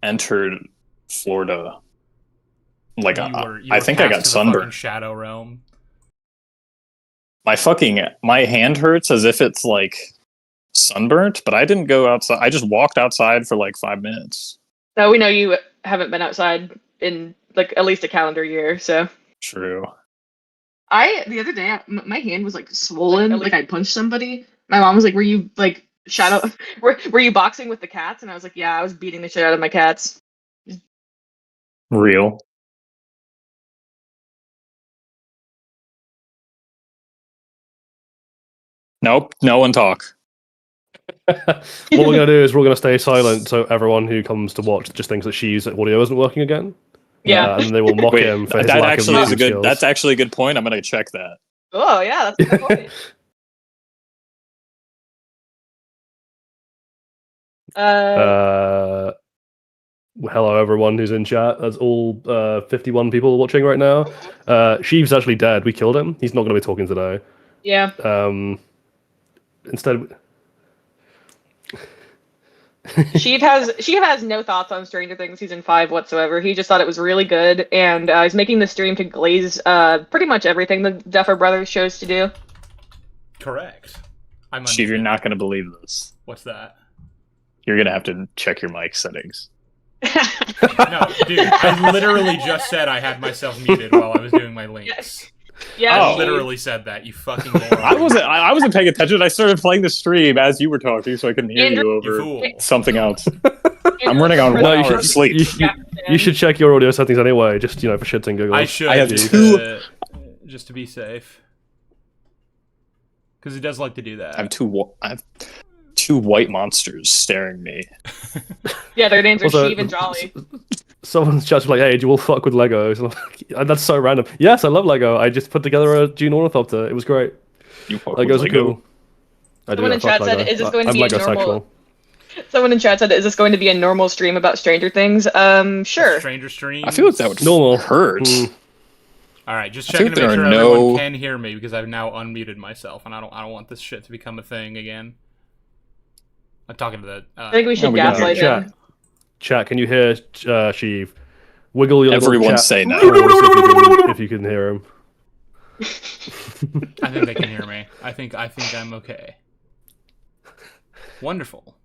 entered Florida, like You I were think I cast got to the sunburned. fucking Shadow Realm. My hand hurts as if it's like sunburnt, but I didn't go outside. I just walked outside for like 5 minutes. No, we know you haven't been outside in like at least a calendar year, so. True. The other day, my hand was like swollen, like I punched somebody. My mom was like, "Were you like shadow? were you boxing with the cats?" And I was like, "Yeah, I was beating the shit out of my cats." Real. Nope, no one talk. What we're going to do is we're going to stay silent so everyone who comes to watch just thinks that Sheev's audio isn't working again. Yeah. And they will mock Wait, him for his that lack of actually is a YouTube good. skills. That's actually a good point. I'm gonna check that. Oh yeah, that's a good point. Hello, everyone who's in chat. That's all 51 people watching right now. Sheev's actually dead. We killed him. He's not going to be talking today. Yeah. Instead, Sheev has no thoughts on Stranger Things season 5 whatsoever. He just thought it was really good, and he's making the stream to glaze pretty much everything the Duffer Brothers chose to do. Correct. Steve, you're not gonna believe this. What's that? You're gonna have to check your mic settings. No, dude, I literally just said I had myself muted while I was doing my links. Yeah, I Oh. literally said that, you fucking moron. I wasn't paying attention. I started playing the stream as you were talking, so I couldn't hear Andrew- you You over fool. something else. I'm running on 1 No, you hour should- of sleep. you should check your audio settings anyway, just for shits and giggles. I should. I have just, two- just to be safe. Because he does like to do that. I have two white monsters staring me. Yeah, their names are Also, Sheev and Jolly. Someone's just like, "Hey, do you all fuck with Legos?" And I'm like, that's so random. Yes, I love Lego. I just put together a Dune Ornithopter. It was great. You fuck with Legos are Lego? cool. I do, Someone in fuck chat said, Lego. "Is this going to I'm be a Lego normal?" sexual. Someone in chat said, "Is this going to be a normal stream about Stranger Things?" Sure. Stranger Stream. I feel like that would Normal. hurt. Mm. Alright, just I checking think to make there sure are everyone no- can hear me because I've now unmuted myself and I don't want this shit to become a thing again. I'm talking to the I think we should we got gaslight chat. him. Chat, can you hear Sheev? Wiggle your little Everyone chat say no. doors if you can hear him. I think they can hear me. I think I'm okay. Wonderful.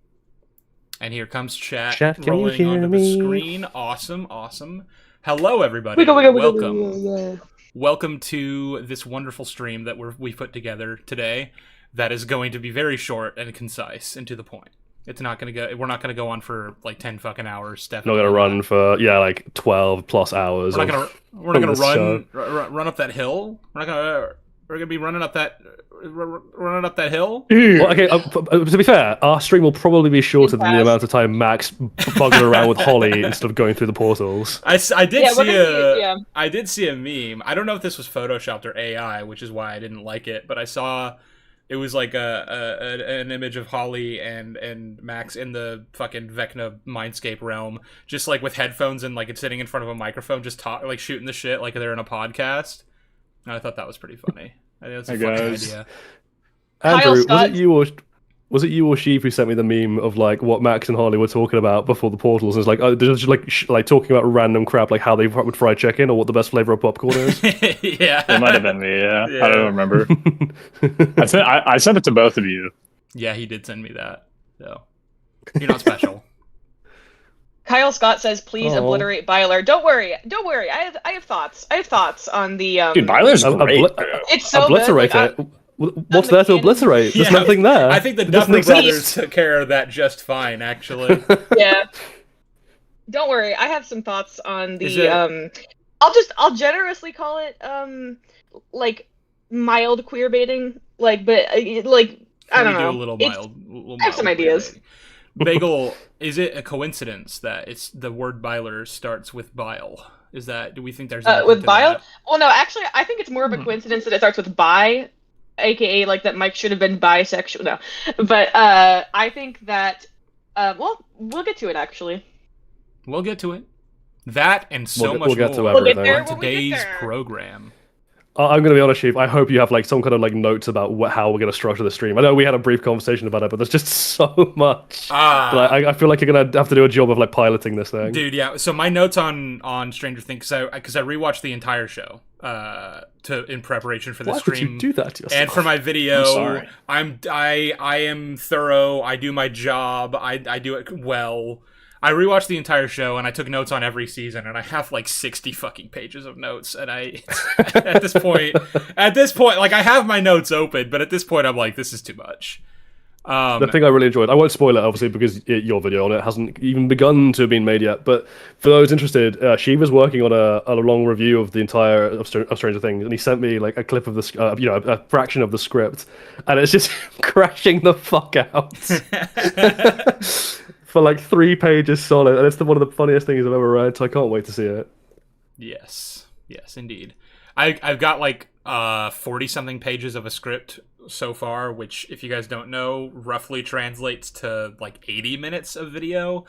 And here comes chat, Chat, can you rolling hear onto me? the screen. Awesome. Hello, everybody. Wiggle, wiggle, wiggle, Welcome. wiggle. Welcome to this wonderful stream that we put together today. That is going to be very short and concise and to the point. It's not going to go. We're not going to go on for like 10 fucking hours. Not Definitely gonna run for like 12 plus hours. We're not of- gonna this show. run up that hill. We're gonna be running up that hill. Well, okay. To be fair, our stream will probably be shorter than the Fast. amount of time Max bugging around with Holly instead of going through the portals. I did Yeah, we're see gonna be- yeah. I did see a meme. I don't know if this was photoshopped or AI, which is why I didn't like it. But I saw it was like an image of Holly and Max in the fucking Vecna Mindscape realm, just like with headphones and like it's sitting in front of a microphone, just like shooting the shit like they're in a podcast. And I thought that was pretty funny. I think that's a Hey, fucking guys. idea. Andrew, was Scott. it you or Sheep who sent me the meme of like what Max and Holly were talking about before the portals? And it's like, they're just like talking about random crap, like how they would fry chicken or what the best flavor of popcorn is. Yeah, It might have been me. Yeah, Yeah. I don't remember. I sent it to both of you. Yeah, he did send me that. So you're not special. Kyle Scott says, "Please Aw. obliterate Byler." Don't worry. I have thoughts. I have thoughts on the Dude, Byler's Ob- great. obli- bro. It's so Obliterate good. it. What's there to mechanic- obliterate? There's Yeah, nothing there. I think the It doesn't Duffer exist. Brothers took care of that just fine, actually. Yeah. Don't worry. I have some thoughts on Is the it- I'll generously call it like mild queer baiting, like, but like I don't Can we know. do a little It's- mild. I have some ideas. Bagel, is it a coincidence that it's the word Byler starts with bile? Do we think there's anything with to bile? that? Well, no, actually, I think it's more of a coincidence that it starts with bi, aka like that Mike should have been bisexual. No, but I think that well, we'll get to it actually. We'll get to it. That and so We'll much get to more everything. We'll get there on when we get today's there. program. I'm going to be honest, Chief. I hope you have like some kind of like notes about how we're going to structure the stream. I know we had a brief conversation about it, but there's just so much. But I feel like you're going to have to do a job of like piloting this thing. Dude, yeah. So my notes on Stranger Things, because I rewatched the entire show in preparation for the stream. Why would you do that to yourself? And for my video, I'm sorry. I am thorough. I do my job. I do it well. I rewatched the entire show and I took notes on every season, and I have like 60 fucking pages of notes. And at this point, like I have my notes open, but at this point I'm like, this is too much. The thing I really enjoyed, I won't spoil it obviously because your video on it hasn't even begun to have been made yet, but for those interested, she was working on a long review of the entire of Stranger Things, and he sent me like a clip of the a fraction of the script, and it's just crashing the fuck out. For like 3 pages solid, and it's one of the funniest things I've ever read, so I can't wait to see it. Yes, indeed. I've got like 40-something pages of a script so far, which, if you guys don't know, roughly translates to like 80 minutes of video,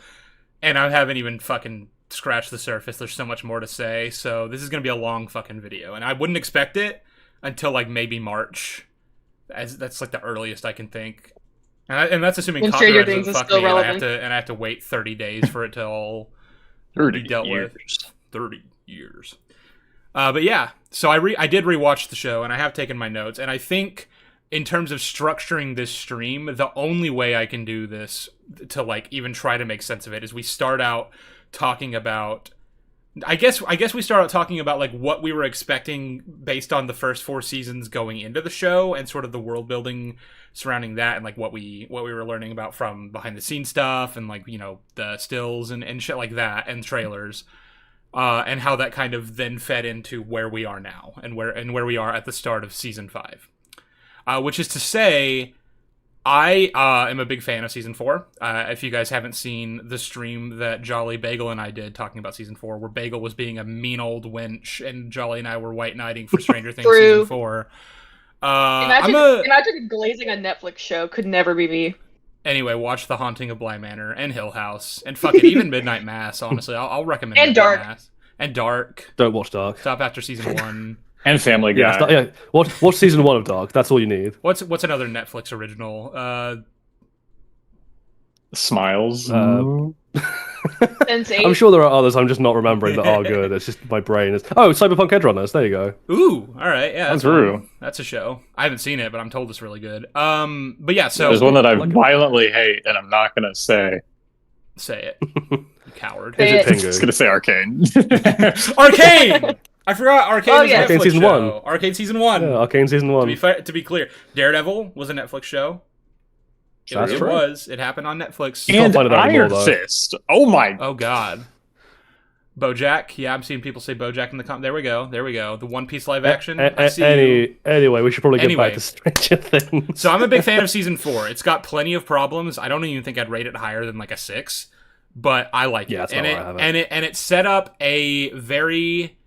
and I haven't even fucking scratched the surface. There's so much more to say, so this is gonna be a long fucking video, and I wouldn't expect it until like maybe March, as that's like the earliest I can think. And that's assuming copyright doesn't fuck me, and I have to wait 30 days for it to all be dealt with. 30 years. But yeah, so I did rewatch the show, and I have taken my notes, and I think in terms of structuring this stream, the only way I can do this to like even try to make sense of it is we start out talking about. I guess we start out talking about like what we were expecting based on the first 4 seasons going into the show, and sort of the world building surrounding that, and like what we were learning about from behind the scenes stuff, and like, you know, the stills and shit like that, and trailers, and how that kind of then fed into where we are now, and where we are at the start of season 5, which is to say, I am a big fan of season 4. If you guys haven't seen the stream that Jolly, Bagel, and I did talking about season 4, where Bagel was being a mean old wench, and Jolly and I were white knighting for Stranger Things season 4. Imagine glazing a Netflix show. Could never be me. Anyway, watch The Haunting of Bly Manor and Hill House, and fucking even Midnight Mass. Honestly, I'll recommend. And Midnight Dark. Mass. And Dark. Don't watch Dark. Stop after season 1. And Family Guy. Yeah, watch season 1 of Dark. That's all you need. What's another Netflix original? Smiles. Sense8. I'm sure there are others I'm just not remembering that are good. It's just my brain is. Oh, Cyberpunk Edgerunners. There you go. Ooh, all right, yeah, That's true. That's a show. I haven't seen it, but I'm told it's really good. But yeah, so there's one that I violently hate, and I'm not gonna say. Say it, you coward. Is it I'm Pingu? just gonna say Arcane. Arcane. I forgot Arcane. Oh, Was yeah. a Netflix Arcane season show. 1. Arcane season 1. Yeah, Arcane season 1. To be clear, Daredevil was a Netflix show. That's It true. was. It happened on Netflix. And find it out Iron anymore, though. Fist. Oh my. Oh God. BoJack. Yeah, I'm seeing people say BoJack in the There we go. The One Piece live action. I see you. Anyway, we should probably get Anyway. back to Stranger Things. So I'm a big fan of season 4. It's got plenty of problems. I don't even think I'd rate it higher than like a 6, but I like Yeah, it. that's not where I have it. And it set up a very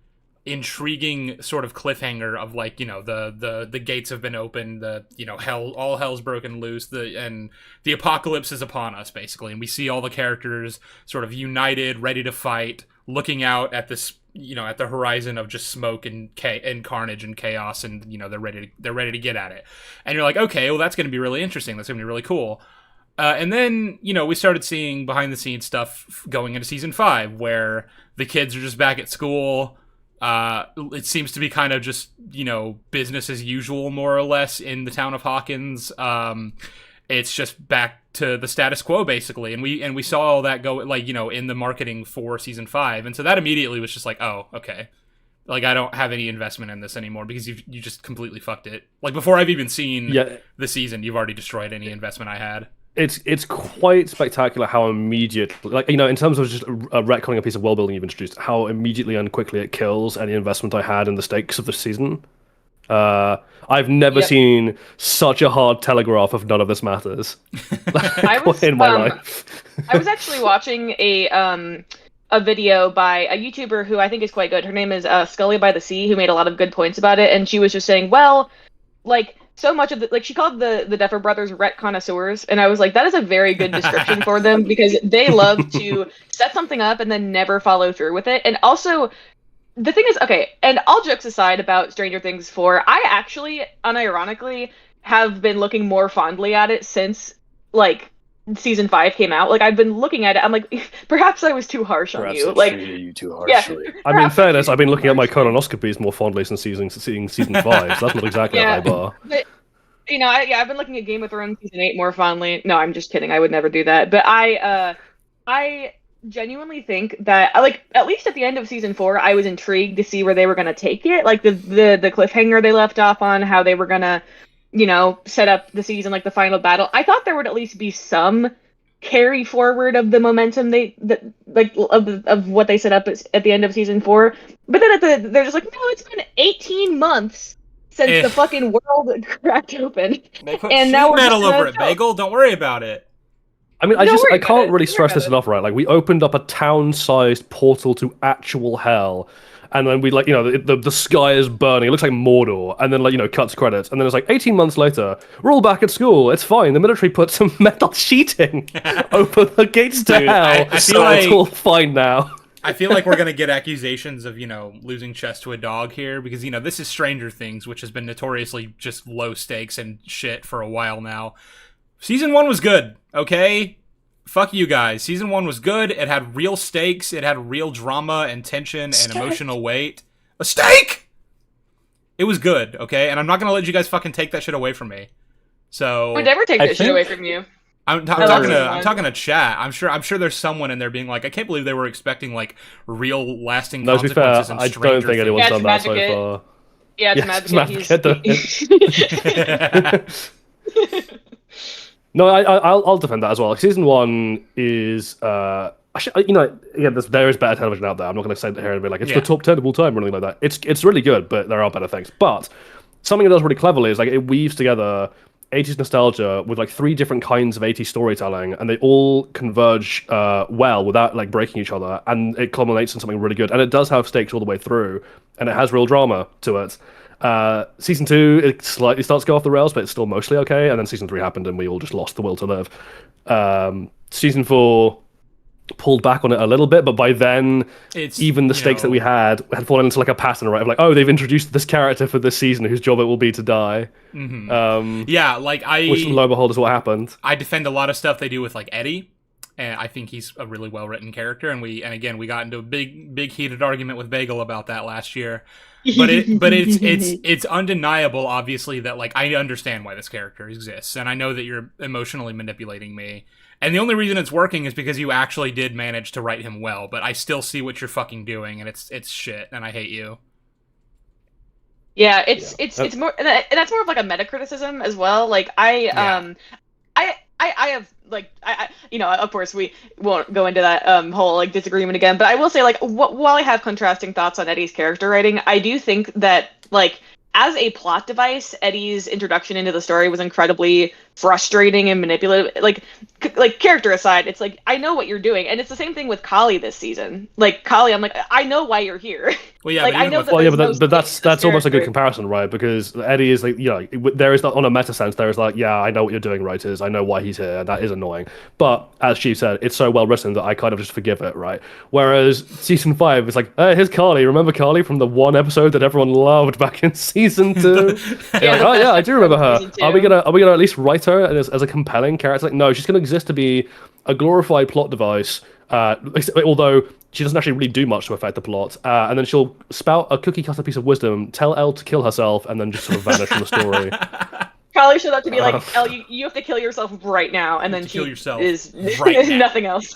intriguing sort of cliffhanger of like, you know, the gates have been opened, all hell's broken loose, and the apocalypse is upon us basically, and we see all the characters sort of united, ready to fight, looking out at this, you know, at the horizon of just smoke and carnage and chaos, and you know, they're ready to get at it. And you're like, okay, well, that's going to be really interesting. That's going to be really cool. And then, you know, we started seeing behind the scenes stuff going into season 5, where the kids are just back at school. It seems to be kind of just, you know, business as usual, more or less, in the town of Hawkins. It's just back to the status quo, basically. And we saw all that go, like, you know, in the marketing for season 5. And so that immediately was just like, oh, okay. Like, I don't have any investment in this anymore, because you just completely fucked it. Like, before I've even seen the season, you've already destroyed any investment I had. It's quite spectacular how immediate, like, you know, in terms of just retconning a piece of world building you've introduced, how immediately and quickly it kills any investment I had in the stakes of the season. I've never seen such a hard telegraph of none of this matters in my life. I was actually watching a video by a YouTuber who I think is quite good. Her name is Scully by the Sea, who made a lot of good points about it, and she was just saying, well, like, so much of she called the Duffer Brothers ret connoisseurs, and I was like, that is a very good description for them, because they love to set something up and then never follow through with it. And also, the thing is, okay, and all jokes aside about Stranger Things 4, I actually, unironically, have been looking more fondly at it since, like, season 5 came out. Like, I've been looking at it, I'm like, perhaps I was too harsh on you. Like, treated you too yeah. harshly. I mean, in fairness, I've been looking at my colonoscopies more fondly since seeing season 5, so that's not exactly a high bar. But, you know, I've been looking at Game of Thrones season 8 more fondly. No, I'm just kidding. I would never do that. But I genuinely think that, like, at least at the end of season 4, I was intrigued to see where they were going to take it. Like, the cliffhanger they left off on, how they were going to, you know, set up the season, like the final battle. I thought there would at least be some carry forward of the momentum of what they set up at the end of season 4. But then they're just like, no, it's been 18 months since the fucking world cracked open. They put and now we're metal over it, Bagel. Don't worry about it. I mean, I can't really stress this enough, right? Like, we opened up a town-sized portal to actual hell, and then we, like, you know, the sky is burning. It looks like Mordor, and then, like, you know, cuts credits, and then it's like 18 months later, we're all back at school. It's fine. The military put some metal sheeting over the gates to hell. I feel so like it's all fine now. I feel like we're gonna get accusations of, you know, losing chess to a dog here, because, you know, this is Stranger Things, which has been notoriously just low stakes and shit for a while now. Season 1 was good, okay? Fuck you guys. Season 1 was good. It had real stakes. It had real drama and tension and emotional weight. A steak! It was good, okay? And I'm not gonna let you guys fucking take that shit away from me. So I would never take that shit away from you. I'm talking to chat. I'm sure there's someone in there being like, I can't believe they were expecting, like, real lasting consequences. No, to be fair, I don't think anyone's done that so far. Yeah, it's Magic. No, I'll defend that as well. Season 1 is, you know, again, there is better television out there. I'm not going to sit here and be like, it's the top 10 of all time or anything like that. It's really good, but there are better things. But something it does really cleverly is, like, it weaves together 80s nostalgia with, like, 3 different kinds of 80s storytelling, and they all converge well without, like, breaking each other, and it culminates in something really good. And it does have stakes all the way through, and it has real drama to it. Season 2, it slightly starts to go off the rails, but it's still mostly okay. And then season 3 happened, and we all just lost the will to live. Season 4 pulled back on it a little bit, but by then, even the stakes that we had fallen into, like, a pattern, right? Of like, oh, they've introduced this character for this season whose job it will be to die. Mm-hmm. Yeah, like, which, lo and behold, is what happened. I defend a lot of stuff they do with, like, Eddie. And I think he's a really well written character, and again we got into a big heated argument with Bagel about that last year. But it's undeniable, obviously, that, like, I understand why this character exists, and I know that you're emotionally manipulating me. And the only reason it's working is because you actually did manage to write him well. But I still see what you're fucking doing, and it's shit, and I hate you. Yeah, it's more, and that's more of, like, a meta criticism as well. Like, I have, like, you know, of course we won't go into that whole, like, disagreement again, but I will say, like, while I have contrasting thoughts on Eddie's character writing, I do think that, like, as a plot device, Eddie's introduction into the story was incredibly frustrating and manipulative. Like character aside, it's like, I know what you're doing, and it's the same thing with Kali this season. Like, Kali, I'm like, I know why you're here. Well, yeah, like, I know but that's almost a good comparison, right? Because Eddie is, like, you know, there is not, on a meta sense, there is, like, yeah, I know what you're doing, writers. I know why he's here, and that is annoying. But as Chief said, it's so well written that I kind of just forgive it, right? Whereas season 5 is like, hey, here's Kali. Remember Kali from the one episode that everyone loved back in season 2? Like, oh yeah, I do remember her. Are we gonna at least write her as a compelling character? Like, no, she's gonna exist to be a glorified plot device. Although she doesn't actually really do much to affect the plot, and then she'll spout a cookie cutter piece of wisdom, tell Elle to kill herself, and then just sort of vanish from the story. Kali showed up to be like, Elle, you have to kill yourself right now, and then she is right nothing else.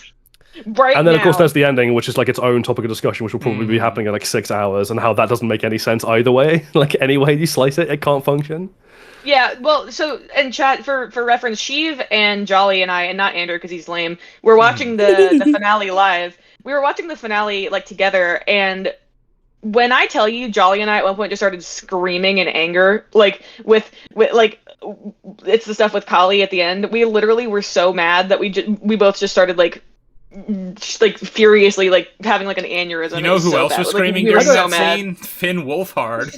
Right and then, now. Of course, there's the ending, which is, like, its own topic of discussion, which will probably be happening in, like, 6 hours, and how that doesn't make any sense either way. Like, any way you slice it, it can't function. Yeah, well, so, in chat, for reference, Sheev and Jolly and I, and not Andrew because he's lame, we're watching the finale live. We were watching the finale, like, together, and when I tell you, Jolly and I at one point just started screaming in anger, like, with like, it's the stuff with Kali at the end. We literally were so mad that we both just started, like furiously, like, having, like, an aneurysm. You know who else was screaming during that scene? Finn Wolfhard.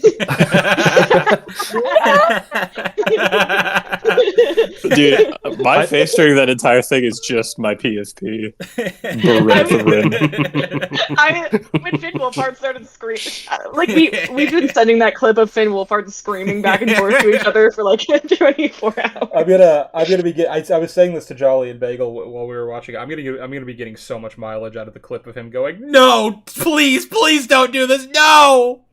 Dude, my face during that entire thing is just my PSP. when Finn Wolfhard started screaming, like we've been sending that clip of Finn Wolfhard screaming back and forth to each other for like 24 hours. I'm gonna be I was saying this to Jolly and Bagel while we were watching. I'm gonna be getting so much mileage out of the clip of him going, "No, please don't do this, no."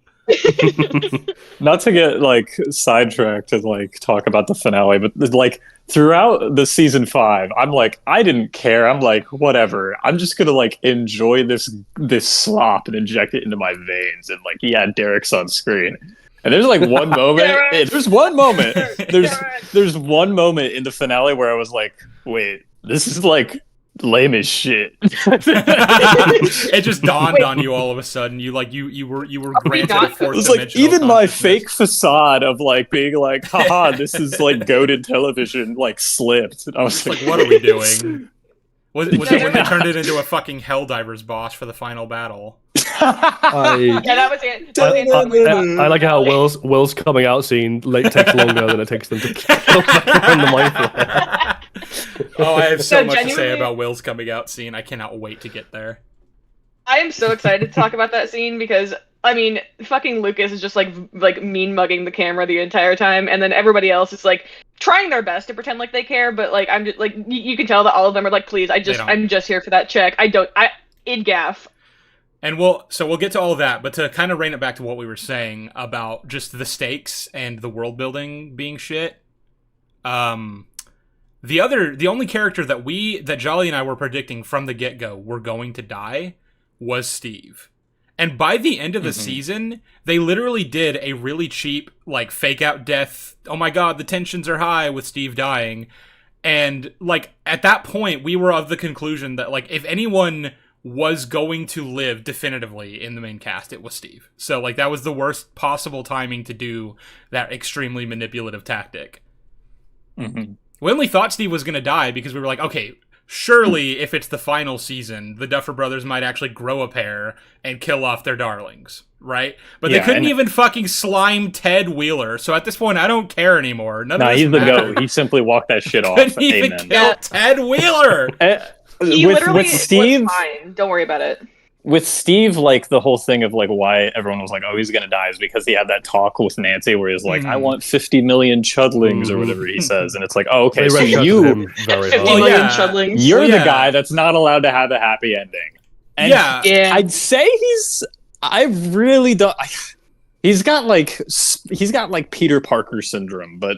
Not to get like sidetracked and like talk about the finale, but like throughout the season 5, I'm like, I didn't care. I'm like, whatever. I'm just gonna like enjoy this slop and inject it into my veins. And like, yeah, Derek's on screen. And there's like one moment. There's one moment. There's one moment in the finale where I was like, wait, this is like lame as shit. It just dawned on you all of a sudden. You were granted a fourth It was like dimensional even my consciousness. fake facade of like being like, haha, this is like goated television, like slipped. And I was Like, what are we doing? Was it when they turned it into a fucking Helldivers boss for the final battle? Yeah, that was it. I like how Will's coming out scene takes longer than it takes them to kill in the mind flare. Oh, I have so No, much to say genuinely- about Will's coming out scene. I cannot wait to get there. I am so excited to talk about that scene because I mean, fucking Lucas is just like mean mugging the camera the entire time, and then everybody else is like trying their best to pretend like they care, but like I'm just like you can tell that all of them are like, please, I'm just here for that check. Id gaff. And we'll get to all of that, but to kind of rein it back to what we were saying about just the stakes and the world building being shit. The only character that Jolly and I were predicting from the get-go were going to die was Steve. And by the end of the season, they literally did a really cheap, like, fake out death. Oh my god, the tensions are high with Steve dying. And, like, at that point, we were of the conclusion that, like, if anyone was going to live definitively in the main cast, it was Steve. So, like, that was the worst possible timing to do that extremely manipulative tactic. Mm-hmm. We only thought Steve was going to die because we were like, okay, surely if it's the final season, the Duffer Brothers might actually grow a pair and kill off their darlings, right? But they couldn't even fucking slime Ted Wheeler, so at this point, I don't care anymore. Nah, he's the goat. He simply walked that shit off. Couldn't even kill Ted Wheeler! He literally with Steve, was fine. Don't worry about it. With Steve, like, the whole thing of, like, why everyone was like, oh, he's gonna die is because he had that talk with Nancy where he's like, I want 50 million chudlings or whatever he says. And it's like, oh, okay, so you're the guy that's not allowed to have a happy ending. And I'd say he's got like Peter Parker syndrome, but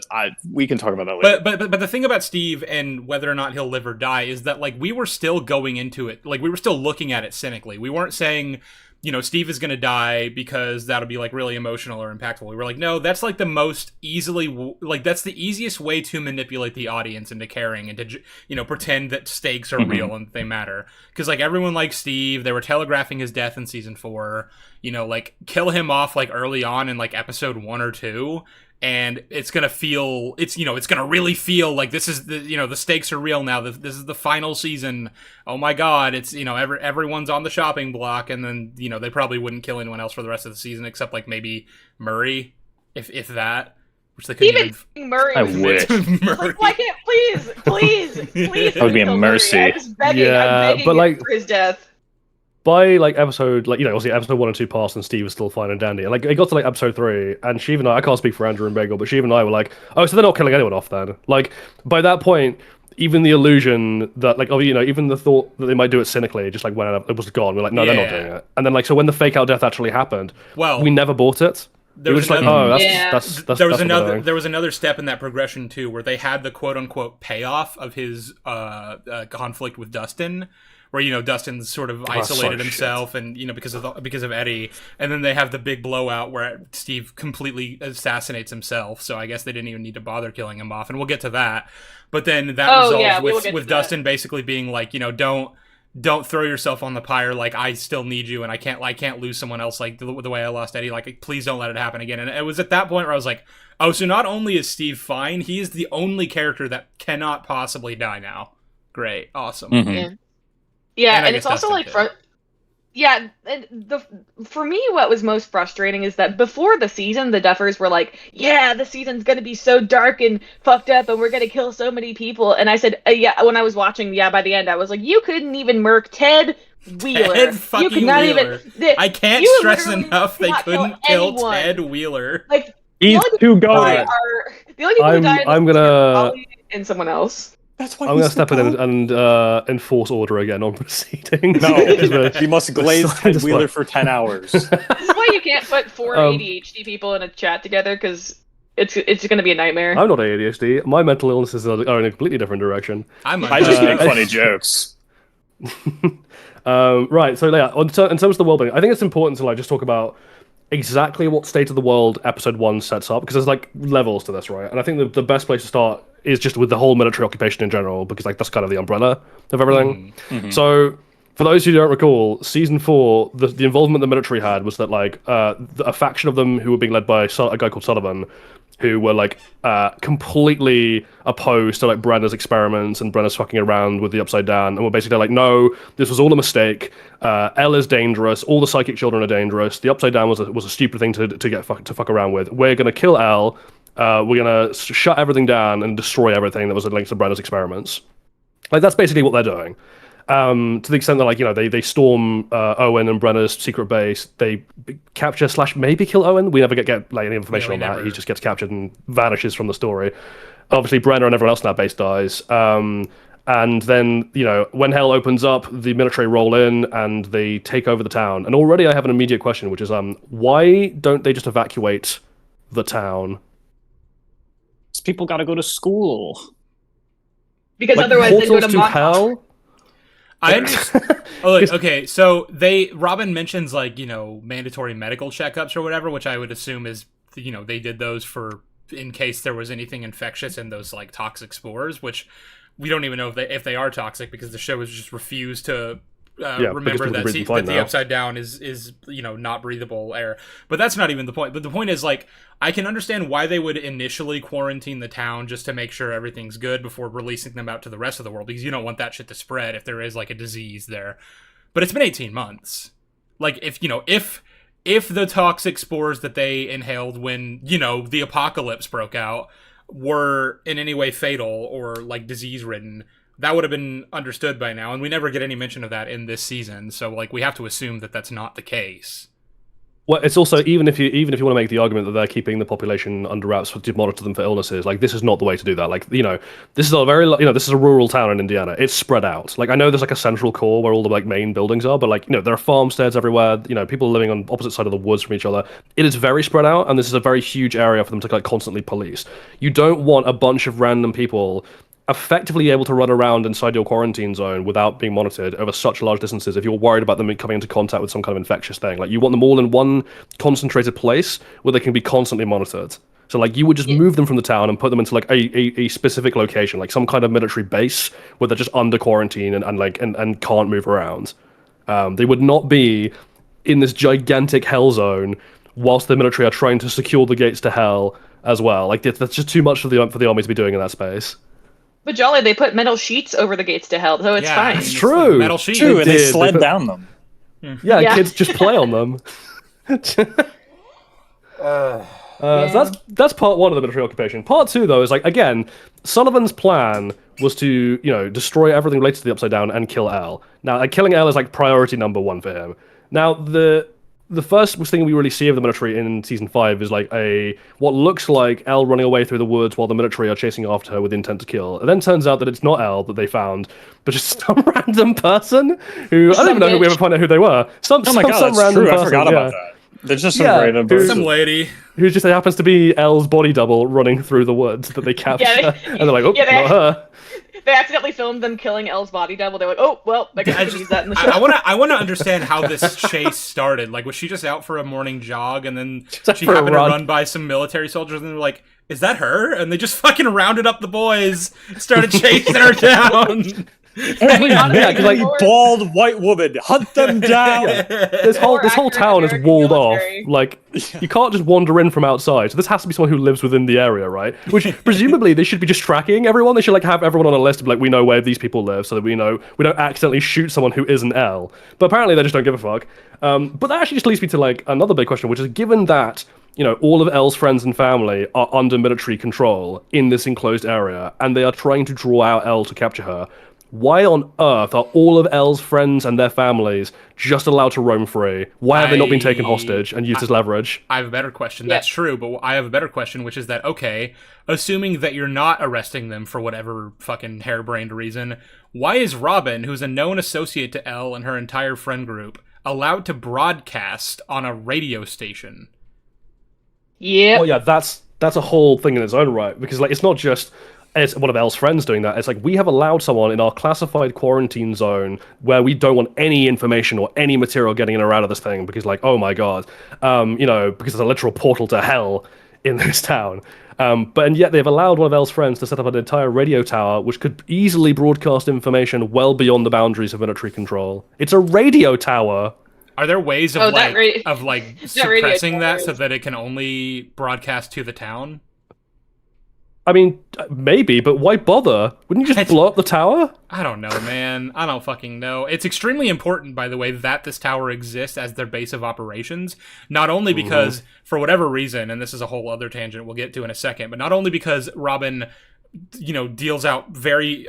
we can talk about that later. But the thing about Steve and whether or not he'll live or die is that, like, we were still going into it, like, we were still looking at it cynically. We weren't saying, you know, Steve is going to die because that'll be, like, really emotional or impactful. We were like, no, that's, like, that's the easiest way to manipulate the audience into caring and to, you know, pretend that stakes are real and they matter. Because, like, everyone likes Steve. They were telegraphing his death in season 4. You know, like, kill him off, like, early on in, like, episode 1 or 2. And it's gonna really feel like this is the stakes are real now. This is the final season. Oh my god, it's, you know, everyone's on the shopping block, and then, you know, they probably wouldn't kill anyone else for the rest of the season except, like, maybe Murray, if that. Which they couldn't even Murray. I wish. Murray. Why can't please? That would be a mercy. I'm begging but, like, for his death. By like episode, like, you know, obviously episode 1 and 2 passed, and Steve was still fine and dandy. And like it got to like episode 3, and Sheev and I can't speak for Andrew and Bagel, but Sheev and I were like, oh, so they're not killing anyone off then. Like by that point, even the illusion that, like, oh, you know, even the thought that they might do it cynically just like went out, it was gone. We're like, no, they're not doing it. And then like, so when the fake out death actually happened, we never bought it. There was just another, like, oh, there was another step in that progression too, where they had the quote unquote payoff of his conflict with Dustin, where, you know, Dustin's sort of isolated himself, and, you know, because of Eddie, and then they have the big blowout where Steve completely assassinates himself. So I guess they didn't even need to bother killing him off, and we'll get to that. But then that resolves with Dustin basically being like, you know, don't throw yourself on the pyre. Like, I still need you, and I can't lose someone else like the way I lost Eddie. Like, please don't let it happen again. And it was at that point where I was like, oh, so not only is Steve fine, he is the only character that cannot possibly die now. Great, awesome. Mm-hmm. Yeah, and it's also like, for me, what was most frustrating is that before the season, the Duffers were like, yeah, the season's gonna be so dark and fucked up, and we're gonna kill so many people. And I said, when I was watching, by the end, I was like, you couldn't even murk Ted Wheeler. Ted fucking You could not Wheeler. even. I can't you stress literally enough they cannot kill couldn't kill anyone. Ted Wheeler. Like He's only too people who goated. died are the only people who died. I'm was gonna- Holly and someone else. That's why I'm he's gonna step the in goat. and enforce order again on proceedings. No, The- you must glaze slide Ted this Wheeler way. for 10 hours. This is why you can't put four Um, ADHD people in a chat together because it's going to be a nightmare. I'm not ADHD. My mental illnesses are in a completely different direction. I'm I just make Uh, funny jokes. Right, so yeah, in terms of the world building, I think it's important to like just talk about exactly what State of the World Episode 1 sets up, because there's like levels to this, right? And I think the best place to start is just with the whole military occupation in general, because like that's kind of the umbrella of everything. So for those who don't recall, season 4, the involvement the military had was that like a faction of them who were being led by a guy called Sullivan, who were like completely opposed to like Brenner's experiments and Brenner's fucking around with the Upside Down, and were basically like, no, this was all a mistake. L is dangerous. All the psychic children are dangerous. The Upside Down was a stupid thing to fuck around with. We're gonna kill L. We're gonna shut everything down and destroy everything that was linked to Brenner's experiments. Like that's basically what they're doing. To the extent that, like, you know, they storm Owen and Brenner's secret base, they capture / maybe kill Owen. We never get like any information on that. never. He just gets captured and vanishes from the story. Obviously, Brenner and everyone else in that base dies. And then, you know, when hell opens up, the military roll in and they take over the town. And already I have an immediate question, which is, why don't they just evacuate the town? People got to go to school. Because Like, otherwise they go portals to to Mont- hell? I understand. Oh, look, okay, so Robin mentions like, you know, mandatory medical checkups or whatever, which I would assume is, you know, they did those for in case there was anything infectious in those like toxic spores, which we don't even know if they are toxic because the show has just refused to remember because we can breathe them fine the now. Upside Down is you know, not breathable air. But that's not even the point. But the point is, like, I can understand why they would initially quarantine the town just to make sure everything's good before releasing them out to the rest of the world, because you don't want that shit to spread if there is like a disease there. But it's been 18 months. Like, if the toxic spores that they inhaled when, you know, the apocalypse broke out were in any way fatal or like disease ridden, that would have been understood by now, and we never get any mention of that in this season. So like, we have to assume that that's not the case. Well, it's also, even if you want to make the argument that they're keeping the population under wraps to monitor them for illnesses, like, this is not the way to do that. Like, you know, this is this is a rural town in Indiana. It's spread out. Like, I know there's like a central core where all the like main buildings are, but like, you know, there are farmsteads everywhere. You know, people are living on opposite side of the woods from each other. It is very spread out, and this is a very huge area for them to like constantly police. You don't want a bunch of random people effectively able to run around inside your quarantine zone without being monitored over such large distances if you're worried about them coming into contact with some kind of infectious thing. Like, you want them all in one concentrated place where they can be constantly monitored. So like, you would just move them from the town and put them into like a specific location, like some kind of military base where they're just under quarantine and can't move around. They would not be in this gigantic hell zone whilst the military are trying to secure the gates to hell as well. Like, that's just too much for the army to be doing in that space. But Jolly, they put metal sheets over the gates to hell, so it's Yeah, fine. I mean, It's it's true. the metal sheet. True, and they did. sled They put- down them. Yeah, Yeah. kids just play on them. So that's part one of the military occupation. Part two, though, is like, again, Sullivan's plan was to, you know, destroy everything related to the Upside Down and kill L. Now, like, killing L is like priority number one for him. Now, the first thing we really see of the military in season 5 is like what looks like Elle running away through the woods while the military are chasing after her with intent to kill. It then turns out that it's not Elle that they found, but just some random person who, I don't even know who we ever find out who they were. Oh my god, some that's random true. I person, forgot yeah, about that. There's just some Yeah, random who's- person. Some lady. who just happens to be Elle's body double running through the woods that they capture. Yeah, And they're like, oh, yeah, they- not her. They accidentally filmed them killing Elle's body double. They're like, oh, well, I guess we can use that in the show. I want to understand how this chase started. Like, was she just out for a morning jog, and then out she for a happened to run. run by some military soldiers, and they're like, "Is that her?" And they just fucking rounded up the boys, started chasing her down. Every Yeah, big, 'cause, like, bald white woman, hunt them down. This whole More accurate town is American walled off. military. Like, you can't just wander in from outside. So this has to be someone who lives within the area, right? Which presumably they should be just tracking everyone. They should like have everyone on a list of like, we know where these people live, so that we know we don't accidentally shoot someone who isn't L. But apparently they just don't give a fuck. But that actually just leads me to like another big question, which is, given that, you know, all of L's friends and family are under military control in this enclosed area, and they are trying to draw out L to capture her, Why on earth are all of El's friends and their families just allowed to roam free? Why have they not been taken hostage and used as leverage? I have a better question. Yeah. That's true, but I have a better question, which is that, okay, assuming that you're not arresting them for whatever fucking harebrained reason, why is Robin, who's a known associate to Elle and her entire friend group, allowed to broadcast on a radio station? Yeah. Well, yeah, that's a whole thing in its own right, because like it's not just it's one of Elle's friends doing that. It's like we have allowed someone in our classified quarantine zone where we don't want any information or any material getting in or out of this thing because, like, oh my god, because it's a literal portal to hell in this town. And yet they've allowed one of Elle's friends to set up an entire radio tower which could easily broadcast information well beyond the boundaries of military control. It's a radio tower. Are there ways of radio suppressing that tower so is- that it can only broadcast to the town? I mean, maybe, but why bother? Wouldn't you just blow up the tower? I don't know, man. I don't fucking know. It's extremely important, by the way, that this tower exists as their base of operations. Not only because, for whatever reason, and this is a whole other tangent we'll get to in a second, but not only because Robin, deals out very,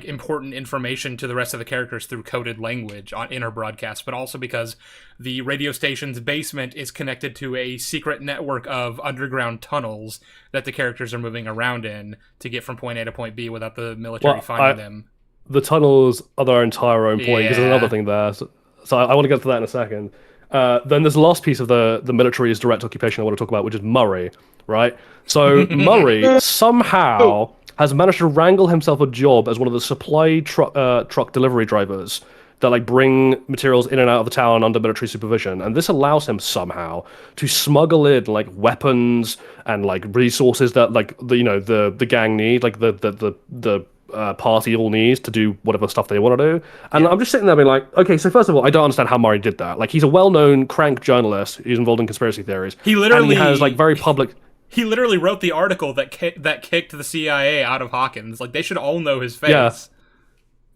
important information to the rest of the characters through coded language in her broadcast, but also because the radio station's basement is connected to a secret network of underground tunnels that the characters are moving around in to get from point A to point B without the military finding them. The tunnels are their entire own point, because there's Yeah. another thing there. So I want to get to that in a second. Then there's the last piece of the military's direct occupation I want to talk about, which is Murray, right? So Murray somehow has managed to wrangle himself a job as one of the supply truck delivery drivers that bring materials in and out of the town under military supervision, and this allows him somehow to smuggle in weapons and resources that the gang need, the party all needs to do whatever stuff they want to do. And I'm just sitting there being like, okay, so first of all, I don't understand how Murray did that. He's a well-known crank journalist who's involved in conspiracy theories. He literally and he has very public. He literally wrote the article that kicked the CIA out of Hawkins. They should all know his face. Yeah.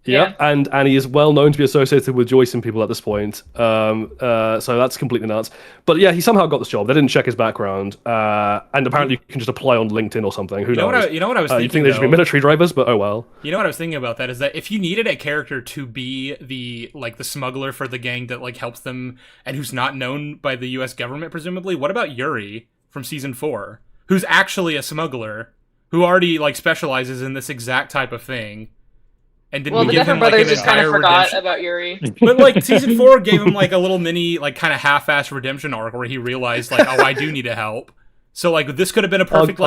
Yeah. And he is well known to be associated with Joyce and people at this point. So that's completely nuts. But yeah, he somehow got this job. They didn't check his background, and apparently you can just apply on LinkedIn or something. Who knows? You know what I was thinking? You think they should be military drivers, but oh well. You know what I was thinking about that is that if you needed a character to be the smuggler for the gang that helps them and who's not known by the U.S. government, presumably, what about Yuri from season 4, who's actually a smuggler who already specializes in this exact type of thing? And didn't Well, we the give him Duffer Brothers an just kind of entire forgot redemption? about Yuri. But season 4 gave him a little mini kind of half-assed redemption arc where he realized oh, I do need to help. So this could have been a perfect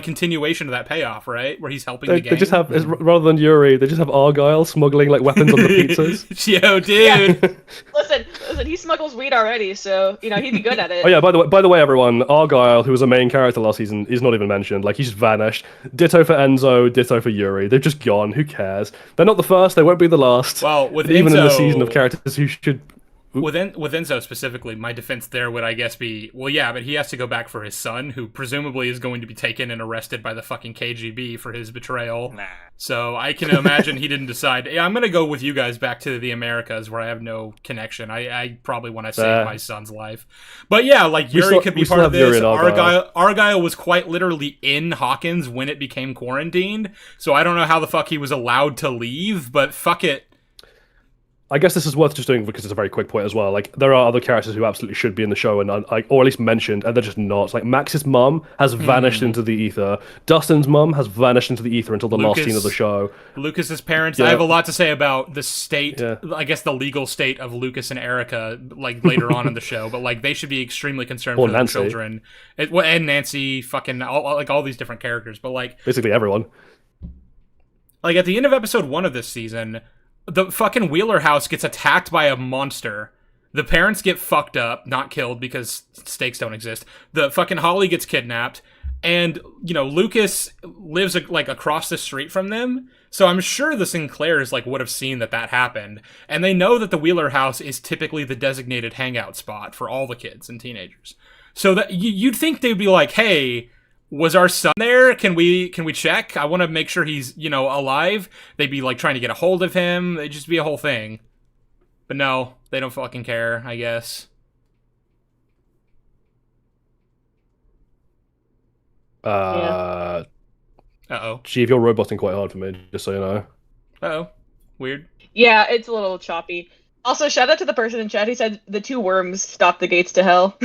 continuation of that payoff, right? Where he's helping the gang. They just have rather than Yuri, they just have Argyle smuggling weapons on the pizzas. Yo, dude. Yeah. Listen, he smuggles weed already, so he'd be good at it. Oh yeah, by the way, everyone, Argyle, who was a main character last season, is not even mentioned. He's just vanished. Ditto for Enzo, ditto for Yuri. They've just gone. Who cares? They're not the first. They won't be the last. Well, with even in the Enzo- season of characters who should. With Enzo specifically, my defense there would, I guess, be, well, yeah, but he has to go back for his son, who presumably is going to be taken and arrested by the fucking KGB for his betrayal. Nah. So I can imagine he didn't decide, yeah, I'm going to go with you guys back to the Americas where I have no connection. I probably want to save my son's life. But yeah, Yuri could be part of this. Argyle was quite literally in Hawkins when it became quarantined, so I don't know how the fuck he was allowed to leave, but fuck it. I guess this is worth just doing because it's a very quick point as well. There are other characters who absolutely should be in the show and or at least mentioned, and they're just not. Max's mum has vanished into the ether. Dustin's mum has vanished into the ether until the last scene of the show. Lucas's parents. Yeah. I have a lot to say about the state. Yeah. I guess the legal state of Lucas and Erica, later on in the show. But they should be extremely concerned Or for their Nancy. children. And Nancy, fucking all these different characters. But Basically everyone. at the end of episode 1 of this season, the fucking Wheeler house gets attacked by a monster. The parents get fucked up, not killed because stakes don't exist. The fucking Holly gets kidnapped, and Lucas lives across the street from them. So I'm sure the Sinclairs would have seen that happened, and they know that the Wheeler house is typically the designated hangout spot for all the kids and teenagers. So that you'd think they'd be like, hey, was our son there? Can we check? I want to make sure he's, alive. They'd be trying to get a hold of him. It'd just be a whole thing. But no, they don't fucking care, I guess. Uh-oh. Uh-oh. Gee, you're roboting quite hard for me, just so you know. Uh-oh. Weird. Yeah, it's a little choppy. Also, shout out to the person in chat who said the two worms stopped the gates to hell.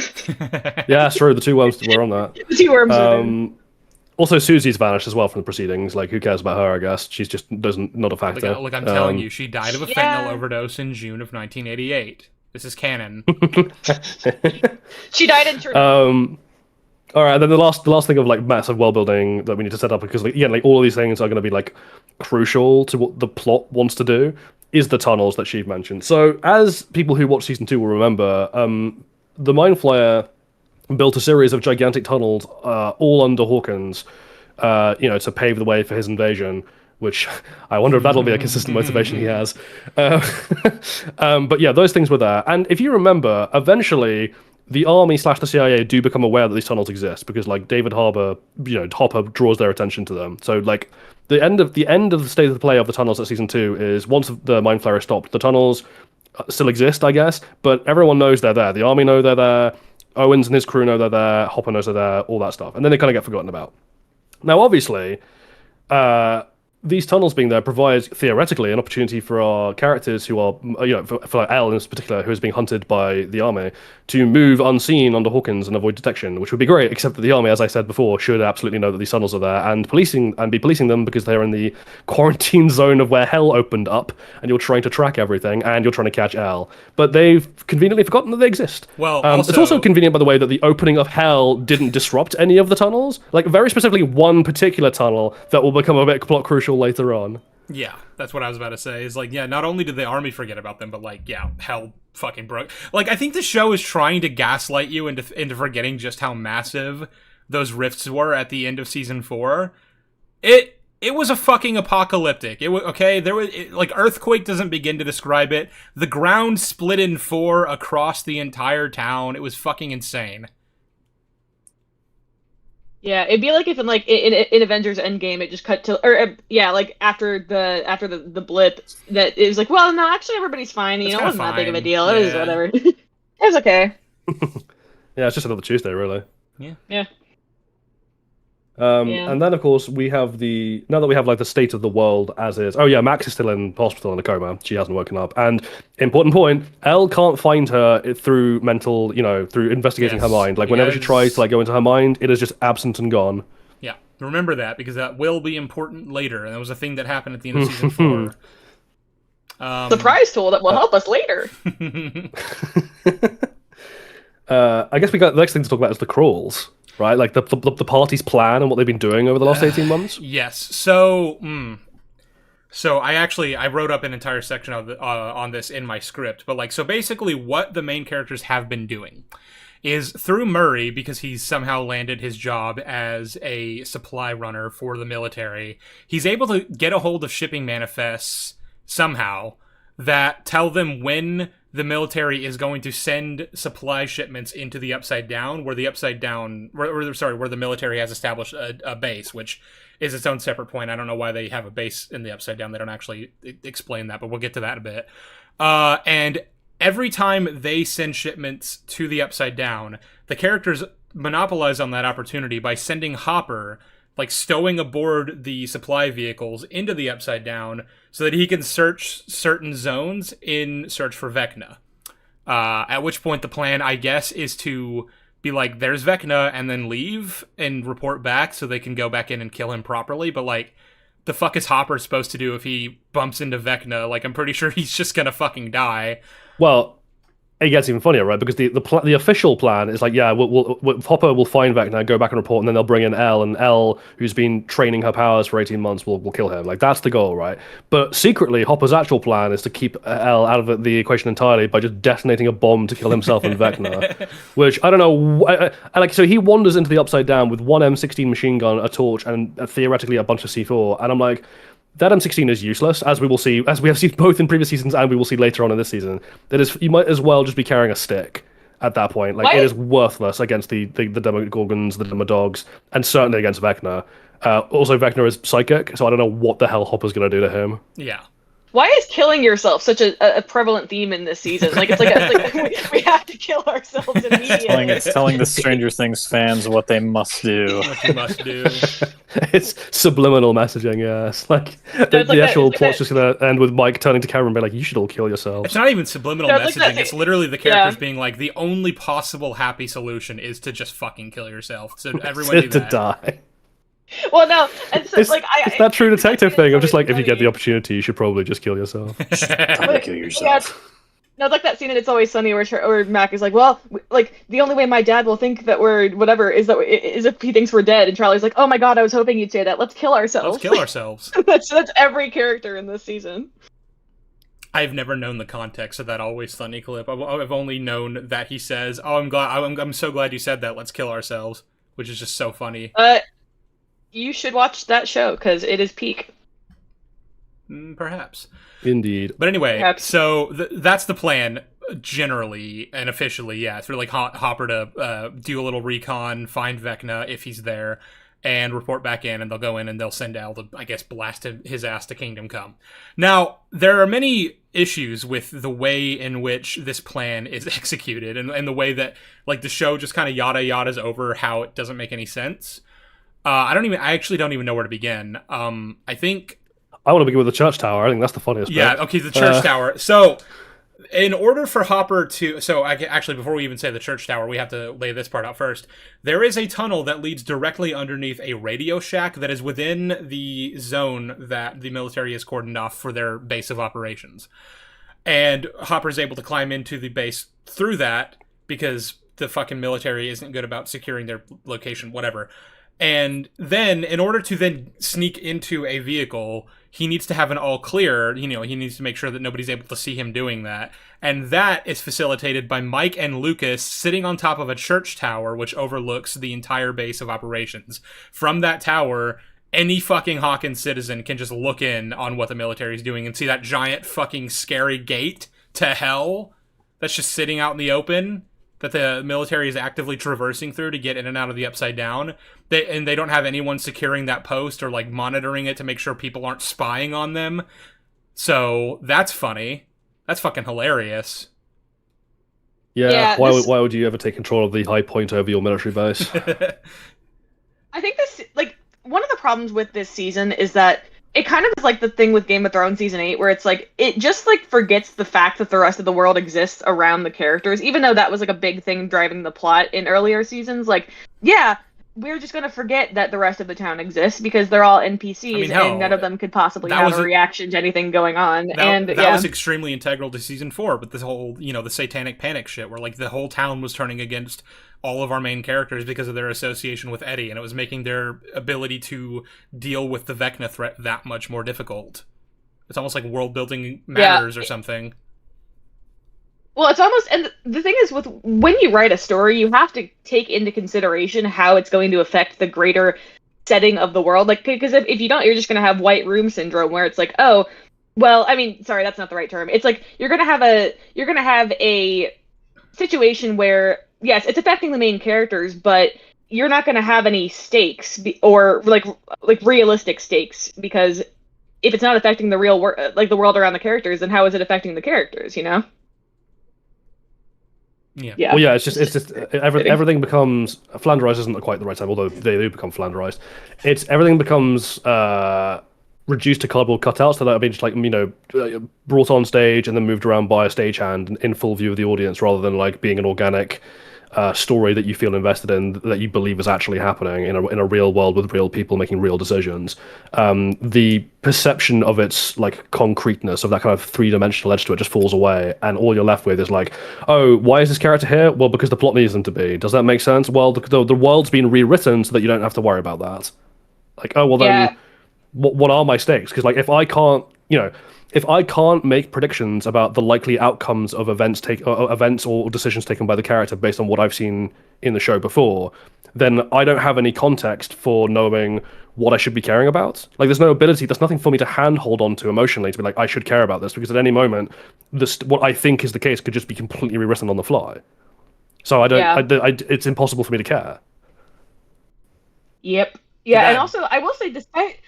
Yeah, it's true. The two worms were on that. The two worms are there. Also, Susie's vanished as well from the proceedings. Like, who cares about her? I guess she's just not a factor. Look, I'm telling you, she died of a fentanyl overdose in June of 1988. This is canon. She died in church. All right, then the last thing of like massive world building that we need to set up, because like, again, like all of these things are going to be like crucial to what the plot wants to do, is the tunnels that Sheev mentioned. So as people who watched season 2 will remember, the Mind Flayer built a series of gigantic tunnels all under Hawkins, to pave the way for his invasion. Which I wonder if that'll be a consistent motivation he has. But yeah, those things were there, and if you remember, eventually the army / the CIA do become aware that these tunnels exist because like David Harbour, Hopper draws their attention to them. So like the end of the state of the play of the tunnels at season 2 is once the Mind Flayer is stopped, the tunnels still exist, I guess, but everyone knows they're there. The army know they're there. Owens and his crew know they're there. Hopper knows they're there. All that stuff, and then they kind of get forgotten about. Now, obviously, these tunnels being there provides theoretically an opportunity for our characters who are, for like Elle in particular, who is being hunted by the army, to move unseen under Hawkins and avoid detection, which would be great, except that the army, as I said before, should absolutely know that these tunnels are there and be policing them because they're in the quarantine zone of where hell opened up, and you're trying to track everything, and you're trying to catch Elle. But they've conveniently forgotten that they exist. Well, it's also convenient, by the way, that the opening of hell didn't disrupt any of the tunnels. Like, very specifically, one particular tunnel that will become a bit plot crucial later on. Yeah, that's what I was about to say. Is like, yeah, not only did the army forget about them, but like, yeah, hell fucking broke. Like, I think the show is trying to gaslight you into forgetting just how massive those rifts were at the end of season 4. It was a fucking apocalyptic. It was okay. There was like earthquake doesn't begin to describe it. The ground split in 4 across the entire town. It was fucking insane. Yeah, it'd be like if in Avengers Endgame it just cut to, or like after the blip that it was like, well, no, actually everybody's fine. It wasn't that big of a deal. It was whatever. It was okay. Yeah, it's just another Tuesday, really. Yeah. And then of course now that we have like the state of the world as is. Oh yeah, Max is still in hospital in a coma. She hasn't woken up. And important point, Elle can't find her through mental, through investigating her mind. Like whenever she tries to like go into her mind, it is just absent and gone. Yeah, remember that because that will be important later. And that was a thing that happened at the end of season 4. Surprise tool that will help us later. I guess we got the next thing to talk about is the crawls. Right, like the party's plan and what they've been doing over the last 18 months. Yes. So I wrote up an entire section on this in my script. But so basically, what the main characters have been doing is through Murray, because he's somehow landed his job as a supply runner for the military. He's able to get a hold of shipping manifests somehow that tell them when the military is going to send supply shipments into the Upside Down, where the military has established a base, which is its own separate point. I don't know why they have a base in the Upside Down. They don't actually explain that, but we'll get to that in a bit. And every time they send shipments to the Upside Down, the characters monopolize on that opportunity by sending Hopper, stowing aboard the supply vehicles into the Upside Down so that he can search certain zones in search for Vecna. At which point the plan, I guess, is to be like, there's Vecna, and then leave and report back so they can go back in and kill him properly. But, the fuck is Hopper supposed to do if he bumps into Vecna? I'm pretty sure he's just gonna fucking die. Well, it gets even funnier, right? Because the official plan is Hopper will find Vecna, go back and report, and then they'll bring in Elle, and Elle, who's been training her powers for 18 months, will kill him. That's the goal, right? But secretly, Hopper's actual plan is to keep Elle out of the equation entirely by just detonating a bomb to kill himself and Vecna. Which, I don't know, so he wanders into the Upside Down with one M16 machine gun, a torch, and theoretically a bunch of C4, and I'm like, that M16 is useless, as we have seen both in previous seasons and we will see later on in this season. You might as well just be carrying a stick at that point. It is worthless against the Demogorgons, the Demodogs, and certainly against Vecna. Also, Vecna is psychic, so I don't know what the hell Hopper's going to do to him. Yeah. Why is killing yourself such a prevalent theme in this season? We have to kill ourselves immediately. telling the Stranger Things fans what they must do. What you must do. It's subliminal messaging, yeah. It's like the actual plot's just gonna end with Mike turning to camera and be like, "You should all kill yourself." It's not even subliminal No, messaging. like that. It's literally the characters being like, the only possible happy solution is to just fucking kill yourself. So everyone do to that. die. Well, no, and so, It's, like it's that true detective it's thing. I'm just like, if you funny. get the opportunity, you should probably just kill yourself. Time to kill yourself. No, it's like that scene in It's Always Sunny where Mac is like, well, like, the only way my dad will think that we're whatever is if he thinks we're dead. And Charlie's like, oh my god, I was hoping you'd say that. Let's kill ourselves. Let's kill ourselves. that's every character in this season. I've never known the context of that Always Sunny clip. I've only known that he says, "Oh, I'm so glad you said that. Let's kill ourselves," which is just so funny. You should watch that show because it is peak. Perhaps. Indeed. But anyway, Perhaps. so that's the plan generally and officially. Yeah, it's for like Hopper to do a little recon, find Vecna if he's there, and report back in, and they'll go in and they'll send Al to, I guess, blast his ass to Kingdom Come. Now, there are many issues with the way in which this plan is executed, and the way that, like, the show just kind of yada yadas over how it doesn't make any sense. I actually don't even know where to begin. I think... I want to begin with the church tower. I think that's the funniest bit. Yeah, okay, the church tower. So, in order for Hopper to... So, actually, before we even say the church tower, we have to lay this part out first. There is a tunnel that leads directly underneath a Radio Shack that is within the zone that the military has cordoned off for their base of operations. And Hopper's able to climb into the base through that because the fucking military isn't good about securing their location, whatever. And then, in order to then sneak into a vehicle, he needs to have an all clear. You know, he needs to make sure that nobody's able to see him doing that. And that is facilitated by Mike and Lucas sitting on top of a church tower, which overlooks the entire base of operations. From that tower, any fucking Hawkins citizen can just look in on what the military is doing and see that giant fucking scary gate to hell that's just sitting out in the open that the military is actively traversing through to get in and out of the Upside Down. They don't have anyone securing that post or like monitoring it to make sure people aren't spying on them. So that's funny. That's fucking hilarious. Yeah, why would you ever take control of the high point over your military base? I think this, like, one of the problems with this season is that it kind of is like the thing with Game of Thrones Season 8, where it's like, it just, like, forgets the fact that the rest of the world exists around the characters, even though that was, like, a big thing driving the plot in earlier seasons. Like, yeah, we're just gonna forget that the rest of the town exists because they're all NPCs, and none of them could possibly have a reaction to anything going on. That was extremely integral to Season 4, but this whole, the Satanic Panic shit, where, like, the whole town was turning against all of our main characters because of their association with Eddie, and it was making their ability to deal with the Vecna threat that much more difficult. It's almost like world building matters or something. Well, it's almost, and the thing is, with when you write a story, you have to take into consideration how it's going to affect the greater setting of the world. Like, because if you don't, you're just going to have white room syndrome, where it's like, oh, well, I mean, sorry, that's not the right term. It's like you're going to have a situation where, yes, it's affecting the main characters, but you're not going to have any stakes or like realistic stakes, because if it's not affecting the real world, like the world around the characters, then how is it affecting the characters? Yeah. Well, yeah, it's just everything becomes flanderized. Isn't quite the right time, although they do become flanderized. Everything becomes reduced to cardboard cutouts that are being just like brought on stage and then moved around by a stagehand in full view of the audience, rather than like being an organic story that you feel invested in, that you believe is actually happening in a real world with real people making real decisions. The perception of its like concreteness, of that kind of three-dimensional edge to it, just falls away, and all you're left with is like, oh, why is this character here? Well, because the plot needs them to be. Does that make sense? Well, the world's been rewritten so that you don't have to worry about that. Like, oh, well then, what are my stakes? Because like, if I can't make predictions about the likely outcomes of events or decisions taken by the character based on what I've seen in the show before, then I don't have any context for knowing what I should be caring about. Like, there's nothing for me to handhold onto emotionally to be like, I should care about this, because at any moment, what I think is the case could just be completely rewritten on the fly. So it's impossible for me to care. Yep. Yeah, and also I will say, despite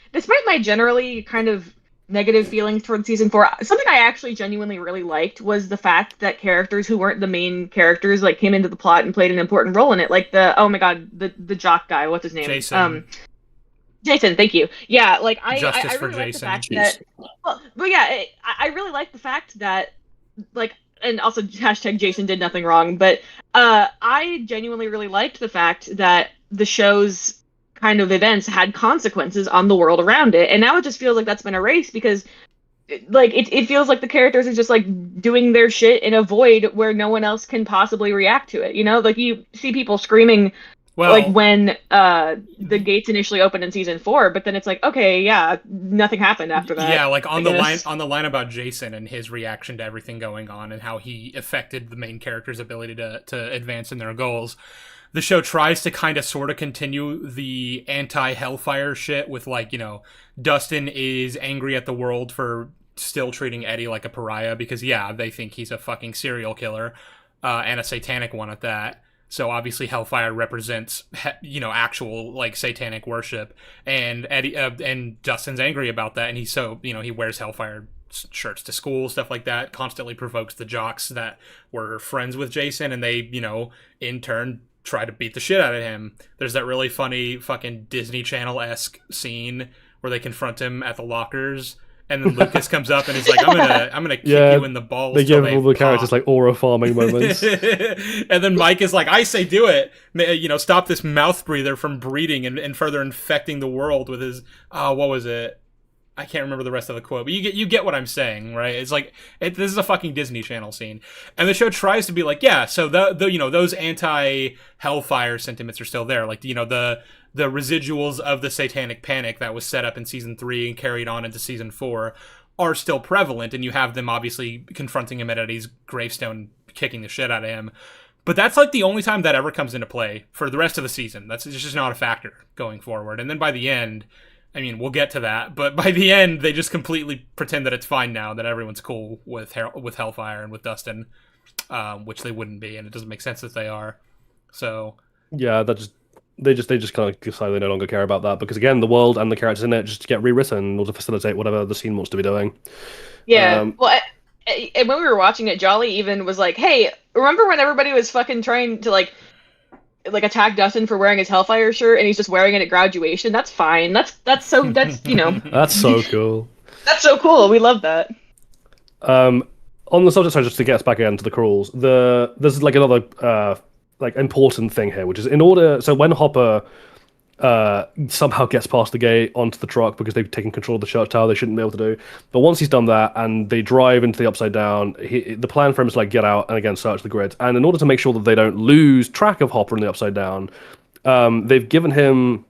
my generally kind of negative feelings towards season 4. Something I actually genuinely really liked was the fact that characters who weren't the main characters like came into the plot and played an important role in it. Like oh my god, the jock guy, what's his name? Jason. Jason, thank you. Yeah, like I For really like the Jason. fact that, but yeah, I really like the fact that, like, and also hashtag Jason did nothing wrong, but I genuinely really liked the fact that the show's kind of events had consequences on the world around it, and now it just feels like that's been erased because, like, it feels like the characters are just like doing their shit in a void where no one else can possibly react to it. You know, like you see people screaming. Well, like when the gates initially opened in season 4, but then it's like, okay, yeah, nothing happened after that. Yeah, like on the line about Jason and his reaction to everything going on and how he affected the main character's ability to advance in their goals. The show tries to kind of sort of continue the anti-Hellfire shit with, like, you know, Dustin is angry at the world for still treating Eddie like a pariah because, yeah, they think he's a fucking serial killer and a satanic one at that. So obviously Hellfire represents, you know, actual like satanic worship, and Eddie and Dustin's angry about that, and he's so, you know, he wears Hellfire shirts to school, stuff like that, constantly provokes the jocks that were friends with Jason, and they, you know, in turn try to beat the shit out of him. There's that really funny fucking Disney Channel-esque scene where they confront him at the lockers. And then Lucas comes up and is like, I'm gonna kick you in the balls. They give all the characters like aura farming moments. And then Mike is like, I say do it. You know, stop this mouth breather from breeding and further infecting the world with his what was it? I can't remember the rest of the quote, but you get what I'm saying, right? It's like this is a fucking Disney Channel scene, and the show tries to be like, yeah, so the you know, those anti-Hellfire sentiments are still there, like, you know, the residuals of the satanic panic that was set up in season 3 and carried on into season 4 are still prevalent, and you have them obviously confronting him at Eddie's gravestone, kicking the shit out of him. But that's like the only time that ever comes into play for the rest of the season. It's just not a factor going forward. And then by the end, I mean, we'll get to that, but by the end, they just completely pretend that it's fine now, that everyone's cool with Hellfire and with Dustin, which they wouldn't be, and it doesn't make sense that they are. So yeah, they just kind of decide they no longer care about that because, again, the world and the characters in it just get rewritten in order to facilitate whatever the scene wants to be doing. Yeah, well, and when we were watching it, Jolly even was like, "Hey, remember when everybody was fucking trying to like attack Dustin for wearing his Hellfire shirt, and he's just wearing it at graduation? That's fine. That's you know, that's so cool. That's so cool. We love that." On the subject side, just to get us back again to the crawls, there's like another like important thing here, which is so when Hopper somehow gets past the gate onto the truck because they've taken control of the church tower, they shouldn't be able to do. But once he's done that and they drive into the Upside Down, the plan for him is to like get out and again search the grid. And in order to make sure that they don't lose track of Hopper in the Upside Down, they've given him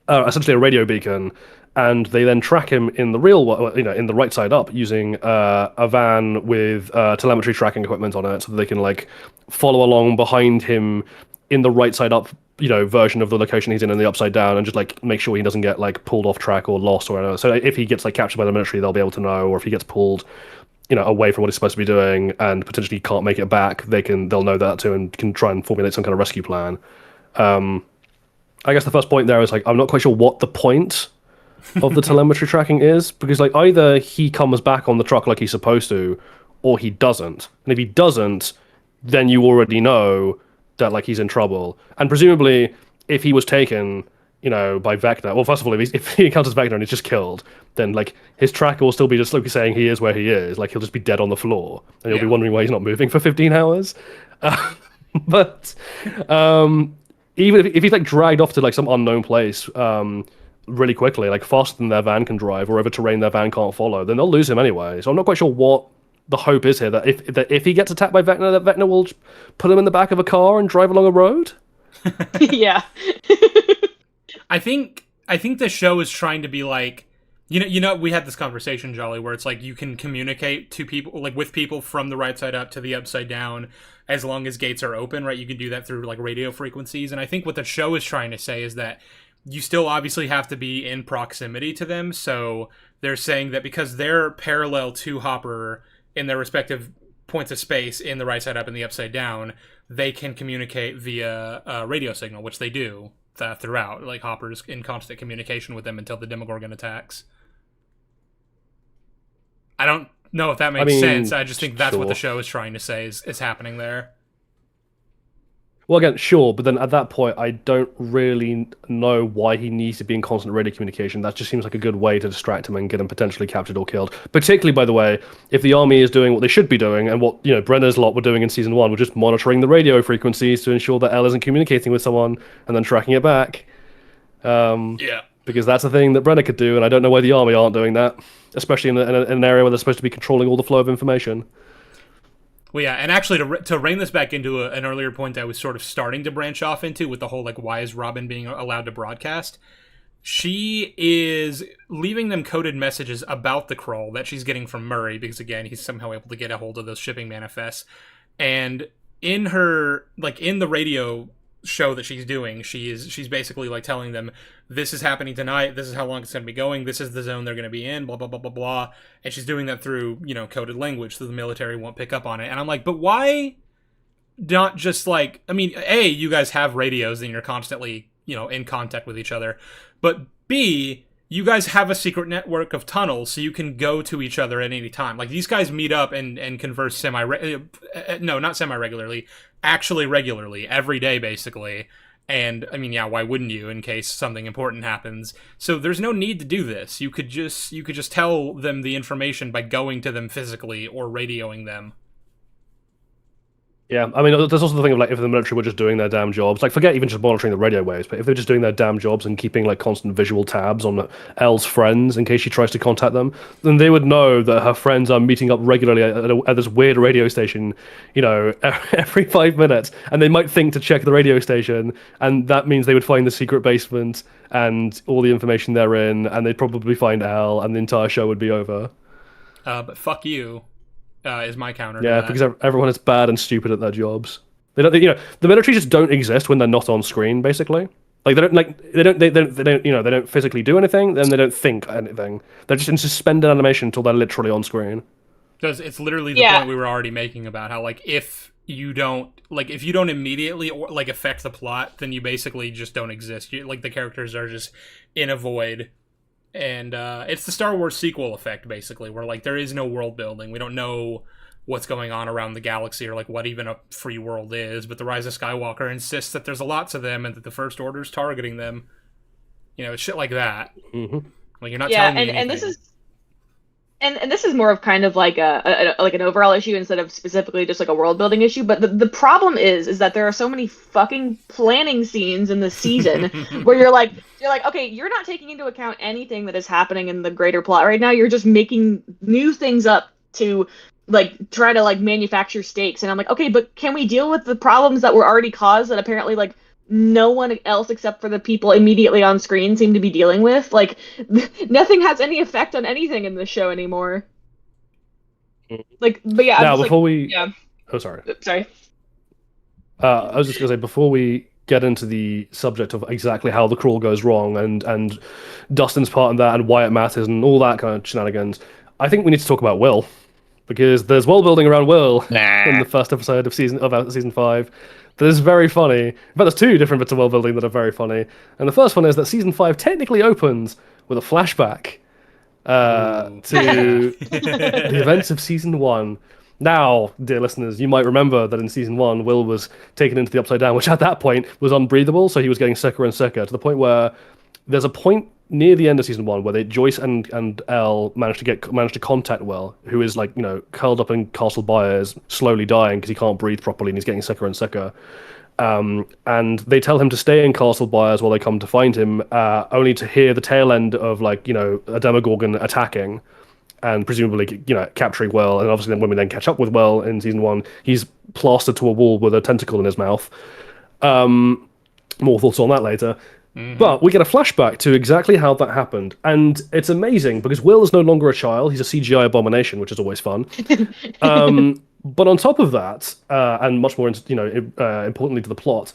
essentially a radio beacon, and they then track him in the real world, you know, in the right side up, using a van with telemetry tracking equipment on it, so that they can like follow along behind him in the right side up, you know, version of the location he's in the Upside Down, and just like make sure he doesn't get like pulled off track or lost or whatever. So if he gets like captured by the military, they'll be able to know, or if he gets pulled, you know, away from what he's supposed to be doing and potentially can't make it back, they'll know that too and can try and formulate some kind of rescue plan. I guess the first point there is like, I'm not quite sure what the point of the telemetry tracking is, because like either he comes back on the truck like he's supposed to, or he doesn't. And if he doesn't, then you already know that like he's in trouble. And presumably, if he was taken, you know, by Vecna, well, first of all, if he encounters Vecna and he's just killed, then like his tracker will still be just like saying he is where he is. Like he'll just be dead on the floor, and you'll be wondering why he's not moving for 15 hours. But even if he's like dragged off to like some unknown place really quickly, like faster than their van can drive, or over terrain their van can't follow, then they'll lose him anyway. So I'm not quite sure what the hope is here, that if he gets attacked by Vecna, that Vecna will put him in the back of a car and drive along a road. Yeah. I think the show is trying to be like, you know, we had this conversation, Jolly, where it's like you can communicate to people, like with people from the right side up to the Upside Down, as long as gates are open, right? You can do that through like radio frequencies. And I think what the show is trying to say is that you still obviously have to be in proximity to them. So they're saying that because they're parallel to Hopper in their respective points of space in the right side up and the Upside Down, they can communicate via radio signal, which they do throughout. Like Hopper's in constant communication with them until the Demogorgon attacks. I don't know if that makes sense. I just think that's what the show is trying to say is happening there. Well, again, sure, but then at that point, I don't really know why he needs to be in constant radio communication. That just seems like a good way to distract him and get him potentially captured or killed. Particularly, by the way, if the army is doing what they should be doing, and what Brenner's lot were doing in season 1, were just monitoring the radio frequencies to ensure that Elle isn't communicating with someone and then tracking it back. Yeah. Because that's a thing that Brenner could do, and I don't know why the army aren't doing that, especially in an area where they're supposed to be controlling all the flow of information. Well, yeah, and actually to rein this back into an earlier point that I was sort of starting to branch off into with the whole, like, why is Robin being allowed to broadcast? She is leaving them coded messages about the Krull that she's getting from Murray, because, again, he's somehow able to get a hold of those shipping manifests. And in her, like, in the radio show that she's doing, she's basically, like, telling them, this is happening tonight, this is how long it's going to be going, this is the zone they're going to be in, blah, blah, blah, blah, blah. And she's doing that through, coded language, so the military won't pick up on it. And I'm like, but why not just, like, I mean, A, you guys have radios and you're constantly, in contact with each other. But B, you guys have a secret network of tunnels, so you can go to each other at any time. Like, these guys meet up and converse not semi-regularly, actually regularly, every day, basically. And, I mean, yeah, why wouldn't you, in case something important happens? So there's no need to do this. You could just tell them the information by going to them physically or radioing them. Yeah, I mean, there's also the thing of, like, if the military were just doing their damn jobs, like, forget even just monitoring the radio waves, but if they're just doing their damn jobs and keeping, like, constant visual tabs on Elle's friends in case she tries to contact them, then they would know that her friends are meeting up regularly at this weird radio station, every 5 minutes, and they might think to check the radio station, and that means they would find the secret basement and all the information therein, and they'd probably find Elle, and the entire show would be over. But fuck you. Is my counter. Yeah, because everyone is bad and stupid at their jobs. The military just don't exist when they're not on screen. Basically, like they don't physically do anything. Then they don't think anything. They're just in suspended animation until they're literally on screen. Because it's literally the point we were already making about how, like, if you don't immediately affect the plot, then you basically just don't exist. The characters are just in a void. And it's the Star Wars sequel effect, basically, where, like, there is no world building. We don't know what's going on around the galaxy or, like, what even a free world is. But The Rise of Skywalker insists that there's lots of them and that the First Order's targeting them. Shit like that. Mm-hmm. Like, you're not telling me anything. And this is... And this is more of kind of like an overall issue instead of specifically just like a world building issue. But the problem is that there are so many fucking planning scenes in this season where you're like, okay, you're not taking into account anything that is happening in the greater plot right now. You're just making new things up to like try to like manufacture stakes. And I'm like, okay, but can we deal with the problems that were already caused that apparently like no one else except for the people immediately on screen seem to be dealing with? Like, nothing has any effect on anything in this show anymore. Like, but yeah. Now, before Oh, sorry. Sorry. I was just gonna say, before we get into the subject of exactly how the Krull goes wrong and Dustin's part in that and why it matters and all that kind of shenanigans, I think we need to talk about Will, because there's world building around Will in the first episode of season 5. That is very funny. In fact, there's 2 different bits of world building that are very funny. And the first one is that season 5 technically opens with a flashback to the events of season 1. Now, dear listeners, you might remember that in season 1, Will was taken into the Upside Down, which at that point was unbreathable, so he was getting sicker and sicker, to the point where there's a point near the end of season 1 where Joyce and Elle managed to contact Will, who is like, curled up in Castle Byers, slowly dying because he can't breathe properly and he's getting sicker and sicker. And they tell him to stay in Castle Byers while they come to find him, only to hear the tail end of a Demogorgon attacking and presumably capturing Will. And obviously then when we then catch up with Will in season 1, he's plastered to a wall with a tentacle in his mouth. More thoughts on that later. But we get a flashback to exactly how that happened, and it's amazing because Will is no longer a child; he's a CGI abomination, which is always fun. But on top of that, and much more, importantly to the plot,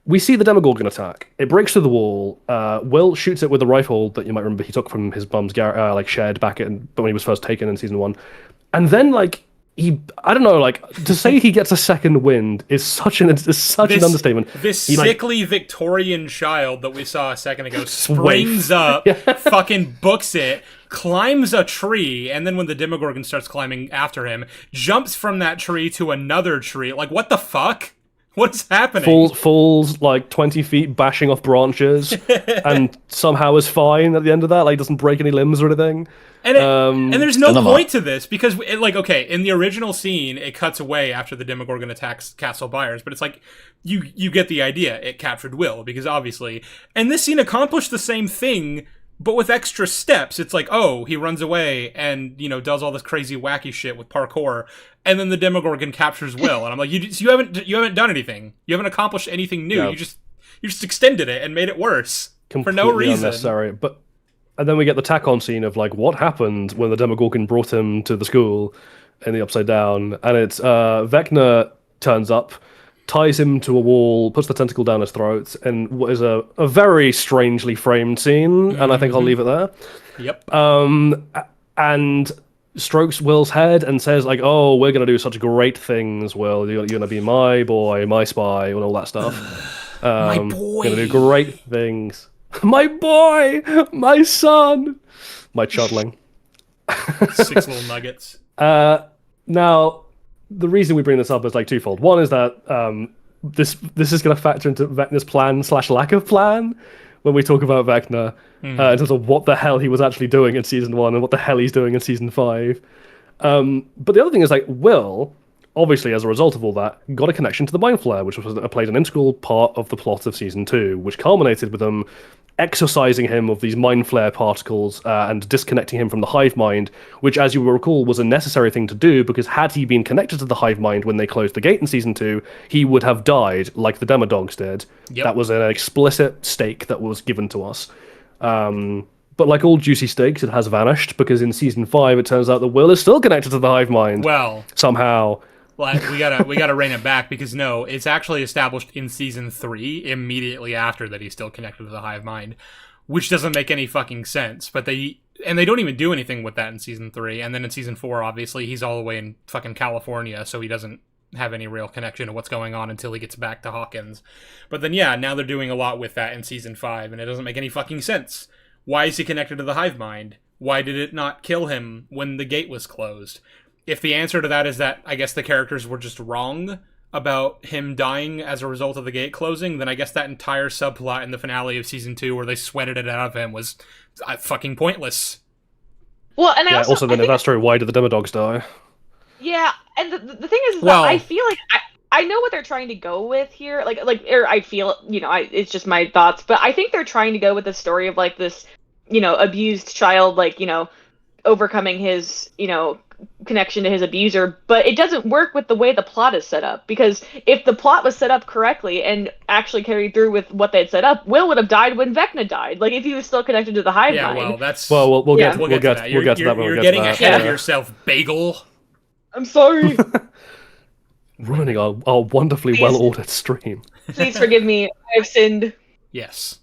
we see the Demogorgon attack. It breaks through the wall. Will shoots it with a rifle that you might remember he took from his mum's shed back when he was first taken in season 1, and then I don't know, like, to say he gets a second wind is such an understatement. This He, sickly Victorian child that we saw a second ago springs up, Yeah. fucking books it, climbs a tree, and then when the Demogorgon starts climbing after him, jumps from that tree to another tree. Like, what the fuck? What is happening? falls like 20 feet, bashing off branches, and somehow is fine at the end of that. Like, doesn't break any limbs or anything. And there's no Cinema. point to this because, like, okay, in the original scene, it cuts away after the Demogorgon attacks Castle Byers, but it's like you get the idea. It captured Will because obviously, and this scene accomplished the same thing, but with extra steps. It's like, oh, he runs away and does all this crazy wacky shit with parkour, and then the Demogorgon captures Will, and I'm like, you haven't done anything. You haven't accomplished anything new. Yeah. You just extended it and made it worse for no reason. Unnecessary. And then we get the tack-on scene of like what happened when the Demogorgon brought him to the school in the Upside Down, and it's Vecna turns up, ties him to a wall, puts the tentacle down his throat, and what is a very strangely framed scene, and I think I'll leave it there. Yep. And strokes Will's head and says like, "Oh, we're gonna do such great things, Will. You're gonna be my boy, my spy, and all that stuff. My boy. Gonna do great things." My boy, my son, my chudling. 6 little nuggets. Now, the reason we bring this up is like twofold. One is that this is going to factor into Vecna's plan / lack of plan when we talk about Vecna in terms of what the hell he was actually doing in season 1 and what the hell he's doing in season 5. But the other thing is like Will, obviously as a result of all that, got a connection to the Mind Flare, which was played an integral part of the plot of season 2, which culminated with them exorcising him of these Mind Flare particles and disconnecting him from the hive mind, which, as you will recall, was a necessary thing to do because had he been connected to the hive mind when they closed the gate in season 2, he would have died like the Demodogs did. Yep. That was an explicit stake that was given to us. But like all juicy steaks, it has vanished because in season 5 it turns out that Will is still connected to the hive mind. Well, Somehow. we gotta rein it back because no, it's actually established in season 3 immediately after that he's still connected to the hive mind, which doesn't make any fucking sense. But they don't even do anything with that in season 3, and then in season 4, obviously he's all the way in fucking California, so he doesn't have any real connection to what's going on until he gets back to Hawkins. But then yeah, now they're doing a lot with that in season 5, and it doesn't make any fucking sense. Why is he connected to the hive mind? Why did it not kill him when the gate was closed? If the answer to that is that I guess the characters were just wrong about him dying as a result of the gate closing, then I guess that entire subplot in the finale of season 2 where they sweated it out of him was fucking pointless. Well, and Yeah, I also then if that's true, why did the Demodogs die? Yeah, and the thing is Well- that I feel like I know what they're trying to go with here. Or I feel, it's just my thoughts, but I think they're trying to go with the story of like this, abused child, like, overcoming his, connection to his abuser, but it doesn't work with the way the plot is set up, because if the plot was set up correctly and actually carried through with what they had set up, Will would have died when Vecna died. Like if he was still connected to the hive Yeah, mind. well, that's We'll Yeah. get we'll to get that. to that. We'll get to that when we You're get getting to that. ahead of Yeah. yourself, Bagel. I'm sorry. Ruining our wonderfully Please. well-ordered stream. Please forgive me. I've sinned. Yes.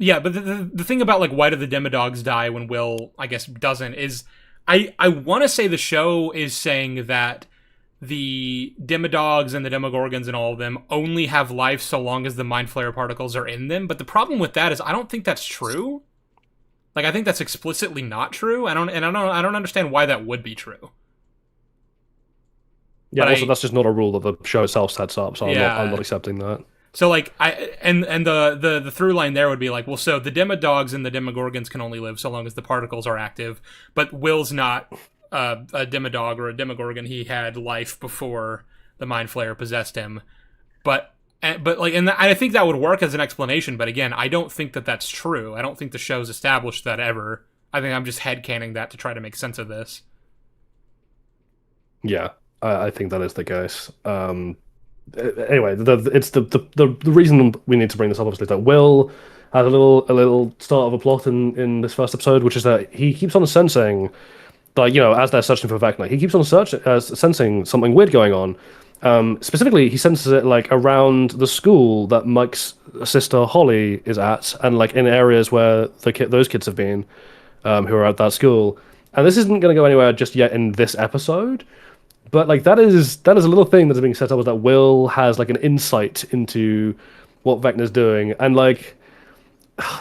Yeah, but the thing about like why do the Demodogs die when Will I guess doesn't is I want to say the show is saying that the Demodogs and the Demogorgons and all of them only have life so long as the Mind Flayer particles are in them. But the problem with that is I don't think that's true. Like I think that's explicitly not true. I don't understand why that would be true. Yeah, But also that's just not a rule that the show itself sets up, so Yeah. I'm not accepting that. So like the through line there would be like, well, so the Demodogs and the Demogorgons can only live so long as the particles are active, but Will's not a Demodog or a Demogorgon. He had life before the Mind Flayer possessed him, but like, and I think that would work as an explanation. But again, I don't think that that's true. I don't think the show's established that ever. I think I'm just headcanon that to try to make sense of this. Yeah, I think that is the case. Anyway, the reason we need to bring this up obviously is that Will had a little start of a plot in this first episode, which is that he keeps on sensing, like as they're searching for Vecna, he keeps on sensing something weird going on. Specifically, he senses it like around the school that Mike's sister Holly is at, and like in areas where those kids have been, who are at that school. And this isn't going to go anywhere just yet in this episode, but like that is a little thing that's being set up, is that Will has like an insight into what Vecna's doing, and like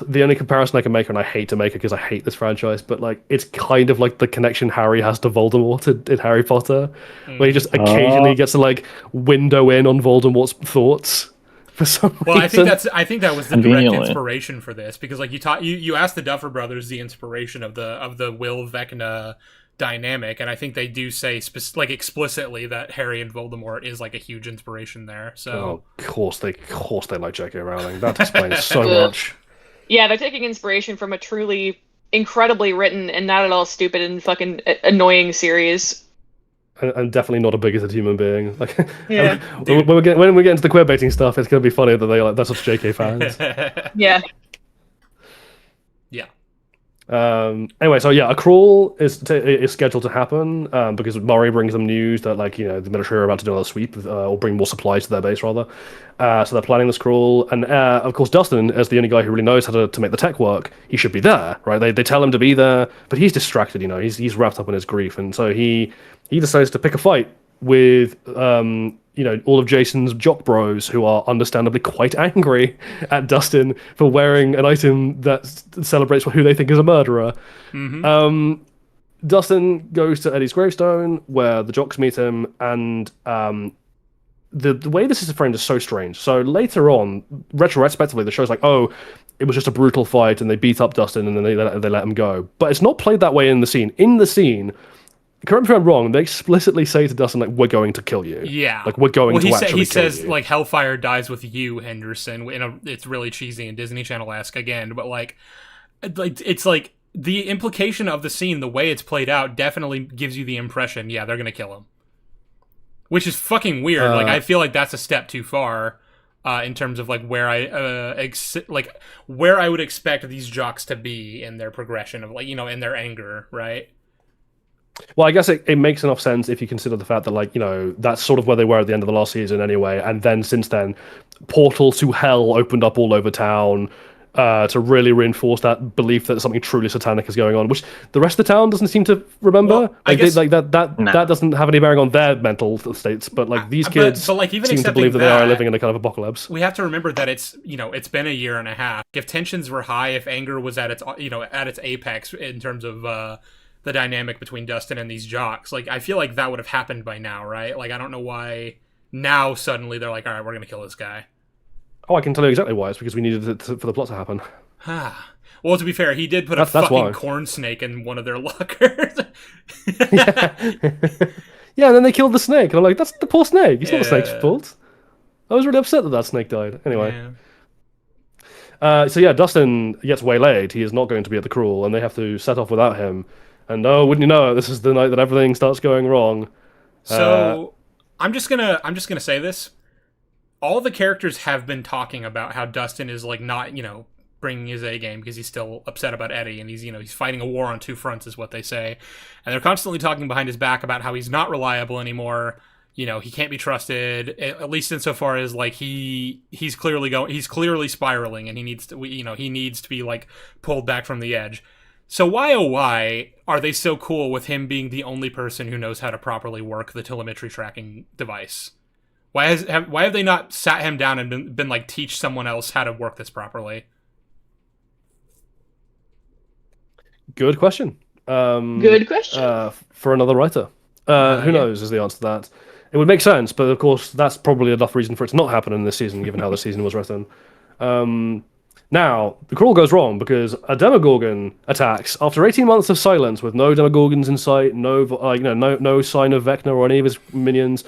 the only comparison I can make, and I hate to make it because I hate this franchise, but like it's kind of like the connection Harry has to Voldemort in Harry Potter, where he just occasionally gets to like window in on Voldemort's thoughts for some reason. I think that was the direct inspiration for this, because like you asked the Duffer Brothers the inspiration of the Will Vecna dynamic, and I think they do say like explicitly that Harry and Voldemort is like a huge inspiration there. So of course they like J.K. Rowling. That explains so much. Yeah, they're taking inspiration from a truly incredibly written and not at all stupid and fucking annoying series. And definitely not a bigoted human being. Like, yeah. when we get into the queer baiting stuff, it's gonna be funny that that's what JK fans. Yeah. Yeah. Anyway, so yeah, a crawl is scheduled to happen because Murray brings them news that like the military are about to do another sweep or bring more supplies to their base rather. So they're planning this crawl, and of course Dustin, as the only guy who really knows how to make the tech work, he should be there, right? They tell him to be there, but he's distracted. He's wrapped up in his grief, and so he decides to pick a fight with all of Jason's jock bros, who are understandably quite angry at Dustin for wearing an item that celebrates who they think is a murderer. Mm-hmm. Dustin goes to Eddie's gravestone, where the jocks meet him, and the way this is framed is so strange. So later on, retrospectively, the show's like, oh, it was just a brutal fight, and they beat up Dustin, and then they let him go. But it's not played that way in the scene. In the scene, correct me if I'm wrong, they explicitly say to Dustin, like, we're going to kill you. Yeah. Like, we're going to actually kill you. He says, like, Hellfire dies with you, Henderson. It's really cheesy and Disney Channel-esque again, but, like, it's like, the implication of the scene, the way it's played out, definitely gives you the impression, yeah, they're going to kill him. Which is fucking weird. Like, I feel like that's a step too far in terms of, like, where I would expect these jocks to be in their progression of, like, in their anger, right? Well, I guess it makes enough sense if you consider the fact that, like, that's sort of where they were at the end of the last season anyway, and then since then, portals to hell opened up all over town to really reinforce that belief that something truly satanic is going on, which the rest of the town doesn't seem to remember. Well, I guess, that doesn't have any bearing on their mental states, but like these kids but like, even seem to believe that they are living in a kind of apocalypse. We have to remember that it's been a year and a half. If tensions were high, if anger was at its at its apex in terms of the dynamic between Dustin and these jocks, like, I feel like that would have happened by now, right? Like, I don't know why now suddenly they're like, all right, we're gonna kill this guy. Oh, I can tell you exactly why. It's because we needed it for the plot to happen. Well, to be fair, he did put a fucking corn snake in one of their lockers. Yeah, and then they killed the snake, and I'm like, that's the poor snake. It's not the snake's fault. I was really upset that snake died. Anyway. Yeah. So yeah, Dustin gets waylaid. He is not going to be at the crawl, and they have to set off without him. And wouldn't you know it, this is the night that everything starts going wrong. So I'm just gonna say this. All the characters have been talking about how Dustin is, like, not, bringing his A game because he's still upset about Eddie, and he's fighting a war on two fronts, is what they say. And they're constantly talking behind his back about how he's not reliable anymore. He can't be trusted, at least insofar as, like, he's clearly spiraling, and he needs to be, like, pulled back from the edge. So why, oh why, are they so cool with him being the only person who knows how to properly work the telemetry tracking device? Why have they not sat him down and been like, teach someone else how to work this properly? Good question. Good question. For another writer. Who knows is the answer to that. It would make sense, but of course that's probably enough reason for it to not happen in this season, given how the season was written. Now, the crawl goes wrong because a Demogorgon attacks after 18 months of silence with no Demogorgons in sight, no sign of Vecna or any of his minions.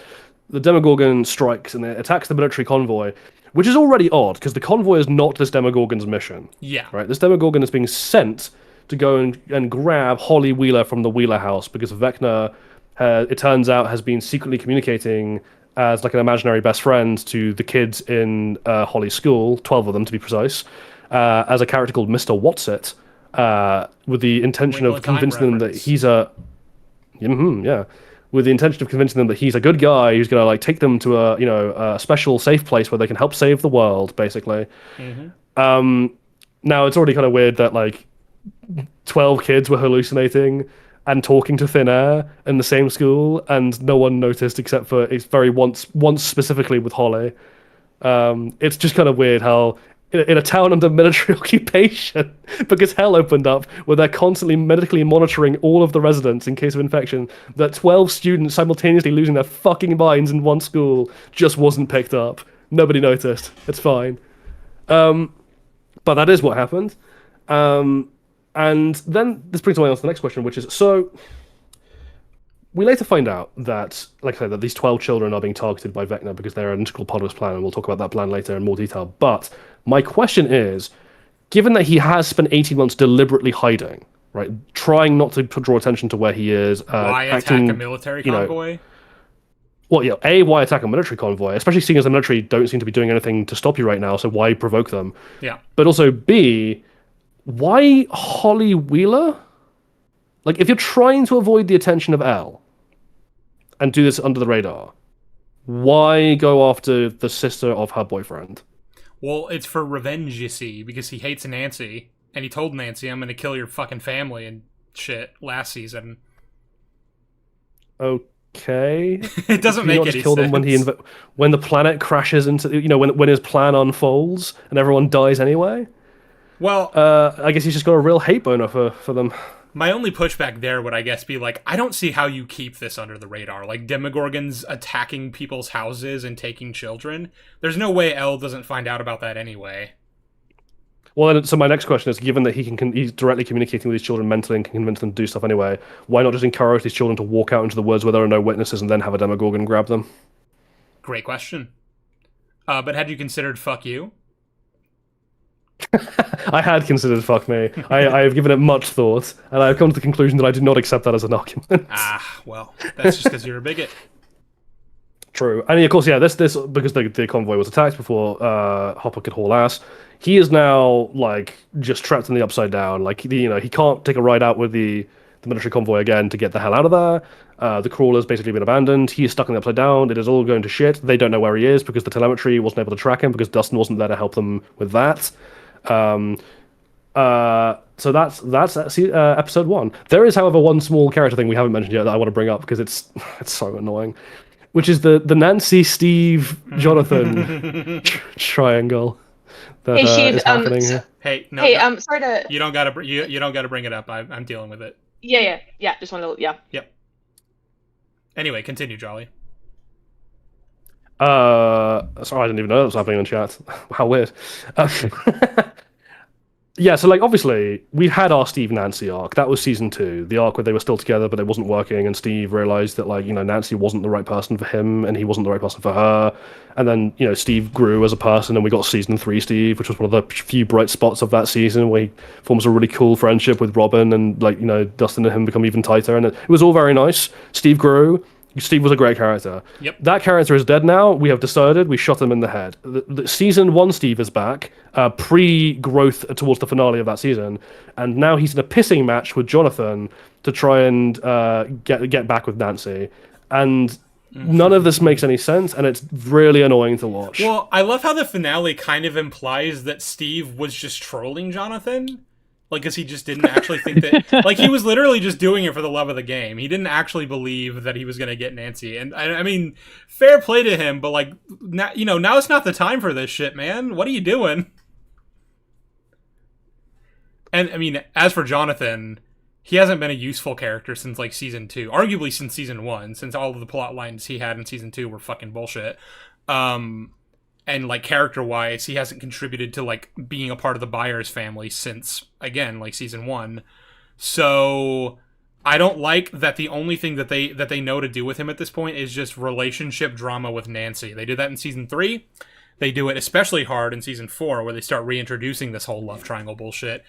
The Demogorgon strikes and it attacks the military convoy, which is already odd because the convoy is not this Demogorgon's mission. Yeah. Right. This Demogorgon is being sent to go and grab Holly Wheeler from the Wheeler house because Vecna, it turns out, has been secretly communicating as like an imaginary best friend to the kids in Holly's school, 12 of them to be precise, as a character called Mr. Whatsit, with the intention of convincing them that he's a... with the intention of convincing them that he's a good guy who's going to like take them to a special safe place where they can help save the world, basically. Mm-hmm. Now, it's already kind of weird that like 12 kids were hallucinating, and talking to thin air in the same school, and no one noticed except for it's very once specifically with Holly. It's just kind of weird how in a town under military occupation, because hell opened up where they're constantly medically monitoring all of the residents in case of infection, that 12 students simultaneously losing their fucking minds in one school just wasn't picked up. Nobody noticed. It's fine. But that is what happened. And then this brings me on to the next question, which is, so we later find out that, like I said, that these 12 children are being targeted by Vecna because they're an integral part of his plan, and we'll talk about that plan later in more detail. But my question is, given that he has spent 18 months deliberately hiding, right, trying not to draw attention to where he is, why attack a military convoy? Well, yeah, A, why attack a military convoy? Especially seeing as the military don't seem to be doing anything to stop you right now, so why provoke them? Yeah. But also, B, why Holly Wheeler? Like, if you're trying to avoid the attention of Elle and do this under the radar, why go after the sister of her boyfriend? Well, it's for revenge, you see, because he hates Nancy, and he told Nancy, I'm gonna kill your fucking family and shit last season. Okay. It doesn't make any kill sense. Them when the planet crashes into, when his plan unfolds and everyone dies anyway? Well, I guess he's just got a real hate boner for them. My only pushback there would, I guess, be like, I don't see how you keep this under the radar. Like, Demogorgons attacking people's houses and taking children. There's no way Elle doesn't find out about that anyway. Well, so my next question is, given that he's directly communicating with these children mentally and can convince them to do stuff anyway, why not just encourage these children to walk out into the woods where there are no witnesses and then have a Demogorgon grab them? Great question. But had you considered fuck you? I had considered fuck me. I have given it much thought, and I've come to the conclusion that I do not accept that as an argument. Well, that's just because you're a bigot. True. And of course, yeah, this because the convoy was attacked before Hopper could haul ass, he is now, like, just trapped in the Upside Down. Like, he can't take a ride out with the military convoy again to get the hell out of there. The crawler's basically been abandoned. He is stuck in the Upside Down. It is all going to shit. They don't know where he is because the telemetry wasn't able to track him because Dustin wasn't there to help them with that. So that's episode 1. There is, however, one small character thing we haven't mentioned yet that I want to bring up because it's so annoying, which is the Nancy, Steve, Jonathan triangle that is happening here. Hey, no, hey, I'm sorry to. You don't gotta bring it up. I'm dealing with it. Yeah. Just wanted to. Yeah. Yep. Anyway, continue, Jolly. Sorry, I didn't even know that was happening on chat. How weird. Yeah, so, like, obviously, we had our Steve Nancy arc. That was season 2, the arc where they were still together, but it wasn't working, and Steve realized that, like, Nancy wasn't the right person for him, and he wasn't the right person for her. And then, Steve grew as a person, and we got season 3 Steve, which was one of the few bright spots of that season, where he forms a really cool friendship with Robin, and, like, Dustin and him become even tighter, and it was all very nice. Steve grew. Steve was a great character. Yep. That character is dead now. We have decided. We shot him in the head. The season 1 Steve is back, pre-growth towards the finale of that season, and now he's in a pissing match with Jonathan to try and get back with Nancy. And none of this makes any sense, and it's really annoying to watch. Well, I love how the finale kind of implies that Steve was just trolling Jonathan. Like, because he just didn't actually think that... Like, he was literally just doing it for the love of the game. He didn't actually believe that he was going to get Nancy. And, I mean, fair play to him, but, like, now it's not the time for this shit, man. What are you doing? And, I mean, as for Jonathan, he hasn't been a useful character since, like, season 2. Arguably since season 1, since all of the plot lines he had in season 2 were fucking bullshit. And, like, character-wise, he hasn't contributed to, like, being a part of the Byers family since, again, like, season 1. So, I don't like that the only thing that they know to do with him at this point is just relationship drama with Nancy. They did that in season 3. They do it especially hard in season 4, where they start reintroducing this whole love triangle bullshit.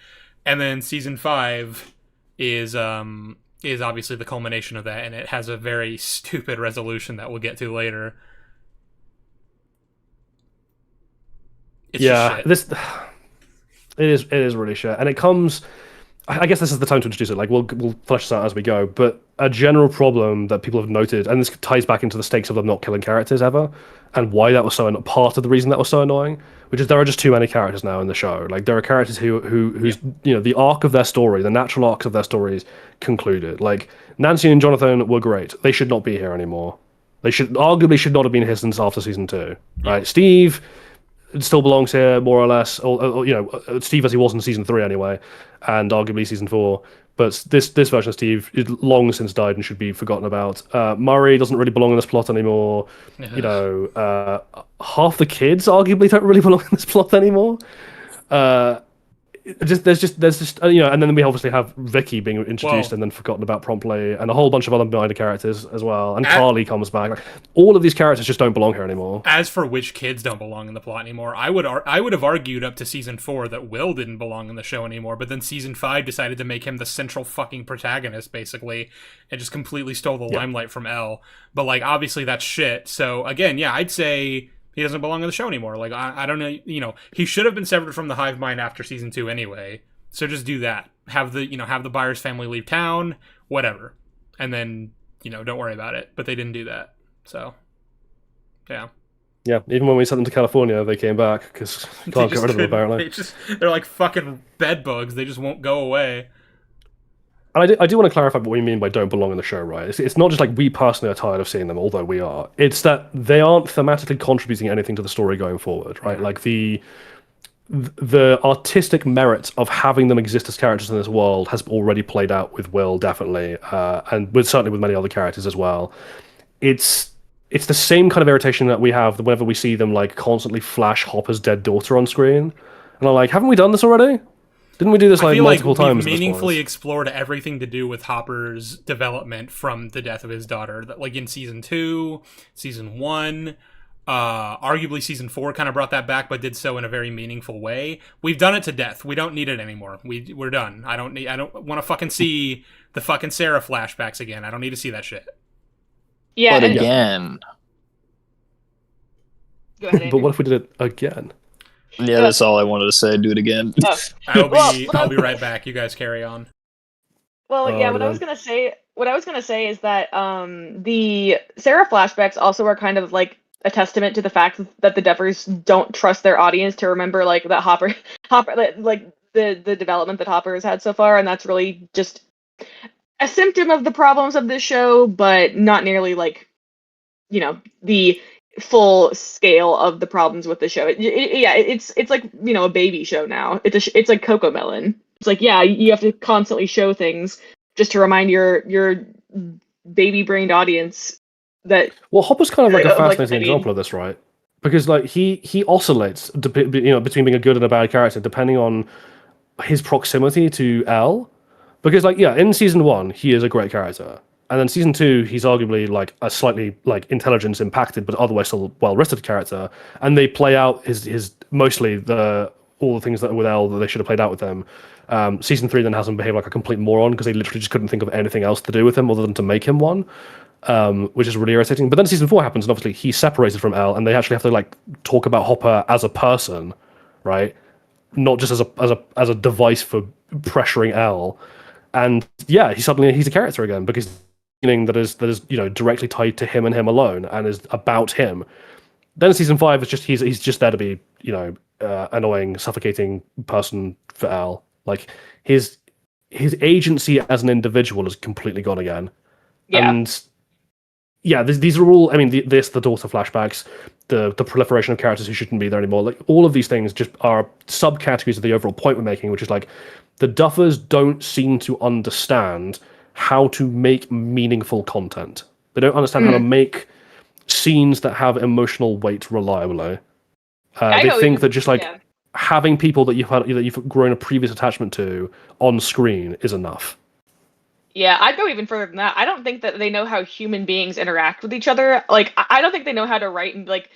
And then season 5 is obviously the culmination of that, and it has a very stupid resolution that we'll get to later. It's it is really shit, and it comes I guess this is the time to introduce it. Like we'll flesh this out as we go. But a general problem that people have noted, and this ties back into the stakes of them not killing characters ever, and why that was so part of the reason that was so annoying, which is there are just too many characters now in the show. Like there are characters who's the arc of their story, the natural arcs of their stories concluded. Like Nancy and Jonathan were great. They should not be here anymore. They should not have been here since after season 2. Right? Steve still belongs here more or less, or Steve as he was in season 3 anyway, and arguably season 4. But this version of Steve is long since died and should be forgotten about. Murray doesn't really belong in this plot anymore. Half the kids arguably don't really belong in this plot anymore. There's just and then we obviously have Vicky being introduced and then forgotten about promptly, and a whole bunch of other minor characters as well. And Carly comes back. Like, all of these characters just don't belong here anymore. As for which kids don't belong in the plot anymore, I would have argued up to season 4 that Will didn't belong in the show anymore. But then season 5 decided to make him the central fucking protagonist, basically, and just completely stole the limelight from Elle. But like, obviously that's shit. So again, I'd say he doesn't belong in the show anymore. Like, I don't know, he should have been severed from the hive mind after season 2 anyway. So just do that. Have the Byers family leave town, whatever. And then, don't worry about it. But they didn't do that. So, yeah. Yeah, even when we sent them to California, they came back because you can't get rid of them, apparently. They're like fucking bed bugs. They just won't go away. And I do want to clarify what we mean by don't belong in the show, right? It's not just like we personally are tired of seeing them, although we are. It's that they aren't thematically contributing anything to the story going forward, right? Like the artistic merit of having them exist as characters in this world has already played out with Will, definitely, and certainly with many other characters as well. It's the same kind of irritation that we have whenever we see them like constantly flash Hopper's dead daughter on screen, and I'm like, haven't we done this already? Didn't we do this like multiple times? We've meaningfully explored everything to do with Hopper's development from the death of his daughter. Like in season 2, season 1, arguably season 4 kind of brought that back, but did so in a very meaningful way. We've done it to death. We don't need it anymore. We're done. I don't want to fucking see the fucking Sarah flashbacks again. I don't need to see that shit. Yeah. But again. Go ahead, but what if we did it again? Yeah, that's all I wanted to say. Do it again. Oh. I'll be right back. You guys carry on. Well, what I was gonna say is that the Sarah flashbacks also are kind of like a testament to the fact that the Duffers don't trust their audience to remember like that Hopper like the development that Hopper has had so far, and that's really just a symptom of the problems of this show, but not nearly like the full scale of the problems with the show. It's like a baby show now. It's like Cocomelon. It's like you have to constantly show things just to remind your baby brained audience that. Well, Hopper's kind of like a fascinating example of this, right? Because like he oscillates between being a good and a bad character depending on his proximity to Elle. Because in season 1 he is a great character. And then season 2, he's arguably like a slightly like intelligence impacted, but otherwise still well-rested character. And they play out his mostly all the things that with Elle that they should have played out with them. Season 3 then has him behave like a complete moron because they literally just couldn't think of anything else to do with him other than to make him one, which is really irritating. But then season 4 happens, and obviously he's separated from Elle, and they actually have to like talk about Hopper as a person, right? Not just as a device for pressuring Elle. And he's a character again because that is directly tied to him and him alone and is about him. Then season 5 is just he's just there to be annoying, suffocating person for Elle. Like his agency as an individual is completely gone again. Yeah. And these are all. I mean, the daughter flashbacks, the proliferation of characters who shouldn't be there anymore. Like all of these things just are subcategories of the overall point we're making, which is like the Duffers don't seem to understand how to make meaningful content. They don't understand how to make scenes that have emotional weight reliably. They think that just having people that you've grown a previous attachment to on screen is enough. Yeah, I'd go even further than that. I don't think that they know how human beings interact with each other. Like, I don't think they know how to write like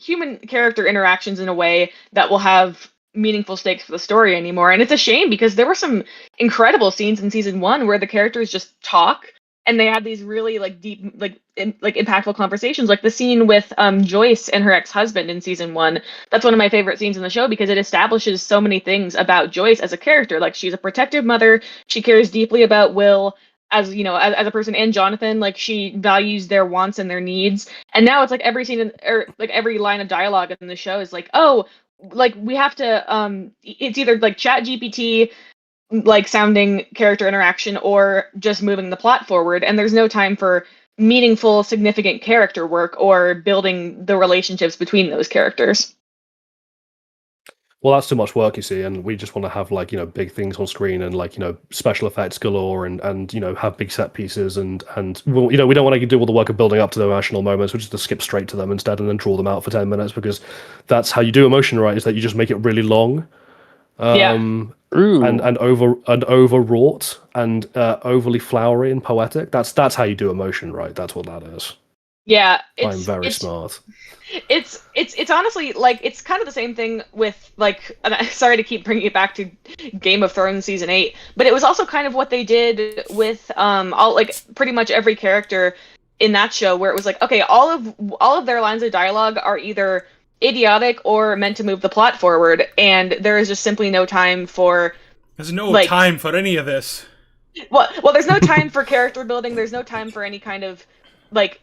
human character interactions in a way that will have meaningful stakes for the story anymore. And it's a shame because there were some incredible scenes in season 1 where the characters just talk and they had these really like deep, like impactful conversations, like the scene with Joyce and her ex-husband in season 1. That's one of my favorite scenes in the show because it establishes so many things about Joyce as a character. Like, she's a protective mother, she cares deeply about Will as, you know, as a person, and Jonathan. Like, she values their wants and their needs. And now it's like every scene or like every line of dialogue in the show is like, oh, like we have to it's either like Chat GPT like sounding character interaction or just moving the plot forward, and there's no time for meaningful, significant character work or building the relationships between those characters. Well, that's too much work, you see, and we just want to have, like, you know, big things on screen and, like, you know, special effects galore and you know, have big set pieces and well, you know, we don't want to do all the work of building up to the emotional moments. We just skip straight to them instead and then draw them out for 10 minutes, because that's how you do emotion, right? Is that you just make it really long. And overwrought and overly flowery and poetic. That's how you do emotion, right? That's what that is. Yeah, I'm very smart. It's honestly like it's kind of the same thing with like. And sorry to keep bringing it back to Game of Thrones season 8, but it was also kind of what they did with all like pretty much every character in that show, where it was like, okay, all of their lines of dialogue are either idiotic or meant to move the plot forward, and there is just simply no time for. There's no time for any of this. Well, there's no time for character building. There's no time for any kind of like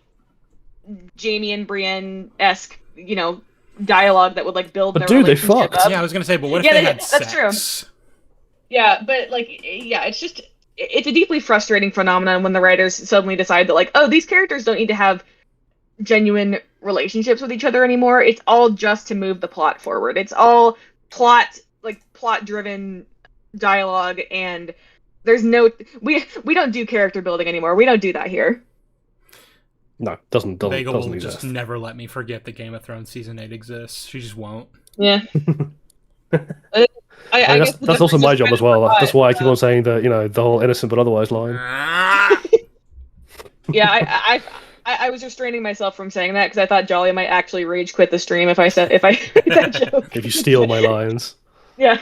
Jamie and Brienne-esque, you know, dialogue that would like build their relationship they fucked. up. Yeah, I was gonna say, but what if they had sex? That's true. Yeah, but like, yeah, it's a deeply frustrating phenomenon when the writers suddenly decide that like, oh, these characters don't need to have genuine relationships with each other anymore. It's all just to move the plot forward. It's all plot-driven dialogue, and there's no we don't do character building anymore. We don't do that here. No, doesn't Bagel will exist. just never let me forget that Game of Thrones season 8 exists. She just won't. Yeah. I guess that's also my job as well. That's why I keep on saying that, you know, the whole innocent but otherwise line. Yeah, I was restraining myself from saying that because I thought Jolly might actually rage quit the stream if I made that joke. If you steal my lines. Yeah.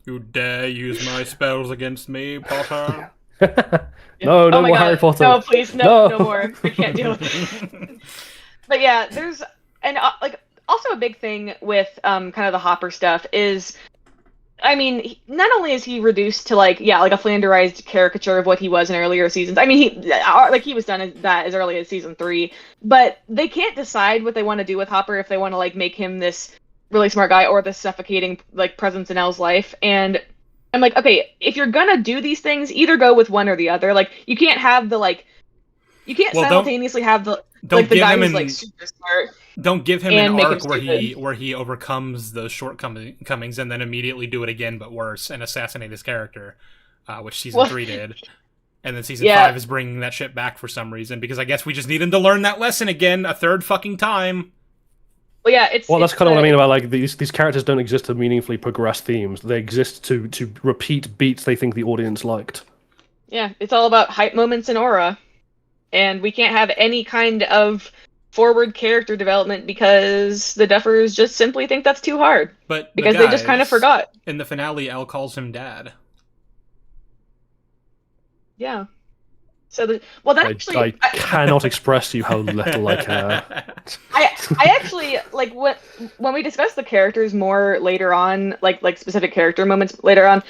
You dare use my spells against me, Potter? No more Harry Potter. No, please, no more. I can't deal with it. But yeah, there's like also a big thing with kind of the Hopper stuff is, I mean, not only is he reduced to like a flanderized caricature of what he was in earlier seasons. I mean, he was done as early as season 3, but they can't decide what they want to do with Hopper, if they want to like make him this really smart guy or this suffocating like presence in Elle's life. And I'm like, okay, if you're gonna do these things, either go with one or the other. Like, you can't have the like, you can't simultaneously have the like the guy who's like super smart. Don't give him an arc where he overcomes those shortcomings and then immediately do it again but worse and assassinate his character, which season 3 did. And then season 5 is bringing that shit back for some reason, because I guess we just need him to learn that lesson again a third fucking time. Well, yeah, that's kind of what I mean about like these characters don't exist to meaningfully progress themes. They exist to repeat beats they think the audience liked. Yeah, it's all about hype moments and aura, and we can't have any kind of forward character development because the Duffers just simply think that's too hard. But because they just kind of forgot. In the finale, Elle calls him Dad. Yeah. So I cannot express to you how little I care. I actually like when we discuss the characters more later on, like specific character moments later on.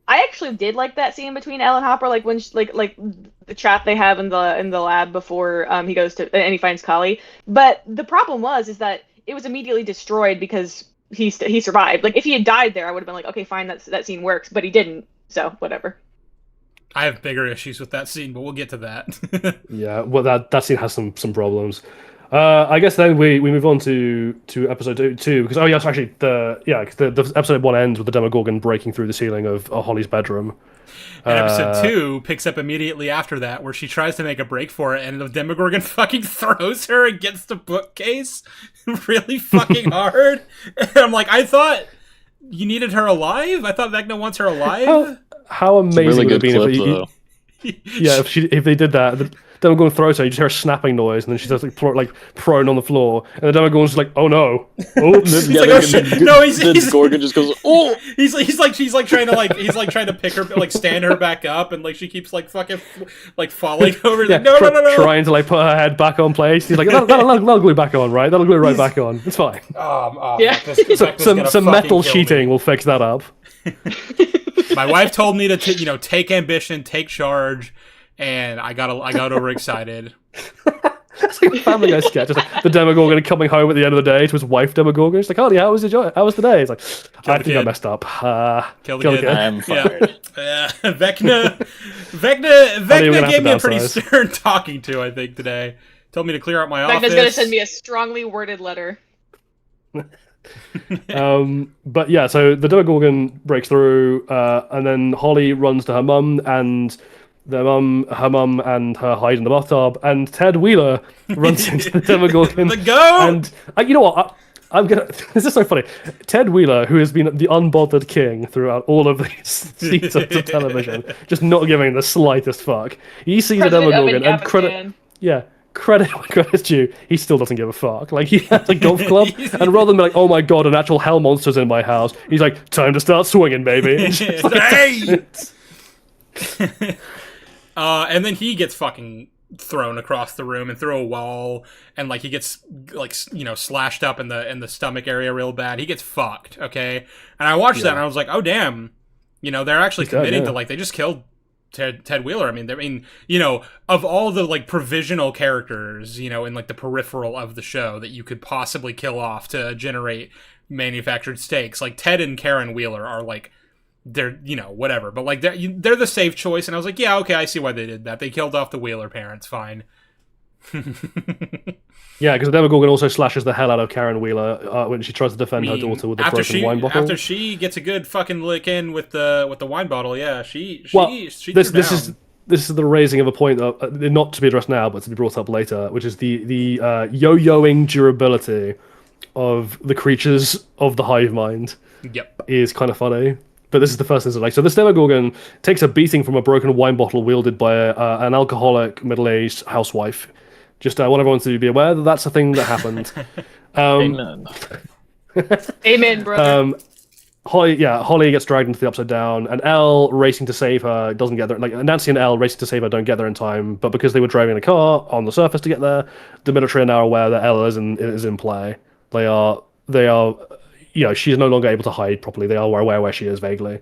I actually did like that scene between Elle and Hopper, like when like the chat they have in the lab before he goes to and he finds Kali. But the problem is that it was immediately destroyed because he survived. Like if he had died there, I would have been like, okay, fine, that scene works. But he didn't, so whatever. I have bigger issues with that scene, but we'll get to that. Yeah, well, that scene has some problems. I guess then we move on to episode 2 because actually the episode 1 ends with the Demogorgon breaking through the ceiling of Holly's bedroom. And episode 2 picks up immediately after that, where she tries to make a break for it, and the Demogorgon fucking throws her against the bookcase really fucking hard. And I'm like, I thought you needed her alive? I thought Vecna wants her alive? How amazing really would it have been clip, if they did that. Demogorgon throws her, you just hear a snapping noise, and then she's just like prone on the floor, and the Demogorgon's just like, oh no. Oops. He's like, oh shit. No, he's Gorgon just goes, oh. He's like trying to pick her, like stand her back up, and like she keeps like fucking like falling over. Yeah, Like, no. Trying to like put her head back on place. He's like, that'll glue back on, right? That'll glue right back on. It's fine. Yeah. Some metal sheeting will fix that up. My wife told me to take ambition, take charge, and I got overexcited. It's like a Family Guy sketch. It's like the Demogorgon coming home at the end of the day to his wife Demogorgon. He's like, Harley, how was the day? He's like, I think I messed up. Kill the kid. I'm fired. Vecna gave me a pretty stern talking to, I think, today. Told me to clear out my office. Vecna's gonna send me a strongly worded letter. But yeah, so the Demogorgon breaks through, and then Holly runs to her mum, and her mum and her hide in the bathtub, and Ted Wheeler runs into the Demogorgon. The goat! And you know what? I'm gonna. This is so funny. Ted Wheeler, who has been the unbothered king throughout all of these seasons of television, just not giving the slightest fuck. He sees the Demogorgon and credit where credit's due, he still doesn't give a fuck. Like, he has a golf club, and rather than be like, oh my god, an actual hell monster's in my house, he's like, time to start swinging, baby. And then he gets fucking thrown across the room and through a wall, and like he gets like slashed up in the stomach area real bad. He gets fucked, okay? And I watched that and I was like, oh damn, they're actually committing to, like, they just killed Ted Wheeler. I mean, of all the like provisional characters, in like the peripheral of the show that you could possibly kill off to generate manufactured stakes, like Ted and Karen Wheeler are like, they're whatever, but like they're the safe choice. And I was like, yeah, okay, I see why they did that. They killed off the Wheeler parents, fine. Yeah, because the Demogorgon also slashes the hell out of Karen Wheeler when she tries to defend her daughter with a broken wine bottle. After she gets a good fucking lick in with the wine bottle, yeah, she this is the raising of a point not to be addressed now, but to be brought up later, which is the yo-yoing durability of the creatures of the hive mind. Yep, is kind of funny. But this is the first instance. So this Demogorgon takes a beating from a broken wine bottle wielded by an alcoholic middle-aged housewife. Just want everyone to be aware that that's a thing that happened. Amen. Amen, brother. Holly gets dragged into the Upside Down, and Elle racing to save her doesn't get there. Like, Nancy and Elle racing to save her don't get there in time, but because they were driving a car on the surface to get there, the military are now aware that Elle is in play. They are. She's no longer able to hide properly. They are aware where she is vaguely.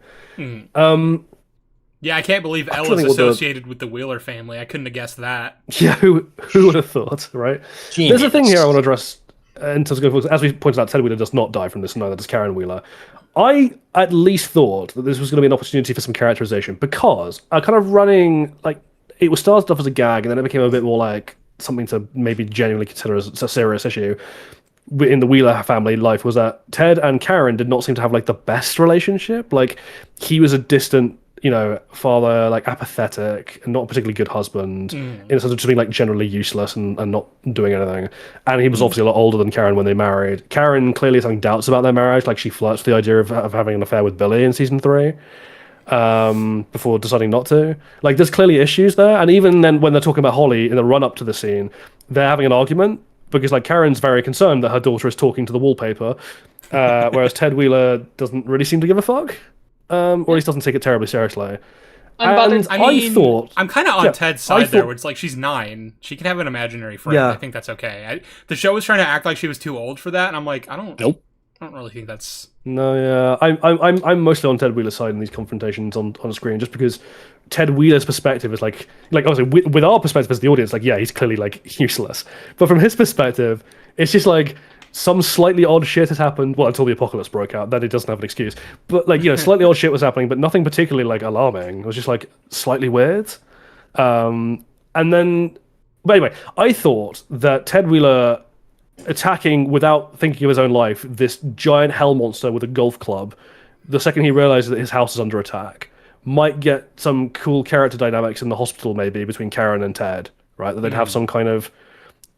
Yeah, I can't believe Elle is associated with the Wheeler family. I couldn't have guessed that. Yeah, who would have thought, right? Genius. There's a thing here I want to address in terms of, as we pointed out, Ted Wheeler does not die from this, neither does Karen Wheeler. I at least thought that this was going to be an opportunity for some characterization, because kind of running, like, it was started off as a gag, and then it became a bit more like something to maybe genuinely consider as a serious issue in the Wheeler family life, was that Ted and Karen did not seem to have like the best relationship. Like, he was a distant, father, like apathetic, and not a particularly good husband, in a sense of just being like generally useless and not doing anything. And he was obviously a lot older than Karen when they married. Karen clearly is having doubts about their marriage. Like, she flirts with the idea of having an affair with Billy in season 3. Before deciding not to. Like, there's clearly issues there. And even then, when they're talking about Holly in the run up to the scene, they're having an argument, because like Karen's very concerned that her daughter is talking to the wallpaper, whereas Ted Wheeler doesn't really seem to give a fuck, or at least doesn't take it terribly seriously. And I thought, I'm kind of on Ted's side there, where it's like, she's 9, she can have an imaginary friend. Yeah. I think that's okay. The show was trying to act like she was too old for that, and I'm like, I don't really think that's. No, yeah, I'm mostly on Ted Wheeler's side in these confrontations on screen, just because Ted Wheeler's perspective is like obviously with our perspective as the audience, like, yeah, he's clearly like useless, but from his perspective, it's just like some slightly odd shit has happened. Well, until the apocalypse broke out, then he doesn't have an excuse. But like, slightly odd shit was happening, but nothing particularly like alarming. It was just like slightly weird. And then, but anyway, I thought that Ted Wheeler attacking without thinking of his own life this giant hell monster with a golf club, the second he realizes that his house is under attack, might get some cool character dynamics in the hospital, maybe between Karen and Ted, right? That they'd have some kind of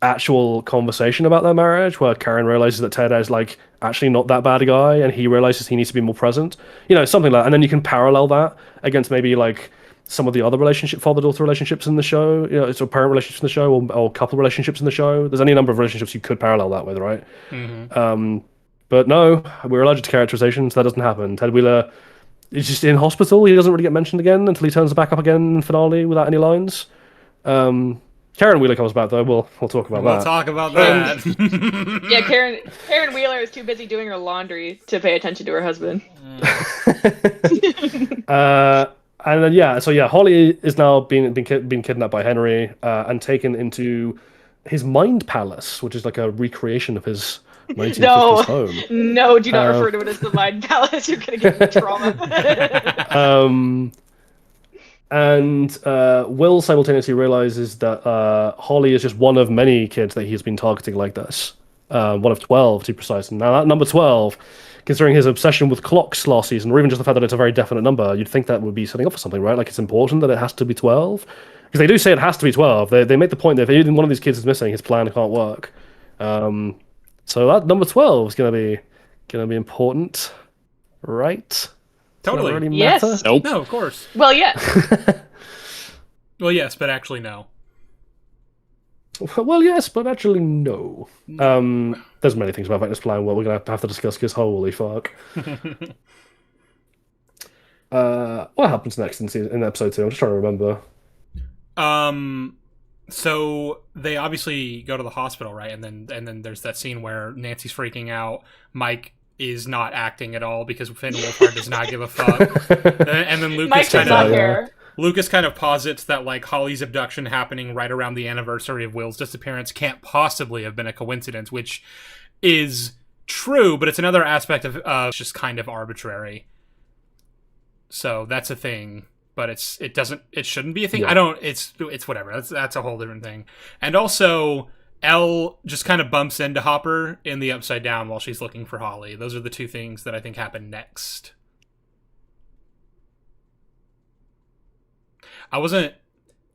actual conversation about their marriage, where Karen realizes that Ted is like actually not that bad a guy, and he realizes he needs to be more present, something like that. And then you can parallel that against maybe like some of the other father-daughter relationships in the show, it's a parent relationships in the show, or couple relationships in the show. There's any number of relationships you could parallel that with, right? But no, we're allergic to characterization, so that doesn't happen. Ted Wheeler is just in hospital. He doesn't really get mentioned again until he turns back up again in the finale without any lines. Karen Wheeler comes back though. We'll talk about that. We'll talk about that. Yeah, Karen Wheeler is too busy doing her laundry to pay attention to her husband. And then Holly is now being kidnapped by Henry and taken into his mind palace, which is like a recreation of his 1950s home. No, do not refer to it as the mind palace. You're gonna get trauma. And Will simultaneously realizes that Holly is just one of many kids that he's been targeting like this. One of 12, to be precise. Now, that number 12, considering his obsession with clocks last season, or even just the fact that it's a very definite number, you'd think that would be setting up for something, right? Like, it's important that it has to be 12. Because they do say it has to be 12. They make the point that if even one of these kids is missing, his plan can't work. So that number 12 is going to be important, right? Totally. Really yes. matter? Nope. No, of course. Well, yeah. Well, yes, but actually no. Well, yes, but actually no. There's many things about this plan where we're going to have to discuss because holy fuck. What happens next in episode 2? I'm just trying to remember. So they obviously go to the hospital, right? And then there's that scene where Nancy's freaking out. Mike is not acting at all because Finn Wolfhard does not give a fuck. And then Lucas kind of posits that like Holly's abduction happening right around the anniversary of Will's disappearance can't possibly have been a coincidence, which is true, but it's another aspect of just kind of arbitrary. So that's a thing. But it shouldn't be a thing. Yeah. It's whatever. That's a whole different thing. And also, Elle just kind of bumps into Hopper in the Upside Down while she's looking for Holly. Those are the two things that I think happen next. I wasn't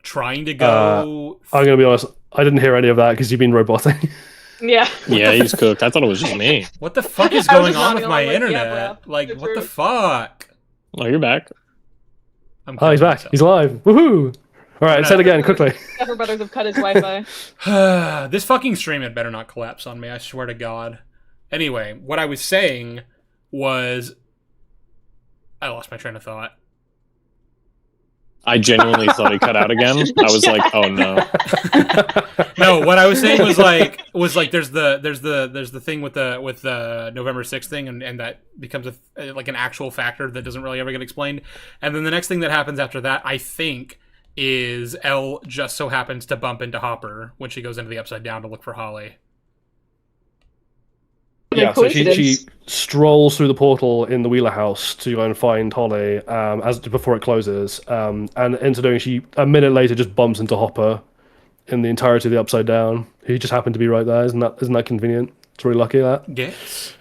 trying to go... I'm going to be honest, I didn't hear any of that because you've been roboting. Yeah. Yeah, he's cooked. I thought it was just me. What the fuck is going on with my internet? Like, what the fuck? Oh, you're back. Oh, he's back. He's alive. Woohoo! Alright, say it again, quickly. Duffer Brothers have cut his Wi-Fi. This fucking stream had better not collapse on me, I swear to God. Anyway, what I was saying was... I lost my train of thought. I genuinely thought he cut out again. I was like, oh no. No, what I was saying was like there's the thing with the November 6th thing, and that becomes like an actual factor that doesn't really ever get explained. And then the next thing that happens after that, I think, is Elle just so happens to bump into Hopper when she goes into the Upside Down to look for Holly. Yeah, so she strolls through the portal in the Wheeler house to go and find Holly before it closes. And into doing, she a minute later just bumps into Hopper in the entirety of the Upside Down. He just happened to be right there. Isn't that convenient? It's really lucky that. Yes.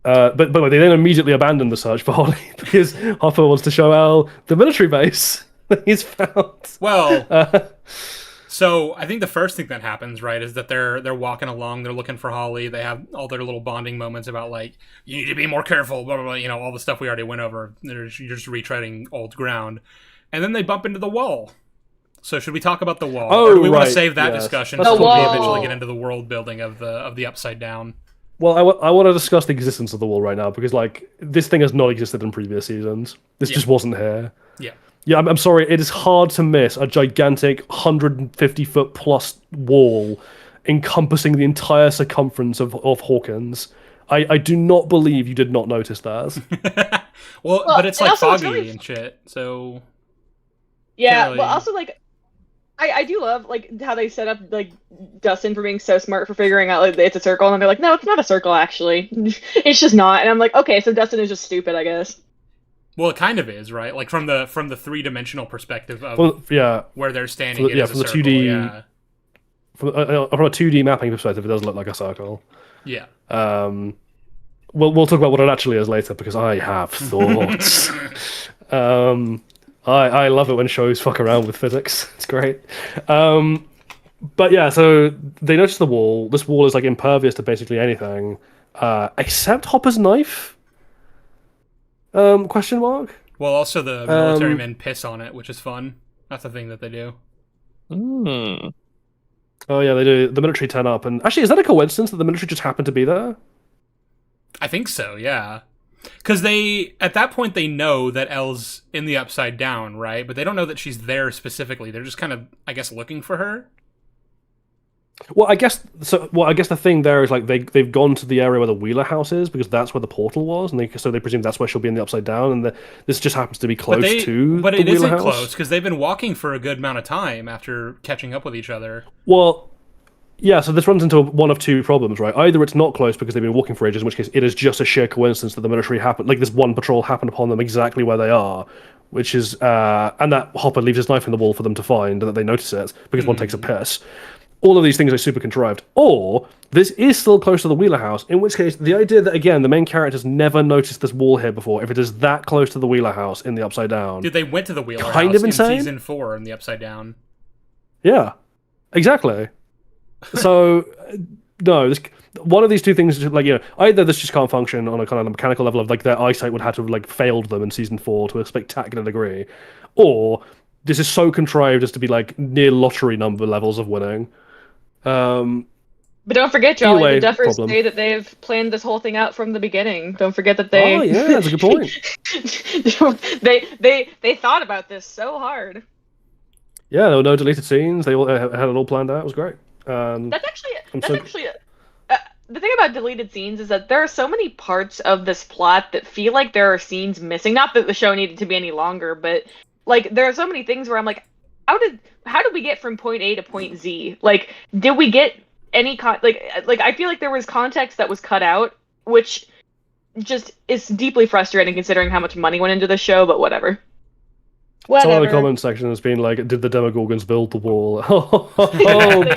But they then immediately abandon the search for Holly because Hopper wants to show Elle the military base that he's found. Well. So I think the first thing that happens, right, is that they're walking along, they're looking for Holly, they have all their little bonding moments about like, you need to be more careful, blah, blah, blah, all the stuff we already went over. You're just retreading old ground. And then they bump into the wall. So should we talk about the wall? Oh, or do we want to right, save that yes. discussion The until we wall. eventually get into the world building of the Upside Down? Well, I want to discuss the existence of the wall right now because like this thing has not existed in previous seasons. This just wasn't here. Yeah. Yeah, I'm sorry. It is hard to miss a gigantic 150-foot plus wall encompassing the entire circumference of Hawkins. I do not believe you did not notice that. well, but it's like also, it's foggy really... and shit, so... Yeah, really... well, also, like, I do love, like, how they set up, like, Dustin for being so smart for figuring out, like, it's a circle, and they're like, no, it's not a circle, actually. It's just not. And I'm like, okay, so Dustin is just stupid, I guess. Well, it kind of is, right? Like from the three-dimensional perspective of where they're standing. From the 2D, yeah. From a 2D mapping perspective, it does look like a circle. Yeah. We'll talk about what it actually is later because I have thoughts. I love it when shows fuck around with physics. It's great. But yeah, so they notice the wall. This wall is like impervious to basically anything, except Hopper's knife. Question mark? Well, also the military men piss on it, which is fun. That's a thing that they do. Mm. Oh yeah, they do. The military turn up, and actually, is that a coincidence that the military just happened to be there? I think so, yeah. Because at that point, they know that Elle's in the Upside Down, right? But they don't know that she's there specifically. They're just kind of, I guess, looking for her. Well, I guess so. Well, I guess the thing there is like they've gone to the area where the Wheeler house is because that's where the portal was, and so they presume that's where she'll be in the Upside Down, and this just happens to be close to but the it Wheeler isn't house. close because they've been walking for a good amount of time after catching up with each other. Well, yeah. So this runs into one of two problems, right? Either it's not close because they've been walking for ages, in which case it is just a sheer coincidence that the military happened, like this one patrol happened upon them exactly where they are, which is and that Hopper leaves his knife in the wall for them to find, and that they notice it because one takes a piss. All of these things are super contrived. Or this is still close to the Wheeler house, in which case the idea that, again, the main characters never noticed this wall here before, if it is that close to the Wheeler house in the Upside Down. Dude, they went to the Wheeler kind house of insane? in season 4 in the Upside Down. Yeah, exactly. So, no, one of these two things, like, you know, either this just can't function on a kind of mechanical level of, like, their eyesight would have to have, like, failed them in season 4 to a spectacular degree, or this is so contrived as to be, like, near lottery number levels of winning. But don't forget, Jolly, way, the Duffers problem. say that they've planned this whole thing out from the beginning. Don't forget that they. Oh yeah, that's a good point. they thought about this so hard. Yeah, there were no deleted scenes. They all had it all planned out. It was great. That's actually so- the thing about deleted scenes is that there are so many parts of this plot that feel like there are scenes missing. Not that the show needed to be any longer, but like there are so many things where I'm like, how did we get from point A to point Z? Like, did we get any like I feel like there was context that was cut out, which just is deeply frustrating considering how much money went into the show. But whatever. Some of the comment section has been like, "Did the Demogorgons build the wall?" Oh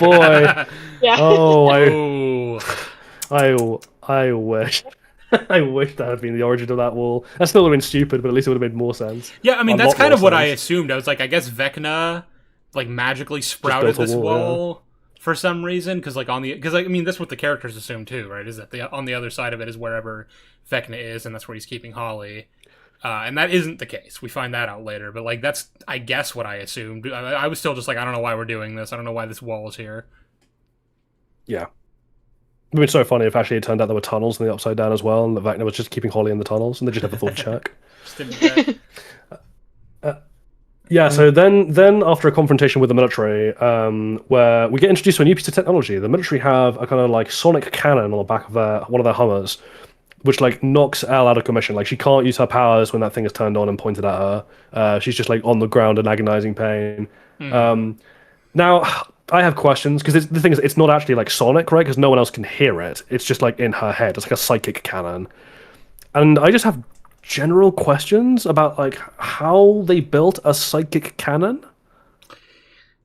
boy! Yeah. Oh, I wish. I wish that had been the origin of that wall. That still would have been stupid, but at least it would have made more sense. yeah. I mean, A that's lot kind more of what I sense. assumed. I was like, I guess Vecna like magically sprouted built a this wall, wall for some reason because like I mean that's what the characters assume too, right? Is that on the other side of it is wherever Vecna is, and that's where he's keeping Holly. And that isn't the case. We find that out later. But, like, that's, I guess, what I assumed. I was still just like, I don't know why we're doing this. I don't know why this wall is here. Yeah. It would be so funny if actually it turned out there were tunnels in the Upside Down as well, and that Vecna was just keeping Holly in the tunnels, and they just never thought to check. Just didn't get- Yeah, so then after a confrontation with the military, where we get introduced to a new piece of technology, the military have a kind of, like, sonic cannon on the back of one of their Hummers, which like knocks Elle out of commission. Like she can't use her powers when that thing is turned on and pointed at her. She's just like on the ground in agonizing pain. Now I have questions because the thing is, it's not actually like sonic, right? Because no one else can hear it. It's just like in her head. It's like a psychic cannon, and I just have general questions about like how they built a psychic cannon.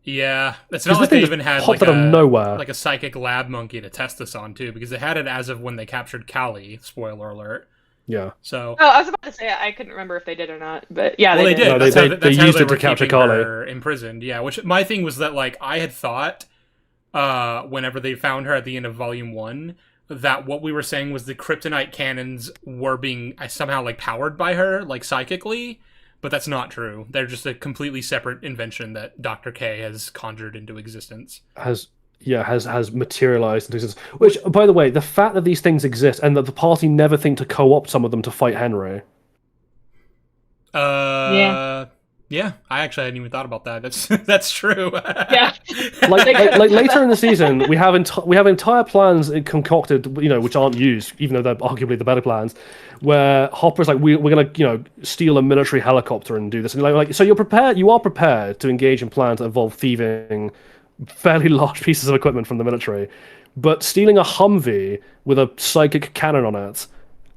Yeah, it's 'Cause not like this thing they just even had popped like out of nowhere. like a psychic lab monkey to test this on too, because they had it as of when they captured Callie. Spoiler alert. Yeah. So Oh, I was about to say I couldn't remember if they did or not, but yeah, well, they did. No, That's they- how, they that's how used they it to were capture keeping Callie. her imprisoned. Yeah, which my thing was that like I had thought, whenever they found her at the end of Volume 1, that what we were saying was the kryptonite cannons were being somehow like powered by her, like psychically. But that's not true. They're just a completely separate invention that Dr. K has conjured into existence. Has materialized into existence. Which, by the way, the fact that these things exist and that the party never think to co-opt some of them to fight Henry. Yeah, I actually hadn't even thought about that. That's true. Yeah. Like later in the season, we have entire plans concocted, you know, which aren't used, even though they're arguably the better plans. Where Hopper's like, we're gonna, you know, steal a military helicopter and do this, and like so you are prepared to engage in plans that involve thieving fairly large pieces of equipment from the military, but stealing a Humvee with a psychic cannon on it.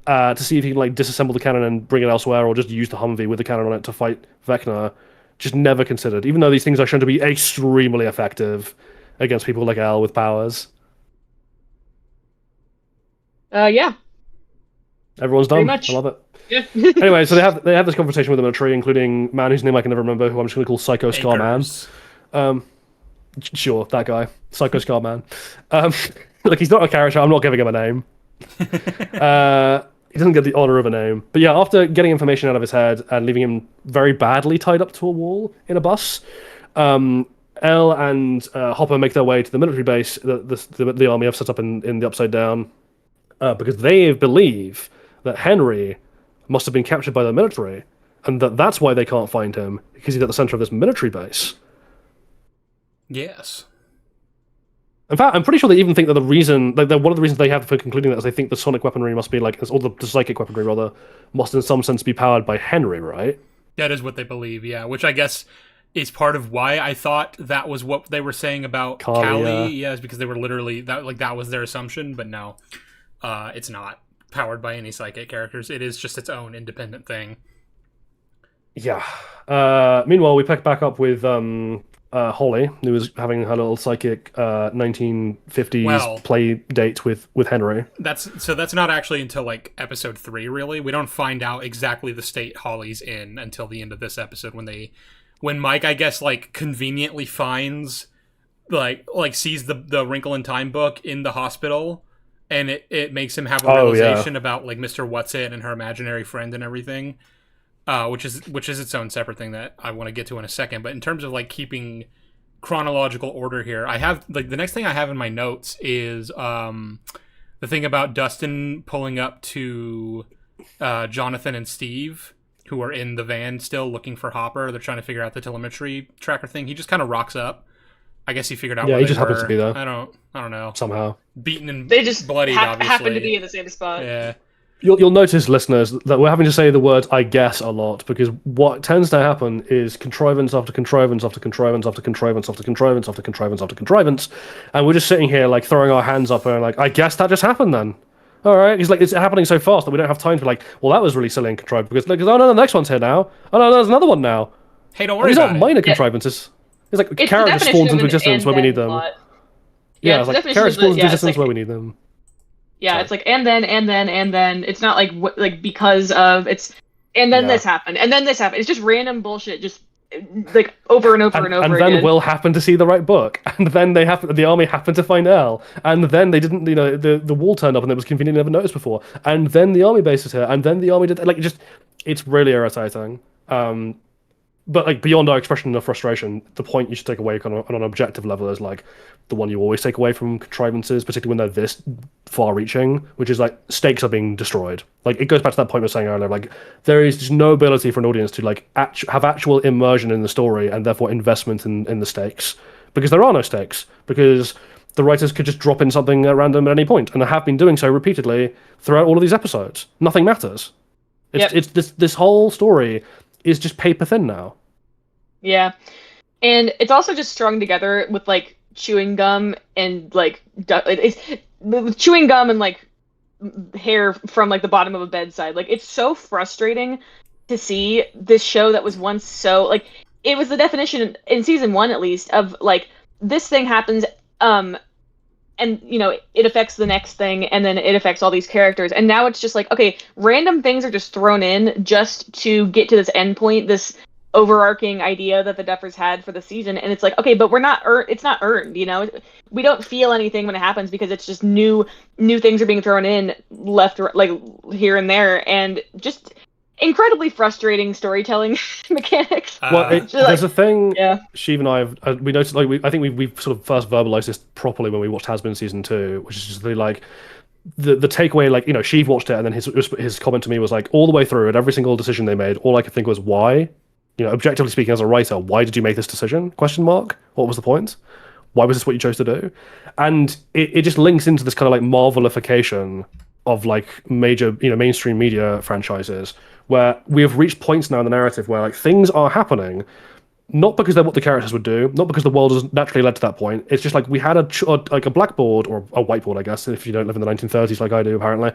To see if you can like disassemble the cannon and bring it elsewhere, or just use the Humvee with the cannon on it to fight Vecna, just never considered. Even though these things are shown to be extremely effective against people like Elle with powers. Yeah. Everyone's Pretty done. much. I love it. Yeah. Anyway, so they have this conversation with the military, including a man whose name I can never remember, who I'm just going to call Psycho Scar Man. Anchors. Sure, that guy, Psycho Scar Man. Look, he's not a character. I'm not giving him a name. He doesn't get the honor of a name. But yeah, after getting information out of his head and leaving him very badly tied up to a wall in a bus, Elle and Hopper make their way to the military base that the army have set up in the Upside Down, because they believe that Henry must have been captured by the military, and that's why they can't find him, because he's at the center of this military base. Yes. In fact, I'm pretty sure they even think that one of the reasons they have for concluding that is they think the sonic weaponry must be or the psychic weaponry rather, must in some sense be powered by Henry, right? That is what they believe, yeah. Which I guess is part of why I thought that was what they were saying about Callie. Yeah, is because they were literally that was their assumption, but no, it's not powered by any psychic characters. It is just its own independent thing. Yeah. Meanwhile, we pick back up with Holly, who was having her little psychic 1950s play date with Henry. That's not actually until like episode 3, really. We don't find out exactly the state Holly's in until the end of this episode when Mike, I guess, like conveniently finds like sees the Wrinkle in Time book in the hospital, and it makes him have a realization about like Mr. What's-It and her imaginary friend and everything. Which is its own separate thing that I want to get to in a second. But in terms of like keeping chronological order here, I have like the next thing I have in my notes is the thing about Dustin pulling up to Jonathan and Steve, who are in the van still looking for Hopper. They're trying to figure out the telemetry tracker thing. He just kind of rocks up. I guess he figured out. Yeah, he just happens to be there. I don't know. Somehow beaten and they just bloodied. Obviously, happen to be in the same spot. Yeah. You'll notice, listeners, that we're having to say the word "I guess" a lot, because what tends to happen is contrivance after contrivance after contrivance after contrivance after contrivance after contrivance after contrivance, and we're just sitting here like throwing our hands up and like, "I guess that just happened then." All right, he's like, it's happening so fast that we don't have time to be like, "Well, that was really silly and contrived," because oh no, the next one's here now. Oh no, there's another one now. Hey, don't worry these about aren't it. minor contrivances. It's like It's character spawns into existence where we need them. Yeah, it's like character spawns into existence where we need them. Yeah, it's like and then. It's not like because of it's and then this happened and then this happened. It's just random bullshit, just like over and over and over again. And then Will happened to see the right book, and then the army happened to find Elle, and then they didn't, the wall turned up and it was convenient never noticed before, and then the army base is here, and then the army did it's really irritating. But like beyond our expression of frustration, the point you should take away on an objective level is like the one you always take away from contrivances, particularly when they're this far-reaching, which is like stakes are being destroyed. Like it goes back to that point we were saying earlier. Like there is just no ability for an audience to like have actual immersion in the story and therefore investment in the stakes, because there are no stakes, because the writers could just drop in something at random at any point, and they have been doing so repeatedly throughout all of these episodes. Nothing matters. It's this whole story is just paper thin now. Yeah, and it's also just strung together with like chewing gum and like it's with chewing gum and like hair from like the bottom of a bedside. Like it's so frustrating to see this show that was once so like it was the definition in season 1 at least of like this thing happens and it affects the next thing, and then it affects all these characters, and now it's just like, okay, random things are just thrown in just to get to this endpoint, this overarching idea that the Duffers had for the season, and it's like, okay, but it's not earned, we don't feel anything when it happens because it's just new things are being thrown in left, like here and there, and just incredibly frustrating storytelling mechanics. There's a thing. Yeah. Sheev and I have we noticed. Like I think we've sort of first verbalized this properly when we watched Has-Been season 2, which is just the takeaway. Like Sheev watched it, and then his comment to me was like, all the way through at every single decision they made, all I could think was why. Objectively speaking, as a writer, why did you make this decision? Question mark. What was the point? Why was this what you chose to do? And it just links into this kind of like Marvelification of like major mainstream media franchises, where we have reached points now in the narrative where like things are happening not because they're what the characters would do, not because the world has naturally led to that point. It's just like we had like a blackboard or a whiteboard, I guess, if you don't live in the 1930s like I do, apparently.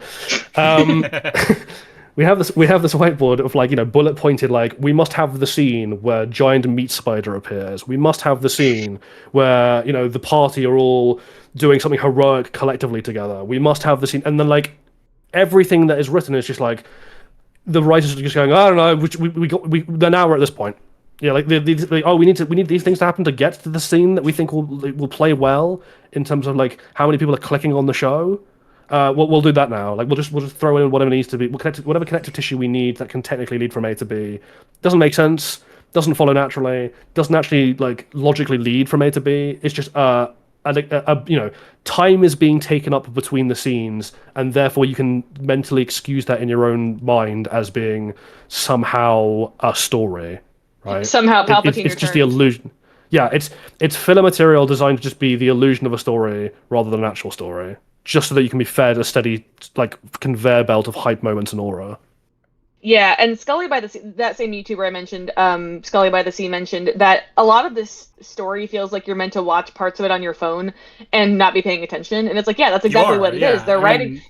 We have this whiteboard of like bullet pointed, like we must have the scene where giant meat spider appears. We must have the scene where the party are all doing something heroic collectively together. We must have the scene, and then like everything that is written is just like the writers are just going, I don't know, they're now we're at this point. Yeah, like we need these things to happen to get to the scene that we think will play well in terms of like how many people are clicking on the show. we'll do that now. Like we'll just throw in whatever needs to be. We'll connect whatever connective tissue we need that can technically lead from A to B. Doesn't make sense. Doesn't follow naturally. Doesn't actually like logically lead from A to B. It's just time is being taken up between the scenes, and therefore you can mentally excuse that in your own mind as being somehow a story, right? Somehow Palpatine it's just the illusion. Yeah, it's filler material designed to just be the illusion of a story rather than an actual story, just so that you can be fed a steady like conveyor belt of hype moments and aura. Yeah, and Scully by the Sea, that same YouTuber I mentioned, Scully by the Sea mentioned that a lot of this story feels like you're meant to watch parts of it on your phone and not be paying attention. And it's like, yeah, that's exactly what it is. They're writing,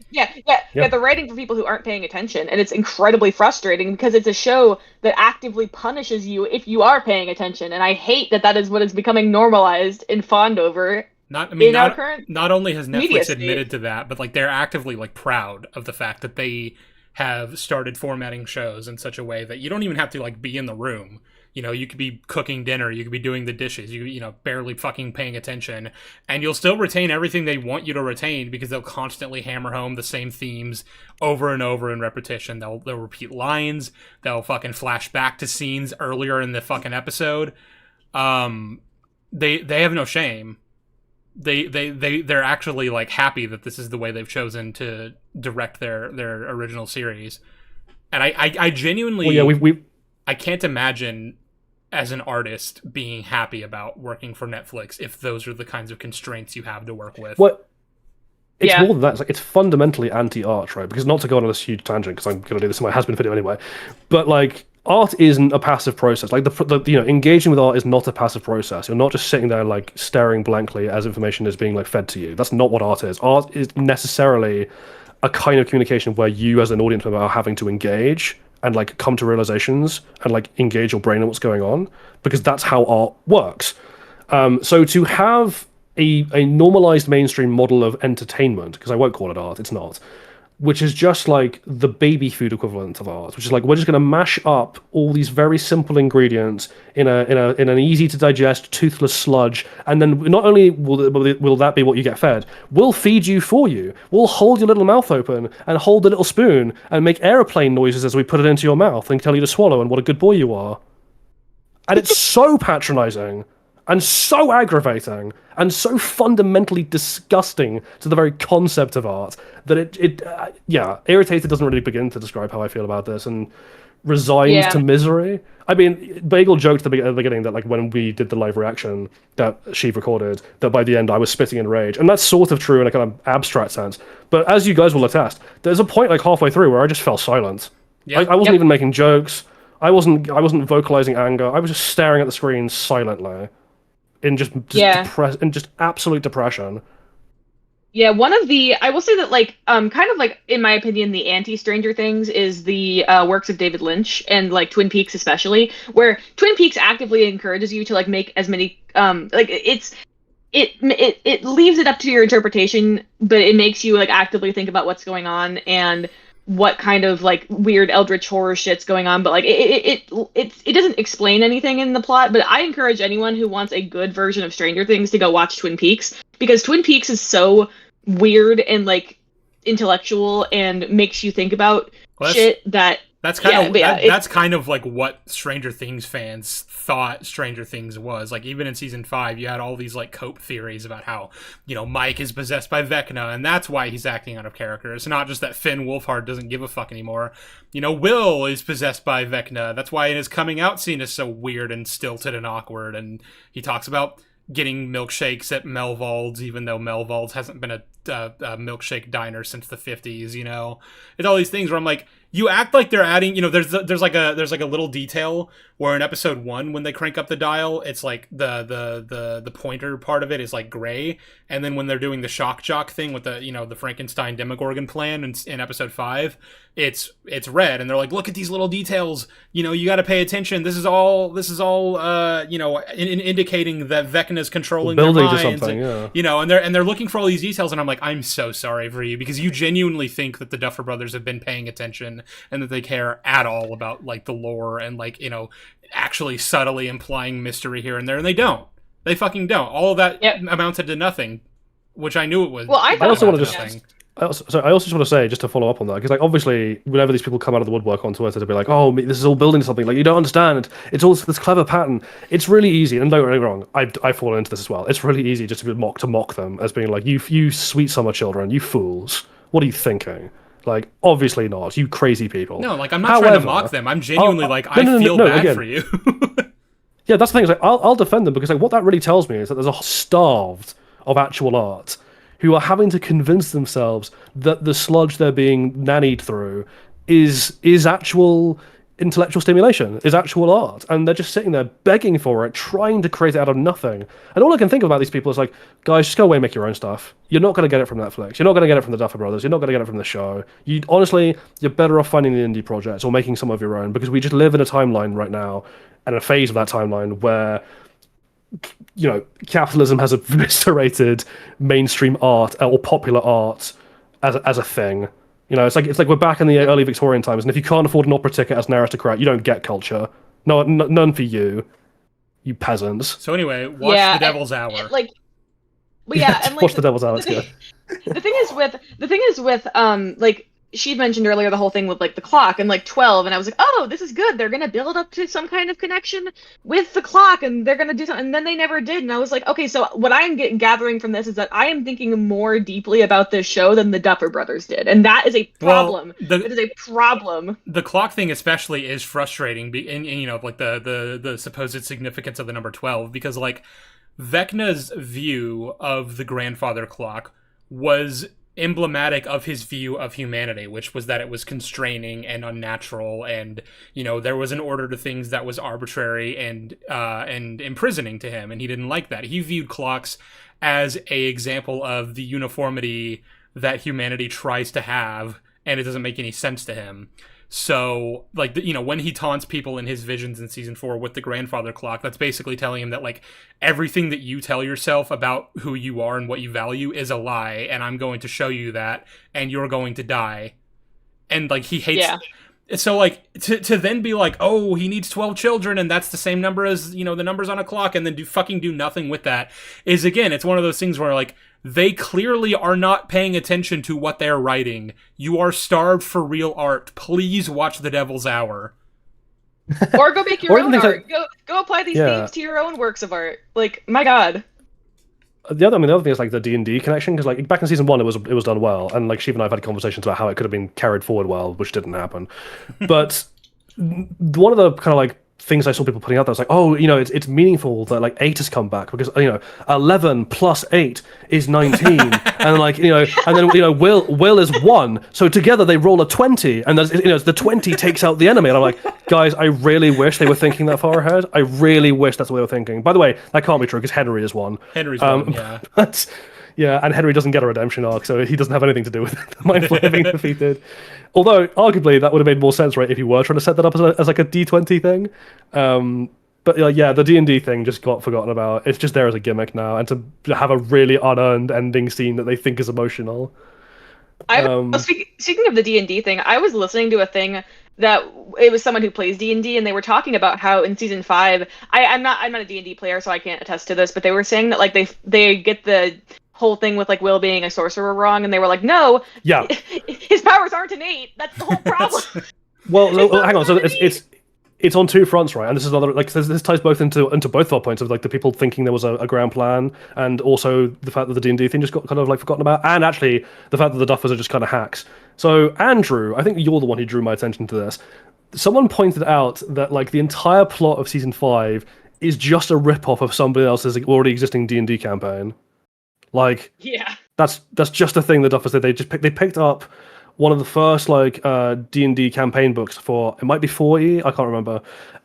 they're writing for people who aren't paying attention, and it's incredibly frustrating because it's a show that actively punishes you if you are paying attention. And I hate that is what is becoming normalized and fawned over. Not only has Netflix admitted to that, but like they're actively like proud of the fact that they have started formatting shows in such a way that you don't even have to like be in the room. You know, you could be cooking dinner, you could be doing the dishes, you know, barely fucking paying attention, and you'll still retain everything they want you to retain because they'll constantly hammer home the same themes over and over in repetition. They'll repeat lines, they'll fucking flash back to scenes earlier in the fucking episode. They have no shame. They're actually like happy that this is the way they've chosen to direct their original series, and I genuinely I can't imagine as an artist being happy about working for Netflix if those are the kinds of constraints you have to work with. It's more than that. It's fundamentally anti-art, right? Because not to go on this huge tangent, because I'm going to do this in my has-been video anyway, but like art isn't a passive process. Like engaging with art is not a passive process. You're not just sitting there like staring blankly as information is being like fed to you. That's not what art is. Art is necessarily a kind of communication where you as an audience member are having to engage and like come to realizations and like engage your brain in what's going on, because that's how art works. So to have a normalized mainstream model of entertainment, because I won't call it art, it's not, which is just like the baby food equivalent of art, which is like we're just going to mash up all these very simple ingredients in an easy to digest toothless sludge, and then not only will that be what you get fed, we'll feed you for you. We'll hold your little mouth open and hold the little spoon and make airplane noises as we put it into your mouth and tell you to swallow and what a good boy you are. And it's so patronizing and so aggravating and so fundamentally disgusting to the very concept of art that irritated doesn't really begin to describe how I feel about this, and resigned to misery. I mean, Bagel joked at the beginning that like when we did the live reaction that she recorded, that by the end I was spitting in rage, and that's sort of true in a kind of abstract sense. But as you guys will attest, there's a point like halfway through where I just fell silent. Yeah. I wasn't even making jokes. I wasn't vocalizing anger. I was just staring at the screen silently. In just absolute depression. Yeah, I will say that like kind of like in my opinion the anti Stranger Things is the works of David Lynch, and like Twin Peaks especially, where Twin Peaks actively encourages you to like make as many it leaves it up to your interpretation, but it makes you like actively think about what's going on and what kind of like weird eldritch horror shit's going on, but like it doesn't explain anything in the plot. But I encourage anyone who wants a good version of Stranger Things to go watch Twin Peaks, because Twin Peaks is so weird and like intellectual and makes you think about shit that that's kind of like what Stranger Things fans thought Stranger Things was. Like even in season 5, you had all these like cope theories about how, you know, Mike is possessed by Vecna and that's why he's acting out of character. It's not just that Finn Wolfhard doesn't give a fuck anymore. You know, Will is possessed by Vecna. That's why his coming out scene is so weird and stilted and awkward. And he talks about getting milkshakes at Melvald's, even though Melvald's hasn't been a milkshake diner since the 50s. You know, it's all these things where I'm like, you act like they're adding, you know, there's like a little detail where in episode 1 when they crank up the dial, it's like the pointer part of it is like gray, and then when they're doing the shock jock thing with the, you know, the Frankenstein Demogorgon plan in episode 5, it's red, and they're like, look at these little details, you know, you got to pay attention. This is all you know, indicating that Vecna's controlling their minds, or something, and, you know, and they're looking for all these details, and I'm like, I'm so sorry for you, because you genuinely think that the Duffer Brothers have been paying attention and that they care at all about like the lore and like, you know, actually subtly implying mystery here and there, and they don't. They fucking don't. All of that amounted to nothing, which I knew it was. Well, I also want to I also just want to say, just to follow up on that, because like obviously, whenever these people come out of the woodwork on Twitter to be like, "Oh, this is all building something," like you don't understand. It's all this clever pattern. It's really easy, and don't get me wrong, I fall into this as well. It's really easy just to mock them as being like, "You sweet summer children, you fools. What are you thinking?" Like, obviously not. You crazy people. No, like I'm not trying to mock them. I'm genuinely I feel bad again, for you. yeah, that's the thing. Is like, I'll defend them because like what that really tells me is that there's a starved of actual art who are having to convince themselves that the sludge they're being nannied through is actual intellectual stimulation, is actual art, and they're just sitting there begging for it, trying to create it out of nothing. And all I can think about these people is like, guys, just go away and make your own stuff. You're not going to get it from Netflix. You're not going to get it from the Duffer Brothers. You're not going to get it from the show. You're better off finding the indie projects or making some of your own, because we just live in a timeline right now, and a phase of that timeline where capitalism has eviscerated mainstream art or popular art as a thing. It's like we're back in the early Victorian times, and if you can't afford an opera ticket as an aristocrat, you don't get culture. No, none for you peasants. So anyway, watch The Devil's Hour. Watch The Devil's Hour. It's good. The thing is with like she mentioned earlier the whole thing with like the clock and like 12, and I was like, oh, this is good. They're gonna build up to some kind of connection with the clock, and they're gonna do something. And then they never did, and I was like, okay, so what I'm gathering from this is that I am thinking more deeply about this show than the Duffer Brothers did, and that is a problem. It is a problem. The clock thing especially is frustrating, and like the supposed significance of the number 12, because like Vecna's view of the grandfather clock was emblematic of his view of humanity, which was that it was constraining and unnatural, and there was an order to things that was arbitrary and imprisoning to him, and he didn't like that. He viewed clocks as a example of the uniformity that humanity tries to have, and it doesn't make any sense to him. So, like, when he taunts people in his visions in season 4 with the grandfather clock, that's basically telling him that, like, everything that you tell yourself about who you are and what you value is a lie, and I'm going to show you that, and you're going to die. And, like, he hates... Yeah. So, like, to then be like, oh, he needs 12 children, and that's the same number as, the numbers on a clock, and then do nothing with that, is, again, it's one of those things where, like, they clearly are not paying attention to what they're writing. You are starved for real art. Please watch The Devil's Hour. Or go make your own art. Go apply these themes to your own works of art. Like, my God. The other thing is like the D&D connection, because like back in season 1 it was done well, and like Shiva and I have had conversations about how it could have been carried forward well, which didn't happen. But one of the kind of like things I saw people putting out there was like, oh, it's meaningful that like 8 has come back, because 11 plus 8 is 19, and like and then Will is 1, so together they roll a 20, and the 20 takes out the enemy, and I'm like, guys, I really wish they were thinking that far ahead. I really wish that's what they were thinking. By the way, that can't be true because Henry is 1. Henry's 1, yeah. But, yeah, and Henry doesn't get a redemption arc, so he doesn't have anything to do with the Mind Flayer being defeated. Although, arguably, that would have made more sense, right, if you were trying to set that up as like a D20 thing. But yeah, the D&D thing just got forgotten about. It's just there as a gimmick now, and to have a really unearned ending scene that they think is emotional. Speaking of the D&D thing, I was listening to a thing that it was someone who plays D&D, and they were talking about how in season 5, I'm not a D&D player, so I can't attest to this, but they were saying that like they get the whole thing with like Will being a sorcerer wrong, and they were like, no, yeah, his powers aren't innate. That's the whole problem. Well, hang on. So it's on two fronts, right? And this is another like this ties both into both of our points of like the people thinking there was a ground plan, and also the fact that the D&D thing just got kind of like forgotten about, and actually the fact that the Duffers are just kind of hacks. So Andrew, I think you're the one who drew my attention to this. Someone pointed out that like the entire plot of season 5 is just a rip-off of somebody else's already existing D&D campaign. Like, yeah, that's just a thing the Duffers did. They picked up one of the first like D&D campaign books for, it might be 40, I can't remember,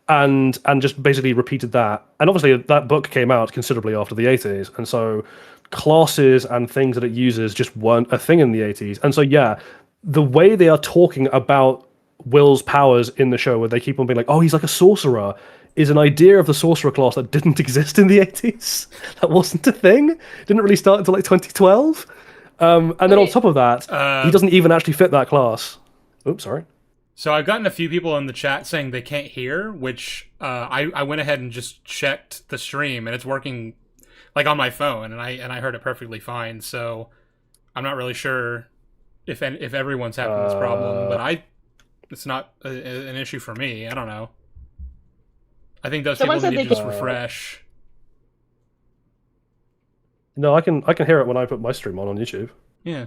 and just basically repeated that. And obviously that book came out considerably after the 80s, and so classes and things that it uses just weren't a thing in the 80s. And so yeah, the way they are talking about Will's powers in the show, where they keep on being like, oh, he's like a sorcerer, is an idea of the sorcerer class that didn't exist in the 80s. That wasn't a thing. Didn't really start until like 2012. And then on top of that, he doesn't even actually fit that class. Oops, sorry. So I've gotten a few people in the chat saying they can't hear, which I went ahead and just checked the stream, and it's working like on my phone, and I heard it perfectly fine. So I'm not really sure if everyone's having this problem, but it's not an issue for me. I don't know. I think those Someone people said need to they just refresh. No, I can hear it when I put my stream on YouTube. Yeah.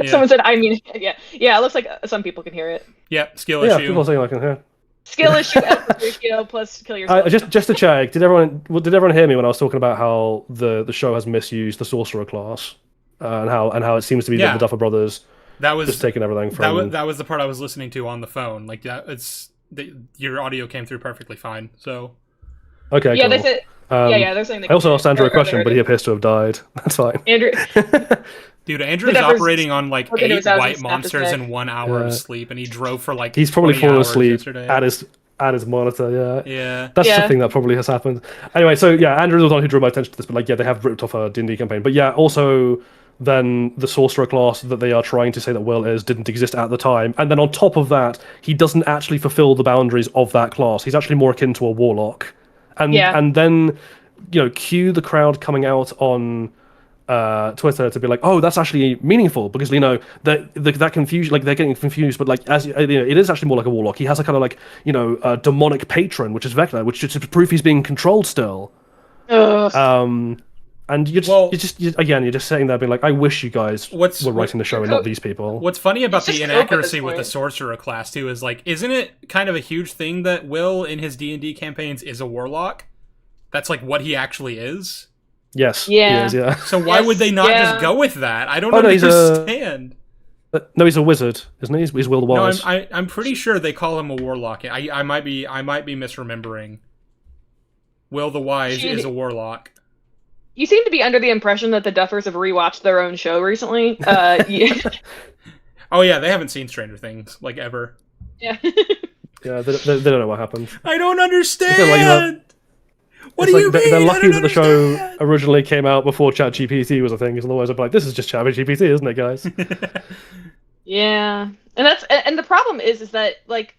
Someone said, I mean, yeah. It looks like some people can hear it. Yeah, skill Yeah, issue. people are saying I can hear. Skill issue, effort ratio, plus kill yourself. Just to check, did everyone hear me when I was talking about how the show has misused the sorcerer class, and how it seems to be Yeah. the Duffer Brothers That was just taking everything from. that was the part I was listening to on the phone. Like your audio came through perfectly fine. So Okay, Yeah, cool. they said. They're saying. I also asked Andrew a question, but he he. appears to have died. That's fine. Andrew, dude, Andrew's The Duffers operating on like look into 8 his house white and snap his monsters neck. in 1 hour Yeah. of sleep, and he drove for like He's probably 20 fallen hours asleep yesterday. at his monitor. Yeah. Yeah. That's Yeah. the thing that probably has happened. Anyway, so yeah, Andrew was the one who drew my attention to this, but like, yeah, they have ripped off a D&D campaign. But yeah, also then the sorcerer class that they are trying to say that Will is didn't exist at the time, and then on top of that, he doesn't actually fulfill the boundaries of that class. He's actually more akin to a warlock, and Yeah. and then cue the crowd coming out on Twitter to be like, oh, that's actually meaningful because that confusion, like they're getting confused, but like it is actually more like a warlock. He has a kind of like a demonic patron, which is Vecna, which is proof he's being controlled still. Ugh. And you're just sitting there being like, I wish you guys were writing the show and not these people. What's funny about It's the just cope at inaccuracy this with the point. sorcerer class too is like, isn't it kind of a huge thing that Will in his D&D campaigns is a warlock? That's like what he actually is. Yes. Yeah. He is, yeah. So why would they not Yeah. just go with that? I don't Oh, no, he's understand. No, he's a wizard, isn't he? He's Will the No, Wise. I'm pretty sure they call him a warlock. I might be misremembering. Will the Wise Shoot. is a warlock. You seem to be under the impression that the Duffers have rewatched their own show recently. Oh yeah, they haven't seen Stranger Things like ever. Yeah. Yeah, they don't know what happened. I don't understand. What It's do like you mean? they're I lucky don't that the show understand. originally came out before ChatGPT was a thing, because otherwise I'd be like, this is just ChatGPT, isn't it, guys? Yeah, and the problem is that like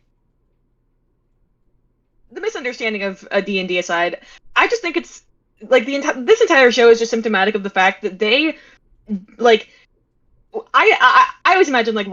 the misunderstanding of a D&D aside, I just think it's like this entire show is just symptomatic of the fact that they like I always imagine like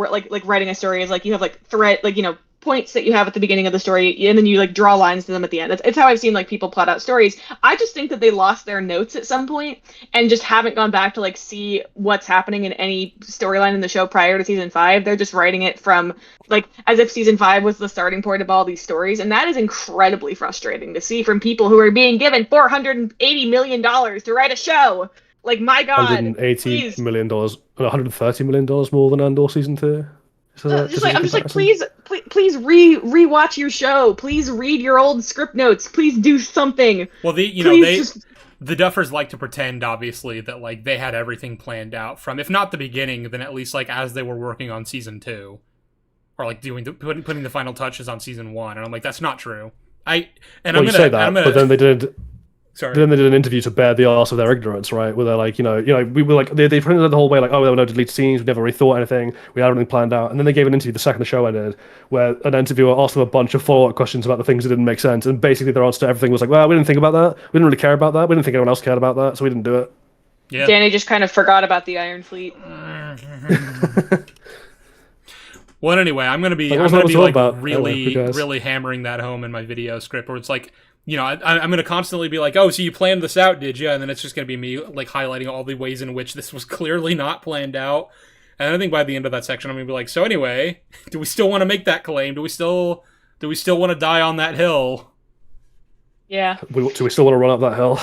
writing a story is like you have like thread like points that you have at the beginning of the story and then you like draw lines to them at the end. It's how I've seen like people plot out stories. I just think that they lost their notes at some point and just haven't gone back to like see what's happening in any storyline in the show prior to season 5. They're just writing it from like as if season 5 was the starting point of all these stories, and that is incredibly frustrating to see from people who are being given $480 million to write a show. Like, my God, $180 million, $130 million more than Andor season 2. I'm just like, please rewatch your show. Please read your old script notes. Please do something. Well, the Duffers like to pretend, obviously, that like they had everything planned out from, if not the beginning, then at least like as they were working on season 2, or like putting the final touches on season 1. And I'm like, that's not true. But then they did. Sorry. Then they did an interview to bear the arse of their ignorance, right? Where they're like, we were like, they printed it the whole way, like, oh, there were no deleted scenes, we never really thought anything, we had everything planned out. And then they gave an interview the second the show ended, where an interviewer asked them a bunch of follow-up questions about the things that didn't make sense, and basically their answer to everything was like, well, we didn't think about that, we didn't really care about that, we didn't think anyone else cared about that, so we didn't do it. Yeah. Danny just kind of forgot about the Iron Fleet. Well, anyway, I'm gonna be really hammering that home in my video script, where it's like, I'm going to constantly be like, oh, so you planned this out, did you? And then it's just going to be me like highlighting all the ways in which this was clearly not planned out. And I think by the end of that section, I'm going to be like, so anyway, do we still want to make that claim? Do we still want to die on that hill? Yeah. Do we still want to run up that hill?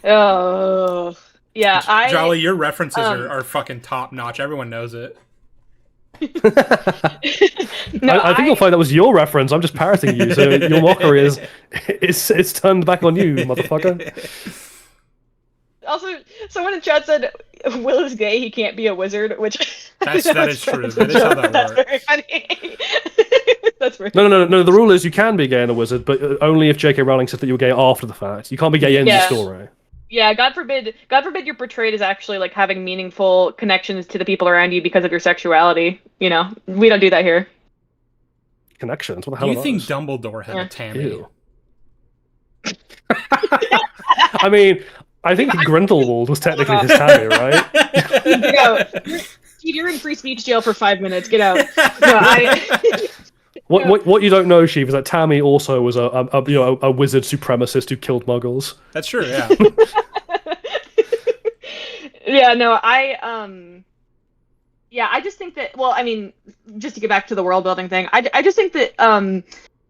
Oh, yeah. Jolly, your references are fucking top notch. Everyone knows it. No, I think you'll find that was your reference. I'm just parroting you, so your mockery is turned back on you, motherfucker. Also, someone in chat said Will is gay. He can't be a wizard, which that is true. That is how that That's works. very funny. That's very No. The rule is you can be gay in a wizard, but only if J.K. Rowling said that you were gay after the fact. You can't be gay in the story. Yeah, God forbid you're portrayed as actually like having meaningful connections to the people around you because of your sexuality. We don't do that here. Connections? What the hell? Do you think Dumbledore had a Tammy? Ew. I mean, I think Grindelwald was technically his Tammy, right? Steve, you're in free speech jail for 5 minutes. Get out. No, What you don't know, Sheev, is that Tammy also was a wizard supremacist who killed Muggles. That's true. Yeah. Yeah. No. Yeah. I just think that. Well, I mean, just to get back to the world building thing, I just think that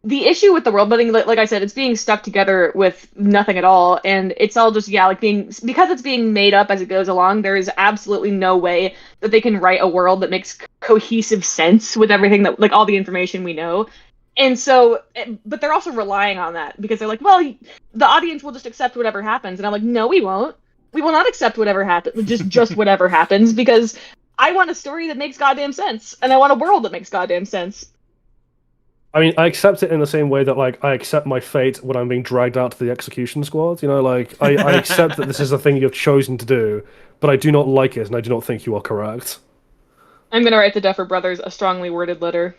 the issue with the world building, like I said, it's being stuck together with nothing at all, and it's all just because it's being made up as it goes along. There is absolutely no way that they can write a world that makes cohesive sense with everything that, like, all the information we know. And so, but they're also relying on that because they're like, well, the audience will just accept whatever happens, and I'm like, no, we won't. We will not accept whatever happens, just whatever happens, because I want a story that makes goddamn sense, and I want a world that makes goddamn sense. I mean, I accept it in the same way that, like, I accept my fate when I'm being dragged out to the execution squad. You know, like, I accept that this is the thing you've chosen to do, but I do not like it, and I do not think you are correct. I'm gonna write the Duffer Brothers a strongly worded letter.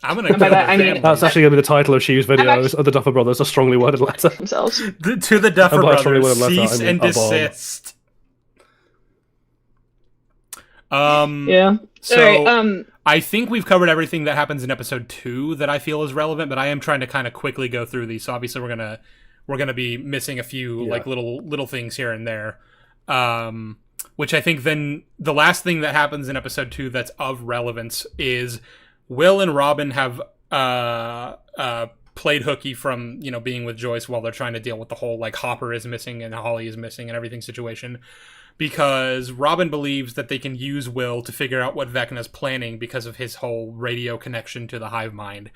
I'm gonna. By that, I mean, That's actually going to be the title of Sheev's videos. The Duffer Brothers, a strongly worded letter. Themselves. To the Duffer by a strongly Brothers, worded letter, cease I mean and a bomb. desist. Yeah. So Alright, I think we've covered everything that happens in episode 2 that I feel is relevant, but I am trying to kind of quickly go through these. So obviously we're gonna be missing a few like little things here and there. Which I think then the last thing that happens in episode 2 that's of relevance is Will and Robin have played hooky from, you know, being with Joyce while they're trying to deal with the whole like Hopper is missing and Holly is missing and everything situation. Because Robin believes that they can use Will to figure out what Vecna's planning because of his whole radio connection to the hive mind.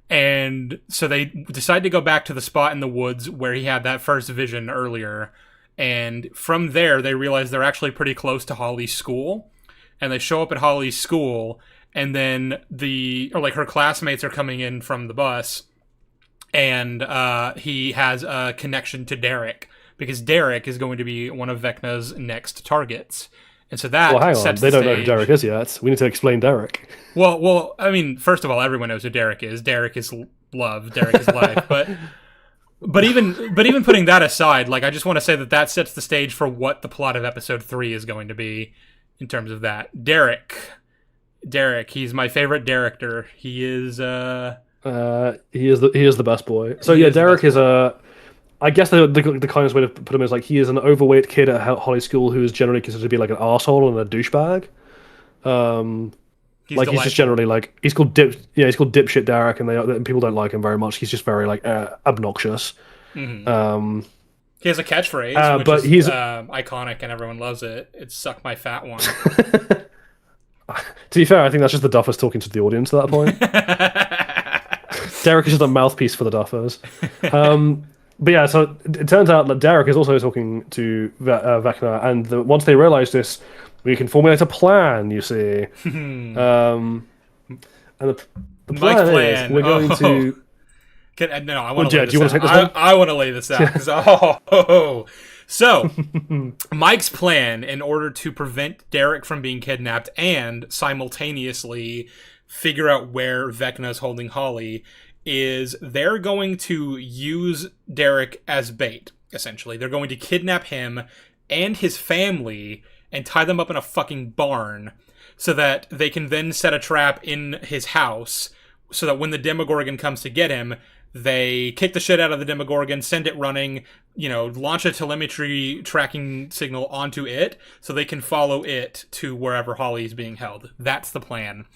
And so they decide to go back to the spot in the woods where he had that first vision earlier. And from there, they realize they're actually pretty close to Holly's school. And they show up at Holly's school, and then her classmates are coming in from the bus. And he has a connection to Derek, because Derek is going to be one of Vecna's next targets. And so that hang on. sets They the don't know who stage. Derek is yet. We need to explain Derek. Well, I mean, first of all, everyone knows who Derek is. Derek is love. Derek is life. But even putting that aside, like, I just want to say that sets the stage for what the plot of episode 3 is going to be in terms of that. Derek, he's my favorite Derekter. He is He is the best boy. So yeah, Derek is I guess the kindest way to put him is like he is an overweight kid at Holly School who is generally considered to be like an arsehole and a douchebag. He's just generally like he's called dipshit Derek, and people don't like him very much. He's just very like obnoxious. Mm-hmm. He has a catchphrase, which is iconic, and everyone loves it. It's "suck my fat one." To be fair, I think that's just the Duffers talking to the audience at that point. Derek is just a mouthpiece for the Duffers. But yeah, so it turns out that Derek is also talking to Vecna, and once they realize this, we can formulate a plan, you see. And the plan is we're going to... I want to lay this out. Do you want to take this one? I want to lay this out. So, Mike's plan, in order to prevent Derek from being kidnapped and simultaneously figure out where Vecna is holding Holly, is they're going to use Derek as bait, essentially. They're going to kidnap him and his family and tie them up in a fucking barn so that they can then set a trap in his house so that when the Demogorgon comes to get him, they kick the shit out of the Demogorgon, send it running, launch a telemetry tracking signal onto it so they can follow it to wherever Holly is being held. That's the plan.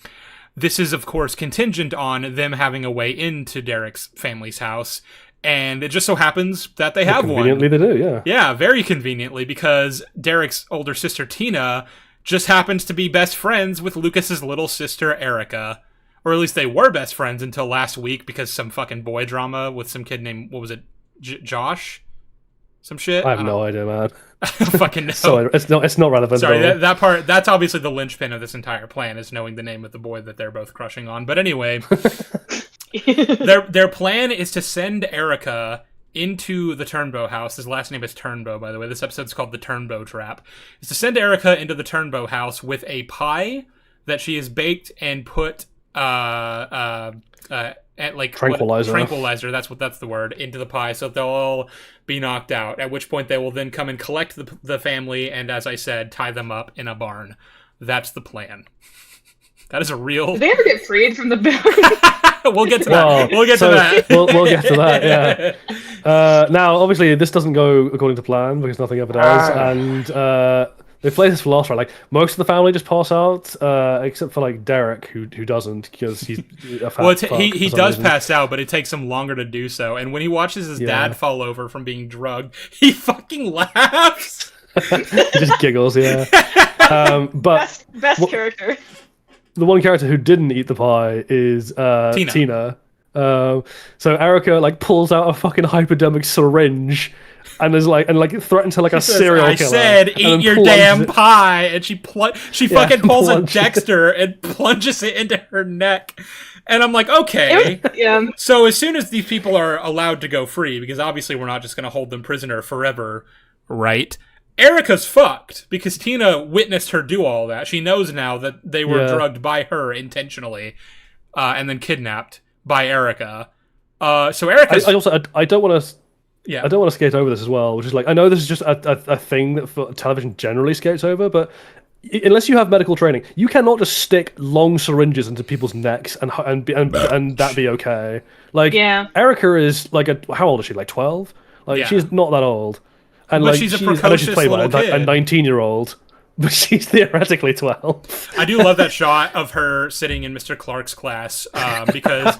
This is, of course, contingent on them having a way into Derek's family's house, and it just so happens that they have one. Conveniently, they do, yeah. Yeah, very conveniently, because Derek's older sister, Tina, just happens to be best friends with Lucas's little sister, Erica. Or at least they were best friends until last week, because some fucking boy drama with some kid named, what was it, Josh? Some shit? I have no idea, man. Fucking no. So it's not relevant. Sorry, that part, that's obviously the linchpin of this entire plan, is knowing the name of the boy that they're both crushing on. But anyway, their plan is to send Erica into the Turnbow house. His last name is Turnbow, by the way. This episode's called The Turnbow Trap. Is to send Erica into the Turnbow house with a pie that she has baked and put tranquilizer, that's the word, into the pie, so they'll all be knocked out, at which point they will then come and collect the family and, as I said, tie them up in a barn. That's the plan. That is a real. Did they ever get freed from the building? We'll get to that. Well, we'll get so to that. We'll get to that. Yeah. Now, obviously, this doesn't go according to plan because nothing ever does, and they play this for last, right? Like most of the family just pass out, except for like Derek, who doesn't because he's a fat Well, fuck he for some does reason. pass out, but it takes him longer to do so. And when he watches his Yeah. dad fall over from being drugged, he fucking laughs. He just giggles, yeah. But Best character. the one character who didn't eat the pie is Tina. So Erica like pulls out a fucking hypodermic syringe and is like threatens her like a Says, serial I killer. said, and then eat your plunges damn it- pie, and she fucking pulls a plunges it. Dexter and plunges it into her neck. And I'm like, okay. Yeah. So as soon as these people are allowed to go free, because obviously we're not just going to hold them prisoner forever, right? Erica's fucked because Tina witnessed her do all that. She knows now that they were Yeah. drugged by her intentionally, and then kidnapped by Erica. So Erica's I don't want to. yeah. I don't want to skate over this as well, which is like I know this is just a thing that for television generally skates over, but unless you have medical training, you cannot just stick long syringes into people's necks and that be okay. Like Yeah. Erica is like how old is she? Like 12? Like Yeah. she's not that old, and But like she's a I know precocious she's played by little a kid. 19-year-old, but she's theoretically 12. I do love that shot of her sitting in Mr. Clark's class because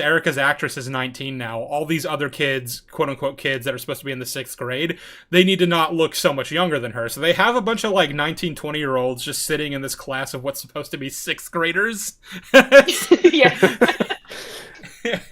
Erica's actress is 19 now. All these other kids, quote unquote kids that are supposed to be in the 6th grade, they need to not look so much younger than her. So they have a bunch of like 19, 20-year-olds just sitting in this class of what's supposed to be 6th graders. Yeah.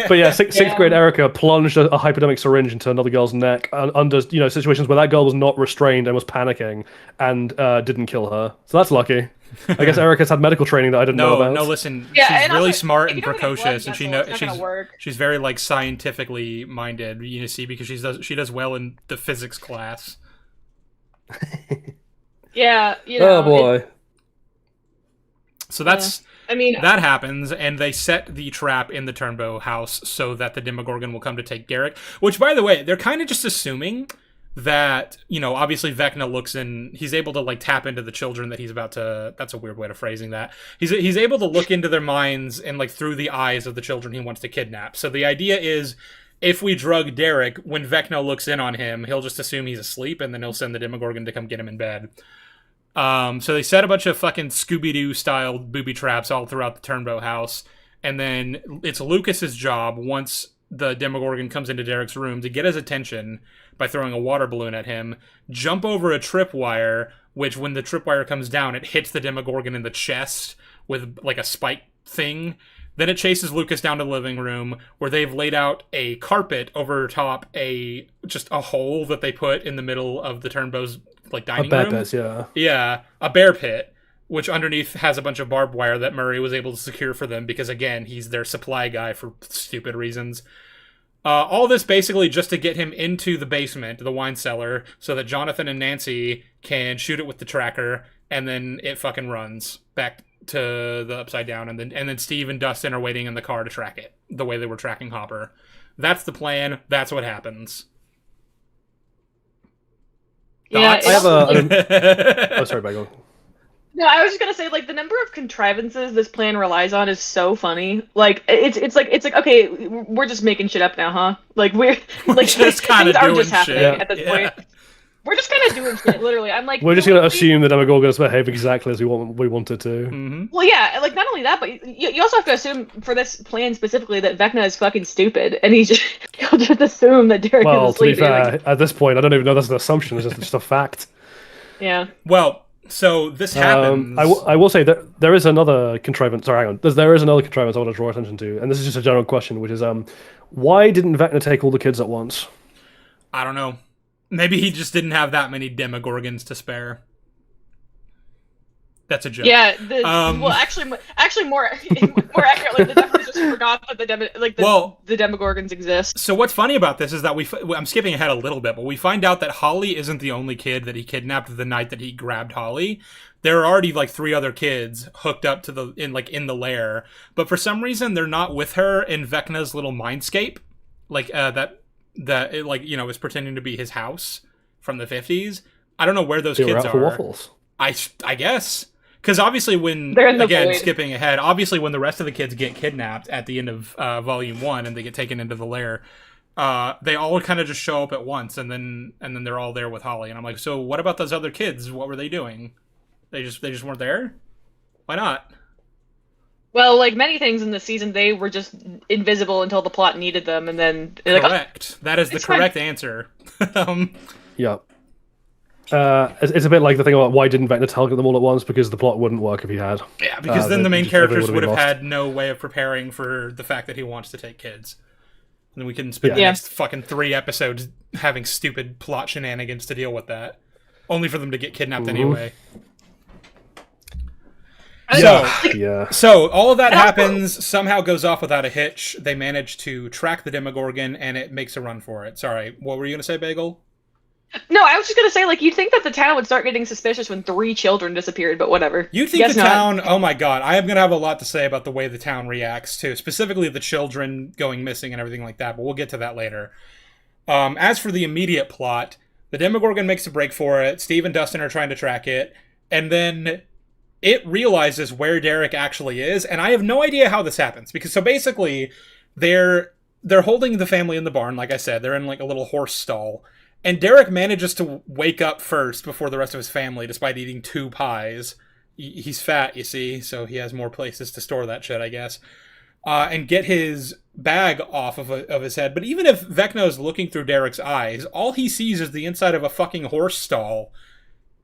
But yeah, sixth grade Erica plunged a hypodermic syringe into another girl's neck under situations where that girl was not restrained and was panicking and didn't kill her. So that's lucky. I guess Erica's had medical training that I didn't know about. No, listen. Yeah, she's and really also, smart if and you don't have a blood precocious, and she vessel, knows it's not gonna work. she's very like scientifically minded. You see, because she does well in the physics class. Yeah. You know, Oh boy. So that's. I mean, That happens, and they set the trap in the Turnbow house so that the Demogorgon will come to take Derek. Which, by the way, they're kind of just assuming that, obviously Vecna looks in. He's able to like tap into the children that he's about to. That's a weird way of phrasing that. He's able to look into their minds and like through the eyes of the children he wants to kidnap. So the idea is, if we drug Derek, when Vecna looks in on him, he'll just assume he's asleep, and then he'll send the Demogorgon to come get him in bed. So they set a bunch of fucking Scooby-Doo style booby traps all throughout the Turnbow house, and then it's Lucas's job, once the Demogorgon comes into Derek's room, to get his attention by throwing a water balloon at him, jump over a tripwire, which when the tripwire comes down, it hits the Demogorgon in the chest with like a spike thing. Then it chases Lucas down to the living room, where they've laid out a carpet over top just a hole that they put in the middle of the Turnbow's like dining room. Yeah. Yeah, a bear pit, which underneath has a bunch of barbed wire that Murray was able to secure for them because, again, he's their supply guy for stupid reasons. All this basically just to get him into the basement, the wine cellar, so that Jonathan and Nancy can shoot it with the tracker, and then it fucking runs back to the Upside Down, and then Steve and Dustin are waiting in the car to track it, the way they were tracking Hopper. That's the plan. That's what happens. yeah. Thoughts? I have a. Oh, sorry, Bagel. No, I was just gonna say, like, the number of contrivances this plan relies on is so funny. Like, it's like okay, we're just making shit up now, huh? Like we're like just kinda things are doing just happening shit. at this Yeah. point. We're just kind of doing shit, literally. I'm like, We're just gonna assume the Demogorgons behave exactly as we wanted to. Mm-hmm. Well, yeah, like not only that, but you also have to assume for this plan specifically that Vecna is fucking stupid, and he'll just assume that Derek Well, is to be asleep. fair, Like, at this point, I don't even know that's an assumption. It's just a fact. yeah. Well, so this happens. I will say that there is another contrivance. Sorry, hang on. There is another contrivance I want to draw attention to, and this is just a general question, which is, why didn't Vecna take all the kids at once? I don't know. Maybe he just didn't have that many Demogorgons to spare. That's a joke. Yeah. Um, Actually, more accurately, the Demogorgons just forgot that the Demogorgons exist. So what's funny about this is that I'm skipping ahead a little bit, but we find out that Holly isn't the only kid that he kidnapped the night that he grabbed Holly. There are already like 3 other kids hooked up to in the lair, but for some reason they're not with her in Vecna's little mindscape, like that it, like, is pretending to be his house from the 50s. I don't know where those They were kids out for are. waffles. I guess. Because obviously when, They're in the again, void. skipping ahead, obviously when the rest of the kids get kidnapped at the end of Volume 1 and they get taken into the lair, they all kind of just show up at once, and then they're all there with Holly. And I'm like, so what about those other kids? What were they doing? They just weren't there? Why not? Well, like many things in this season, they were just invisible until the plot needed them, and then they're like, Correct. That is the It's fine. correct answer. Yeah. It's a bit like the thing about why didn't Vecna target them all at once, because the plot wouldn't work if he had. Yeah, because then the main everyone characters would've would been have lost. had no way of preparing for the fact that he wants to take kids. And then we couldn't spend the Yeah. next fucking 3 episodes having stupid plot shenanigans to deal with that. Only for them to get kidnapped anyway. Yeah. So, all of that happens, somehow goes off without a hitch. They manage to track the Demogorgon, and it makes a run for it. Sorry, what were you going to say, Bagel? no, I was just gonna say, like, you'd think that the town would start getting suspicious when 3 children disappeared, but whatever. You think Guess the not. town... Oh my god, I am going to have a lot to say about the way the town reacts, too. Specifically the children going missing and everything like that, but we'll get to that later. As for the immediate plot, the Demogorgon makes a break for it, Steve and Dustin are trying to track it, and then it realizes where Derek actually is, and I have no idea how this happens, because so basically, they're holding the family in the barn, like I said, they're in like a little horse stall, and Derek manages to wake up first before the rest of his family, despite eating 2 pies. He's fat, you see, so he has more places to store that shit, I guess. And get his bag off of his head. But even if Vecna is looking through Derek's eyes, all he sees is the inside of a fucking horse stall.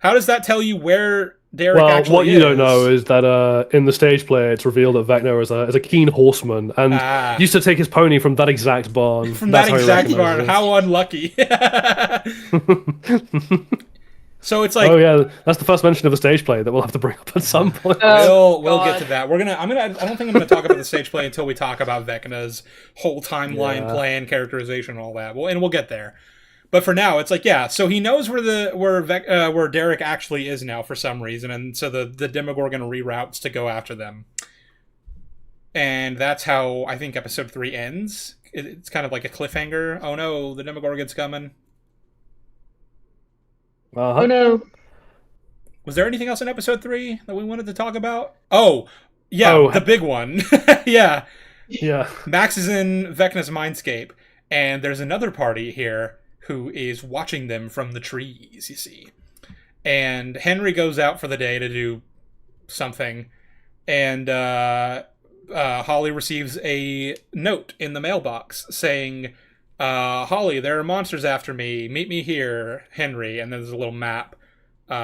How does that tell you where Derek actually is? Well, what you don't know is that in the stage play, it's revealed that Vecna is a keen horseman and used to take his pony from that exact barn. From That's that how he exact recognizes barn. it. How unlucky. So it's like... Oh yeah, that's the first mention of the stage play that we'll have to bring up at some point. We'll God. get to that. I don't think I'm gonna talk about the stage play until we talk about Vecna's whole timeline, plan, characterization, and all that. We'll get there. But for now, it's like, yeah. So he knows where Derek actually is now for some reason, and so the Demogorgon reroutes to go after them. And that's how I think episode 3 ends. It's kind of like a cliffhanger. Oh no, the Demogorgon's coming. Oh no. Was there anything else in episode 3 that we wanted to talk about? Oh, yeah, Oh. the big one. Yeah. Yeah. Max is in Vecna's mindscape, and there's another party here who is watching them from the trees, you see. And Henry goes out for the day to do something, and Holly receives a note in the mailbox saying, Holly, there are monsters after me. Meet me here, Henry. And there's a little map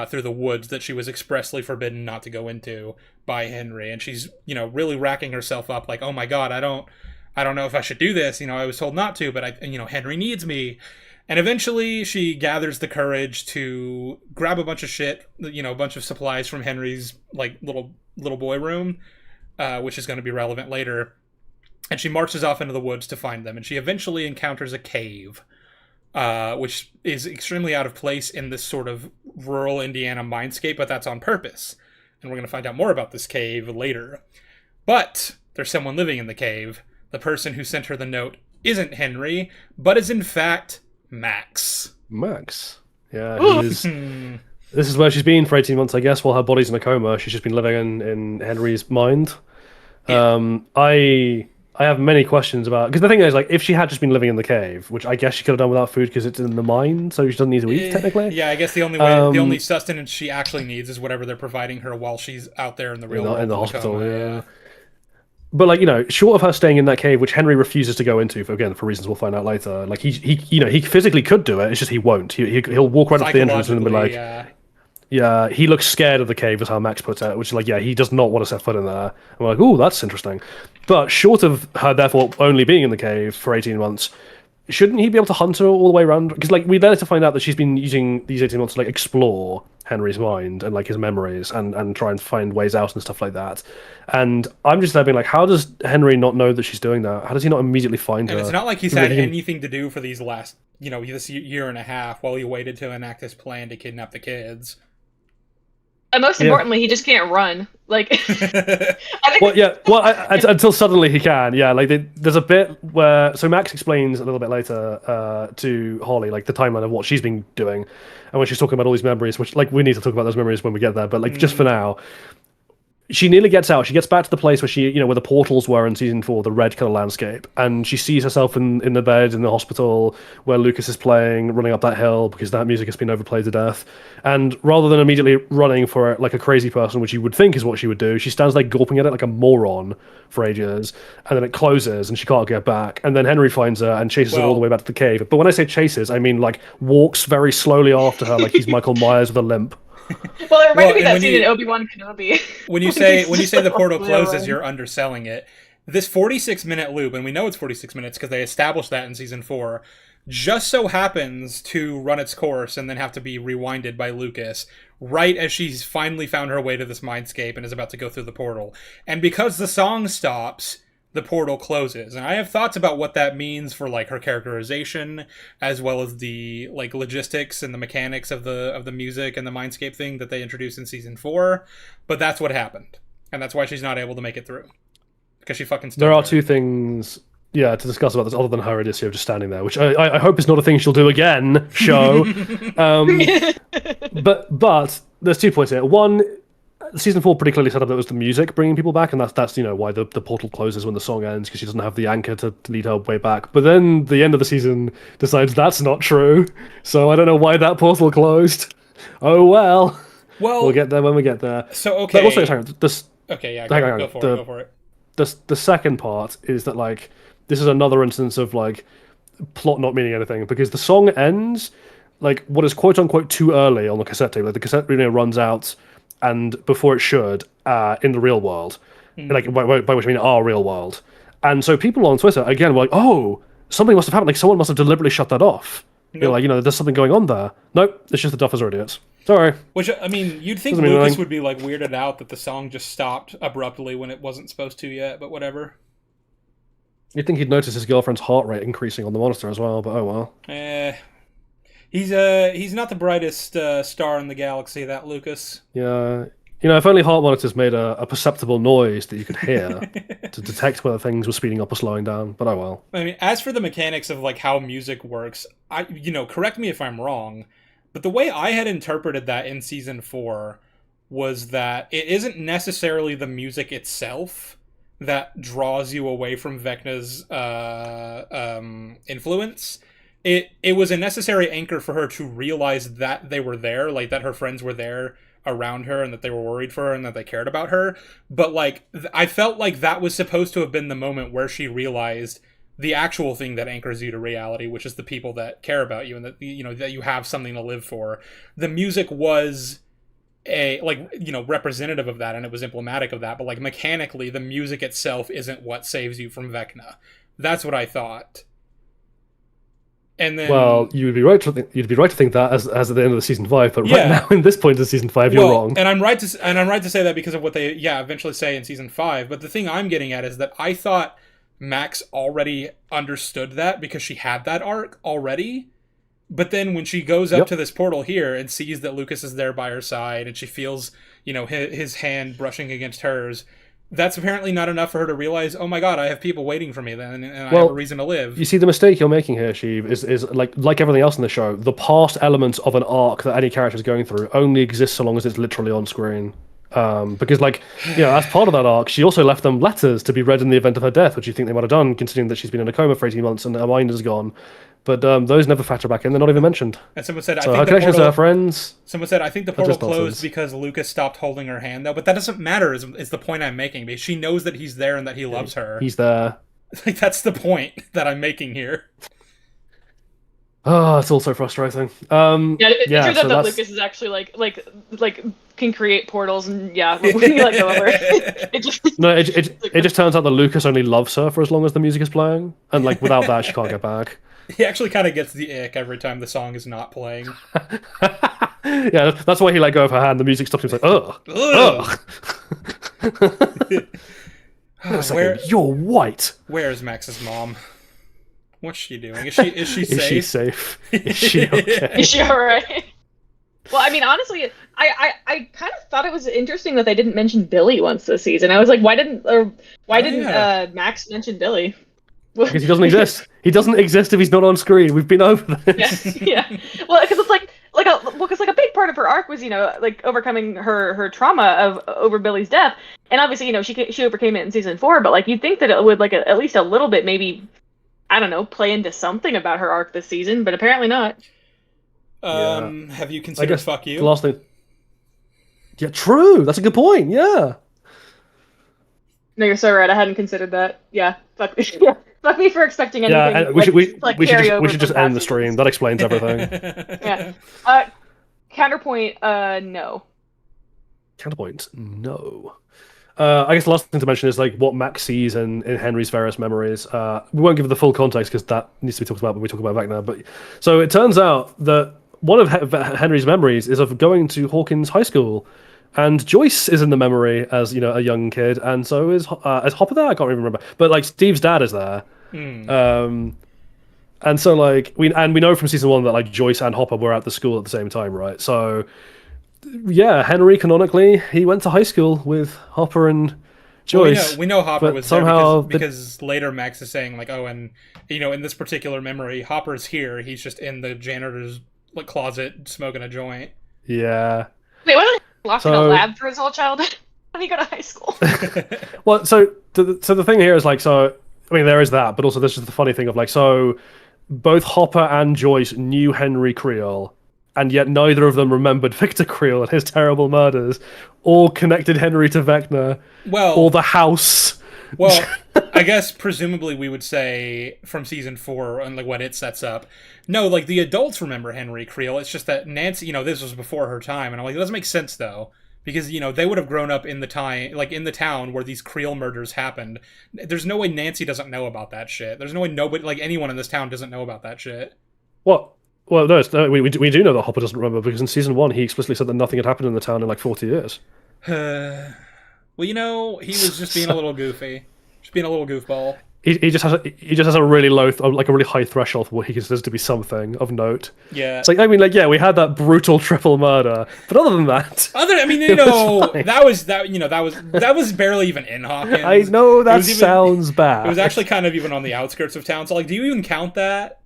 through the woods that she was expressly forbidden not to go into by Henry. And she's, really racking herself up like, oh my god, I don't know if I should do this. I was told not to, but Henry needs me. And eventually she gathers the courage to grab a bunch of shit, a bunch of supplies from Henry's like little boy room, which is going to be relevant later. And she marches off into the woods to find them. And she eventually encounters a cave, which is extremely out of place in this sort of rural Indiana mindscape, but that's on purpose. And we're going to find out more about this cave later. But there's someone living in the cave. The person who sent her the note isn't Henry, but is in fact Max. Max. Yeah, this is where she's been for 18 months, I guess, while her body's in a coma. She's just been living in Henry's mind. Yeah. I have many questions about... Because the thing is, like, if she had just been living in the cave, which I guess she could have done without food because it's in the mind, so she doesn't need to eat, technically. Yeah, I guess the only sustenance she actually needs is whatever they're providing her while she's out there in the real world. In the hospital, coma. yeah. But, like, short of her staying in that cave, which Henry refuses to go into, for reasons we'll find out later, like, he physically could do it, it's just he won't. He'll walk right up to the entrance and be like... Yeah, he looks scared of the cave, is how Max puts it, which is like, yeah, he does not want to set foot in there. And we're like, ooh, that's interesting. But short of her, therefore, only being in the cave for 18 months, shouldn't he be able to hunt her all the way around? Because, like, we later find out that she's been using these 18 months to, like, explore Henry's mind and, like, his memories and try and find ways out and stuff like that. And I'm just there being like, how does Henry not know that she's doing that? How does he not immediately find her? And it's not like he's had anything to do for these last, this year and a half while he waited to enact his plan to kidnap the kids. And most importantly, he just can't run. Like, I think until suddenly he can. Yeah, like there's a bit where Max explains a little bit later to Holly like the timeline of what she's been doing, and when she's talking about all these memories, which like we need to talk about those memories when we get there, but like just for now, she nearly gets out. She gets back to the place where where the portals were in season 4, the red kind of landscape, and she sees herself in the bed in the hospital where Lucas is playing, running up that hill because that music has been overplayed to death. And rather than immediately running for it like a crazy person, which you would think is what she would do, she stands there gulping at it like a moron for ages, and then it closes and she can't get back. And then Henry finds her and chases her all the way back to the cave. But when I say chases, I mean like walks very slowly after her, like he's Michael Myers with a limp. Well, it reminded me that scene in Obi-Wan Kenobi. When you say the portal closes, you're underselling it. This 46-minute loop, and we know it's 46 minutes because they established that in season 4, just so happens to run its course and then have to be rewinded by Lucas right as she's finally found her way to this mindscape and is about to go through the portal. And because the song stops, the portal closes. And I have thoughts about what that means for like her characterization, as well as the like logistics and the mechanics of the music and the mindscape thing that they introduced in season 4. But that's what happened, and that's why she's not able to make it through, because she fucking. There are two things, to discuss about this other than her idiocy of just standing there, which I hope is not a thing she'll do again. Show, but there's 2 points here. One. Season 4 pretty clearly set up that it was the music bringing people back, and that's why the portal closes when the song ends, because she doesn't have the anchor to lead her way back. But then the end of the season decides that's not true, so I don't know why that portal closed. Oh well. We'll get there when we get there. So okay. But also, go for it. The second part is that like this is another instance of like plot not meaning anything, because the song ends like what is quote unquote too early on the cassette tape. Like the cassette runs out. And before it should, in the real world, like by which I mean our real world, and so people on Twitter again were like, "Oh, something must have happened. Like someone must have deliberately shut that off." Nope. You're like, there's something going on there. Nope, it's just the Duffers are idiots. Sorry. Which I mean, you'd think Lucas would be like weirded out that the song just stopped abruptly when it wasn't supposed to yet, but whatever. You'd think he'd notice his girlfriend's heart rate increasing on the monitor as well, but oh well. He's not the brightest star in the galaxy, that Lucas. Yeah. If only heart monitors made a perceptible noise that you could hear to detect whether things were speeding up or slowing down, but oh well. I mean, as for the mechanics of like how music works, correct me if I'm wrong, but the way I had interpreted that in season 4 was that it isn't necessarily the music itself that draws you away from Vecna's influence. It was a necessary anchor for her to realize that they were there, like that her friends were there around her and that they were worried for her and that they cared about her. But like, I felt like that was supposed to have been the moment where she realized the actual thing that anchors you to reality, which is the people that care about you and that, that you have something to live for. The music was representative of that, and it was emblematic of that. But like mechanically, the music itself isn't what saves you from Vecna. That's what I thought. And then, well, you'd be right to think that as at the end of the season 5, but right now in this point of season 5, you're wrong. And I'm right to say that because of what they eventually say in season 5. But the thing I'm getting at is that I thought Max already understood that because she had that arc already. But then when she goes up to this portal here and sees that Lucas is there by her side, and she feels his hand brushing against hers. That's apparently not enough for her to realize, oh my god, I have people waiting for me then, and I have a reason to live. You see, the mistake you're making here, Sheev, is like everything else in the show, the past element of an arc that any character is going through only exists so long as it's literally on screen. Because, as part of that arc, she also left them letters to be read in the event of her death, which you think they might have done, considering that she's been in a coma for 18 months and her mind is gone. But those never factor back in; they're not even mentioned. And someone said, "I think her connections to her friends." Someone said, "I think the portal closed because Lucas stopped holding her hand, though." But that doesn't matter. Is the point I'm making? Because she knows that he's there and that he loves her. He's there. Like that's the point that I'm making here. Oh, it's all so frustrating. It turns out that Lucas is actually like can create portals and when you let go of her. It just turns out that Lucas only loves her for as long as the music is playing, and like without that, she can't get back. He actually kind of gets the ick every time the song is not playing. Yeah, that's why he let go of her hand. The music stops. He's like, ugh. You're white. Where is Max's mom? What's she doing? Is she safe? Is she safe? Is she okay? Is she alright? Well, I mean, honestly, I kind of thought it was interesting that they didn't mention Billy once this season. I was like, why didn't Max mention Billy? Because he doesn't exist. He doesn't exist if he's not on screen. We've been over this. Yeah. Well, because it's like because like a big part of her arc was, like overcoming her trauma of over Billy's death, and obviously, she overcame it in season 4. But like, you'd think that it would like at least a little bit, maybe, I don't know, play into something about her arc this season, but apparently not. Have you considered fuck you? The last thing. Yeah, true. That's a good point. Yeah. No, you're so right. I hadn't considered that. Yeah, fuck me. Yeah, fuck me for expecting anything. Yeah, and we should just end the stream. That explains everything. Yeah. Counterpoint. No. Counterpoint. No. I guess the last thing to mention is like what Max sees in Henry's various memories. We won't give the full context because that needs to be talked about when we talk about Vecna. But so it turns out that one of Henry's memories is of going to Hawkins High School, and Joyce is in the memory as a young kid, and so is Hopper there. I can't even remember, but like Steve's dad is there. And so like we know from season 1 that like Joyce and Hopper were at the school at the same time, right? So yeah, Henry canonically he went to high school with Hopper and Joyce. Well, we know Hopper was somehow there because later Max is saying like, oh, and in this particular memory, Hopper's here. He's just in the janitor's closet smoking a joint. Yeah. Wait, what? Locked in a lab for his whole childhood? How did he go to high school? Well, so the thing here is like, so I mean there is that, but also there's just the funny thing of like, so both Hopper and Joyce knew Henry Creel, and yet neither of them remembered Victor Creel and his terrible murders, or connected Henry to Vecna, or the house. Well, I guess presumably we would say from season 4 and like what it sets up. No, like the adults remember Henry Creel. It's just that Nancy, this was before her time, and I'm like, it doesn't make sense though, because they would have grown up in the time, like in the town where these Creel murders happened. There's no way Nancy doesn't know about that shit. There's no way nobody, like anyone in this town, doesn't know about that shit. What? Well, no, we do know that Hopper doesn't remember because in season 1 he explicitly said that nothing had happened in the town in like 40 years. Well, he was just being a little goofy, just being a little goofball. He just has a really low, like a really high threshold for what he considers to be something of note. Yeah, it's like we had that brutal triple murder, but other than that, that was barely even in Hawkins. I know that sounds bad. It was actually kind of even on the outskirts of town. So like, do you even count that?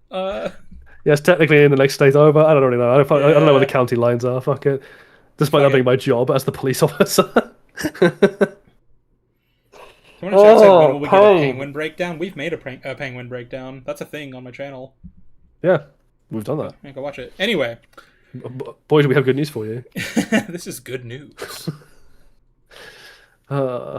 Yes, technically in the next state over. I don't really know. I don't know where the county lines are. Fuck it. Despite that being my job as the police officer. You want to check when will we get a penguin breakdown? We've made a penguin breakdown. That's a thing on my channel. Yeah, we've done that. Yeah, go watch it. Anyway. Boy, do we have good news for you. This is good news. Brain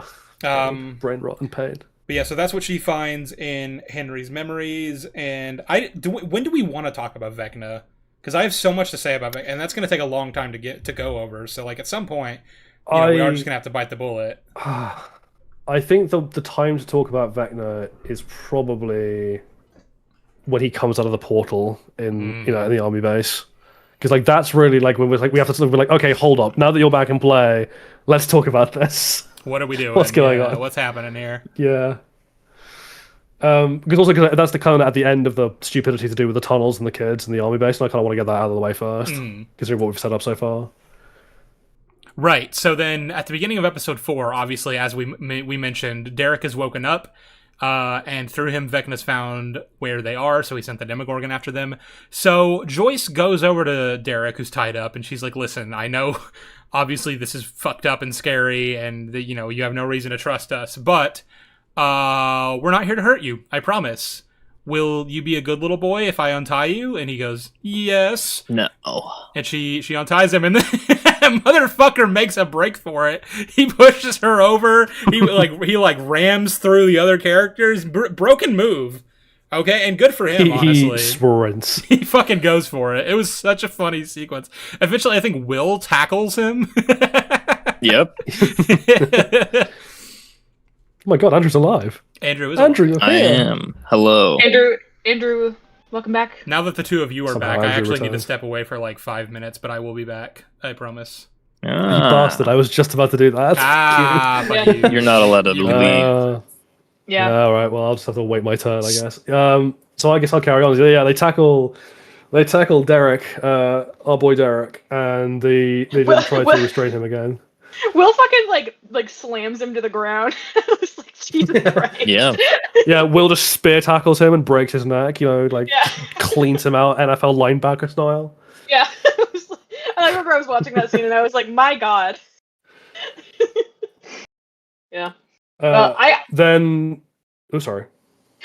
rot and pain. But yeah, so that's what she finds in Henry's memories. And when do we want to talk about Vecna? Because I have so much to say about Vecna, and that's going to take a long time to go over. So like at some point, we are just going to have to bite the bullet. I think the time to talk about Vecna is probably when he comes out of the portal in in the army base, because like that's really like when we have to be like, okay, hold up, now that you're back in play, let's talk about this. What are we doing? What's going on? What's happening here? Yeah. Because that's the kind of at the end of the stupidity to do with the tunnels and the kids and the army base, and I kind of want to get that out of the way first, considering what we've set up so far. Right. So then, at the beginning of episode 4, obviously, as we mentioned, Derek has woken up, and through him, Vecna's found where they are. So he sent the Demogorgon after them. So Joyce goes over to Derek, who's tied up, and she's like, "Listen, I know, obviously, this is fucked up and scary, and you have no reason to trust us, but we're not here to hurt you. I promise. Will you be a good little boy if I untie you?" And he goes, "Yes." No. And she unties him, and then motherfucker makes a break for it. He pushes her over. He rams through the other characters. Broken move. Okay, and good for him, honestly. He sprints. He fucking goes for it. It was such a funny sequence. Eventually, I think Will tackles him. Yep. Oh my god, Andrew's alive. Andrew is Andrew, I am. Hello. Andrew, welcome back. Now that the two of you are back, I actually need to returns. step away for like 5 minutes, but I will be back. I promise. You bastard, I was just about to do that. Fuck you. You're not allowed to leave. Yeah. Alright, well, I'll just have to wait my turn, I guess. So I guess I'll carry on. Yeah, they tackle Derek, our boy Derek, and they didn't try to restrain him again. Will fucking like slams him to the ground. It was like, Jesus Christ. Yeah. Yeah, Will just spear tackles him and breaks his neck, cleans him out NFL linebacker style. Yeah. It was like, I remember I was watching that scene and I was like, my god. Yeah. Then, oh sorry.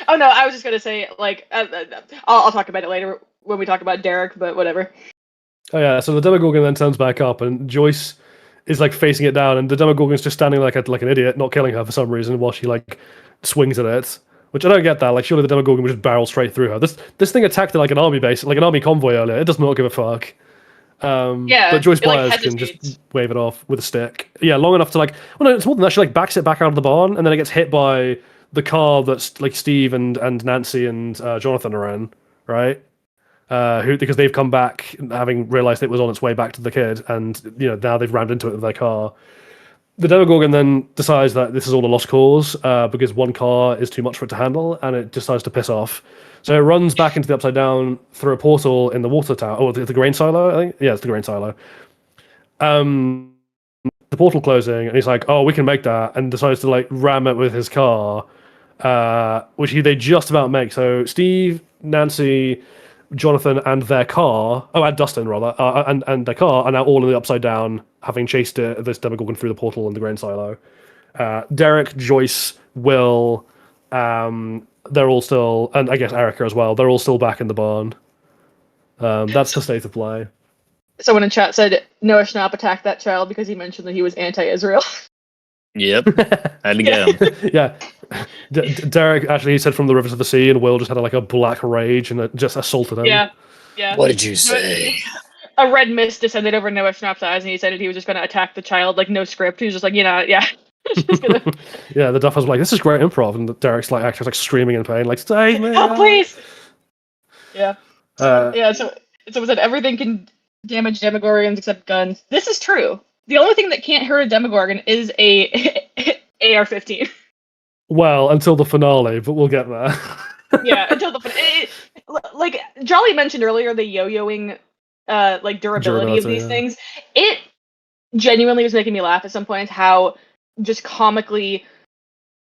Oh no, I was just gonna say like I'll talk about it later when we talk about Derek, but whatever. Oh yeah, so the Demogorgon then turns back up, and Joyce is like facing it down, and the Demogorgon's just standing like an idiot, not killing her for some reason, while she like swings at it. Which I don't get that. Like, surely the Demogorgon would just barrel straight through her. This thing attacked like an army base, like an army convoy earlier. It does not give a fuck. But Joyce Byers can just wave it off with a stick. Yeah, long enough to like. Well, no, it's more than that. She like backs it back out of the barn, and then it gets hit by the car that's like Steve and Nancy and Jonathan are in, right? Because they've come back having realized it was on its way back to the kid, and now they've rammed into it with their car. The Demogorgon then decides that this is all a lost cause because one car is too much for it to handle, and it decides to piss off. So it runs back into the Upside Down through a portal in the water tower, or the grain silo, I think. Yeah, it's the grain silo. The portal closing, and he's like, "Oh, we can make that," and decides to like ram it with his car, which they just about make. So Steve, Nancy, Jonathan, and their car, and Dustin rather, and their car are now all in the Upside Down, having chased this Demogorgon through the portal in the grain silo. Derek, Joyce, Will, they're all still, and I guess Erica as well. They're all still back in the barn. That's the state of play. Someone in chat said Noah Schnapp attacked that child because he mentioned that he was anti-Israel. Yep, had to get him. Yeah, Derek actually he said from the rivers of the sea, and Will just had like a black rage and just assaulted him. Yeah. What did you say? A red mist descended over Noah Schnapp's eyes, and he said that he was just going to attack the child, like no script. He was just like, yeah. Just gonna... Yeah, the Duffers were like, "This is great improv," and Derek's like actually like screaming in pain, like, "Save me!" Oh, please. Yeah. So it said everything can damage Demogorgons except guns. This is true. The only thing that can't hurt a Demogorgon is a AR-15. Well, until the finale, but we'll get there. Yeah, until the finale. Like Jolly mentioned earlier, the yo-yoing like durability of these things. It genuinely was making me laugh at some points. How just comically,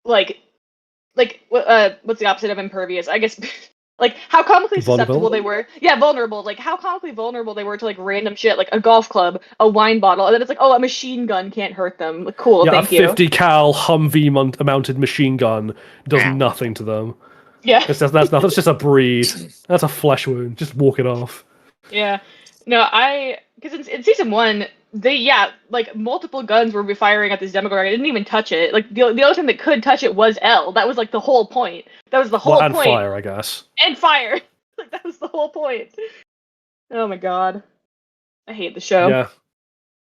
like what's the opposite of impervious? I guess. Like how comically susceptible they were. Yeah, vulnerable. Like how comically vulnerable they were to like random shit, like a golf club, a wine bottle, and then it's like, oh, a machine gun can't hurt them. Like, cool, thank you. A 50 cal Humvee mounted machine gun does nothing to them. Yeah, that's nothing. That's just a breed. That's a flesh wound. Just walk it off. Yeah, no, because in season 1, like multiple guns were firing at this Demogorgon. I didn't even touch it. Like the only thing that could touch it was Elle. That was like the whole point. That was the whole point. And fire, I guess. And fire. Like that was the whole point. Oh my god, I hate the show. Yeah,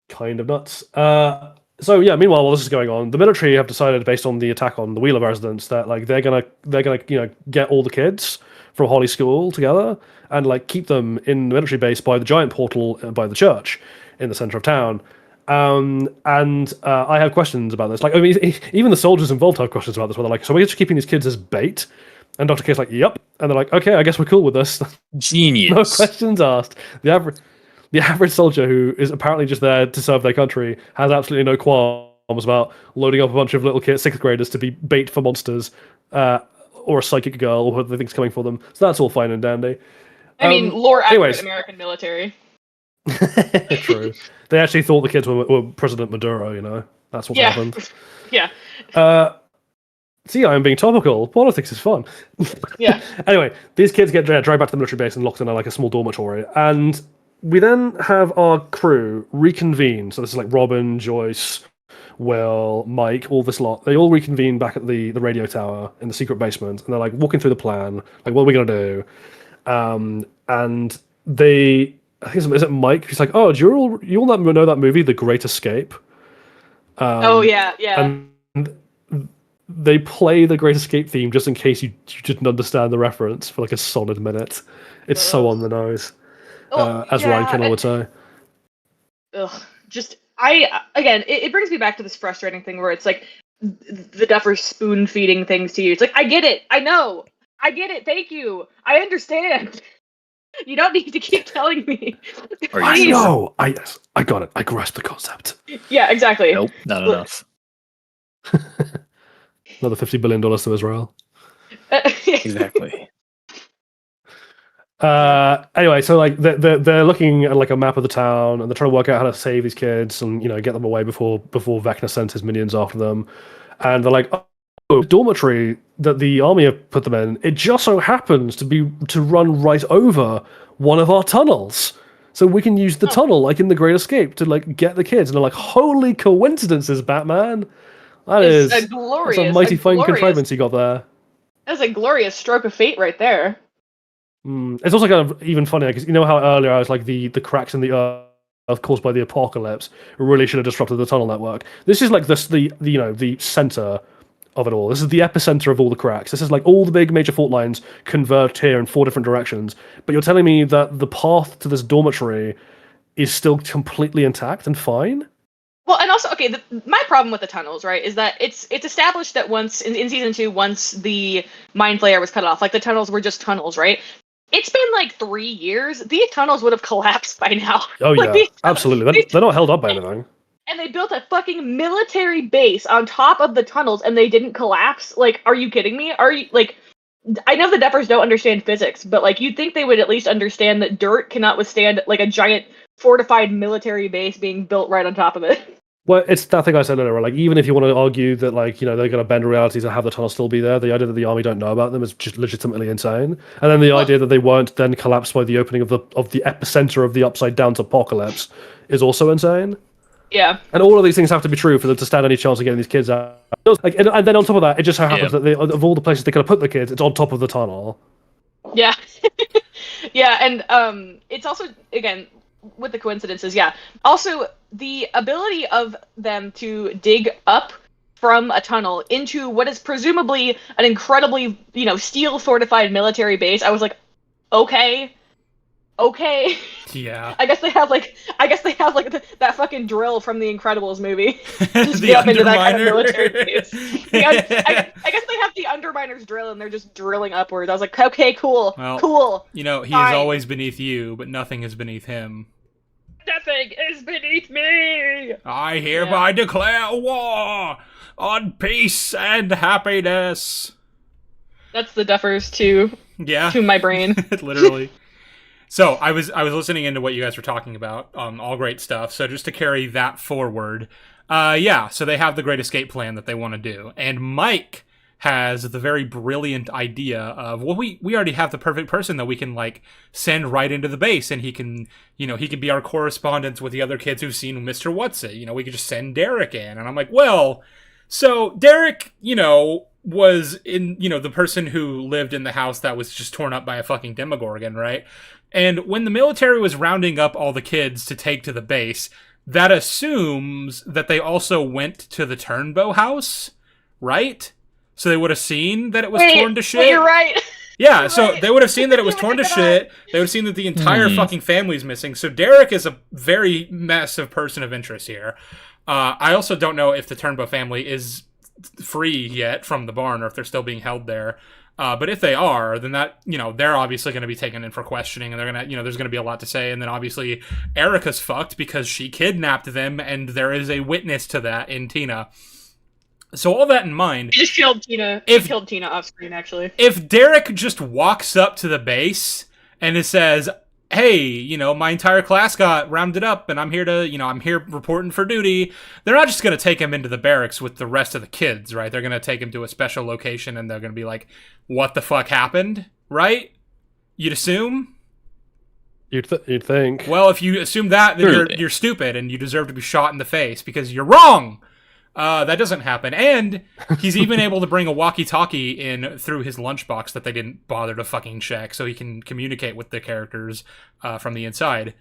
kind of nuts. So yeah, meanwhile, while this is going on, the military have decided, based on the attack on the Wheeler residence, that like they're gonna get all the kids from Holly School together and like keep them in the military base by the giant portal by the church in the center of town. And I have questions about this. Like, I mean, even the soldiers involved have questions about this. Where they're like, "So we're just keeping these kids as bait?" And Dr. K's like, "Yep." And they're like, "Okay, I guess we're cool with this." Genius. No questions asked. The average soldier who is apparently just there to serve their country has absolutely no qualms about loading up a bunch of little kids, 6th graders, to be bait for monsters, or a psychic girl, or whoever they think's coming for them. So that's all fine and dandy. I mean, lore accurate American military. True. They actually thought the kids were President Maduro, That's what happened. Yeah. See, I am being topical. Politics is fun. Yeah. Anyway, these kids get dragged back to the military base and locked in like a small dormitory. And we then have our crew reconvene. So this is like Robin, Joyce, Will, Mike, all this lot. They all reconvene back at the radio tower in the secret basement. And they're like walking through the plan. Like, what are we going to do? And they... I think is it Mike? He's like, "Oh, do you all know that movie, The Great Escape?" Oh yeah. And they play the Great Escape theme just in case you didn't understand the reference for like a solid minute. It's so on the nose, as Ryan Kinnell would say. It brings me back to this frustrating thing where it's like the Duffers spoon feeding things to you. It's like, I get it, I know, I get it, thank you, I understand. You don't need to keep telling me. I know. I got it. I grasped the concept. Yeah, exactly. Nope, not enough. Another $50 billion to Israel. Exactly. Anyway, so like they're looking at like a map of the town, and they're trying to work out how to save these kids and get them away before Vecna sends his minions after them. And they're like, oh, dormitory that the army have put them in, it just so happens to run right over one of our tunnels. So we can use the tunnel, like in The Great Escape, to like get the kids. And they're like, holy coincidences, Batman. That's a mighty fine contrivance you got there. That's a glorious stroke of fate right there. It's also kind of even funnier because you know how earlier I was like the cracks in the earth caused by the apocalypse really should have disrupted the tunnel network. This is like the center of it all. This is the epicenter of all the cracks. This is like all the big major fault lines converged here in 4 different directions. But you're telling me that the path to this dormitory is still completely intact and fine? Well, and also, okay, my problem with the tunnels, right, is that it's established that once in season 2, once the Mind Flayer was cut off, like the tunnels were just tunnels, right? It's been like 3 years. These tunnels would have collapsed by now. Oh yeah, absolutely. They're not held up by anything. And they built a fucking military base on top of the tunnels, and they didn't collapse. Like, are you kidding me? Are you like? I know the Duffers don't understand physics, but like, you'd think they would at least understand that dirt cannot withstand like a giant fortified military base being built right on top of it. Well, it's that thing I said earlier. Like, even if you want to argue that, like, they're going to bend realities and have the tunnel still be there, the idea that the army don't know about them is just legitimately insane. And then the idea that they weren't then collapsed by the opening of the epicenter of the upside down apocalypse is also insane. Yeah. And all of these things have to be true for them to stand any chance of getting these kids out. Like, and then on top of that, it just so happens that of all the places they could have put the kids, it's on top of the tunnel. Yeah. Yeah, and it's also, again, with the coincidences, yeah. Also, the ability of them to dig up from a tunnel into what is presumably an incredibly, steel fortified military base. I was like, okay. Yeah. I guess they have like that fucking drill from the Incredibles movie. Just The up into that kind of Underminer. military base. I guess they have the Underminer's drill and they're just drilling upwards. I was like, okay, cool, cool. He is Fine. always beneath you, but nothing is beneath him. Nothing is beneath me. I hereby declare war on peace and happiness. That's the Duffers to my brain. Literally. So I was listening into what you guys were talking about. All great stuff. So just to carry that forward, so they have the Great Escape plan that they want to do, and Mike has the very brilliant idea of, well, we already have the perfect person that we can like send right into the base, and he can be our correspondent with the other kids who've seen Mr. What's-It. We could just send Derek in. And I'm like, well, so Derek, was in, the person who lived in the house that was just torn up by a fucking Demogorgon, right? And when the military was rounding up all the kids to take to the base, that assumes that they also went to the Turnbow house, right? So they would have seen that it was torn to shit. You're right. Yeah, so they would have seen that it was torn to shit. They would have seen that the entire fucking family's missing. So Derek is a very massive person of interest here. I also don't know if the Turnbow family is free yet from the barn or if they're still being held there. But if they are, then that, they're obviously going to be taken in for questioning, and they're going to, there's going to be a lot to say. And then obviously Erica's fucked because she kidnapped them, and there is a witness to that in Tina. So all that in mind, He just killed Tina. He killed Tina off screen, actually. if Derek just walks up to the base and it says, hey, my entire class got rounded up and I'm here to, I'm here reporting for duty, they're not just going to take him into the barracks with the rest of the kids, right? They're going to take him to a special location and they're going to be like, what the fuck happened, right? You'd assume? You'd think. Well, if you assume that, then you're stupid and you deserve to be shot in the face because you're wrong! That doesn't happen. And he's even able to bring a walkie-talkie in through his lunchbox that they didn't bother to fucking check so he can communicate with the characters from the inside.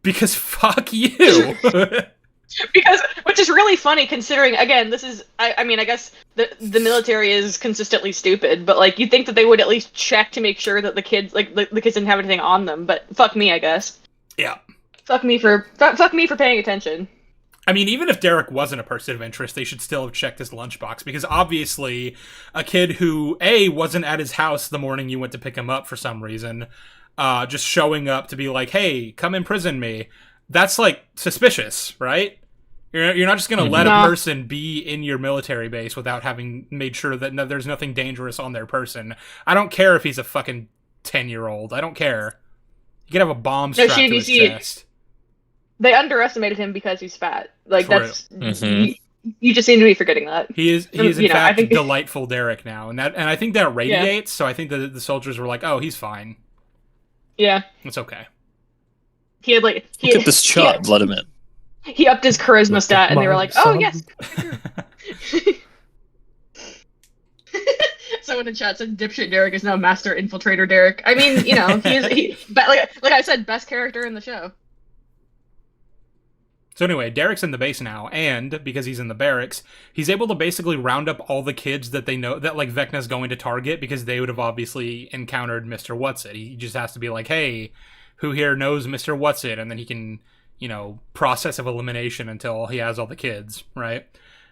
Because fuck you! Which is really funny considering, again, this is, I mean, I guess the military is consistently stupid, but like, you'd think that they would at least check to make sure that the kids, like, the kids didn't have anything on them, but fuck me, I guess. Yeah. Fuck me for paying attention. I mean, even if Derek wasn't a person of interest, they should still have checked his lunchbox, because obviously a kid who, A, wasn't at his house the morning you went to pick him up for some reason, just showing up to be like, hey, come imprison me, that's, like, suspicious, right? You're not just going to let a person be in your military base without having made sure that there's nothing dangerous on their person. I don't care if he's a fucking 10-year-old. I don't care. He could have a bomb No, strapped to his CBC. chest. They underestimated him because he's fat. Like True. that's Mhm. you just seem to be forgetting that. He is in You know, I fact think- delightful Derek now, and I think that radiates. So I think that the soldiers were like, "Oh, he's fine. Yeah, It's okay." he had like he Look at this chub. Let him in. he upped his charisma stat, and they were My like, "Oh son. yes." Someone in chat said, "Dipshit Derek is now Master Infiltrator Derek." I mean, you know, but like I said, best character in the show. So anyway, Derek's in the base now, and because he's in the barracks, he's able to basically round up all the kids that they know that like Vecna's going to target, because they would have obviously encountered Mr. Whatsit. He just has to be like, "Hey, who here knows Mr. Whatsit?" And then he can, you know, process of elimination until he has all the kids, right?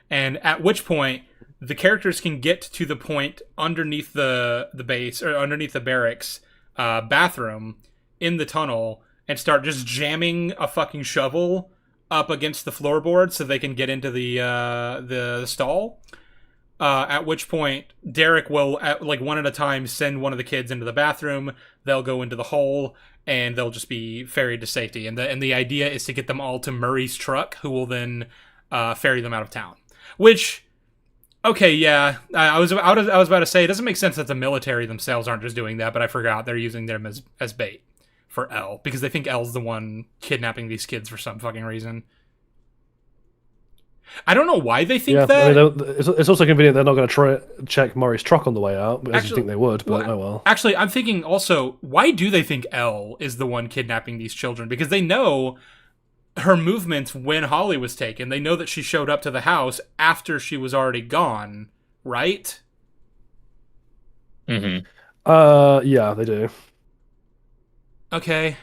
And at which point the characters can get to the point underneath the base, or underneath the barracks bathroom in the tunnel, and start just jamming a fucking shovel up against the floorboard so they can get into the stall. At which point Derek will, like one at a time, send one of the kids into the bathroom. They'll go into the hole, and they'll just be ferried to safety. And the idea is to get them all to Murray's truck, who will then ferry them out of town. Which, okay, yeah, I was about to say, it doesn't make sense that the military themselves aren't just doing that, but I forgot they're using them as bait for L, because they think L's the one kidnapping these kids for some fucking reason. I don't know why they think Yeah, that. I mean, it's also convenient they're not going to try check Murray's truck on the way out, as you think they would, but oh well. Actually, I'm thinking also, why do they think L is the one kidnapping these children? Because they know her movements when Holly was taken. They know that she showed up to the house after she was already gone, right? Mm-hmm. Yeah, they do. Okay.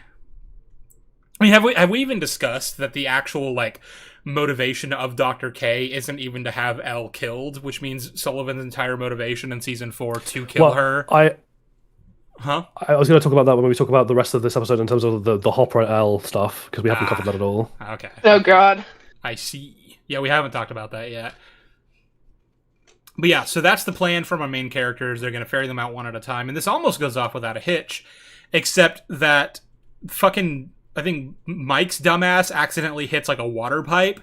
I mean, have we even discussed that the actual like motivation of Dr. K isn't even to have L killed, which means Sullivan's entire motivation in season 4 to kill her. I Huh? was going to talk about that when we talk about the rest of this episode in terms of the Hopper L stuff, because we haven't covered that at all. Okay. Oh God. I see. Yeah, we haven't talked about that yet. But yeah, so that's the plan for my main characters. They're going to ferry them out one at a time. And this almost goes off without a hitch, except that fucking, I think Mike's dumbass accidentally hits like a water pipe,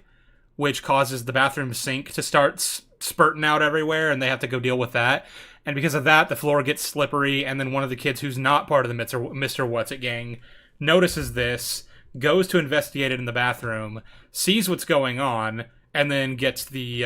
which causes the bathroom sink to start spurting out everywhere, and they have to go deal with that. And because of that, the floor gets slippery, and then one of the kids who's not part of the Mr. Whatsit gang notices this, goes to investigate it in the bathroom, sees what's going on, and then gets the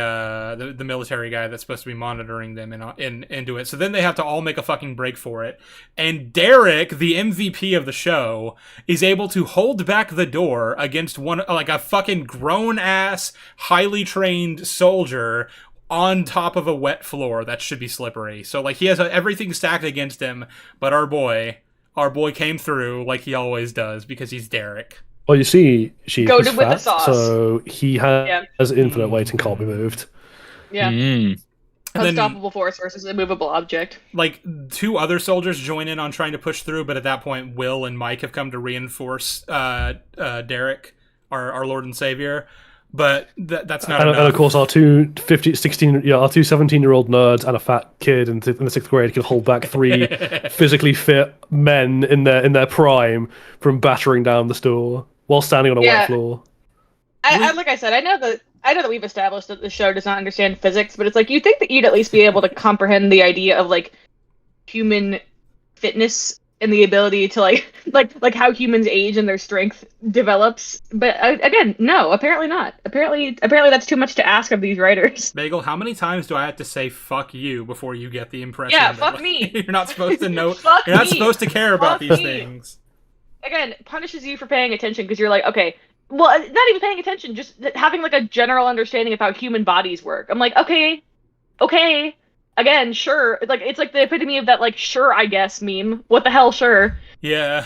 military guy that's supposed to be monitoring them into it. So then they have to all make a fucking break for it. And Derek, the MVP of the show, is able to hold back the door against a fucking grown-ass, highly trained soldier on top of a wet floor that should be slippery. So like he has everything stacked against him, but our boy came through like he always does because he's Derek. Well, you see, he's Goated with the fat, sauce. so he has infinite weight and can't be moved. Yeah. Mm. And then, Unstoppable force versus a movable object. like, 2 other soldiers join in on trying to push through, but at that point, Will and Mike have come to reinforce Derek, our Lord and Savior. But that's not enough. And of course, our two 17-year-old nerds and a fat kid in the 6th grade can hold back 3 physically fit men in their prime from battering down the store while standing on a wet floor. Like I said, I know that we've established that the show does not understand physics, but it's like you'd think that you'd at least be able to comprehend the idea of like human fitness and the ability to like how humans age and their strength develops. But again, no, apparently not. Apparently that's too much to ask of these writers. Bagel, how many times do I have to say "fuck you" before you get the impression? Yeah, that, fuck like, me. You're not supposed to know. Fuck You're not me. supposed to care about Fuck these me. things. Again, punishes you for paying attention because you're like, okay, well, not even paying attention, just having like a general understanding of how human bodies work. I'm like, okay. Again, sure. It's like the epitome of that, like, sure, I guess meme. What the hell, sure. Yeah.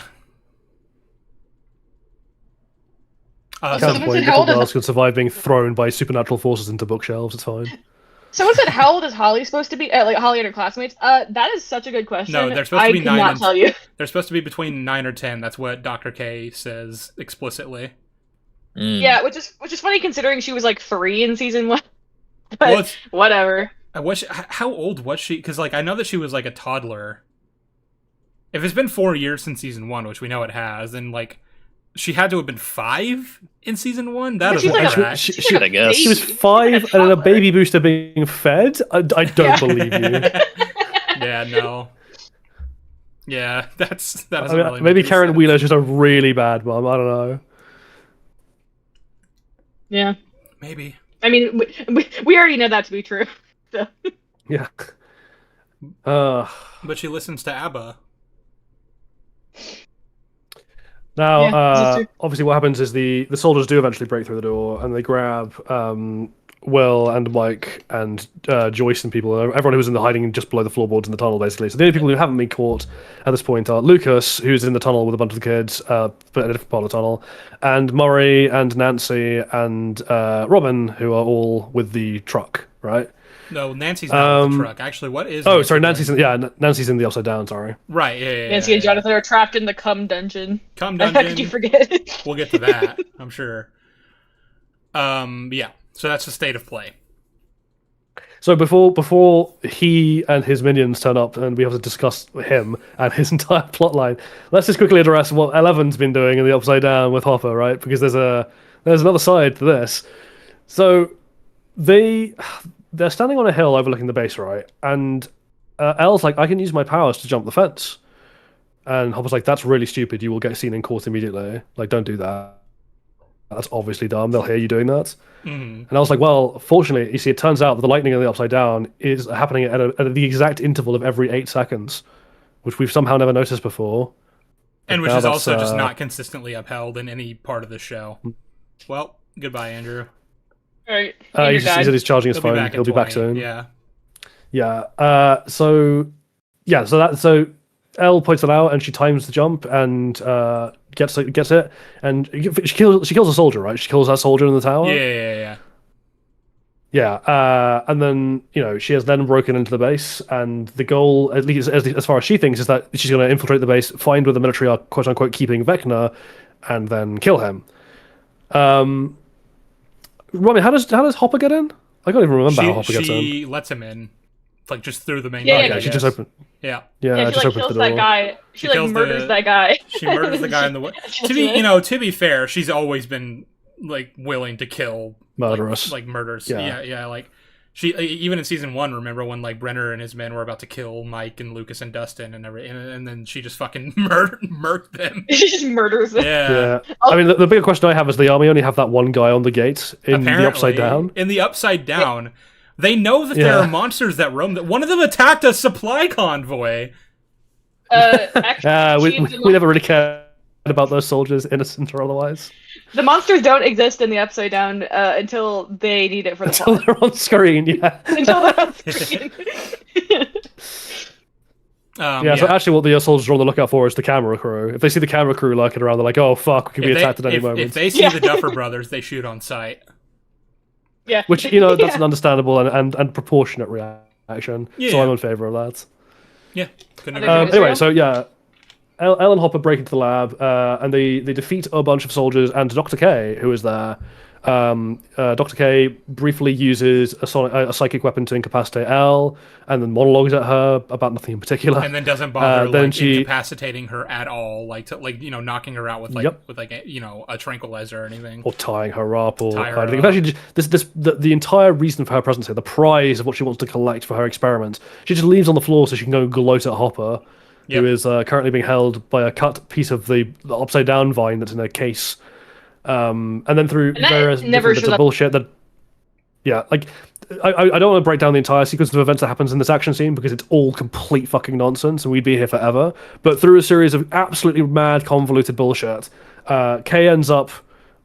Someone said, how Little old is- girls can survive being thrown by supernatural forces into bookshelves. It's fine. Someone said, how old is Holly supposed to be? Like, Holly and her classmates? That is such a good question. No, they're supposed to be I 9 could not and- tell you. They're supposed to be between 9 or 10. That's what Dr. K says explicitly. Mm. Yeah, which is funny considering she was like 3 in season 1. But Well, it's- whatever. how old was she? Because like I know that she was like a toddler. if it's been 4 years since season 1, which we know it has, then like she had to have been 5 in season 1. That But she's doesn't like track. she's like I guess. She was 5 and in a baby booster being fed. I don't Yeah. believe you. Yeah, no. Yeah, that doesn't I mean, really maybe make any Karen sense. Wheeler's just a really bad mom. I don't know. Yeah. Maybe. I mean, we already know that to be true. So. Yeah. But she listens to ABBA. Now, Yeah, this is true. obviously, what happens is the soldiers do eventually break through the door, and they grab Will and Mike and Joyce and people, everyone who was in the hiding just below the floorboards in the tunnel, basically. So the only people who haven't been caught at this point are Lucas, who's in the tunnel with a bunch of the kids, but in a different part of the tunnel, and Murray and Nancy and Robin, who are all with the truck, right? No, Nancy's not with the truck. Actually, what is? Oh, sorry, doing? Nancy's in the upside down. Sorry. Right. Yeah. Nancy and Jonathan are trapped in the cum dungeon. Come How could you forget? We'll get to that, I'm sure. Yeah. So that's the state of play. So before he and his minions turn up and we have to discuss him and his entire plotline, let's just quickly address what Eleven's been doing in the Upside Down with Hopper, right? Because there's another side to this. So they're standing on a hill overlooking the base, right? And Elle's like, I can use my powers to jump the fence. And Hopper's like, that's really stupid. You will get seen in court immediately. Like, don't do that. That's obviously dumb. They'll hear you doing that. Mm-hmm. And I was like, well, fortunately, you see, it turns out that the lightning in the Upside Down is happening at the exact interval of every 8 seconds, which we've somehow never noticed before. And which now is that's, also just not consistently upheld in any part of the show. Well, goodbye, Andrew. All right. He said he's charging his He'll phone. He'll be back soon. Yeah. Yeah. So Elle points it out, and she times the jump and gets it, and she kills a soldier, right? She kills that soldier in the tower. Yeah. Yeah. And then she has then broken into the base, and the goal, at least as far as she thinks, is that she's going to infiltrate the base, find where the military are, quote unquote, keeping Vecna, and then kill him. Robbie, how does Hopper get in? I can't even remember how Hopper gets in. She lets him in, like just through the main Yeah, gate. yeah, I She just guess. opened. Yeah. Yeah, Just she opens kills the door. that guy. She kills murders that guy. She murders the guy in the way. To be fair, she's always been like willing to kill Murderous. like murders. Yeah. Yeah. Like she even in season 1, remember when like Brenner and his men were about to kill Mike and Lucas and Dustin and everything, and then she just fucking murked them. She just murders him. Yeah. Yeah. I mean, the bigger question I have is the army only have that one guy on the gate in the Upside Down. In the Upside Down, they know that there are monsters that roam. That one of them attacked a supply convoy. Actually, We never really cared about those soldiers, innocent or otherwise. the monsters don't exist in the Upside Down until they need it for the Until plot. they're on screen, yeah. Until they're on screen. So actually what the soldiers are on the lookout for is the camera crew. If they see the camera crew lurking around, they're like, oh fuck, we could be attacked at any moment. If they see the Duffer Brothers, they shoot on sight. Yeah. Which, that's an understandable and proportionate reaction. Yeah. So I'm in favour of that. Yeah. Couldn't Are agree. they Anyway, so yeah, Elle and Hopper break into the lab, and they defeat a bunch of soldiers and Dr. K, who is there. Dr. K briefly uses a psychic weapon to incapacitate Elle, and then monologues at her about nothing in particular. And then doesn't bother then she- incapacitating her at all, knocking her out with a tranquilizer or anything. Or tying her up, or Tie her kind of thing. up. Actually, the entire reason for her presence here, the prize of what she wants to collect for her experiment, she just leaves on the floor so she can go gloat at Hopper, Yep. who is currently being held by a cut piece of the upside down vine that's in a case. And then through And that various never different bits shows of up. bullshit that, yeah, like I don't want to break down the entire sequence of events that happens in this action scene because it's all complete fucking nonsense and we'd be here forever. But through a series of absolutely mad, convoluted bullshit, Kay ends up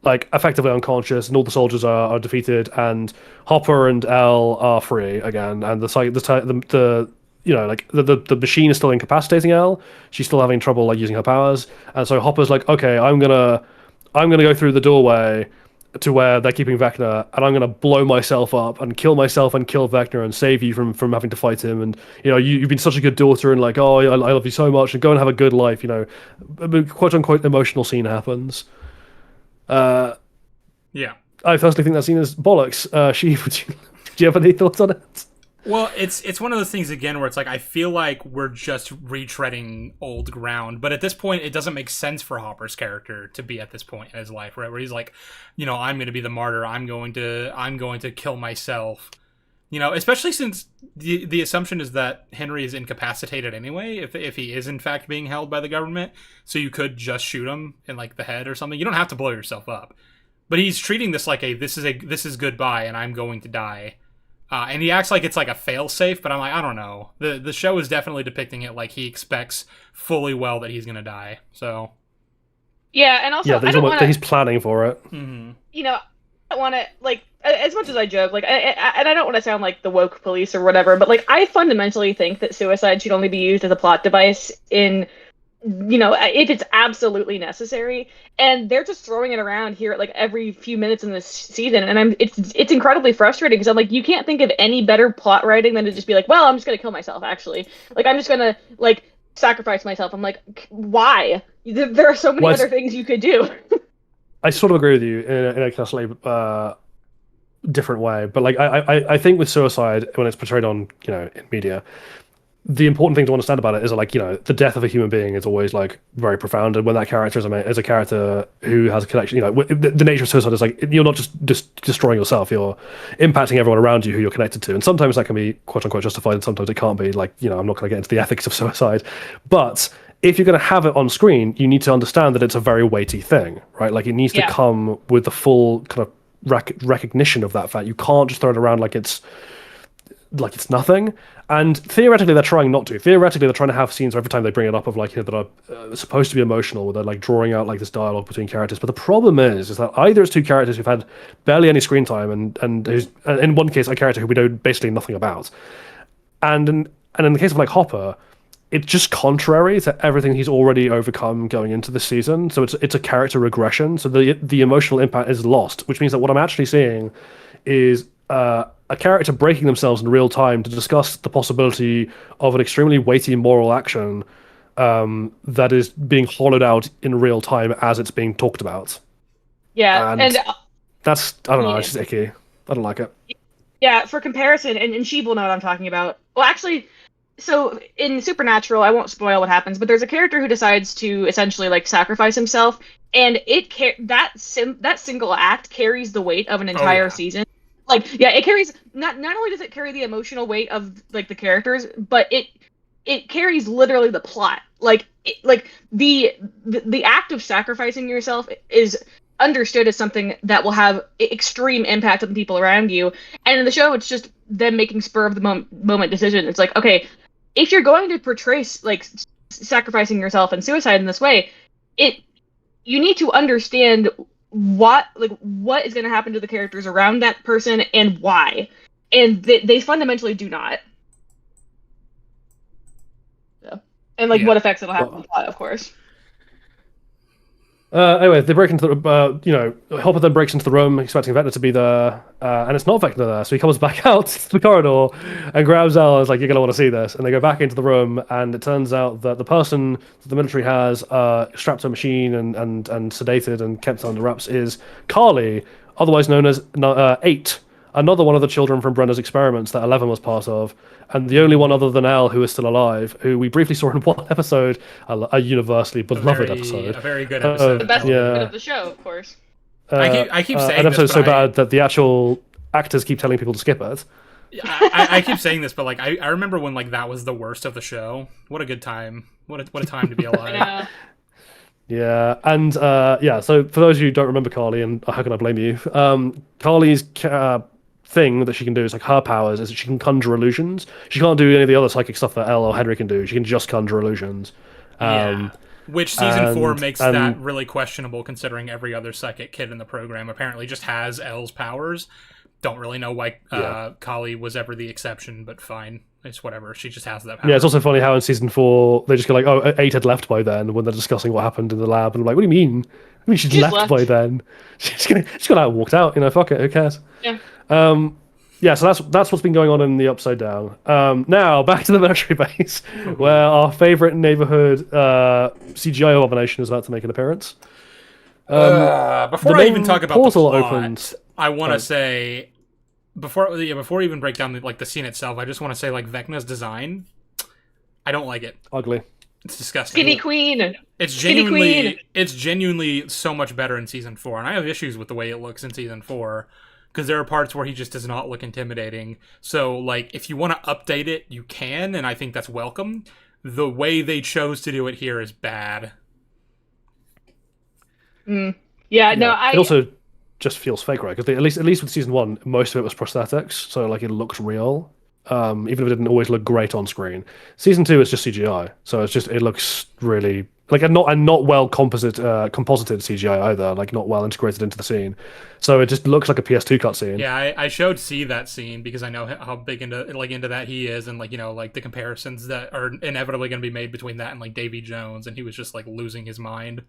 like effectively unconscious, and all the soldiers are defeated, and Hopper and Elle are free again, and the machine is still incapacitating Elle. She's still having trouble like using her powers, and so Hopper's like, okay, I'm gonna go through the doorway to where they're keeping Vecna, and I'm gonna blow myself up and kill myself and kill Vecna and save you from having to fight him. And you've been such a good daughter, and like, oh, I love you so much, and go and have a good life. Quote unquote emotional scene happens. Yeah. I personally think that scene is bollocks. Do you have any thoughts on it? Well, it's one of those things again where it's like I feel like we're just retreading old ground, but at this point it doesn't make sense for Hopper's character to be at this point in his life, right? Where he's like, I'm going to be the martyr. I'm going to kill myself. Especially since the assumption is that Henry is incapacitated anyway, if he is in fact being held by the government, so you could just shoot him in like the head or something. You don't have to blow yourself up. But he's treating this like this is goodbye and I'm going to die. And he acts like it's like a fail-safe, but I'm like, I don't know. The show is definitely depicting it like he expects fully well that he's going to die. So yeah, and also I don't wanna, he's planning for it. Mm-hmm. I don't want to like, as much as I joke, like, and I don't want to sound like the woke police or whatever, but like I fundamentally think that suicide should only be used as a plot device in, if it's absolutely necessary. And they're just throwing it around here like every few minutes in this season, and it's incredibly frustrating because I'm like, you can't think of any better plot writing than to just be like, well, I'm just gonna kill myself. Actually, like I'm just gonna like sacrifice myself. I'm like, why? There are so many other things you could do. I sort of agree with you in a kind of slightly different way, but like I think with suicide, when it's portrayed on in media, the important thing to understand about it is like the death of a human being is always like very profound, and when that character is a character who has a connection, the nature of suicide is like you're not just destroying yourself, you're impacting everyone around you who you're connected to, and sometimes that can be quote unquote justified, and sometimes it can't be. Like I'm not going to get into the ethics of suicide, but if you're going to have it on screen, you need to understand that it's a very weighty thing, right? Like it needs to come with the full kind of recognition of that fact. You can't just throw it around like it's nothing. And theoretically, they're trying not to. Theoretically, they're trying to have scenes every time they bring it up of like that are supposed to be emotional, where they're like drawing out like this dialogue between characters. But the problem is that either it's two characters who've had barely any screen time, and who's, in one case, a character who we know basically nothing about, and in the case of like Hopper, it's just contrary to everything he's already overcome going into this season. So it's a character regression. So the emotional impact is lost, which means that what I'm actually seeing is a character breaking themselves in real time to discuss the possibility of an extremely weighty moral action that is being hollowed out in real time as it's being talked about. Yeah, and that's, I don't know, it's just icky. I don't like it. Yeah, for comparison, and Sheeb will know what I'm talking about. Well, actually, so in Supernatural, I won't spoil what happens, but there's a character who decides to essentially like sacrifice himself, and that single act carries the weight of an entire season. Like, yeah, it carries not only does it carry the emotional weight of like the characters, but it carries literally the plot. Like the act of sacrificing yourself is understood as something that will have extreme impact on the people around you. And in the show, it's just them making spur of the moment decision. It's like, okay, if you're going to portray like sacrificing yourself and suicide in this way, you need to understand what is going to happen to the characters around that person and why, and they fundamentally do not. Yeah. And like what effects it'll have on the plot, of course. Anyway, they break into the, Hopper then breaks into the room expecting Vecna to be there, and it's not Vecna there, so he comes back out to the corridor and grabs Elle and is like, you're going to want to see this. And they go back into the room, and it turns out that the person that the military has strapped to a machine and sedated and kept under wraps is Carly, otherwise known as 8, another one of the children from Brenda's experiments that 11 was part of, and the only one other than Elle who is still alive, who we briefly saw in one episode, a universally beloved episode. A very good episode. The best episode of the show, of course. I keep saying an episode this, so bad that the actual actors keep telling people to skip it. I keep saying this, but like I remember when like that was the worst of the show. What a good time! What a time to be alive. Yeah, and so for those of you who don't remember Carly, and how can I blame you? Carly's thing that she can do is like her powers is that she can conjure illusions. She can't do any of the other psychic stuff that Elle or Henry can do. She can just conjure illusions. Which season 4 makes that really questionable, considering every other psychic kid in the program apparently just has Elle's powers. Don't really know why Kali was ever the exception, but fine. It's whatever. She just has that power. Yeah, it's also funny how in season 4 they just go like, oh, 8 had left by then when they're discussing what happened in the lab. And I'm like, what do you mean? I mean, she's left by then. She's got out and walked out. Fuck it. Who cares? Yeah. So that's what's been going on in the Upside Down. Now back to the military base, where our favorite neighborhood CGI abomination is about to make an appearance. Before I even talk about the plot, I want to say before we even break down the scene itself, I just want to say like Vecna's design, I don't like it. Ugly. It's disgusting. Skinny Queen. It's Skinny genuinely Queen. it's genuinely so much better in season 4, and I have issues with the way it looks in season 4 because there are parts where he just does not look intimidating. So like if you want to update it, you can, and I think that's welcome. The way they chose to do it here is bad. Yeah, no, It also just feels fake, right? Because at least with season 1, most of it was prosthetics, so like it looks real. Even if it didn't always look great on screen. Season 2 is just CGI, so it looks really like and not well composited CGI either, like not well integrated into the scene. So it just looks like a PS2 cutscene. Yeah, I showed C that scene because I know how big into that he is, and like the comparisons that are inevitably going to be made between that and like Davy Jones, and he was just like losing his mind.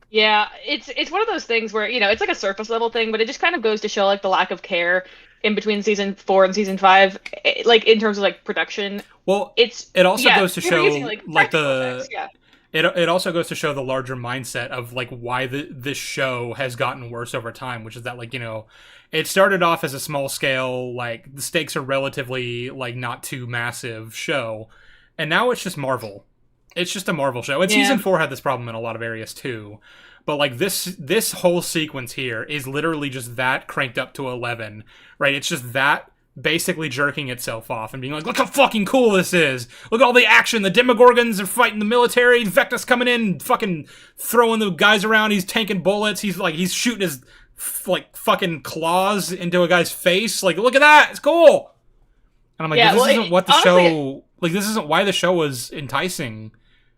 Yeah, it's one of those things where it's like a surface level thing, but it just kind of goes to show like the lack of care in between season 4 and season 5, like in terms of like production. Well, it also goes to they were show using, like practical effects, it also goes to show the larger mindset of like why this show has gotten worse over time, which is that like it started off as a small scale, like the stakes are relatively like not too massive show, and now it's just Marvel. It's just a Marvel show. And season 4 had this problem in a lot of areas too. But like this whole sequence here is literally just that cranked up to 11, right? It's just that basically jerking itself off and being like, look how fucking cool this is. Look at all the action. The Demogorgons are fighting the military. Vecna's coming in, fucking throwing the guys around. He's tanking bullets. He's shooting his like fucking claws into a guy's face. Like, look at that. It's cool. And I'm like, this isn't what the show... Like, this isn't why the show was enticing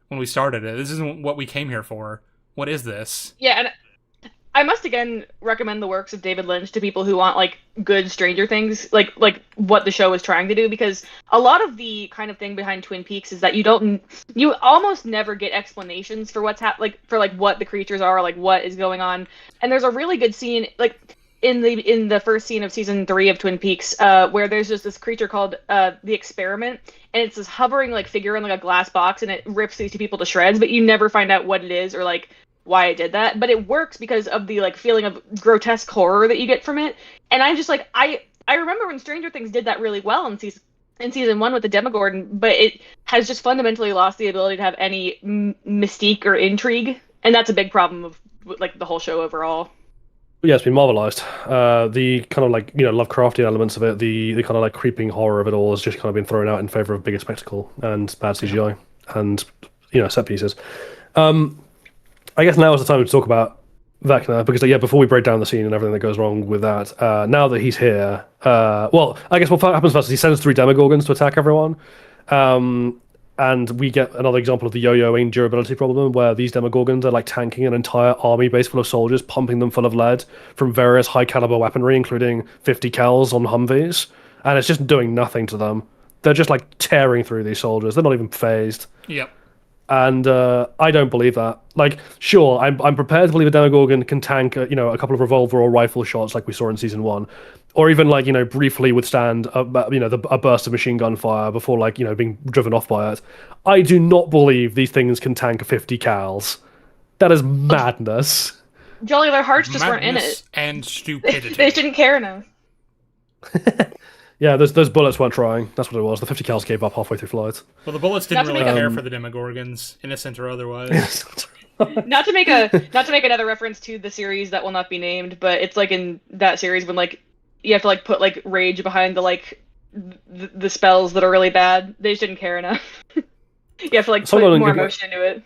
when we started it. This isn't what we came here for. What is this? Yeah, and I must again recommend the works of David Lynch to people who want like good Stranger Things, like what the show is trying to do, because a lot of the kind of thing behind Twin Peaks is that you almost never get explanations for what's for what the creatures are, like what is going on. And there's a really good scene like in the first scene of season 3 of Twin Peaks, where there's just this creature called the Experiment, and it's this hovering like figure in like a glass box, and it rips these two people to shreds, but you never find out what it is or like why it did that. But it works because of the like feeling of grotesque horror that you get from it. And I'm just like, I remember when Stranger Things did that really well in season 1 with the Demogorgon, but it has just fundamentally lost the ability to have any mystique or intrigue, and that's a big problem of like the whole show overall. Yeah, it's been marvelized. The kind of like Lovecraftian elements of it, the kind of like creeping horror of it all has just kind of been thrown out in favor of bigger spectacle and bad CGI and set pieces. I guess now is the time to talk about Vecna, because before we break down the scene and everything that goes wrong with that, now that he's here, well, I guess what happens first is he sends 3 Demogorgons to attack everyone. And we get another example of the yo-yoing durability problem, where these Demogorgons are like tanking an entire army base full of soldiers, pumping them full of lead from various high-caliber weaponry, including 50 cals on Humvees, and it's just doing nothing to them. They're just like tearing through these soldiers. They're not even phased. Yep. And I don't believe that. Like, sure, I'm prepared to believe a Demogorgon can tank, a couple of revolver or rifle shots like we saw in season 1, or even like briefly withstand a burst of machine gun fire before being driven off by it. I do not believe these things can tank 50 cals. That is madness. Jolly, their hearts just weren't in it. And stupidity. They just didn't care enough. Yeah, those bullets weren't trying. That's what it was. The 50 cals gave up halfway through flight. Well, the bullets didn't really care for the Demogorgons, innocent or otherwise. not to make another reference to the series that will not be named, but it's like in that series when like you have to like put like rage behind the spells that are really bad. They just didn't care enough. You have to like put more emotion into it.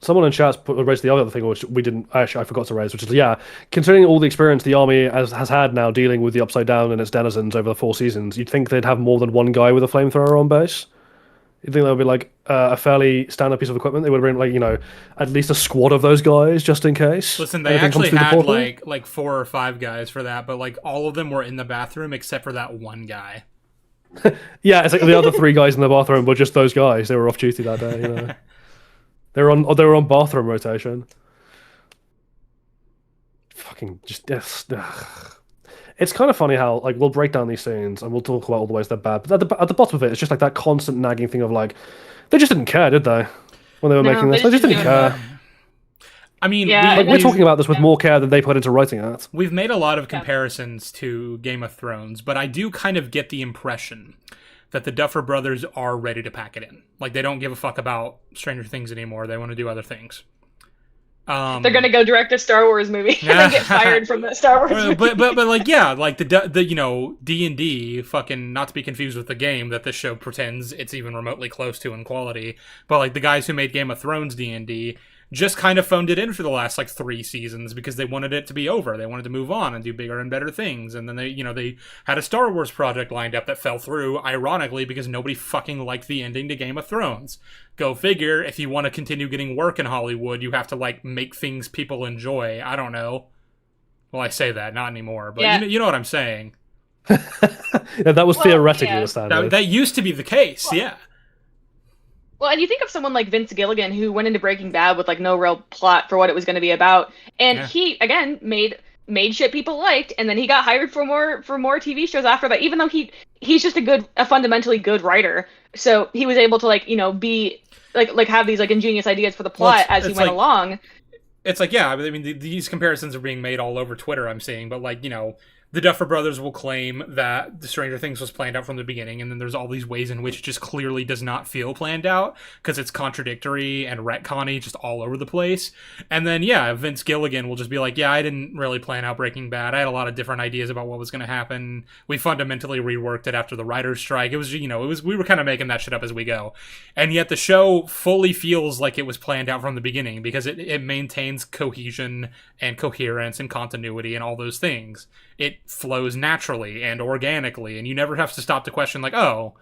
Someone in chat raised the other thing, which I forgot to raise, which is, considering all the experience the army has had now dealing with the Upside Down and its denizens over the 4 seasons, you'd think they'd have more than one guy with a flamethrower on base. You'd think that would be like a fairly standard piece of equipment. They would have been at least a squad of those guys just in case. Listen, they actually had like 4 or 5 guys for that, but like all of them were in the bathroom except for that one guy. Yeah, it's like the other 3 guys in the bathroom were just those guys. They were off duty that day. They were on bathroom rotation. Fucking just it's kind of funny how we'll break down these scenes and we'll talk about all the ways they're bad, but at the bottom of it, it's just like that constant nagging thing of they just didn't care, did they? When they were making this, they just didn't care. I mean, Yeah, Like, we're we've, talking about this with more care than they put into writing it. we've made a lot of comparisons to Game of Thrones, but I do kind of get the impression that the Duffer Brothers are ready to pack it in. Like, they don't give a fuck about Stranger Things anymore. They want to do other things. They're gonna go direct a Star Wars movie and then get fired from the Star Wars movie. but like, yeah, like the you know, D&D, fucking, not to be confused with the game that this show pretends it's even remotely close to in quality, but like the guys who made Game of Thrones D&D just kind of phoned it in for the last like 3 seasons because they wanted it to be over. They wanted to move on and do bigger and better things. And then they had a Star Wars project lined up that fell through, ironically, because nobody fucking liked the ending to Game of Thrones. Go figure, if you want to continue getting work in Hollywood, you have to like make things people enjoy. I don't know. Well, I say that, not anymore, but Yeah. you know what I'm saying. Yeah, that was Well, theoretically yeah. the standard. That used to be the case, yeah. Well, and you think of someone like Vince Gilligan who went into Breaking Bad with like no real plot for what it was going to be about, and Yeah. he again made shit people liked, and then he got hired for more TV shows after that. Even though he's just a fundamentally good writer, so he was able to like be like have these like ingenious ideas for the plot as he went along. It's like, yeah, I mean, these comparisons are being made all over Twitter, I'm seeing, but like, the Duffer Brothers will claim that the Stranger Things was planned out from the beginning, and then there's all these ways in which it just clearly does not feel planned out, because it's contradictory and retconny just all over the place. And then, yeah, Vince Gilligan will just be like, yeah, I didn't really plan out Breaking Bad. I had a lot of different ideas about what was going to happen. We fundamentally reworked it after the writer's strike. It was, we were kind of making that shit up as we go. And yet the show fully feels like it was planned out from the beginning, because it maintains cohesion and coherence and continuity and all those things. It flows naturally and organically, and you never have to stop to question, like, oh,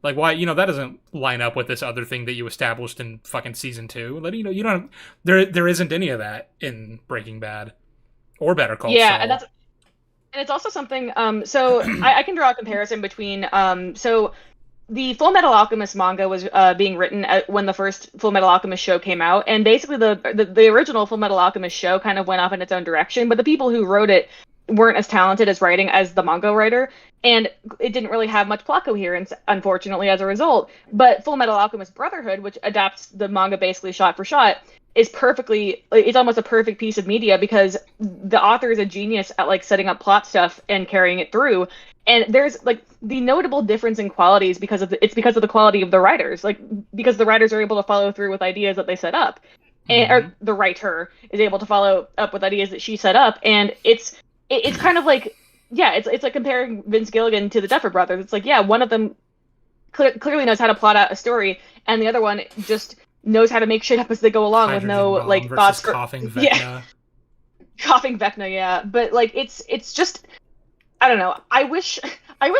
like, why, that doesn't line up with this other thing that you established in fucking season 2. Like, you don't, there isn't any of that in Breaking Bad or Better Call Saul. And it's also something. So I can draw a comparison between. So the Full Metal Alchemist manga was being written when the first Full Metal Alchemist show came out, and basically the original Full Metal Alchemist show kind of went off in its own direction, but the people who wrote it weren't as talented as writing as the manga writer, and it didn't really have much plot coherence, unfortunately, as a result. But Full Metal Alchemist Brotherhood, which adapts the manga basically shot for shot, it's almost a perfect piece of media, because the author is a genius at like setting up plot stuff and carrying it through. And there's like the notable difference in qualities because of the quality of the writers, like because the writers are able to follow through with ideas that they set up, or the writer is able to follow up with ideas that she set up, and it's kind of like, yeah, it's like comparing Vince Gilligan to the Duffer Brothers. It's like, yeah, one of them clearly knows how to plot out a story, and the other one just knows how to make shit up as they go along Hydrogen with no bomb like versus thoughts. Coughing Vecna. Yeah, coughing Vecna, yeah. But like, it's just, I don't know. I wish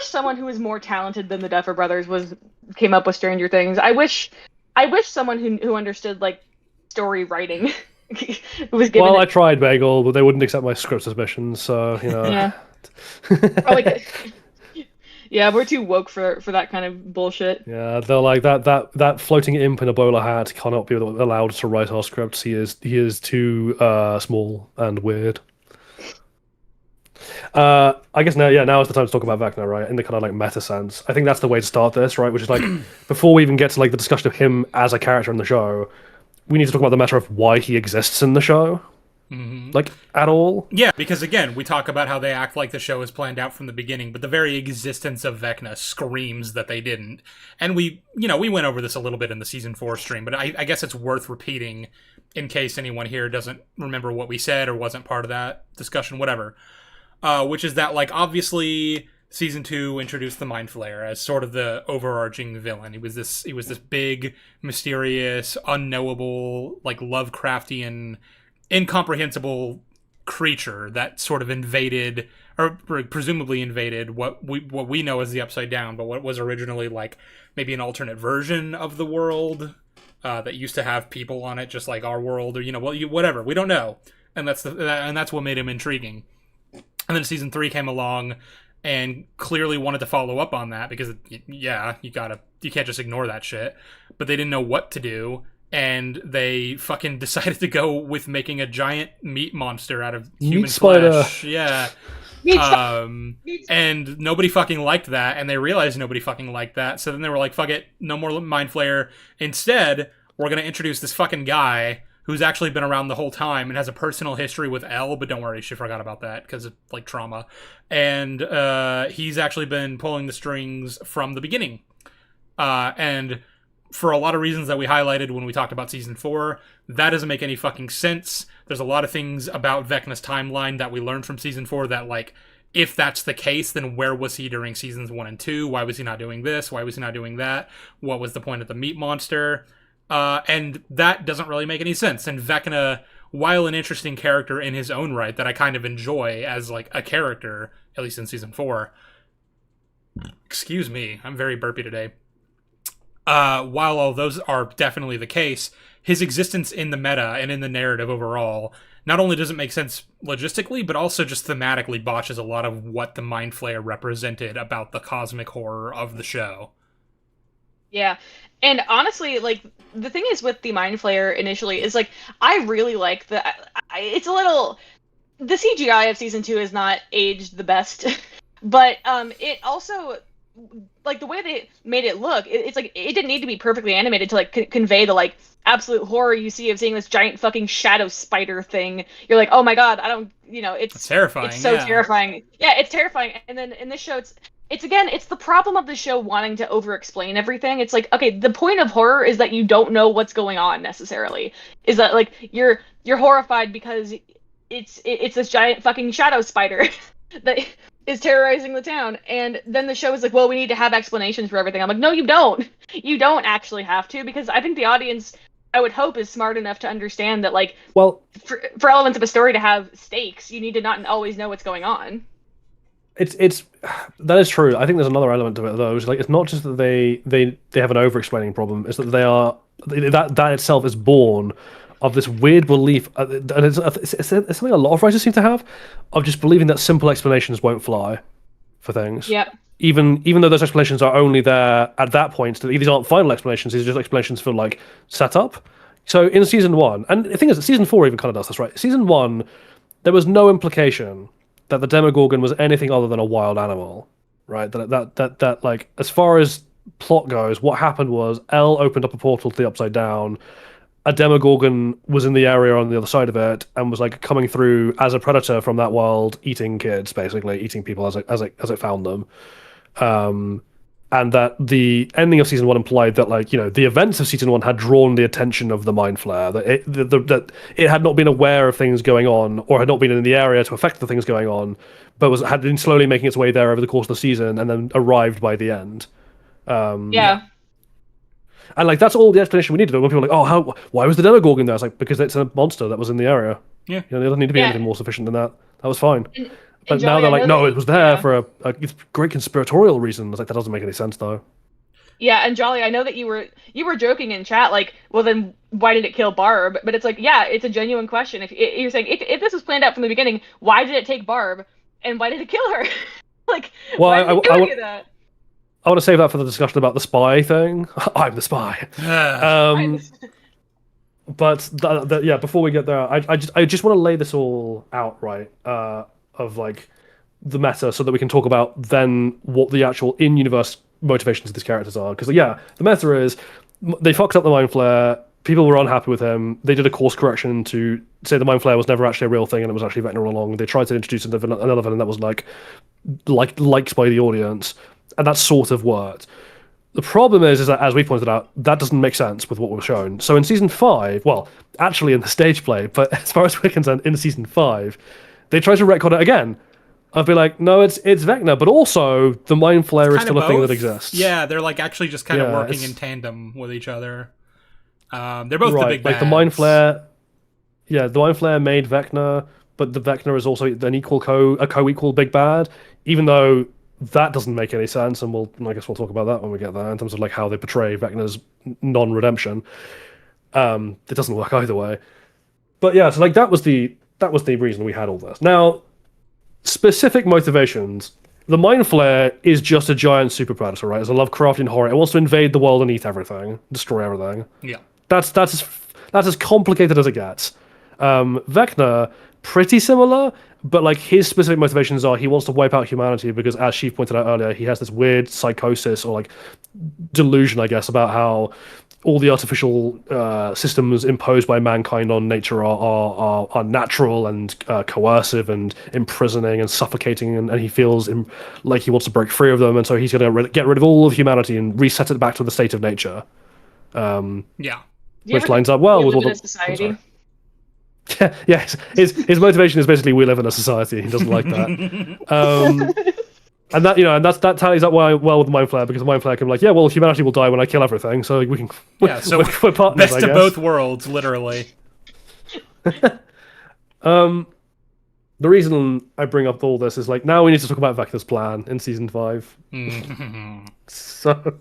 someone who was more talented than the Duffer Brothers came up with Stranger Things. I wish someone who understood like story writing was given. Well, I tried Bagel, but they wouldn't accept my script submissions, so Yeah. Yeah, we're too woke for that kind of bullshit. Yeah, they're like that floating imp in a bowler hat cannot be allowed to write our scripts. He is too small and weird. I guess now is the time to talk about Vecna, right? In the kind of like meta sense. I think that's the way to start this, right? Which is like, before we even get to like the discussion of him as a character in the show, we need to talk about the matter of why he exists in the show. Like, at all. Yeah, because again, we talk about how they act like the show is planned out from the beginning, but the very existence of Vecna screams that they didn't. And we went over this a little bit in the season 4 stream, but I guess it's worth repeating in case anyone here doesn't remember what we said or wasn't part of that discussion, whatever. Which is that, like, obviously season 2 introduced the Mind Flayer as sort of the overarching villain. He was this big, mysterious, unknowable, like Lovecraftian, incomprehensible creature that sort of invaded, or presumably invaded, what we know as the Upside Down, but what was originally like maybe an alternate version of the world that used to have people on it, just like our world, or whatever. We don't know, and that's what made him intriguing. And then season 3 came along and clearly wanted to follow up on that, because you can't just ignore that shit. But they didn't know what to do. And they fucking decided to go with making a giant meat monster out of human flesh. Yeah. And nobody fucking liked that, and they realized nobody fucking liked that. So then they were like, fuck it, no more Mind Flayer. Instead, we're going to introduce this fucking guy who's actually been around the whole time and has a personal history with Elle, but don't worry, she forgot about that because of like trauma. And he's actually been pulling the strings from the beginning. And for a lot of reasons that we highlighted when we talked about season 4, that doesn't make any fucking sense. There's a lot of things about Vecna's timeline that we learned from season 4 that, like, if that's the case, then where was he during seasons 1 and 2? Why was he not doing this? Why was he not doing that? What was the point of the meat monster? And that doesn't really make any sense. And Vecna, while an interesting character in his own right that I kind of enjoy as, like, a character, at least in season 4. Excuse me, I'm very burpy today. While all those are definitely the case, his existence in the meta and in the narrative overall not only doesn't make sense logistically, but also just thematically botches a lot of what the Mind Flayer represented about the cosmic horror of the show. Yeah. And honestly, like, the thing is with the Mind Flayer initially is, like, I really like it's a little... The CGI of season 2 is not aged the best, but it also... like the way they made it look, it's like it didn't need to be perfectly animated to like convey the like absolute horror you see of seeing this giant fucking shadow spider thing. You're like, oh my god, I don't, it's terrifying. It's so terrifying. Yeah, it's terrifying. And then in this show, it's again, it's the problem of the show wanting to over-explain everything. It's like, okay, the point of horror is that you don't know what's going on necessarily. Is that like you're horrified because it's this giant fucking shadow spider that is terrorizing the town, and then the show is like, well, we need to have explanations for everything. I'm like, no, you don't. You don't actually have to, because I think the audience, I would hope, is smart enough to understand that, like, well, for elements of a story to have stakes, you need to not always know what's going on. It's that is true. I think there's another element to it though. It's like it's not just that they have an over-explaining problem. It's that that itself is born of this weird belief, and it's something a lot of writers seem to have, of just believing that simple explanations won't fly for things. Yep. Even though those explanations are only there at that point, these aren't final explanations, these are just explanations for like setup. So in season 1, and the thing is that season 4 even kind of does this, right? Season 1, there was no implication that the Demogorgon was anything other than a wild animal, right? That like, as far as plot goes, what happened was Elle opened up a portal to the Upside Down. A Demogorgon was in the area on the other side of it and was like coming through as a predator from that world, eating kids, basically eating people as it found them. And that the ending of season 1 implied that, like, the events of season 1 had drawn the attention of the Mind Flayer, that it had not been aware of things going on, or had not been in the area to affect the things going on, but had been slowly making its way there over the course of the season, and then arrived by the end. Yeah. And like that's all the explanation we needed. When people were like, why was the Demogorgon there? It's like, because it's a monster that was in the area. Yeah. There doesn't need to be anything more sufficient than that. That was fine. But Joey, now they're like, no, it was there for a great conspiratorial reason. It's like, that doesn't make any sense though. Yeah, and Jolly, I know that you were joking in chat, like, well then why did it kill Barb? But it's like, yeah, it's a genuine question. If you're saying if this was planned out from the beginning, why did it take Barb, and why did it kill her? Like, well, why did it do any of that? I want to save that for the discussion about the spy thing. I'm the spy. But yeah, before we get there, I just want to lay this all out, right? Of like the meta, so that we can talk about then what the actual in-universe motivations of these characters are. Because yeah, the meta is they fucked up the Mind Flayer. People were unhappy with him. They did a course correction to say the Mind Flayer was never actually a real thing and it was actually Vecna all along. They tried to introduce another villain that was liked by the audience. And that sort of worked. The problem is that, as we pointed out, that doesn't make sense with what we're shown. So in season 5, well, actually in the stage play, but as far as we're concerned, in season 5, they try to retcon it again. I'd be like, no, it's Vecna, but also the Mind Flayer is still a thing that exists. Yeah, they're like actually just kind of working in tandem with each other. They're both the big bads. Like the Mind Flayer, the Mind Flayer made Vecna, but the Vecna is also an co-equal big bad, even though that doesn't make any sense, and I guess we'll talk about that when we get there in terms of like how they portray Vecna's non-redemption. It doesn't work either way. But yeah, so like that was the reason we had all this. Now, specific motivations. The Mind Flayer is just a giant super predator, right? It's a Lovecraftian horror. It wants to invade the world and eat everything, destroy everything. Yeah, that's as complicated as it gets. Vecna, pretty similar, but like his specific motivations are he wants to wipe out humanity because, as Sheev pointed out earlier, he has this weird psychosis or like delusion, I guess, about how all the artificial systems imposed by mankind on nature are natural and coercive and imprisoning and suffocating, and he feels like he wants to break free of them, and so he's going to get rid of all of humanity and reset it back to the state of nature. Which lines up well with all the society. Yes, his motivation is basically we live in a society. He doesn't like that. And that tallies up well with the Mind Flayer, because the Mind Flayer can be like, yeah, well, humanity will die when I kill everything, so we can. So we're partners, best of both worlds, literally. The reason I bring up all this is like now we need to talk about Vecna's plan in season 5. So,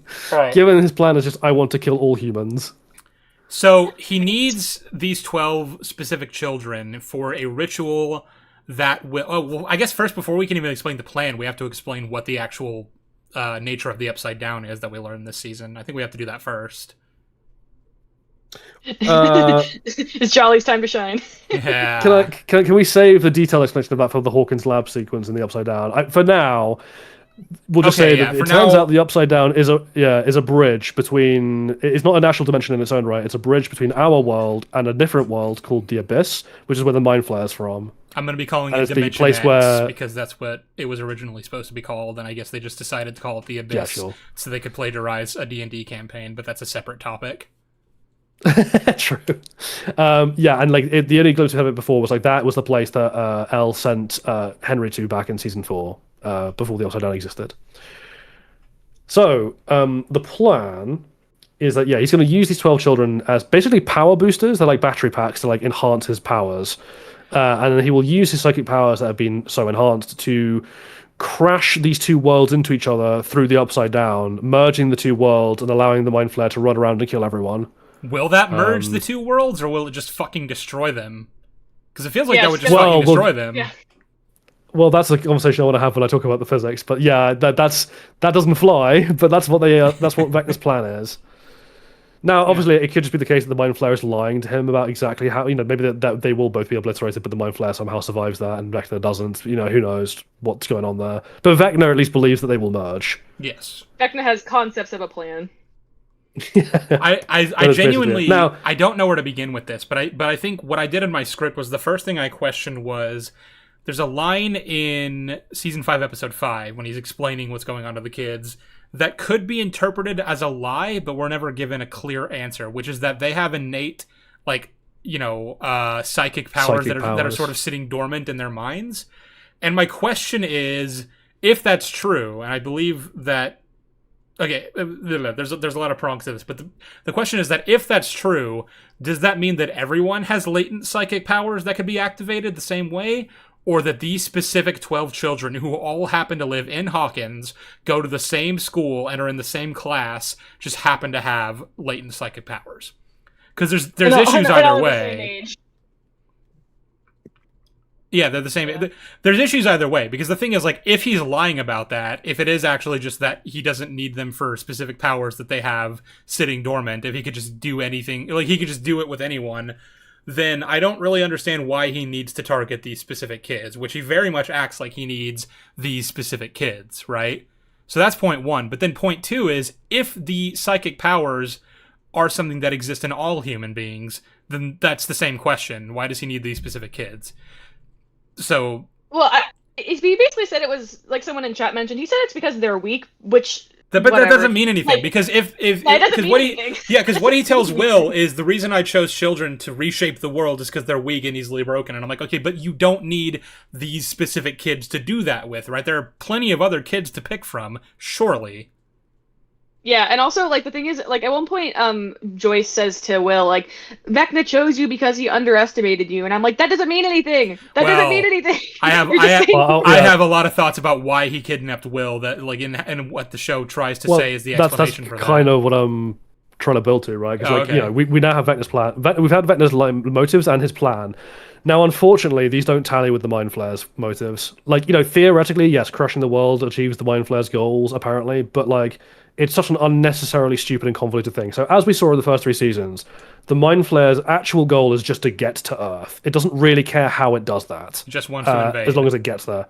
given his plan is just I want to kill all humans. So he needs these 12 specific children for a ritual that will... Oh, well, I guess first, before we can even explain the plan, we have to explain what the actual nature of the Upside Down is that we learned this season. I think we have to do that first. It's Jolly's time to shine. Yeah. Can we save the detailed explanation of that for the Hawkins lab sequence in the Upside Down? For now... We'll just say that it turns out the Upside Down is a bridge between... It's not a natural dimension in its own right. It's a bridge between our world and a different world called the Abyss, which is where the Mind Flayer's from. I'm going to be calling it Dimension X because that's what it was originally supposed to be called, and I guess they just decided to call it the Abyss so they could plagiarize a D&D campaign, but that's a separate topic. True. And like the only glimpse of it before was like that was the place that Elle sent Henry to back in season 4. Before the Upside Down existed. So, the plan is that, he's going to use these 12 children as basically power boosters. They're like battery packs to like enhance his powers. And then he will use his psychic powers that have been so enhanced to crash these two worlds into each other through the Upside Down, merging the two worlds and allowing the Mind Flayer to run around and kill everyone. Will that merge the two worlds, or will it just fucking destroy them? Because it feels like that would just fucking destroy them. Yeah. Well, that's a conversation I want to have when I talk about the physics. But yeah, that doesn't fly. But that's what Vecna's plan is. Now, obviously, it could just be the case that the Mind Flayer is lying to him about exactly how. Maybe that they will both be obliterated, but the Mind Flayer somehow survives that, and Vecna doesn't. Who knows what's going on there? But Vecna at least believes that they will merge. Yes. Vecna has concepts of a plan. I genuinely now, I don't know where to begin with this, but I think what I did in my script was the first thing I questioned was. There's a line in Season 5, Episode 5, when he's explaining what's going on to the kids, that could be interpreted as a lie, but we're never given a clear answer, which is that they have innate, psychic powers that are sort of sitting dormant in their minds. And my question is, if that's true, and I believe that... Okay, there's a lot of prongs to this, but the question is that if that's true, does that mean that everyone has latent psychic powers that could be activated the same way? Or that these specific 12 children who all happen to live in Hawkins, go to the same school, and are in the same class, just happen to have latent psychic powers? Because there's issues either way. Yeah, they're the same. Yeah. There's issues either way, because the thing is, like, if he's lying about that, if it is actually just that he doesn't need them for specific powers that they have sitting dormant, if he could just do anything, like, he could just do it with anyone... then I don't really understand why he needs to target these specific kids, which he very much acts like he needs these specific kids, right? So that's point 1. But then point 2 is, if the psychic powers are something that exist in all human beings, then that's the same question. Why does he need these specific kids? So... Well, he basically said it was, like someone in chat mentioned, he said it's because they're weak, which... But that doesn't mean anything, because because what he tells Will is the reason I chose children to reshape the world is because they're weak and easily broken. And I'm like, okay, but you don't need these specific kids to do that with, right? There are plenty of other kids to pick from, surely. Yeah, and also, like, the thing is, like, at one point, Joyce says to Will, like, Vecna chose you because he underestimated you, and I'm like, that doesn't mean anything! That doesn't mean anything! I have a lot of thoughts about why he kidnapped Will, that, like, and what the show tries to say is the explanation for that. That's kind of what I'm trying to build to, right? Because, we now have Vecna's plan. We've had Vecna's motives and his plan. Now, unfortunately, these don't tally with the Mind Flayer's motives. Like, theoretically, yes, crushing the world achieves the Mind Flayer's goals, apparently, but, like... It's such an unnecessarily stupid and convoluted thing. So as we saw in the first 3 seasons, the Mind Flayer's actual goal is just to get to Earth. It doesn't really care how it does that. Just wants to invade. As long as it gets there.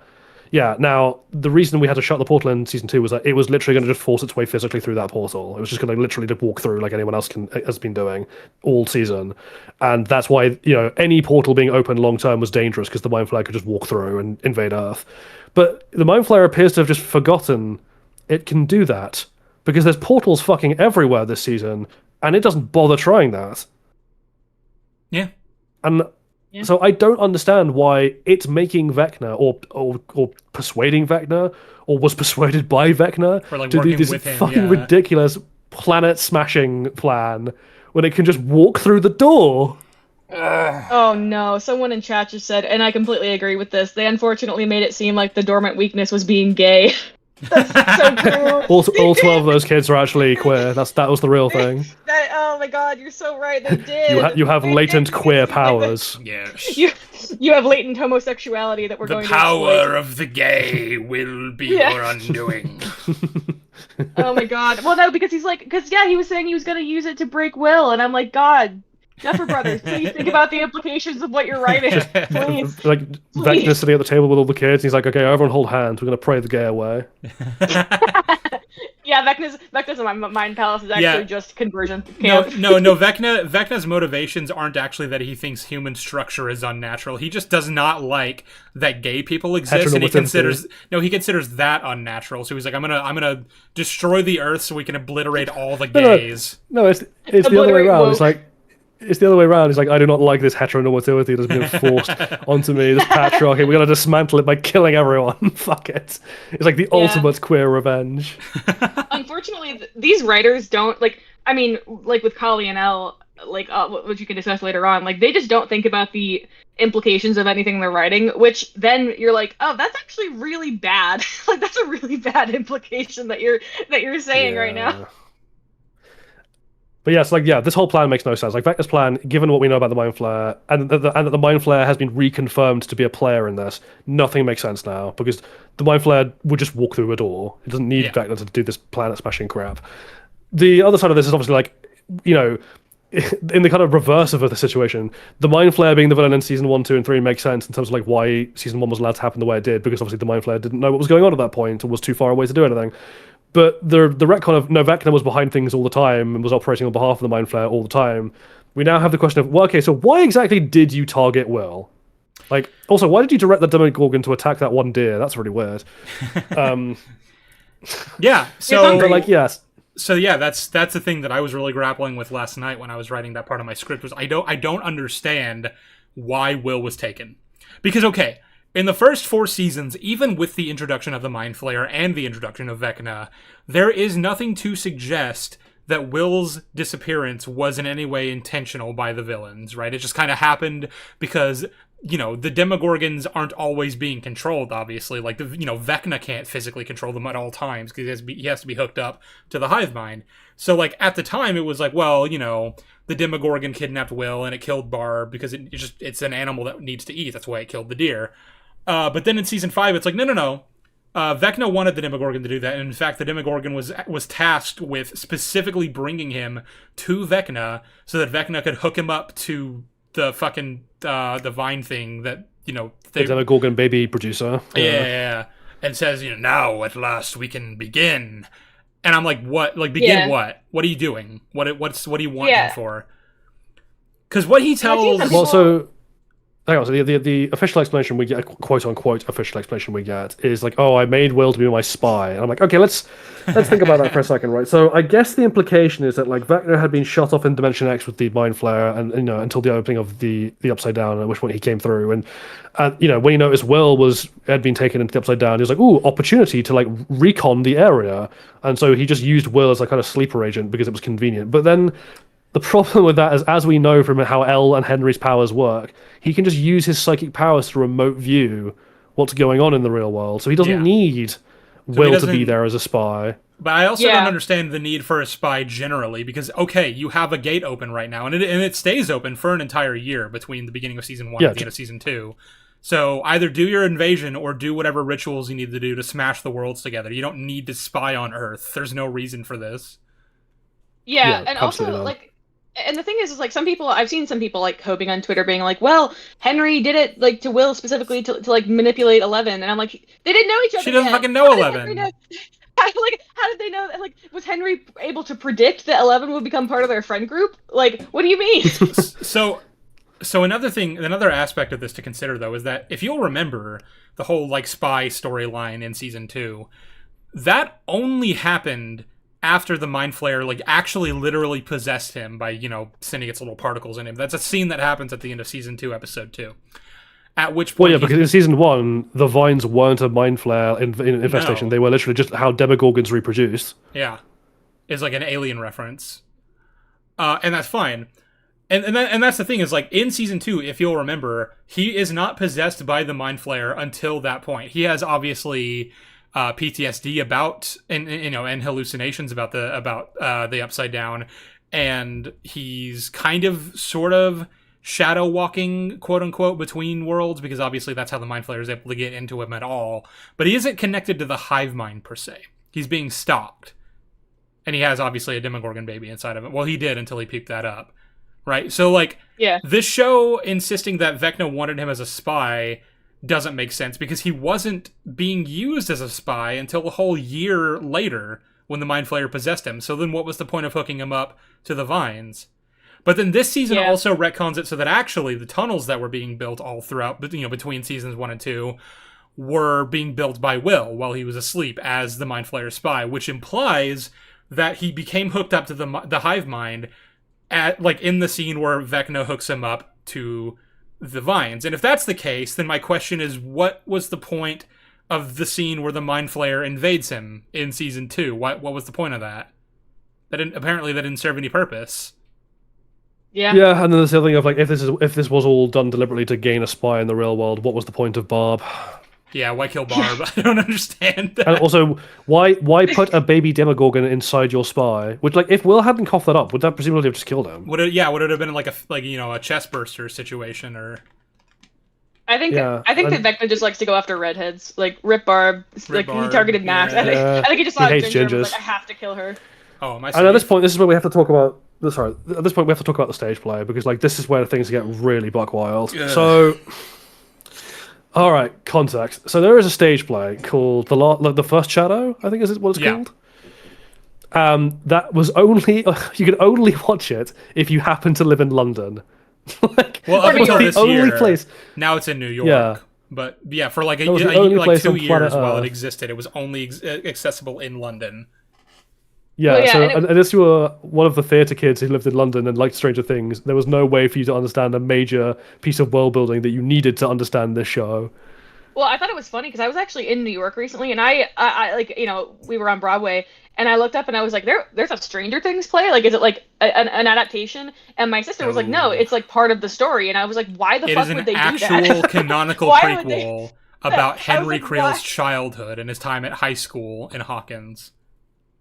Yeah, now, the reason we had to shut the portal in Season 2 was that it was literally going to just force its way physically through that portal. It was just going to literally just walk through like anyone else has been doing all season. And that's why, any portal being open long-term was dangerous, because the Mind Flayer could just walk through and invade Earth. But the Mind Flayer appears to have just forgotten it can do that, because there's portals fucking everywhere this season, and it doesn't bother trying that. Yeah. And so I don't understand why it's making Vecna or persuading Vecna, or was persuaded by Vecna Or, like, to do working this with him, fucking yeah. ridiculous planet smashing plan when it can just walk through the door. Oh no, someone in chat just said, and I completely agree with this, they unfortunately made it seem like the dormant weakness was being gay. That's so cool. All 12 of those kids are actually queer. That was the real thing. Oh my god, you're so right, they did. You have They latent did. queer Like powers. Yes. you have latent homosexuality that we're The going power to exploit. of the gay will be Yeah. your undoing. Oh my god. Well, no, because he was saying he was going to use it to break Will, and I'm like, God, Duffer Brothers, please think about the implications of what you're writing. Please. Like, Vecna's sitting at the table with all the kids, and he's like, okay, everyone hold hands, we're going to pray the gay away. Yeah, Vecna's mind palace is actually just conversion No, camp. no. Vecna's motivations aren't actually that he thinks human structure is unnatural. He just does not like that gay people exist, and he considers that unnatural. So he's like, I'm gonna destroy the Earth so we can obliterate all the gays. No, it's the other way Obliterate around. woke. It's the other way around. He's like, I do not like this heteronormativity that's been forced onto me, this patriarchy. We're going to dismantle it by killing everyone. Fuck it. It's like the ultimate queer revenge. Unfortunately, these writers don't, like, I mean, like with Kali and Elle, like, which you can discuss later on, like, they just don't think about the implications of anything they're writing, which then you're like, oh, that's actually really bad. Like, that's a really bad implication that you're saying right now. But yes, this whole plan makes no sense. Like, Vecna's plan, given what we know about the Mind Flayer, and that the Mind Flayer has been reconfirmed to be a player in this, nothing makes sense now, because the Mind Flayer would just walk through a door. It doesn't need Vecna to do this planet-smashing crap. The other side of this is obviously, like, in the kind of reverse of the situation, the Mind Flayer being the villain in Season 1, 2, and 3 makes sense in terms of, like, why Season 1 was allowed to happen the way it did, because obviously the Mind Flayer didn't know what was going on at that point, or was too far away to do anything. But the retcon of, no, Vecna was behind things all the time and was operating on behalf of the Mind Flayer all the time. We now have the question of, well, okay, so why exactly did you target Will? Like, also, why did you direct the Demogorgon to attack that one deer? That's really weird. Yeah, so But, like, yes. So yeah, that's the thing that I was really grappling with last night when I was writing that part of my script, was I don't understand why Will was taken. Because, okay, in the first 4 seasons, even with the introduction of the Mind Flayer and the introduction of Vecna, there is nothing to suggest that Will's disappearance was in any way intentional by the villains, right? It just kind of happened because, the Demogorgons aren't always being controlled, obviously. Like, Vecna can't physically control them at all times because he has to be hooked up to the hive mind. So, like, at the time, it was like, well, the Demogorgon kidnapped Will and it killed Barb because it's an animal that needs to eat. That's why it killed the deer. But then in Season 5, it's like, no. Vecna wanted the Demogorgon to do that, and in fact, the Demogorgon was tasked with specifically bringing him to Vecna so that Vecna could hook him up to the fucking the vine thing that the Demogorgon baby producer. Yeah. And says, now at last we can begin. And I'm like, what? Like, begin what? What are you doing? What do you want him for? Because what he tells. Well, so. Hang on, so the official explanation we get, quote unquote official explanation we get, is like, oh, I made Will to be my spy. And I'm like, okay, let's think about that for a second, right? So I guess the implication is that, like, Vecna had been shot off in Dimension X with the Mind Flayer, and until the opening of the Upside Down, at which point he came through, and when he noticed Will had been taken into the Upside Down, he was like, ooh, opportunity to, like, recon the area, and so he just used Will as a kind of sleeper agent because it was convenient. But then the problem with that is, as we know from how Elle and Henry's powers work, he can just use his psychic powers to remote view what's going on in the real world. So he doesn't need Will to be there as a spy. But I also don't understand the need for a spy generally, because, okay, you have a gate open right now, and it stays open for an entire year between the beginning of Season 1 and the end of Season 2. So either do your invasion or do whatever rituals you need to do to smash the worlds together. You don't need to spy on Earth. There's no reason for this. Yeah, and also, like, And the thing is like I've seen some people like coping on Twitter being like, well, Henry did it like to Will specifically to like manipulate Eleven, and I'm like, they didn't know each other. She doesn't yet. fucking know How did 11. Henry know- how did they know? Like, was Henry able to predict that 11 would become part of their friend group? Like, what do you mean? So another aspect of this to consider though is that if you'll remember the whole like spy storyline in season 2, that only happened after the Mind Flayer like actually literally possessed him by, you know, sending its little particles in him. That's a scene that happens at the end of season 2, episode 2. At which point, Well, yeah, because in season 1, the vines weren't a mind flare infestation. No. They were literally just how Demogorgons reproduce. yeah, is like an alien reference, and that's fine. And that's the thing is like in season 2, if you'll remember, he is not possessed by the Mind Flayer until that point. He has obviously PTSD about and hallucinations about the Upside Down, and he's kind of sort of shadow walking, quote unquote, between worlds, because obviously that's how the Mind Flayer is able to get into him at all. But he isn't connected to the hive mind per se. He's being stalked, and he has obviously a Demogorgon baby inside of him. Well, he did until he peeped that up, right? So like, Yeah. this show insisting that Vecna wanted him as a spy doesn't make sense, because he wasn't being used as a spy until a whole year later when the Mind Flayer possessed him. So then what was the point of hooking him up to the vines? But then this season also retcons it so that actually the tunnels that were being built all throughout, you know, between seasons 1 and 2 were being built by Will while he was asleep as the Mind Flayer spy, which implies that he became hooked up to the hive mind at like in the scene where Vecna hooks him up to the vines. And if that's the case, then my question is, what was the point of the scene where the Mind Flayer invades him in season 2? What was the point of that? Apparently that didn't serve any purpose. Yeah. Yeah, and then there's the other thing of like, if this was all done deliberately to gain a spy in the real world, what was the point of Barb? Yeah, why kill Barb? I don't understand that. And also, why put a baby Demogorgon inside your spy? Which, like, if Will hadn't coughed that up, would that presumably have just killed him? Would it have been like a chest burster situation, or I think that Vecna just likes to go after redheads, like Rip Barb. Like Barb, he targeted Max. yeah. I think he just saw He hates Ginger and was gingers. like, I have to kill her. oh, am I? And at this safe? point, this is where we have to talk about. Sorry, at this point we have to talk about the stage play, because like this is where things get really buck wild. Yeah. So, all right, context. So there is a stage play called the First Shadow, I think is what it's Yeah. called. That was only you could only watch it if you happen to live in London. like, Well, up New until York. this the only year, place. now it's in New York. Yeah. But yeah, for like That was the only like place 2 on planet years while it Earth. existed, it was only accessible in London. Yeah, Well, yeah, so and unless you were one of the theatre kids who lived in London and liked Stranger Things, there was no way for you to understand a major piece of world building that you needed to understand this show. Well, I thought it was funny because I was actually in New York recently, and I like, you know, we were on Broadway, and I looked up and I was like, there's a Stranger Things play? Like, is it like an adaptation? And my sister was like, no, it's like part of the story. And I was like, why the It fuck is an would they do actual that? canonical Why would they- prequel about Henry like, Creel's why? childhood and his time at high school in Hawkins.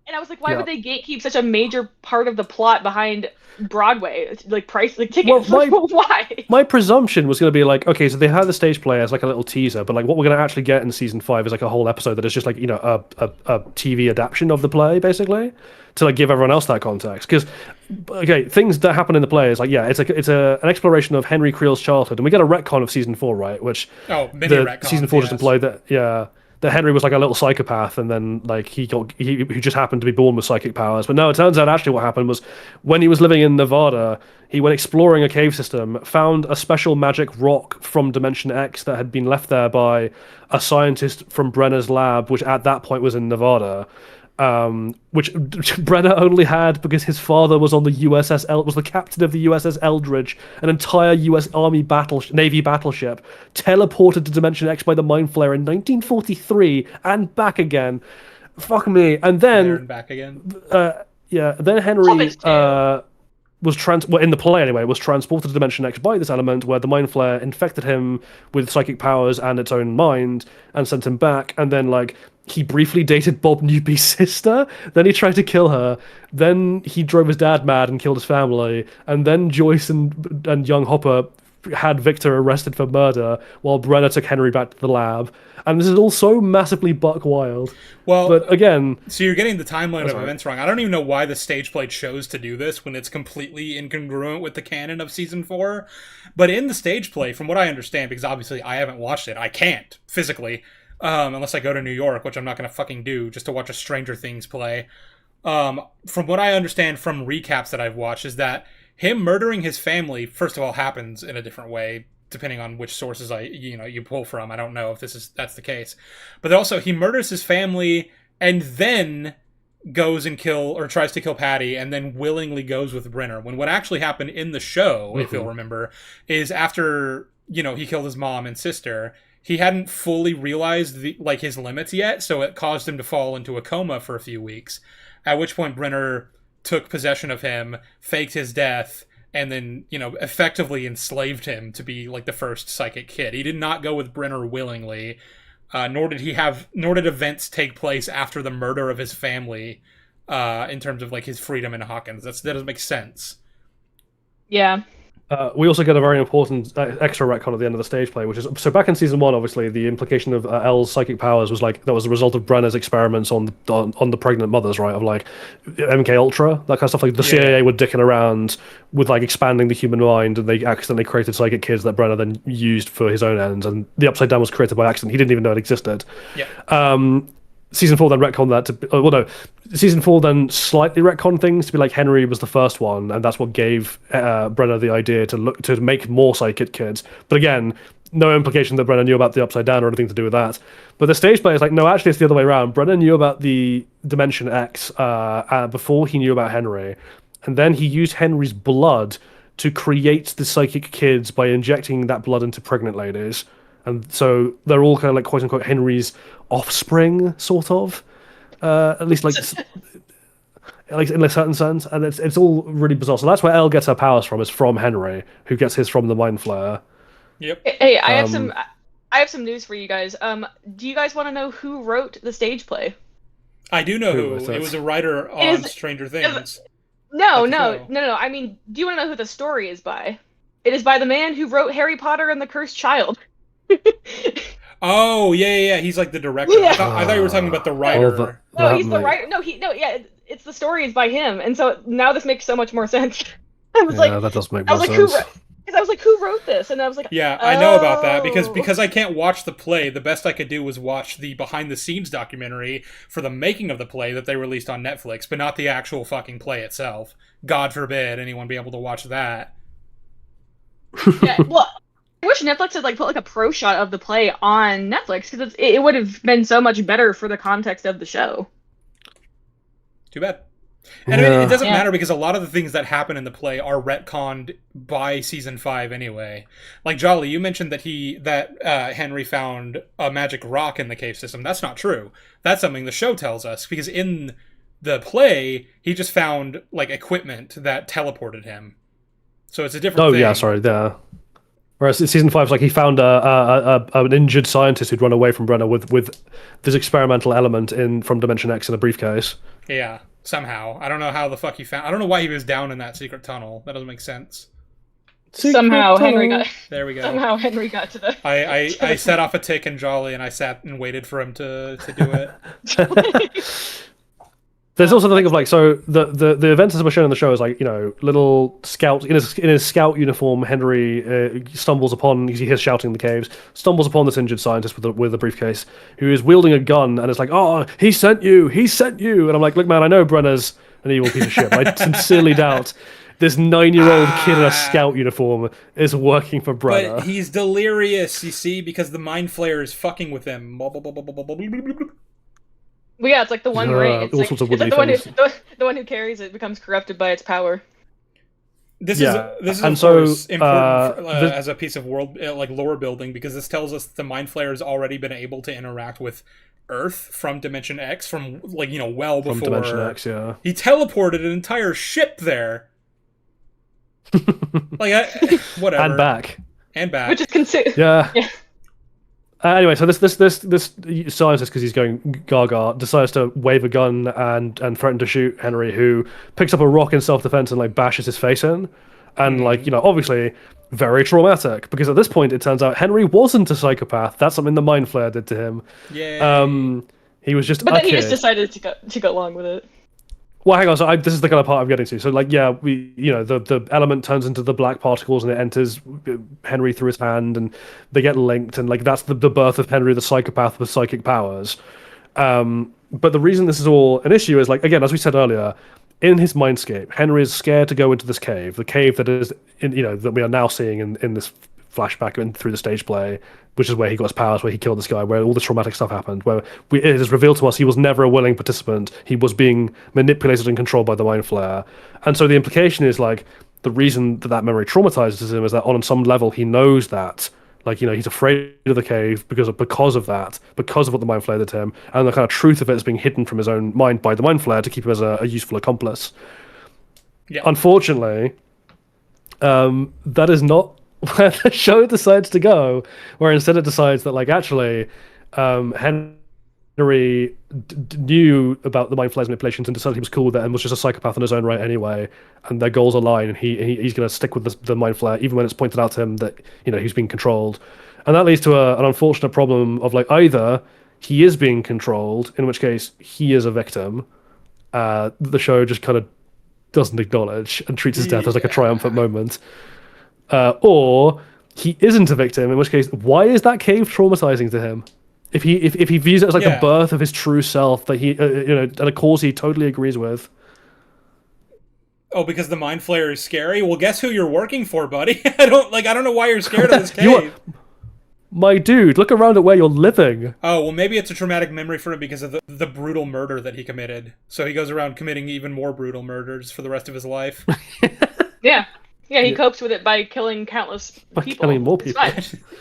And I was like, why Yeah. would they gatekeep such a major part of the plot behind Broadway? Like price, like Well, tickets. my- Why? My presumption was going to be like, okay, so they had the stage play as like a little teaser, but like what we're going to actually get in season 5 is like a whole episode that is just like, you know, a TV adaptation of the play, basically, to like give everyone else that context. Because, okay, things that happen in the play is like, yeah, it's an exploration of Henry Creel's childhood, and we get a retcon of season 4, right? Which Many the retcons, season 4 just yes. implied that, yeah, that Henry was like a little psychopath, and then like he just happened to be born with psychic powers. But no, it turns out actually what happened was when he was living in Nevada, he went exploring a cave system, found a special magic rock from Dimension X that had been left there by a scientist from Brenner's lab, which at that point was in Nevada. Which Brenner only had because his father was on the was the captain of the USS Eldridge, an entire U.S. Army Navy battleship, teleported to Dimension X by the Mind Flayer in 1943 and back again. Fuck me. And There and then, back again. then Henry Hobbit's tale. was in the play anyway, was transported to Dimension X by this element where the Mind Flayer infected him with psychic powers and its own mind and sent him back. And then like he briefly dated Bob Newby's sister. Then he tried to kill her. Then he drove his dad mad and killed his family. And then Joyce and young Hopper had Victor arrested for murder while Brenner took Henry back to the lab. And this is all so massively buck wild. Well, but again, so you're getting the timeline of events wrong. I don't even know why the stage play chose to do this when it's completely incongruent with the canon of season 4. But in the stage play, from what I understand, because obviously I haven't watched it, I can't physically, unless I go to New York, which I'm not going to fucking do just to watch a Stranger Things play. From what I understand from recaps that I've watched, is that him murdering his family, first of all, happens in a different way, depending on which sources you pull from. I don't know if that's the case. But also, he murders his family and then goes and tries to kill Patty, and then willingly goes with Brenner. When what actually happened in the show, if you'll remember, is after, he killed his mom and sister, he hadn't fully realized his limits yet, so it caused him to fall into a coma for a few weeks. At which point Brenner took possession of him, faked his death, and then, effectively enslaved him to be like the first psychic kid. He did not go with Brenner willingly, nor did events take place after the murder of his family, in terms of like his freedom in Hawkins. That doesn't make sense. Yeah. We also get a very important extra retcon at the end of the stage play, which is so back in season 1. Obviously, the implication of Elle's psychic powers was that was a result of Brenner's experiments on the pregnant mothers, right? Of like MK Ultra, that kind of stuff. Like the CIA were dicking around with like expanding the human mind, and they accidentally created psychic kids that Brenner then used for his own ends. And the Upside Down was created by accident. He didn't even know it existed. Yeah. Season 4 then retconned that to... Season 4 then slightly retconned things to be like Henry was the first one, and that's what gave Brenner the idea to make more psychic kids. But again, no implication that Brenner knew about the Upside Down or anything to do with that. But the stage play is like, no, actually it's the other way around. Brenner knew about the Dimension X before he knew about Henry, and then he used Henry's blood to create the psychic kids by injecting that blood into pregnant ladies. And so they're all kind of like quote unquote Henry's offspring, sort of, at least like in a certain sense. And it's all really bizarre. So that's where Elle gets her powers from, is from Henry, who gets his from the Mind Flayer. Yep. Hey, I have some news for you guys. Do you guys want to know who wrote the stage play? I do know who. It was a writer on Stranger Things. No. I mean, do you want to know who the story is by? It is by the man who wrote Harry Potter and the Cursed Child. Oh, yeah. He's like the director. Yeah. I thought you were talking about the writer. No, he's the writer. It's the story is by him, and so now this makes so much more sense. I was that does make more sense. Because I was like, who wrote this? And I was like, yeah, I know about that because I can't watch the play. The best I could do was watch the behind the scenes documentary for the making of the play that they released on Netflix, but not the actual fucking play itself. God forbid anyone be able to watch that. Yeah, well, I wish Netflix had put a pro shot of the play on Netflix, because it would have been so much better for the context of the show. Too bad. And I mean, it doesn't matter because a lot of the things that happen in the play are retconned by season 5 anyway. Like Jolly, you mentioned that Henry found a magic rock in the cave system. That's not true. That's something the show tells us, because in the play he just found equipment that teleported him. So it's a different thing. Oh yeah, sorry. Whereas in season 5, he found an injured scientist who'd run away from Brenner with this experimental element from Dimension X in a briefcase. Yeah, somehow. I don't know how the fuck he found... I don't know why he was down in that secret tunnel. That doesn't make sense. Henry got... There we go. Somehow Henry got to the... I set off a tick and Jolly, and I sat and waited for him to do it. There's also the thing of the events that were shown in the show is little scout in his scout uniform. Henry stumbles upon, he hears shouting in the caves, stumbles upon this injured scientist with a briefcase who is wielding a gun, and it's like, oh, he sent you, and I'm like, look man, I know Brenner's an evil piece of shit, but I sincerely doubt this 9-year-old kid in a scout uniform is working for Brenner. But he's delirious, you see, because the Mind Flayer is fucking with him. Well, yeah, it's like the one ring. It's the one who carries it becomes corrupted by its power. This is of course important as a piece of world lore building, because this tells us the Mind Flayer has already been able to interact with Earth from Dimension X from well before. From Dimension X, yeah. He teleported an entire ship there. Whatever. And back. Which is considered. Yeah. Anyway, so this scientist, because he's going gaga, decides to wave a gun and threaten to shoot Henry, who picks up a rock in self-defense and bashes his face in. And like, you know, obviously very traumatic, because at this point it turns out Henry wasn't a psychopath. That's something the Mind Flayer did to him. Yeah. He was just But a then he kid. just decided to go along with it. Well, hang on. So this is the kind of part I'm getting to. So, like, yeah, the element turns into the black particles and it enters Henry through his hand, and they get linked, and like that's the birth of Henry, the psychopath with psychic powers. But the reason this is all an issue is, like, again, as we said earlier, in his mindscape, Henry is scared to go into this cave, the cave that is, that we are now seeing in this flashback and through the stage play, which is where he got his powers, where he killed this guy, where all this traumatic stuff happened, where it is revealed to us he was never a willing participant. He was being manipulated and controlled by the Mind Flayer. And so the implication is, like, the reason that memory traumatizes him is that on some level he knows that, like, he's afraid of the cave because of what the Mind Flayer did to him, and the kind of truth of it is being hidden from his own mind by the Mind Flayer to keep him as a useful accomplice. Yeah. Unfortunately, that is not where the show decides to go, where instead it decides that, like, actually, Henry knew about the Mind Flayer's manipulations and decided he was cool with it and was just a psychopath in his own right anyway, and their goals align, and he's going to stick with the Mind Flayer even when it's pointed out to him that he's being controlled. And that leads to an unfortunate problem of, like, either he is being controlled, in which case he is a victim, the show just kind of doesn't acknowledge and treats his death as like a triumphant moment, or he isn't a victim, in which case why is that cave traumatizing to him? If he views it as like the birth of his true self, that he and a cause he totally agrees with. Oh, because the Mind Flayer is scary? Well, guess who you're working for, buddy? I don't know why you're scared of this cave. My dude, look around at where you're living. Oh, well, maybe it's a traumatic memory for him because of the brutal murder that he committed. So he goes around committing even more brutal murders for the rest of his life. Yeah, he copes with it by killing countless people. Killing more people.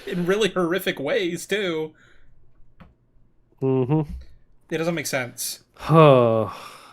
In really horrific ways, too. Mm-hmm. It doesn't make sense. Yeah,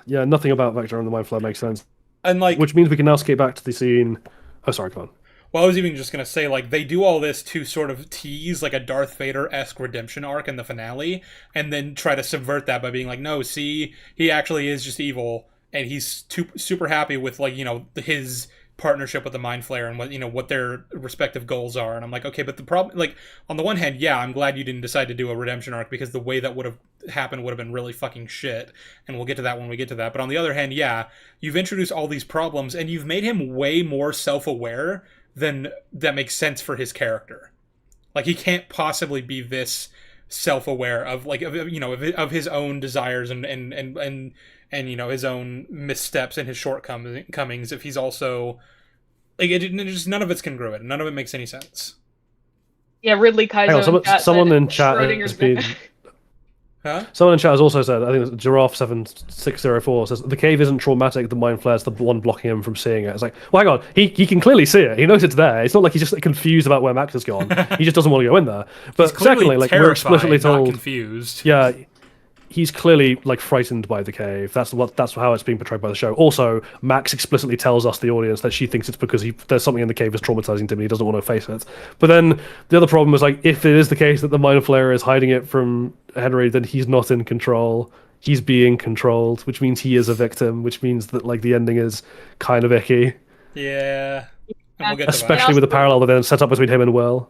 nothing about Vector and the Mind Flayer makes sense. And, like, which means we can now skate back to the scene. Oh, sorry, come on. Well, I was even just going to say, like, they do all this to sort of tease, like, a Darth Vader-esque redemption arc in the finale, and then try to subvert that by being like, no, see, he actually is just evil, and he's super happy with, like, his partnership with the Mind Flayer and what their respective goals are. And I'm like, okay, but the problem, like, on the one hand, yeah, I'm glad you didn't decide to do a redemption arc, because the way that would have happened would have been really fucking shit, and we'll get to that when we get to that. But on the other hand, yeah, you've introduced all these problems, and you've made him way more self-aware than that makes sense for his character. Like, he can't possibly be this self-aware of, like, of his own desires and his own missteps and his shortcomings if he's also, like, just none of it's congruent. None of it makes any sense. Yeah, Ridley Kaiser. Someone in chat has been. Huh? Someone in chat has also said, I think it's Giraffe7604 says, the cave isn't traumatic, the Mind Flayer's the one blocking him from seeing it. It's like, well, hang on, he can clearly see it. He knows it's there. It's not like he's just confused about where Max has gone. He just doesn't want to go in there. But secondly, like, we're explicitly told, not confused. Yeah, he's clearly, like, frightened by the cave. That's how it's being portrayed by the show. Also, Max explicitly tells us, the audience, that she thinks it's because there's something in the cave that's traumatizing to him and he doesn't want to face it. But then the other problem is, like, if it is the case that the Mind Flayer is hiding it from Henry, then he's not in control. He's being controlled, which means he is a victim, which means that, like, the ending is kind of icky. Yeah. And we'll get to especially with the parallel that then set up between him and Will.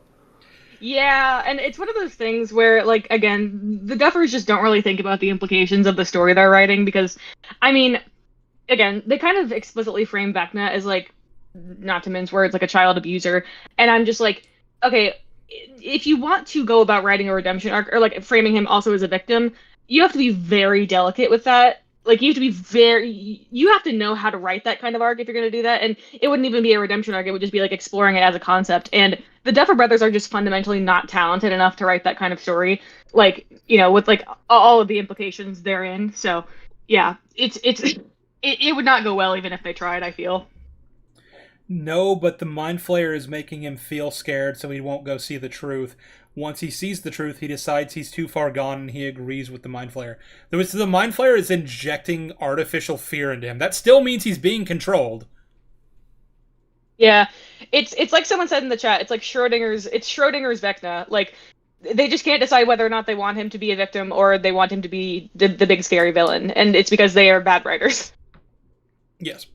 Yeah, and it's one of those things where, like, again, the Duffers just don't really think about the implications of the story they're writing, because, I mean, again, they kind of explicitly frame Vecna as, like, not to mince words, like a child abuser, and I'm just like, okay, if you want to go about writing a redemption arc, or, like, framing him also as a victim, you have to be very delicate with that. Like, you have to know how to write that kind of arc if you're going to do that, and it wouldn't even be a redemption arc, it would just be, like, exploring it as a concept, and the Duffer Brothers are just fundamentally not talented enough to write that kind of story, like, with, like, all of the implications therein, so, yeah, it would not go well even if they tried, I feel. No, but the Mind Flayer is making him feel scared, so he won't go see the truth. Once he sees the truth, he decides he's too far gone, and he agrees with the Mind Flayer. The Mind Flayer is injecting artificial fear into him. That still means he's being controlled. Yeah, it's like someone said in the chat. It's like Schrodinger's Vecna. Like, they just can't decide whether or not they want him to be a victim or they want him to be the big scary villain, and it's because they are bad writers. Yes.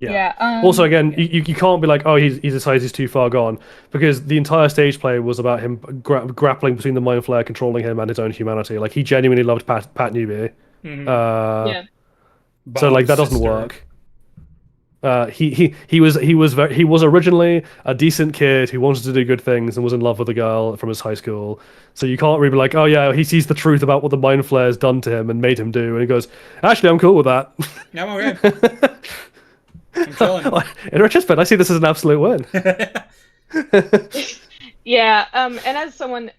Yeah. Yeah. Also, again, you can't be like, oh, he decides he's too far gone, because the entire stage play was about him grappling between the Mind Flayer controlling him and his own humanity. Like, he genuinely loved Pat Newby. Mhm. Yeah. So like that doesn't Sister. work. He was originally a decent kid who wanted to do good things and was in love with a girl from his high school. So you can't really be like, oh yeah, he sees the truth about what the Mind Flayer's done to him and made him do, and he goes, actually, I'm cool with that. Yeah, I'm okay. I'm chilling. In retrospect, I see this as an absolute win. Yeah, and as someone,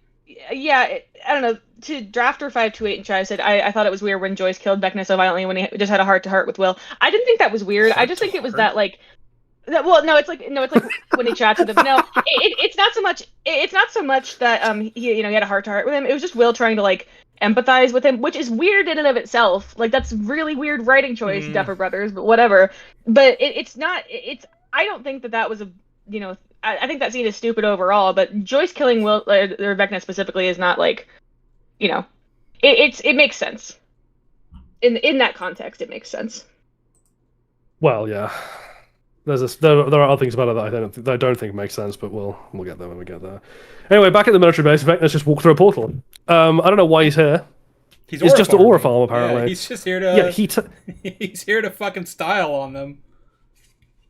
I don't know, to Drafter 528 in chat said, I thought it was weird when Joyce killed Vecna so violently when he just had a heart-to-heart with Will. I didn't think that was weird. I just think it was that, like, well, no, it's like when he chats with him. No, it's not so much that he had a heart-to-heart with him. It was just Will trying to, like, empathize with him, which is weird in and of itself. Like, that's really weird writing choice, Duffer Brothers, but whatever. But I don't think that was a, I think that scene is stupid overall, but Joyce killing Will, or Vecna specifically, is not like, it makes sense. In that context, it makes sense. Well, yeah. There are other things about it that I don't think make sense, but we'll get there when we get there. Anyway, back at the military base, Vecna's just walked through a portal. I don't know why he's here. He's just an aura farm, apparently. Yeah, he's just here to. Yeah, he's here to fucking style on them.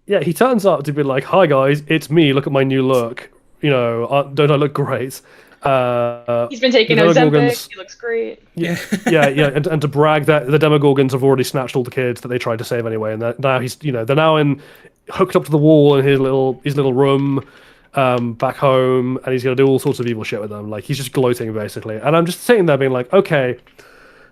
Yeah, he turns up to be like, "Hi guys, it's me. Look at my new look. Don't I look great?" He's been taking Ozempic. He looks great. Yeah, and to brag that the Demogorgons have already snatched all the kids that they tried to save anyway, and now they're now hooked up to the wall in his little room back home, and he's gonna do all sorts of evil shit with them. Like, he's just gloating basically, and I'm just sitting there being like, okay,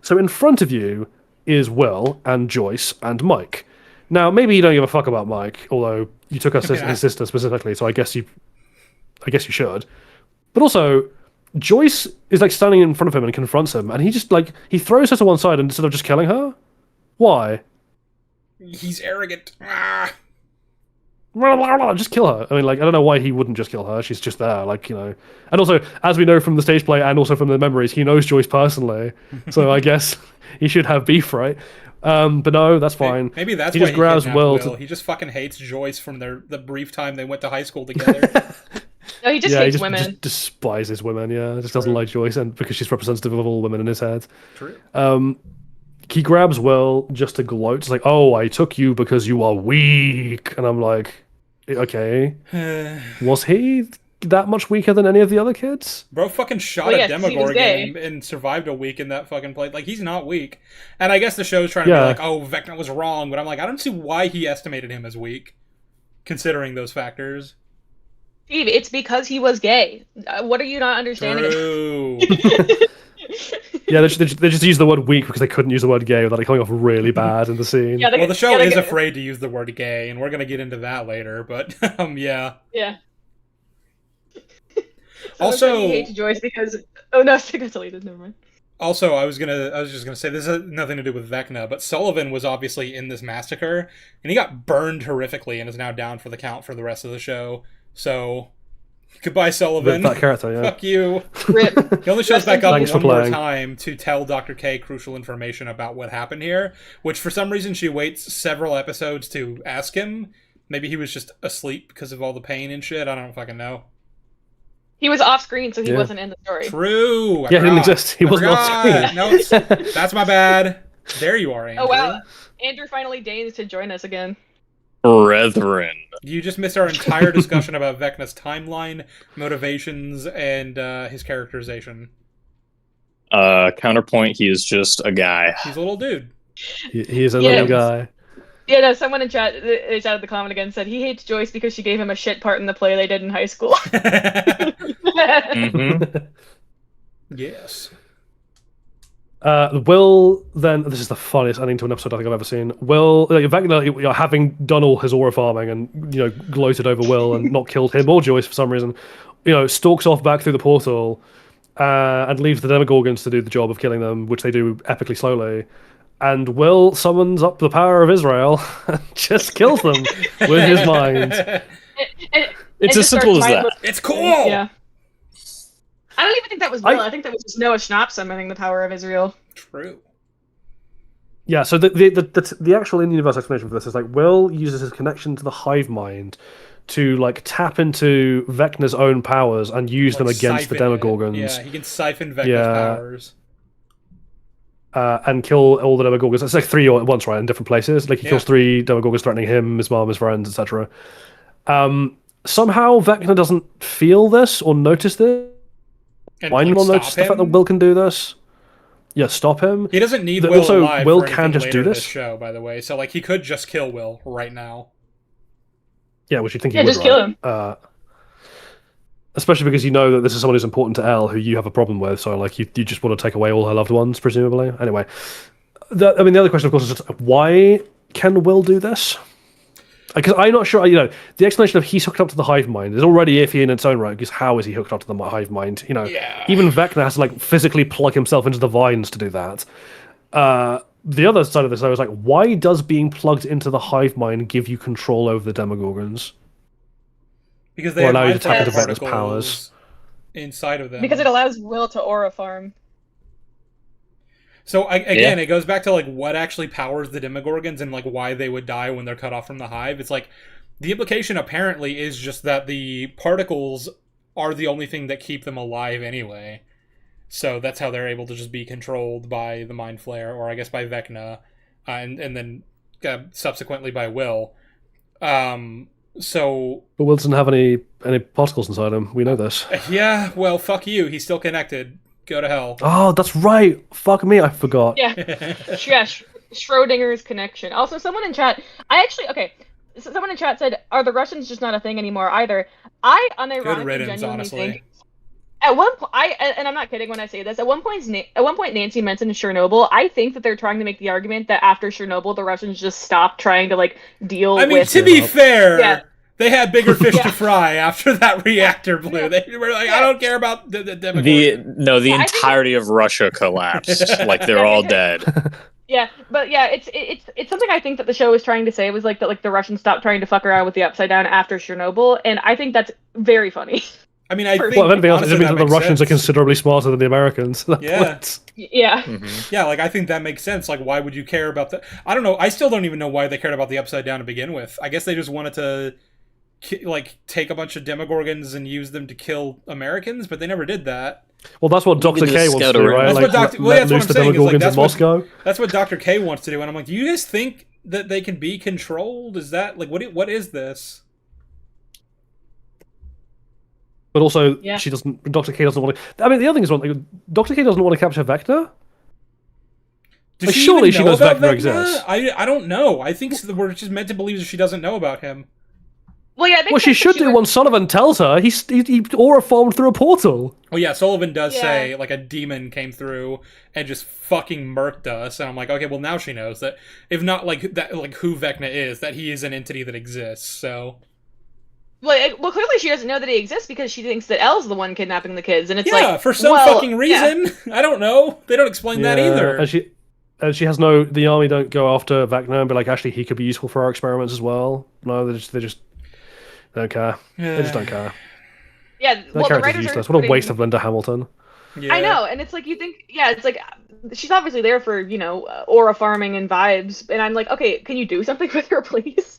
so in front of you is Will and Joyce and Mike. Now, maybe you don't give a fuck about Mike, although you took his sister specifically, so I guess you should. But also, Joyce is like standing in front of him and confronts him, and he just he throws her to one side instead of just killing her. Why? He's arrogant. Ah. Just kill her. I mean, I don't know why he wouldn't just kill her. She's just there, And also, as we know from the stage play and also from the memories, he knows Joyce personally, so I guess he should have beef, right? But no, that's fine. Maybe that's he why just grabs Will. He just fucking hates Joyce from the brief time they went to high school together. No, he just hates women. Just despises women. Yeah, just doesn't like Joyce, and because she's representative of all women in his head. True. He grabs Will just to gloat. It's like, oh, I took you because you are weak, and I'm like, okay, was he that much weaker than any of the other kids? Bro fucking shot a Demogorgon and survived a week in that fucking place. Like, he's not weak. And I guess the show's trying to be like, oh, Vecna was wrong, but I'm like, I don't see why he estimated him as weak, considering those factors. Steve, it's because he was gay. What are you not understanding? True. Yeah, they just used the word weak because they couldn't use the word gay without it coming off really bad in the scene. Well, the show is afraid to use the word gay, and we're going to get into that later, but yeah. Yeah. Also, he hates Joyce because it got deleted. Never mind. Also, I was just gonna say this has nothing to do with Vecna, but Sullivan was obviously in this massacre, and he got burned horrifically and is now down for the count for the rest of the show. So, goodbye, Sullivan. Rip that character, yeah. Fuck you. Rip. He only shows back up one more playing. time to tell Dr. K crucial information about what happened here, which for some reason she waits several episodes to ask him. Maybe he was just asleep because of all the pain and shit. I don't fucking know. He was off screen, so he wasn't in the story. True. He didn't exist. He wasn't off screen. No, that's my bad. There you are, Andrew. Oh wow, Andrew finally deigns to join us again. Brethren. You just missed our entire discussion about Vecna's timeline, motivations, and his characterization. Counterpoint, he is just a guy. He's a little dude. He is a little guy. Yeah, no, someone in chat shouted the comment again, said he hates Joyce because she gave him a shit part in the play they did in high school. Mm-hmm. Yes. Will then, this is the funniest ending to an episode I think I've ever seen. Will, Vecna, having done all his aura farming and gloated over Will and not killed him or Joyce for some reason, stalks off back through the portal and leaves the Demogorgons to do the job of killing them, which they do epically slowly. And Will summons up the power of Israel and just kills them with his mind. It's as simple as that. It's cool! Yeah. I don't even think that was Will. I think that was just Noah Schnapp summoning the power of Israel. True. Yeah, so the actual in-universe explanation for this is like Will uses his connection to the hive mind to like tap into Vecna's own powers and use them Like, against the siphon it. Demogorgons. Yeah, he can siphon Vecna's Yeah. powers. And kill all the Demogorgons. It's like 3 at once, right? In different places. Like he kills 3 Demogorgons threatening him, his mom, his friends, etc. Somehow Vecna doesn't feel this or notice this. And Why like, not stop notice the fact that him? Will can do this? Yeah, stop him. He doesn't need The- Will also, alive Will for can anything just later do in this. this show, by the way. So like he could just kill Will right now. Yeah, which you think he Yeah, would, just kill right? him. Especially because you know that this is someone who's important to Elle, who you have a problem with. So like you just want to take away all her loved ones, presumably. Anyway, the other question, of course, is just why can Will do this? Because I'm not sure. You know, the explanation of he's hooked up to the hive mind is already iffy in its own right. Because how is he hooked up to the hive mind? You know, Yeah. even Vecna has to like physically plug himself into the vines to do that. The other side of this though is like, why does being plugged into the hive mind give you control over the Demogorgons? Because they Or have allow you mind to tap into flayer Vecna's powers. particles inside of them. Because it allows Will to aura farm. So again, it goes back to like what actually powers the Demogorgons and like why they would die when they're cut off from the hive. It's like the implication apparently is just that the particles are the only thing that keep them alive anyway. So that's how they're able to just be controlled by the Mind Flayer, or I guess by Vecna, and then subsequently by Will. So But Will doesn't have any particles inside him. We know this. yeah, well, fuck you. He's still connected. Go to hell. Oh, that's right. Fuck me, I forgot. Yeah. Yeah, Schrodinger's connection. Also, someone in chat, someone in chat said, are the Russians just not a thing anymore either? I unironically riddance, genuinely honestly. think, at one point, and I'm not kidding when I say this, at one point Nancy mentioned Chernobyl. I think that they're trying to make the argument that after Chernobyl, the Russians just stopped trying to, like, deal I mean, with... to be fair, Yeah. they had bigger fish Yeah. to fry after that reactor blew. Yeah. They were like, I don't care about the Demogorgon. The Yeah, I think entirety of Russia collapsed. Like they're all dead. Yeah, but yeah, it's something I think that the show was trying to say was like that, like the Russians stopped trying to fuck around with the Upside Down after Chernobyl, and I think that's very funny. I mean, I think Well, if anything else, it honestly, means that that the makes Russians are sense. considerably smarter than the Americans. Yeah. Yeah. Mm-hmm. Yeah, like I think that makes sense. Like, why would you care about the? I don't know. I still don't even know why they cared about the Upside Down to begin with. I guess they just wanted to, like, take a bunch of Demogorgons and use them to kill Americans, but they never did that. Well, that's what Dr. Maybe K the wants to scout do, around. right? That's Like, what Dr. Well, let that's what loose I'm the saying. Is like Demogorgons in that's what Moscow. that's what Dr. K wants to do, and I'm like, do you guys think that they can be controlled? Is that like what is this? But also, Yeah. she doesn't. Dr. K doesn't want to. I mean, the other thing is, like, Dr. K doesn't want to capture Vecna. Does Like, she surely even she know knows about Vecna Vecna? exists. I don't know. I think we're just meant to believe that she doesn't know about him. Well, yeah. I think Well, she that's should what do was- once Sullivan tells her. He aura formed through a portal. Oh yeah, Sullivan does Yeah. say like a demon came through and just fucking murked us, and I'm like, okay, well now she knows that. If not like that, like who Vecna is, that he is an entity that exists. So Well, clearly she doesn't know that he exists because she thinks that Elle's the one kidnapping the kids, and it's yeah, like for some well, fucking yeah. reason, I don't know. They don't explain that either. And she has no. The army don't go after Vecna and be like, actually, he could be useful for our experiments as well. No, they just don't care. They just don't care. Yeah, That well, the character's writers are useless. What a putting- waste of Linda Hamilton. Yeah. I know, and it's like you think, yeah, it's like she's obviously there for aura farming and vibes, and I'm like, okay, can you do something with her, please,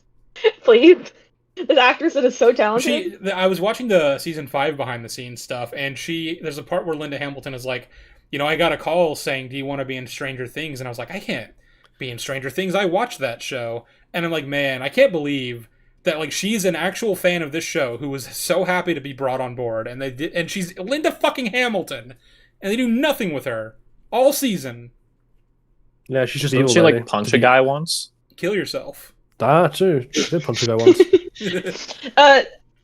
please? This actress that is so talented. I was watching the season 5 behind the scenes stuff, and there's a part where Linda Hamilton is like, I got a call saying, do you want to be in Stranger Things? And I was like, I can't be in Stranger Things. I watched that show. And I'm like, man, I can't believe that like she's an actual fan of this show who was so happy to be brought on board. And she's Linda fucking Hamilton. And they do nothing with her all season. Yeah, she's just Didn't evil. she lady. like punch a guy once? Kill yourself. Ah, true. She did punch a guy once.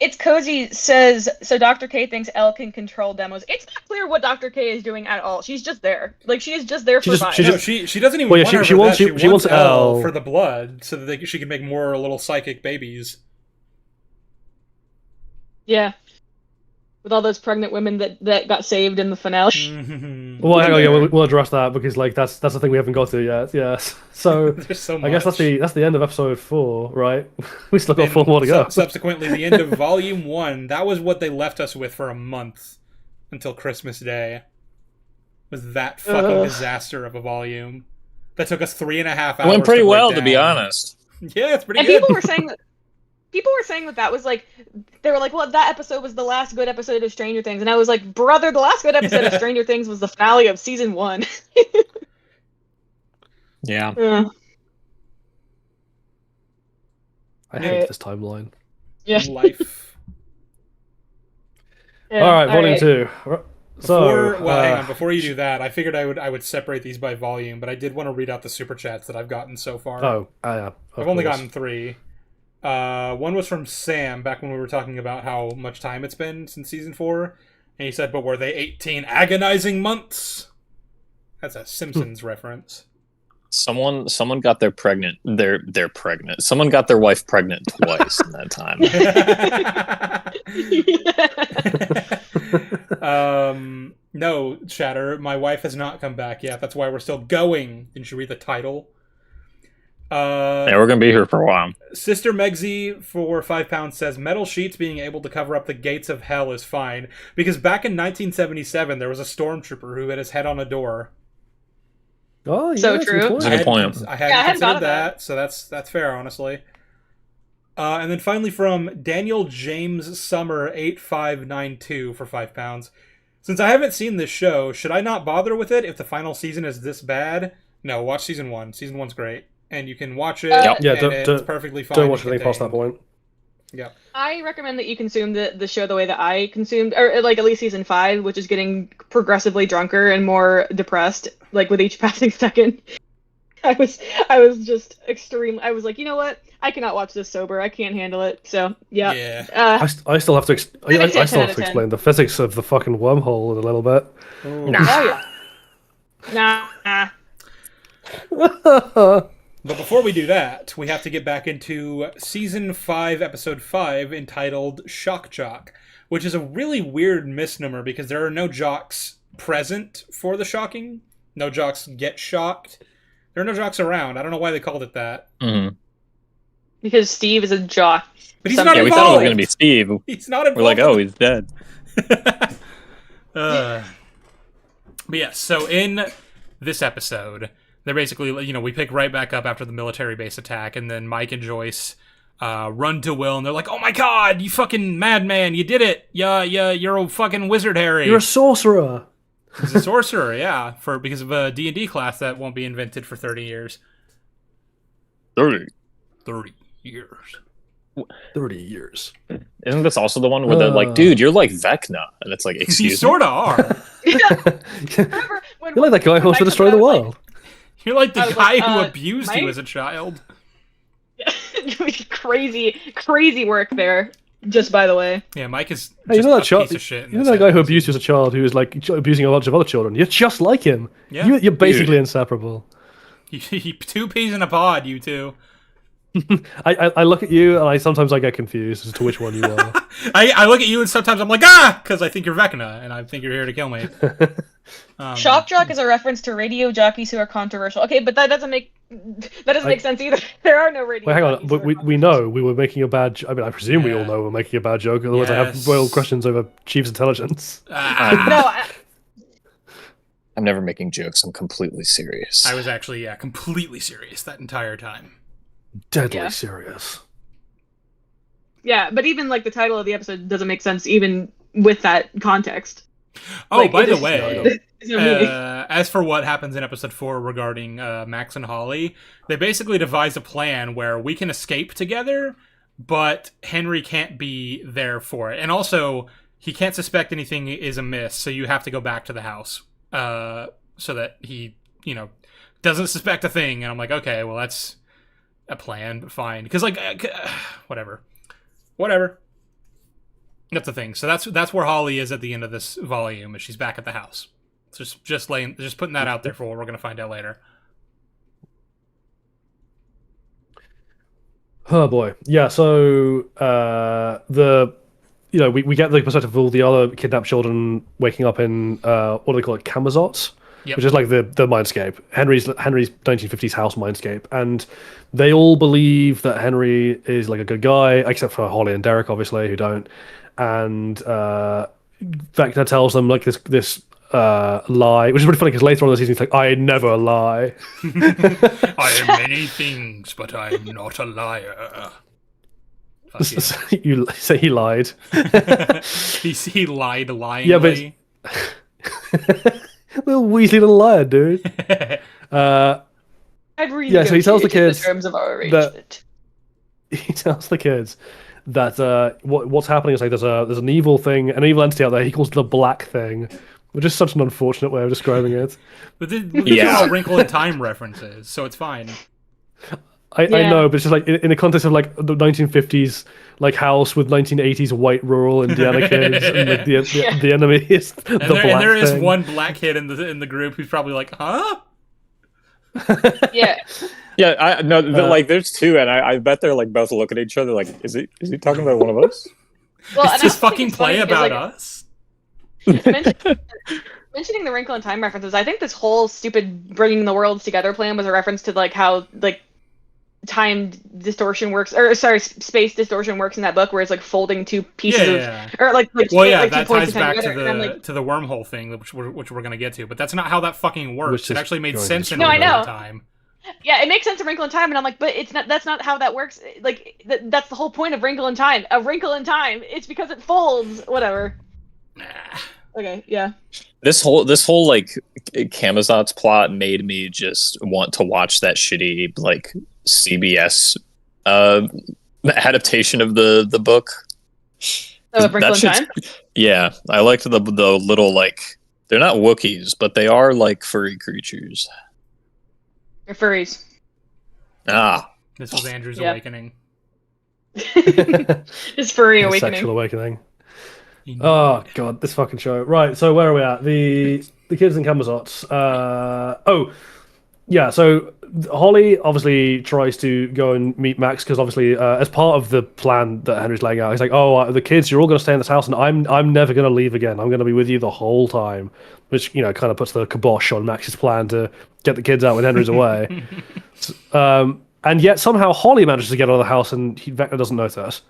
It's Cozy says, so Dr. K thinks Elle can control demos. It's not clear what Dr. K is doing at all. She's just there. Like, she is just there for vibes. No, she doesn't even Well, yeah, want her she for wants- that. she wants Elle Elle. for the blood so that she can make more little psychic babies. Yeah. With all those pregnant women that got saved in the finale. Mm-hmm. Well, hang on, yeah, we'll address that because like that's the thing we haven't got to yet. Yes. So There's so much. I guess that's the end of episode 4, right? We still got And 4 more to go. Subsequently, the end of Volume 1. That was what they left us with for a month until Christmas Day. Was that fucking Ugh. disaster of a volume. that took us 3.5 hours. It went pretty to break well, to be down. honest. Yeah, it's pretty And good. people were saying that was like, they were like, well, that episode was the last good episode of Stranger Things, and I was like, brother, the last good episode of Stranger Things was the finale of season 1. Yeah. I hate this timeline. Yeah. Life. Yeah, All right, volume right. 2. So, Hang on. Before you do that, I figured I would separate these by volume, but I did want to read out the super chats that I've gotten so far. yeah. I've only gotten 3. One was from Sam back when we were talking about how much time it's been since season 4, and he said, "But were they 18 agonizing months?" That's a Simpsons reference. Someone got their pregnant. They're pregnant. Someone got their wife pregnant twice in that time. No, Shatter. My wife has not come back yet. That's why we're still going. Didn't you read the title? Yeah, we're gonna be here for a while. Sister Megsy for £5 says metal sheets being able to cover up the gates of hell is fine because back in 1977 there was a stormtrooper who hit his head on a door. Oh, yeah, So that's a true. good point. That's a good point. I hadn't I hadn't thought considered of that, so that's fair, honestly. And then finally from Daniel James Summer 8592 for £5. Since I haven't seen this show, should I not bother with it if the final season is this bad? No, watch season 1. Season 1's great, and you can watch it. Yep. Yeah, and don't- it's perfectly fine. Don't watch and anything past that contained. point. Yeah. I recommend that you consume the show the way that I consumed, or like at least season 5, which is getting progressively drunker and more depressed, like with each passing second. I was just extreme. I was like, you know what? I cannot watch this sober. I can't handle it. So yeah. Yeah. I still have to. I Physics still 10 have out to of explain the physics of the fucking wormhole in a little bit. Oh yeah. Nah. But before we do that, we have to get back into season 5, episode 5, entitled Shock Jock, which is a really weird misnomer because there are no jocks present for the shocking. No jocks get shocked. There are no jocks around. I don't know why they called it that. Mhm. Because Steve is a jock. But he's Some- not Yeah, we involved. thought it was gonna be Steve. He's not involved. We're like, oh, he's dead. But yeah, so in this episode, they're basically, we pick right back up after the military base attack, and then Mike and Joyce run to Will, and they're like, "Oh my God, you fucking madman, you did it! Yeah, you're a fucking wizard, Harry. You're a sorcerer. He's a sorcerer, yeah, because of a D&D class that won't be invented for 30 years. 30. 30 years. 30 years. Isn't this also the one where they're like, dude, you're like Vecna? And it's like, You excuse me? sort of are. Remember when You're like that guy who wants to Mike destroy the was like- world. You're like the I was guy like, who abused you Mike? as a child. crazy work there. Just by the way. Yeah, Mike is just Hey, you know a that child? piece of shit. in You know this that guy who episode. abused you as a child, who is like abusing a bunch of other children. You're just like him. Yeah. You're basically inseparable. Two peas in a pod, you two. I look at you and sometimes I get confused as to which one you are. I look at you and sometimes I'm like, because I think you're Vecna and I think you're here to kill me. Shock jock is a reference to radio jockeys who are controversial. Okay, but that doesn't make sense either. There are no radio Wait, hang on. jockeys who are We know we were making a bad. I mean, I presume we all Yeah. know we're making a bad joke. Otherwise, I have Yes. royal questions over Chief's intelligence. No, I'm never making jokes. I'm completely serious. I was actually, completely serious that entire time. Deadly Yeah. serious. yeah, but even like the title of the episode doesn't make sense even with that context. Oh, Like, by it the just- way, It's not me. as for what happens in episode 4 regarding Max and Holly, they basically devise a plan where we can escape together, but Henry can't be there for it. And also, he can't suspect anything is amiss, so you have to go back to the house so that he, doesn't suspect a thing. And I'm like, okay, well, that's a plan, but fine. Because, whatever. That's the thing. So that's where Holly is at the end of this volume, is she's back at the house. Just putting that out there for what we're gonna find out later. Oh boy, yeah. So we get the perspective of all the other kidnapped children waking up in what do they call it, Camazots, Yep. which is like the mindscape, Henry's 1950s house mindscape, and they all believe that Henry is like a good guy, except for Holly and Derek, obviously, who don't. And Vecna tells them like this lie, which is really funny because later on in the season he's like, I never lie. I am many things, but I am not a liar. Fuck you. You say he lied. he lied lyingly. Yeah, but little Weasley little liar, dude. I'd renegotiate so he tells the kids the terms of our arrangement. He tells the kids that what's happening is like there's an evil thing, an evil entity out there. He calls it the Black Thing, which is such an unfortunate way of describing it. But these are all Wrinkle in Time references, so it's fine. I know, but it's just like in the context of like the 1950s like house with 1980s white rural Indiana kids, and like, the enemy is the Black and there is Thing. one black kid in the group who's probably like, huh? Yeah. Yeah, like there's two, and I bet they're like both looking at each other like, is he talking about one of us? Well, Is and this I think fucking it's play funny, about like, us? mentioning the Wrinkle in Time references, I think this whole stupid bringing the worlds together plan was a reference to like how like time distortion works, or sorry, space distortion works in that book, where it's like folding two pieces of, or like well, yeah, like that 2 points ties back together, and, like, to the wormhole thing, which we're gonna get to. But that's not how that fucking works. It actually made sense in No, I Wrinkle in know. Time. Yeah, it makes sense in Wrinkle in Time, and I'm like, but it's not. That's not how that works. Like that's the whole point of Wrinkle in Time. A wrinkle in time. It's because it folds. Whatever. Okay. Yeah. This whole like Camazot's plot made me just want to watch that shitty like CBS adaptation of the book. Oh, Wrinkle in Time. Yeah, I liked the little like, they're not Wookiees, but they are like furry creatures. They're furries. This was Andrew's awakening. His furry awakening. Sexual awakening. Oh god, this fucking show. Right, so where are we at? The kids in Camazotz. So Holly obviously tries to go and meet Max because obviously as part of the plan that Henry's laying out, he's like, the kids, you're all going to stay in this house and I'm never going to leave again. I'm going to be with you the whole time, which, you know, kind of puts the kibosh on Max's plan to get the kids out when Henry's away. And yet somehow Holly manages to get out of the house and Vecna doesn't notice.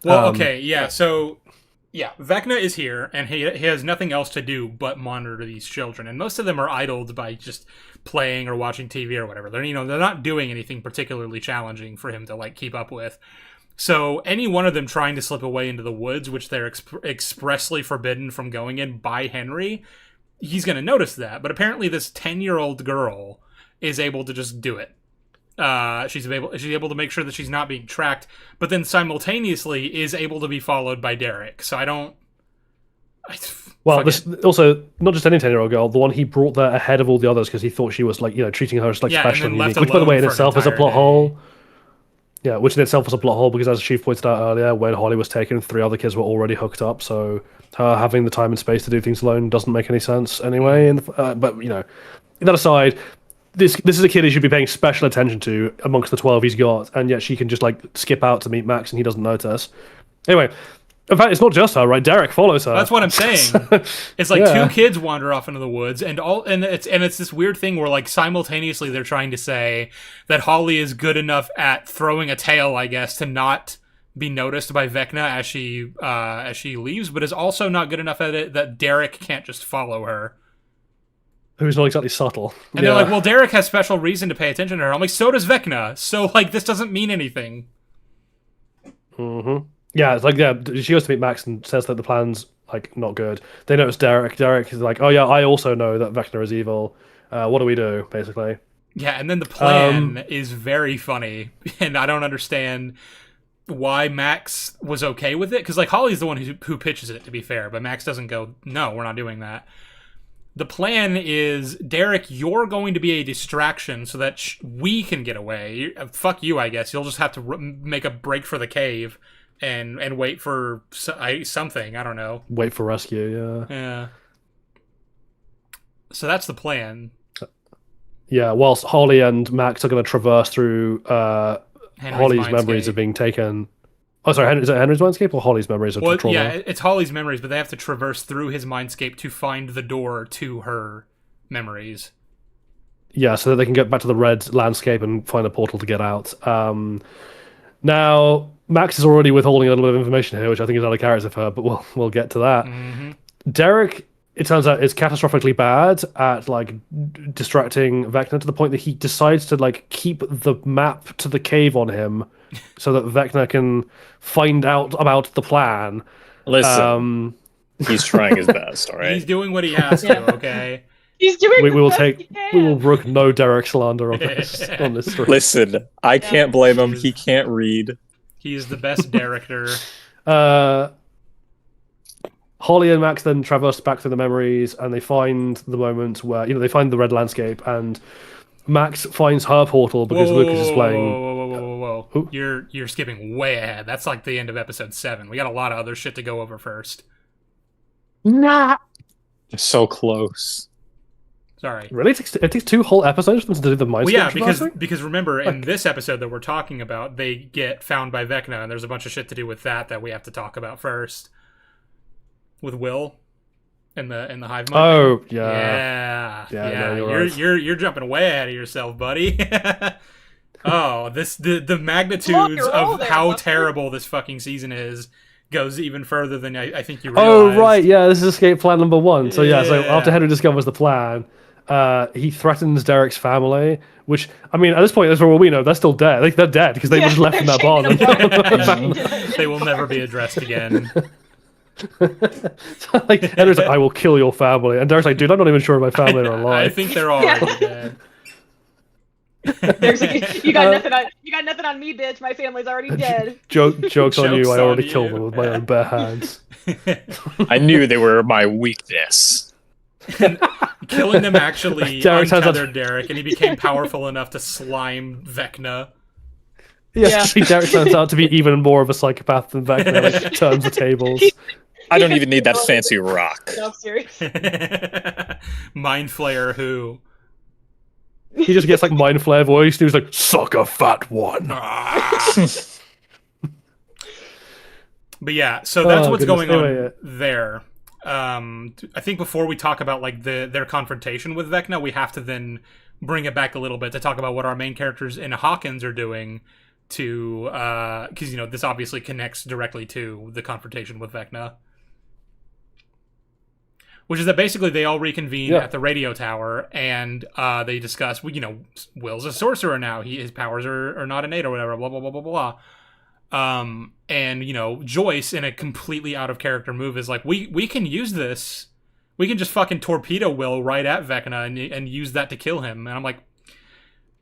Well, so Vecna is here, and he has nothing else to do but monitor these children, and most of them are idled by just playing or watching TV or whatever. They're not doing anything particularly challenging for him to like keep up with. So any one of them trying to slip away into the woods, which they're expressly forbidden from going in by Henry, he's going to notice that. But apparently, this 10-year-old girl is able to just do it. She's able to make sure that she's not being tracked, but then simultaneously is able to be followed by Derek. So also not just any 10-year-old girl, the one he brought there ahead of all the others because he thought she was like, you know, treating her as like special and unique. Which, by the way, in itself is a plot hole. Yeah, which in itself was a plot hole because, as Chief pointed out earlier, when Holly was taken, 3 other kids were already hooked up. So her having the time and space to do things alone doesn't make any sense anyway. But you know, that aside. This is a kid he should be paying special attention to amongst the 12 he's got, and yet she can just like skip out to meet Max and he doesn't notice. Anyway, in fact, it's not just her, right? Derek follows her. That's what I'm saying. It's like 2 kids wander off into the woods, and it's this weird thing where like simultaneously they're trying to say that Holly is good enough at throwing a tail, I guess, to not be noticed by Vecna as she leaves, but is also not good enough at it that Derek can't just follow her. Who's not exactly subtle. And they're like, well, Derek has special reason to pay attention to her. I'm like, so does Vecna. So, like, this doesn't mean anything. Mm-hmm. Yeah, it's like, she goes to meet Max and says that the plan's, like, not good. They notice Derek. Derek is like, oh, yeah, I also know that Vecna is evil. What do we do, basically? Yeah, and then the plan is very funny. And I don't understand why Max was okay with it. Because, like, Holly's the one who pitches it, to be fair. But Max doesn't go, no, we're not doing that. The plan is, Derek, you're going to be a distraction so that we can get away. Fuck you, I guess. You'll just have to make a break for the cave and wait for something. I don't know. Wait for rescue, yeah. Yeah. So that's the plan. Yeah, whilst Holly and Max are going to traverse through Holly's memories of being taken... Oh, sorry, is it Henry's mindscape or Holly's memories of trauma? Yeah, it's Holly's memories, but they have to traverse through his mindscape to find the door to her memories. Yeah, so that they can get back to the red landscape and find a portal to get out. Now, Max is already withholding a little bit of information here, which I think is out of character for her, but we'll get to that. Mm-hmm. Derek it turns out is catastrophically bad at like distracting Vecna to the point that he decides to like keep the map to the cave on him so that Vecna can find out about the plan. Listen, he's trying his best. All right, He's doing what he has to. Okay. He's doing. we will the best take he can. we will brook no Derek slander on this stream. listen. I can't blame him. He can't read. He is the best director. Holly and Max then traverse back through the memories, and they find the moment where they find the red landscape, and Max finds her portal because Lucas is playing. Whoa. Who? You're skipping way ahead. That's like the end of episode 7. We got a lot of other shit to go over first. Nah. So close. Sorry. Really, it takes 2 whole episodes for them to do the mind. Well, yeah, traversing? because remember in this episode that we're talking about, they get found by Vecna, and there's a bunch of shit to do with that we have to talk about first. With Will in the hive mind. Oh yeah. No, You're jumping way ahead of yourself, buddy. Oh, the magnitudes of how terrible this fucking season is goes even further than I think you realize. Oh right, yeah, this is escape plan number 1. So so Yeah. after Henry discovers the plan, he threatens Derek's family, which I mean at this point, as for all we know, they're still dead. Like they're dead because they were just left in that barn. They will never be addressed again. Like Henry's like, I will kill your family, and Derek's like, dude, I'm not even sure my family are alive. I think they're already dead. There's like, you got nothing on me, bitch. My family's already dead. Jokes on you. Joke's I already on killed you. them with my own bare hands. I knew they were my weakness. Killing them actually Derek turns out- untethered Derek, and he became powerful enough to slime Vecna. Yeah, Derek turns out to be even more of a psychopath than Vecna. Like turns the tables. I don't even need that fancy rock. No, serious. Mind Flayer who? He just gets like mind flare voice, and he's like, "Suck a fat one." But yeah, so that's Oh, what's goodness. going on Anyway, there. I think before we talk about like their confrontation with Vecna, we have to then bring it back a little bit to talk about what our main characters in Hawkins are doing to because this obviously connects directly to the confrontation with Vecna. Which is that basically they all reconvene at the radio tower and they discuss, Will's a sorcerer now. His powers are not innate or whatever, blah, blah, blah, blah, blah. And Joyce, in a completely out of character move, is like, we can use this. We can just fucking torpedo Will right at Vecna and use that to kill him. And I'm like,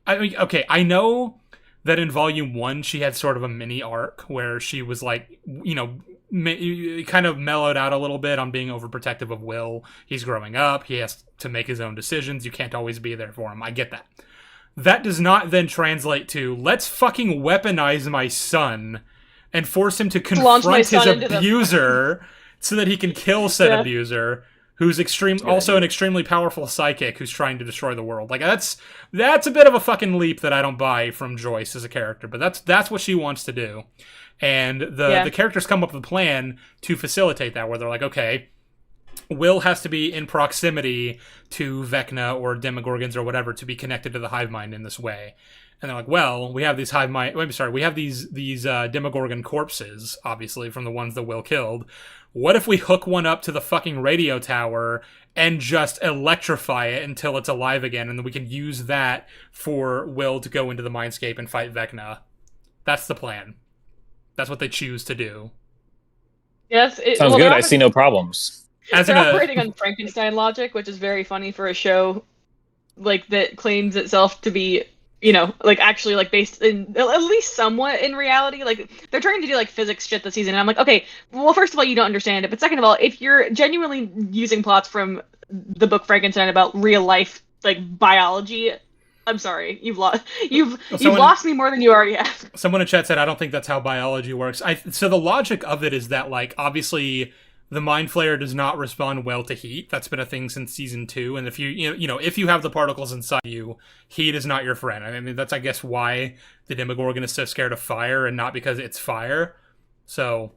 okay, I know that in Volume 1 she had sort of a mini arc where she was like, kind of mellowed out a little bit on being overprotective of Will. He's growing up. He has to make his own decisions. You can't always be there for him. I get that. That does not then translate to, let's fucking weaponize my son and force him to confront his abuser so that he can kill said abuser, who's also an extremely powerful psychic who's trying to destroy the world. Like that's a bit of a fucking leap that I don't buy from Joyce as a character, but that's what she wants to do. And the characters come up with a plan to facilitate that, where they're like, okay, Will has to be in proximity to Vecna or Demogorgons or whatever to be connected to the hive mind in this way. And they're like, well, we have these we have these Demogorgon corpses, obviously, from the ones that Will killed. What if we hook one up to the fucking radio tower and just electrify it until it's alive again, and then we can use that for Will to go into the mindscape and fight Vecna? That's the plan. That's what they choose to do. Yes, sounds good. I see no problems. They're operating on Frankenstein logic, which is very funny for a show like that claims itself to be, actually like based in at least somewhat in reality. Like they're trying to do like physics shit this season, and I'm like, okay, well, first of all, you don't understand it, but second of all, if you're genuinely using plots from the book Frankenstein about real life like biology, I'm sorry, you've lost me more than you already have. Someone in chat said, I don't think that's how biology works. So the logic of it is that, like, obviously the Mind Flayer does not respond well to heat. That's been a thing since season 2. And if if you have the particles inside you, heat is not your friend. I mean, that's, I guess, why the Demogorgon is so scared of fire and not because it's fire. So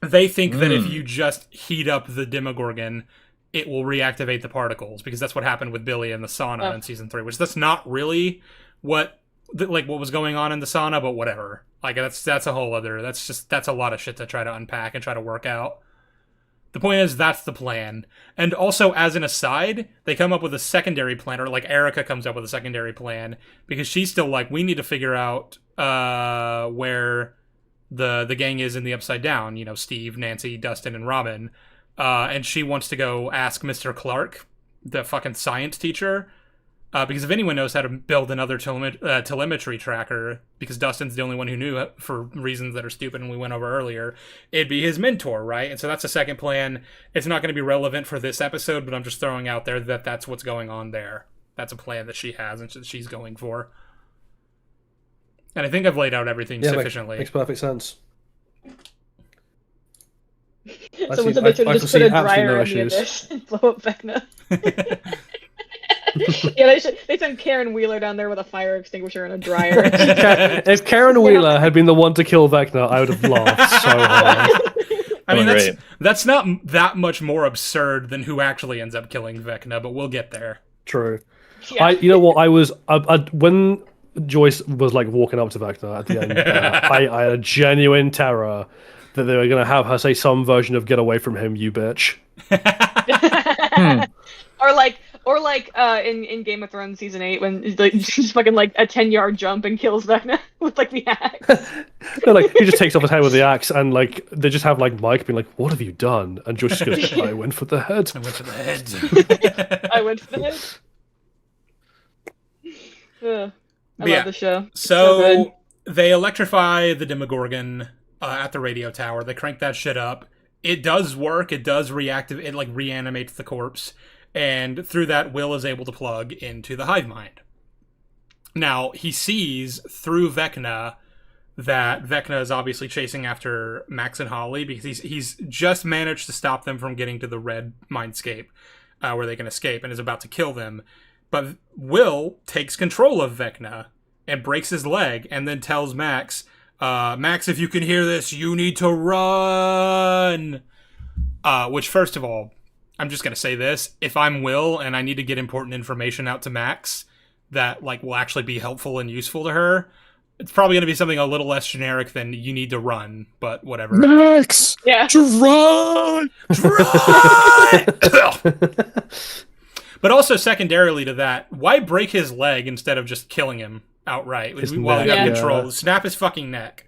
they think that if you just heat up the Demogorgon, it will reactivate the particles, because that's what happened with Billy in the sauna in season 3, which that's not really what was going on in the sauna, but whatever. Like that's a whole other, that's a lot of shit to try to unpack and try to work out. The point is, that's the plan. And also, as an aside, they come up with a secondary plan, or like Erica comes up with a secondary plan, because she's still like, we need to figure out where the gang is in the Upside Down. You know, Steve, Nancy, Dustin, and Robin. And she wants to go ask Mr. Clark, the fucking science teacher, because if anyone knows how to build another telemetry tracker, because Dustin's the only one who knew for reasons that are stupid and we went over earlier, it'd be his mentor, right? And so that's a second plan. It's not going to be relevant for this episode, but I'm just throwing out there that that's what's going on there. That's a plan that she has and she's going for. And I think I've laid out everything sufficiently. Makes perfect sense. Someone's eventually just put a dryer in the abyss and blow up Vecna. Yeah, they sent Karen Wheeler down there with a fire extinguisher and a dryer. If Karen Wheeler had been the one to kill Vecna, I would have laughed so hard. I mean, that's not that much more absurd than who actually ends up killing Vecna, but we'll get there. True. Yeah. You know what? I was when Joyce was like walking up to Vecna at the end. I had a genuine terror that they were going to have her say some version of "Get away from him, you bitch." Or like in Game of Thrones season 8 when like she's fucking like a 10-yard jump and kills Vecna with like the axe. No, like he just takes off his head with the axe, and like they just have like Mike being like, "What have you done?" And Joyce just goes, "I went for the head. I went for the head." I went for the head. I love the show. So they electrify the Demogorgon at the radio tower. They crank that shit up. It does work. It does reactivate. It like reanimates the corpse. And through that, Will is able to plug into the hive mind. Now, he sees through Vecna that Vecna is obviously chasing after Max and Holly because he's just managed to stop them from getting to the red mindscape where they can escape and is about to kill them. But Will takes control of Vecna and breaks his leg and then tells Max, Max, if you can hear this, you need to run. Which, first of all, I'm just going to say this. If I'm Will and I need to get important information out to Max that like will actually be helpful and useful to her, it's probably going to be something a little less generic than you need to run, but whatever. Max! Yeah. Run! But also secondarily to that, why break his leg instead of just killing him outright while you have control? Snap his fucking neck.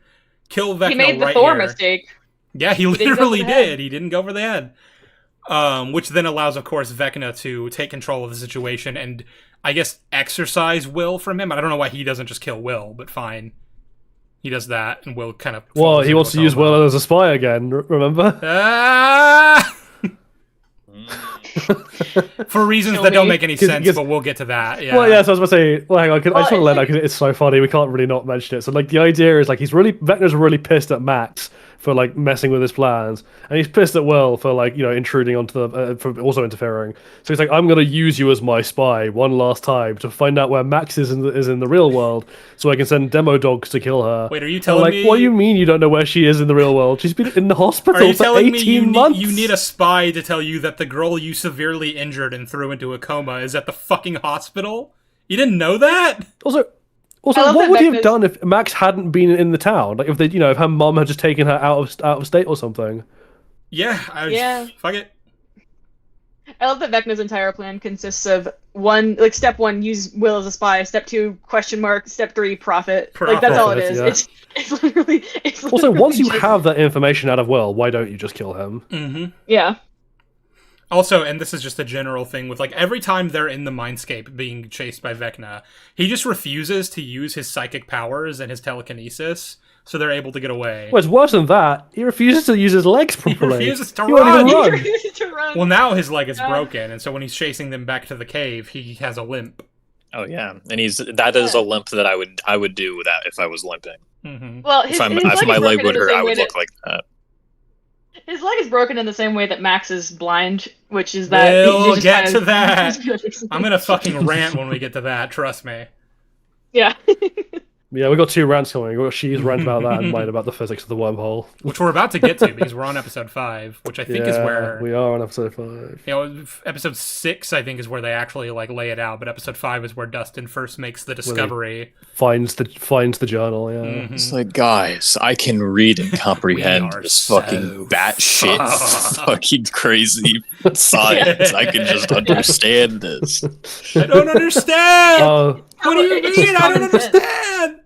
Kill Vecna. He made the right Thor here. mistake. Yeah, he literally did. He didn't go for the head. Which then allows, of course, Vecna to take control of the situation and, I guess, exercise Will from him. I don't know why he doesn't just kill Will, but fine. He does that, and Will kind of... Well, he wants to use Will as a spy again, remember? For reasons that don't make any sense, but we'll get to that. Yeah. Well, yeah, so I was about to say, well, hang on, I just want to let that because it's so funny, we can't really not mention it. So, like, the idea is, like, Vecna's really pissed at Max for, like, messing with his plans, and he's pissed at Will for, like, you know, intruding onto the, for also interfering. So he's like, I'm going to use you as my spy one last time to find out where Max is in the real world, so I can send demo dogs to kill her. Wait, are you telling me... What do you mean you don't know where she is in the real world? She's been in the hospital for 18 months. Are you telling me you need a spy to tell you that the girl you severely injured and threw into a coma is at the fucking hospital? You didn't know that? Also, what would he have done if Max hadn't been in the town? Like, if her mom had just taken her out of state or something? Yeah. Fuck it. I love that Vecna's entire plan consists of step 1, use Will as a spy. Step 2, question mark. Step 3, profit. Like, that's all it is. Yeah. It's literally. Also, once you have that information out of Will, why don't you just kill him? Mm-hmm. Yeah. Also, and this is just a general thing with, like, every time they're in the mindscape being chased by Vecna, he just refuses to use his psychic powers and his telekinesis, so they're able to get away. Well, it's worse than that. He refuses to use his legs properly. He refuses to He won't even run. run. He refuses to run. Well, now his leg is broken, and so when he's chasing them back to the cave, he has a limp. Oh yeah, and that is a limp that I would do that if I was limping. Mm-hmm. Well, If my leg would hurt, I would look like that. His leg is broken in the same way that Max is blind, which is that... We'll get to that! I'm gonna fucking rant when we get to that, trust me. Yeah. Yeah, we got 2 rants coming. We got She's rant about that and mine about the physics of the wormhole. which we're about to get to because we're on episode 5, which I think is where we are on episode 5. episode 6 I think is where they actually like lay it out, but episode 5 is where Dustin first makes the discovery. Finds the journal. Yeah. Mhm. It's like, guys, I can read and comprehend We are this so fucking batshit, fucking crazy science. I can just understand this. I don't understand. What do you It's mean? just I don't common sense. understand.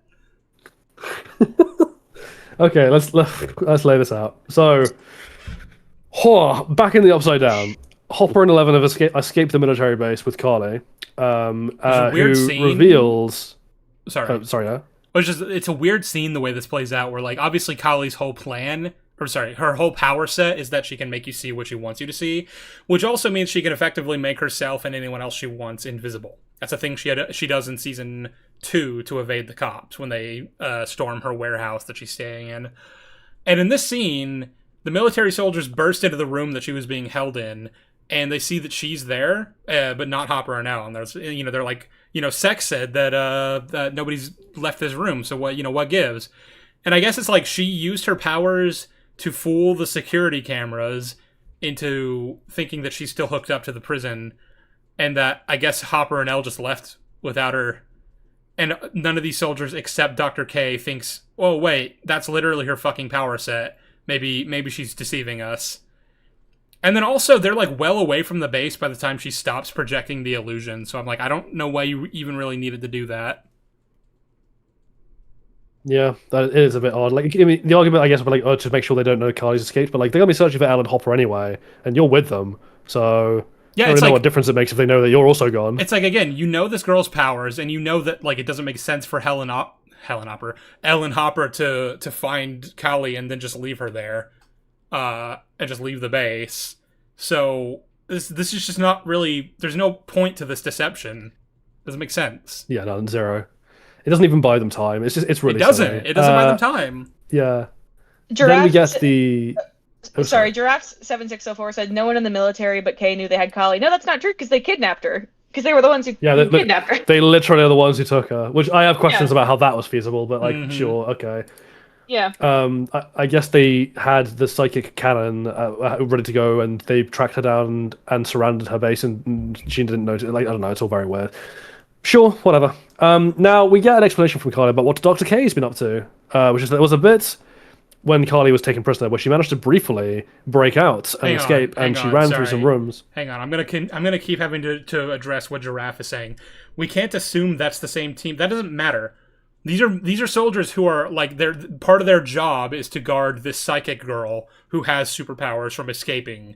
Okay, let's lay this out. So, back in the Upside Down, Hopper and Eleven have escaped the military base with Carly, a weird who scene. reveals. Sorry. Sorry, no. It's a weird scene the way this plays out, where like obviously Kali's whole plan, her whole power set is that she can make you see what she wants you to see, which also means she can effectively make herself and anyone else she wants invisible. That's a thing she does in season 2 to evade the cops when they storm her warehouse that she's staying in. And in this scene, the military soldiers burst into the room that she was being held in, and they see that she's there, but not Hopper and Elle. And there's, they're like, Sex said that nobody's left this room, so what gives? And I guess it's like she used her powers to fool the security cameras into thinking that she's still hooked up to the prison, and that I guess Hopper and Elle just left without her. And none of these soldiers except Dr. K thinks, oh wait, that's literally her fucking power set. Maybe she's deceiving us. And then also they're like well away from the base by the time she stops projecting the illusion. So I'm like, I don't know why you even really needed to do that. Yeah, that is a bit odd. Like, I mean, the argument, I guess, would be like, to make sure they don't know Carly's escaped, but like they're gonna be searching for Elle and Hopper anyway, and you're with them, so Yeah, I don't it's really know like what difference it makes if they know that you're also gone. it's like again, this girl's powers, and that like it doesn't make sense for Elle and Hopper to find Kali and then just leave her there, and just leave the base. So this is just not really. There's no point to this deception. Doesn't make sense. Yeah, no, 0. It doesn't even buy them time. It's really It doesn't. silly. It doesn't buy them time. Yeah. Giraffe, Then we get the. Oh, sorry, Giraffe7604 said no one in the military but Kay knew they had Kali. No, that's not true because they kidnapped her. Because they were the ones who kidnapped her. They literally are the ones who took her. Which I have questions about how that was feasible, but like, sure, okay. Yeah. I guess they had the psychic cannon ready to go, and they tracked her down and surrounded her base, and she didn't notice. Like, I don't know, it's all very weird. Sure, whatever. Now we get an explanation from Carly about what Dr. K's been up to, which is that there was a bit when Carly was taken prisoner where she managed to briefly break out and escape, and she ran through some rooms. Hang on, I'm gonna keep having to address what Giraffe is saying. We can't assume that's the same team. That doesn't matter. These are soldiers who are like part of their job is to guard this psychic girl who has superpowers from escaping.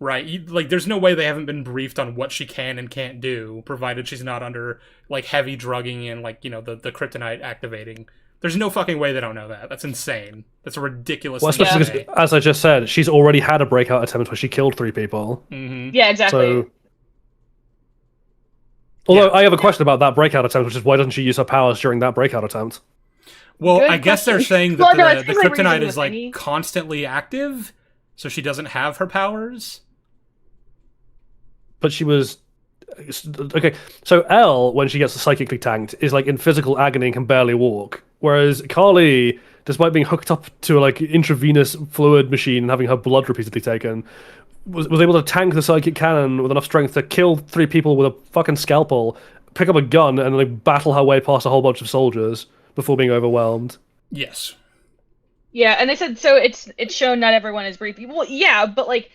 Right, like there's no way they haven't been briefed on what she can and can't do, provided she's not under like heavy drugging and like the kryptonite activating. There's no fucking way they don't know that. That's insane. That's a ridiculous. Well, especially because, as I just said, she's already had a breakout attempt where she killed 3 people. Mm-hmm. Yeah, exactly. So, although I have a question about that breakout attempt, which is why doesn't she use her powers during that breakout attempt? Well, Good I guess they're question. saying that Well, no, the it's 'cause they were kryptonite using is the like thingy. constantly active, so she doesn't have her powers. But she was okay. So Elle, when she gets psychically tanked, is like in physical agony and can barely walk. Whereas Carly, despite being hooked up to a like intravenous fluid machine and having her blood repeatedly taken, was able to tank the psychic cannon with enough strength to kill 3 people with a fucking scalpel, pick up a gun, and like battle her way past a whole bunch of soldiers before being overwhelmed. Yes. Yeah, and they said so. It's shown not everyone is briefed. Well, yeah, but like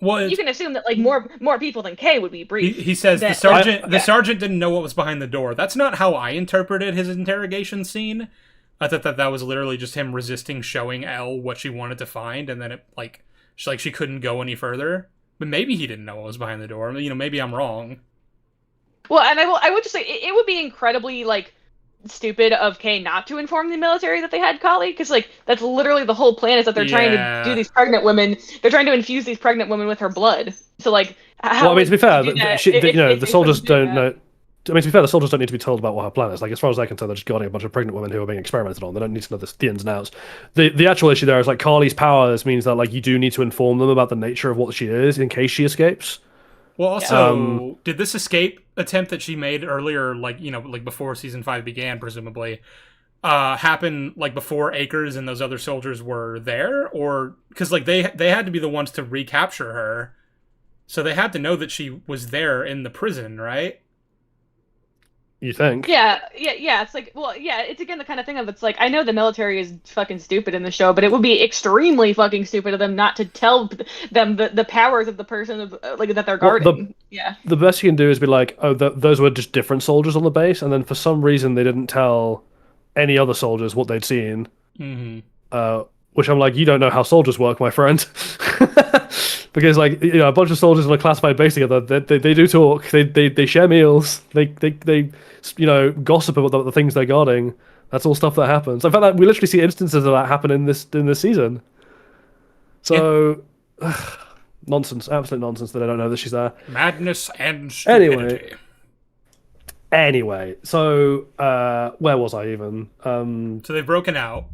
Well, you can assume that like more people than Kay would be briefed. he says the that- sergeant didn't know what was behind the door. That's not how I interpreted his interrogation scene. I thought that was literally just him resisting showing Elle what she wanted to find, and then it she couldn't go any further. But maybe he didn't know what was behind the door. Maybe I'm wrong. Well, and I would just say it would be incredibly like stupid of Kay not to inform the military that they had Kali, because like that's literally the whole plan is that they're trying to do these pregnant women. They're trying to infuse these pregnant women with her blood. So like, Well, I mean, to be fair, the the soldiers don't know. I mean, to be fair, the soldiers don't need to be told about what her plan is. Like, as far as I can tell, they're just guarding a bunch of pregnant women who are being experimented on. They don't need to know the ins and outs. The actual issue there is, like, Carly's powers means that, like, you do need to inform them about the nature of what she is in case she escapes. Well, also, did this escape attempt that she made earlier, like before season 5 began, presumably, happen like before Akers and those other soldiers were there, or because like they had to be the ones to recapture her, so they had to know that she was there in the prison, right? You think? Yeah. It's like, well, yeah, it's again the kind of thing of it's like I know the military is fucking stupid in the show, but it would be extremely fucking stupid of them not to tell them the powers of the person of, like that they're Well, guarding. Yeah. The best you can do is be like, oh, those were just different soldiers on the base, and then for some reason they didn't tell any other soldiers what they'd seen. Which I'm like, you don't know how soldiers work, my friend. Because like a bunch of soldiers on a classified base together, they do talk, they share meals, they gossip about the things they're guarding. That's all stuff that happens. In fact, we literally see instances of that happen in this season. So nonsense, absolute nonsense that I don't know that she's there. Madness and stupidity. Anyway, so where was I even? So they've broken out.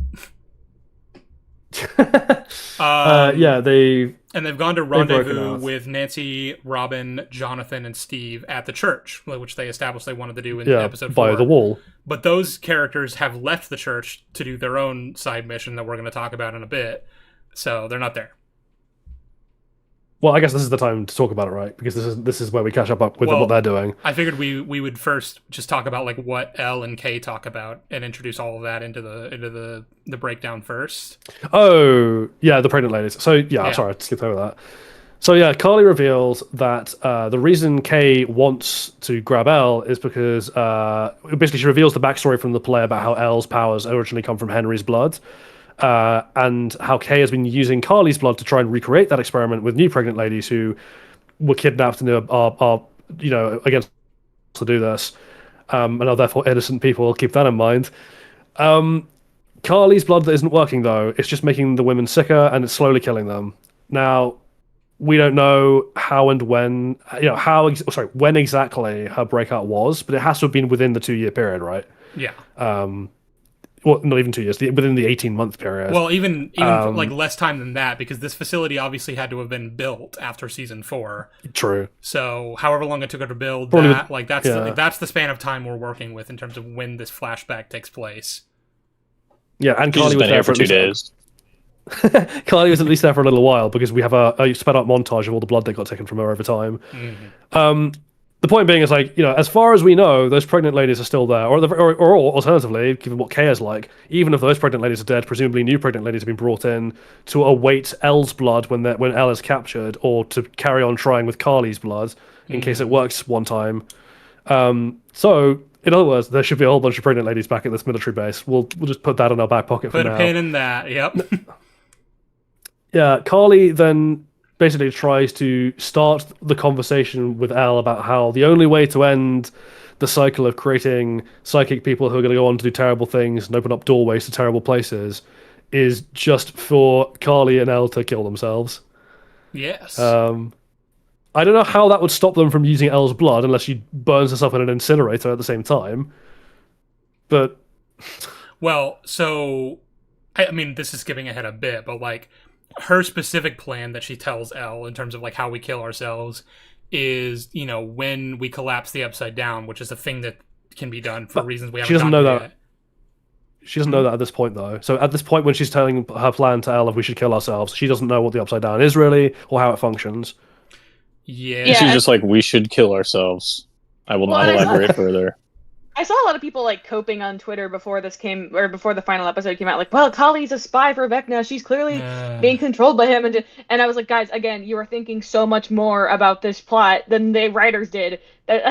They've gone to rendezvous with Nancy, Robin, Jonathan, and Steve at the church, which they established they wanted to do in episode 4. By the wall. But those characters have left the church to do their own side mission that we're going to talk about in a bit, so they're not there. Well, I guess this is the time to talk about it, right? Because this is where we catch up with what they're doing. I figured we would first just talk about like what L and K talk about and introduce all of that into the breakdown first. Oh, yeah, the pregnant ladies. So yeah. Sorry, I skipped over that. So yeah, Carly reveals that the reason Kay wants to grab Elle is because basically she reveals the backstory from the play about how Elle's powers originally come from Henry's blood. And how Kay has been using Carly's blood to try and recreate that experiment with new pregnant ladies who were kidnapped and are against to do this, and are therefore innocent people. Keep that in mind. Carly's blood that isn't working though; it's just making the women sicker and it's slowly killing them. Now, we don't know how and when, when exactly her breakout was, but it has to have been within the 2-year period, right? Yeah. Well, not even 2 years, within the 18-month period. Well, even like less time than that, because this facility obviously had to have been built after season 4. True. So, however long it took her to build that's the span of time we're working with in terms of when this flashback takes place. Yeah, and Carly was there for 2 days. Carly was at least there for a little while because we have a sped up montage of all the blood that got taken from her over time. Mm-hmm. The point being is, like, as far as we know, those pregnant ladies are still there. Or alternatively, given what Kay is like, even if those pregnant ladies are dead, presumably new pregnant ladies have been brought in to await Elle's blood when Elle is captured, or to carry on trying with Carly's blood in case it works one time. So, in other words, there should be a whole bunch of pregnant ladies back at this military base. We'll just put that in our back pocket for now. Put a pin in that, yep. Yeah, Carly then basically tries to start the conversation with Elle about how the only way to end the cycle of creating psychic people who are going to go on to do terrible things and open up doorways to terrible places is just for Carly and Elle to kill themselves. Yes. I don't know how that would stop them from using Elle's blood unless she burns herself in an incinerator at the same time. But... Well, so... I mean, this is skipping ahead a bit, but, like, her specific plan that she tells Elle in terms of like how we kill ourselves is, when we collapse the Upside Down, which is a thing that can be done for reasons we haven't. She doesn't know that. Yet. She doesn't know that at this point, though. So at this point, when she's telling her plan to Elle if we should kill ourselves, she doesn't know what the Upside Down is really or how it functions. Yeah. She's just like, we should kill ourselves. I will not elaborate further. I saw a lot of people like coping on Twitter before before the final episode came out, like, well, Kali's a spy for Vecna. She's clearly being controlled by him, and I was like, guys, again, you are thinking so much more about this plot than the writers did. That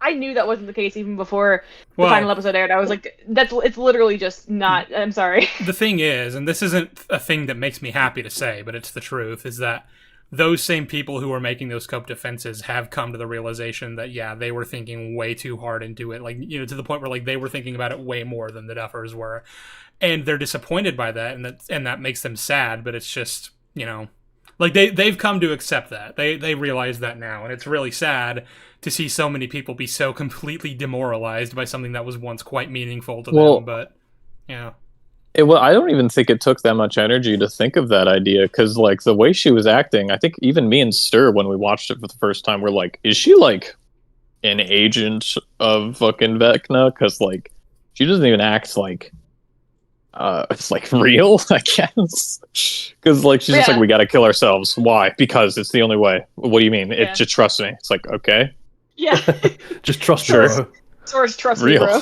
I knew that wasn't the case even before the final episode aired. I was like, it's literally just not. I'm sorry. The thing is, and this isn't a thing that makes me happy to say, but it's the truth, is that those same people who were making those cope defenses have come to the realization that, yeah, they were thinking way too hard into it. Like, to the point where, like, they were thinking about it way more than the Duffers were. And they're disappointed by that, and that makes them sad, but it's just, like, they've come to accept that. They realize that now, and it's really sad to see so many people be so completely demoralized by something that was once quite meaningful to them, but, yeah. I don't even think it took that much energy to think of that idea, because like the way she was acting, I think even me and Stir, when we watched it for the first time, were like, is she like an agent of fucking Vecna? Because like She doesn't even act like it's like real, I guess. Because like she's just Yeah. like, we gotta kill ourselves. Why? Because it's the only way. What do you mean? Yeah. It just trust me. It's like, okay. Yeah. Just trust Sure. me, bro. Source trust me, Real. bro.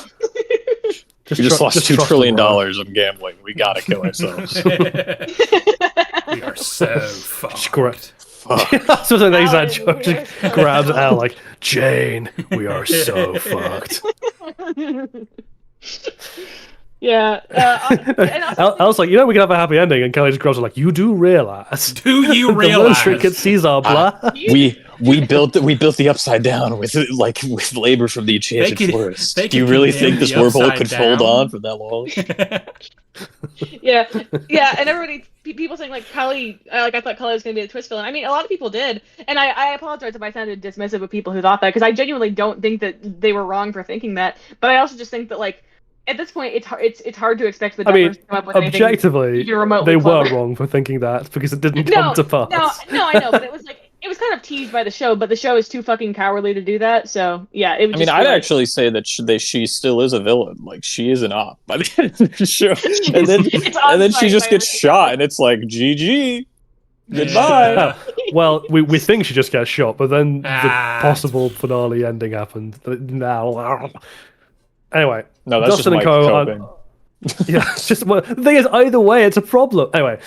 We just lost $2 trust trillion me, bro. on gambling. We gotta kill ourselves. We are so fucked. Just correct. Fuck. That's what the exact joke. Hallelujah. Just grabs Al like, Jane, we are so fucked. Yeah. And also, I was like, we can have a happy ending, and Kelly just grabs her like, you do realize Do you the realize? intricacies are blah. We built the upside down with labor from the enchanted could- forest. they Do you could really condemn think this the wormhole upside could hold down? on for that long? yeah, and everybody, people saying like Kelly, I thought Kelly was gonna be the twist villain. I mean, a lot of people did, and I apologize if I sounded dismissive of people who thought that, because I genuinely don't think that they were wrong for thinking that. But I also just think that like at this point, it's hard to expect the I mean, Duffers to come up with anything objectively, even remotely they were clever. wrong for thinking that because it didn't come to pass. No, I know, but it was kind of teased by the show, but the show is too fucking cowardly to do that. So yeah, it would. I mean, I'd actually say that she still is a villain. Like she is an op by the end of the show, and then It's and then she on-site just gets violence. shot, and it's like GG, goodbye. Yeah. Well, we think she just gets shot, but then the Ah. possible finale ending happened. Now, anyway, No, that's Dustin just and Mike Co. are- coping. yeah, it's just the thing is, either way, it's a problem. Anyway,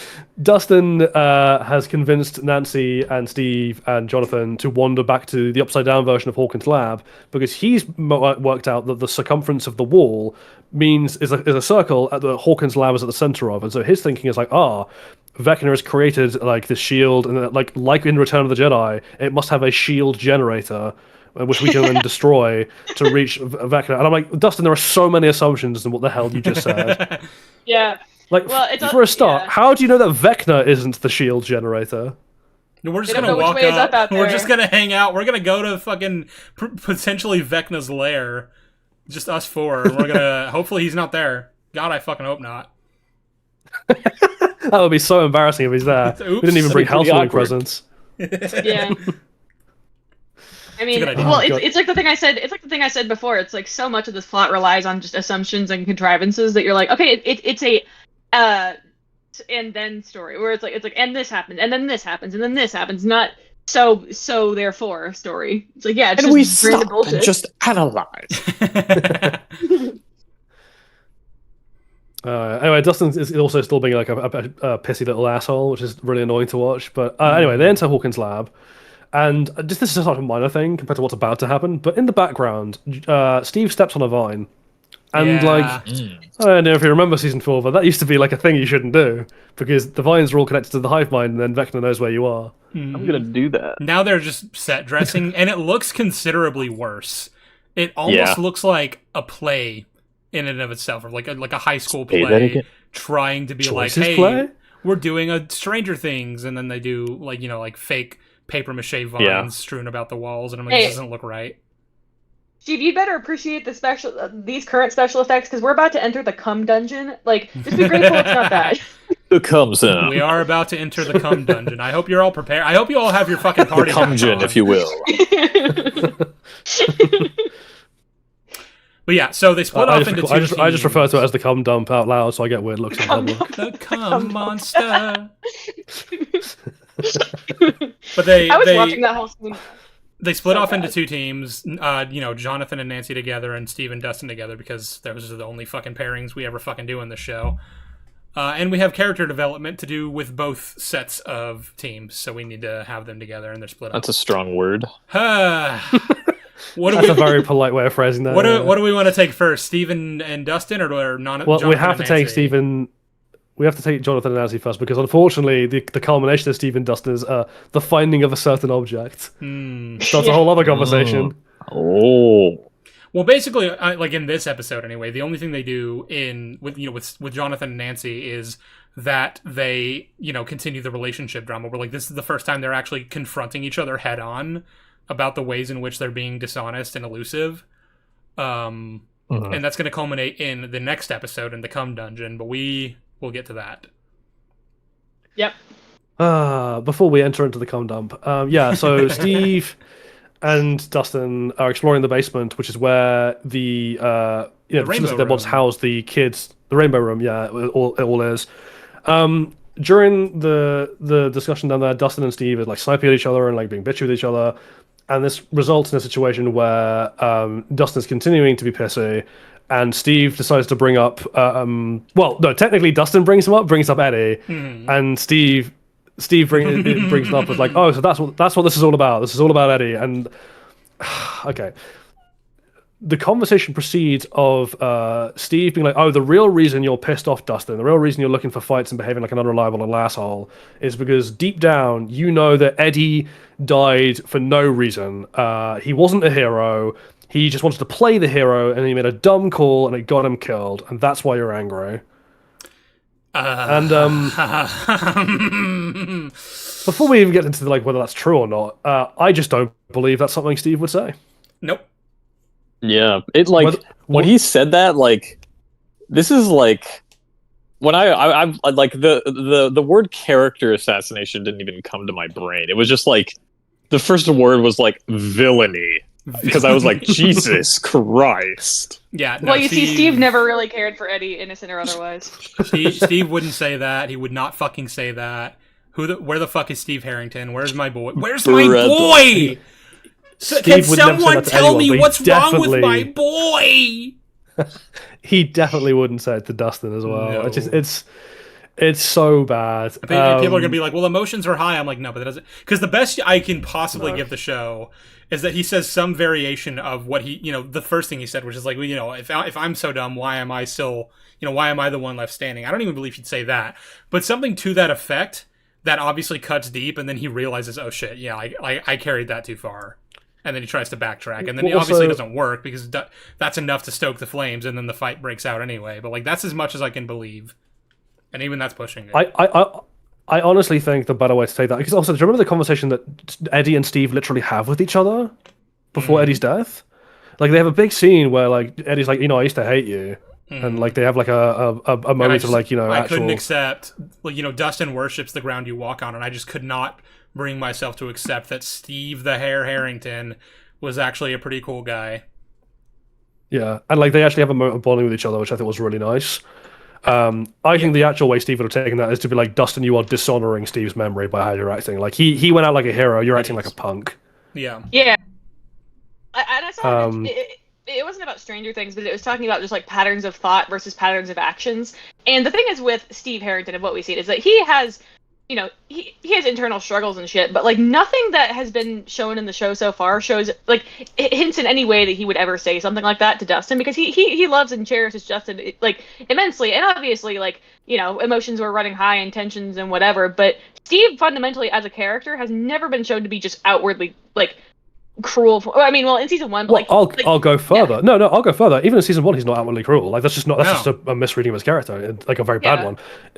Dustin has convinced Nancy and Steve and Jonathan to wander back to the upside down version of Hawkins' lab because he's worked out that the circumference of the wall is a circle at the Hawkins lab is at the center of, and so his thinking is like, Vecna has created like this shield, and like in Return of the Jedi, it must have a shield generator, which we can then destroy to reach Vecna. And I'm like, Dustin, there are so many assumptions in what the hell you just said. Yeah. Like, Well, it's for a start, yeah. how do you know that Vecna isn't the shield generator? We're just They don't gonna know which walk way is up. up out We're there. just gonna hang out. We're gonna go to fucking potentially Vecna's lair. Just us four. We're gonna. Hopefully he's not there. God, I fucking hope not. That would be so embarrassing if he's there. Oops. We didn't even That'd bring be pretty housewarming awkward. presents. Yeah. I mean, good idea. well, Oh, God. it's like the thing I said. It's like the thing I said before. It's like so much of this plot relies on just assumptions and contrivances that you're like, okay, it's a and then story where it's like and this happens and then this happens and then this happens, not so therefore story. It's like, yeah, it's And we just random stop bullshit. and just analyze. Anyway, Dustin is also still being like a pissy little asshole, which is really annoying to watch. But anyway, they enter Hawkins' lab, and this is such a minor thing compared to what's about to happen. But in the background, Steve steps on a vine, and Yeah. like I don't know if you remember season 4, but that used to be like a thing you shouldn't do because the vines are all connected to the hive mind, and then Vecna knows where you are. I'm gonna do that. Now they're just set dressing, and it looks considerably worse. It almost Yeah. looks like a play in and of itself, or like a high school Say that play again. trying to be like, Choices hey, play? we're doing a Stranger Things, and then they do like fake paper mache vines Yeah. strewn about the walls, and I'm like, Hey. this doesn't look right. Steve, you'd better appreciate these current special effects because we're about to enter the cum dungeon. Like, just be grateful it's not that. Who comes in? We are about to enter the cum dungeon. I hope you're all prepared. I hope you all have your fucking The party hats cumgeon, on. if you will. But yeah, so they split off into two I just teams. refer to it as the cum dump out loud, so I get weird looks in Cum public. The cum monster. But they I was watching that whole scene. they split So off into bad. two teams. Jonathan and Nancy together, and Steve and Dustin together, because those are the only fucking pairings we ever fucking do in the show. And we have character development to do with both sets of teams, so we need to have them together, and they're split up. That's a strong word. What do That's we? a very polite way of phrasing that. What do, yeah. what do we want to take first, Steve and Dustin, or non? Well, we Jonathan have to and take Nancy? Stephen. We have to take Jonathan and Nancy first because, unfortunately, the culmination of Steve and Dustin is the finding of a certain object. Hmm. So that's a whole other conversation. Oh. Well, basically, like in this episode anyway, the only thing they do with Jonathan and Nancy is that they continue the relationship drama. Where like this is the first time they're actually confronting each other head on about the ways in which they're being dishonest and elusive. And that's going to culminate in the next episode in the cum dungeon, but we will get to that. Yep. Before we enter into the cum dump, so Steve and Dustin are exploring the basement, which is where the you know, The the facility Rainbow that once Room. housed the kids, the Rainbow Room. Yeah, it all is. During the discussion down there, Dustin and Steve are like sniping at each other and like being bitchy with each other, and this results in a situation where Dustin's continuing to be pissy, and Steve decides to bring up. Well, no, technically Dustin brings up Eddie, and brings it up as like, oh, so that's what this is all about. This is all about Eddie, and okay. The conversation proceeds of Steve being like, "Oh, the real reason you're pissed off, Dustin, the real reason you're looking for fights and behaving like an unreliable little asshole is because deep down you know that Eddie died for no reason. He wasn't a hero. He just wanted to play the hero, and he made a dumb call, and it got him killed, and that's why you're angry." And before we even get into like whether that's true or not, I just don't believe that's something Steve would say. Nope. Yeah, it like Whether- when he said that, like this is like when I like the word character assassination didn't even come to my brain. It was just like the first word was like villainy because I was like Jesus Christ. Yeah. No, Well, you see, Steve never really cared for Eddie, innocent or otherwise. Steve wouldn't say that. He would not fucking say that. Where the fuck is Steve Harrington? Where's my boy? Where's my Brother. boy? So, can Steve would never say someone that to tell anyone, me but he what's wrong with my definitely- boy? He definitely wouldn't say it to Dustin as well. No. It's so bad. People are gonna be like, "Well, emotions are high." I'm like, no, but that doesn't. Because the best I can possibly give the show is that he says some variation of what he, the first thing he said, which is like, well, if I'm so dumb, why am I still, why am I the one left standing? I don't even believe he'd say that, but something to that effect that obviously cuts deep, and then he realizes, oh shit, yeah, I carried that too far. And then he tries to backtrack, and then it Well, obviously also- doesn't work because that's enough to stoke the flames, and then the fight breaks out anyway. But like that's as much as I can believe, and even that's pushing it. I honestly think the better way to take that, because also, do you remember the conversation that Eddie and Steve literally have with each other before Eddie's death? Like they have a big scene where like Eddie's like, I used to hate you, and like they have like a moment of like I couldn't actual. accept, like Dustin worships the ground you walk on, and I just could not bring myself to accept that Steve the Hair Harrington was actually a pretty cool guy. Yeah, and like they actually have a moment of bonding with each other, which I think was really nice. I think the actual way Steve would have taken that is to be like, Dustin, you are dishonoring Steve's memory by how you're acting. Like he went out like a hero, you're acting like a punk. Yeah. Yeah. And I saw Um, it wasn't about Stranger Things, but it was talking about just like patterns of thought versus patterns of actions. And the thing is with Steve Harrington and what we see is that he has, he has internal struggles and shit, but like nothing that has been shown in the show so far shows like hints in any way that he would ever say something like that to Dustin, because he loves and cherishes Justin like immensely, and obviously like emotions were running high and tensions and whatever, but Steve fundamentally as a character has never been shown to be just outwardly like cruel. In season one, but Well, I'll go further. No, I'll go further. Even in season one, he's not outwardly cruel. Like that's just a misreading of his character, like a very bad one.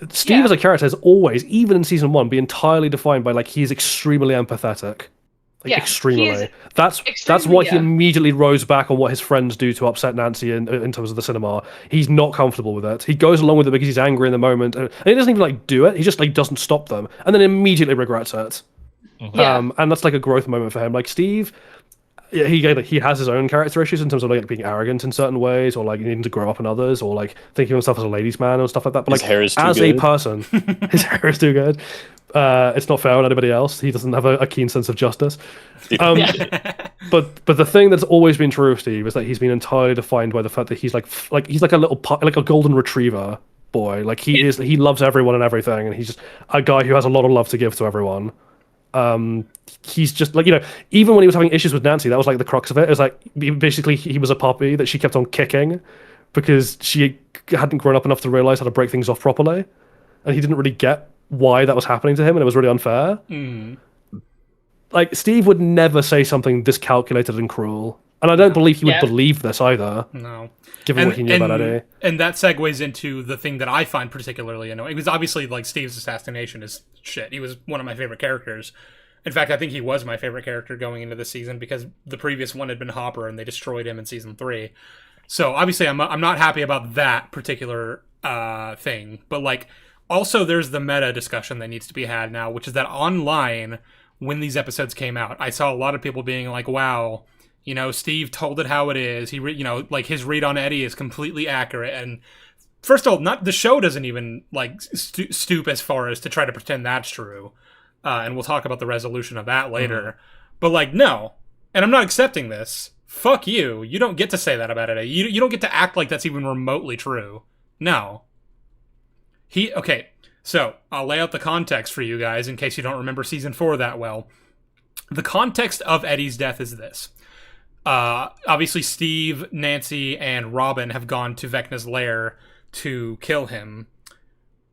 Steve as a character has always, even in season one, be entirely defined by like he's extremely empathetic. Like extremely. That's why he immediately rose back on what his friends do to upset Nancy in terms of the cinema. He's not comfortable with it. He goes along with it because he's angry in the moment, and he doesn't even like do it. He just like doesn't stop them, and then immediately regrets it. And that's like a growth moment for him. Like Steve, he has his own character issues in terms of like being arrogant in certain ways, or like needing to grow up in others, or like thinking of himself as a ladies' man and stuff like that. But His like hair is too as good. a person, his hair is too good. It's not fair on anybody else. He doesn't have a keen sense of justice. But the thing that's always been true of Steve is that he's been entirely defined by the fact that he's like he's like a little like a golden retriever boy. Like he loves everyone and everything, and he's just a guy who has a lot of love to give to everyone. He's just like even when he was having issues with Nancy, that was like the crux of it. It was like basically he was a puppy that she kept on kicking because she hadn't grown up enough to realize how to break things off properly, and he didn't really get why that was happening to him, and it was really unfair. Like Steve would never say something this calculated and cruel, and I don't believe he would believe this either. No. Given what he knew about Eddie. And that segues into the thing that I find particularly annoying. Because obviously, like, Steve's assassination is shit. He was one of my favorite characters. In fact, I think he was my favorite character going into this season because the previous one had been Hopper and they destroyed him in season 3. So obviously, I'm not happy about that particular thing. But like, also there's the meta discussion that needs to be had now, which is that online, when these episodes came out, I saw a lot of people being like, "Wow, You know, Steve told it how it is. He, like his read on Eddie is completely accurate. And first of all, not the show doesn't even like stoop as far as to try to pretend that's true. And we'll talk about the resolution of that later. But like, no, and I'm not accepting this. Fuck you. You don't get to say that about Eddie. You don't get to act like that's even remotely true. No. Okay. So I'll lay out the context for you guys in case you don't remember season 4 that well. The context of Eddie's death is this. Obviously, Steve, Nancy, and Robin have gone to Vecna's lair to kill him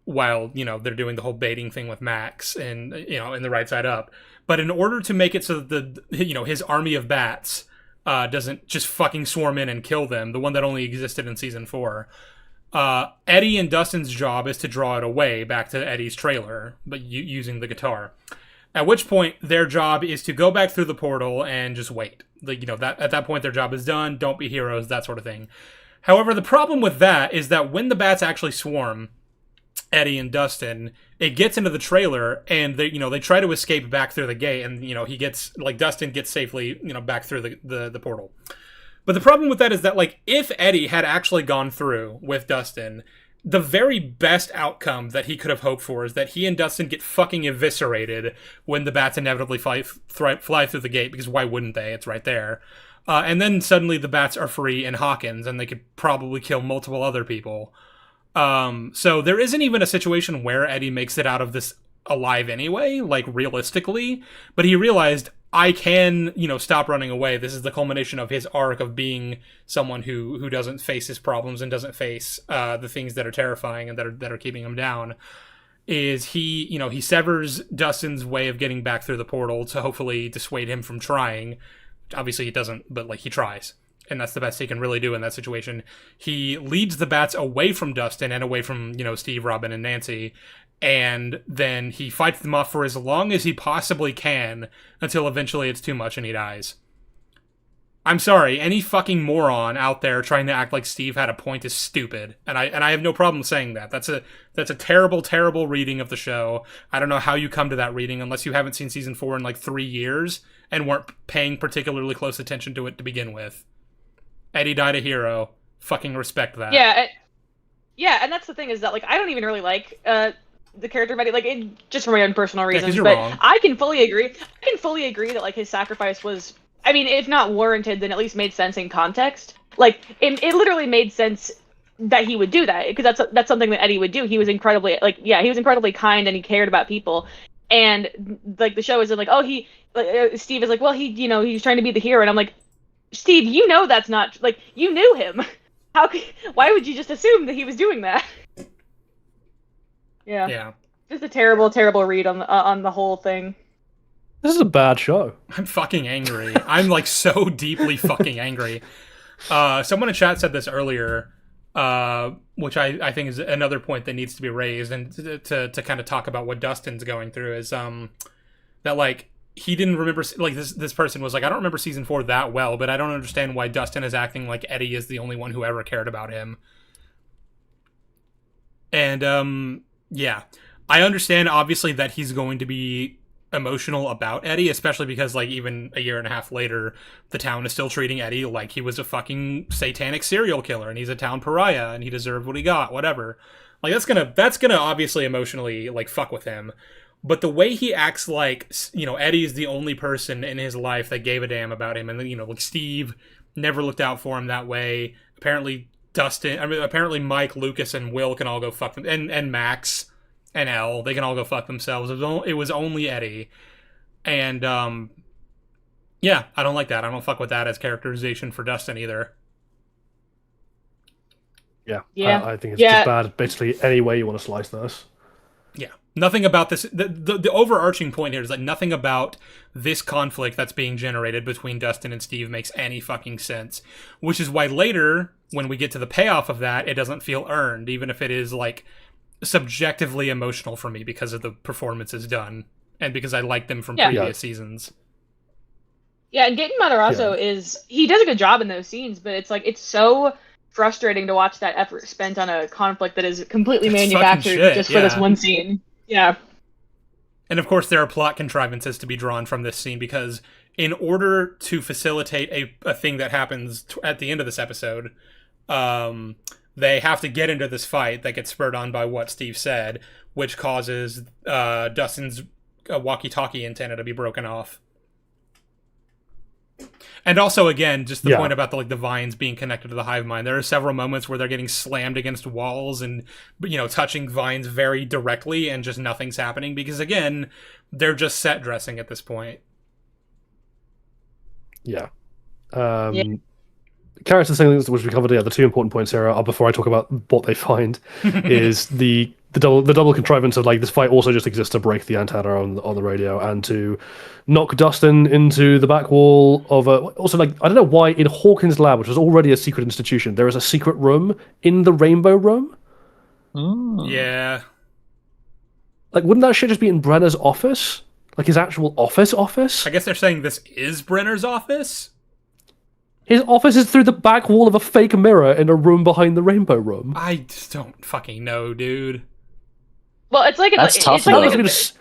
while, they're doing the whole baiting thing with Max and, in the Right Side Up. But in order to make it so that his army of bats doesn't just fucking swarm in and kill them, the one that only existed in season 4, Eddie and Dustin's job is to draw it away back to Eddie's trailer, but using the guitar. At which point, their job is to go back through the portal and just wait. That at that point, their job is done. Don't be heroes, that sort of thing. However, the problem with that is that when the bats actually swarm Eddie and Dustin, it gets into the trailer, and they try to escape back through the gate, and Dustin gets safely back through the portal. But the problem with that is that if Eddie had actually gone through with Dustin, the very best outcome that he could have hoped for is that he and Dustin get fucking eviscerated when the bats inevitably fly through the gate, because why wouldn't they? It's right there. And then suddenly the bats are free in Hawkins, and they could probably kill multiple other people. So there isn't even a situation where Eddie makes it out of this alive anyway, realistically. But he realized, I can, stop running away. This is the culmination of his arc of being someone who doesn't face his problems and doesn't face the things that are terrifying and that are keeping him down. Is he severs Dustin's way of getting back through the portal to hopefully dissuade him from trying. Obviously he doesn't, but he tries. And that's the best he can really do in that situation. He leads the bats away from Dustin and away from, Steve, Robin, and Nancy. And then he fights them off for as long as he possibly can until eventually it's too much and he dies. I'm sorry, any fucking moron out there trying to act like Steve had a point is stupid. And I have no problem saying that. That's a terrible, terrible reading of the show. I don't know how you come to that reading unless you haven't seen season 4 in 3 years and weren't paying particularly close attention to it to begin with. Eddie died a hero. Fucking respect that. Yeah, and that's the thing is that I don't even really like the character of Eddie, just for my own personal reasons. You're but wrong. I can fully agree that his sacrifice was, if not warranted, then at least made sense in context. It literally made sense that he would do that, because that's something that Eddie would do. He was incredibly he was incredibly kind and he cared about people. And the show is Steve is well, he's trying to be the hero, and I'm like, Steve, that's not you knew him. Why would you just assume that he was doing that? Yeah. Just a terrible, terrible read on the whole thing. This is a bad show. I'm fucking angry. I'm so deeply fucking angry. Someone in chat said this earlier, which I think is another point that needs to be raised, and to kind of talk about what Dustin's going through is that he didn't remember, this person was I don't remember season 4 that well, but I don't understand why Dustin is acting like Eddie is the only one who ever cared about him. And yeah, I understand obviously that he's going to be emotional about Eddie, especially because even a year and a half later, the town is still treating Eddie like he was a fucking satanic serial killer and he's a town pariah and he deserved what he got, whatever. That's gonna obviously emotionally fuck with him. But the way he acts Eddie is the only person in his life that gave a damn about him, and Steve never looked out for him that way. Apparently apparently Mike, Lucas, and Will can all go fuck them, and Max and Elle, they can all go fuck themselves. It was only Eddie. And yeah, I don't like that. I don't fuck with that as characterization for Dustin either. Yeah. I think it's just bad basically any way you want to slice this. Yeah. Nothing about this, the overarching point here is nothing about this conflict that's being generated between Dustin and Steve makes any fucking sense. Which is why later, when we get to the payoff of that, it doesn't feel earned, even if it is subjectively emotional for me because of the performances done and because I like them from previous seasons. Yeah, and Gaten Matarazzo he does a good job in those scenes, but it's so frustrating to watch that effort spent on a conflict that is completely manufactured just for this one scene. Yeah. And of course, there are plot contrivances to be drawn from this scene because, in order to facilitate a thing that happens at the end of this episode, they have to get into this fight that gets spurred on by what Steve said, which causes Dustin's walkie-talkie antenna to be broken off. And also, again, just the point about the vines being connected to the hive mind. There are several moments where they're getting slammed against walls and, touching vines very directly, and just nothing's happening because, again, they're just set dressing at this point. Yeah. Character things which we covered. The 2 important points here are, before I talk about what they find, is the double contrivance of this fight also just exists to break the antenna on the radio and to knock Dustin into the back wall of a. Also, I don't know why in Hawkins' lab, which was already a secret institution, there is a secret room in the Rainbow Room. Yeah. Wouldn't that shit just be in Brenner's office? His actual office? I guess they're saying this is Brenner's office? His office is through the back wall of a fake mirror in a room behind the Rainbow Room. I just don't fucking know, dude. Well, it's like That's tough. it's like that must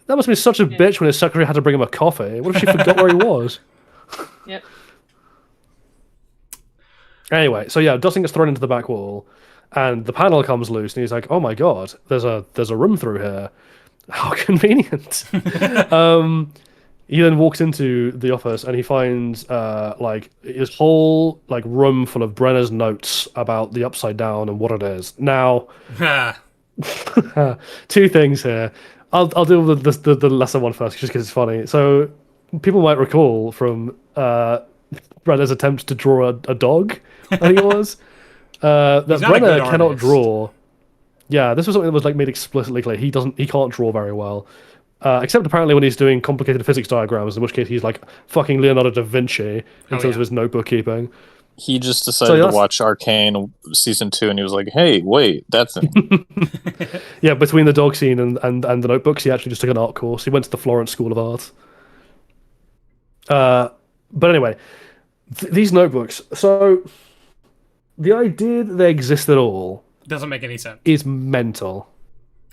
have been such a bitch when his secretary had to bring him a coffee. What if she forgot where he was? Yep. Anyway, so yeah, Dustin gets thrown into the back wall, and the panel comes loose, and he's like, "Oh my god, there's a room through here. How convenient." He then walks into the office and he finds his whole room full of Brenner's notes about the Upside Down and what it is. Now, 2 things here. I'll deal with the lesser one first, just because it's funny. So people might recall from Brenner's attempt to draw a dog, I think it was, that Brenner cannot draw. Yeah, this was something that was made explicitly clear. He can't draw very well. Except apparently when he's doing complicated physics diagrams, in which case he's fucking Leonardo da Vinci in terms of his notebook keeping. He just decided to watch Arcane season 2, and he was like, "Hey, wait, that's it." Yeah, between the dog scene and the notebooks, he actually just took an art course. He went to the Florence School of Art. But anyway, these notebooks. So the idea that they exist at all doesn't make any sense. Is mental.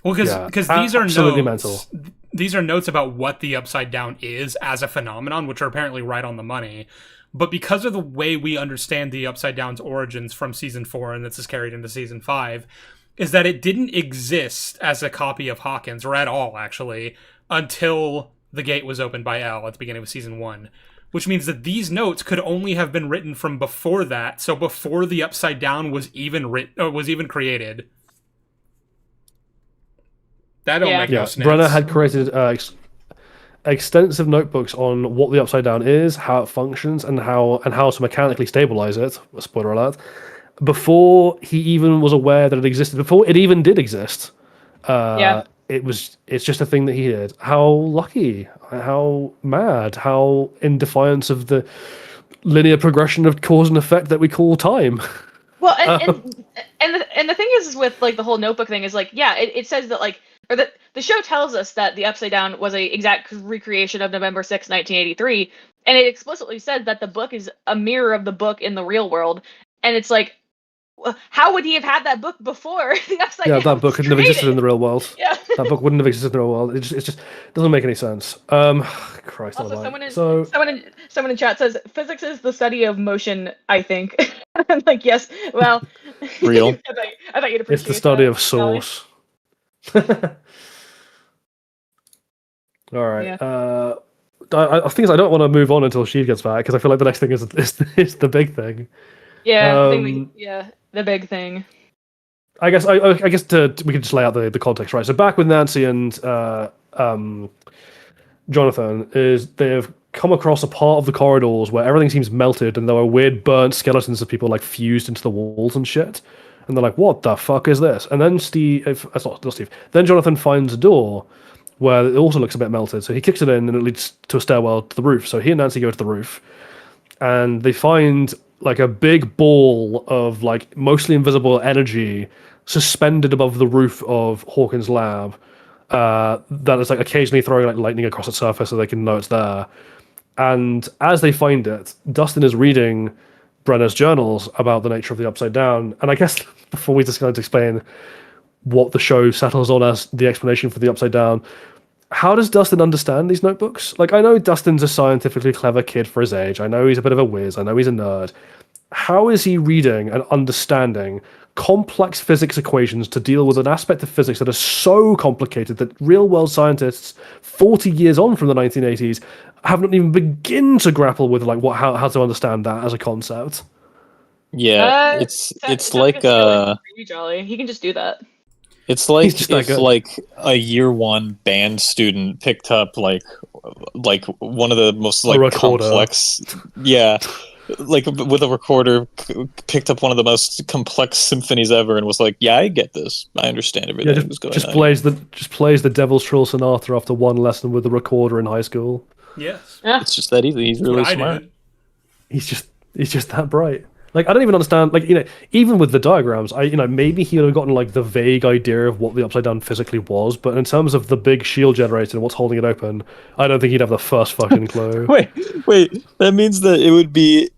Well, because these are absolutely notes. Mental. These are notes about what the Upside Down is as a phenomenon, which are apparently right on the money. But because of the way we understand the Upside Down's origins from season 4, and this is carried into season 5, is that it didn't exist as a copy of Hawkins, or at all, actually, until the gate was opened by El at the beginning of season 1. Which means that these notes could only have been written from before that, so before the Upside Down was even created. That don't make no sense. Brenner had created extensive notebooks on what the Upside Down is, how it functions, and how to mechanically stabilize it. Spoiler alert! Before he even was aware that it existed, before it even did exist, it's just a thing that he did. How lucky! How mad! How in defiance of the linear progression of cause and effect that we call time. Well, and the thing is with the whole notebook thing is it says that or the show tells us that the Upside Down was a exact recreation of November 6, 1983, and it explicitly says that the book is a mirror of the book in the real world, and it's how would he have had that book before the Upside Down? Yeah, that book couldn't have existed in the real world. Yeah. That book wouldn't have existed in the real world. It just doesn't make any sense. Christ also, almighty. someone in chat says physics is the study of motion. I think. I'm yes. Well, real. I thought you'd appreciate. It's the study of source. All right. Yeah. I think I don't want to move on until she gets back because I feel like the next thing is the big thing. Yeah, the big thing. I guess we can just lay out the context, right? So back with Nancy and Jonathan is they've come across a part of the corridors where everything seems melted and there are weird burnt skeletons of people fused into the walls and shit. And they're like, what the fuck is this? And then Then Jonathan finds a door where it also looks a bit melted. So he kicks it in and it leads to a stairwell to the roof. So he and Nancy go to the roof and they find a big ball of mostly invisible energy suspended above the roof of Hawkins' lab that is occasionally throwing lightning across its surface so they can know it's there. And as they find it, Dustin is reading Brenner's journals about the nature of the Upside Down. And I guess before we just going to explain what the show settles on as the explanation for the Upside Down, how does Dustin understand these notebooks? Like, I know Dustin's a scientifically clever kid for his age. I know he's a bit of a whiz. I know he's a nerd. How is he reading and understanding complex physics equations to deal with an aspect of physics that is so complicated that real world scientists 40 years on from the 1980s haven't even begin to grapple with like how to understand that as a concept? Yeah, it's like Jolly. He can just do that. It's like He's just that if good. like a year one band student picked up like one of the most like recorder. complex, yeah, like with a recorder, picked up one of the most complex symphonies ever and was like, yeah, I get this, I understand everything Yeah, that's going just on. plays the Devil's Trill Sonata after one lesson with the recorder in high school. Yes. Yeah. It's just that easy. He's really What I smart. did. He's just that bright. Like, I don't even understand, like, even with the diagrams, maybe he would have gotten like the vague idea of what the upside down physically was, but in terms of the big shield generator and what's holding it open, I don't think he'd have the first fucking clue. Wait, that means that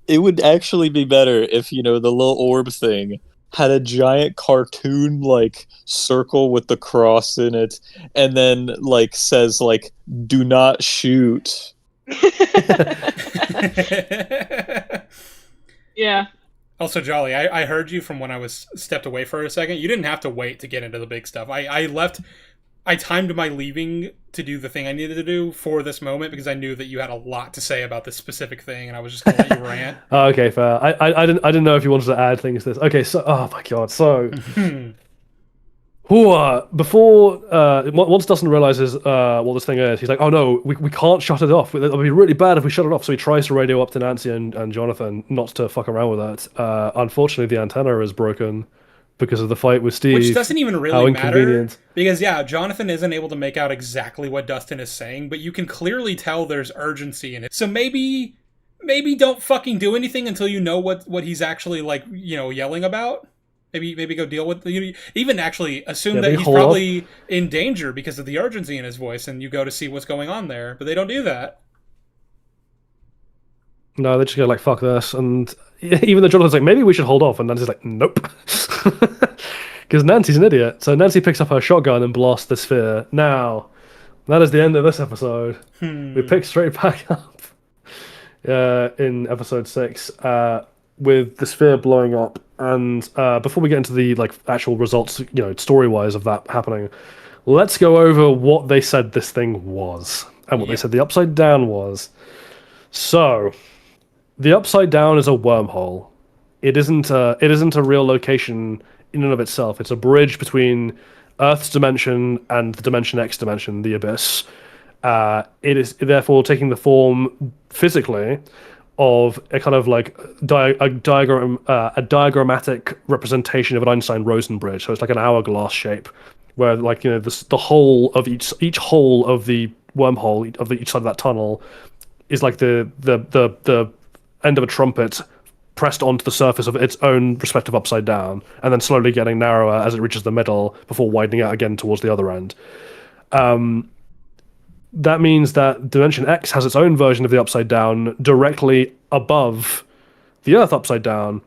it would actually be better if, the little orb thing had a giant cartoon like circle with the cross in it and then like says like do not shoot. Yeah. Also, Jolly, I heard you from when I was stepped away for a second. You didn't have to wait to get into the big stuff. I left. I timed my leaving to do the thing I needed to do for this moment because I knew that you had a lot to say about this specific thing, and I was just going to let you rant. Oh, okay, fair. I didn't know if you wanted to add things to this. Okay, so oh my god, so before once Dustin realizes what this thing is, he's like, oh no, we can't shut it off. It'll be really bad if we shut it off. So he tries to radio up to Nancy and Jonathan not to fuck around with that. Unfortunately, the antenna is broken because of the fight with Steve. Which doesn't even How really matter inconvenient. because Jonathan isn't able to make out exactly what Dustin is saying, but you can clearly tell there's urgency in it. So maybe don't fucking do anything until you know what he's actually like, yelling about. Maybe go deal with even actually assume that he's probably in danger because of the urgency in his voice, and you go to see what's going on there. But they don't do that. No, they just go like, fuck this. And even though Jonathan's like, maybe we should hold off. And Nancy's like, nope. Because Nancy's an idiot. So Nancy picks up her shotgun and blasts the sphere. Now, that is the end of this episode. We pick straight back up in episode 6 with the sphere blowing up. And before we get into the like actual results, story-wise of that happening, let's go over what they said this thing was. And what they said the Upside Down was. So, the Upside Down is a wormhole. It isn't a real location in and of itself. It's a bridge between Earth's dimension and the Dimension X dimension, the Abyss. It is therefore taking the form physically of a kind of like a diagrammatic representation of an Einstein-Rosen bridge. So it's like an hourglass shape, where like the whole of each hole of the wormhole of each side of that tunnel is like the end of a trumpet pressed onto the surface of its own respective upside down, and then slowly getting narrower as it reaches the middle before widening out again towards the other end. That means that Dimension X has its own version of the upside down directly above the Earth upside down,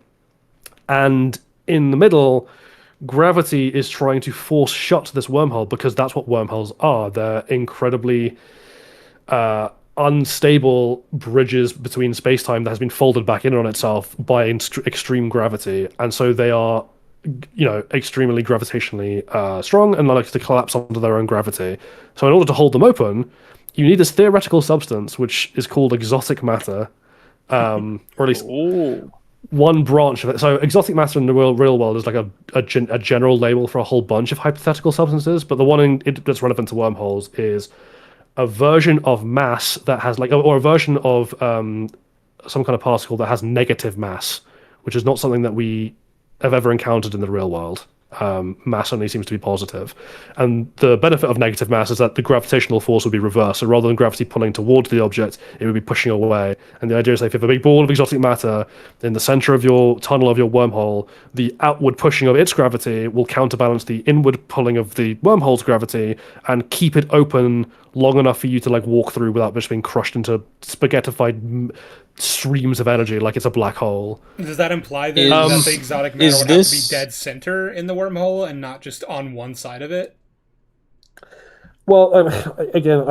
and in the middle, gravity is trying to force shut this wormhole because that's what wormholes are. They're incredibly unstable bridges between space-time that has been folded back in on itself by extreme gravity, and so they are extremely gravitationally strong and like to collapse under their own gravity. So in order to hold them open, you need this theoretical substance which is called exotic matter, or at least one branch of it. So exotic matter in the real world is like a general label for a whole bunch of hypothetical substances, but the one that's relevant to wormholes is a version of mass that has like, or a version of some kind of particle that has negative mass, which is not something that we have ever encountered in the real world. Mass only seems to be positive. And the benefit of negative mass is that the gravitational force would be reversed. So rather than gravity pulling towards the object, it would be pushing away. And the idea is that if you have a big ball of exotic matter in the center of your tunnel of your wormhole, the outward pushing of its gravity will counterbalance the inward pulling of the wormhole's gravity and keep it open long enough for you to like walk through without just being crushed into spaghettified streams of energy like it's a black hole. Does that imply then that the exotic matter would have to be dead center in the wormhole and not just on one side of it? Well, again,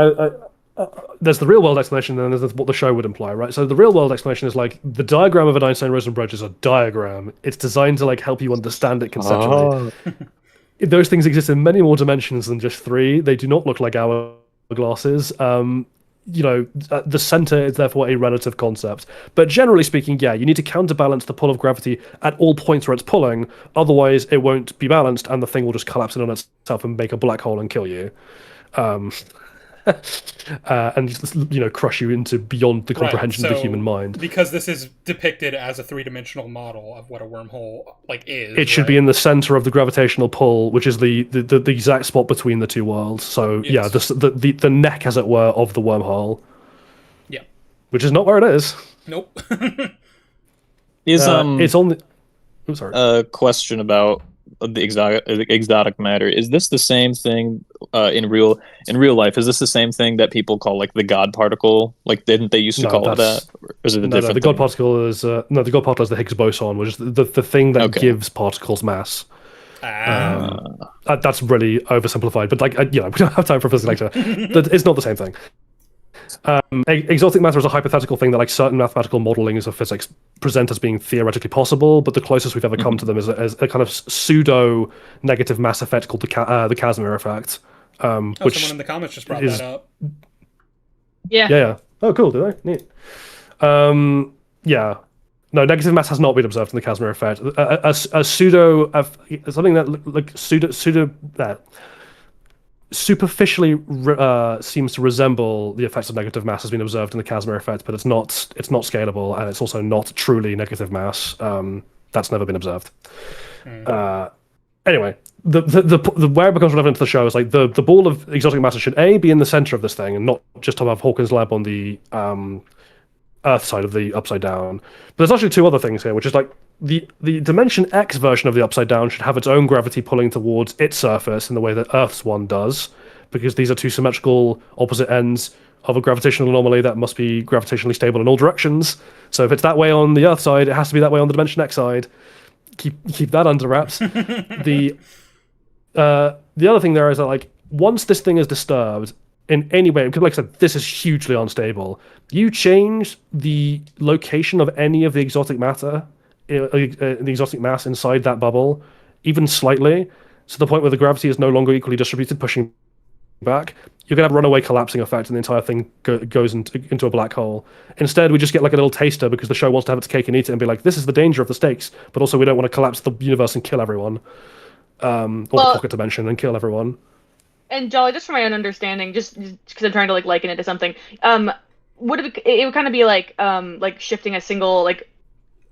there's the real world explanation, and there's what the show would imply, right? So the real world explanation is like the diagram of an Einstein-Rosen bridge is a diagram. It's designed to like help you understand it conceptually. Oh. Those things exist in many more dimensions than just three. They do not look like hourglasses. The center is therefore a relative concept. But generally speaking, yeah, you need to counterbalance the pull of gravity at all points where it's pulling. Otherwise, it won't be balanced, and the thing will just collapse in on itself and make a black hole and kill you. And just, crush you into beyond the comprehension of the human mind. Because this is depicted as a three-dimensional model of what a wormhole is. It should be in the center of the gravitational pull, which is the exact spot between the two worlds. So yeah, the neck, as it were, of the wormhole. Yeah. Which is not where it is. Nope. Is it's on the. I'm sorry. A question about the exotic matter. Is this the same thing in real life? Is this the same thing that people call like the God particle? Like didn't they used to call it that? Or is it a different the God particle is the God particle is the Higgs boson, which is the thing that gives particles mass. That's really oversimplified, but we don't have time for a physics lecture. It's not the same thing. Exotic matter is a hypothetical thing that like certain mathematical modelings of physics present as being theoretically possible, but the closest we've ever come to them is a kind of pseudo negative mass effect called the Casimir effect. Which someone in the comments just brought that up. Yeah. Oh, cool. Did I? Neat. Yeah. No, negative mass has not been observed in the Casimir effect. A pseudo something that superficially seems to resemble the effects of negative mass has been observed in the Casimir effect, but it's not scalable, and it's also not truly negative mass. That's never been observed. Anyway, the where it becomes relevant to the show is like the ball of exotic matter should be in the center of this thing and not just above Hawkins' lab on the Earth side of the Upside Down. But there's actually two other things here, which is like the Dimension X version of the Upside Down should have its own gravity pulling towards its surface in the way that Earth's one does, because these are two symmetrical opposite ends of a gravitational anomaly that must be gravitationally stable in all directions. So if it's that way on the Earth side, it has to be that way on the Dimension X side. Keep that under wraps. The other thing there is that like once this thing is disturbed in any way, because like I said, this is hugely unstable. You change the location of any of the exotic matter, the exotic mass inside that bubble, even slightly, to the point where the gravity is no longer equally distributed, pushing back, you're going to have a runaway collapsing effect and the entire thing goes into a black hole. Instead, we just get like a little taster because the show wants to have its cake and eat it and be like, this is the danger of the stakes, but also we don't want to collapse the universe and kill everyone. Or the pocket dimension and kill everyone. And Jolly, just for my own understanding, just because I'm trying to like liken it to something, would it would kind of be like shifting a single like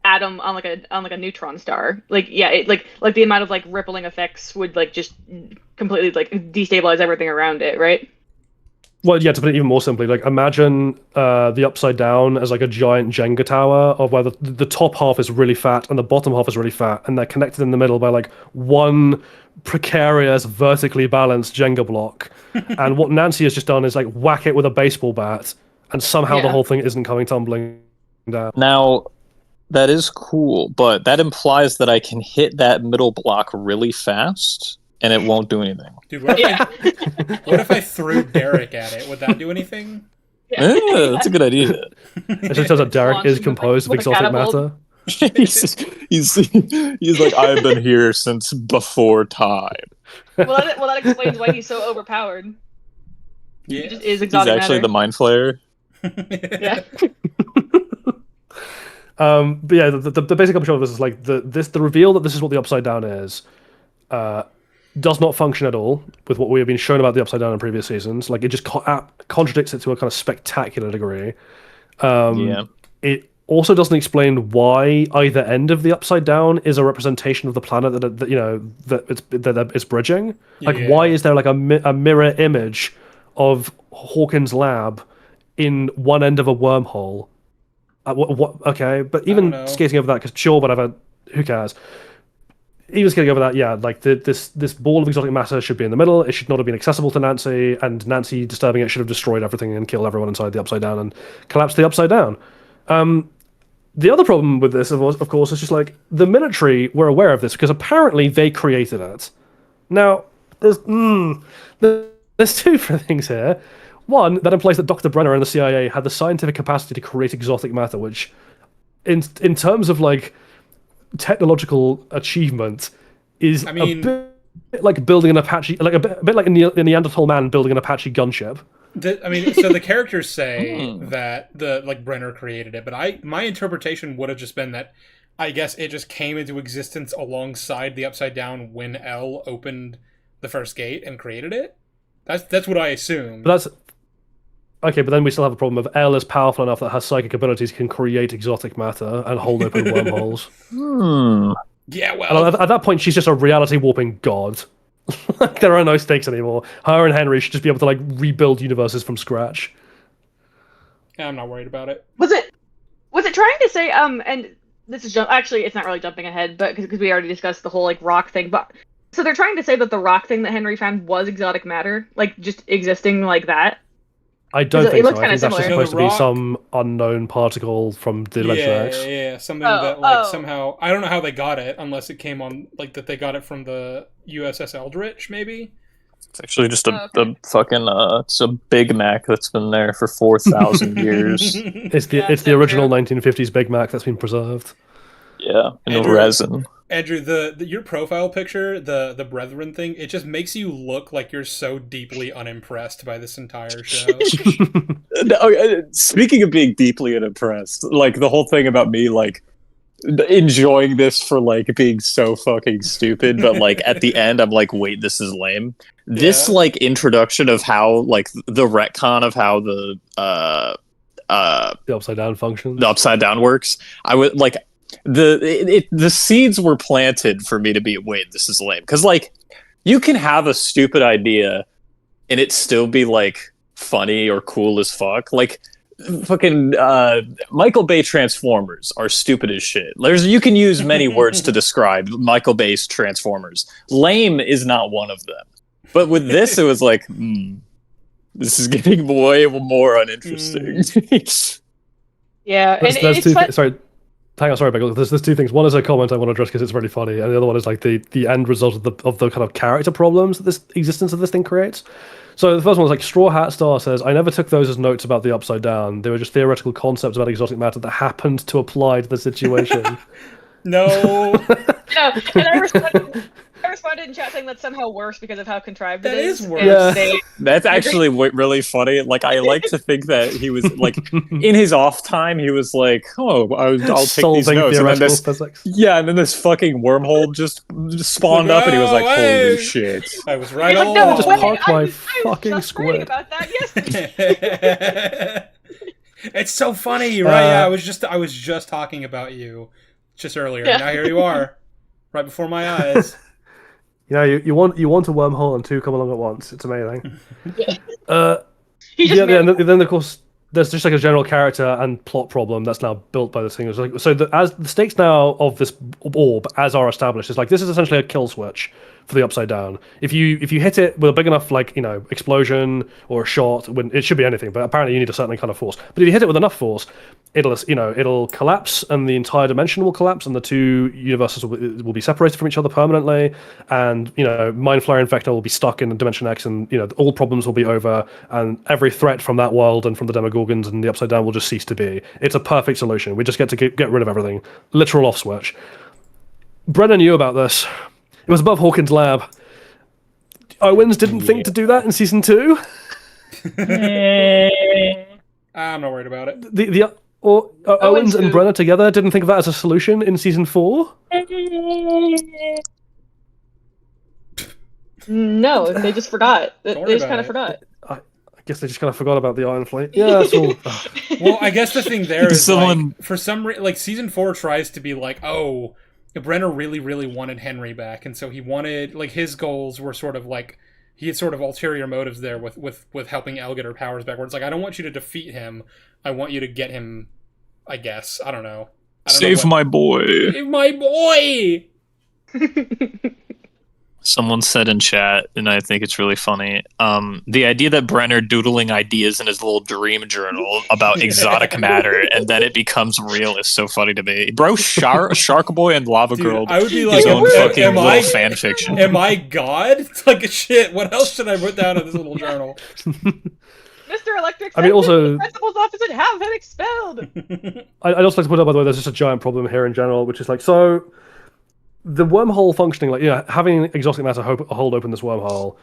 atom on like a neutron star, like the amount of like rippling effects would like just completely like destabilize everything around it, right? Well, yeah, to put it even more simply, like imagine the Upside Down as like a giant Jenga tower of where the top half is really fat and the bottom half is really fat, and they're connected in the middle by like one precarious vertically balanced Jenga block. And what Nancy has just done is like whack it with a baseball bat, and somehow the whole thing isn't coming tumbling down. Now, that is cool, but that implies that I can hit that middle block really fast and it won't do anything. Dude, what if I threw Derek at it? Would that do anything? Yeah, that's a good idea. It just says that Derek is composed of exotic matter. he's like, I've been here since before time. Well, that explains why he's so overpowered. Yeah. He just is exotic He's actually matter. the mind flayer. Yeah. But yeah, the basic upshot of this is like the reveal that this is what the Upside Down is does not function at all with what we have been shown about the Upside Down in previous seasons. Like it just contradicts it to a kind of spectacular degree. It also doesn't explain why either end of the Upside Down is a representation of the planet that it's bridging. Why is there like a mirror image of Hawkins' lab in one end of a wormhole? Okay, but even skating over that, because sure, whatever, who cares? Even skating over that, yeah, like this ball of exotic matter should be in the middle. It should not have been accessible to Nancy, and Nancy disturbing it should have destroyed everything and killed everyone inside the Upside Down and collapsed the Upside Down. The other problem with this, of course, is just like the military were aware of this because apparently they created it. Now, there's There's two things here. One, that implies that Dr. Brenner and the CIA had the scientific capacity to create exotic matter, which, in terms of like technological achievement, is I mean, a bit like building an Apache, like a bit like a Neanderthal man building an Apache gunship. So the characters say that Brenner created it, but my interpretation would have just been that I guess it just came into existence alongside the Upside Down when L opened the first gate and created it. That's what I assume. But that's okay. But then we still have a problem of L is powerful enough that has psychic abilities, can create exotic matter and hold open wormholes. Yeah, well, And at that point, she's just a reality warping god. Like, there are no stakes anymore. Her and Henry should just be able to like rebuild universes from scratch. I'm not worried about it. Was it trying to say and this is actually it's not really jumping ahead, but because we already discussed the whole like rock thing, but so they're trying to say that the rock thing that Henry found was exotic matter, like just existing like that. I don't think it looks so. I kinda think that's just similar. supposed to be some unknown particle from the Dimension X. Yeah, something Oh, that like oh. somehow I don't know how they got it unless it came on like that they got it from the USS Eldritch maybe. It's actually just a okay. fucking it's a Big Mac that's been there for 4,000 years. It's the Yeah, it's the so original true. 1950s Big Mac that's been preserved. Yeah, in Andrew- resin. Andrew, your profile picture, the Brethren thing, it just makes you look like you're so deeply unimpressed by this entire show. Speaking of being deeply unimpressed, like the whole thing about me like enjoying this for like being so fucking stupid, but like at the end I'm like, wait, this is lame. This Yeah. like introduction of how like the retcon of how the The upside down function. the Upside Down works, I would like the seeds were planted for me to be, wait, this is lame, because like you can have a stupid idea and it still be like funny or cool as fuck. Like fucking Michael Bay Transformers are stupid as shit. You can use many words to describe Michael Bay's Transformers. Lame is not one of them. But with this, it was like, this is getting way more uninteresting. Yeah, and There's it's two fun- sorry, hang on, sorry, Bagel. There's two things. One is a comment I want to address because it's really funny, and the other one is like the end result of the kind of character problems that this existence of this thing creates. So the first one is like Straw Hat Star says, I never took those as notes about the Upside Down. They were just theoretical concepts about exotic matter that happened to apply to the situation. No, Yeah, and I responded in chat saying that's somehow worse because of how contrived That it is. is worse. and Yeah. they- That's actually really funny. Like, I like to think that he was like in his off time, he was like, "Oh, I'll take these Solving notes," and then theoretical this, physics. and then this fucking wormhole just spawned up, and he was like, Go away. "Holy shit!" I was right He's like, all no, along. Just wait, park I my was fucking just squid. writing about that yesterday. It's so funny, right? Yeah, I was just talking about you just earlier. Yeah. Now here you are, right before my eyes. You know, you want a wormhole and two come along at once. It's amazing. He just Yeah, made and then of course there's just like a general character and plot problem that's now built by this thing. It's like, so as the stakes now of this orb, as are established, is like this is essentially a kill switch for the Upside Down. If you hit it with a big enough explosion or a shot, when it should be anything, but apparently you need a certain kind of force. But if you hit it with enough force, it'll collapse and the entire dimension will collapse and the two universes will be separated from each other permanently, and Mind Flayer and Vecna will be stuck in Dimension X, and all problems will be over, and every threat from that world and from the Demogorgons and the Upside Down will just cease to be. It's a perfect solution. We just get to get rid of everything. Literal off switch. Brennan knew about this. It was above Hawkins' lab. Owens didn't think to do that in season 2. I'm not worried about it. Owens and too. Brenner together didn't think of that as a solution in season 4. No, they just forgot. They worry just about kind of it. forgot. I guess they just kind of forgot about the Iron Fleet. Yeah, that's all. Well, I guess the thing there is Someone- like, for some reason, like season 4 tries to be like, oh, Brenner really, really wanted Henry back, and so he wanted like his goals were sort of like he had sort of ulterior motives there with helping Elle get her powers back. Where it's like, I don't want you to defeat him, I want you to get him. I guess I don't know. Save my boy. Save my boy. Someone said in chat, and I think it's really funny, the idea that Brenner doodling ideas in his little dream journal about exotic matter and then it becomes real is so funny to me. Bro, Shark Boy and Lava Dude, Girl I would be his like, own fucking am little I fan fiction. Am I God? It's like shit. What else should I put down in this little journal? Mr. Electric. I mean, also- the principal's office and have him expelled. I'd also like to put out, by the way, there's just a giant problem here in general, which is like, so the wormhole functioning, like, having exotic matter hold open this wormhole,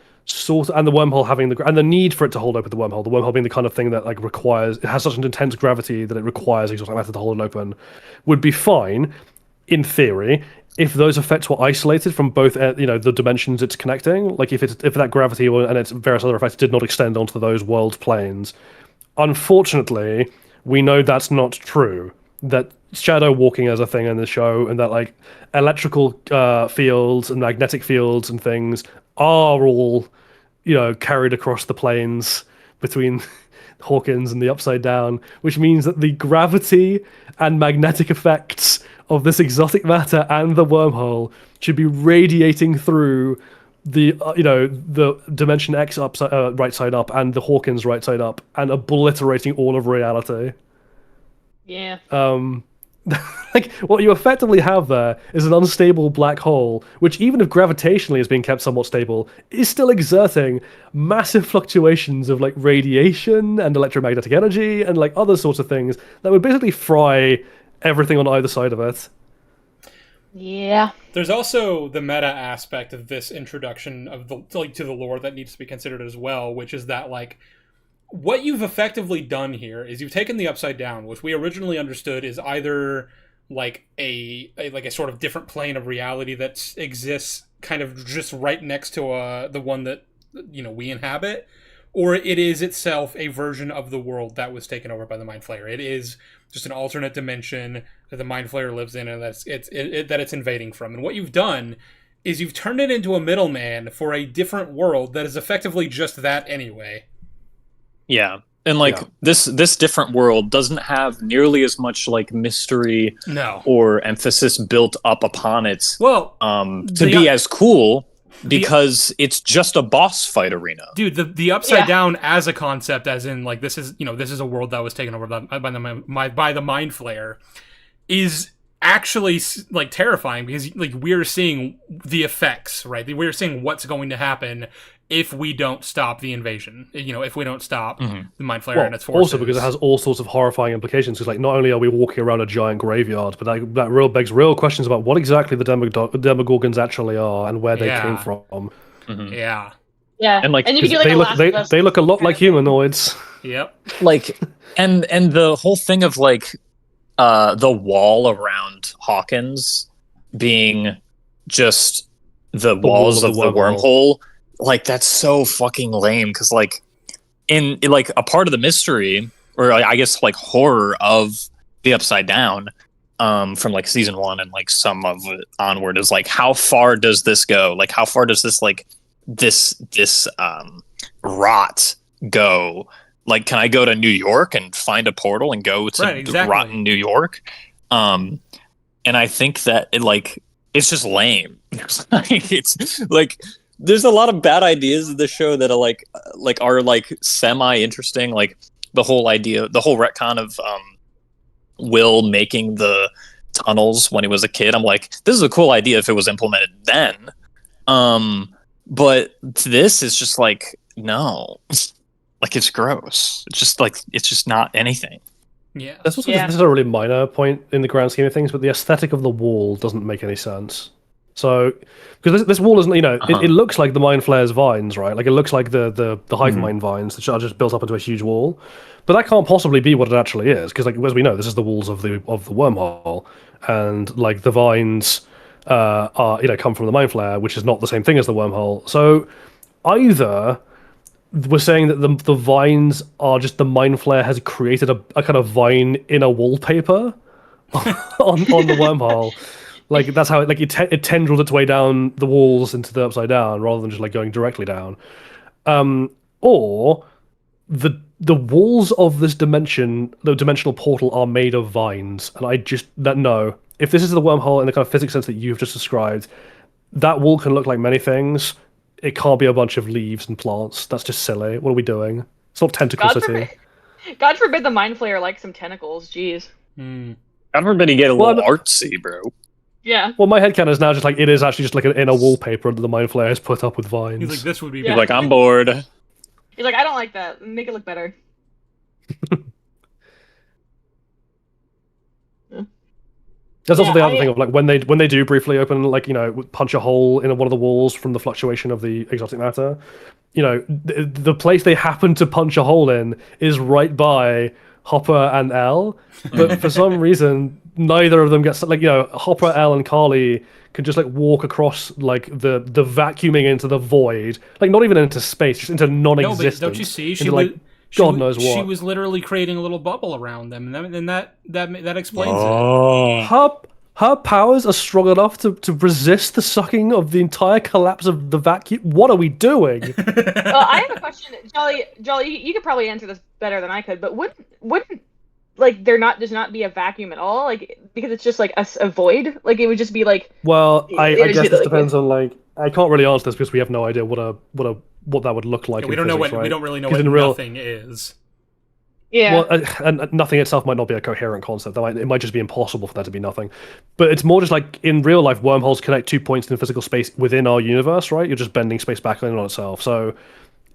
and the wormhole having and the need for it to hold open the wormhole being the kind of thing that like requires, it has such an intense gravity that it requires exotic matter to hold it open, would be fine in theory if those effects were isolated from both, the dimensions it's connecting. Like if that gravity and its various other effects did not extend onto those world planes. Unfortunately, we know that's not true. That shadow walking as a thing in the show, and that like electrical fields and magnetic fields and things are all, carried across the planes between Hawkins and the Upside Down, which means that the gravity and magnetic effects of this exotic matter and the wormhole should be radiating through the the Dimension X right side up and the Hawkins right side up and obliterating all of reality. Yeah. Like what you effectively have there is an unstable black hole, which even if gravitationally is being kept somewhat stable, is still exerting massive fluctuations of like radiation and electromagnetic energy and like other sorts of things that would basically fry everything on either side of it. Yeah. There's also the meta aspect of this introduction of to the lore that needs to be considered as well, which is that like what you've effectively done here is you've taken the Upside Down, which we originally understood is either like a sort of different plane of reality that exists kind of just right next to the one that we inhabit, or it is itself a version of the world that was taken over by the Mind Flayer. It is just an alternate dimension that the Mind Flayer lives in and that it's invading from. And what you've done is you've turned it into a middleman for a different world that is effectively just that anyway. Yeah. And like this different world doesn't have nearly as much like mystery or emphasis built up upon it to be as cool because it's just a boss fight arena. Dude, the Upside Down as a concept, as in like this is a world that was taken over by the Mind Flayer, is actually like terrifying because like we're seeing the effects, right? We're seeing what's going to happen if we don't stop the invasion, if we don't stop the Mind Flayer and its forces. Also because it has all sorts of horrifying implications, because like not only are we walking around a giant graveyard, but that begs real questions about what exactly the Demogorgons actually are and where they came from. Mm-hmm. Yeah. Yeah. And like, and you can do they look a lot like humanoids. Yep. Like and the whole thing of like the wall around Hawkins being just the walls of the wormhole. Like that's so fucking lame because like in like a part of the mystery or I guess like horror of the Upside Down from like season 1 and like some of it onward is like how far does this go? Like how far does this like this rot go? Like can I go to New York and find a portal and go to rotten New York? And I think that it's just lame. It's like there's a lot of bad ideas in the show that are semi interesting, like the whole retcon of Will making the tunnels when he was a kid. I'm like, this is a cool idea if it was implemented then. But this is just like, no. Like it's gross. It's just not anything. Yeah. This is a really minor point in the grand scheme of things, but the aesthetic of the wall doesn't make any sense. So, because this wall isn't, it looks like the Mind Flayer's vines, right? Like it looks like the Hive Mind vines that are just built up into a huge wall. But that can't possibly be what it actually is, because like as we know, this is the walls of the wormhole, and like the vines are come from the Mind Flayer, which is not the same thing as the wormhole. So either we're saying that the vines are just the Mind Flayer has created a kind of vine in a wallpaper on the wormhole. Like that's how it tendrils its way down the walls into the Upside Down rather than just like going directly down, or the walls of this dimension, the dimensional portal, are made of vines, and no. If this is the wormhole in the kind of physics sense that you've just described, that wall can look like many things. It can't be a bunch of leaves and plants. That's just silly. What are we doing? It's not Tentacle God City. God forbid the Mind Flayer likes some tentacles. Jeez. Everybody get a Well, little artsy, bro. Yeah. Well, my headcanon is now just like it is actually just like an inner wallpaper that the Mind Flayer has put up with vines. He's like, this would be. Yeah. He's like, I'm bored. He's like, I don't like that. Make it look better. There's also Yeah, the other thing of like when they do briefly open, like, you know, punch a hole in one of the walls from the fluctuation of the exotic matter. You know, the place they happen to punch a hole in is right by Hopper and L, but for some reason neither of them gets, like, you know, Hopper, L, and Carly can just like walk across like the vacuuming into the void, like not even into space, just into No, non-existence. but don't you see? into, like, God knows She what. was literally creating a little bubble around them, and that explains it. Oh. Her powers are strong enough to resist the sucking of the entire collapse of the vacuum. What are we doing? I have a question, Jolly. You could probably answer this better than I could, but wouldn't like there just not be a vacuum at all? Like, because it's just like a void. Like, it would just be like. Well, I It would guess be this like- depends on, like, I can't really answer this because we have no idea what that would look like. Yeah, we in don't know physics, what right? we don't really know 'Cause what in real- nothing is. Yeah. Well, and nothing itself might not be a coherent concept. It might just be impossible for there to be nothing. But it's more just like in real life, wormholes connect 2 points in physical space within our universe, right? You're just bending space back in on itself. So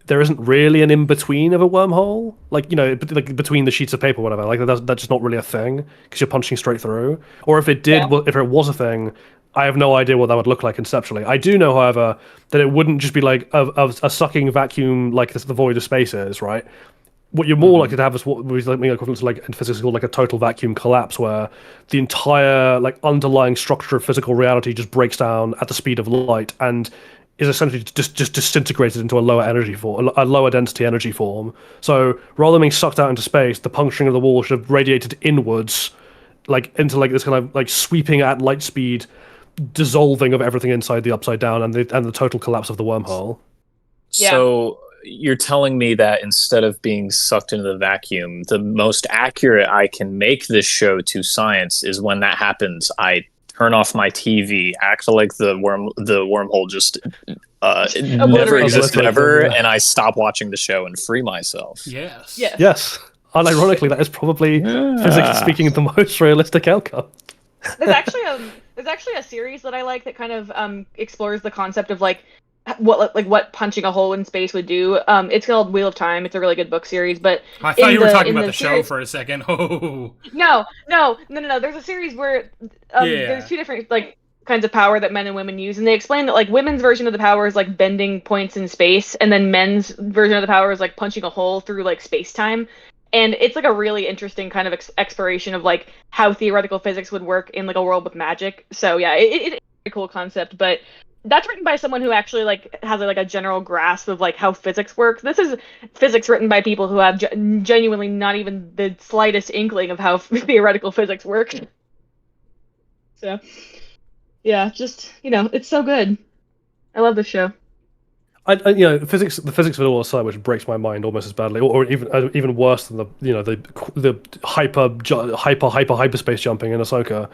there isn't really an in between of a wormhole, like, you know, like between the sheets of paper, or whatever. Like that's just not really a thing because you're punching straight through. Or if it did, Yeah. if it was a thing, I have no idea what that would look like conceptually. I do know, however, that it wouldn't just be like a sucking vacuum like the void of space is, right? What you're more likely to have is what was like equivalent to, like, in physics called like a total vacuum collapse, where the entire like underlying structure of physical reality just breaks down at the speed of light and is essentially just disintegrated into a lower energy form, a lower density energy form. So rather than being sucked out into space, the puncturing of the wall should have radiated inwards, like into like this kind of like sweeping at light speed, dissolving of everything inside the upside down and the total collapse of the wormhole. Yeah. So you're telling me that instead of being sucked into the vacuum, the most accurate I can make this show to science is when that happens, I turn off my TV, act like the wormhole just never Obliterated. existed ever, Yeah. and I stop watching the show and free myself. Yes. Yeah. Yes. Unironically, that is probably physics speaking the most realistic outcome. There's actually a series that I like that kind of explores the concept of like what punching a hole in space would do. It's called Wheel of Time. It's a really good book series, but I thought in you were the- talking in about the the show series- for a second. Oh. no. There's a series where there's two different like kinds of power that men and women use, and they explain that like women's version of the power is like bending points in space, and then men's version of the power is like punching a hole through like space time. And it's like a really interesting kind of exploration of like how theoretical physics would work in like a world with magic. So yeah, it's a cool concept, but that's written by someone who actually like has like a general grasp of like how physics works. This is physics written by people who have genuinely not even the slightest inkling of how theoretical physics works. So yeah, just, you know, it's so good. I love this show. I you know, the physics of it all aside, which breaks my mind almost as badly, or even worse than the hyperspace jumping in Ahsoka.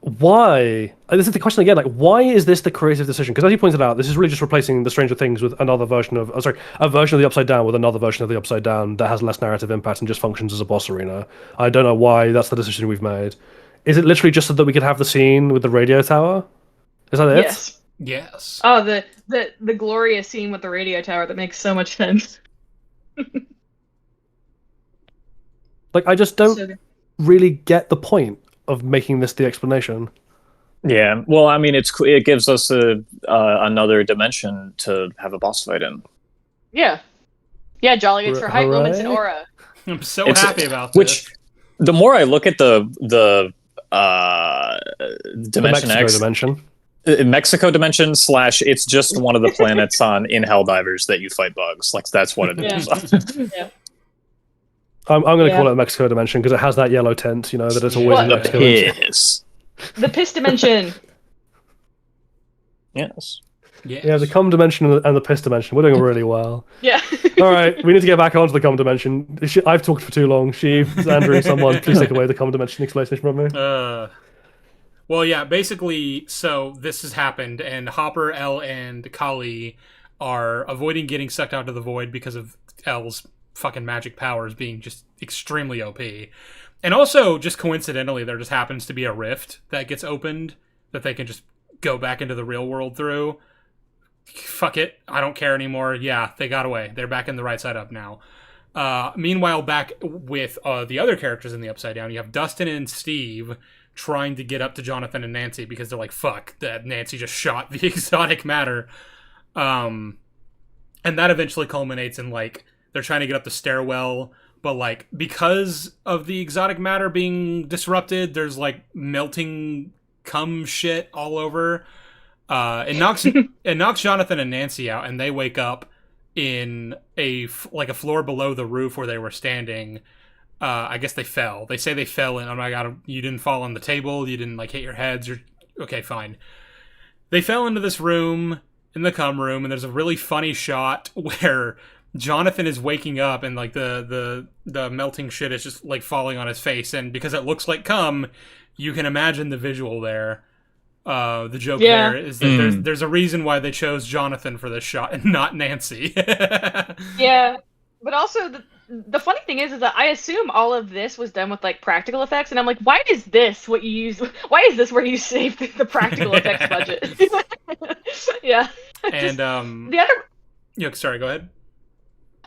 Why? This is the question again. Like, why is this the creative decision? Because as you pointed out, this is really just replacing the Stranger Things with another version of, a version of the Upside Down with another version of the Upside Down that has less narrative impact and just functions as a boss arena. I don't know why that's the decision we've made. Is it literally just so that we could have the scene with the radio tower? Is that it? Yes. Yes. Oh, the glorious scene with the radio tower that makes so much sense. Like, I just don't So good. really get the point of making this the explanation. Yeah, well, I mean, it gives us another dimension to have a boss fight in. Yeah. Yeah, Jolly, it's for hype moments and Hooray. aura. I'm so It's- happy about this. Which, the more I look at the Dimension the Mexico X, dimension. Mexico dimension / it's just one of the planets in Helldivers that you fight bugs. Like, that's what it is. I'm going to Yeah. call it the Mexico dimension because it has that yellow tint, you know, that it's always What? in The Mexico. piss. The piss dimension. Yes. Yes. Yeah, the cum dimension and the piss dimension. We're doing really well. Yeah. All right, we need to get back onto the cum dimension. I've talked for too long. Sheev, Andrew, someone, please take away the cum dimension explanation from me. Well, yeah, basically, so this has happened, and Hopper, Elle, and Kali are avoiding getting sucked out of the void because of Elle's fucking magic powers being just extremely OP. And also, just coincidentally, there just happens to be a rift that gets opened that they can just go back into the real world through. Fuck it, I don't care anymore. Yeah, they got away. They're back in the right side up now. Meanwhile, back with the other characters in the Upside Down, you have Dustin and Steve trying to get up to Jonathan and Nancy because they're like, fuck, that Nancy just shot the exotic matter. And that eventually culminates in, like, they're trying to get up the stairwell, but, like, because of the exotic matter being disrupted, there's, like, melting cum shit all over. It knocks Jonathan and Nancy out, and they wake up in a floor below the roof where they were standing. I guess they fell. They say they fell in. Oh my god, you didn't fall on the table. You didn't, like, hit your heads. You're okay, fine. They fell into this room, in the cum room, and there's a really funny shot where Jonathan is waking up and, like, the melting shit is just, like, falling on his face, and because it looks like cum, you can imagine the visual there. The joke there is that there's a reason why they chose Jonathan for this shot and not Nancy. Yeah, but also the funny thing is that I assume all of this was done with, like, practical effects, and I'm like, why is this what you use? Why is this where you save the practical effects budget? Yeah. And the other. Yeah, sorry, go ahead.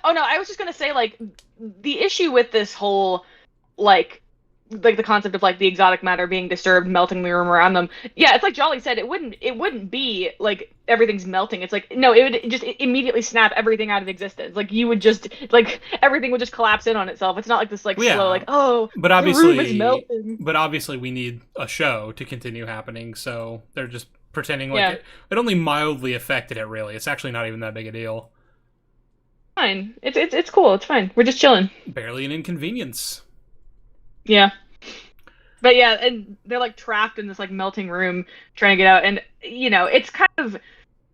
Oh no, I was just gonna say, like, the issue with this whole, like the concept of, like, the exotic matter being disturbed, melting the room around them. Yeah, it's like Jolly said, it wouldn't be like everything's melting. It's like, no, it would just immediately snap everything out of existence. Like, you would just, like, everything would just collapse in on itself. It's not like this, like, slow, like, oh, but obviously, the room is melting. But obviously we need a show to continue happening, so they're just pretending like it only mildly affected it, really. It's actually not even that big a deal. Fine. It's cool. It's fine. We're just chilling. Barely an inconvenience. Yeah. But yeah, and they're, like, trapped in this, like, melting room trying to get out, and, you know, it's kind of,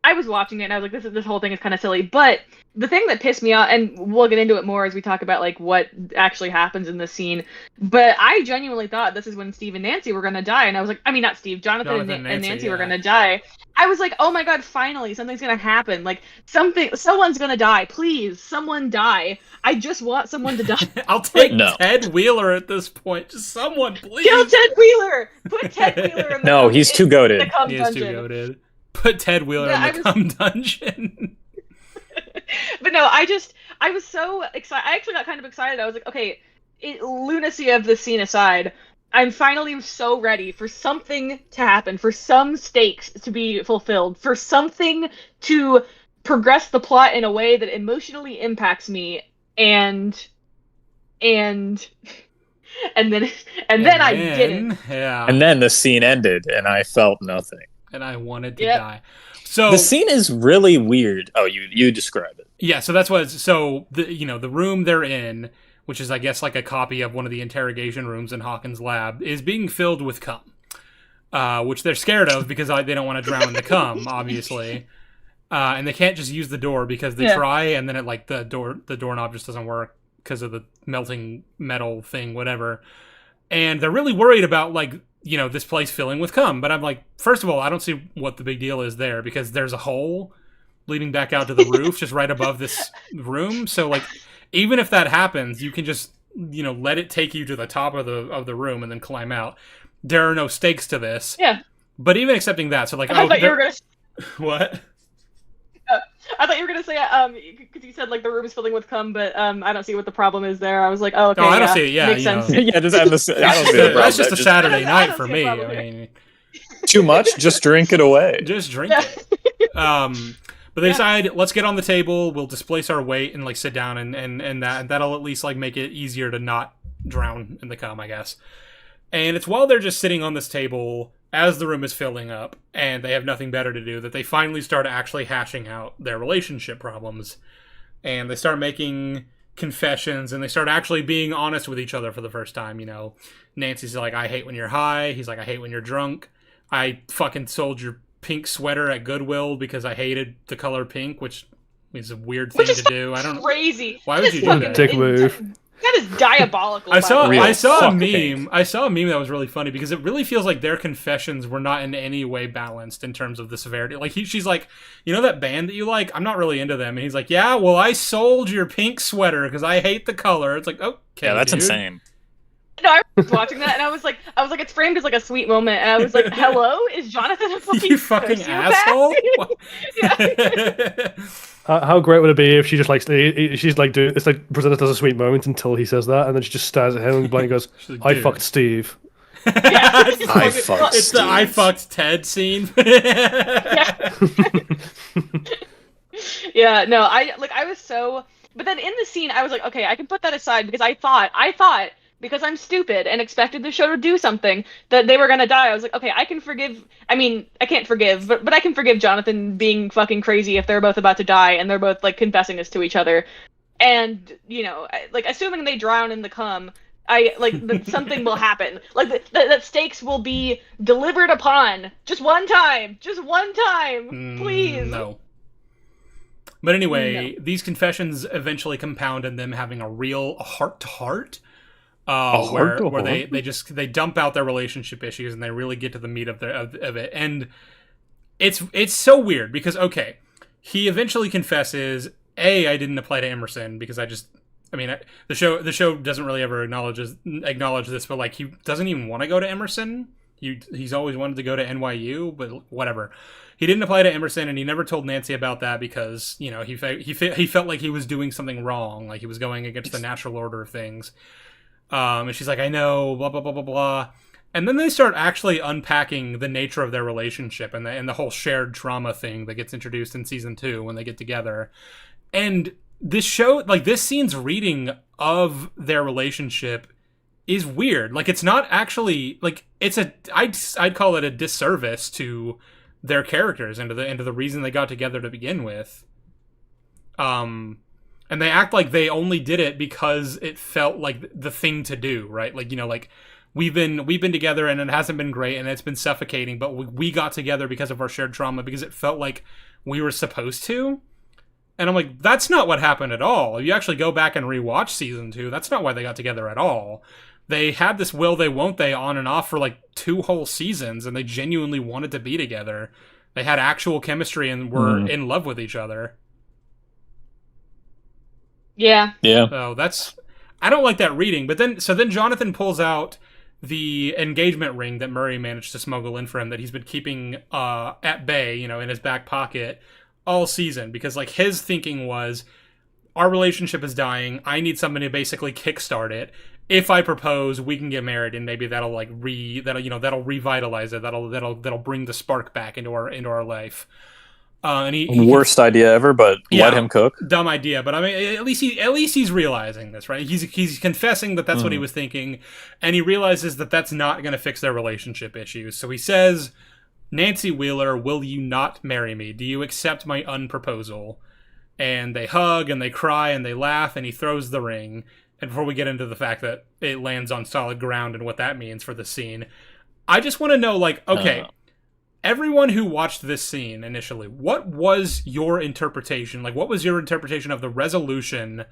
I was watching it and I was like, this whole thing is kind of silly, but the thing that pissed me off, and we'll get into it more as we talk about, like, what actually happens in this scene, but I genuinely thought this is when Steve and Nancy were gonna die, and I was like, I mean, not Steve, Jonathan and Nancy were gonna die. I was like, oh my god, finally, something's gonna happen. Like, someone's gonna die. Please, someone die. I just want someone to die. I'll take Ted Wheeler at this point. Just someone, please. Kill Ted Wheeler! Put Ted Wheeler in the No, he's too goated. He is too goated. Put Ted Wheeler in the cum dungeon. But no, I was so excited. I actually got kind of excited. I was like, okay, lunacy of the scene aside, I'm finally so ready for something to happen, for some stakes to be fulfilled, for something to progress the plot in a way that emotionally impacts me, and then I didn't. Yeah. And then the scene ended, and I felt nothing. And I wanted to die. So the scene is really weird. Oh, you describe it. Yeah, so that's what. So the room they're in, which is, I guess, like a copy of one of the interrogation rooms in Hawkins' lab, is being filled with cum, which they're scared of because they don't want to drown in the cum, obviously, and they can't just use the door because they try, and then the doorknob just doesn't work because of the melting metal thing, whatever. And they're really worried about, like, this place filling with cum. But I'm like, first of all, I don't see what the big deal is there, because there's a hole leading back out to the roof just right above this room. So, like, even if that happens, you can just, let it take you to the top of the room and then climb out. There are no stakes to this. Yeah. But even accepting that, so, like, I thought you were gonna. What? I thought you were gonna say because you said, like, the room is filling with cum, but I don't see what the problem is there. I was like, oh, okay. No, I don't see it. Yeah, makes sense. Yeah, just end this. I don't see the problem. That's just a Saturday night for me. I mean, too much. Just drink it away. Just drink it. But they decide, let's get on the table. We'll displace our weight and, like, sit down, and that'll at least, like, make it easier to not drown in the cum, I guess. And it's while they're just sitting on this table, as the room is filling up, and they have nothing better to do, that they finally start actually hashing out their relationship problems. And they start making confessions, and they start actually being honest with each other for the first time, Nancy's like, I hate when you're high. He's like, I hate when you're drunk. I fucking sold your pink sweater at Goodwill because I hated the color pink, which is a weird thing to do. I don't know. Crazy. Why would you do that? Dick move. That is diabolical. I saw Real a fuck meme. pink. I saw a meme that was really funny because it really feels like their confessions were not in any way balanced in terms of the severity. Like she's like, you know that band that you like? I'm not really into them. And he's like, yeah, well, I sold your pink sweater because I hate the color. It's like, okay, Yeah, that's dude. insane. No, I was watching that and I was like, it's framed as like a sweet moment, and I was like, hello, is Jonathan a fucking You fucking sociopath? asshole. Yeah. How great would it be if she just like she's like doing it's like presented as a sweet moment until he says that, and then she just stares at him and blank goes, She's like, "I "Dude." fucked Steve." I fucked It's the I Steve. fucked Ted scene. Yeah, no, I was so, but then in the scene I was like, okay, I can put that aside because I thought because I'm stupid and expected the show to do something that they were gonna die. I was like, okay, I can forgive. I mean, I can't forgive, but I can forgive Jonathan being fucking crazy if they're both about to die and they're both like confessing this to each other, and like assuming they drown in the cum. Something will happen. Like that stakes will be delivered upon just one time, please. No. But anyway, these confessions eventually compound in them having a real heart-to-heart. Where they dump out their relationship issues and they really get to the meat of it. And it's so weird because, okay, he eventually confesses, I didn't apply to Emerson because the show doesn't really ever acknowledge this, but like he doesn't even want to go to Emerson. He's always wanted to go to NYU, but whatever. He didn't apply to Emerson, and he never told Nancy about that because he felt like he was doing something wrong, like he was going against the natural order of things. And she's like, I know, blah blah blah blah blah. And then they start actually unpacking the nature of their relationship and the whole shared trauma thing that gets introduced in season 2 when they get together. And this show, like this scene's reading of their relationship is weird. Like it's not actually like I'd call it a disservice to their characters and to the reason they got together to begin with. And they act like they only did it because it felt like the thing to do, right? Like, like we've been together and it hasn't been great and it's been suffocating, but we got together because of our shared trauma because it felt like we were supposed to. And I'm like, that's not what happened at all. If you actually go back and rewatch season 2, that's not why they got together at all. They had this will they won't they on and off for like 2 whole seasons, and they genuinely wanted to be together. They had actual chemistry and were in love with each other. Yeah. So I don't like that reading. But then Jonathan pulls out the engagement ring that Murray managed to smuggle in for him that he's been keeping at bay, in his back pocket all season, because like his thinking was, our relationship is dying. I need somebody to basically kickstart it. If I propose, we can get married, and maybe that'll that'll revitalize it. That'll bring the spark back into our life. And Worst idea ever, but let him cook. Dumb idea, but I mean, at least he's realizing this, right? He's confessing that that's what he was thinking, and he realizes that that's not going to fix their relationship issues. So he says, "Nancy Wheeler, will you not marry me? Do you accept my unproposal?" And they hug and they cry and they laugh, and he throws the ring. And before we get into the fact that it lands on solid ground and what that means for the scene, I just want to know, like, okay. Everyone who watched this scene initially, what was your interpretation? Like, what was your interpretation of the resolution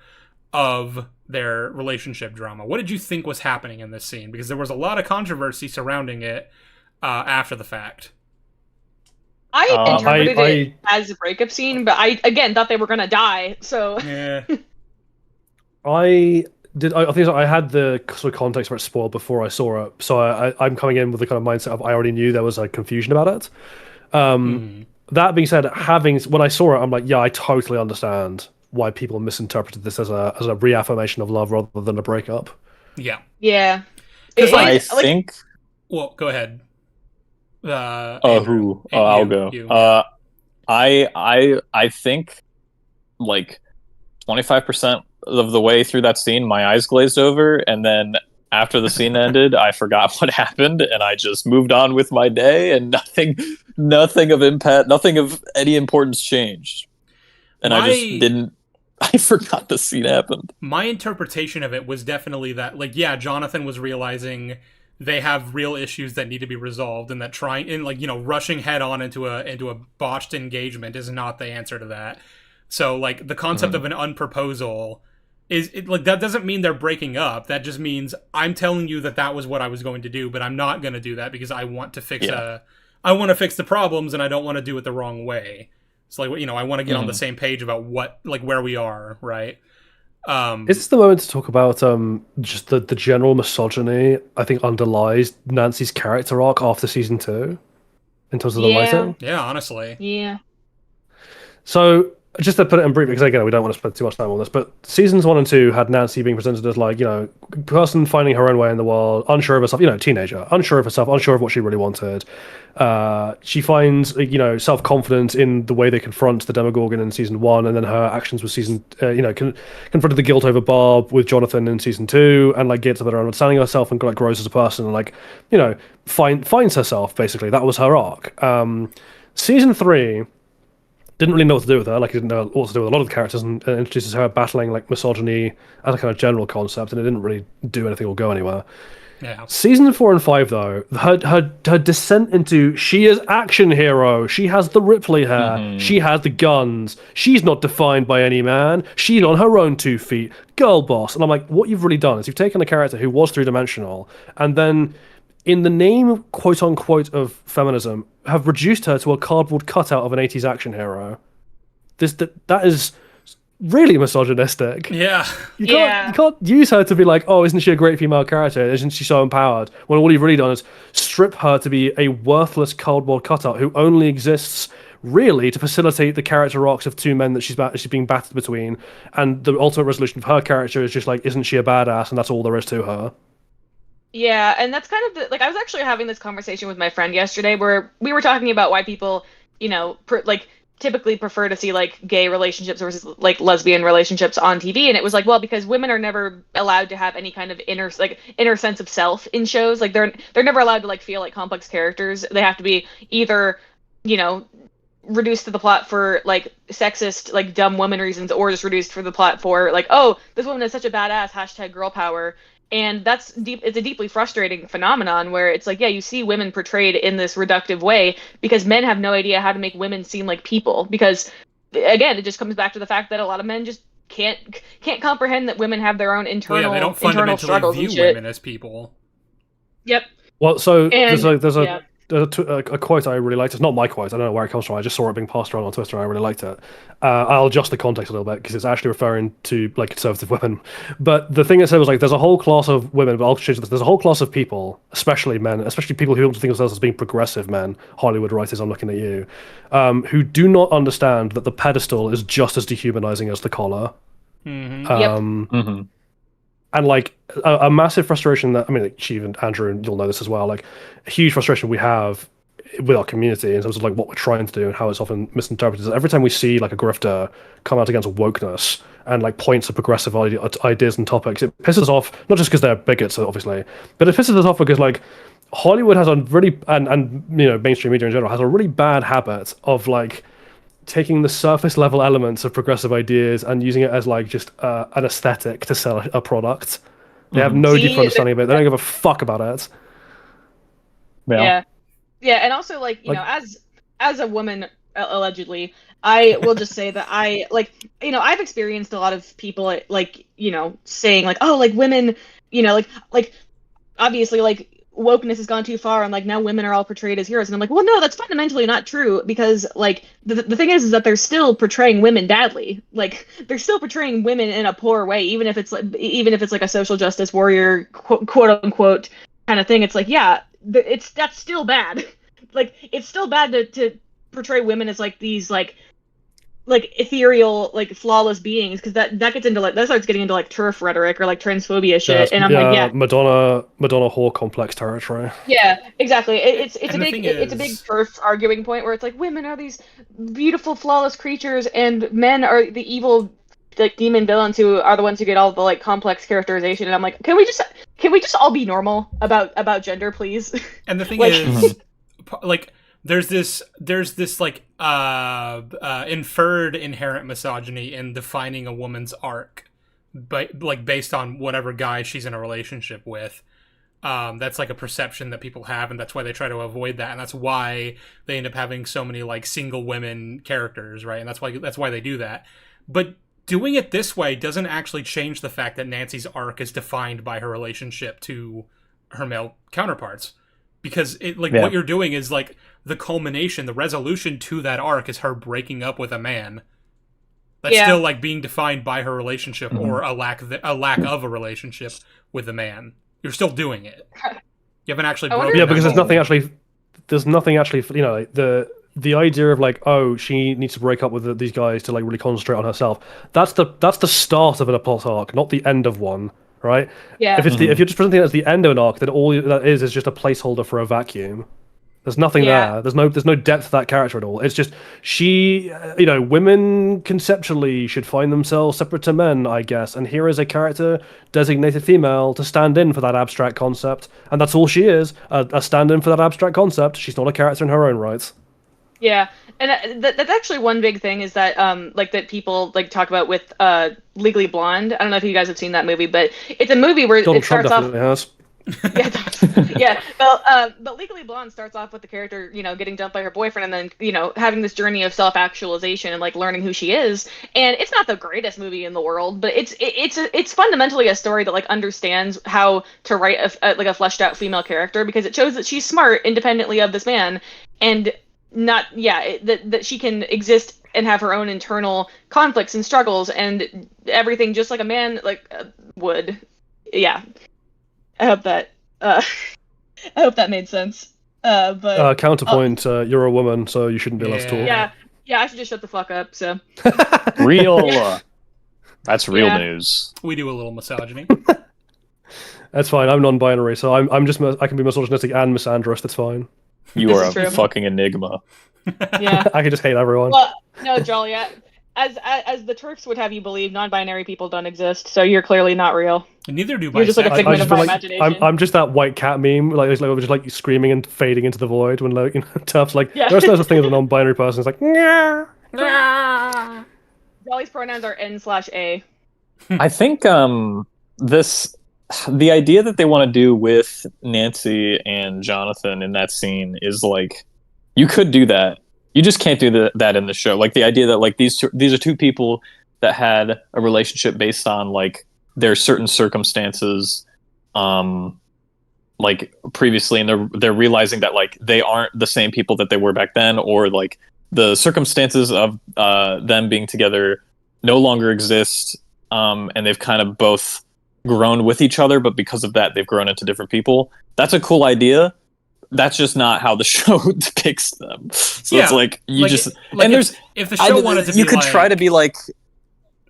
of their relationship drama? What did you think was happening in this scene? Because there was a lot of controversy surrounding it after the fact. I interpreted it as a breakup scene, but I, again, thought they were going to die, so... Yeah. I think I had the sort of context for it spoiled before I saw it, so I'm coming in with the kind of mindset of I already knew there was a confusion about it. That being said, when I saw it, I'm like, yeah, I totally understand why people misinterpreted this as a reaffirmation of love rather than a breakup. Yeah. Yeah. I think. Well, go ahead. I'll go. You. I think like 25% of the way through that scene, my eyes glazed over, and then after the scene ended, I forgot what happened, and I just moved on with my day, and nothing of impact, nothing of any importance changed, and I forgot the scene happened. My interpretation of it was definitely that, like, yeah, Jonathan was realizing they have real issues that need to be resolved, and that rushing head on into a botched engagement is not the answer to that. So, like, the concept of an unproposal like that doesn't mean they're breaking up. That just means I'm telling you that was what I was going to do, but I'm not going to do that because I want to fix I want to fix the problems and I don't want to do it the wrong way. It's like, you know, I want to get on the same page about where we are, right? Is this the moment to talk about just the general misogyny I think underlies Nancy's character arc after season 2 in terms of the writing? Yeah, honestly. Yeah. So just to put it in brief, because again we don't want to spend too much time on this, but seasons 1 and 2 had Nancy being presented as like, you know, person finding her own way in the world, unsure of herself, you know, teenager, unsure of herself, unsure of what she really wanted. She finds, you know, self-confidence in the way they confront the Demogorgon in season 1, and then her actions with season, you know, confronted the guilt over Barb with Jonathan in season 2, and like gets a better understanding of herself and like grows as a person and like, you know, finds herself basically. That was her arc. Season 3 didn't really know what to do with her, like he didn't know what to do with a lot of the characters, and introduces her battling like misogyny as a kind of general concept, and it didn't really do anything or go anywhere. Yeah. Season 4 and 5 though, her descent into she is action hero, she has the Ripley hair, she has the guns, she's not defined by any man, she's on her own 2 feet, girl boss. And I'm like, what you've really done is you've taken a character who was 3-dimensional and then in the name, quote unquote, of feminism, have reduced her to a cardboard cutout of an 80s action hero. That is really misogynistic. Yeah. You can't use her to be like, oh, isn't she a great female character? Isn't she so empowered? When all you've really done is strip her to be a worthless cardboard cutout who only exists really to facilitate the character arcs of 2 men that she's being battered between, and the ultimate resolution of her character is just like, isn't she a badass? And that's all there is to her. Yeah, and that's kind of I was actually having this conversation with my friend yesterday where we were talking about why people, you know, typically prefer to see like gay relationships versus like lesbian relationships on TV, and it was like, well, because women are never allowed to have any kind of inner sense of self in shows. Like they're never allowed to like feel like complex characters. They have to be either, you know, reduced to the plot for like sexist, like dumb woman reasons, or just reduced for the plot for like, oh, this woman is such a badass, #girl power. And it's a deeply frustrating phenomenon where it's like, yeah, you see women portrayed in this reductive way because men have no idea how to make women seem like people. Because again, it just comes back to the fact that a lot of men just can't comprehend that women have their own internal they don't internal fundamentally struggles view and shit. women as people. Yep. Well, so And, there's a quote I really liked. It's not my quote. I don't know where it comes from. I just saw it being passed around on Twitter and I really liked it. I'll adjust the context a little bit because it's actually referring to like conservative women. But the thing it said was like, there's a whole class of women, but I'll change this. There's a whole class of people, especially men, especially people who want to think of themselves as being progressive men, Hollywood writers, I'm looking at you, who do not understand that the pedestal is just as dehumanizing as the collar. And like a massive frustration that, I mean, like Chief and Andrew, and you'll know this as well, like a huge frustration we have with our community in terms of like what we're trying to do and how it's often misinterpreted. Every time we see like a grifter come out against wokeness and like points of progressive ideas and topics, it pisses us off, not just because they're bigots, obviously, but it pisses us off because like Hollywood has a really, and you know, mainstream media in general has a really bad habit of like taking the surface level elements of progressive ideas and using it as like just an aesthetic to sell a product. They have no deeper understanding of it. They don't give a fuck about it. Yeah, and also like, you know, as a woman allegedly, I will just say that I like, you know, I've experienced a lot of people like, you know, saying like, oh, like women, you know, like obviously like wokeness has gone too far and like now women are all portrayed as heroes, and I'm like, well, no, that's fundamentally not true, because like the thing is that they're still portraying women badly. Like they're still portraying women in a poor way, even if it's like a social justice warrior quote unquote kind of thing. It's like, yeah, that's still bad. Like it's still bad to portray women as like these like ethereal, like flawless beings, because that gets into like, that starts getting into like turf rhetoric or like transphobia shit, and I'm like, yeah, Madonna whore complex territory. Yeah, exactly. It's a big turf arguing point where it's like women are these beautiful, flawless creatures, and men are the evil, like demon villains who are the ones who get all the like complex characterization. And I'm like, can we just all be normal about gender, please? And the thing is, like, there's this like inferred inherent misogyny in defining a woman's arc, but like based on whatever guy she's in a relationship with. That's like a perception that people have, and that's why they try to avoid that, and that's why they end up having so many like single women characters, right? And that's why they do that. But doing it this way doesn't actually change the fact that Nancy's arc is defined by her relationship to her male counterparts. Because what you're doing is like the culmination, the resolution to that arc is her breaking up with a man. That's still like being defined by her relationship or a lack of a relationship with a man. You're still doing it. You haven't actually broken. Yeah, because there's nothing actually. You know, like, the idea of like, oh, she needs to break up with these guys to like really concentrate on herself. That's the start of an plot arc, not the end of one. Right? Yeah. If you're just presenting it as the end of an arc, then all that is just a placeholder for a vacuum. There's nothing there. There's no depth to that character at all. It's just women conceptually should find themselves separate to men, I guess. And here is a character designated female to stand in for that abstract concept, and that's all she is, a stand-in for that abstract concept. She's not a character in her own right. Yeah, and that's actually one big thing is that that people like talk about with Legally Blonde. I don't know if you guys have seen that movie, but it's a movie where Donald it starts Trump off. Has. But Legally Blonde starts off with the character, getting dumped by her boyfriend, and then having this journey of self-actualization and like learning who she is. And it's not the greatest movie in the world, but it's fundamentally a story that like understands how to write a fleshed out female character, because it shows that she's smart independently of this man, and that she can exist and have her own internal conflicts and struggles and everything just like a man would. Yeah. I hope that made sense. But counterpoint, you're a woman, so you shouldn't be allowed to talk. Yeah, I should just shut the fuck up. So real. That's real news. We do a little misogyny. That's fine. I'm non-binary, so I can be misogynistic and misandrous. That's fine. You are a fucking enigma. Yeah, I can just hate everyone. Well, no, Jolly. As the Turks would have you believe, non-binary people don't exist, so you're clearly not real. And neither do You're just like a figment of my like, imagination. I'm just that white cat meme, just like screaming and fading into the void when Tuff's like, there's no such thing as a non-binary person. It's like, nah. Jolly's pronouns are N/A. I think the idea that they want to do with Nancy and Jonathan in that scene is like, you could do that. You just can't do that in the show. Like the idea that like these are two people that had a relationship based on like their certain circumstances, like previously, and they're realizing that like they aren't the same people that they were back then, or like the circumstances of them being together no longer exist, and they've kind of both grown with each other, but because of that, they've grown into different people. That's a cool idea. That's just not how the show depicts them. So it's like if the show wanted to be, you could try to be like.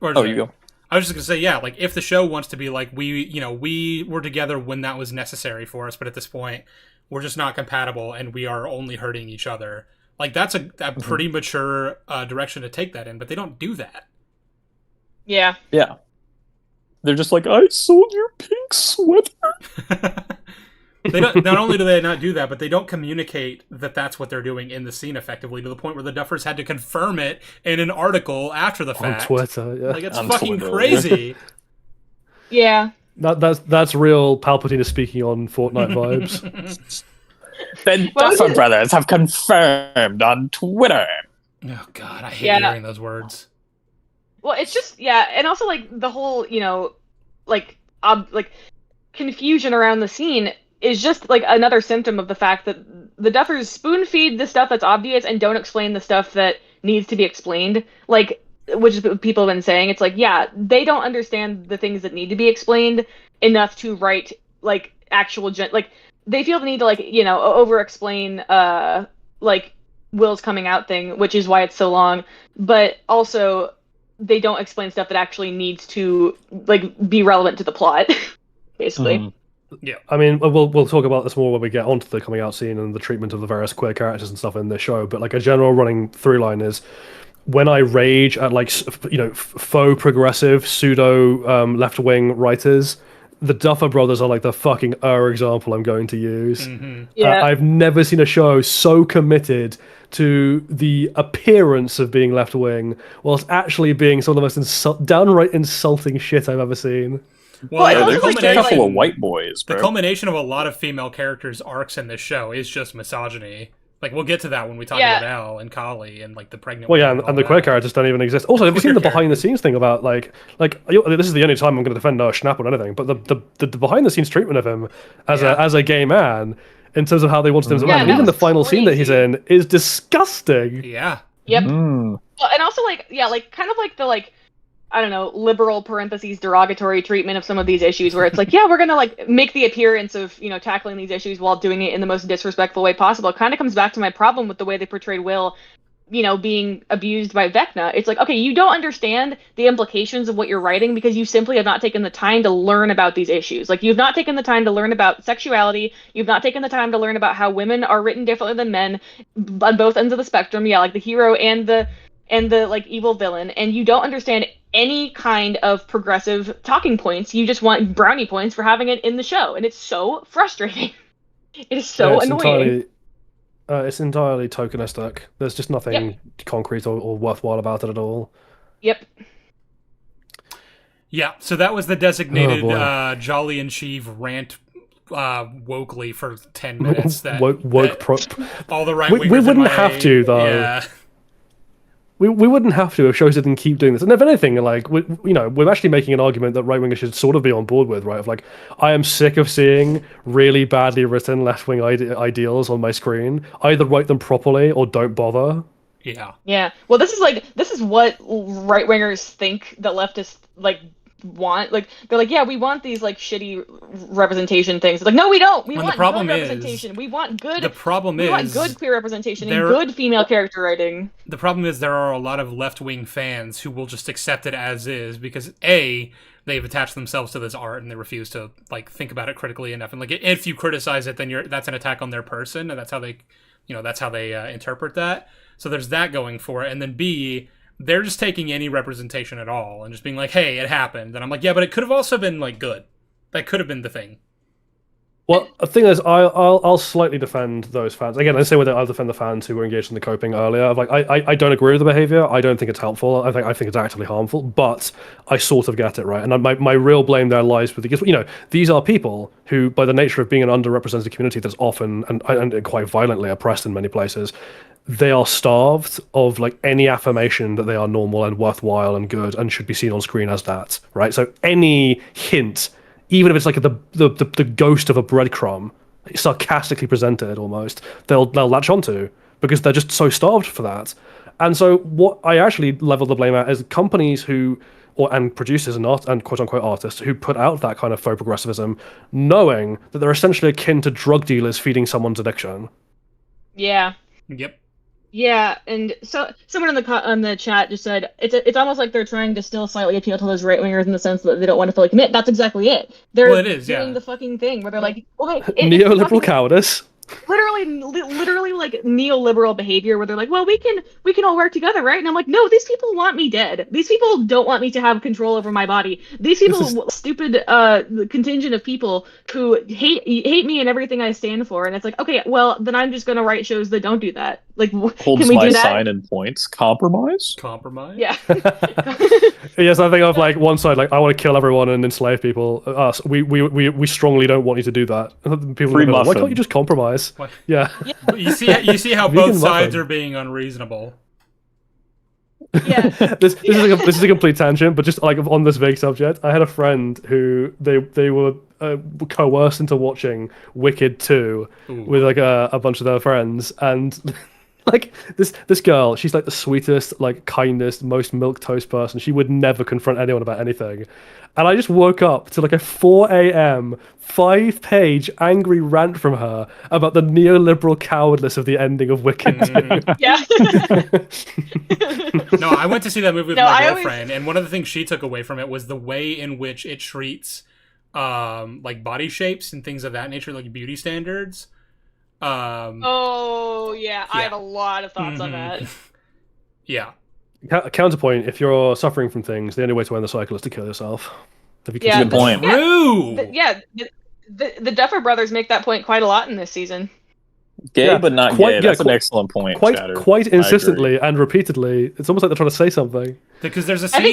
You go. I was just gonna say, like if the show wants to be like we were together when that was necessary for us, but at this point we're just not compatible and we are only hurting each other. Like that's a pretty mature direction to take that in, but they don't do that. Yeah. Yeah. They're just like, I sold your pink sweater. They don't, not only do they not do that, but they don't communicate that that's what they're doing in the scene effectively, to the point where the Duffers had to confirm it in an article after the fact. On Twitter, yeah. Like, it's fucking crazy. Yeah. That's real Palpatine speaking on Fortnite vibes. The Duffer Brothers have confirmed on Twitter. Oh, God, I hate hearing those words. Well, it's just, and also, like, the whole, confusion around the scene is just like another symptom of the fact that the Duffers spoon feed the stuff that's obvious and don't explain the stuff that needs to be explained. Like, which is what people have been saying. It's like, they don't understand the things that need to be explained enough to write like actual they feel the need to over explain Will's coming out thing, which is why it's so long. But also they don't explain stuff that actually needs to be relevant to the plot, basically. Mm. Yeah, I mean, we'll talk about this more when we get onto the coming out scene and the treatment of the various queer characters and stuff in this show. But like a general running through line is, when I rage at faux progressive pseudo left wing writers, the Duffer Brothers are like the fucking example I'm going to use. Mm-hmm. Yeah. I've never seen a show so committed to the appearance of being left wing whilst actually being some of the most downright insulting shit I've ever seen. Well, they're just a couple of white boys, bro. The culmination of a lot of female characters' arcs in this show is just misogyny. Like, we'll get to that when we talk Yeah. about Elle and Kali and like the pregnant. Well, yeah, woman and, all and the queer that. characters don't even exist. Also, have you seen the Queer behind the scenes thing about like this is the only time I'm going to defend Noah Schnapp or anything, but the behind the scenes treatment of him as a gay man in terms of how they wanted him to Yeah, act, and that even the was final scene that he's crazy. in is disgusting. Yeah. Yep. Mm. Well, and also kind of like the I don't know, liberal parentheses derogatory treatment of some of these issues where it's like, yeah, we're gonna like make the appearance of, tackling these issues while doing it in the most disrespectful way possible. It kind of comes back to my problem with the way they portrayed Will, being abused by Vecna. It's like, okay, you don't understand the implications of what you're writing because you simply have not taken the time to learn about these issues. Like, you've not taken the time to learn about sexuality. You've not taken the time to learn about how women are written differently than men on both ends of the spectrum. Yeah, like the hero and the like evil villain, and you don't understand any kind of progressive talking points. You just want brownie points for having it in the show, and it's so frustrating. It is so annoying. It's entirely tokenistic. There's just nothing concrete or worthwhile about it at all. Yep. Yeah, so that was the designated boy. Jolly and Sheev rant wokely for 10 minutes. That, all the right we wouldn't have to, though. Yeah. We wouldn't have to if shows didn't keep doing this. And if anything, like, we're actually making an argument that right-wingers should sort of be on board with, right? Of like, I am sick of seeing really badly written left-wing ideals on my screen. Either write them properly or don't bother. Yeah. Yeah. Well, this is what right-wingers think that leftists, want. Like, they're like, yeah, we want these, shitty representation things. It's like, no, we don't. We want good representation. We want good... The problem we is... want good queer representation and good female character writing. The problem is there are a lot of left-wing fans who will just accept it as is because, A, they've attached themselves to this art and they refuse to, think about it critically enough. And, if you criticize it, then that's an attack on their person, and that's how they... that's how they interpret that. So there's that going for it. And then B, they're just taking any representation at all and just being like, hey, it happened. And I'm like, yeah, but it could have also been, good. That could have been the thing. Well, the thing is, I'll slightly defend those fans. Again, the same way that I'll defend the fans who were engaged in the coping earlier. I don't agree with the behavior. I don't think it's helpful. I think it's actively harmful. But I sort of get it, right? And my real blame there lies with because these are people who, by the nature of being an underrepresented community that's often and quite violently oppressed in many places, they are starved of any affirmation that they are normal and worthwhile and good and should be seen on screen as that, right? So any hint, even if it's the ghost of a breadcrumb, sarcastically presented almost, they'll latch onto because they're just so starved for that. And so what I actually level the blame at is companies and producers and quote unquote artists who put out that kind of faux progressivism, knowing that they're essentially akin to drug dealers feeding someone's addiction. Yeah. Yep. Yeah, and so someone on the chat just said it's almost like they're trying to still slightly appeal to those right wingers in the sense that they don't want to fully commit. That's exactly it. They're doing the fucking thing where they're like, okay, neoliberal cowardice. Literally neoliberal behavior where they're like, well, we can all work together, right? And I'm like, no, these people want me dead. These people don't want me to have control over my body. These people, stupid contingent of people who hate me and everything I stand for. And it's like, okay, well, then I'm just gonna write shows that don't do that. Holds can we my do that? sign and points. Compromise? Yeah. Yes, I think of one side, I want to kill everyone and enslave people. Us, we strongly don't want you to do that. People Free why muffin. can't you just compromise? What? Yeah. You see how both sides are being unreasonable. Yeah. This is a complete tangent, but just on this vague subject, I had a friend who they were coerced into watching Wicked 2 with a bunch of their friends, and this girl, she's the sweetest, kindest, most milquetoast person. She would never confront anyone about anything. And I just woke up to a 4 a.m. 5-page angry rant from her about the neoliberal cowardice of the ending of Wicked 2. Yeah. No, I went to see that movie with my girlfriend, and one of the things she took away from it was the way in which it treats body shapes and things of that nature, like beauty standards. Oh yeah, I have a lot of thoughts on that. Yeah. Counterpoint: if you're suffering from things, the only way to end the cycle is to kill yourself. Good point. True. The Duffer Brothers make that point quite a lot in this season. Gay, but not gay. That's an excellent point. Quite insistently and repeatedly. It's almost like they're trying to say something. Because there's a scene. I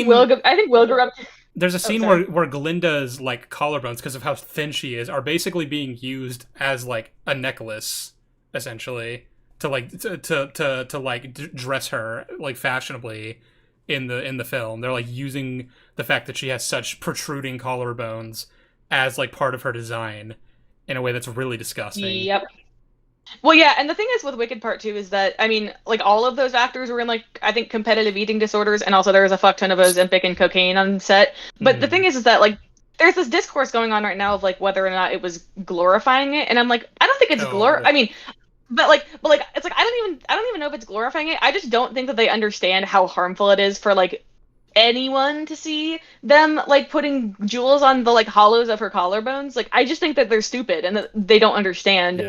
think Will grew up. There's a scene where Galinda's collarbones, because of how thin she is, are basically being used as a necklace, essentially. to dress her like fashionably in the film. They're like using the fact that she has such protruding collarbones as like part of her design in a way that's really disgusting. Yep. Well, yeah, and the thing is with Wicked Part 2 is that, I mean, like, all of those actors were in, like, I think competitive eating disorders, and also there was a fuck ton of Ozempic and cocaine on set. But the thing is that, like, there's this discourse going on right now of, like, whether or not it was glorifying it, and I'm like, I don't think it's I mean, but it's like, I don't even know if it's glorifying it. I just don't think that they understand how harmful it is for, like, anyone to see them like putting jewels on the like hollows of her collarbones. Like, I just think that they're stupid and that they don't understand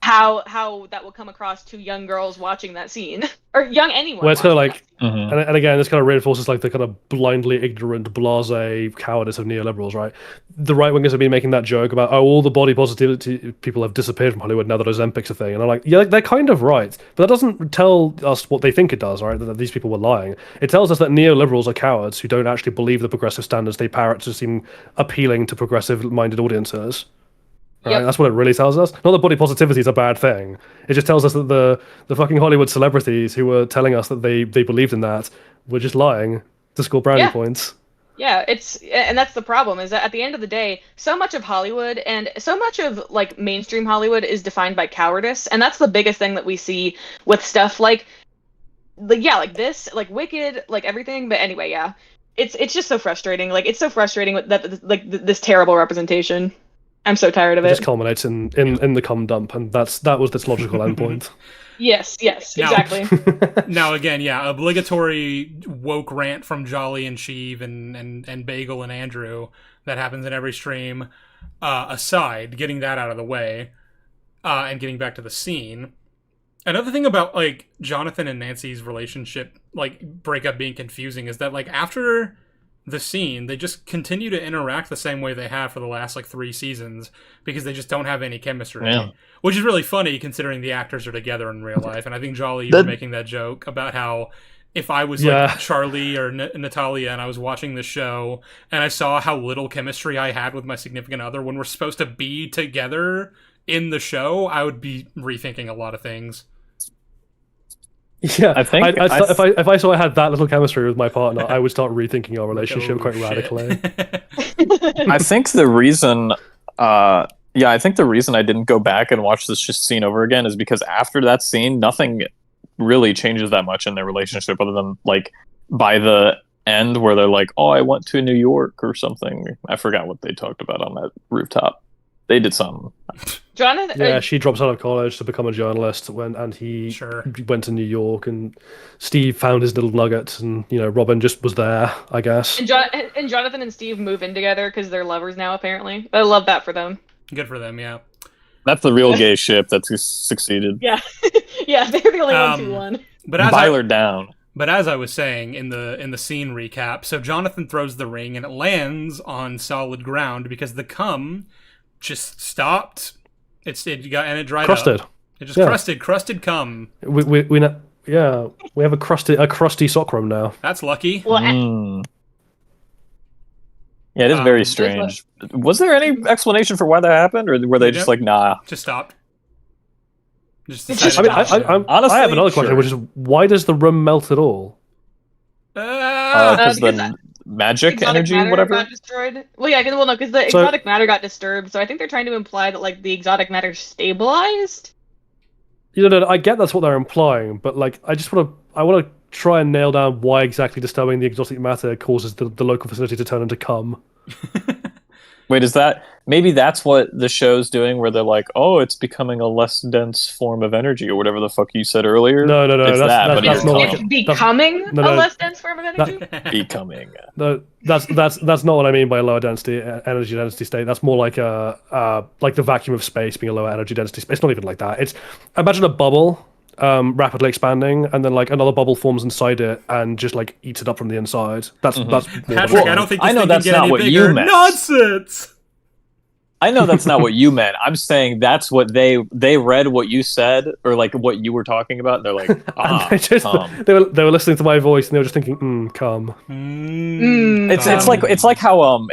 how that will come across to young girls watching that scene or young anyone. Well, it's kind of like, Mm-hmm. and again, this kind of reinforces like the kind of blindly ignorant, blasé cowardice of neoliberals, right? The right wingers have been making that joke about, oh, all the body positivity people have disappeared from Hollywood now that Ozempic's a thing, and I'm like, yeah, they're kind of right, but that doesn't tell us what they think it does, right? That these people were lying. It tells us that neoliberals are cowards who don't actually believe the progressive standards they parrot to seem appealing to progressive-minded audiences. Right? That's what it really tells us. Not that body positivity is a bad thing. It just tells us that the fucking Hollywood celebrities who were telling us that they believed in that were just lying to score brownie points. Yeah, and that's the problem, is that at the end of the day, so much of Hollywood and so much of like mainstream Hollywood is defined by cowardice, and that's the biggest thing that we see with stuff like this, like Wicked, like everything. But anyway, yeah, it's just so frustrating. Like, it's so frustrating with that, like this terrible representation. I'm so tired of it. It just culminates in the cum dump, and that was its logical endpoint. Yes, exactly. Now again, yeah, obligatory woke rant from Jolly and Sheev and Bagel and Andrew that happens in every stream. Aside, getting that out of the way, and getting back to the scene. Another thing about like Jonathan and Nancy's relationship, like breakup being confusing, is that like after the scene, they just continue to interact the same way they have for the last like 3 seasons because they just don't have any chemistry. Yeah. Which is really funny considering the actors are together in real life. And I think Jolly, you were making that joke about how if I was like Charlie or Natalia and I was watching this show and I saw how little chemistry I had with my significant other when we're supposed to be together in the show, I would be rethinking a lot of things. Yeah, I think if I saw I had that little chemistry with my partner, I would start rethinking our relationship quite radically. I think the reason, I think the reason I didn't go back and watch this just scene over again is because after that scene, nothing really changes that much in their relationship, other than like by the end where they're like, "Oh, I went to New York" or something. I forgot what they talked about on that rooftop. They did something. Jonathan. Yeah, she drops out of college to become a journalist and he went to New York, and Steve found his little nugget, and Robin just was there, I guess. And Jonathan and Steve move in together because they're lovers now, apparently. I love that for them. Good for them, yeah. That's the real gay ship that's succeeded. Yeah, yeah, they're the only ones who won. But as Byler down. But as I was saying in the scene recap, so Jonathan throws the ring and it lands on solid ground because the cum just stopped. It dried crusted. up. It just crusted cum. We have a crusty sock room now. That's lucky. Well, yeah, it is very strange. Was there any explanation for why that happened, or were they just like, nah? Just stopped. I have another question, which is, why does the room melt at all? Because the magic energy, whatever, got destroyed. Well, yeah, because the exotic matter got disturbed. So I think they're trying to imply that like the exotic matter stabilized. I get that's what they're implying, but like, I want to try and nail down why exactly disturbing the exotic matter causes the local facility to turn into cum. Wait, maybe that's what the show's doing, where they're like, oh, it's becoming a less dense form of energy, or whatever the fuck you said earlier? No, It's becoming a less dense form of energy? Becoming. No, that's not what I mean by lower density energy density state. That's more like like the vacuum of space being a lower energy density space. It's not even like that. It's, imagine a bubble rapidly expanding, and then like another bubble forms inside it and just like eats it up from the inside. That's Patrick, I don't think I know that's not what you meant. Nonsense. I know that's not what you meant. I'm saying that's what they read what you said, or like what you were talking about, and they're like, they were listening to my voice and they were just thinking, come. It's like how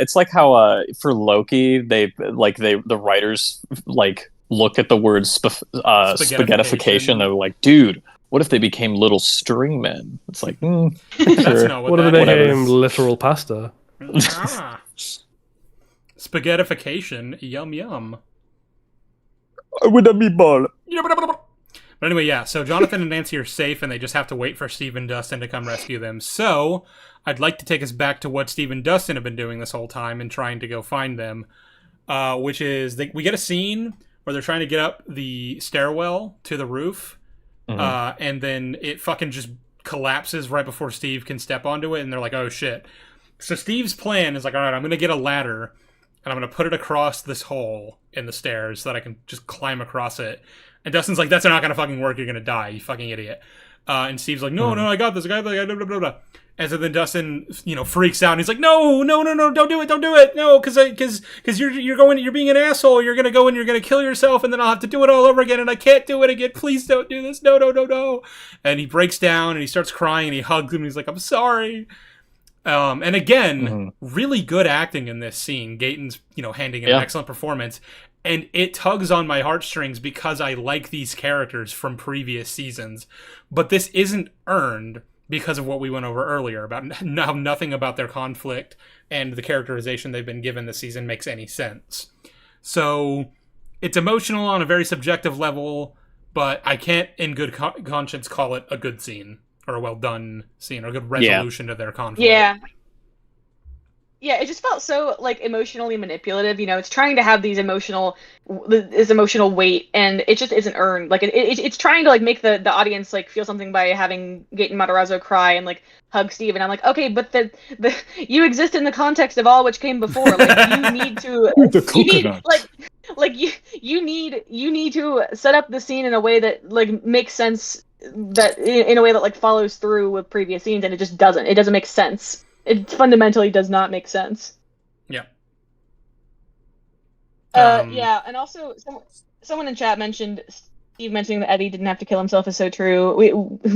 for Loki the writers like look at the word spaghettification. They're like, dude, what if they became little string men? It's like, That's sure. not What if that they is. became literal pasta? Ah. Spaghettification, yum yum. With a meatball. But anyway, yeah, so Jonathan and Nancy are safe, and they just have to wait for Steve and Dustin to come rescue them. So, I'd like to take us back to what Steve and Dustin have been doing this whole time and trying to go find them, which is we get a scene where they're trying to get up the stairwell to the roof, and then it fucking just collapses right before Steve can step onto it, and they're like, oh shit. So Steve's plan is like, all right, I'm going to get a ladder, and I'm going to put it across this hole in the stairs so that I can just climb across it. And Dustin's like, that's not going to fucking work. You're going to die, you fucking idiot. And Steve's like, no, I got this. I got this. Blah, blah, blah. And so then Dustin, freaks out. And he's like, no, don't do it. No, because you're being an asshole. You're going to go and you're going to kill yourself. And then I'll have to do it all over again. And I can't do it again. Please don't do this. No. And he breaks down and he starts crying and he hugs him. And he's like, I'm sorry. And again, really good acting in this scene. Gaten's, handing an excellent performance. And it tugs on my heartstrings because I like these characters from previous seasons. But this isn't earned because of what we went over earlier about how nothing about their conflict and the characterization they've been given this season makes any sense. So it's emotional on a very subjective level, but I can't in good conscience call it a good scene or a well done scene or a good resolution to their conflict. Yeah, it just felt so emotionally manipulative. It's trying to have this emotional weight, and it just isn't earned. It's trying to make the audience feel something by having Gaten Matarazzo cry and hug Steve. And I'm like, okay, but the you exist in the context of all which came before. You need to you need to set up the scene in a way that makes sense, that in a way that follows through with previous scenes, and it just doesn't. It doesn't make sense. It fundamentally does not make sense. Yeah. And also someone in chat mentioned Steve mentioning that Eddie didn't have to kill himself is so true. We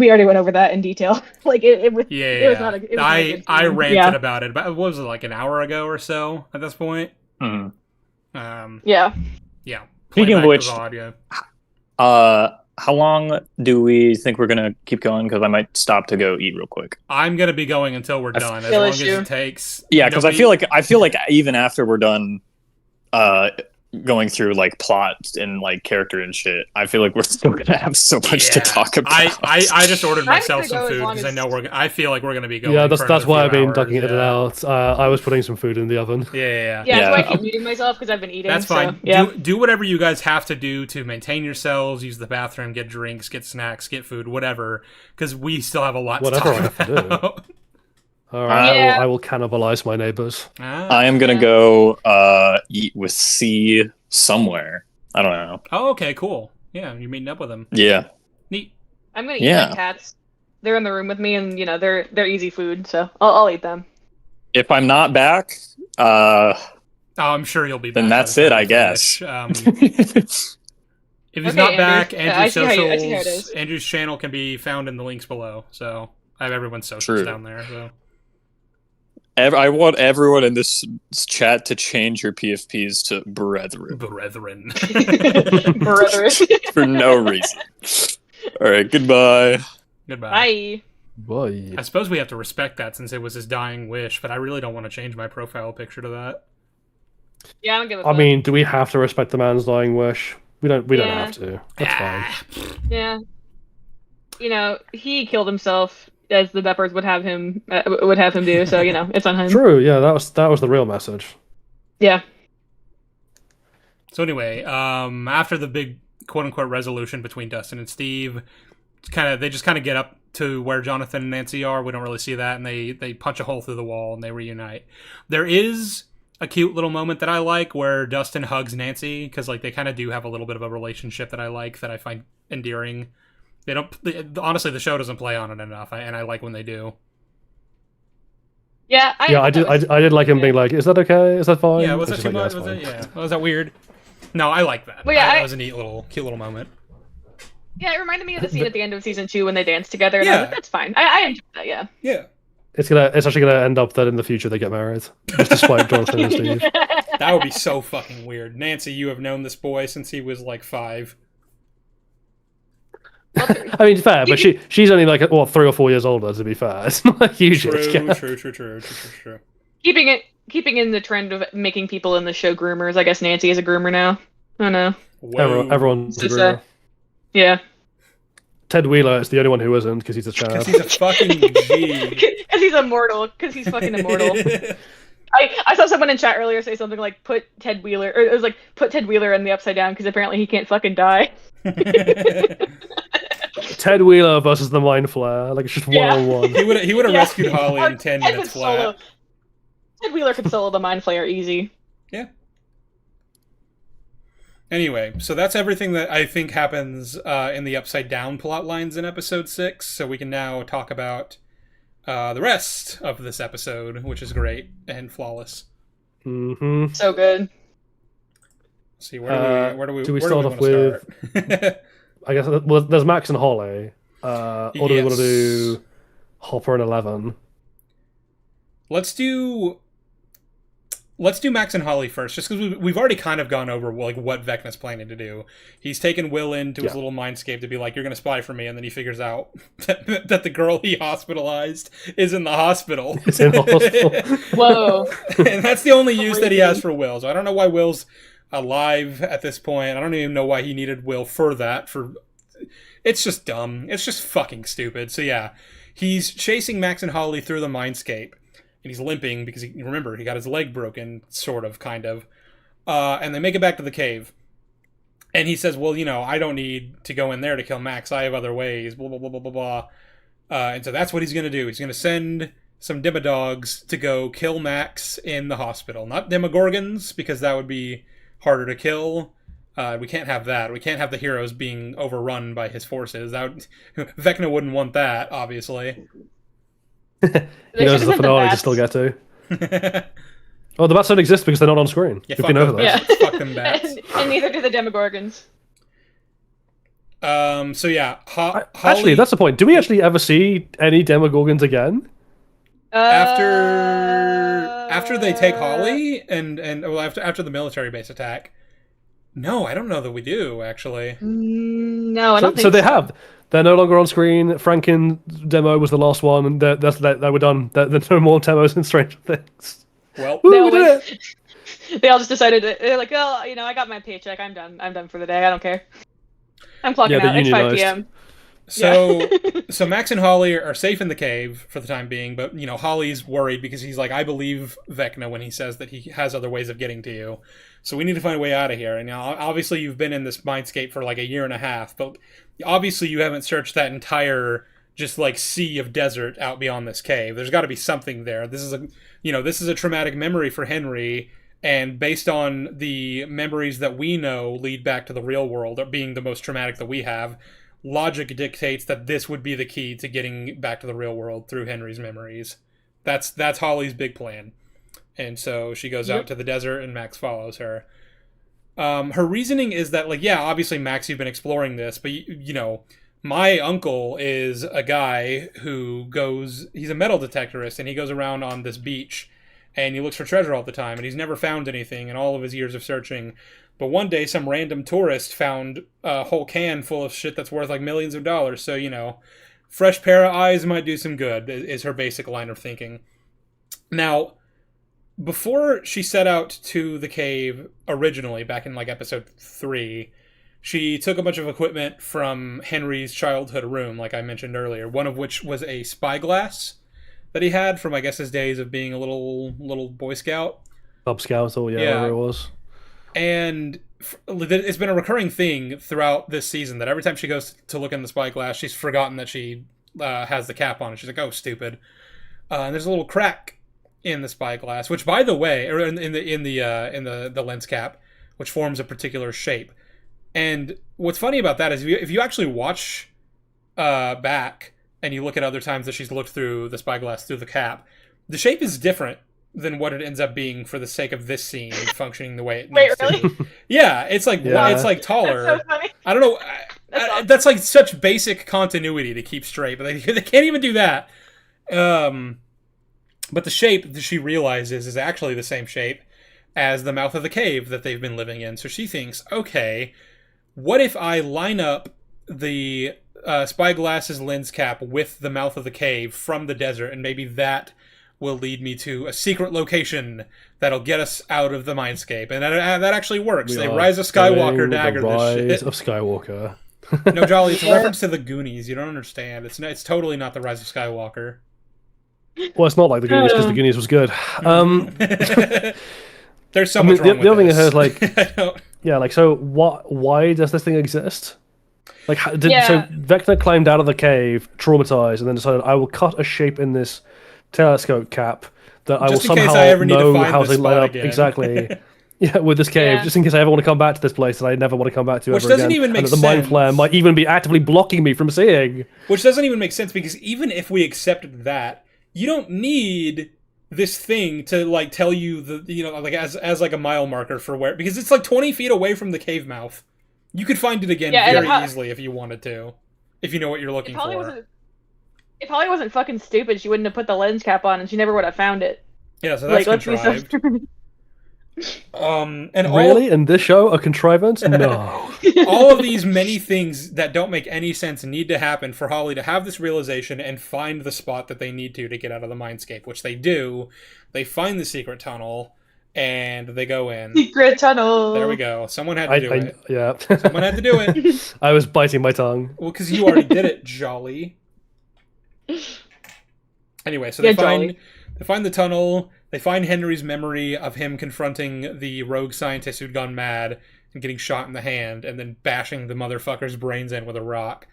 already went over that in detail. It was not a good scene. I ranted about it. But what was it, an hour ago or so at this point? Yeah. Speaking of which, how long do we think we're gonna keep going? Because I might stop to go eat real quick. I'm gonna be going until we're done, as long as it takes. Yeah, because I feel like even after we're done, going through plot and character and shit, I feel like we're still gonna have so much to talk about. I just ordered myself some food because I know I feel like we're gonna be going. Yeah, that's why I've been ducking it in and out. I was putting some food in the oven. Yeah. That's why I keep muting myself, because I've been eating. That's fine. So, yeah. Do whatever you guys have to do to maintain yourselves. Use the bathroom, get drinks, get snacks, get food, whatever. Because we still have a lot to talk about. All right, I will cannibalize my neighbors. I am gonna go eat with C somewhere. I don't know. Oh, okay, cool. Yeah, you're meeting up with them. Yeah. Neat. I'm gonna eat my cats. They're in the room with me, and they're easy food, so I'll eat them. If I'm not back, I'm sure you'll be back. Then that's it, I guess. If he's not back, Andrew's Andrew's channel can be found in the links below. So I have everyone's socials down there. So I want everyone in this chat to change your PFPs to brethren. Brethren. For no reason. All right, goodbye. Goodbye. Bye. I suppose we have to respect that since it was his dying wish, but I really don't want to change my profile picture to that. Yeah, I don't give a fuck. I mean, do we have to respect the man's dying wish? We don't have to. That's fine. Yeah. He killed himself, as the Beppers would have him do. So it's on him. True. Yeah, that was the real message. Yeah. So anyway, after the big quote unquote resolution between Dustin and Steve, they just get up to where Jonathan and Nancy are. We don't really see that, and they punch a hole through the wall and they reunite. There is a cute little moment that I like where Dustin hugs Nancy, because they kind of do have a little bit of a relationship that I like, that I find endearing. Honestly, the show doesn't play on it enough, and I like when they do. Yeah, I did like him being like, "Is that okay? Is that fine?" Yeah, was that too much? Was that weird? No, I like that. Well, that was a cute little moment. Yeah, it reminded me of the scene at the end of season 2 when they danced together. And I was like, that's fine. I enjoyed that. Yeah. Yeah. It's actually gonna end up that in the future they get married, just despite Jonathan and Steve. That would be so fucking weird. Nancy, you have known this boy since he was like 5. I mean, fair, but she's only like 3 or 4 years older. To be fair, it's not a huge age gap. True. Keeping in the trend of making people in the show groomers. I guess Nancy is a groomer now. I don't know. Everyone's a groomer. Yeah. Ted Wheeler is the only one who isn't because he's a child. Because he's a fucking G. Because he's immortal. Because he's fucking immortal. I saw someone in chat earlier say something like put Ted Wheeler in the Upside Down because apparently he can't fucking die. Ted Wheeler versus the Mind Flayer, like it's just 1-on-1. He would have rescued Holly in 10 minutes flat. Ted Wheeler could solo the Mind Flayer easy. Yeah. Anyway, so that's everything that I think happens in the Upside Down plot lines in episode 6. So we can now talk about the rest of this episode, which is great and flawless. Mm-hmm. So good. Let's see, where do we start off with? I guess there's Max and Holly. Or do we want to do Hopper and Eleven? Let's do Max and Holly first, just because we've already kind of gone over like what Vecna's planning to do. He's taken Will into his little mindscape to be like, "You're going to spy for me," and then he figures out that the girl he hospitalized is in the hospital. It's in the hospital. Whoa! And that's the only use that he has for Will. So I don't know why Will's alive at this point. I don't even know why he needed Will for that. It's just dumb. It's just fucking stupid. So yeah, he's chasing Max and Holly through the mindscape. And he's limping because, remember, he got his leg broken, sort of, kind of. And they make it back to the cave. And he says, well, I don't need to go in there to kill Max. I have other ways, blah, blah, blah, blah, blah, blah. And so that's what he's going to do. He's going to send some Demodogs to go kill Max in the hospital. Not Demogorgons, because that would be harder to kill. We can't have that. We can't have the heroes being overrun by his forces. Vecna wouldn't want that, obviously. He knows the finale to still get to. Oh, the bats don't exist because they're not on screen. Yeah, We've been over that. Fuck them bats. and neither do the Demogorgons. So yeah, actually, that's the point. Do we actually ever see any Demogorgons again? After they take Holly and after the military base attack. No, I don't know that we do actually. No, I don't think so. They have. They're no longer on screen. Franken demo was the last one, and they were done. There's no more demos in Stranger Things. Well, they all just decided they're like, oh, I got my paycheck. I'm done. I'm done for the day. I don't care. I'm clocking out. It's 5 p.m. So Max and Holly are safe in the cave for the time being, but Holly's worried because he's like, I believe Vecna when he says that he has other ways of getting to you. So we need to find a way out of here. And obviously you've been in this mindscape for like a year and a half, but obviously you haven't searched that entire just like sea of desert out beyond this cave. There's got to be something there. This is a traumatic memory for Henry, and based on the memories that we know lead back to the real world, being the most traumatic that we have, logic dictates that this would be the key to getting back to the real world through Henry's memories. That's Holly's big plan. And so she goes out to the desert and Max follows her. Her reasoning is that, like, yeah, obviously, Max, you've been exploring this, but, my uncle is a guy who he's a metal detectorist, and he goes around on this beach, and he looks for treasure all the time, and he's never found anything in all of his years of searching. But one day, some random tourist found a whole can full of shit that's worth, like, millions of dollars. So, fresh pair of eyes might do some good, is her basic line of thinking. Now, before she set out to the cave originally, back in like episode 3, she took a bunch of equipment from Henry's childhood room, like I mentioned earlier, one of which was a spyglass that he had from, I guess, his days of being a little Boy Scout. Cub Scout, whatever it was. And it's been a recurring thing throughout this season that every time she goes to look in the spyglass, she's forgotten that she has the cap on, and she's like, oh, stupid. And there's a little crack in the spyglass, which, by the way, or in the lens cap, which forms a particular shape. And what's funny about that is if you actually watch back and you look at other times that she's looked through the spyglass through the cap, the shape is different than what it ends up being for the sake of this scene functioning the way it needs to. Yeah, it's like it's like taller. That's so funny. I don't know. That's like such basic continuity to keep straight, but they can't even do that. But the shape that she realizes is actually the same shape as the mouth of the cave that they've been living in. So she thinks, okay, what if I line up the Spyglass's lens cap with the mouth of the cave from the desert, and maybe that will lead me to a secret location that'll get us out of the mindscape. And that actually works. They Rise of Skywalker dagger this shit. Rise of Skywalker. No, Jolly, it's a reference to the Goonies. You don't understand. It's totally not the Rise of Skywalker. Well, it's not like the Goonies because the Goonies was good. There's so much wrong with the other thing I this. heard, like, yeah, like, so why does this thing exist? Like, so Vecna climbed out of the cave, traumatized, and then decided, I will cut a shape in this telescope cap that I will somehow know how to line up again. Exactly. Yeah, with this cave, just in case I ever want to come back to this place that I never want to come back to Which ever doesn't again. even make and that the sense. mind flare might even be actively blocking me from seeing. Which doesn't even make sense, because even if we accepted that, you don't need this thing to like tell you like as like a mile marker for where, because it's like 20 feet away from the cave mouth. You could find it again very easily if you wanted to, if you know what you're looking for. It probably wasn't fucking stupid. She wouldn't have put the lens cap on, and she never would have found it. Yeah, so that's contrived. Really? In this show, a contrivance? No. All of these many things that don't make any sense need to happen for Holly to have this realization and find the spot that they need to get out of the mindscape, which they do. They find the secret tunnel, and they go in. Secret tunnel! There we go. Someone had to do it. Yeah. Someone had to do it. I was biting my tongue. Well, because you already did it, Jolly. Anyway, so they find the tunnel. They find Henry's memory of him confronting the rogue scientist who'd gone mad and getting shot in the hand and then bashing the motherfucker's brains in with a rock.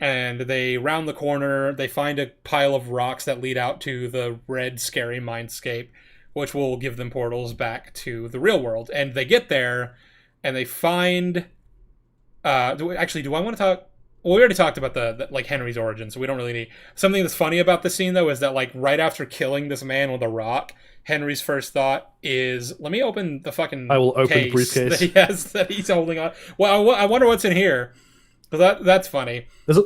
And they round the corner. They find a pile of rocks that lead out to the red, scary mindscape, which will give them portals back to the real world. And they get there, and they find... do I want to talk... Well, we already talked about the like Henry's origin, so we don't really need... Something that's funny about this scene, though, is that like right after killing this man with a rock, Henry's first thought is, let me open the fucking I will open the briefcase that he has, that he's holding on. Well, I wonder what's in here. That's funny. There's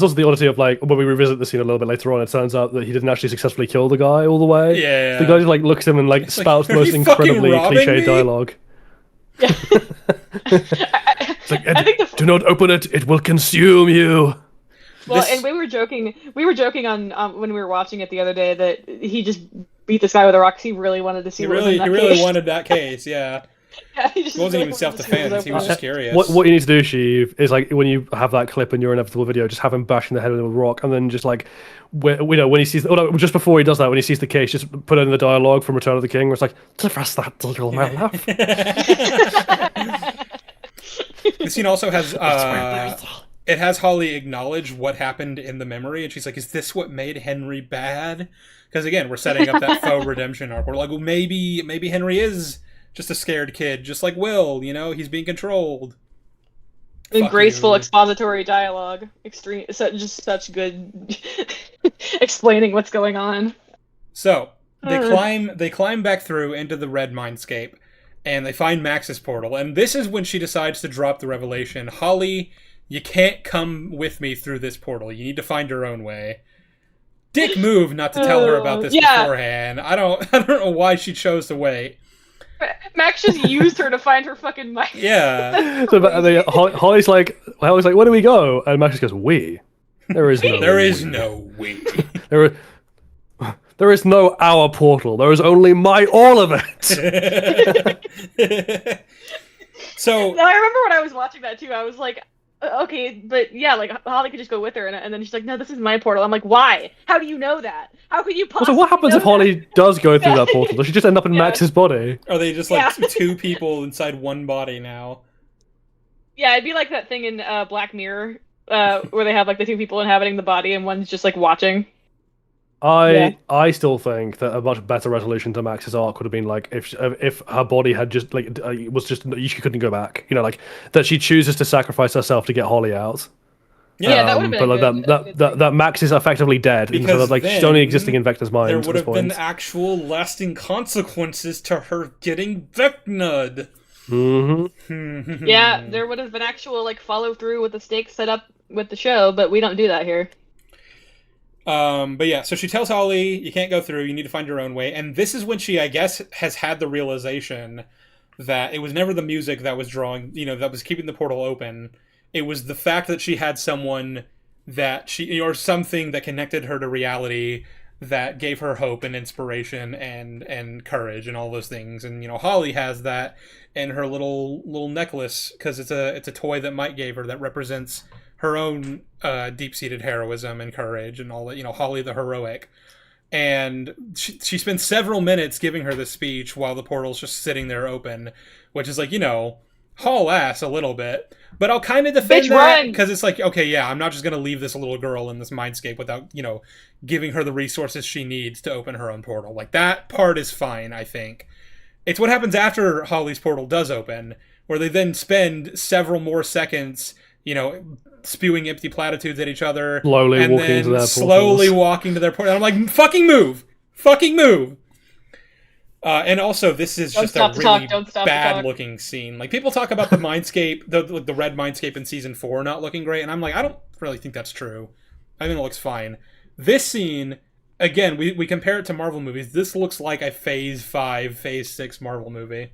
also the oddity of, like, when we revisit the scene a little bit later on, it turns out that he didn't actually successfully kill the guy all the way. Yeah. The guy just, like, looks at him and, like, spouts the most incredibly cliched dialogue. Yeah. It's like, do not open it, it will consume you. Well, and we were joking on when we were watching it the other day that he just beat this guy with a rock because he really wanted to see He really wanted that case, yeah. Yeah, it wasn't even self-defense, he was just curious. What you need to do, Sheev, is like when you have that clip in your inevitable video, just have him bashing the head with a rock, and then just like, when he sees, just before he does that, when he sees the case, just put it in the dialogue from Return of the King, where it's like, "Trust that little man laugh." The scene also has it has Holly acknowledge what happened in the memory, and she's like, "Is this what made Henry bad?" Because again, we're setting up that faux redemption arc. We're like, well, maybe Henry is just a scared kid, just like Will. He's being controlled. And graceful expository dialogue, such good explaining what's going on. So they climb back through into the red mindscape, and they find Max's portal. And this is when she decides to drop the revelation: Holly, you can't come with me through this portal. You need to find your own way. Dick move not to tell her about this beforehand. I don't know why she chose to wait. Max just used her to find her fucking mic. Yeah. So Holly's like, where do we go? And Max just goes, we. There is no. There is no we. There is no our portal. There is only my all of it. So I remember when I was watching that too. I was like, okay, but yeah, like Holly could just go with her, and then she's like, no, this is my portal. I'm like, why? How do you know that? How could you possibly? So what happens if Holly does go through that portal? Does she just end up in Max's body? Are they just like two people inside one body now? Yeah, it'd be like that thing in Black Mirror, where they have like the two people inhabiting the body, and one's just like watching. I still think that a much better resolution to Max's arc would have been like if her body had just like was just she couldn't go back. Like that she chooses to sacrifice herself to get Holly out. Yeah, that would have been. But that Max is effectively dead, because so that, she's only existing in Vecna's mind. There would have been actual lasting consequences to her getting Vecna'd. Mm-hmm. Yeah, there would have been actual like follow through with the stakes set up with the show, but we don't do that here. But yeah, so she tells Holly, you can't go through, you need to find your own way. And this is when she, I guess, has had the realization that it was never the music that was drawing, that was keeping the portal open. It was the fact that she had someone that or something that connected her to reality that gave her hope and inspiration and courage and all those things. And, Holly has that in her little necklace because it's a toy that Mike gave her that represents her own deep-seated heroism and courage and all that, Holly the heroic. And she spends several minutes giving her the speech while the portal's just sitting there open, which is like, haul ass a little bit. But I'll kind of defend Bitch, that run! because it's like, okay, yeah, I'm not just going to leave this little girl in this mindscape without, giving her the resources she needs to open her own portal. Like, that part is fine, I think. It's what happens after Holly's portal does open, where they then spend several more seconds, spewing empty platitudes at each other, slowly and walking then to their slowly portals. walking to their portal. I'm like, fucking move! Fucking move! And also, this is Don't just stop a to talk, really don't stop to talk. bad-looking scene. Like, people talk about the Mindscape, the red Mindscape in Season 4 not looking great, and I'm like, I don't really think that's true. I think it looks fine. This scene, again, we compare it to Marvel movies. This looks like a Phase 5, Phase 6 Marvel movie.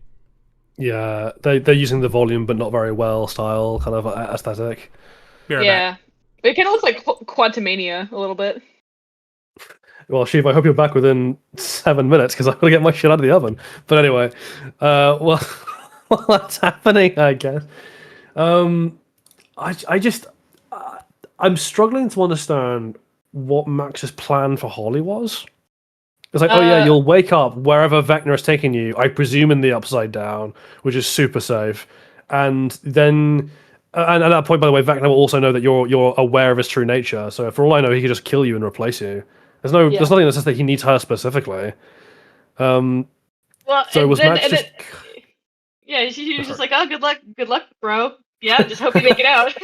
Yeah, they're using the volume but not very well style kind of aesthetic. Be right back. Yeah. It kind of looks like Quantumania a little bit. Well, Shiv, I hope you're back within 7 minutes because I've got to get my shit out of the oven. But anyway, well, while that's happening, I guess. I'm struggling to understand what Max's plan for Holly was. It's like, oh yeah, you'll wake up wherever Vecna is taking you, I presume in the Upside Down, which is super safe. And then, and at that point, by the way, Vecna will also know that you're aware of his true nature. So for all I know, he could just kill you and replace you. There's nothing that says that he needs her specifically. Well, So was Max just... Yeah, she was just like, oh, good luck, bro. Yeah, just hope you make it out.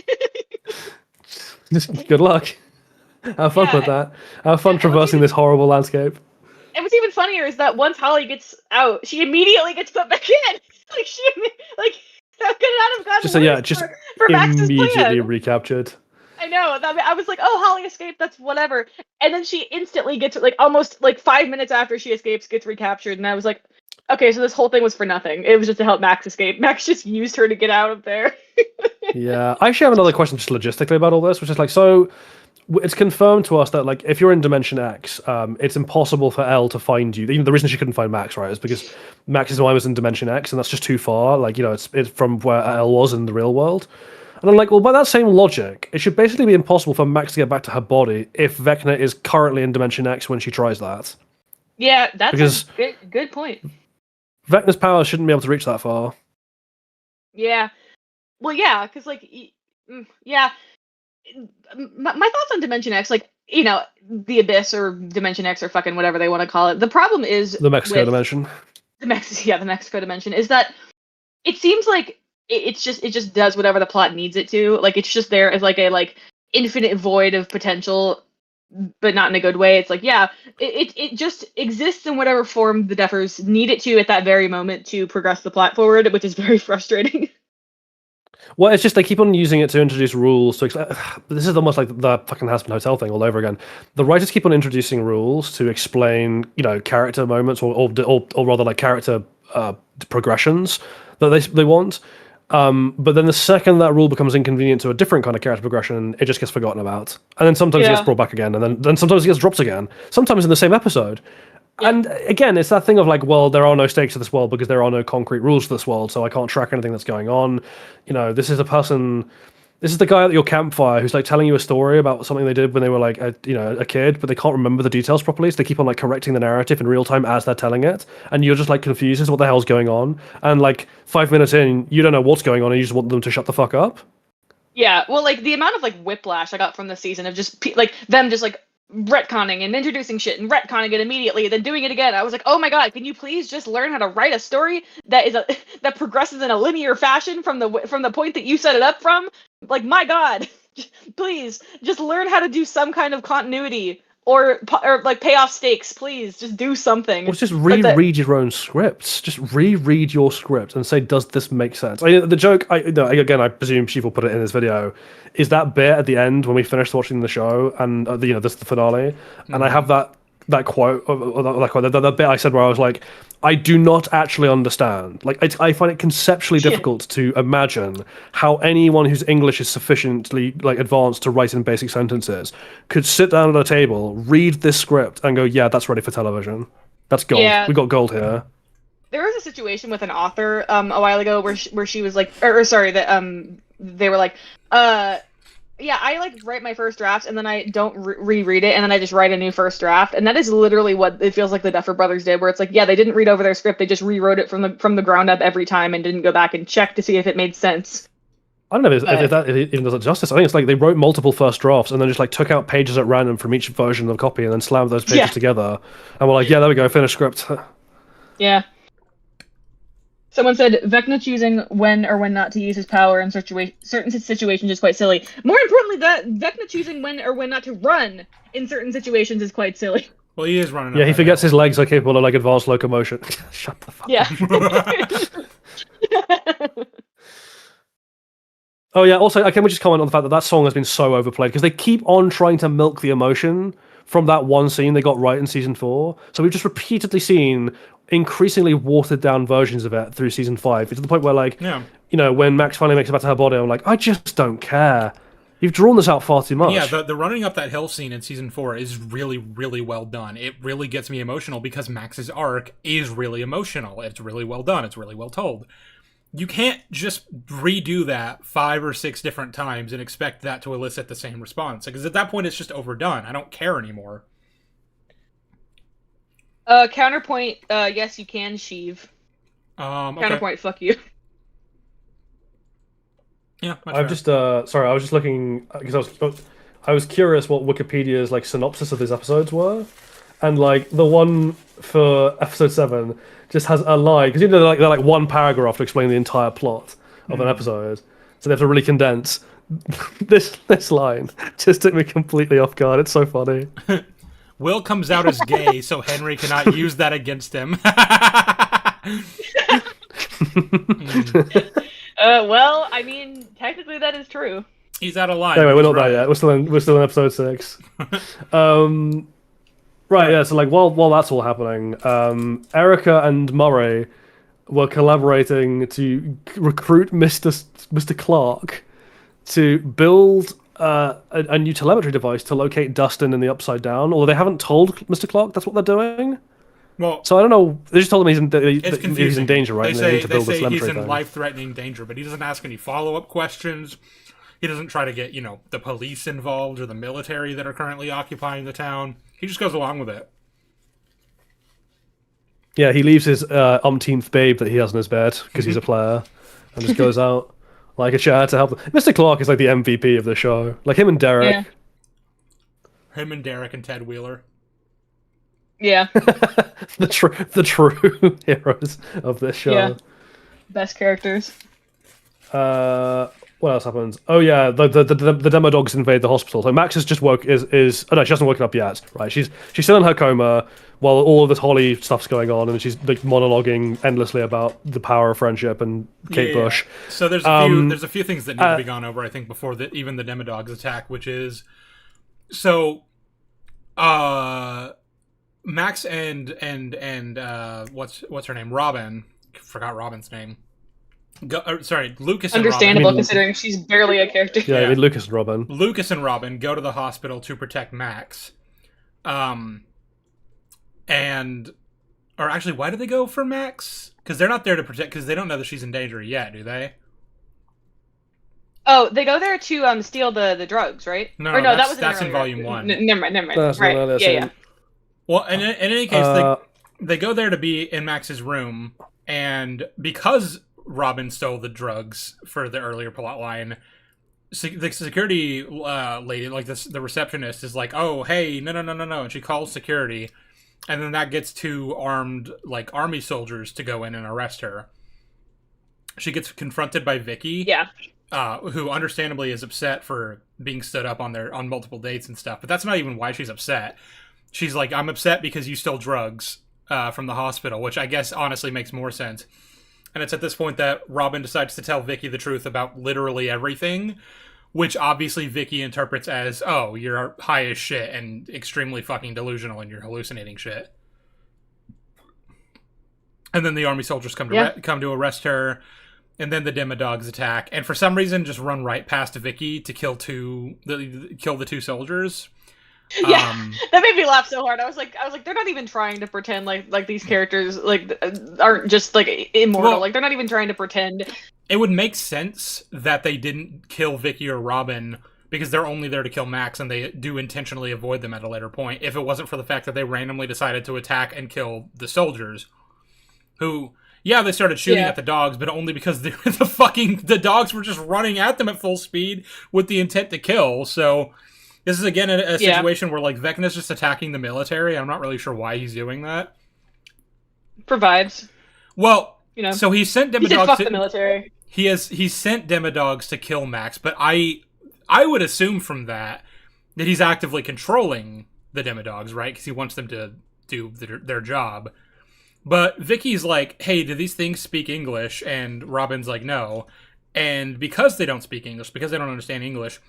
Just good luck. Have fun with that. Have fun traversing this horrible landscape. And what's even funnier is that once Holly gets out, she immediately gets put back in. How could it not have gotten just for Max's immediately plan? recaptured. I know. I was like, oh, Holly escaped. That's whatever. And then she instantly gets, almost 5 minutes after she escapes, gets recaptured. And I was like, okay, so this whole thing was for nothing. It was just to help Max escape. Max just used her to get out of there. Yeah, I actually have another question just logistically about all this, which is so it's confirmed to us that if you're in Dimension X, it's impossible for Elle to find you. Even the reason she couldn't find Max, right, is because Max's mind was in Dimension X, and that's just too far. It's from where Elle was in the real world. And I'm like, well, by that same logic, it should basically be impossible for Max to get back to her body if Vecna is currently in Dimension X when she tries that. Yeah, that's a good point. Vecna's powers shouldn't be able to reach that far. Yeah. Well, yeah, because, yeah. My thoughts on Dimension X, the Abyss or Dimension X or fucking whatever they want to call it. The problem is... The Mexico dimension. The Mexico dimension, is that it seems like it just does whatever the plot needs it to. It's just there as a infinite void of potential, but not in a good way. It's it just exists in whatever form the Deffers need it to at that very moment to progress the plot forward, which is very frustrating. Well, it's just they keep on using it to introduce rules. This is almost like the fucking Hazbin Hotel thing all over again. The writers keep on introducing rules to explain, character moments or rather character progressions that they want. But then the second that rule becomes inconvenient to a different kind of character progression, it just gets forgotten about. And then sometimes it gets brought back again, and then sometimes it gets dropped again. Sometimes in the same episode. Yeah. And again, it's that thing of well, there are no stakes to this world because there are no concrete rules to this world, so I can't track anything that's going on. This is the guy at your campfire who's telling you a story about something they did when they were a kid, but they can't remember the details properly, so they keep on correcting the narrative in real time as they're telling it, and you're just confused as to what the hell's going on. And 5 minutes in, you don't know what's going on, and you just want them to shut the fuck up. Yeah, well, the amount of whiplash I got from this season of just them just retconning and introducing shit and retconning it immediately, then doing it again. I was like, oh my god, can you please just learn how to write a story that progresses in a linear fashion from the point that you set it up from? My god, please just learn how to do some kind of continuity or like pay off stakes, please. Just do something. Or just Like that- reread your own scripts. Just reread your script and say, does this make sense? I mean, the joke, again, I presume Sheev will put it in this video, is that bit at the end when we finished watching the show and this is the finale, and I have that quote, that bit I said where I was like, I do not actually understand. Like, I find it conceptually difficult to imagine how anyone whose English is sufficiently like advanced to write in basic sentences could sit down at a table, read this script, and go, "Yeah, that's ready for television. That's gold. Yeah. We got gold here." There was a situation with an author a while ago where she was like, or sorry, that they were like, yeah, I like write my first draft and then I don't reread it and then I just write a new first draft, and that is literally what it feels like the Duffer Brothers did, where it's like, yeah, they didn't read over their script, they just rewrote it from the ground up every time and didn't go back and check to see if it made sense. I don't know if that even does it justice. I think it's like they wrote multiple first drafts and then just like took out pages at random from each version of the copy and then slammed those pages together and we're like, yeah, there we go, finished script. Yeah. Someone said Vecna choosing when or when not to use his power in certain situations is quite silly. More importantly, that Vecna choosing when or when not to run in certain situations is quite silly. Well, he is running. Yeah, he forgets his legs are capable of like advanced locomotion. Shut the fuck up. Yeah. Oh yeah, also, can we just comment on the fact that that song has been so overplayed because they keep on trying to milk the emotion from that one scene they got right in season 4. So we've just repeatedly seen increasingly watered down versions of it through season 5. It's to the point where, like, when Max finally makes it back to her body, I'm like, I just don't care. You've drawn this out far too much. Yeah, the running up that hill scene in season 4 is really, really well done. It really gets me emotional because Max's arc is really emotional. It's really well done. It's really well told. You can't just redo that 5 or 6 different times and expect that to elicit the same response. Because at that point, it's just overdone. I don't care anymore. Counterpoint, yes, you can, Sheev. Okay. Counterpoint, fuck you. Yeah, I'm just sorry. I was just looking because I was curious what Wikipedia's like synopsis of these episodes were, and like the one for episode 7 just has a line because they're like one paragraph to explain the entire plot of an episode, so they have to really condense. This line just took me completely off guard. It's so funny. Will comes out as gay, so Henry cannot use that against him. Well, I mean, technically that is true. He's out of line. Anyway, we're not there yet. We're still in episode 6. Right, yeah. So like while that's all happening, Erica and Murray were collaborating to recruit Mr. Clark to build a new telemetry device to locate Dustin in the Upside Down. Although they haven't told Mr. Clark that's what they're doing. Well, so I don't know. They just told him he's in danger, right? They need to build say he's in life-threatening danger, but he doesn't ask any follow-up questions. He doesn't try to get, the police involved or the military that are currently occupying the town. He just goes along with it. Yeah, he leaves his umpteenth babe that he has in his bed because he's a player, and just goes out like a chair to help them. Mr. Clark is like the MVP of the show. Like him and Derek. Yeah. Him and Derek and Ted Wheeler. Yeah. the true heroes of this show. Yeah. Best characters. What else happens? Oh yeah, the demo dogs invade the hospital. So Max has just oh no, she hasn't woken up yet. Right, she's still in her coma while all of this Holly stuff's going on, and she's like monologuing endlessly about the power of friendship and Kate Bush. So there's a few things that need to be gone over, I think, before even the demo dogs attack, which is Max and what's her name? Robin. Forgot Robin's name. Lucas and Understandable, Robin. considering she's barely a character. Yeah, I mean, Lucas and Robin. Lucas and Robin go to the hospital to protect Max. Or actually, why do they go for Max? Because they're not there to protect, because they don't know that she's in danger yet, do they? Oh, they go there to steal the drugs, right? No, or no, that was that's in Volume 1. Never mind. That's right, yeah. Well, in any case, they go there to be in Max's room, and because Robin stole the drugs for the earlier plot line, the security lady, like the receptionist, is like, "Oh, hey, no," and she calls security, and then that gets 2 armed like army soldiers to go in and arrest her. She gets confronted by Vicky, yeah, who understandably is upset for being stood up on multiple dates and stuff. But that's not even why she's upset. She's like, I'm upset because you stole drugs from the hospital, which I guess honestly makes more sense. And it's at this point that Robin decides to tell Vicky the truth about literally everything, which obviously Vicky interprets as, oh, you're high as shit and extremely fucking delusional and you're hallucinating shit. And then the army soldiers come to arrest her, and then the Demodogs attack, and for some reason just run right past Vicky to kill the two soldiers. Yeah, that made me laugh so hard. I was like, they're not even trying to pretend like these characters aren't just like immortal. Like they're not even trying to pretend. It would make sense that they didn't kill Vicky or Robin because they're only there to kill Max, and they do intentionally avoid them at a later point. If it wasn't for the fact that they randomly decided to attack and kill the soldiers, who, yeah, they started shooting at the dogs, but only because the dogs were just running at them at full speed with the intent to kill. So this is again a situation where like Vecna's just attacking the military. I'm not really sure why he's doing that. For vibes. Well, so he sent Demodogs. He said fuck the military. He's sent Demodogs to kill Max, but I would assume from that he's actively controlling the Demodogs, right? Because he wants them to do their job. But Vicky's like, hey, do these things speak English? And Robin's like, no. And because they don't speak English, because they don't understand English,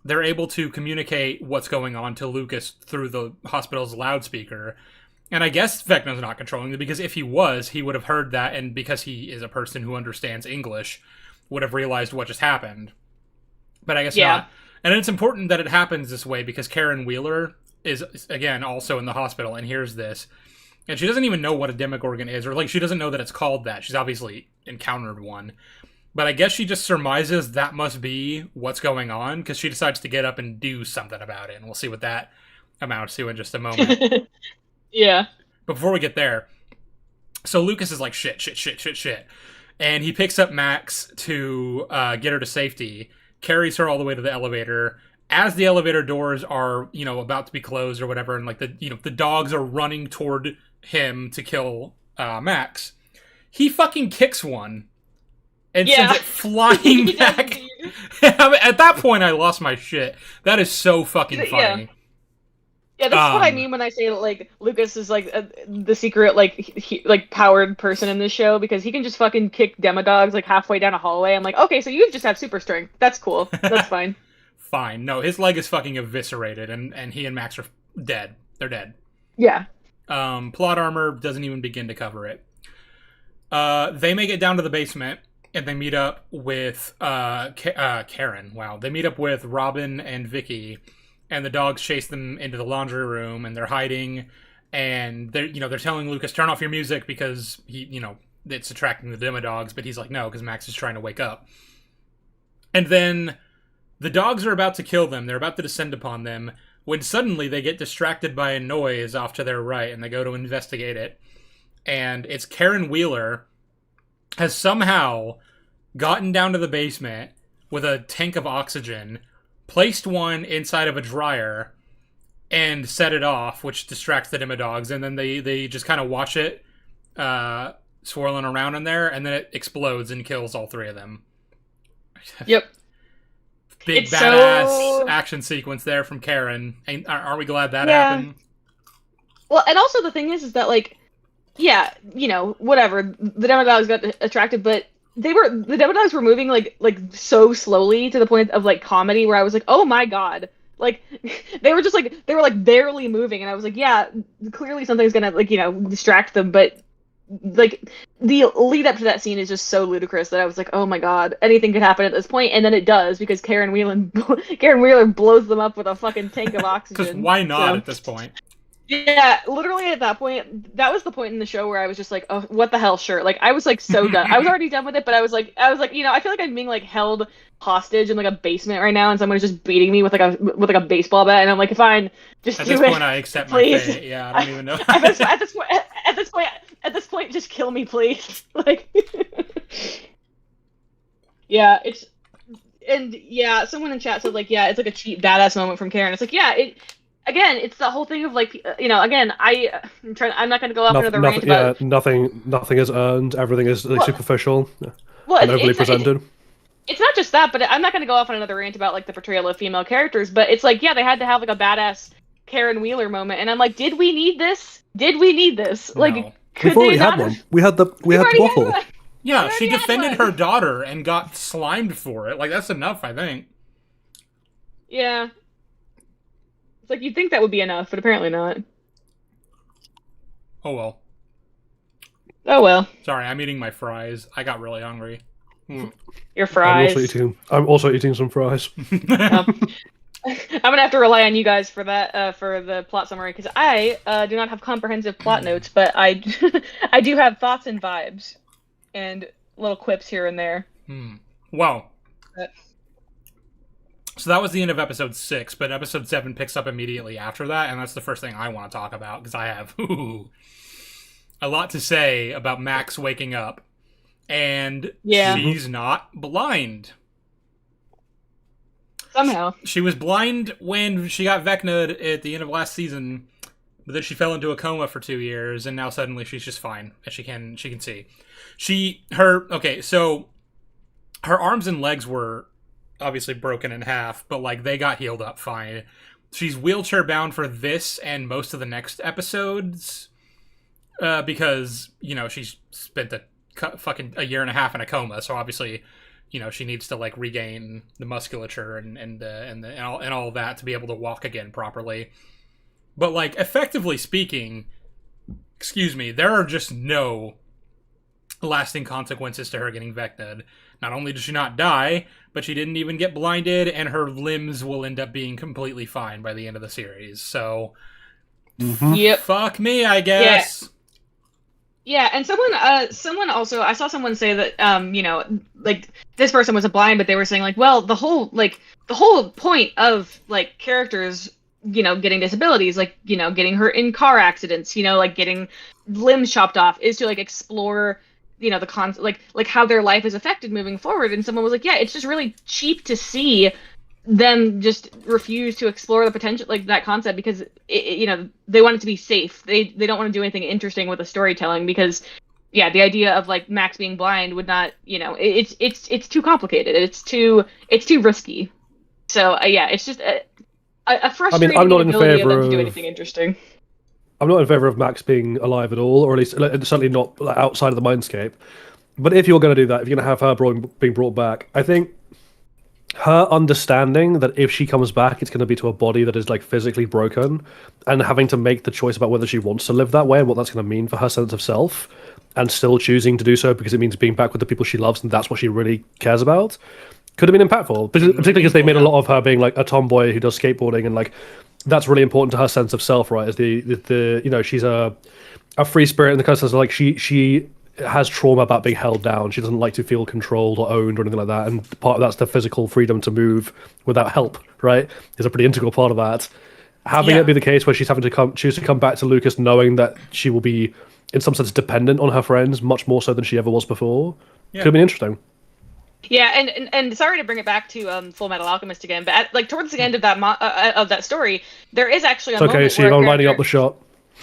they're able to communicate what's going on to Lucas through the hospital's loudspeaker. And I guess Vecna's not controlling them, because if he was, he would have heard that, and because he is a person who understands English, would have realized what just happened. But I guess not. And it's important that it happens this way, because Karen Wheeler is, again, also in the hospital and hears this. And she doesn't even know what a Demogorgon is, or like she doesn't know that it's called that. She's obviously encountered one. But I guess she just surmises that must be what's going on, because she decides to get up and do something about it. And we'll see what that amounts to in just a moment. Yeah. But before we get there, so Lucas is like, shit. And he picks up Max to get her to safety, carries her all the way to the elevator. As the elevator doors are, about to be closed or whatever, and like the dogs are running toward him to kill Max, he fucking kicks one and sends it flying back. At that point, I lost my shit. That is so fucking funny. Yeah, that's what I mean when I say that, like, Lucas is, like, the secret, like, powered person in this show, because he can just fucking kick Demodogs, like, halfway down a hallway. I'm like, okay, so you just have super strength. That's cool. That's fine. Fine. No, his leg is fucking eviscerated, and he and Max are dead. They're dead. Yeah. Plot armor doesn't even begin to cover it. They make it down to the basement, and they meet up with Karen. Wow. They meet up with Robin and Vicky, and the dogs chase them into the laundry room, and they're hiding, and they're telling Lucas, turn off your music, because he, it's attracting the Demodogs, but he's like, no, because Max is trying to wake up. And then the dogs are about to kill them. They're about to descend upon them, when suddenly they get distracted by a noise off to their right, and they go to investigate it. And it's Karen Wheeler has somehow gotten down to the basement with a tank of oxygen, placed one inside of a dryer, and set it off, which distracts the Demodogs, and then they just kind of watch it swirling around in there, and then it explodes and kills all three of them. Yep. Big it's badass action sequence there from Karen. Aren't we glad that happened? Well, and also the thing is that, like, yeah, whatever, the Demodogs got attracted, but the Demodogs were moving like so slowly to the point of like comedy where I was like, oh my god, like they were barely moving, and I was like, yeah, clearly something's gonna distract them, but like the lead up to that scene is just so ludicrous that I was like, oh my god, anything could happen at this point, and then it does, because Karen Wheeler blows them up with a fucking tank of oxygen. Because why not at this point? Yeah, literally at that point, that was the point in the show where I was just like, oh, what the hell, sure. Like, I was like so done. I was already done with it, but I was like, I feel like I'm being like held hostage in like a basement right now, and someone's just beating me with like a baseball bat, and I'm like, fine, just do it. At this point, I accept please. My fate. Yeah, I don't even know. At this point, just kill me, please. Like, yeah, someone in chat said like, yeah, it's like a cheap badass moment from Karen. It's like, yeah, Again, it's the whole thing of like, again, I'm not going to go off into the rant about... nothing is earned. Everything is like superficial and overly presented. it's not just that, but I'm not going to go off on another rant about like the portrayal of female characters, but it's like, yeah, they had to have like a badass Karen Wheeler moment, and I'm like, did we need this? Did we need this? No. Like, We've already had one. We had the waffle. Yeah, she already had defended one. her daughter and got slimed for it. Like, that's enough, I think. Yeah. It's like, you'd think that would be enough, but apparently not. Oh well. Oh well. Sorry, I'm eating my fries. I got really hungry. Your fries. I'm also eating some fries. I'm gonna have to rely on you guys for that, for the plot summary, because I do not have comprehensive plot notes, but I I do have thoughts and vibes, and little quips here and there. Well, so that was the end of episode 6, but episode 7 picks up immediately after that, and that's the first thing I want to talk about, because I have a lot to say about Max waking up, and she's not blind. Somehow. She was blind when she got Vecna at the end of last season, but then she fell into a coma for 2 years, and now suddenly she's just fine, and she can see. So her arms and legs were obviously broken in half, but like they got healed up fine. She's wheelchair bound for this and most of the next episodes, because she's spent a year and a half in a coma, so obviously she needs to like regain the musculature and all of that to be able to walk again properly. But like effectively speaking, there are just no lasting consequences to her getting Vecna'd. Not only did she not die, but she didn't even get blinded, and her limbs will end up being completely fine by the end of the series. So, Yep. Fuck me, I guess. Yeah, and someone also, I saw someone say that, like, this person wasn't blind, but they were saying, like, well, the whole point of, like, characters, getting disabilities, like, getting hurt in car accidents, like, getting limbs chopped off, is to, like, explore, the like how their life is affected moving forward. And someone was like, yeah, it's just really cheap to see them just refuse to explore the potential, like that concept, because they want it to be safe. They don't want to do anything interesting with the storytelling, because the idea of like Max being blind would not, it's too complicated. It's too risky. So it's just a frustrating I'm not in inability of them favor to do of anything interesting. I'm not in favor of Max being alive at all, or at least certainly not outside of the mindscape. But if you're going to do that, if you're going to have her being brought back, I think her understanding that if she comes back, it's going to be to a body that is like physically broken, and having to make the choice about whether she wants to live that way and what that's going to mean for her sense of self, and still choosing to do so because it means being back with the people she loves and that's what she really cares about, could have been impactful. Particularly because they made a lot of her being like a tomboy who does skateboarding, and like that's really important to her sense of self, right? Is the she's a free spirit in the kind of sense of like she has trauma about being held down. She doesn't like to feel controlled or owned or anything like that, and part of that's the physical freedom to move without help, right? Is a pretty integral part of that. Having it be the case where she's having to choose to come back to Lucas knowing that she will be in some sense dependent on her friends much more so than she ever was before, could have been interesting. Yeah, and sorry to bring it back to Full Metal Alchemist again, but towards the end of that story, there is actually a moment okay, so you're lining up the shot.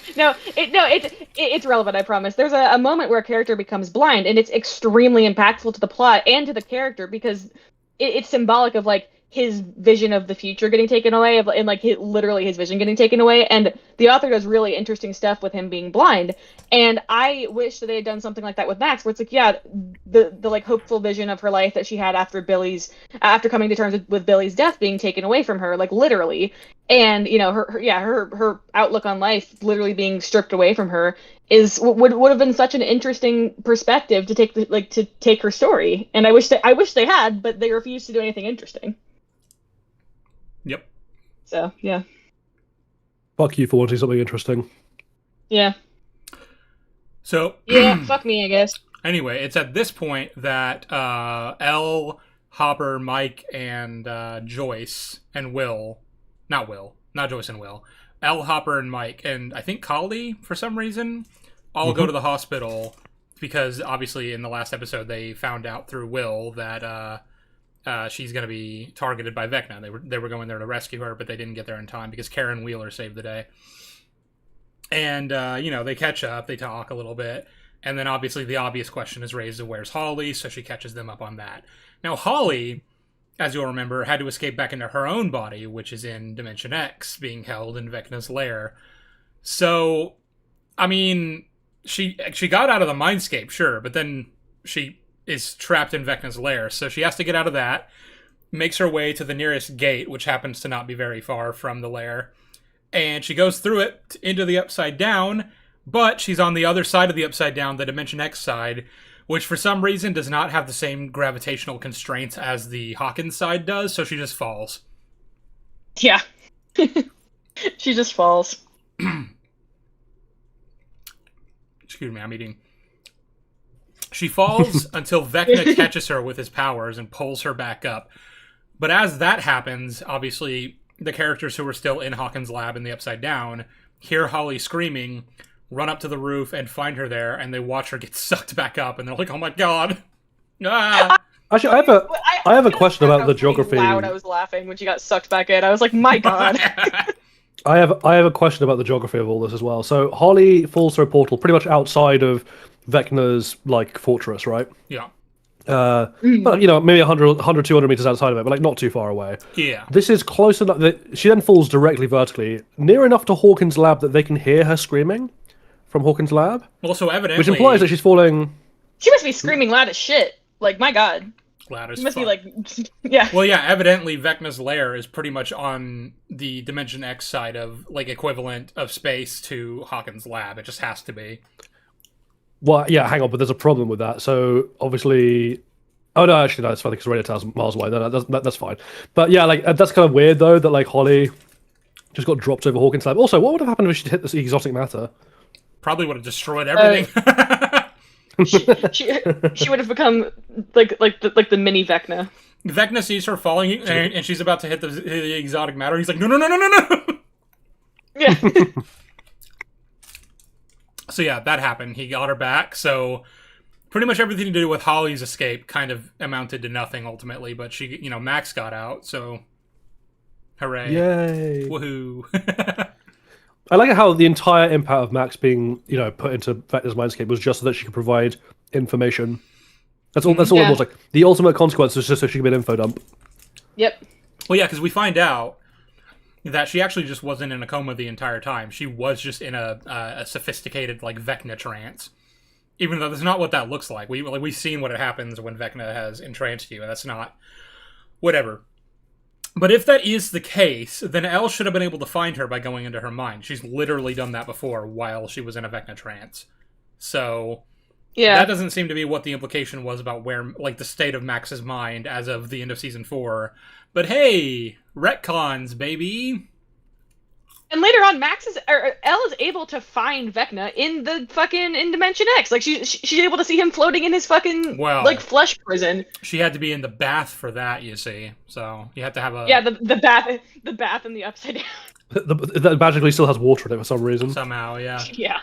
It's relevant, I promise. There's a moment where a character becomes blind, and it's extremely impactful to the plot and to the character, because it's symbolic of like his vision of the future getting taken away, and like literally his vision getting taken away. And the author does really interesting stuff with him being blind. And I wish that they had done something like that with Max, where it's like, the like hopeful vision of her life that she had after coming to terms with Billy's death being taken away from her, like literally, and her outlook on life literally being stripped away from her would have been such an interesting perspective to take her story. And I wish they had, but they refused to do anything interesting. Yep. So yeah. Fuck you for wanting something interesting. Yeah. So yeah, fuck me, I guess. Anyway, it's at this point that Elle, Hopper, Mike, and Joyce and Will, not Joyce and Will, Elle, Hopper, and Mike, and I think Kali, for some reason, all go to the hospital, because obviously in the last episode they found out through Will that she's going to be targeted by Vecna. They were going there to rescue her, but they didn't get there in time because Karen Wheeler saved the day. And, they catch up, they talk a little bit, And then obviously the obvious question is raised of where's Holly, so she catches them up on that. Now Holly, as you'll remember, had to escape back into her own body, which is in Dimension X, being held in Vecna's lair. So, I mean, she got out of the mindscape, sure, but then she is trapped in Vecna's lair, so she has to get out of that, makes her way to the nearest gate, which happens to not be very far from the lair, and she goes through it into the Upside Down, but she's on the other side of the Upside Down, the Dimension X side, which for some reason does not have the same gravitational constraints as the Hawkins side does, so she just falls. Yeah. She just falls. Excuse me, I'm eating. She falls until Vecna catches her with his powers and pulls her back up. But as that happens, obviously, the characters who are still in Hawkins' lab in the Upside Down hear Holly screaming, run up to the roof and find her there, and they watch her get sucked back up, and they're like, oh my god. Ah! Actually, I have a question about the geography. Loud, I was laughing when she got sucked back in. I was like, my god. I have a question about the geography of all this as well. So Holly falls through a portal pretty much outside of Vecna's like fortress, right? Yeah. But maybe 100, 200 meters outside of it, but like not too far away. Yeah. This is close enough that she then falls directly vertically, near enough to Hawkins' lab that they can hear her screaming from Hawkins' lab. Well, so evidently... Which implies that she's falling... She must be screaming loud as shit. Like, my god. Loud as She must fuck. be like... Yeah. Well, yeah, evidently Vecna's lair is pretty much on the Dimension X side of, like, equivalent of space to Hawkins' lab. It just has to be. Well, yeah, hang on, but there's a problem with that. So, obviously... Oh, no, actually, no, it's fine, because Radio Tower's miles away. No, that's fine. But, yeah, like, that's kind of weird, though, that, like, Holly just got dropped over Hawkins' lab. Also, what would have happened if she'd hit this exotic matter? Probably would have destroyed everything. She would have become like the mini Vecna. Vecna sees her falling, and she's about to hit the exotic matter. He's like, no, no, no, no, no, no! Yeah. So yeah, that happened. He got her back, so pretty much everything to do with Holly's escape kind of amounted to nothing ultimately, but she, Max got out, so hooray. Yay. Woohoo. I like how the entire impact of Max being, put into Vecna's mindscape was just so that she could provide information. That's all Yeah. it was. Like, the ultimate consequence was just so she could be an info dump. Yep. Well, yeah, because we find out that she actually just wasn't in a coma the entire time. She was just in a sophisticated, like, Vecna trance. Even though that's not what that looks like. We've seen what happens when Vecna has entranced you, and that's not... Whatever. But if that is the case, then Elle should have been able to find her by going into her mind. She's literally done that before while she was in a Vecna trance. So... Yeah. That doesn't seem to be what the implication was about where, like, the state of Max's mind as of the end of Season 4. But hey, retcons, baby! And later on, Elle is able to find Vecna in Dimension X. Like, she's able to see him floating in his fucking, flesh prison. She had to be in the bath for that, you see. So, you have to have a... Yeah, the bath in the Upside Down. That magically still has water in it for some reason. Somehow, yeah. Yeah.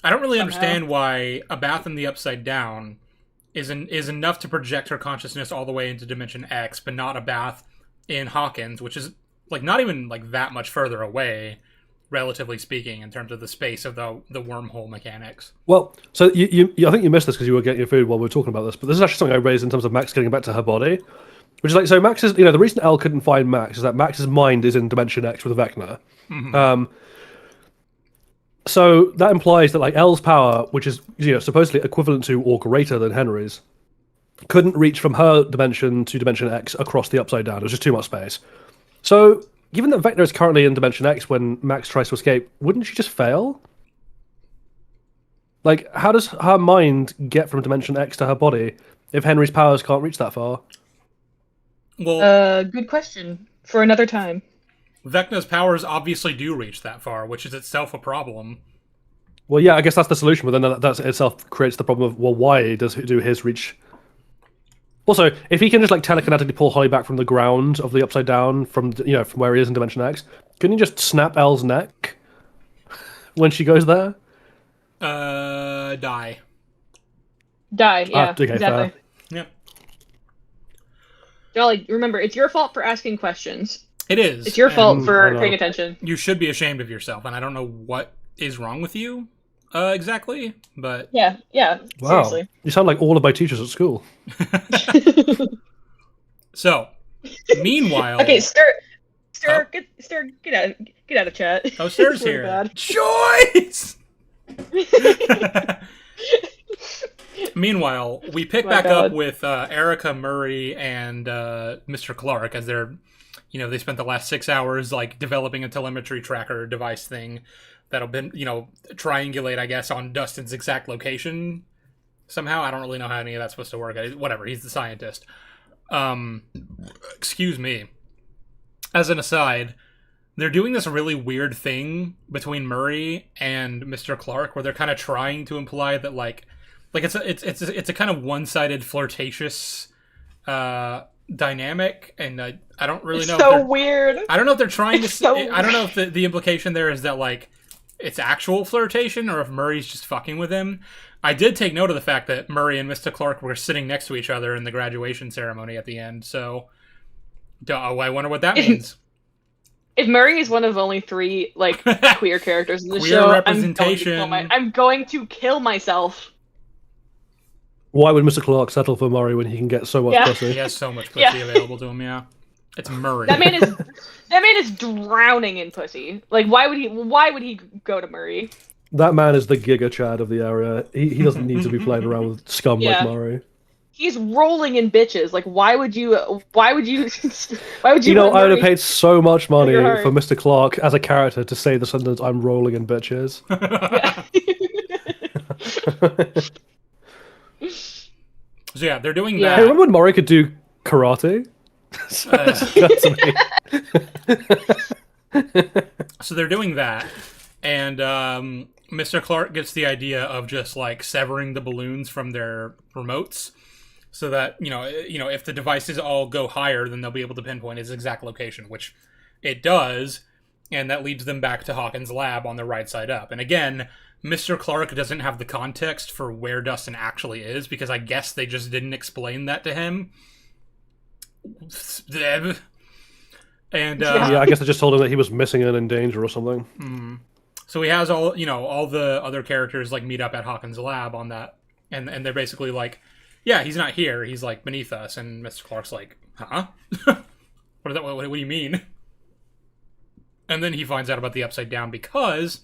I don't really understand why a bath in the Upside Down is enough to project her consciousness all the way into Dimension X, but not a bath in Hawkins, which is like not even like that much further away, relatively speaking, in terms of the space of the wormhole mechanics. Well, so you I think you missed this because you were getting your food while we were talking about this, but this is actually something I raised in terms of Max getting back to her body, which is like, so Max is, the reason Elle couldn't find Max is that Max's mind is in Dimension X with Vecna. Mm-hmm. So that implies that like Elle's power, which is supposedly equivalent to or greater than Henry's, couldn't reach from her dimension to Dimension X across the Upside Down. It was just too much space. So, given that Vecna is currently in Dimension X when Max tries to escape, wouldn't she just fail? Like, how does her mind get from Dimension X to her body if Henry's powers can't reach that far? Well, good question for another time. Vecna's powers obviously do reach that far, which is itself a problem. Well, yeah, I guess that's the solution, but then that itself creates the problem of, well, why do his reach... Also, if he can just like telekinetically pull Holly back from the ground of the Upside Down, from where he is in Dimension X, couldn't he just snap Elle's neck when she goes there? Die. Die, yeah, okay, exactly. fair. Yeah. Jolly, remember, it's your fault for asking questions. It is. It's your fault for paying attention. You should be ashamed of yourself, and I don't know what is wrong with you. exactly, but Yeah, Wow. seriously. You sound like all of my teachers at school. so meanwhile, Okay, Stir, Oh. get out of chat. oh, Stir's It's really here. bad. Joyce. Meanwhile, we pick My back up God. with Erica Murray and Mr. Clark as they're, they spent the last 6 hours like developing a telemetry tracker device thing that'll been, triangulate, I guess, on Dustin's exact location somehow. I don't really know how any of that's supposed to work. Whatever, he's the scientist. Excuse me. As an aside, they're doing this really weird thing between Murray and Mr. Clark where they're kind of trying to imply that like it's a kind of one-sided flirtatious dynamic, and I don't really know. So weird. I don't know if they're trying It's to. so I don't know if the implication there is that like it's actual flirtation or if Murray's just fucking with him. I did take note of the fact that Murray and Mr. Clark were sitting next to each other in the graduation ceremony at the end. So, I wonder what that means. If Murray is one of only 3 like queer characters in the Queer show, representation. I'm going to kill myself. Why would Mr. Clark settle for Murray when he can get so much Yeah. pussy? He has so much pussy Yeah. available to him. Yeah, it's Murray. That man is drowning in pussy. Like, why would he go to Murray? That man is the Giga Chad of the area. He doesn't need to be playing around with scum Yeah. like Murray. He's rolling in bitches. Like, why would you why would you I would have Murray- paid so much money Your heart. for Mr. Clark as a character to say the sentence, "I'm rolling in bitches." So yeah, they're doing Yeah. Hey, that. remember when Murray could do karate? So they're doing that, and Mr. Clark gets the idea of just like severing the balloons from their remotes, so that if the devices all go higher, then they'll be able to pinpoint his exact location, which it does, and that leads them back to Hawkins' lab on the right side up. And again, Mr. Clark doesn't have the context for where Dustin actually is because I guess they just didn't explain that to him. And Yeah, I guess I just told him that he was missing and in danger or something. So he has all the other characters like meet up at Hawkins' lab on that, and they're basically like, yeah, he's not here, he's like beneath us, and Mr. Clark's like, huh? what do you mean? And then he finds out about the Upside Down because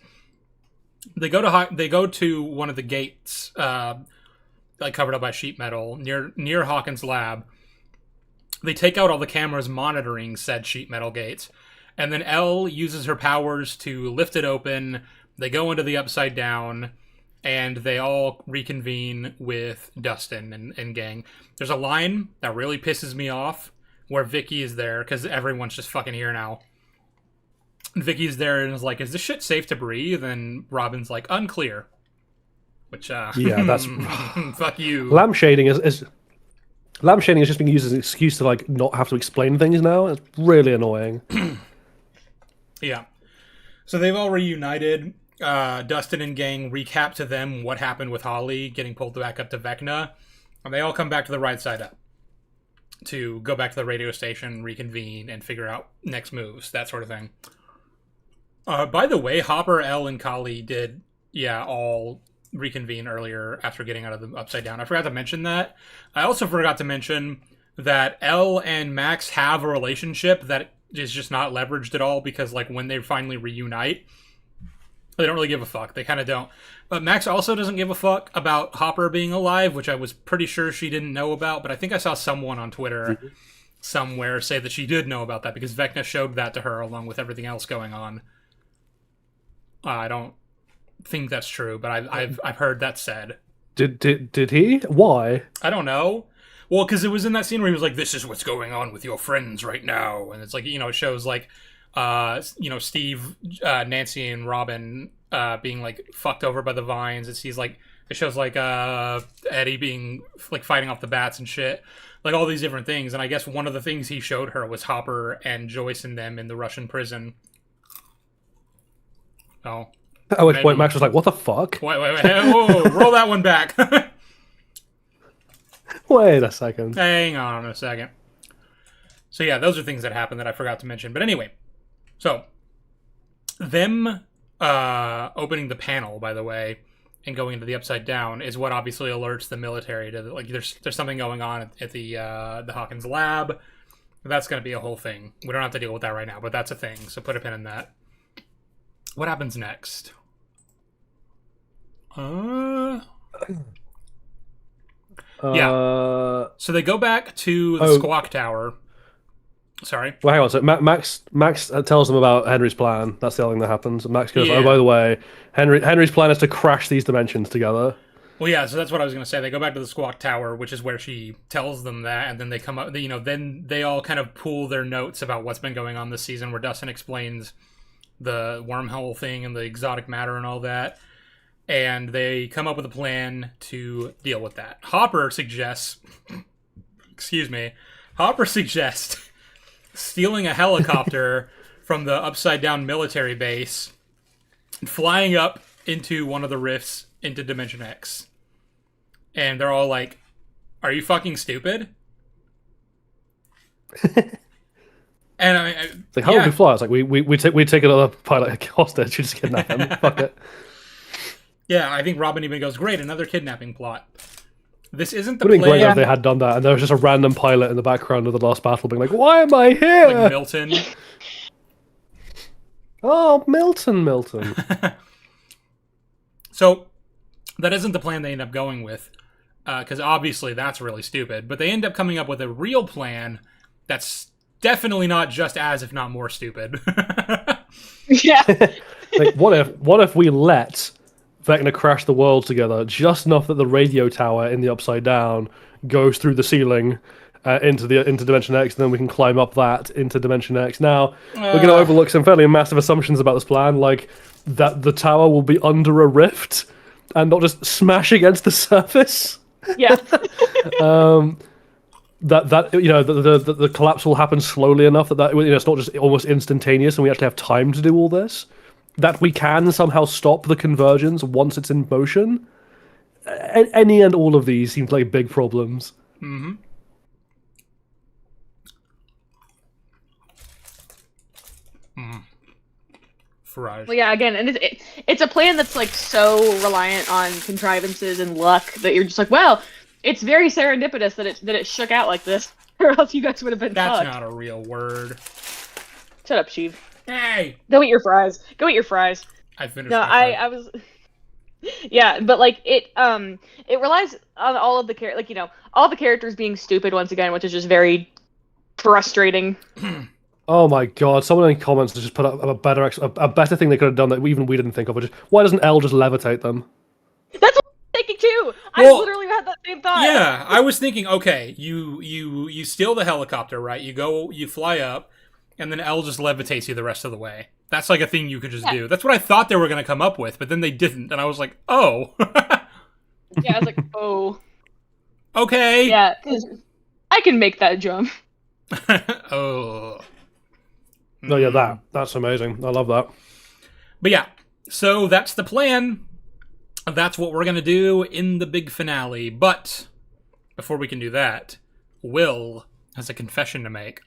they go to one of the gates, like covered up by sheet metal near Hawkins' lab. They take out all the cameras monitoring said sheet metal gates, and then Elle uses her powers to lift it open. They go into the Upside Down, and they all reconvene with Dustin and gang. There's a line that really pisses me off where Vicky is there, because everyone's just fucking here now. And Vicky's there and is like, is this shit safe to breathe? And Robin's like, unclear. Which, Yeah, that's fuck you. lampshading is lampshading is just being used as an excuse to like not have to explain things now. It's really annoying. Yeah. So they've all reunited. Dustin and gang recap to them what happened with Holly getting pulled back up to Vecna. And they all come back to the right side up to go back to the radio station, reconvene, and figure out next moves, that sort of thing. By the way, Hopper, Elle, and Kali did, all reconvene earlier after getting out of the Upside Down. I forgot to mention that. I also forgot to mention that Elle and Max have a relationship that is just not leveraged at all because, like, when they finally reunite, they don't really give a fuck. They kind of don't. But Max also doesn't give a fuck about Hopper being alive, which I was pretty sure she didn't know about, but I think I saw someone on Twitter somewhere say that she did know about that because Vecna showed that to her along with everything else going on. I don't think that's true, but I've heard that said. Did he? Why? I don't know. Well, because it was in that scene where he was like, "This is what's going on with your friends right now," and it's like it shows like, Steve, Nancy, and Robin being like fucked over by the vines. It shows like Eddie being like fighting off the bats and shit, like all these different things. And I guess one of the things he showed her was Hopper and Joyce and them in the Russian prison. Oh. At which Maybe. point Max was like, "What the fuck?" Wait, hey, whoa, roll that one back. Wait a second. Hang on a second. So yeah, those are things that happened that I forgot to mention. But anyway, so them opening the panel, by the way, and going into the Upside Down is what obviously alerts the military to like there's something going on at the Hawkins lab. That's going to be a whole thing. We don't have to deal with that right now, but that's a thing. So put a pin in that. What happens next? Yeah. So they go back to the Squawk Tower. Sorry. Well, hang on. So Max tells them about Henry's plan. That's the other thing that happens. And Max goes, Yeah. "Oh, by the way, Henry's plan is to crash these dimensions together." Well, yeah. So that's what I was going to say. They go back to the Squawk Tower, which is where she tells them that, and then they come up. Then they all kind of pool their notes about what's been going on this season, where Dustin explains the wormhole thing and the exotic matter and all that. And they come up with a plan to deal with that. Hopper suggests stealing a helicopter from the Upside Down military base and flying up into one of the rifts into Dimension X. And they're all like, "Are you fucking stupid?" And It's like, how would we fly? It's like we take another pilot hostage. You just kidnap him. Fuck it. Yeah, I think Robin even goes, "Great, another kidnapping plot." This isn't the It would have been great plan. if they had done that, and there was just a random pilot in the background of the last battle being like, "Why am I here?" Like Milton. Oh, Milton. So that isn't the plan they end up going with, because obviously that's really stupid. But they end up coming up with a real plan that's definitely not just as, if not more, stupid. Yeah. Like, what if we let Vecna crash the worlds together just enough that the radio tower in the Upside Down goes through the ceiling into Dimension X, and then we can climb up that into Dimension X. Now we're going to overlook some fairly massive assumptions about this plan, like that the tower will be under a rift and not just smash against the surface. Yeah. That the collapse will happen slowly enough that it's not just almost instantaneous, and we actually have time to do all this. That we can somehow stop the convergence once it's in motion. Any and all of these seem like big problems. Mm-hmm. Farage. Well, yeah, again, and it's a plan that's like so reliant on contrivances and luck that you're just like, well, it's very serendipitous that it shook out like this, or else you guys would have been That's fucked. not a real word. Shut up, Sheev. Hey! Go eat your fries. Go eat your fries. I finished No, my fries. I was. Yeah, but like it relies on all of the all the characters being stupid once again, which is just very frustrating. Oh my god! Someone in the comments has just put up a better thing they could have done that even we didn't think of. Which is, why doesn't L just levitate them? That's what I'm thinking too. Well, I literally had that same thought. Yeah, I was thinking, okay, you steal the helicopter, right? You fly up, and then L just levitates you the rest of the way. That's like a thing you could just do. That's what I thought they were going to come up with, but then they didn't, and I was like, oh. Yeah, I was like, oh. Okay. Yeah, 'cause I can make that jump. Oh. No, yeah, that's amazing. I love that. But yeah, so that's the plan. That's what we're going to do in the big finale. But before we can do that, Will has a confession to make.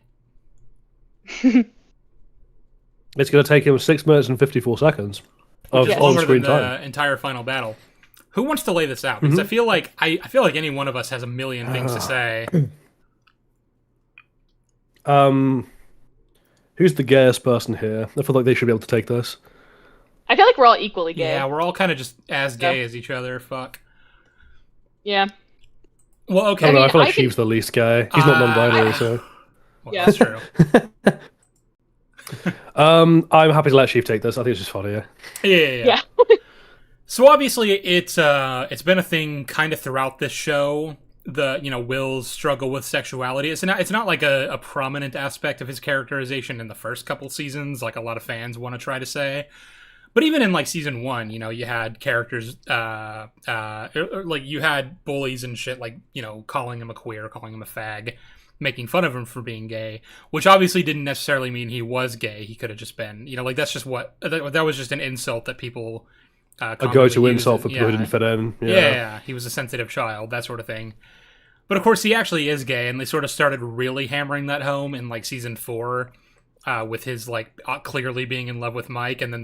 It's going to take him 6 minutes and 54 seconds of Yes. on-screen Longer than time. the entire final battle. Who wants to lay this out? Because I feel like I feel like any one of us has a million things to say. Who's the gayest person here? I feel like they should be able to take this. I feel like we're all equally gay. Yeah, we're all kind of just as gay as each other. Fuck. Yeah. Well, I okay. don't know, I mean, feel like I think- Sheev's the least gay. He's not non-binary, so... Well, Yeah. that's true. I'm happy to let Sheev take this. I think it's just funnier. Yeah. So obviously, it's been a thing kind of throughout this show. Will's struggle with sexuality. It's not like a prominent aspect of his characterization in the first couple seasons, like a lot of fans want to try to say. But even in like season 1, you had characters, like you had bullies and shit, like calling him a queer, calling him a fag, making fun of him for being gay, which obviously didn't necessarily mean he was gay. He could have just been, like that's just that was just an insult that people. A go-to insult for people who Yeah. didn't fit in. Yeah, he was a sensitive child, that sort of thing. But of course, he actually is gay, and they sort of started really hammering that home in like season 4, with his like clearly being in love with Mike, and then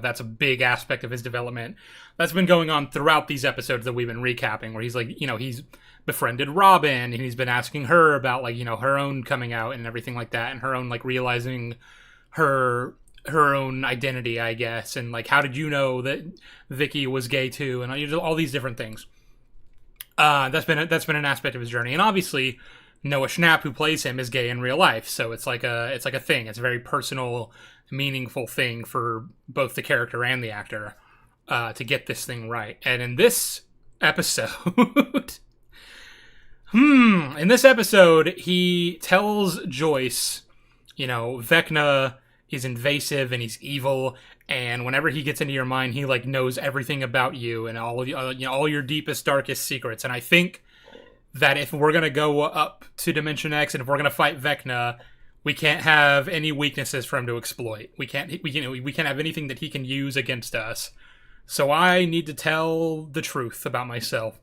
that's a big aspect of his development that's been going on throughout these episodes that we've been recapping, where he's like, he's befriended Robin, and he's been asking her about like her own coming out and everything like that, and her own like realizing her own identity, I guess, and like, how did you know that Vicky was gay too, and all these different things. That's been an aspect of his journey, and obviously Noah Schnapp, who plays him, is gay in real life, so it's like a thing. It's a very personal, meaningful thing for both the character and the actor to get this thing right. And in this episode, he tells Joyce, Vecna is invasive and he's evil, and whenever he gets into your mind, he like knows everything about you and all of you, all your deepest, darkest secrets. And I think that if we're gonna go up to Dimension X and if we're gonna fight Vecna, we can't have any weaknesses for him to exploit. We can't have anything that he can use against us. So I need to tell the truth about myself.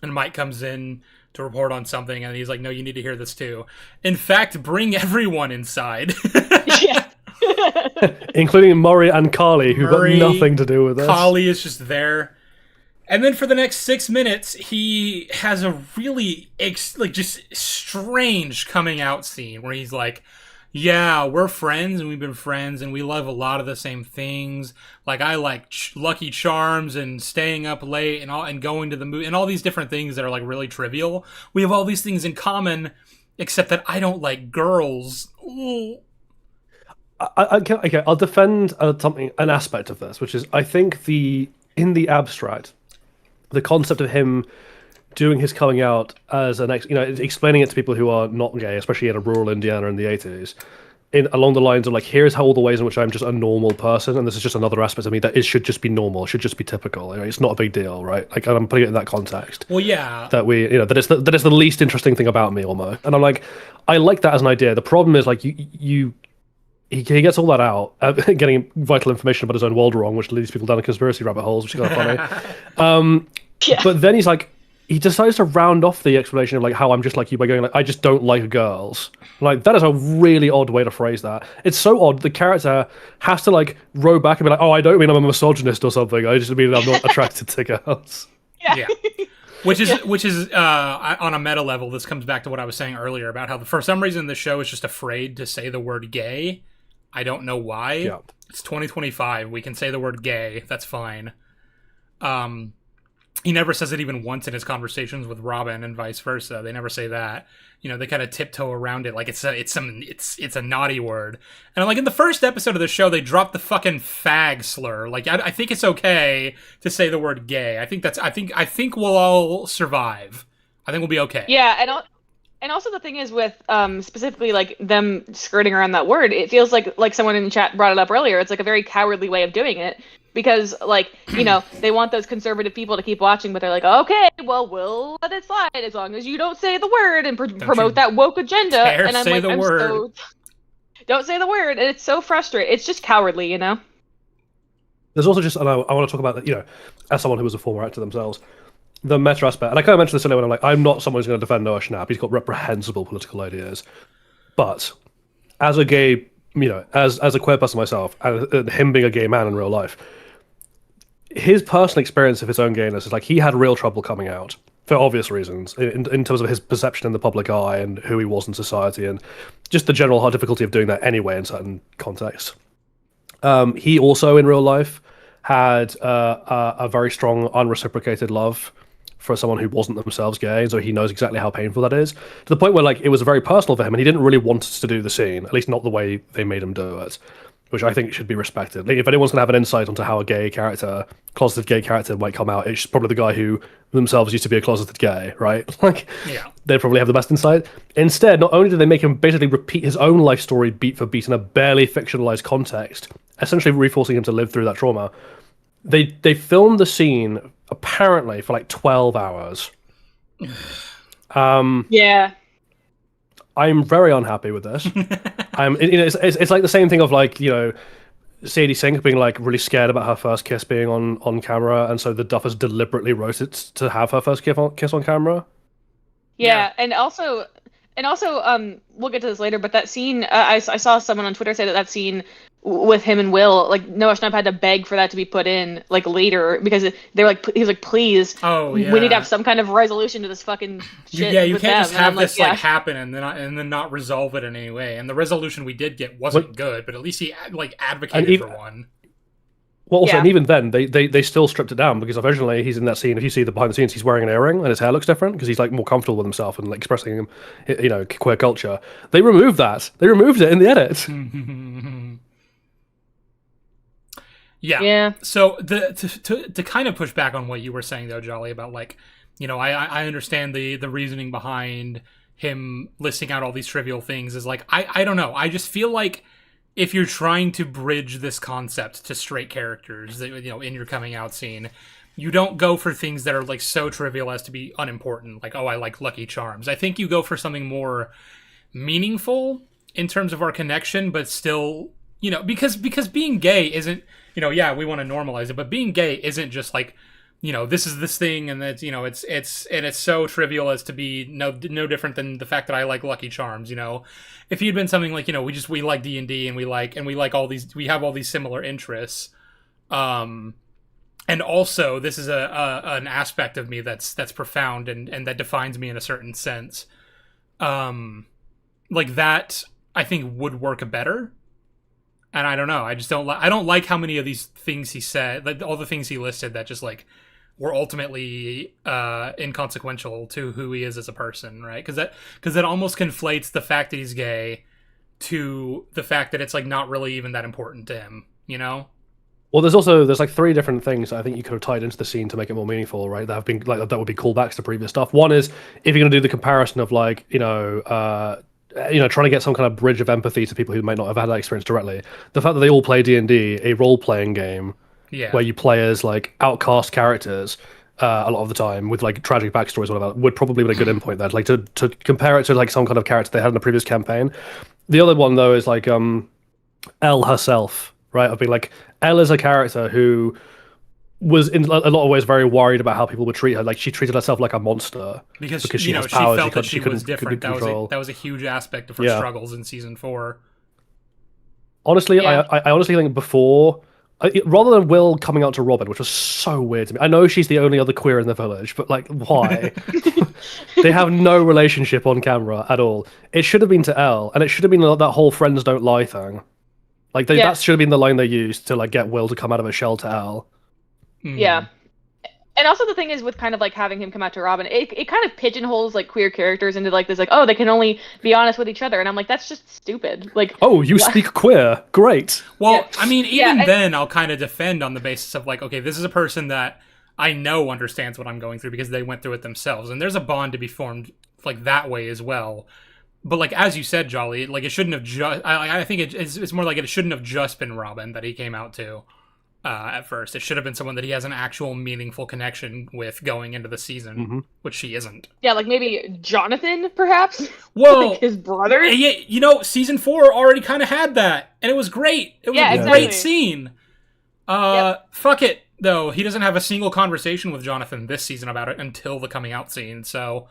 And Mike comes in to report on something, and he's like, "No, you need to hear this too. In fact, bring everyone inside." Yeah. Including Murray and Carly, who got nothing to do with this. Carly is just there. And then for the next 6 minutes, he has a really, just strange coming out scene where he's like, yeah, we're friends, and we've been friends, and we love a lot of the same things. Like, I like Lucky Charms and staying up late and going to the movie and all these different things that are, like, really trivial. We have all these things in common, except that I don't like girls. Ooh. Okay, I'll defend an aspect of this, which is I think in the abstract, the concept of him doing his coming out as explaining it to people who are not gay, especially in a rural Indiana in the 80s, along the lines of like, here's how all the ways in which I'm just a normal person, and this is just another aspect of me that should just be normal, should just be typical. It's not a big deal, right? Like, I'm putting it in that context. Well, yeah. That that it's the least interesting thing about me almost, and I'm like, I like that as an idea. The problem is like he gets all that out, getting vital information about his own world wrong, which leads people down the conspiracy rabbit holes, which is kind of funny. Yeah. But then he decides to round off the explanation of like how I'm just like you by going like, I just don't like girls. Like, that is a really odd way to phrase that. It's so odd. The character has to like row back and be like, oh, I don't mean I'm a misogynist or something. I just mean I'm not attracted to girls. Yeah. Which is on a meta level, this comes back to what I was saying earlier about how for some reason the show is just afraid to say the word gay. I don't know why. Yeah. It's 2025. We can say the word gay. That's fine. He never says it even once in his conversations with Robin, and vice versa. They never say that. They kind of tiptoe around it like it's a naughty word. And like in the first episode of the show, they dropped the fucking fag slur. Like, I think it's okay to say the word gay. I think we'll all survive. I think we'll be okay. Yeah, and also the thing is with specifically like them skirting around that word, it feels like someone in the chat brought it up earlier. It's like a very cowardly way of doing it because like, they want those conservative people to keep watching, but they're like, okay, well, we'll let it slide as long as you don't say the word and promote that woke agenda. And I'm like, don't say the word. And it's so frustrating. It's just cowardly, There's also just, and I want to talk about that, as someone who was a former actor themselves, the meta aspect, and I kind of mentioned this earlier when I'm like, I'm not someone who's going to defend Noah Schnapp. He's got reprehensible political ideas. But as a gay, as a queer person myself, and him being a gay man in real life, his personal experience of his own gayness is like he had real trouble coming out for obvious reasons in terms of his perception in the public eye and who he was in society and just the general hard difficulty of doing that anyway in certain contexts. He also in real life had a very strong unreciprocated love for someone who wasn't themselves gay, and so he knows exactly how painful that is, to the point where like it was very personal for him, and he didn't really want us to do the scene, at least not the way they made him do it, which I think should be respected. Like, if anyone's going to have an insight onto how a closeted gay character might come out, it's probably the guy who themselves used to be a closeted gay, right? Like, yeah, they'd probably have the best insight. Instead, not only did they make him basically repeat his own life story beat for beat in a barely fictionalized context, essentially reforcing him to live through that trauma, they filmed the scene apparently for like 12 hours. Yeah. I'm very unhappy with this. It's like the same thing of like, Sadie Sink being like really scared about her first kiss being on camera, and so the Duffers deliberately wrote it to have her first kiss on camera. Yeah, and also And also, we'll get to this later, but that scene, I saw someone on Twitter say that scene with him and Will, like Noah Schnapp had to beg for that to be put in like later because they were like, he was like, please, we need to have some kind of resolution to this fucking shit. Yeah, you with can't them. just have this like happen and then not resolve it in any way. And the resolution we did get wasn't good, but at least he like advocated for one. Well, also, and even then, they still stripped it down because originally he's in that scene. If you see the behind the scenes, he's wearing an earring and his hair looks different because he's like more comfortable with himself and like expressing, queer culture. They removed that. They removed it in the edit. Yeah. So to kind of push back on what you were saying though, Jolly, about like, I understand the reasoning behind him listing out all these trivial things is like, I don't know. I just feel like if you're trying to bridge this concept to straight characters, in your coming out scene, you don't go for things that are like so trivial as to be unimportant. Like, oh, I like Lucky Charms. I think you go for something more meaningful in terms of our connection, but still, because being gay isn't, yeah, we want to normalize it, but being gay isn't just like, this is this thing, and that's, it's so trivial as to be no different than the fact that I like Lucky Charms. If you'd been something like, we like D&D and we like all these, we have all these similar interests, and also this is an aspect of me that's profound and that defines me in a certain sense, like that I think would work better. And I don't know, I just don't like how many of these things he said, like all the things he listed that just like were ultimately inconsequential to who he is as a person, right? Because that almost conflates the fact that he's gay to the fact that it's like not really even that important to him, Well, there's like three different things I think you could have tied into the scene to make it more meaningful, right? That have been like that would be callbacks to previous stuff. One is if you're going to do the comparison of like trying to get some kind of bridge of empathy to people who might not have had that experience directly. The fact that they all play D&D, a role-playing game, where you play as like outcast characters a lot of the time with like tragic backstories, whatever, would probably be a good endpoint there. Like to compare it to like some kind of character they had in a previous campaign. The other one though is like Elle herself, right? I've been like, Elle is a character who was in a lot of ways very worried about how people would treat her. Like she treated herself like a monster because she has she powers felt that she was couldn't different. That was a huge aspect of her struggles in season 4. Honestly, I honestly think before, rather than Will coming out to Robin, which was so weird to me. I know she's the only other queer in the village, but like, why? They have no relationship on camera at all. It should have been to Elle, and it should have been that whole "friends don't lie" thing. Like that should have been the line they used to like get Will to come out of a shell to Elle. Yeah. And also the thing is with kind of like having him come out to Robin, it kind of pigeonholes like queer characters into like this like, oh, they can only be honest with each other, and I'm like, that's just stupid. Like, oh, you speak queer, great. Well, I mean, even then I'll kind of defend on the basis of like, okay, this is a person that I know understands what I'm going through because they went through it themselves, and there's a bond to be formed like that way as well. But like as you said, Jolly, like it shouldn't have just. I think it's more like it shouldn't have just been Robin that he came out to. At first, it should have been someone that he has an actual meaningful connection with going into the season, which she isn't. Yeah, like maybe Jonathan, perhaps. Well, like his brother. Yeah, season 4 already kind of had that, and it was great. It was a great scene. Fuck it, though. He doesn't have a single conversation with Jonathan this season about it until the coming out scene. So,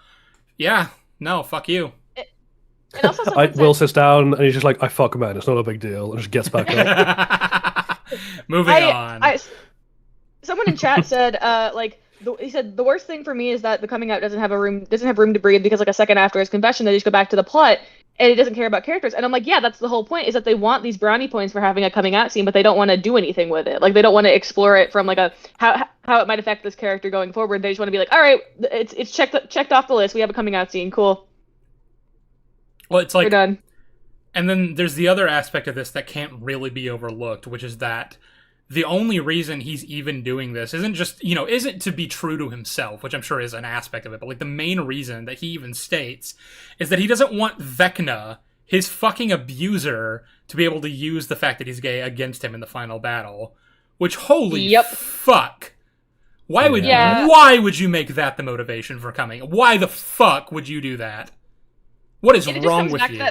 yeah, no, fuck you. And also Will sits down and he's just like, I fuck man, it's not a big deal, and just gets back up. Moving on. Someone in chat said, he said the worst thing for me is that the coming out doesn't have room to breathe because like a second after his confession they just go back to the plot and it doesn't care about characters. And I'm like, yeah, that's the whole point, is that they want these brownie points for having a coming out scene, but they don't want to do anything with it. Like they don't want to explore it from like how it might affect this character going forward. They just want to be like, all right, it's checked off the list. We have a coming out scene. Cool. Well, it's like we're done. And then there's the other aspect of this that can't really be overlooked, which is that the only reason he's even doing this isn't to be true to himself, which I'm sure is an aspect of it, but like the main reason that he even states is that he doesn't want Vecna, his fucking abuser, to be able to use the fact that he's gay against him in the final battle. Which, holy fuck. Why would you make that the motivation for coming? Why the fuck would you do that? What is wrong with you?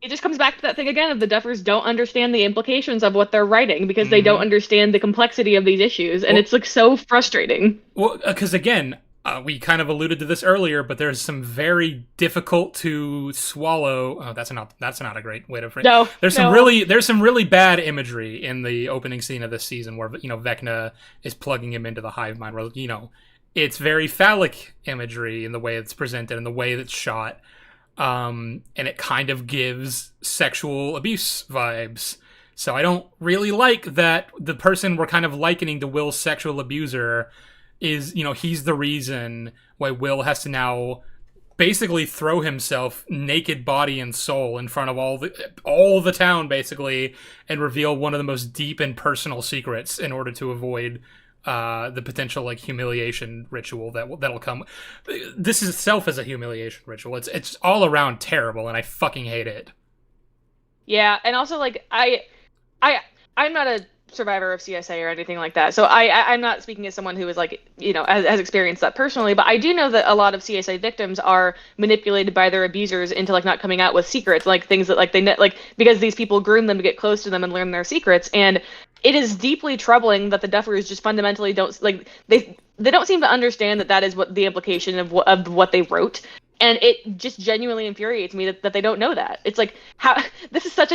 It just comes back to that thing again of the Duffers don't understand the implications of what they're writing because they don't understand the complexity of these issues, and it's like so frustrating. Well, because again, we kind of alluded to this earlier, but there's some very difficult to swallow. Oh, that's not a great way to frame. No, there's some really bad imagery in the opening scene of this season where Vecna is plugging him into the hive mind. Where it's very phallic imagery in the way it's presented and the way that's shot, and it kind of gives sexual abuse vibes. So I don't really like that the person we're kind of likening to Will's sexual abuser is, he's the reason why Will has to now basically throw himself naked body and soul in front of all the town, basically, and reveal one of the most deep and personal secrets in order to avoid the potential humiliation ritual that'll come. This itself is a humiliation ritual. It's all around terrible, and I fucking hate it. Yeah, and also I'm not a survivor of CSA or anything like that, so I'm not speaking as someone who is has experienced that personally, but I do know that a lot of CSA victims are manipulated by their abusers into not coming out with secrets, things that they because these people groom them to get close to them and learn their secrets. And it is deeply troubling that the Duffers just fundamentally don't they don't seem to understand that is what the implication of what they wrote. And it just genuinely infuriates me that they don't know that. It's how this is such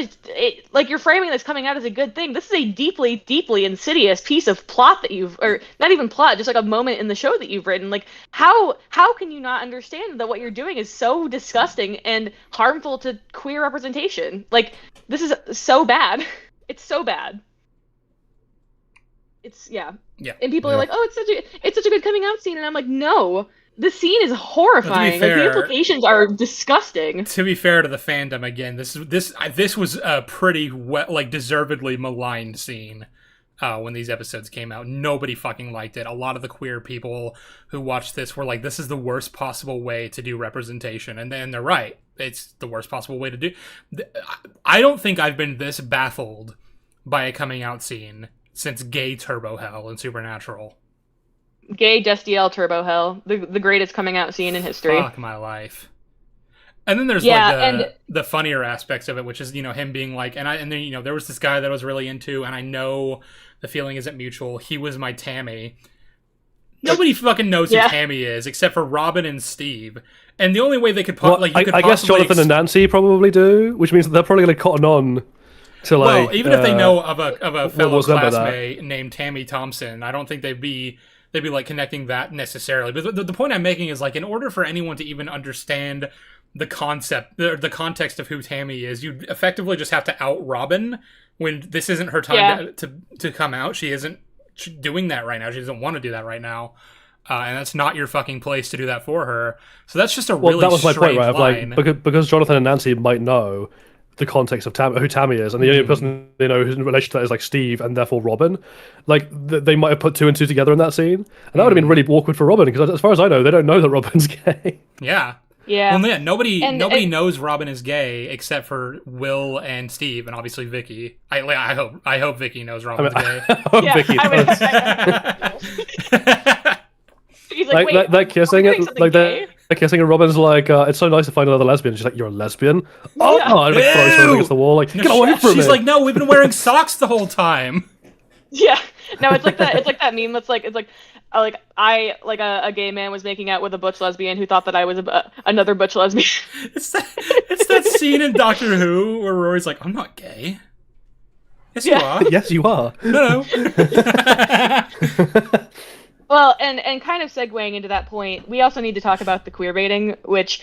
you're framing this coming out as a good thing. This is a deeply, deeply insidious piece of plot that or not even plot, just a moment in the show that you've written. How can you not understand that what you're doing is so disgusting and harmful to queer representation? This is so bad. It's so bad. Yeah. And people are like, oh, it's such a good coming out scene, and I'm like, no. The scene is horrifying. The implications are disgusting. To be fair to the fandom, again, this was a pretty deservedly maligned scene when these episodes came out. Nobody fucking liked it. A lot of the queer people who watched this were like, this is the worst possible way to do representation. And then they're right. It's the worst possible way to do. I don't think I've been this baffled by a coming out scene since Gay Turbo Hell in Supernatural. Gay Destiel Turbo Hell, the greatest coming out scene in history. Fuck my life. And then there's the funnier aspects of it, which is him being and then there was this guy that I was really into, and I know the feeling isn't mutual. He was my Tammy. Nobody fucking knows who Tammy is except for Robin and Steve, and the only way they could I guess Jonathan and Nancy probably do, which means that they're probably going to cotton on to even if they know of a fellow classmate named Tammy Thompson, I don't think they'd be connecting that necessarily. But the point I'm making is in order for anyone to even understand the context of who Tammy is, you effectively just have to out Robin when this isn't her time to come out. She isn't doing that right now. She doesn't want to do that right now. And that's not your fucking place to do that for her. So that's just that was my point, right? Line. Because Jonathan and Nancy might know the context of who Tammy is, and the only person they know who's in relation to that is Steve, and therefore Robin. They might have put two and two together in that scene, and that would have been really awkward for Robin, because as far as I know, they don't know that Robin's gay. Yeah. Well, nobody knows Robin is gay except for Will and Steve, and obviously Vicky. I hope Vicky knows Robin's gay. I hope Vicky knows. He's wait, that kissing they're kissing, and Robin's it's so nice to find another lesbian. She's like, you're a lesbian? Oh, and throws her against the wall. Get away from me. She's like, no, we've been wearing socks the whole time. Yeah, no, it's like that. It's like that meme. A gay man was making out with a butch lesbian who thought that I was another butch lesbian. It's that scene in Doctor Who where Rory's like, I'm not gay. Yes, you are. Yes, you are. No. Well, and kind of segueing into that point, we also need to talk about the queer baiting, which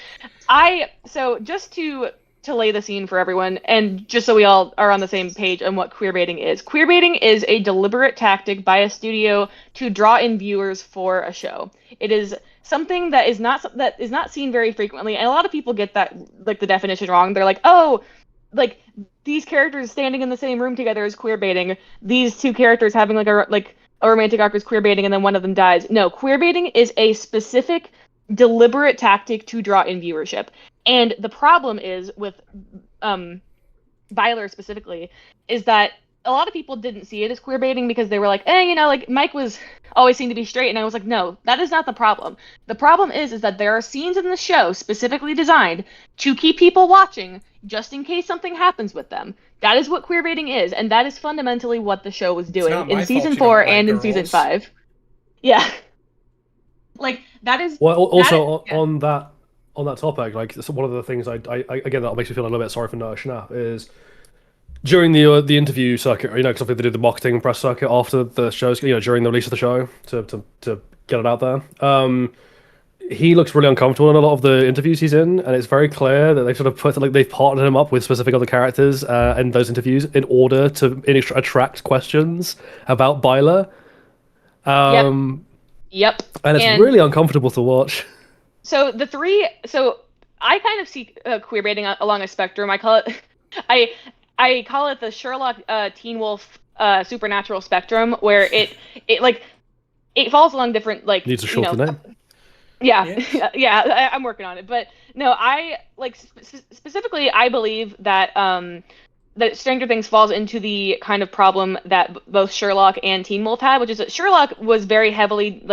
just to lay the scene for everyone, and just so we all are on the same page on what queer baiting is. Queer baiting is a deliberate tactic by a studio to draw in viewers for a show. It is something that is not seen very frequently, and a lot of people get that the definition wrong. They're like, oh, these characters standing in the same room together is queer baiting. These two characters having a romantic arc is queer baiting, and then one of them dies. No, queer baiting is a specific, deliberate tactic to draw in viewership. And the problem is with Byler specifically, is that a lot of people didn't see it as queer baiting because they were like, Mike was always seemed to be straight, and I was like, no, that is not the problem. The problem is that there are scenes in the show specifically designed to keep people watching just in case something happens with them. That is what queer baiting is, and that is fundamentally what the show was doing in season 4 and in season 5. Yeah. like that is Well, also yeah. on that topic, like one of the things I again that makes me feel a little bit sorry for Noah Schnapp is during the interview circuit, because they did the marketing press circuit after the shows, during the release of the show to get it out there. He looks really uncomfortable in a lot of the interviews he's in, and it's very clear that they've sort of they've partnered him up with specific other characters in those interviews in order to attract questions about Byler. Yep. And it's really uncomfortable to watch. So I kind of see queer baiting along a spectrum. I call it, I call it the Sherlock Teen Wolf supernatural spectrum, where it falls along different Needs a shorter name. Yeah, I'm working on it. But no, I specifically, I believe that that Stranger Things falls into the kind of problem that both Sherlock and Teen Wolf had, which is that Sherlock was very heavily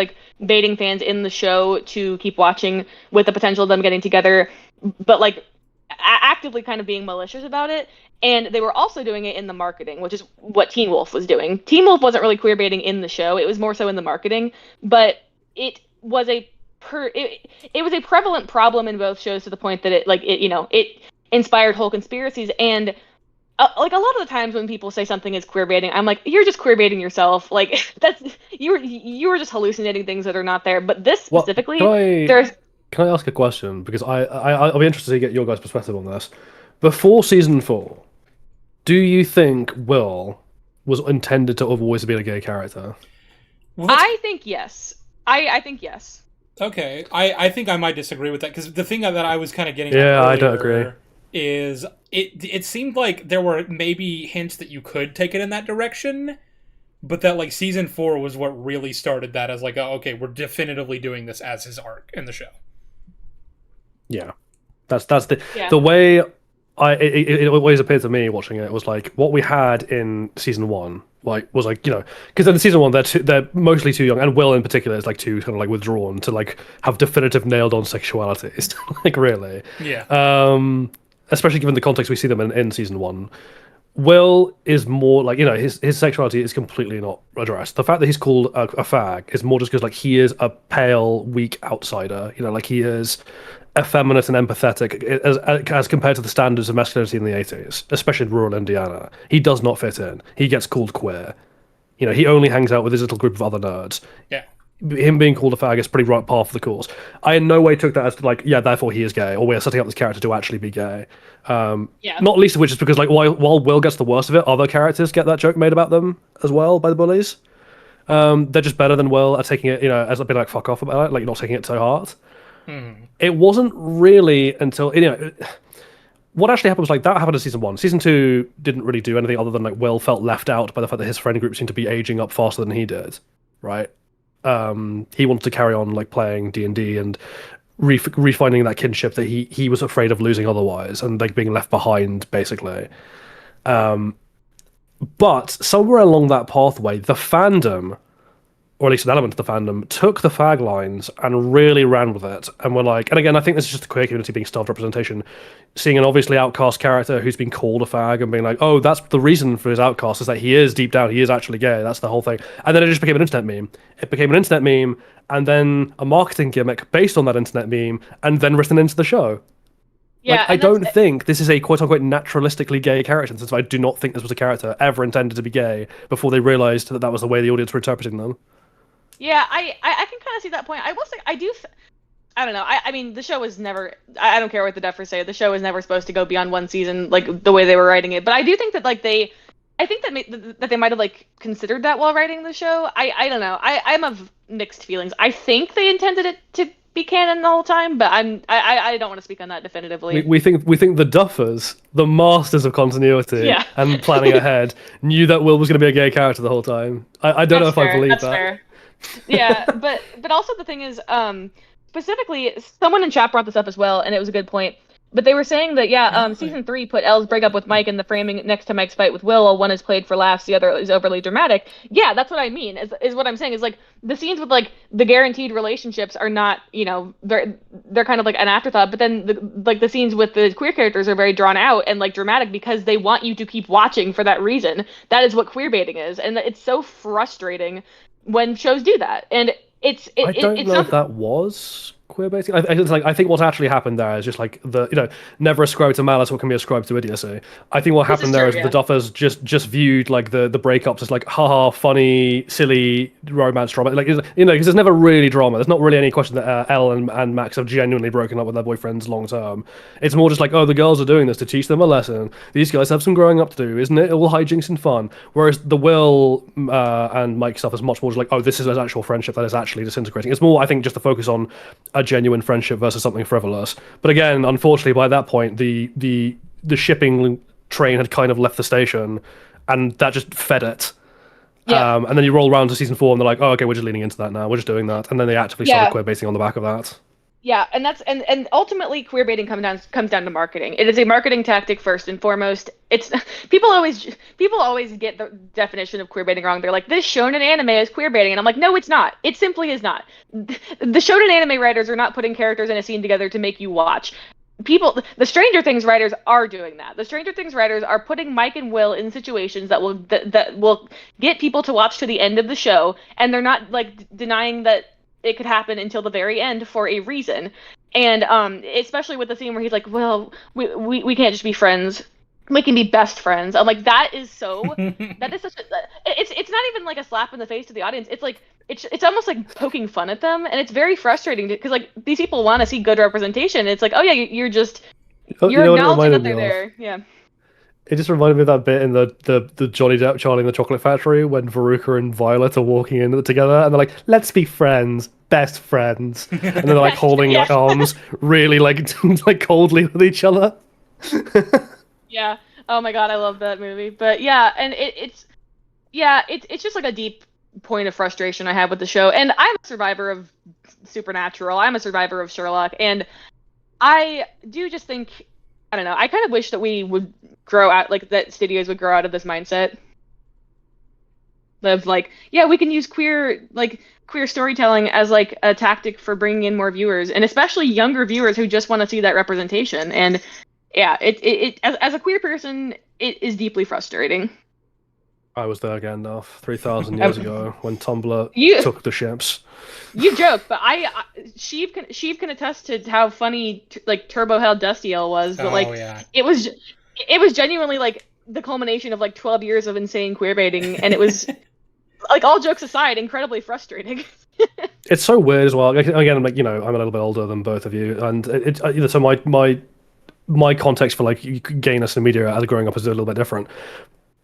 baiting fans in the show to keep watching with the potential of them getting together, but actively kind of being malicious about it. And they were also doing it in the marketing, which is what Teen Wolf was doing. Teen Wolf wasn't really queer baiting in the show; it was more so in the marketing. But it was it was a prevalent problem in both shows to the point that it inspired whole conspiracies. And a lot of the times when people say something is queer baiting, I'm like, you're just queer baiting yourself. That's you were just hallucinating things that are not there. But this specifically, Can I ask a question? Because I'll be interested to get your guys' perspective on this. Before season 4, do you think Will was intended to have always been a gay character? I think yes. I think yes. Okay, I think I might disagree with that, because the thing that I was kind of getting at I don't agree. Is it seemed like there were maybe hints that you could take it in that direction, but that season 4 was what really started that as okay, we're definitively doing this as his arc in the show. Yeah, that's the way it always appeared to me watching it was what we had in season 1 was because in season 1 they're mostly too young, and Will in particular is too kind of withdrawn to have definitive nailed on sexualities really. Yeah. Especially given the context we see them in season 1. Will is more his sexuality is completely not addressed. The fact that he's called a fag is more just because he is a pale, weak outsider. He is effeminate and empathetic as compared to the standards of masculinity in the 80s, especially in rural Indiana. He does not fit in. He gets called queer. He only hangs out with his little group of other nerds. Yeah. Him being called a fag is pretty right par for the course. I in no way took that as therefore he is gay, or we're setting up this character to actually be gay. Not least of which is because while Will gets the worst of it, other characters get that joke made about them as well by the bullies. They're just better than Will at taking it, as a bit fuck off about it, not taking it so hard. It wasn't really until what actually happened was that happened in season 1. Season 2 didn't really do anything other than Will felt left out by the fact that his friend group seemed to be aging up faster than he did, right? He wanted to carry on playing D&D and refinding that kinship that he was afraid of losing otherwise, and being left behind basically. But somewhere along that pathway, the fandom, or at least an element of the fandom, took the fag lines and really ran with it. And we're and again, I think this is just the queer community being starved representation, seeing an obviously outcast character who's been called a fag and being oh, that's the reason for his outcast, is that he is deep down, he is actually gay. That's the whole thing. And then it just became an internet meme. It became an internet meme, and then a marketing gimmick based on that internet meme, and then written into the show. Yeah, I don't think this is a quote-unquote naturalistically gay character, since I do not think this was a character ever intended to be gay before they realised that was the way the audience were interpreting them. Yeah, I can kind of see that point. I will say, I don't know. I mean, the show was never. I don't care what the Duffers say. The show was never supposed to go beyond one season, the way they were writing it. But I do think that I think that they might have considered that while writing the show. I don't know. I'm of mixed feelings. I think they intended it to be canon the whole time, but I don't want to speak on that definitively. We think the Duffers, the masters of continuity and planning ahead, knew that Will was going to be a gay character the whole time. I don't know if I believe that. Fair. Yeah, but also the thing is, specifically, someone in chat brought this up as well, and it was a good point. But they were saying that, season 3 put Elle's breakup with Mike in the framing next to Mike's fight with Will, while one is played for laughs, the other is overly dramatic. Yeah, that's what I mean, is what I'm saying, is the scenes with the guaranteed relationships are not, they're kind of an afterthought, but then the scenes with the queer characters are very drawn out and dramatic because they want you to keep watching for that reason. That is what queer baiting is, and it's so frustrating when shows do that. And I don't it's know not. if that was queer baiting. I think what's actually happened there is just like never ascribe to malice what can be ascribed to idiocy. I think what This is happened there true, is the yeah. Duffers just viewed like the breakups as like haha funny silly romance drama, like because there's never really drama. There's not really any question that Elle and Max have genuinely broken up with their boyfriends long term. It's more just like, oh, the girls are doing this to teach them a lesson. These guys have some growing up to do, isn't it? All hijinks and fun. Whereas the Will and Mike stuff is much more just like, oh, this is an actual friendship that is actually disintegrating. It's more, I think, just to focus on a genuine friendship versus something frivolous. But again, unfortunately, by that point, the shipping train had kind of left the station, and that just fed it. Yeah. And then you roll around to season 4, and they're like, "Oh, okay, we're just leaning into that now. We're just doing that." And then they actively started queer baiting on the back of that. Yeah, and that's and ultimately queer baiting comes down to marketing. It is a marketing tactic first and foremost. It's people always get the definition of queer baiting wrong. They're like, this shonen anime is queer baiting, and I'm like, no, it's not. It simply is not. The shonen anime writers are not putting characters in a scene together to make you watch. The Stranger Things writers are doing that. The Stranger Things writers are putting Mike and Will in situations that will get people to watch to the end of the show, and they're not like denying that it could happen until the very end for a reason. And especially with the scene where he's like, well, we can't just be friends, we can be best friends. I'm like, that is such a, it's not even like a slap in the face to the audience. It's like it's almost like poking fun at them, and it's very frustrating because like these people want to see good representation. It's like, oh yeah, you're acknowledging that they're there. Yeah. It just reminded me of that bit in the Johnny Depp Charlie and the Chocolate Factory when Veruca and Violet are walking in together and they're like, let's be friends, best friends. And then they're like holding like arms really like like coldly with each other. Yeah. Oh my god, I love that movie. But yeah, and it's just like a deep point of frustration I have with the show. And I'm a survivor of Supernatural. I'm a survivor of Sherlock, and I do just think, I don't know, I kind of wish that we would grow out, like that studios would grow out of this mindset of like, yeah, we can use queer storytelling as like a tactic for bringing in more viewers, and especially younger viewers who just want to see that representation. And yeah, it as a queer person, it is deeply frustrating. I was there, Gandalf, 3,000 years ago when Tumblr took the ships. You joke, but Sheev can attest to how funny like Turbo Hell Dustiel was. But it was genuinely like the culmination of like 12 years of insane queer baiting, and it was like, all jokes aside, incredibly frustrating. It's so weird as well. Again, like, I'm a little bit older than both of you, and so my context for like gayness in media as growing up is a little bit different.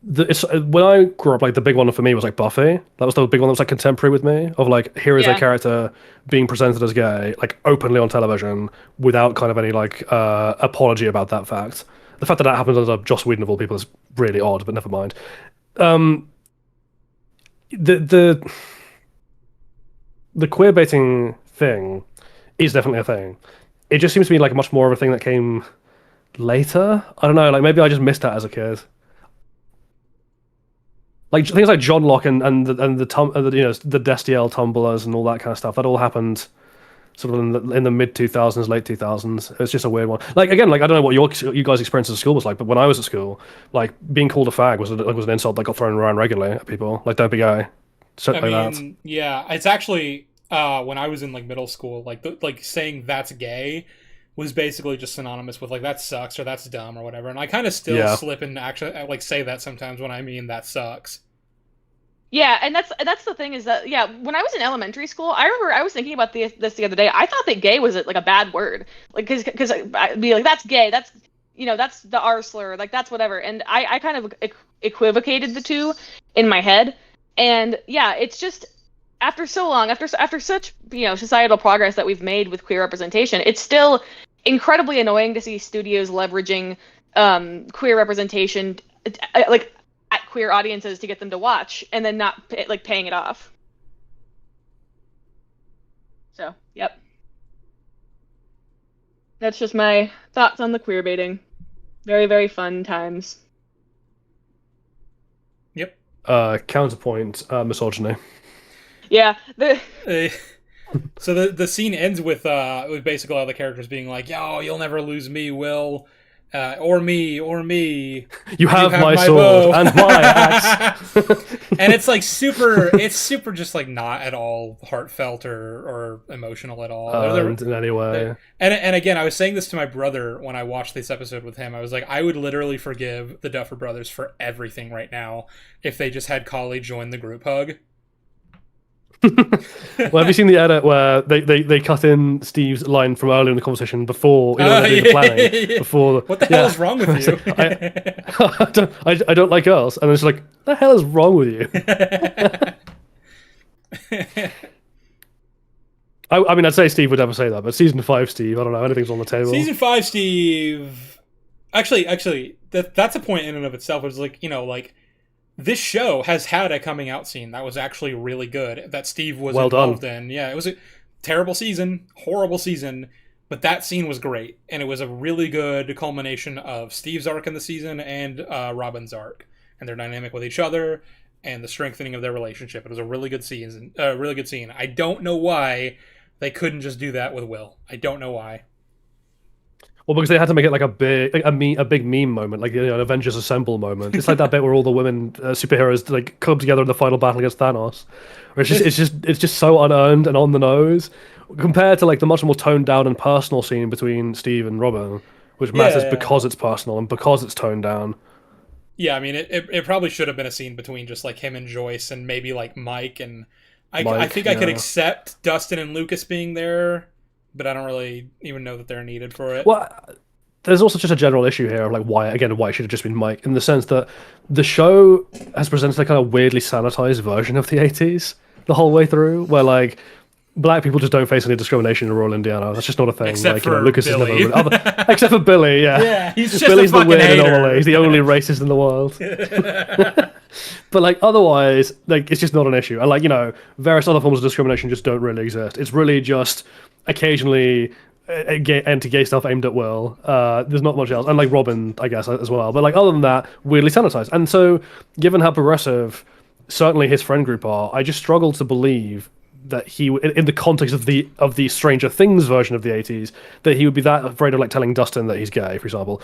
When I grew up, like the big one for me was like Buffy. That was the big one that was like contemporary with me. Of like, here is a character being presented as gay, like openly on television, without kind of any like apology about that fact. The fact that happens under Joss Whedon of all people is really odd, but never mind. The queer baiting thing is definitely a thing. It just seems to be like much more of a thing that came later. I don't know. Like maybe I just missed that as a kid. Like things like John Locke and the Destiel tumblers and all that kind of stuff. That all happened sort of in the mid 2000s, late 2000s. It's just a weird one. Like again, like I don't know what you guys' experience at school was like, but when I was at school, like being called a fag was an insult that got thrown around regularly at people. Like, don't be gay. Something like that. Yeah, it's actually when I was in like middle school, like saying that's gay was basically just synonymous with like that sucks or that's dumb or whatever, and I kind of still slip and actually like say that sometimes when I mean that sucks. Yeah, and that's the thing is that when I was in elementary school, I remember I was thinking about this the other day. I thought that gay was like a bad word, like because I'd be like, that's gay, that's that's the R slur, like that's whatever, and I kind of equivocated the two in my head, and yeah, it's just after so long, after such societal progress that we've made with queer representation, it's still incredibly annoying to see studios leveraging queer representation like at queer audiences to get them to watch, and then not like paying it off. So, yep. That's just my thoughts on the queer baiting. Very, very fun times. Yep. Counterpoint, misogyny. Yeah. So the scene ends with basically all the characters being like, "Yo, you'll never lose me, Will." Or me. You have my sword bow. and my axe. And it's super just like not at all heartfelt or emotional at all. In any way. And again, I was saying this to my brother when I watched this episode with him. I was like, I would literally forgive the Duffer Brothers for everything right now if they just had Kali join the group hug. Well, have you seen the edit where they cut in Steve's line from earlier in the conversation before the planning? Before what the hell is wrong with you? I don't like girls, and it's like, what the hell is wrong with you? I mean, I'd say Steve would never say that, but season 5 Steve, I don't know, anything's on the table. Season 5 Steve, actually, that's a point in and of itself. It's like, like, this show has had a coming out scene that was actually really good, that Steve was involved in. Yeah, it was a terrible season, horrible season, but that scene was great, and it was a really good culmination of Steve's arc in the season and Robin's arc, and their dynamic with each other, and the strengthening of their relationship. It was a really good scene. I don't know why they couldn't just do that with Will. I don't know why. Well, because they had to make it like a big meme moment, like an Avengers Assemble moment. It's like that bit where all the women superheroes like come together in the final battle against Thanos. Where it's just so unearned and on the nose compared to like the much more toned down and personal scene between Steve and Robin, which matters because it's personal and because it's toned down. Yeah, I mean, it probably should have been a scene between just like him and Joyce and maybe like Mike and I think I could accept Dustin and Lucas being there. But I don't really even know that they're needed for it. Well, there's also just a general issue here of like why it should have just been Mike, in the sense that the show has presented a kind of weirdly sanitized version of the 80s the whole way through, where like black people just don't face any discrimination in rural Indiana. That's just not a thing. Except for Lucas Billy. Is never except for Billy, yeah. Yeah, he's just Billy's a fucking the weird hater. anomaly. He's the only racist in the world. But like otherwise, like it's just not an issue. And like, various other forms of discrimination just don't really exist. It's really just occasionally anti-gay stuff aimed at Will. There's not much else, and like Robin, I guess, as well. But like other than that, weirdly sanitized. And so, given how progressive certainly his friend group are, I just struggle to believe that he, in the context of the Stranger Things version of the 80s, that he would be that afraid of like telling Dustin that he's gay, for example.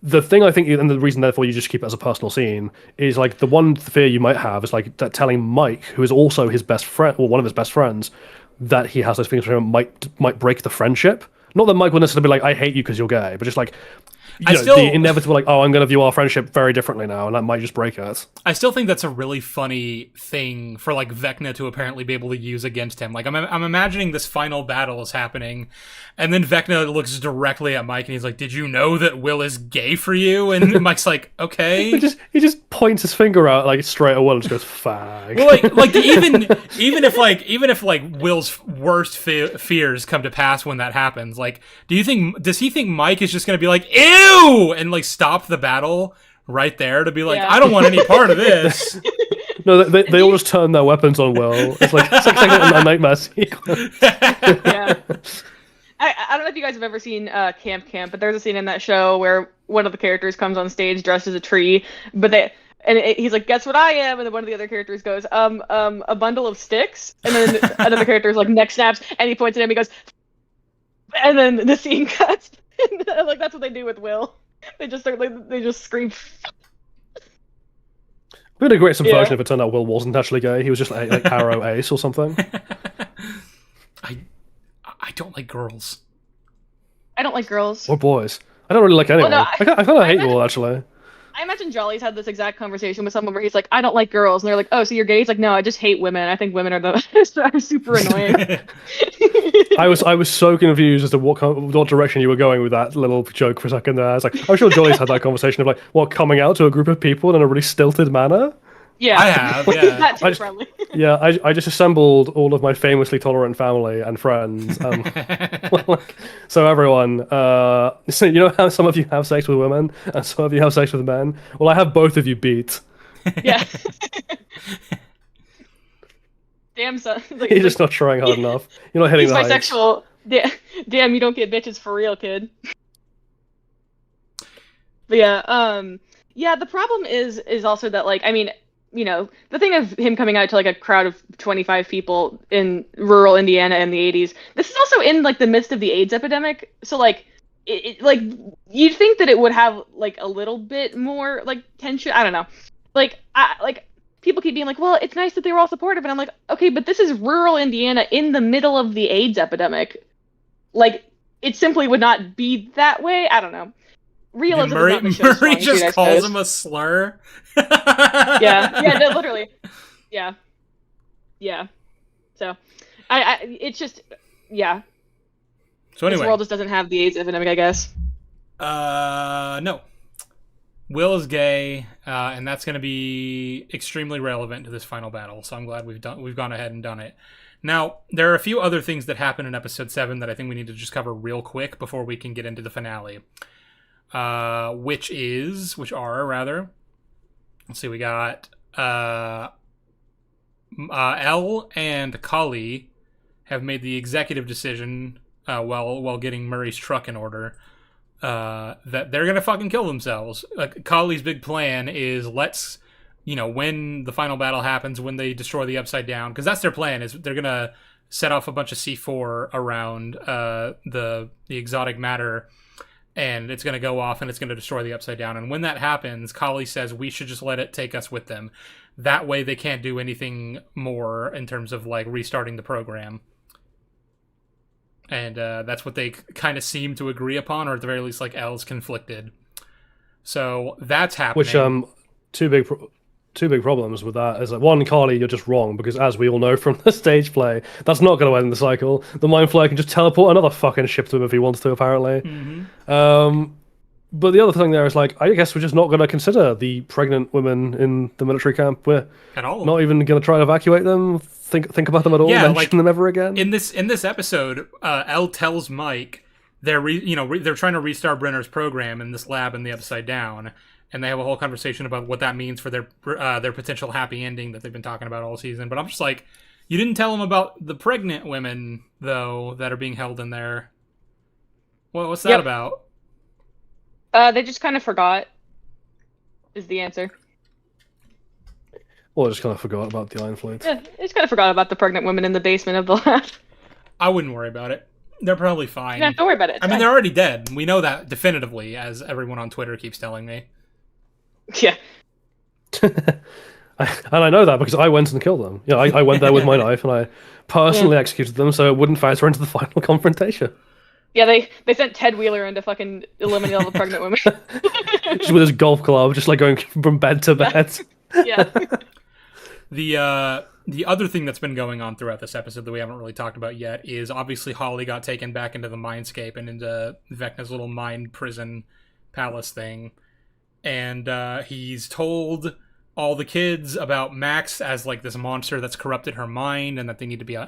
The thing I think, and the reason therefore you just keep it as a personal scene, is like the one fear you might have is like that telling Mike, who is also his best friend or one of his best friends, that he has those feelings for him might break the friendship. Not that Mike will necessarily be like, I hate you because you're gay, but just like, the inevitable like, oh, I'm going to view our friendship very differently now, and that might just break us. I still think that's a really funny thing for like Vecna to apparently be able to use against him. Like I'm imagining this final battle is happening, and then Vecna looks directly at Mike and he's like, "Did you know that Will is gay for you?" And Mike's like, "Okay." He just points his finger out like straight at Will and just goes, "Fag." Well, like even if Will's worst fears come to pass when that happens, like, does he think Mike is just going to be like, "Ew," and like stop the battle right there to be like, I don't want any part of this? No, they all just turn their weapons on Will. It's like a nightmare sequence. Yeah. I don't know if you guys have ever seen Camp, but there's a scene in that show where one of the characters comes on stage dressed as a tree, he's like, "Guess what I am?" And then one of the other characters goes, a bundle of sticks." And then another character's like, neck snaps, and he points at him, he goes, and then the scene cuts. Like, that's what they do with Will. They just scream. We had a great subversion if it turned out Will wasn't actually gay. He was just like Arrow Ace or something. I don't like girls. I don't like girls. Or boys. I don't really like anyone. Well, no, I kind of hate Will, actually. I imagine Jolly's had this exact conversation with someone where he's like, "I don't like girls," and they're like, "Oh, so you're gay?" He's like, "No, I just hate women. I think women are super annoying." I was so confused as to what direction you were going with that little joke for a second there. I was like, I'm sure Jolly's had that conversation of like, coming out to a group of people in a really stilted manner. Yeah, I have. Yeah, not too friendly. Yeah, I just assembled all of my famously tolerant family and friends. So everyone, so you know how some of you have sex with women and some of you have sex with men? Well, I have both of you beat. Yeah. Damn, son. Like, You're just not trying hard enough. You're not hitting he's the heights. bisexual. Damn, you don't get bitches for real, kid. But yeah, the problem is also that, like, I mean, the thing of him coming out to like a crowd of 25 people in rural Indiana in the 80s, this is also in like the midst of the AIDS epidemic. So like, like you'd think that it would have like a little bit more like tension. I don't know. Like people keep being like, well, it's nice that they were all supportive, and I'm like, okay, but this is rural Indiana in the middle of the AIDS epidemic. Like, it simply would not be that way. I don't know. Realism is not the show's Murray strong just suit, I calls suppose. him a slur. Yeah, no, literally. Yeah. So, it's just, yeah. So anyway, This world just doesn't have the AIDS epidemic, I guess. No. Will is gay, and that's going to be extremely relevant to this final battle. So I'm glad we've gone ahead and done it. Now, there are a few other things that happen in episode 7 that I think we need to just cover real quick before we can get into the finale. Which are rather. Let's see, we got Elle and Kali have made the executive decision while getting Murray's truck in order that they're gonna fucking kill themselves. Like, Kali's big plan is when the final battle happens, when they destroy the Upside Down, because that's their plan, is they're gonna set off a bunch of C4 around the exotic matter, and it's gonna go off and it's gonna destroy the Upside Down. And when that happens, Kali says we should just let it take us with them. That way they can't do anything more in terms of like restarting the program. And that's what they kind of seem to agree upon, or at the very least, like, Elle's conflicted. So that's happening. Which two big problems with that is, like, one, Carly, you're just wrong, because as we all know from the stage play, that's not going to end the cycle. The Mind Flayer can just teleport another fucking ship to him if he wants to, apparently. Mm-hmm. But the other thing there is, like, I guess we're just not going to consider the pregnant women in the military camp. We're At all. not even going to try and evacuate them, think about them at all, Yeah, mention like, them ever again. In this episode, Elle tells Mike they're trying to restart Brenner's program in this lab in the Upside Down, and they have a whole conversation about what that means for their potential happy ending that they've been talking about all season. But I'm just like, you didn't tell them about the pregnant women though that are being held in there. Well, what's that about? They just kind of forgot, is the answer. Or just kind of forgot about the Iron Fleet. Yeah, they just kind of forgot about the pregnant women in the basement of the lab. I wouldn't worry about it. They're probably fine. Yeah, don't worry about it. It's I mean, fine. they're already dead. We know that definitively, as everyone on Twitter keeps telling me. Yeah. And I know that because I went and killed them. Yeah, I went there with my knife and I personally executed them so it wouldn't factor into the final confrontation. Yeah, they sent Ted Wheeler in to fucking eliminate all the pregnant women. Just with his golf club, just like going from bed to bed. Yeah. The other thing that's been going on throughout this episode that we haven't really talked about yet is obviously Holly got taken back into the Mindscape and into Vecna's little mind prison palace thing. And he's told all the kids about Max as like this monster that's corrupted her mind and that they need to be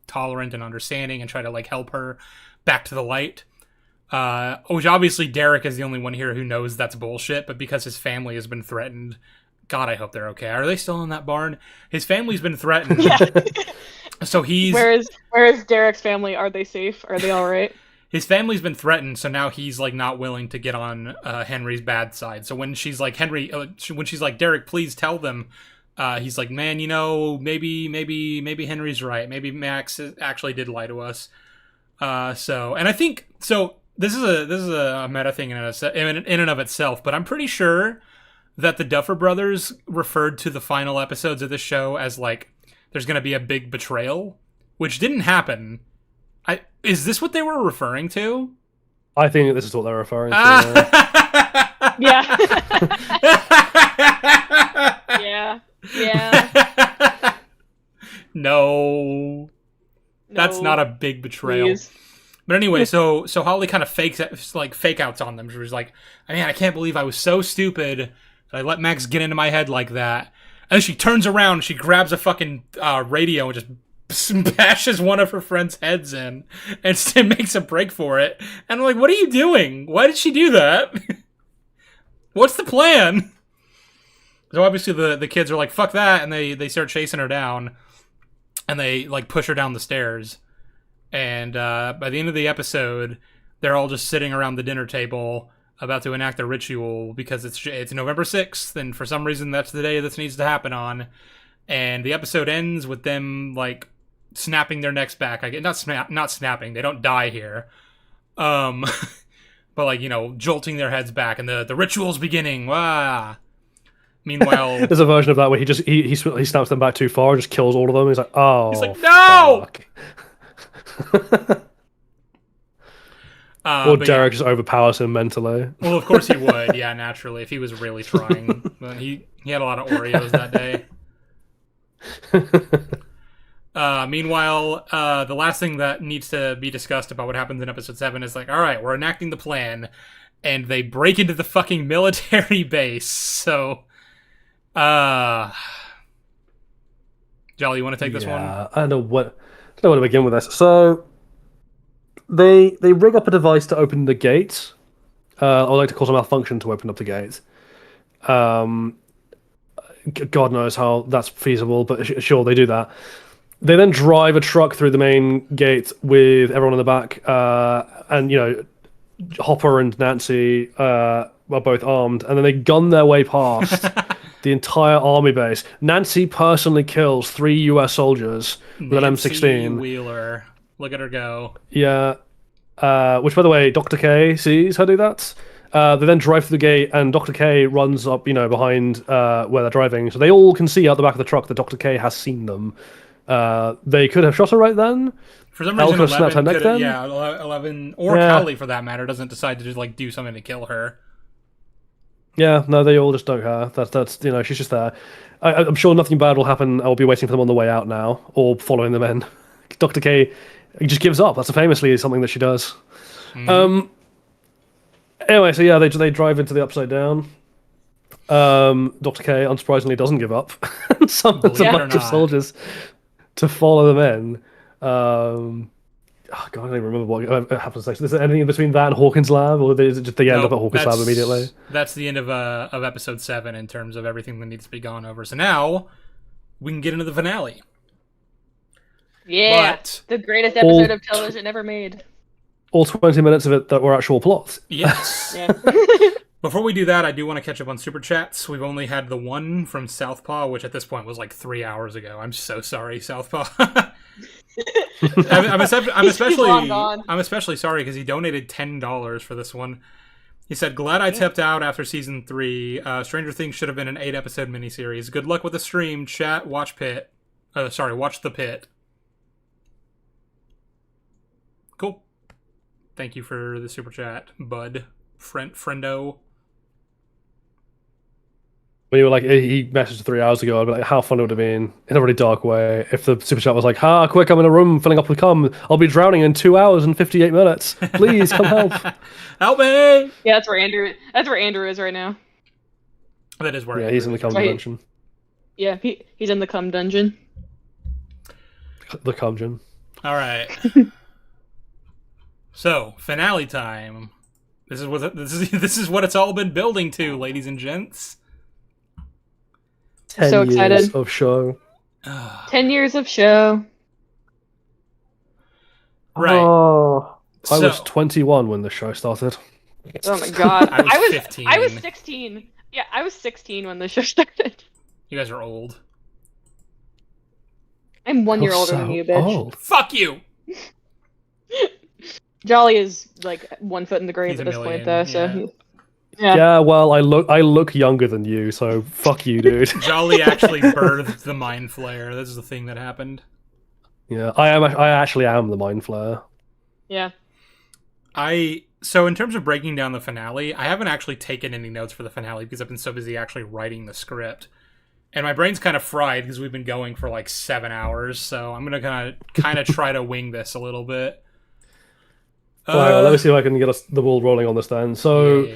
tolerant and understanding and try to like help her back to the light. Which obviously Derek is the only one here who knows that's bullshit, but because his family has been threatened, God, I hope they're okay. Are they still in that barn? His family's been threatened. Yeah. So he's... Where is Derek's family? Are they safe? Are they all right? His family's been threatened, so now he's like not willing to get on Henry's bad side. So when she's like, when she's like, Derek, please tell them, he's like, man, maybe Henry's right. Maybe Max actually did lie to us. And I think so. This is a meta thing in and of itself, but I'm pretty sure that the Duffer Brothers referred to the final episodes of the show as like there's going to be a big betrayal, which didn't happen. Is this what they were referring to? I think this is what they're referring to. Yeah. Yeah. No. That's not a big betrayal. Please. But anyway, so Holly kind of fake outs on them. She was like, I mean, I can't believe I was so stupid that I let Max get into my head like that. And then she turns around, she grabs a fucking radio and just bashes one of her friends' heads in and makes a break for it. And I'm like, what are you doing? Why did she do that? What's the plan? So obviously the kids are like, fuck that, and they start chasing her down. And they like push her down the stairs. And by the end of the episode, they're all just sitting around the dinner table about to enact a ritual because it's November 6th, and for some reason that's the day this needs to happen on. And the episode ends with them like snapping their necks back. Not snapping. They don't die here. but like, you know, jolting their heads back and the ritual's beginning. Wah. Meanwhile, There's a version of that where he snaps them back too far and just kills all of them. He's like, oh, he's like, no. Fuck. Or but Derek just overpowers him mentally. Well, of course he would. Yeah, naturally, if he was really trying. But he had a lot of Oreos that day. Meanwhile, the last thing that needs to be discussed about what happens in episode 7 is like, all right, we're enacting the plan, and they break into the fucking military base. So, Jolly, you want to take this one? I don't know where to begin with this. So they rig up a device to open the gate. I like to cause a malfunction to open up the gate. God knows how that's feasible, but sure, they do that. They then drive a truck through the main gate with everyone in the back, and you know, Hopper and Nancy are both armed, and then they gun their way past the entire army base. Nancy personally kills 3 U.S. soldiers with an M16. Wheeler, look at her go. Yeah, which, by the way, Dr. K sees her do that. They then drive through the gate, and Dr. K runs up, you know, behind where they're driving, so they all can see out the back of the truck that Dr. K has seen them. They could have shot her right then. For some reason, 11 could have, yeah, 11 or Callie for that matter doesn't decide to just like do something to kill her. Yeah, no, they all just don't care. That's you know, she's just there. I'm sure nothing bad will happen. I'll be waiting for them on the way out now, or following them in. Dr. K just gives up. That's famously something that she does. Anyway, so yeah, they drive into the Upside Down. Dr. K, unsurprisingly, doesn't give up and summons a bunch of soldiers to follow them in. Oh God, I don't even remember what happens next. Is there anything in between that and Hawkins Lab, or is it just they end up at Hawkins Lab immediately? That's the end of episode 7 in terms of everything that needs to be gone over. So now we can get into the finale. Yeah, the greatest episode of television ever made. All 20 minutes of it that were actual plots. Yes. Yeah. Before we do that, I do want to catch up on Super Chats. We've only had the one from Southpaw, which at this point was like 3 hours ago. I'm so sorry, Southpaw. I'm especially sorry because he donated $10 for this one. He said, "Glad I tapped out after season 3. Stranger Things should have been an 8-episode miniseries. Good luck with the stream. Chat, watch Pit. Watch the Pit." Cool. Thank you for the super chat, bud. Friendo. When you were like, he messaged 3 hours ago, I'd be like, how fun it would have been in a really dark way if the super chat was like, quick, I'm in a room filling up with cum. I'll be drowning in 2 hours and 58 minutes. Please come help. Help me! Yeah, that's where Andrew is right now. That is where Andrew he's in the cum dungeon. Yeah, he's in the cum dungeon. The cum dungeon. All right. So, finale time. This is what it's all been building to, ladies and gents. 10 so years excited. Of show. 10 years of show. Right. Oh, I was 21 when the show started. Oh my God. I was 15. I was 16. Yeah, I was 16 when the show started. You guys are old. I'm 1 year older than you, bitch. Old. Fuck you! Jolly is like 1 foot in the grave at this point, though. So yeah. Well, I look younger than you, so fuck you, dude. Jolly actually birthed the Mind Flayer. This is the thing that happened. Yeah, I actually am the Mind Flayer. Yeah. So in terms of breaking down the finale, I haven't actually taken any notes for the finale because I've been so busy actually writing the script. And my brain's kind of fried because we've been going for like 7 hours, so I'm gonna kind of try to wing this a little bit. Let me see if I can get the ball rolling on this then. So,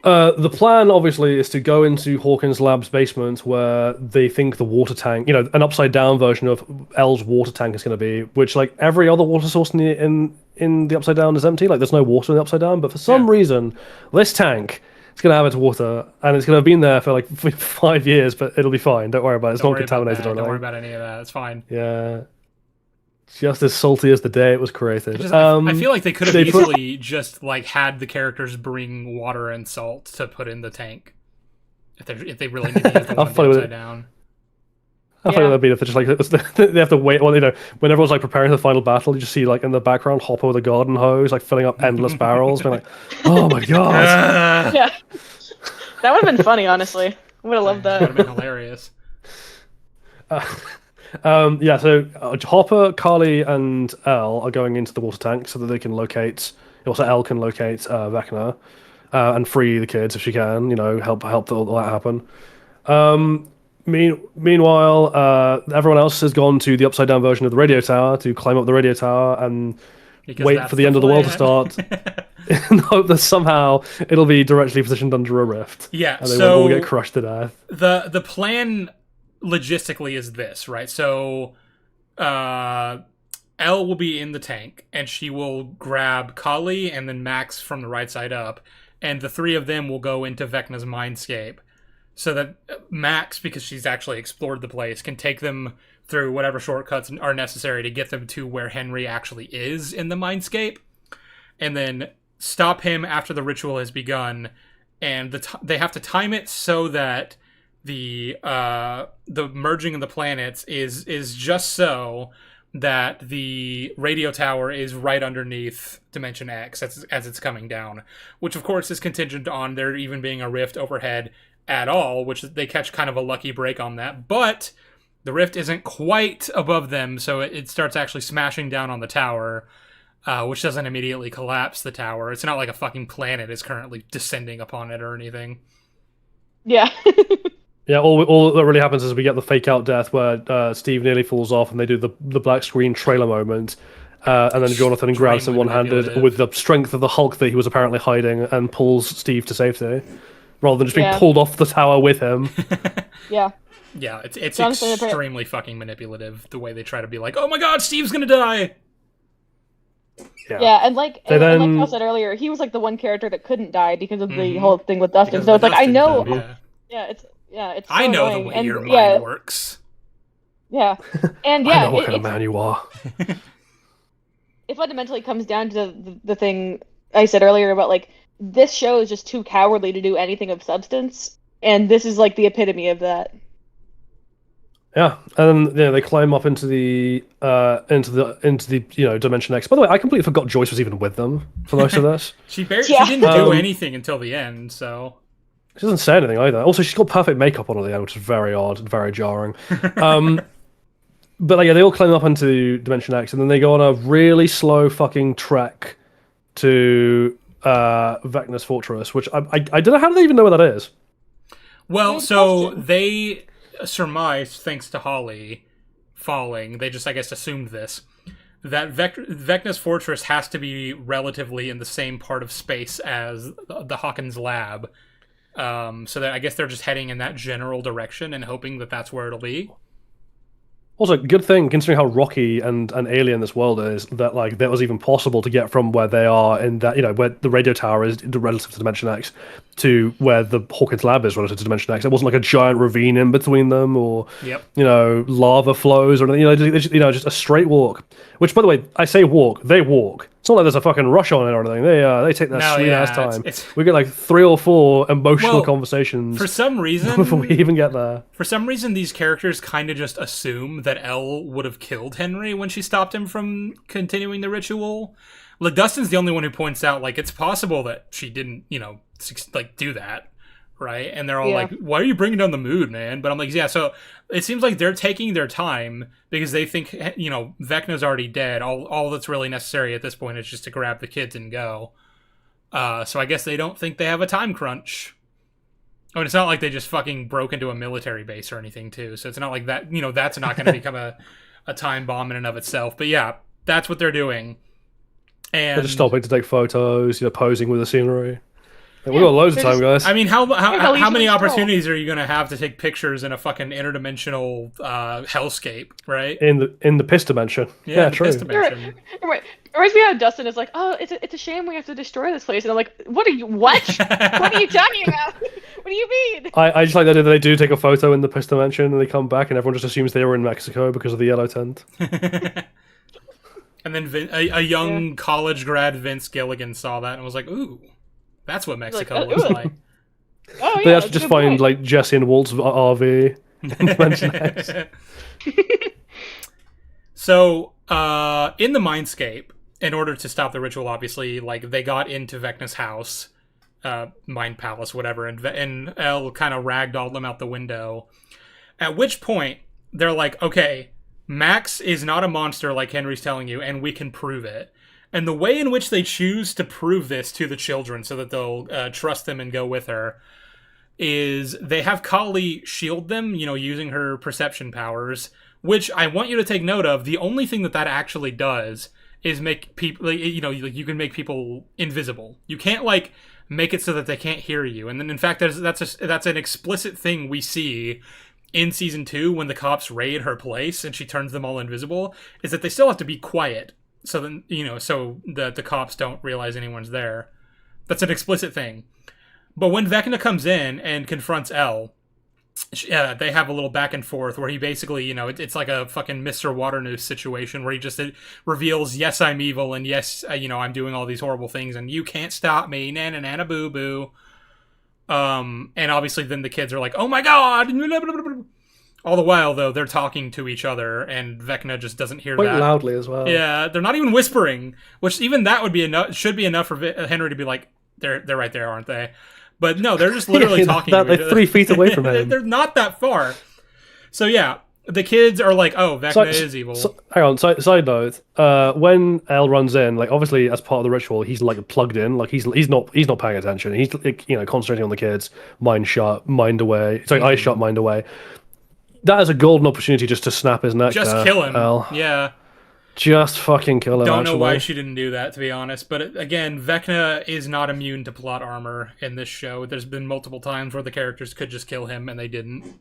the plan obviously is to go into Hawkins Lab's basement where they think the water tank, you know, an upside down version of L's water tank is going to be, which like every other water source in the upside down is empty. Like there's no water in the upside down, but for some reason, this tank is going to have its water, and it's going to have been there for like 5 years, but it'll be fine. Don't worry about it. It's not contaminated or anything. Don't worry about any of that. It's fine. Yeah. Just as salty as the day it was created. I feel like they could have easily just like had the characters bring water and salt to put in the tank if they really need to use the one upside down. I thought that'd be if they're just like they have to wait. Well, when everyone's like preparing for the final battle, you just see like in the background Hopper with a garden hose, like filling up endless barrels. Being like, oh my god! Yeah, that would have been funny. Honestly, I would have loved That that. would have been hilarious. Yeah. So Hopper, Carly, and Elle are going into the water tank so that they can locate. Also, Elle can locate Vecna and free the kids if she can. Help all that happen. Meanwhile, everyone else has gone to the upside down version of the radio tower to climb up the radio tower and Because wait that's for the end of the world to plan. start and hope that somehow it'll be directly positioned under a rift. Yeah, And they so will get crushed to death. the plan logistically is this, right? So Elle will be in the tank and she will grab Kali and then Max from the right side up, and the three of them will go into Vecna's mindscape so that Max, because she's actually explored the place, can take them through whatever shortcuts are necessary to get them to where Henry actually is in the mindscape, and then stop him after the ritual has begun. And they have to time it so that the merging of the planets is just so that the radio tower is right underneath Dimension X as it's coming down, which of course is contingent on there even being a rift overhead at all, which they catch kind of a lucky break on that. But the rift isn't quite above them, so it starts actually smashing down on the tower, which doesn't immediately collapse the tower. It's not like a fucking planet is currently descending upon it or anything. Yeah. Yeah, all that really happens is we get the fake out death where Steve nearly falls off and they do the black screen trailer moment. And then Jonathan grabs him Extremely one-handed manipulative. with the strength of the Hulk that he was apparently hiding and pulls Steve to safety, rather than just being Yeah. pulled off the tower with him. Yeah. Yeah, it's Jonathan extremely fucking manipulative the way they try to be like, oh my god, Steve's gonna die! Yeah, and like They and like then- I said earlier, he was like the one character that couldn't die because of the Mhm. whole thing with Dustin. Because So of it's like I Dustin know, thing, it's. So I know the annoying. way And, your mind yeah, works. Yeah, and I yeah, know what kind of man you are. it fundamentally comes down to the thing I said earlier about like this show is just too cowardly to do anything of substance, and this is like the epitome of that. Yeah, and then they climb up into the Dimension X. By the way, I completely forgot Joyce was even with them for most of this. She Yeah. didn't do Um, anything until the end, so She doesn't say anything either. Also, she's got perfect makeup on at the end, which is very odd and very jarring. But like, yeah, they all climb up into Dimension X, and then they go on a really slow fucking trek to Vecna's fortress, which I don't know how do they even know where that is. well, Good so question. they surmised, thanks to Holly falling, they just I guess assumed this, that Vecna's fortress has to be relatively in the same part of space as the Hawkins lab. So that I guess they're just heading in that general direction and hoping that that's where it'll be. Also, good thing considering how rocky and alien this world is, that like that was even possible to get from where they are in that where the radio tower is relative to Dimension X to where the Hawkins lab is relative to Dimension X. It wasn't like a giant ravine in between them, or Yep. lava flows or anything. Just a straight walk. Which, by the way, I say walk, they walk. It's not like there's a fucking rush on it or anything. They take their No, sweet yeah, ass time. it's- We get like 3 or 4 emotional Well, conversations For some reason, before we even get there. For some reason, these characters kind of just assume that Elle would have killed Henry when she stopped him from continuing the ritual. Like, Dustin's the only one who points out, like, it's possible that she didn't, do that, right? And they're all Yeah. like, why are you bringing down the mood, man? But I'm like, yeah, so it seems like they're taking their time because they think, Vecna's already dead. All that's really necessary at this point is just to grab the kids and go. So I guess they don't think they have a time crunch. I mean, it's not like they just fucking broke into a military base or anything, too. So it's not like that, that's not going to become a time bomb in and of itself. But yeah, that's what they're doing. And They're just stopping to take photos, posing with the scenery. Like, we got loads of they're time, just- guys. I mean, how leisurely many stroll. opportunities are you going to have to take pictures in a fucking interdimensional hellscape, right? in the piss dimension. Yeah, the true. piss dimension. Right. It reminds me how Dustin is like, oh, it's a shame we have to destroy this place, and I'm like, what? What are you talking about? What do you mean? I just like that they do take a photo in the piss dimension and they come back and everyone just assumes they were in Mexico because of the yellow tent. And then a young college grad Vince Gilligan saw that and was like, ooh, that's what Mexico Like, looks ooh. like. Oh yeah, They that's actually a just good find point. like Jesse and Walt's RV Dimension X. So, in the Mindscape, in order to stop the ritual, obviously, like, they got into Vecna's house, Mind Palace, whatever, and Elle kind of ragdolled them out the window. At which point, they're like, okay, Max is not a monster like Henry's telling you, and we can prove it. And the way in which they choose to prove this to the children so that they'll trust them and go with her is they have Kali shield them, using her perception powers, which I want you to take note of. The only thing that actually does is make people, you can make people invisible. You can't, make it so that they can't hear you. And then, in fact, that's an explicit thing we see in season 2 when the cops raid her place and she turns them all invisible, is that they still have to be quiet so then so that the cops don't realize anyone's there. That's an explicit thing. But when Vecna comes in and confronts Elle, they have a little back and forth where he basically, it's like a fucking Mr. Waternoose situation where he just reveals, yes, I'm evil, and yes, I'm doing all these horrible things, and you can't stop me, na boo boo. And obviously then the kids are like, oh my god! All the while, though, they're talking to each other, and Vecna just doesn't hear quite that. loudly as well. Yeah, they're not even whispering, which even that would be enough. Should be enough for Henry to be like, they're right there, aren't they? But no, they're just literally talking. They're 3 feet away from him. They're not that far. So yeah, the kids are like, "Oh, Vecna is evil." Hang on. Side note: when Elle runs in, obviously as part of the ritual, he's plugged in. He's not paying attention. He's concentrating on the kids. Mind shut, mind away. Sorry, eyes shut, mind away. That is a golden opportunity just to snap his neck. Just kill him. Elle. Yeah. Just fucking kill him. Don't know why she didn't do that, to be honest. But again, Vecna is not immune to plot armor in this show. There's been multiple times where the characters could just kill him, and they didn't.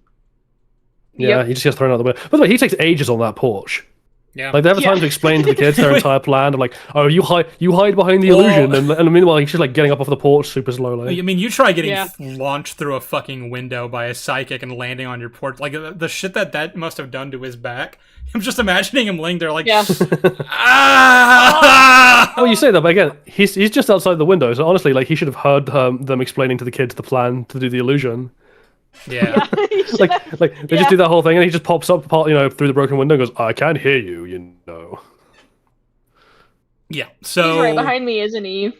Yeah, he just gets thrown out the window. By the way, he takes ages on that porch. Yeah. They have time to explain to the kids their entire plan. I'm like, oh, you hide behind the illusion, and meanwhile he's just getting up off the porch super slowly. I mean, you try getting launched through a fucking window by a psychic and landing on your porch. The shit that must have done to his back. I'm just imagining him laying there ah! Well, you say that, but again, he's just outside the window. So honestly, he should have heard them explaining to the kids the plan to do the illusion. Yeah. They just do that whole thing, and he just pops up, through the broken window, and goes, "I can't hear you," Yeah. So he's right behind me, isn't he?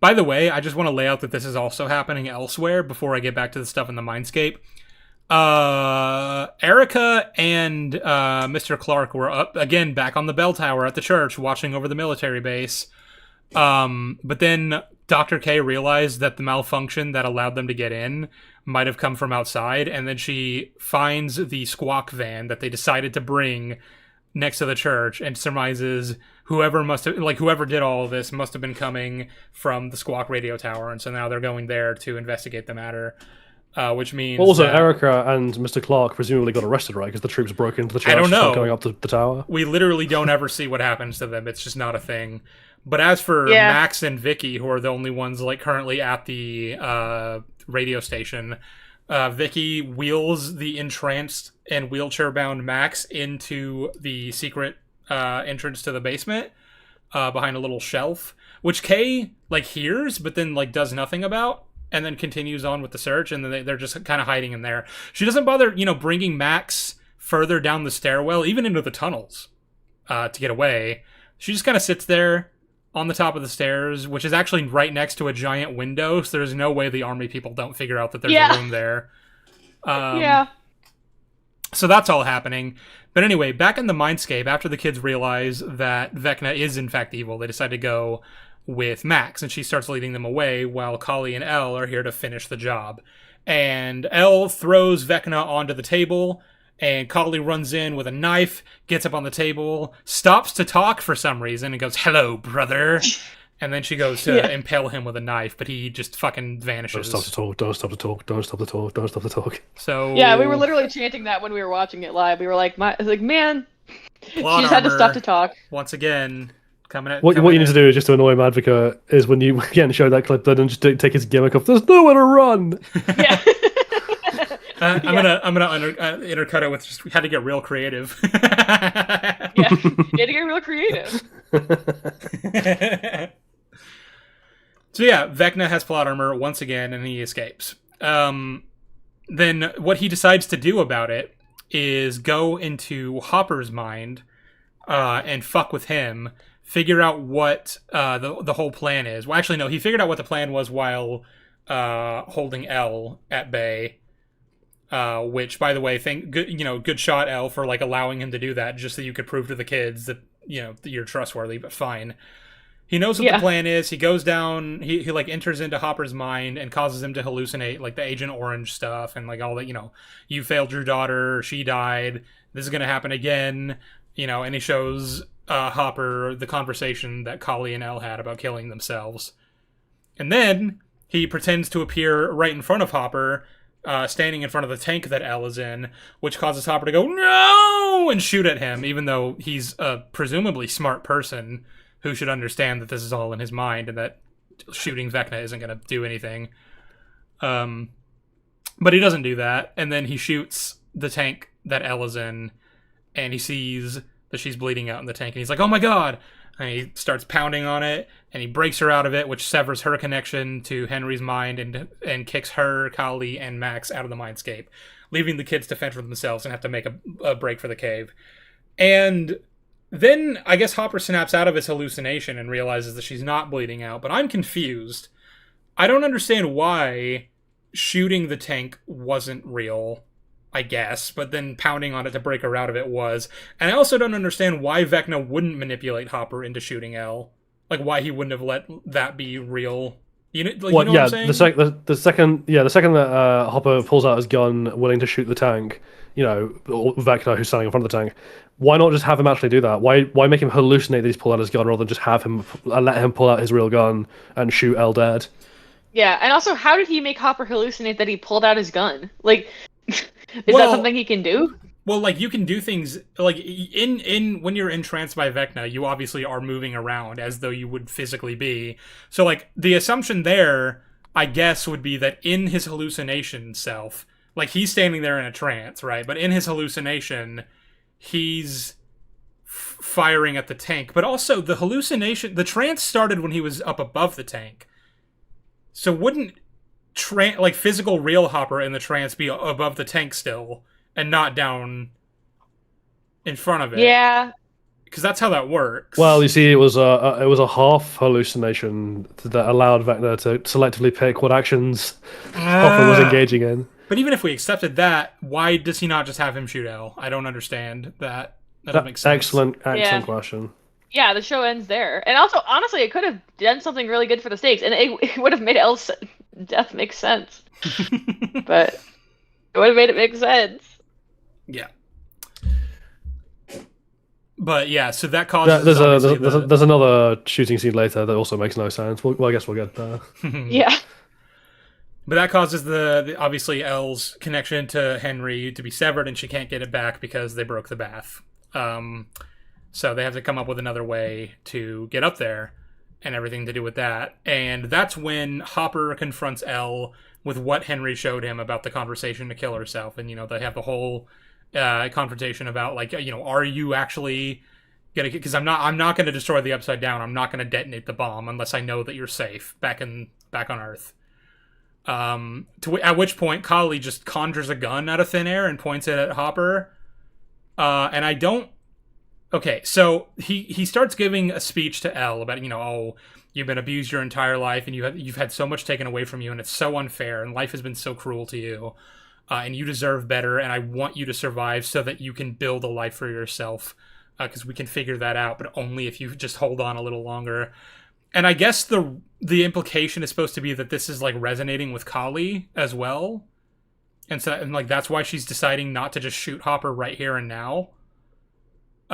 By the way, I just want to lay out that this is also happening elsewhere before I get back to the stuff in the Mindscape. Erica and Mr. Clark were back on the bell tower at the church, watching over the military base. But then Dr. K realized that the malfunction that allowed them to get in might have come from outside, and then she finds the squawk van that they decided to bring next to the church and surmises whoever did all of this must have been coming from the squawk radio tower, and so now they're going there to investigate the matter. Which means also Erica and Mr. Clark presumably got arrested, right? Because the troops broke into the church. I don't know. Going up the tower. We literally don't ever see what happens to them. It's just not a thing. But as for Max and Vicky, who are the only ones currently at the radio station, Vicky wheels the entranced and wheelchair-bound Max into the secret entrance to the basement behind a little shelf, which Kay hears, but then does nothing about. And then continues on with the search, and then they're just kind of hiding in there. She doesn't bother, bringing Max further down the stairwell, even into the tunnels, to get away. She just kind of sits there on the top of the stairs, which is actually right next to a giant window, so there's no way the army people don't figure out that there's a room there. So that's all happening. But anyway, back in the Mindscape, after the kids realize that Vecna is in fact evil, they decide to go with Max, and she starts leading them away while Kali and Elle are here to finish the job. And Elle throws Vecna onto the table, and Kali runs in with a knife, gets up on the table, stops to talk for some reason, and goes, "Hello, brother." And then she goes to impale him with a knife, but he just fucking vanishes. Don't stop to talk, don't stop to talk, don't stop to talk, don't stop to talk. So yeah, we were literally chanting that when we were watching it live. We were like, man, she just had to armor, stop to talk. Once again, what you need to do just to annoy Madvika is when you again show that clip, then just take his gimmick of "there's nowhere to run." Yeah. I'm gonna intercut it with just we had to get real creative. Yeah, you had to get real creative. So yeah, Vecna has plot armor once again, and he escapes. then what he decides to do about it is go into Hopper's mind and fuck with him, figure out what the whole plan is. Well, actually, no, he figured out what the plan was while holding L at bay. Which, by the way, good shot, L, for like allowing him to do that, just so you could prove to the kids that that you're trustworthy. But fine. He knows what the plan is. He goes down. He like enters into Hopper's mind and causes him to hallucinate like the Agent Orange stuff and like all that. You failed your daughter. She died. This is gonna happen again. And he shows Hopper the conversation that Kali and Elle had about killing themselves. And then he pretends to appear right in front of Hopper, standing in front of the tank that Elle is in, which causes Hopper to go, "No!" and shoot at him, even though he's a presumably smart person who should understand that this is all in his mind and that shooting Vecna isn't going to do anything. But he doesn't do that, and then he shoots the tank that Elle is in, and he sees that she's bleeding out in the tank, and he's like, "Oh my god!" And he starts pounding on it, and he breaks her out of it, which severs her connection to Henry's mind and kicks her, Kali, and Max out of the mindscape, leaving the kids to fend for themselves and have to make a break for the cave. And then I guess Hopper snaps out of his hallucination and realizes that she's not bleeding out, but I'm confused. I don't understand why shooting the tank wasn't real, I guess, but then pounding on it to break her out of it was. And I also don't understand why Vecna wouldn't manipulate Hopper into shooting Elle. Like, why he wouldn't have let that be real. You know what I'm saying? The second that Hopper pulls out his gun, willing to shoot the tank, Vecna, who's standing in front of the tank, why not just have him actually do that? Why make him hallucinate that he's pulled out his gun rather than just have him let him pull out his real gun and shoot Elle dead? Yeah, and also, how did he make Hopper hallucinate that he pulled out his gun? Like, is that something he can do? Well, like, you can do things, like, when you're entranced by Vecna, you obviously are moving around as though you would physically be. So, like, the assumption there, I guess, would be that in his hallucination self, like, he's standing there in a trance, right? But in his hallucination, he's firing at the tank. But also, the trance started when he was up above the tank. So wouldn't physical real Hopper in the trance be above the tank still and not down in front of it? Yeah, because that's how that works. Well, you see, it was a half hallucination that allowed Vecna to selectively pick what actions Hopper was engaging in. But even if we accepted that, why does he not just have him shoot Elle? I don't understand that. That doesn't make sense. Excellent question. Yeah, the show ends there. And also, honestly, it could have done something really good for the stakes, and it would have made Elle's death make sense. But it would have made it make sense. Yeah. But yeah, so that causes... There's another shooting scene later that also makes no sense. Well, I guess we'll get there. Yeah. But that causes obviously Elle's connection to Henry to be severed, and she can't get it back because they broke the bath. So they have to come up with another way to get up there and everything to do with that. And that's when Hopper confronts Elle with what Henry showed him about the conversation to kill herself. And, they have the whole confrontation about, like, are you actually going to... Because I'm not going to destroy the Upside Down. I'm not going to detonate the bomb unless I know that you're safe back on Earth. At which point, Kali just conjures a gun out of thin air and points it at Hopper. And I don't... Okay, so he starts giving a speech to Elle about, you've been abused your entire life, and you've had so much taken away from you, and it's so unfair, and life has been so cruel to you, and you deserve better, and I want you to survive so that you can build a life for yourself, because we can figure that out, but only if you just hold on a little longer. And I guess the implication is supposed to be that this is, like, resonating with Kali as well, and that's why she's deciding not to just shoot Hopper right here and now.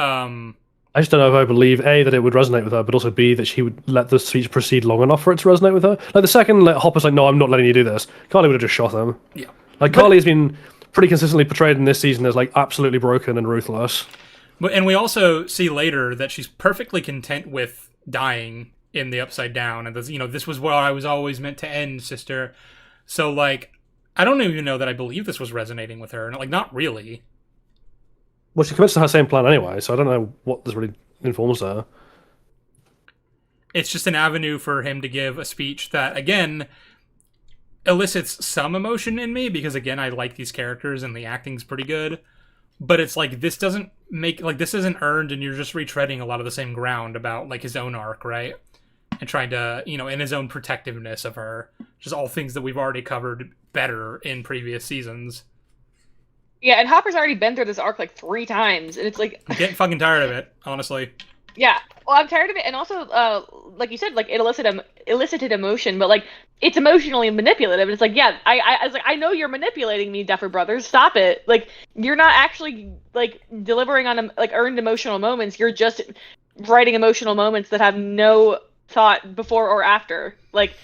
I just don't know if I believe A, that it would resonate with her, but also B, that she would let the speech proceed long enough for it to resonate with her. Like, the second Hopper's like, no, I'm not letting you do this, Kali would have just shot him. Yeah. Like, Kali has been pretty consistently portrayed in this season as, like, absolutely broken and ruthless. And we also see later that she's perfectly content with dying in the Upside Down, and this was where I was always meant to end, sister. So, like, I don't even know that I believe this was resonating with her, and, like, not really. Well, she commits to her same plan anyway, so I don't know what this really informs her. It's just an avenue for him to give a speech that, again, elicits some emotion in me because again, I like these characters and the acting's pretty good. But it's like this doesn't make like this isn't earned, and you're just retreading a lot of the same ground about like his own arc, right? And trying to, in his own protectiveness of her, just all things that we've already covered better in previous seasons. Yeah, and Hopper's already been through this arc like 3 times, and it's like I'm getting fucking tired of it, honestly. Yeah, well, I'm tired of it, and also, like you said, like it elicited emotion, but like it's emotionally manipulative. And it's like, yeah, I was like, I know you're manipulating me, Duffer Brothers. Stop it! Like you're not actually like delivering on like earned emotional moments. You're just writing emotional moments that have no thought before or after. Like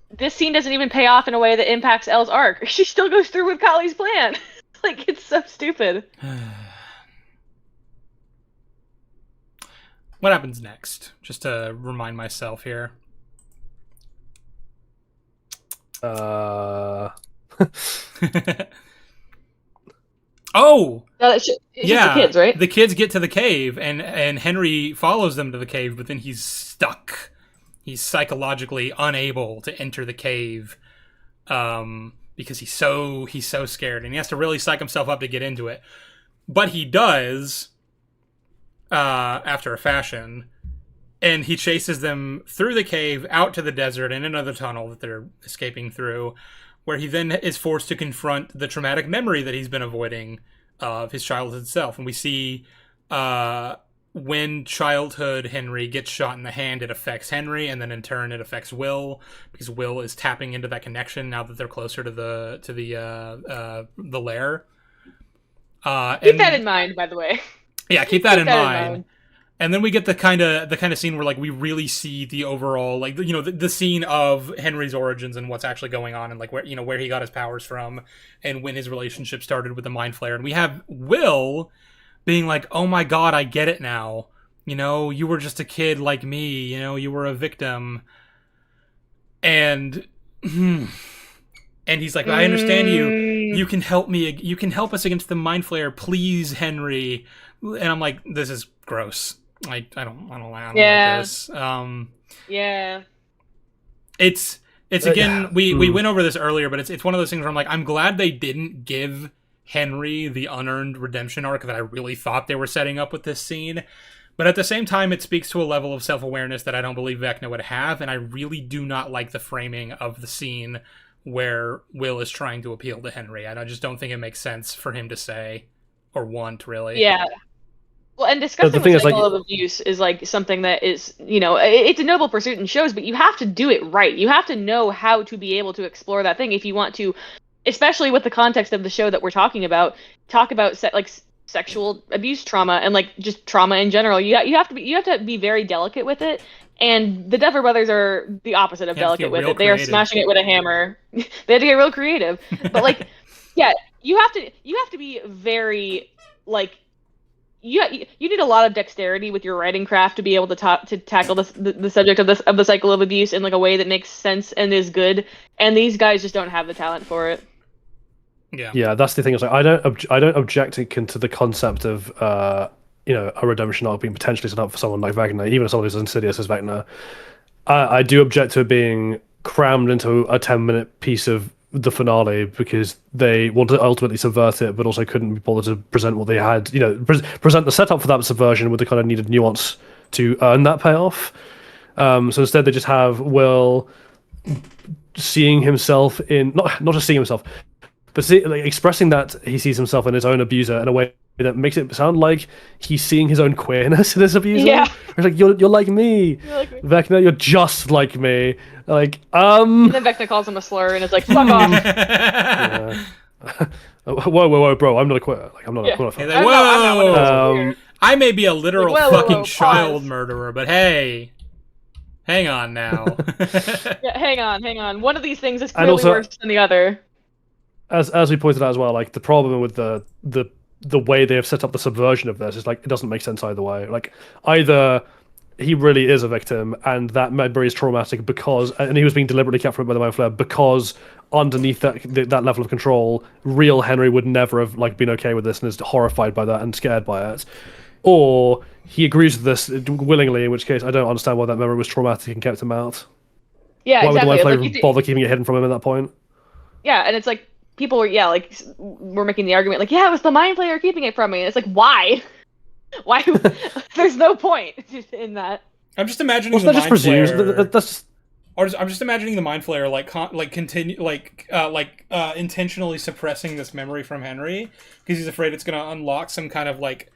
this scene doesn't even pay off in a way that impacts Elle's arc. She still goes through with Kali's plan. Like it's so stupid. What happens next? Just to remind myself here. No, it's just the kids, right? The kids get to the cave, and Henry follows them to the cave, but then he's stuck. He's psychologically unable to enter the cave because he's so scared, and he has to really psych himself up to get into it. But he does. After a fashion, and he chases them through the cave, out to the desert, and another tunnel that they're escaping through, where he then is forced to confront the traumatic memory that he's been avoiding of his childhood self. And we see when childhood Henry gets shot in the hand, it affects Henry, and then in turn it affects Will, because Will is tapping into that connection now that they're closer to the lair. Keep that in mind, by the way. Yeah, keep that in mind. And then we get the kind of scene where like we really see the overall like the scene of Henry's origins and what's actually going on, and like where he got his powers from and when his relationship started with the Mind Flayer. And we have Will being like, "Oh my god, I get it now. You were just a kid like me, you were a victim." And he's like, "I understand you. You can help me. You can help us against the Mind Flayer, please, Henry." And I'm like, this is gross. I don't like this. Yeah. It's again, we went over this earlier, but it's one of those things where I'm like, I'm glad they didn't give Henry the unearned redemption arc that I really thought they were setting up with this scene. But at the same time, it speaks to a level of self-awareness that I don't believe Vecna would have, and I really do not like the framing of the scene where Will is trying to appeal to Henry. I just don't think it makes sense for him to say or want, really. Yeah. Well, and discussing the cycle of abuse is like something that is, it's a noble pursuit in shows, but you have to do it right. You have to know how to be able to explore that thing if you want to, especially with the context of the show that we're talking about. Talk about sexual abuse trauma and like just trauma in general. You have to be very delicate with it. And the Duffer Brothers are the opposite of delicate with it. They are smashing it with a hammer. They had to get real creative. But like, yeah, you have to be very like. You need a lot of dexterity with your writing craft to be able to tackle the subject of the cycle of abuse in like a way that makes sense and is good. And these guys just don't have the talent for it. Yeah, that's the thing. Is like I don't object to the concept of a redemption arc being potentially set up for someone like Vecna, even if someone as insidious as Vecna. I do object to it being crammed into a 10-minute piece of the finale because they wanted to ultimately subvert it, but also couldn't be bothered to present what they had, present the setup for that subversion with the kind of needed nuance to earn that payoff. So instead, they just have Will seeing himself in not just seeing himself, but expressing that he sees himself in his own abuser in a way that makes it sound like he's seeing his own queerness in his abuser. Yeah, it's like you're like me, Vecna. You're just like me. Like And then Vecna calls him a slur and it's like, fuck off. Yeah. Whoa, bro! I'm not a queer. Like I'm not. Yeah. Whoa! I may be a literal fucking child murderer, but hey. Hang on now. Yeah, hang on. One of these things is clearly worse than the other. As we pointed out as well, like the problem with the way they have set up the subversion of this is like it doesn't make sense either way. Like either he really is a victim and that memory is traumatic and he was being deliberately kept from it by the Mind Flayer because underneath that level of control, real Henry would never have like been okay with this and is horrified by that and scared by it. Or he agrees with this willingly, in which case I don't understand why that memory was traumatic and kept him out. Yeah, why exactly. Why would the Mind Flayer bother keeping it hidden from him at that point? Yeah, and it's like people were we're making the argument like, yeah, it was the mind flayer keeping it from me. And it's like, why? Why? There's no point in that. I'm just imagining Well, the that just mind presumes flayer. that's just, I'm just imagining the mind flayer intentionally suppressing this memory from Henry because he's afraid it's gonna unlock some kind of like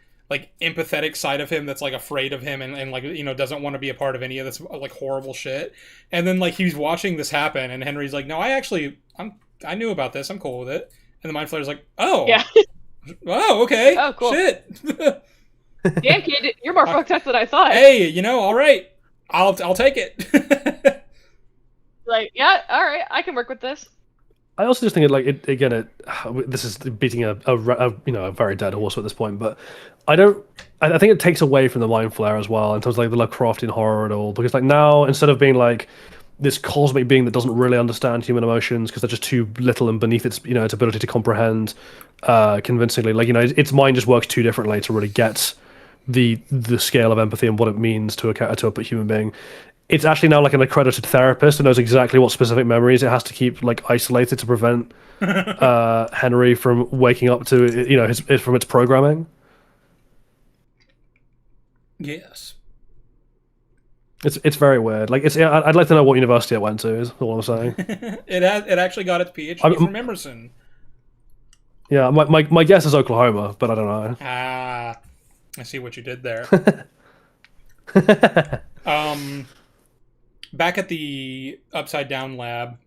empathetic side of him that's like afraid of him and like doesn't want to be a part of any of this like horrible shit. And then like he's watching this happen, and Henry's like, "No, I knew about this. I'm cool with it." And the mind flayer's like, "Oh, Yeah. oh, okay, Oh, cool. shit." Damn, kid, you're more fucked up than I thought. Hey, all right, I'll take it. Like, yeah, all right, I can work with this. I also just think this is beating a very dead horse at this point, but I think it takes away from the mind flare as well in terms of like the Lovecraftian horror at all, because like now instead of being like this cosmic being that doesn't really understand human emotions because they're just too little and beneath its its ability to comprehend convincingly, like its mind just works too differently to really get the scale of empathy and what it means to a human being. It's actually now like an accredited therapist who knows exactly what specific memories it has to keep like isolated to prevent Henry from waking up to from its programming. Yes. It's very weird. Like I'd like to know what university it went to. Is all I'm saying. It actually got its PhD from Emerson. Yeah, my guess is Oklahoma, but I don't know. Ah, I see what you did there. Back at the Upside Down lab,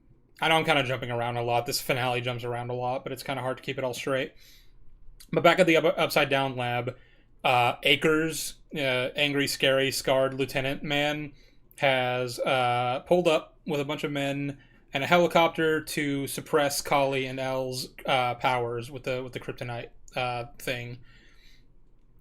I know I'm kind of jumping around a lot. This finale jumps around a lot, but it's kind of hard to keep it all straight. But back at the Upside Down lab, Akers, angry, scary, scarred lieutenant man, has pulled up with a bunch of men and a helicopter to suppress Kali and L's powers with the kryptonite thing.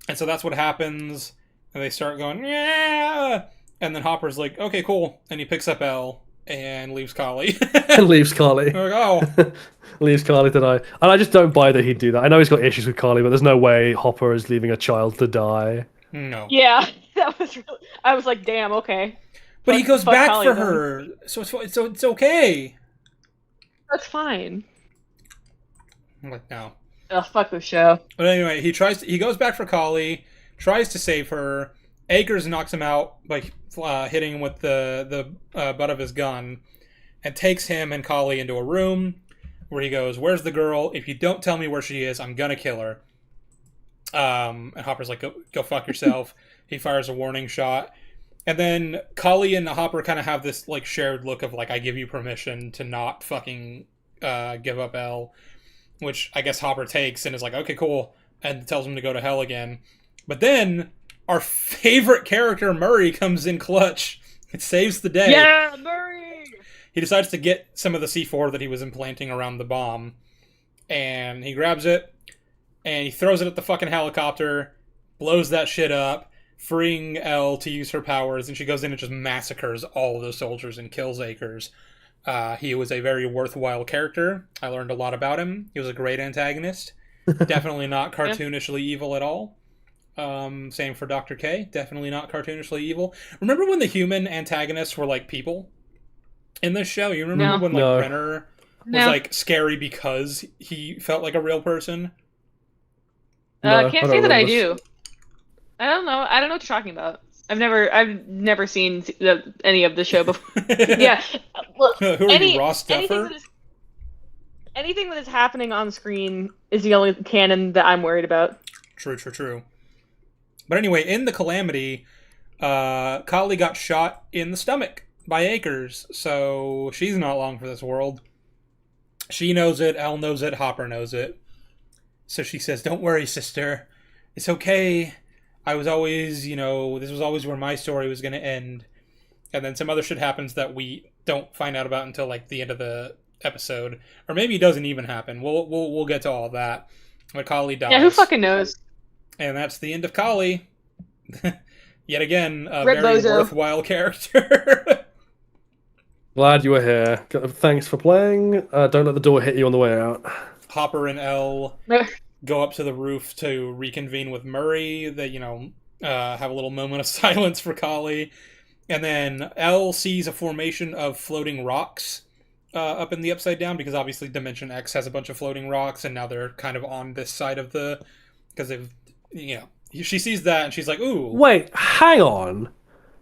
And so that's what happens. And they start going, yeah! And then Hopper's like, okay, cool. And he picks up L and leaves Kali. And leaves Kali. Like, oh. Leaves Kali to die. And I just don't buy that he'd do that. I know he's got issues with Kali, but there's no way Hopper is leaving a child to die. No. Yeah, that was really... I was like, damn, okay. But he goes back Kali, for then. her. So it's okay. That's fine. I'm like, no. Ugh, fuck this show. But anyway, he goes back for Kali, tries to save her. Akers knocks him out by hitting him with the butt of his gun, and takes him and Kali into a room where he goes, "Where's the girl? If you don't tell me where she is, I'm gonna kill her." And Hopper's like, go fuck yourself. He fires a warning shot. And then Kali and Hopper kind of have this like shared look of like, I give you permission to not fucking give up L, which I guess Hopper takes and is like, okay, cool, and tells him to go to hell again. But then our favorite character, Murray, comes in clutch. It saves the day. Yeah, Murray! He decides to get some of the C4 that he was implanting around the bomb. And he grabs it, and he throws it at the fucking helicopter, blows that shit up, freeing Elle to use her powers, and she goes in and just massacres all of the soldiers and kills Akers. He was a very worthwhile character. I learned a lot about him. He was a great antagonist. Definitely not cartoonishly evil at all. Same for Dr. K. Definitely not cartoonishly evil. Remember when the human antagonists were like people in this show? You remember when like Renner was like scary because he felt like a real person? I can't say that I do. I don't know. I don't know what you're talking about. I've never seen any of the show before. Yeah. Look, Who are you, Ross Duffer? Anything that is happening on screen is the only canon that I'm worried about. True. But anyway, in the Calamity, Kali got shot in the stomach by Akers, so she's not long for this world. She knows it, Elle knows it, Hopper knows it. So she says, "Don't worry, sister. It's okay. I was always, this was always where my story was going to end." And then some other shit happens that we don't find out about until like the end of the episode, or maybe it doesn't even happen. We'll get to all that. But Kali dies. Yeah, who fucking knows? And that's the end of Kali. Yet again, a Rip very Bozo. worthwhile character. Glad you were here. Thanks for playing. Don't let the door hit you on the way out. Hopper and Elle go up to the roof to reconvene with Murray. They, have a little moment of silence for Kali. And then Elle sees a formation of floating rocks up in the Upside Down, because obviously Dimension X has a bunch of floating rocks, and now they're kind of on this side of the, because they've, she sees that and she's like, ooh. Wait, hang on.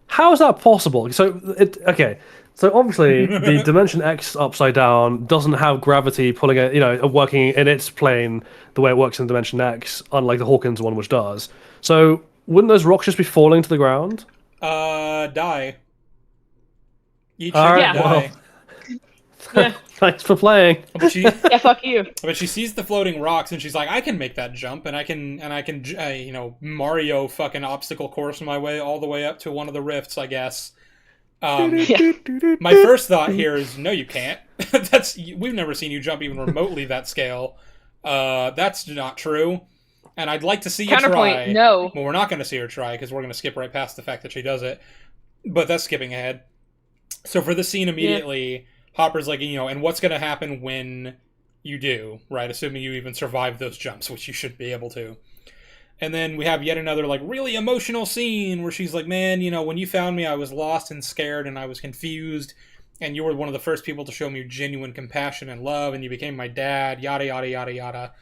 How is that possible? Okay. So obviously the Dimension X Upside Down doesn't have gravity pulling it, working in its plane the way it works in Dimension X, unlike the Hawkins one, which does. So wouldn't those rocks just be falling to the ground? Die. Each right, die. Yeah. Thanks for playing. But Yeah, fuck you. But she sees the floating rocks and she's like, I can make that jump, and I can Mario fucking obstacle course my way all the way up to one of the rifts, I guess. My first thought here is, no, you can't. We've never seen you jump even remotely that scale. That's not true. And I'd like to see you try. No. Well, we're not going to see her try because we're going to skip right past the fact that she does it. But that's skipping ahead. So for the scene immediately, Hopper's like, and what's going to happen when you do, right? Assuming you even survive those jumps, which you should be able to. And then we have yet another, really emotional scene where she's like, man, when you found me, I was lost and scared and I was confused. And you were one of the first people to show me genuine compassion and love, and you became my dad, yada, yada, yada, yada.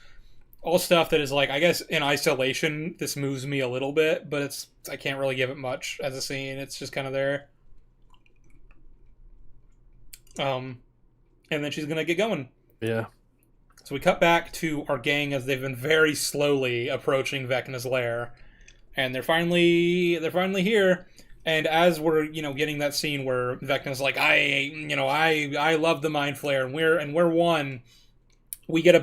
All stuff that is I guess in isolation, this moves me a little bit, but I can't really give it much as a scene. It's just kind of there. And then she's gonna get going. Yeah. So we cut back to our gang as they've been very slowly approaching Vecna's lair, and they're finally here. And as we're getting that scene where Vecna's like, I love the Mind Flayer, and we're one. We get a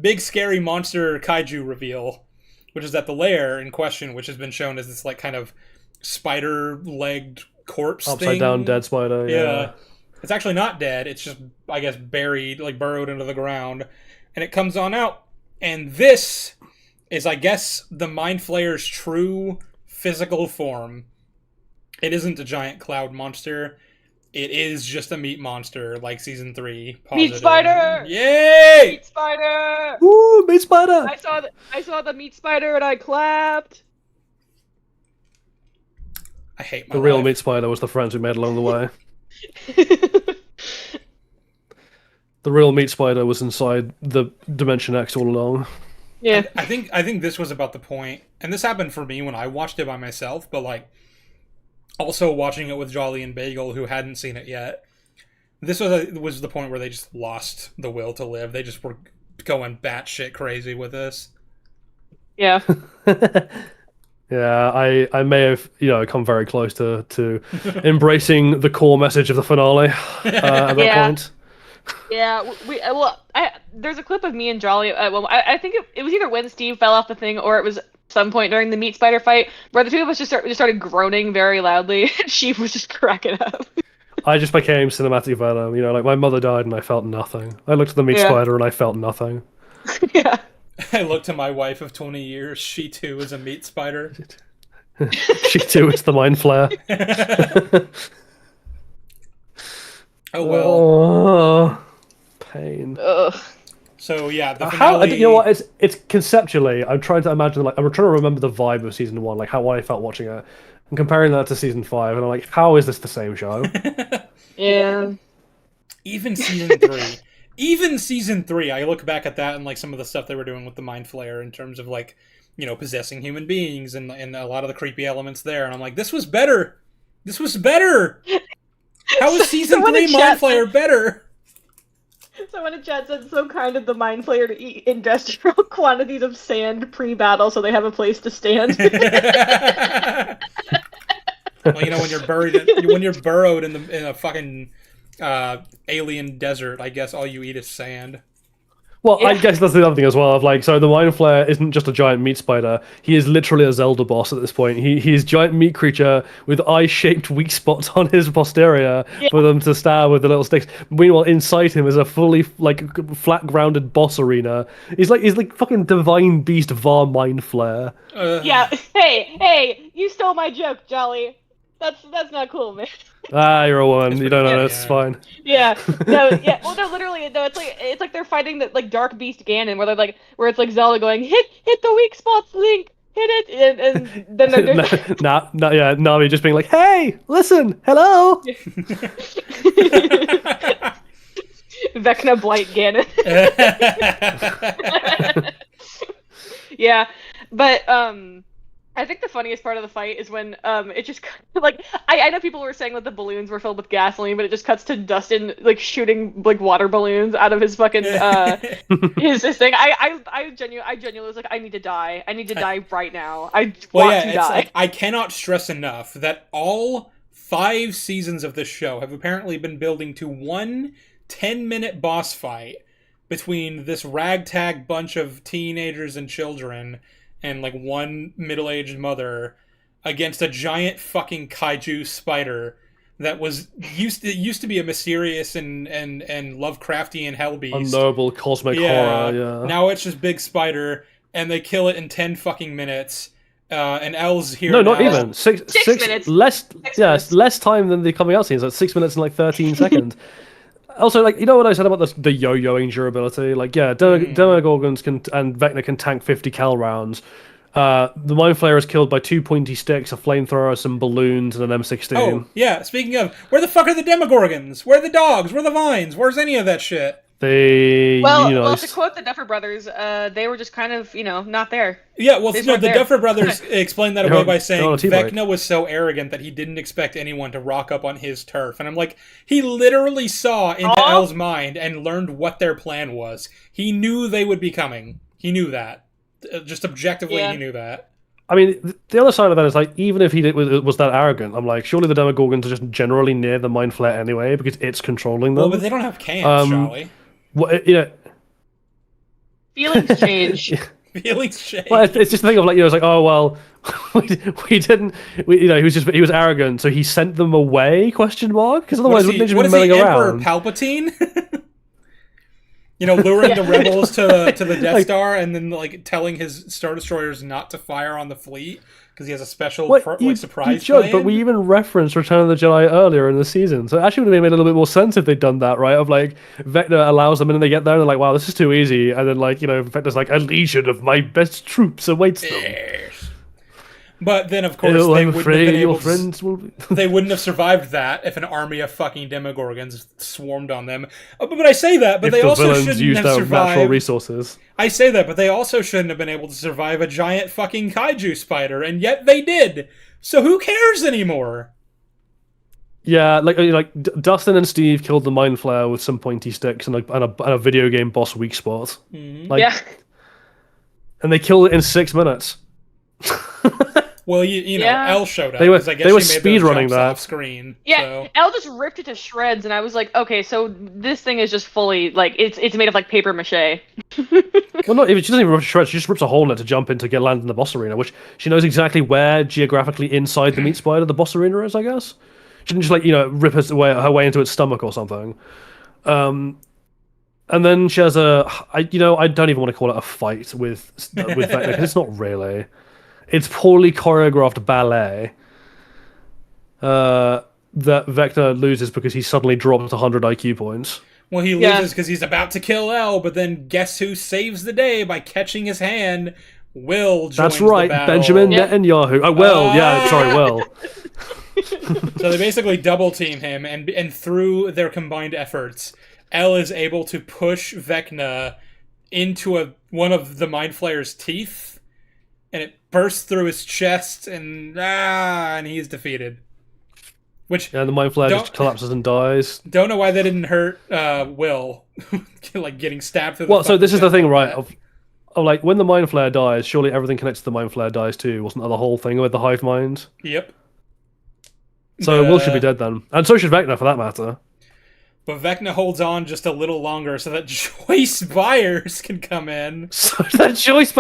big scary monster kaiju reveal, which is that the lair in question, which has been shown as this kind of spider-legged corpse upside down dead spider. Yeah. It's actually not dead. It's just, I guess, buried, burrowed into the ground. And it comes on out. And this is, I guess, the Mind Flayer's true physical form. It isn't a giant cloud monster. It is just a meat monster, like Season 3. Positive. Meat spider! Yay! Meat spider! Woo, meat spider! I saw the meat spider and I clapped. I hate my The real life. meat spider was the friends we made along the way. The real meat spider was inside the Dimension X all along. Yeah. I think this was about the point, and this happened for me when I watched it by myself, but also watching it with Jolly and Bagel, who hadn't seen it yet. This was the point where they just lost the will to live. They just were going batshit crazy with this. Yeah. Yeah, I may have come very close to embracing the core message of the finale at that point. Yeah, there's a clip of me and Jolly. I think it was either when Steve fell off the thing or it was some point during the meat spider fight where the two of us just started groaning very loudly. And she was just cracking up. I just became cinematic venom. My mother died and I felt nothing. I looked at the meat spider and I felt nothing. Yeah. I looked to my wife of 20 years. She too is a meat spider. She too is the Mind Flayer. Oh well. Oh, pain. Ugh. So yeah, the finale. You know what? It's conceptually. I'm trying to imagine. I'm trying to remember the vibe of season 1, how I felt watching it, and comparing that to season 5, and I'm like, how is this the same show? Yeah. Even season 3, I look back at that and some of the stuff they were doing with the Mind Flayer in terms of possessing human beings and a lot of the creepy elements there, and I'm like, this was better. This was better. How is season 3 Mind Flayer better? Someone in chat said, so kind of the Mind Flayer to eat industrial quantities of sand pre-battle so they have a place to stand. Well, when you're burrowed in a fucking alien desert, I guess all you eat is sand. Well, Yeah. I guess that's the other thing as well. So the Mind Flayer isn't just a giant meat spider. He is literally a Zelda boss at this point. He's a giant meat creature with eye-shaped weak spots on his posterior for them to stab with the little sticks. Meanwhile, inside him is a fully flat-grounded boss arena. He's like fucking divine beast Var Mind Flayer. Yeah. Hey, you stole my joke, Jolly. That's not cool, man. You're a woman. You don't know. Yeah. It's fine. Yeah. No. Yeah. Well, no. Literally, no. It's like they're fighting the Dark Beast Ganon, where it's like Zelda going, hit the weak spots, Link, hit it, and then they're Nami just being like, hey, listen, hello. Vecna Blight Ganon. Yeah, but I think the funniest part of the fight is when it just like I know people were saying that the balloons were filled with gasoline, but it just cuts to Dustin like shooting like water balloons out of his fucking his thing. I genuinely was like, I need to die. I need to die right now. I want to die. Like, I cannot stress enough that all 5 seasons of this show have apparently been building to one 10-minute boss fight between this ragtag bunch of teenagers and children and like one middle-aged mother against a giant fucking kaiju spider that used to be a mysterious and Lovecraftian hellbeast. Unknowable cosmic horror, yeah. Now it's just big spider, and they kill it in 10 fucking minutes. And L's here. No, not now. even. Six minutes. Less. Six Yeah, minutes. it's less time than the coming out scenes. Like 6 minutes and like 13 seconds. Also, like, you know what I said about the yo-yoing durability? Like, yeah, Demogorgons and Vecna can tank 50 cal rounds. The Mind Flayer is killed by 2 pointy sticks, a flamethrower, some balloons, and an M16. Oh, yeah. Speaking of, where the fuck are the Demogorgons? Where are the dogs? Where are the vines? Where's any of that shit? Well, to quote the Duffer Brothers, they were just kind of, not there. Yeah, well, They no, weren't the there. Duffer Brothers explained that away by saying on a team Vecna was so arrogant that he didn't expect anyone to rock up on his turf. And I'm like, he literally saw into Aw. L's mind and learned what their plan was. He knew they would be coming. He knew that. Just objectively, Yeah. he knew that. I mean, the other side of that is, like, even if he was that arrogant, I'm like, surely the Demogorgons are just generally near the Mind Flayer anyway, because it's controlling them. Well, but they don't have cans, Charlie. What, you know, Feelings change. Feelings change. well, it's just a thing of like, it's like, oh well, we didn't, he was arrogant, so he sent them away? Question mark? Because otherwise, wouldn't they just What be is he, milling Emperor around? Palpatine? Luring the rebels to the Death Star and then like telling his Star Destroyers not to fire on the fleet because he has a special surprise you joke, plan. but we even referenced Return of the Jedi earlier in the season, so it actually would have made a little bit more sense if they'd done that, right? Of like, Vecna allows them and then they get there and they're like, wow, this is too easy, and then like, Vecna's like, a legion of my best troops awaits them. Yes. But then, of course, Oh, they I'm wouldn't have afraid been your able to, friends will be... they wouldn't have survived that if an army of fucking Demogorgons swarmed on them. But I say that, but if they the also villains shouldn't used have their natural survived. resources. I say that, but they also shouldn't have been able to survive a giant fucking kaiju spider, and yet they did. So who cares anymore? Yeah, Dustin and Steve killed the Mind Flayer with some pointy sticks and a video game boss weak spot. Mm-hmm. Yeah. And they killed it in 6 minutes. Well, you know, Yeah. L showed up. They were- 'cause I guess they were she made speed those running jumps that. off screen. Yeah, So. Elle just ripped it to shreds, and I was like, okay, so this thing is just fully, like, it's made of, like, paper mache. Well, not even. She doesn't even rip a shred. She just rips a hole in it to jump in to get land in the boss arena, which she knows exactly where geographically inside the meat spider the boss arena is. I guess she didn't just rip her way into its stomach or something. And then she has I don't even want to call it a fight with Vecna because it's not really. It's poorly choreographed ballet that Vecna loses because he suddenly drops 100 IQ points. Well, he Yeah. loses because he's about to kill L, but then guess who saves the day by catching his hand? Will joins That's right, the battle. Benjamin Yeah. Netanyahu. Oh, Will, yeah, sorry, Will. So they basically double team him, and through their combined efforts, L is able to push Vecna into one of the Mind Flayer's teeth, and it bursts through his chest, and he's defeated. Which And the Mind Flayer Don't- just collapses and dies. don't know why that didn't hurt Will, like getting stabbed through. Well, so this is the chest thing, like right? that. Of like when the Mind Flayer dies, surely everything connected to the Mind Flayer dies too. Wasn't that the whole thing with the hive mind? Yep. So Will should be dead then, and so should Vecna for that matter. But Vecna holds on just a little longer so that Joyce Byers can come in. So that choice,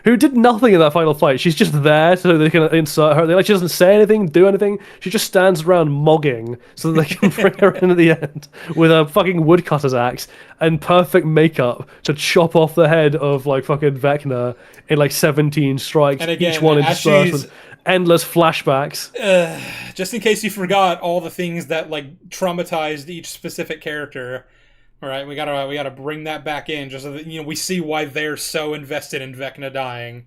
who did nothing in that final fight. She's just there so they can insert her. She doesn't say anything, do anything. She just stands around mogging so that they can bring her in at the end with a fucking woodcutter's axe and perfect makeup to chop off the head of like fucking Vecna in like 17 strikes, And again, each one as interspersed she's- with endless flashbacks. Just in case you forgot all the things that like traumatized each specific character. All right, we gotta bring that back in just so that we see why they're so invested in Vecna dying,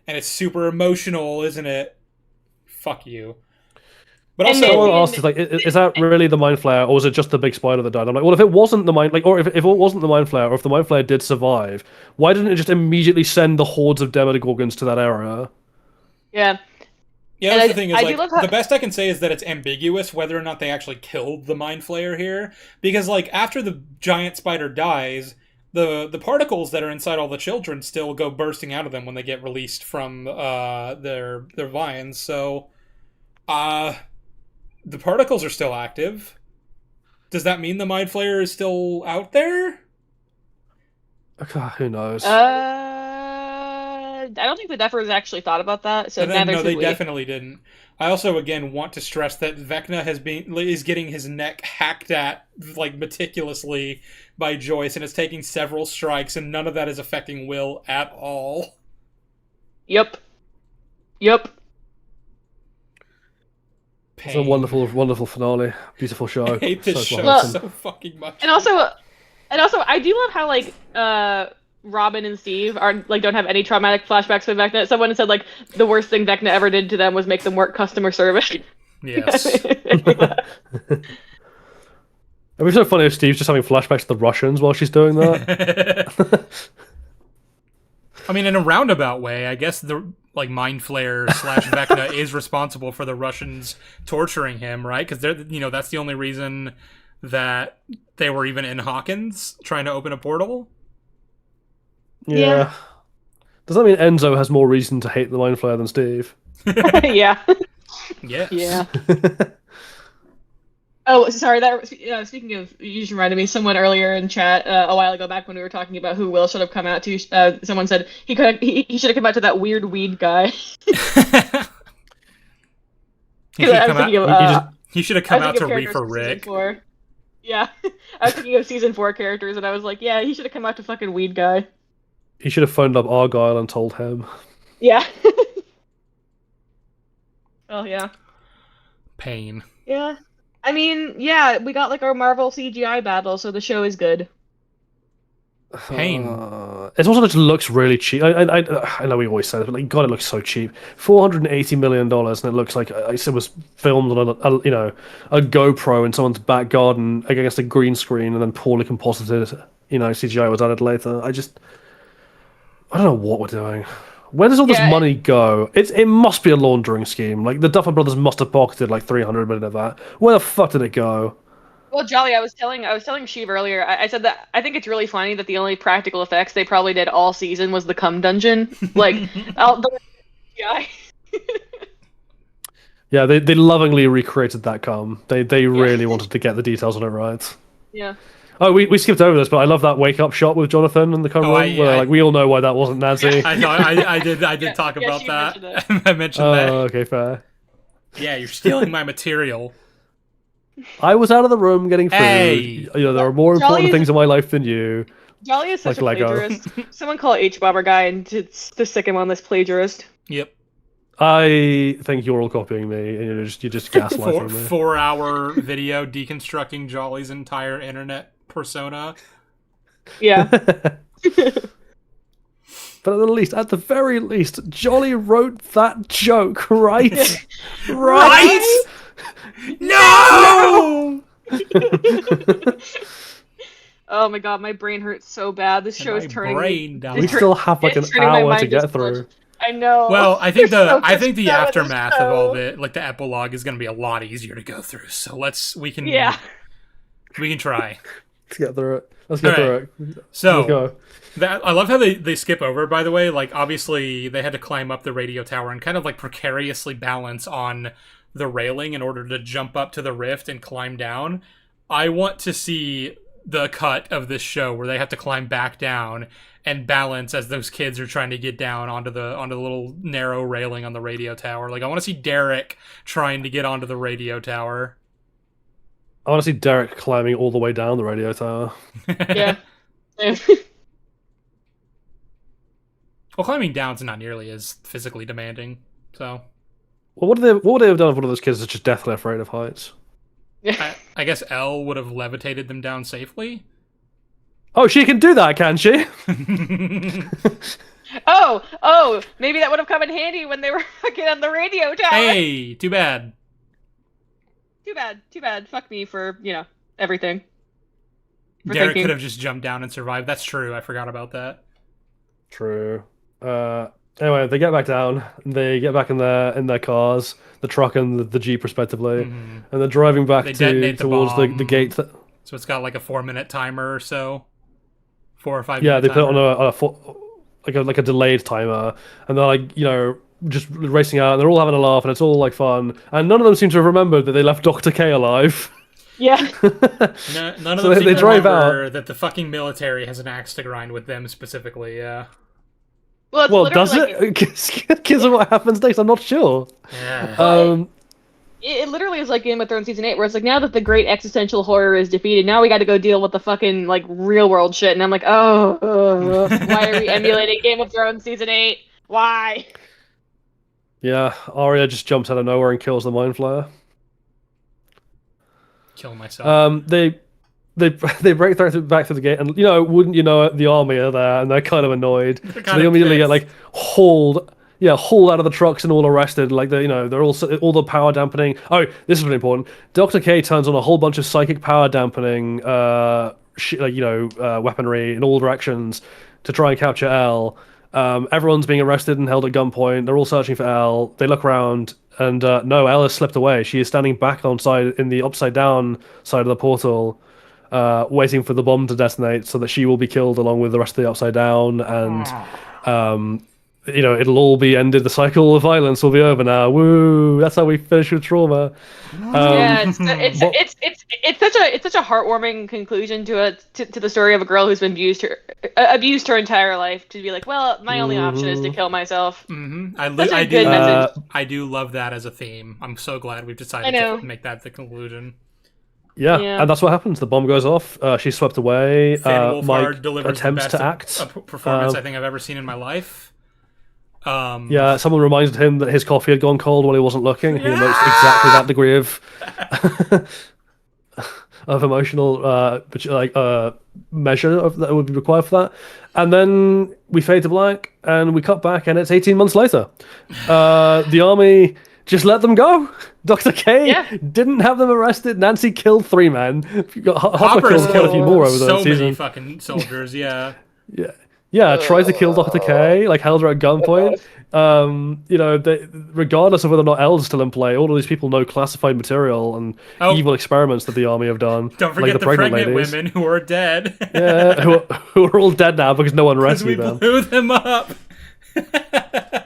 and it's super emotional, isn't it? Fuck you. But And also, then- Someone asked, is like, is that really the mind flayer, or was it just the big spider that died? I'm like, well, if it wasn't the mind, like, or if it wasn't the mind flayer, or if the mind flayer did survive, why didn't it just immediately send the hordes of Demogorgons to that area? Yeah. yeah, And that's the thing is, I do like, love how- the best I can say is that it's ambiguous whether or not they actually killed the Mind Flayer here. Because, like, after the giant spider dies, the particles that are inside all the children still go bursting out of them when they get released from their vines. So, the particles are still active. Does that mean the Mind Flayer is still out there? Okay, who knows? I don't think the Defers actually thought about that, so And then, neither no, should they we. definitely didn't. I also, again, want to stress that Vecna is getting his neck hacked at, like, meticulously by Joyce, and is taking several strikes, and none of that is affecting Will at all. Yep. It's a wonderful, wonderful finale. Beautiful show. I hate this So show wholesome. so fucking much. And also, I do love how like Robin and Steve are like don't have any traumatic flashbacks with Vecna. Someone said like the worst thing Vecna ever did to them was make them work customer service. Yes. It'd be so funny if Steve's just having flashbacks to the Russians while she's doing that. I mean, in a roundabout way, I guess the like Mind Flayer / Vecna is responsible for the Russians torturing him, right? Because they're, you know, that's the only reason that they were even in Hawkins trying to open a portal. Yeah. Does that mean Enzo has more reason to hate the Mind Flayer than Steve? Yeah. Yes. Yeah. Oh, sorry. That speaking of, you just reminded me. Someone earlier in chat a while ago, back when we were talking about who Will should have come out to, someone said he should have come out to that weird weed guy. He should I was come thinking out. of, He should have I come was out to thinking of Reefer characters from season Rick. 4. Yeah, I was thinking of season 4 characters, and I was like, yeah, he should have come out to fucking weed guy. He should have phoned up Argyle and told him. Yeah. Oh yeah. Pain. Yeah. I mean, yeah, we got like our Marvel CGI battle, so the show is good. Pain. It also just looks really cheap. I know we always say this, but like, God, it looks so cheap. $480 million, and it looks like it was filmed on a GoPro in someone's back garden against a green screen, and then poorly composited. CGI was added later. I don't know what we're doing. Where does all this money go? It must be a laundering scheme. Like the Duffer Brothers must have pocketed like 300 million of that. Where the fuck did it go? Well, Jolly, I was telling Sheev earlier. I said that I think it's really funny that the only practical effects they probably did all season was the cum dungeon. Like, CGI. Yeah, they lovingly recreated that cum. They really wanted to get the details on it right. Yeah. Oh, we skipped over this, but I love that wake up shot with Jonathan in the cum room, where like we all know why that wasn't Nazi. I know. I did talk yeah, about she that. mentioned I mentioned that. Okay, fair. Yeah, you're stealing my material. I was out of the room getting food. Hey! There are more important Jolly- things in my life than you. Jolly is such Like a Lego. plagiarist. Someone call H-Bobber guy and to stick him on this plagiarist. Yep. I think you're all copying me, and you're just gaslighting me. 4-hour video deconstructing Jolly's entire internet persona. Yeah. But at the very least, Jolly wrote that joke, right? Right? No! Oh my god, my brain hurts so bad. This show is turning brain down. We still have like an It's turning my hour to mind get just through. much. I know. Well, I think There's so I much think the stuff in this aftermath of all of show. it, like the epilogue, is going to be a lot easier to go through. So we can Yeah. try. Let's get through it. Let's get through it. So Let's go. I love how they skip over. By the way, like obviously they had to climb up the radio tower and kind of like precariously balance on the railing in order to jump up to the rift and climb down. I want to see the cut of this show where they have to climb back down and balance as those kids are trying to get down onto the little narrow railing on the radio tower. Like I want to see Derek trying to get onto the radio tower. I want to see Derek climbing all the way down the radio tower. Yeah. Well, climbing down's not nearly as physically demanding. So Well, what would they have done if one of those kids is just deathly afraid of heights? I guess Elle would have levitated them down safely. Oh, she can do that, can she? Oh, maybe that would have come in handy when they were fucking on the radio tower. Hey, too bad. Too bad. Fuck me for, everything. For Derek thinking. could have just jumped down and survived. That's true. I forgot about that. True. Anyway, they get back down. They get back in their cars, the truck and the Jeep, respectively, and they're driving back They detonate the towards the bomb. gate. So it's got like a 4-minute timer or so, 4 or 5. Yeah, they minute put it timer. on like a delayed timer, and they're like, just racing out, and they're all having a laugh, and it's all like fun. And none of them seem to have remembered that they left Dr. K alive. Yeah. None of So them seem they to drive remember that the fucking military has an axe to grind with them specifically. Yeah. Well, it's Well, literally does like, it? Because of what happens next, I'm not sure. Yeah. it literally is like Game of Thrones season 8, where it's like, now that the great existential horror is defeated, now we got to go deal with the fucking like real world shit. And I'm like, why are we emulating Game of Thrones season 8? Why? Yeah, Arya just jumps out of nowhere and kills the Mind Flayer. Kill myself. They break back through the gate, and wouldn't you know it, the army are there, and they're kind of annoyed. So kinda they immediately pissed. get like hauled out of the trucks and all arrested. Like they're all the power dampening. Oh, this is really important. Dr. K turns on a whole bunch of psychic power dampening, weaponry in all directions to try and capture Elle. Everyone's being arrested and held at gunpoint. They're all searching for Elle. They look around, and no, Elle has slipped away. She is standing back in the upside down side of the portal, waiting for the bomb to detonate so that she will be killed along with the rest of the upside down, and it'll all be ended. The cycle of violence will be over now. Woo! That's how we finish with Trauma. It's such a heartwarming conclusion to the story of a girl who's been abused her entire life, to be like, well, my only option is to kill myself. Such a good message. I do love that as a theme. I'm so glad we've decided to make that the conclusion. Yeah, Yeah. and that's what happens. The bomb goes off. She's swept away. Fan Mike Wolfhard delivers attempts the to best act. performance I think I've ever seen in my life. Yeah, someone reminded him that his coffee had gone cold while he wasn't looking. He emotes exactly that degree of emotional measure that would be required for that. And then we fade to black, and we cut back, and it's 18 months later. The army just let them go. Dr. K didn't have them arrested. Nancy killed 3 men. Hopper killed quite a few more over the so season. many fucking soldiers. Yeah. Yeah, tried to kill Dr. K, held her at gunpoint. Regardless of whether or not Elle's still in play, all of these people know classified material and evil experiments that the army have done. Don't forget the pregnant ladies. women who are dead. Yeah, who are all dead now because no one rescued them. Blew them up.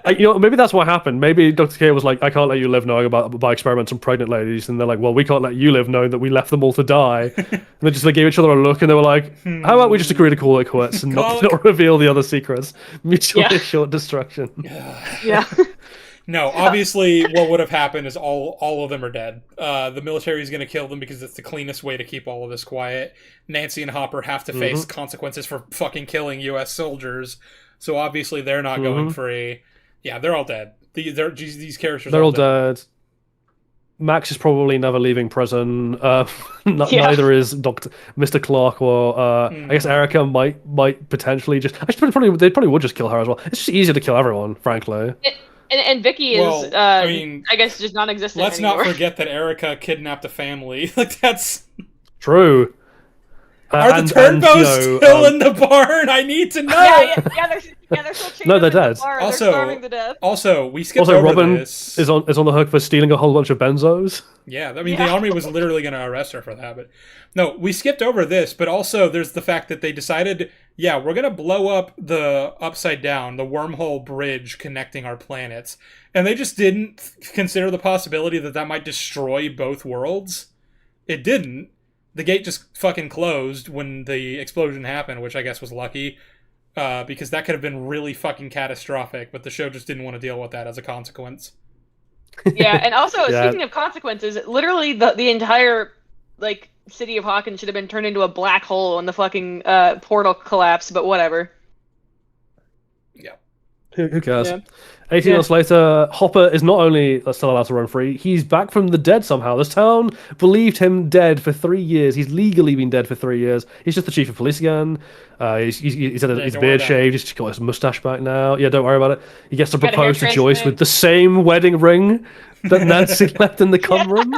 Maybe that's what happened. Maybe Dr. K was like, I can't let you live knowing about experiments on pregnant ladies. And they're like, well, we can't let you live knowing that we left them all to die. And they gave each other a look, and they were like, how about we just agree to call it quits and not reveal the other secrets? Mutually assured destruction. Yeah. No, obviously what would have happened is all of them are dead. The military is going to kill them because it's the cleanest way to keep all of this quiet. Nancy and Hopper have to face consequences for fucking killing U.S. soldiers. So obviously they're not going free. Yeah, they're all dead. These characters they're all dead. Max is probably never leaving prison. Neither is Mr. Clark or I guess Erica might potentially just. They probably would just kill her as well. It's just easier to kill everyone, frankly. And Vicky is, I guess, just non-existent Let's anymore. not forget that Erica kidnapped a family. That's true. Are the Turnbows still in the barn? I need to know. Yeah, they're still chained No, they're up in the dead. barn. They're starving to death. Also, we skipped over Robin this. is on the hook for stealing a whole bunch of benzos. Yeah, I mean, the army was literally going to arrest her for that. But no, we skipped over this. But also, there's the fact that they decided, we're going to blow up the Upside Down, the wormhole bridge connecting our planets. And they just didn't consider the possibility that might destroy both worlds. It didn't. The gate just fucking closed when the explosion happened, which I guess was lucky. Because that could have been really fucking catastrophic. But the show just didn't want to deal with that as a consequence. Yeah, and also, speaking of consequences, literally the entire, city of Hawkins should have been turned into a black hole when the fucking portal collapsed, but whatever. Yeah. Who cares? Yeah. 18 months later, Hopper is not only still allowed to run free, he's back from the dead somehow. This town believed him dead for 3 years. He's legally been dead for 3 years. He's just the chief of police again. He's had his beard shaved. He's got his mustache back now. Yeah, don't worry about it. He gets to propose to Joyce with the same wedding ring that Nancy left in the cum room.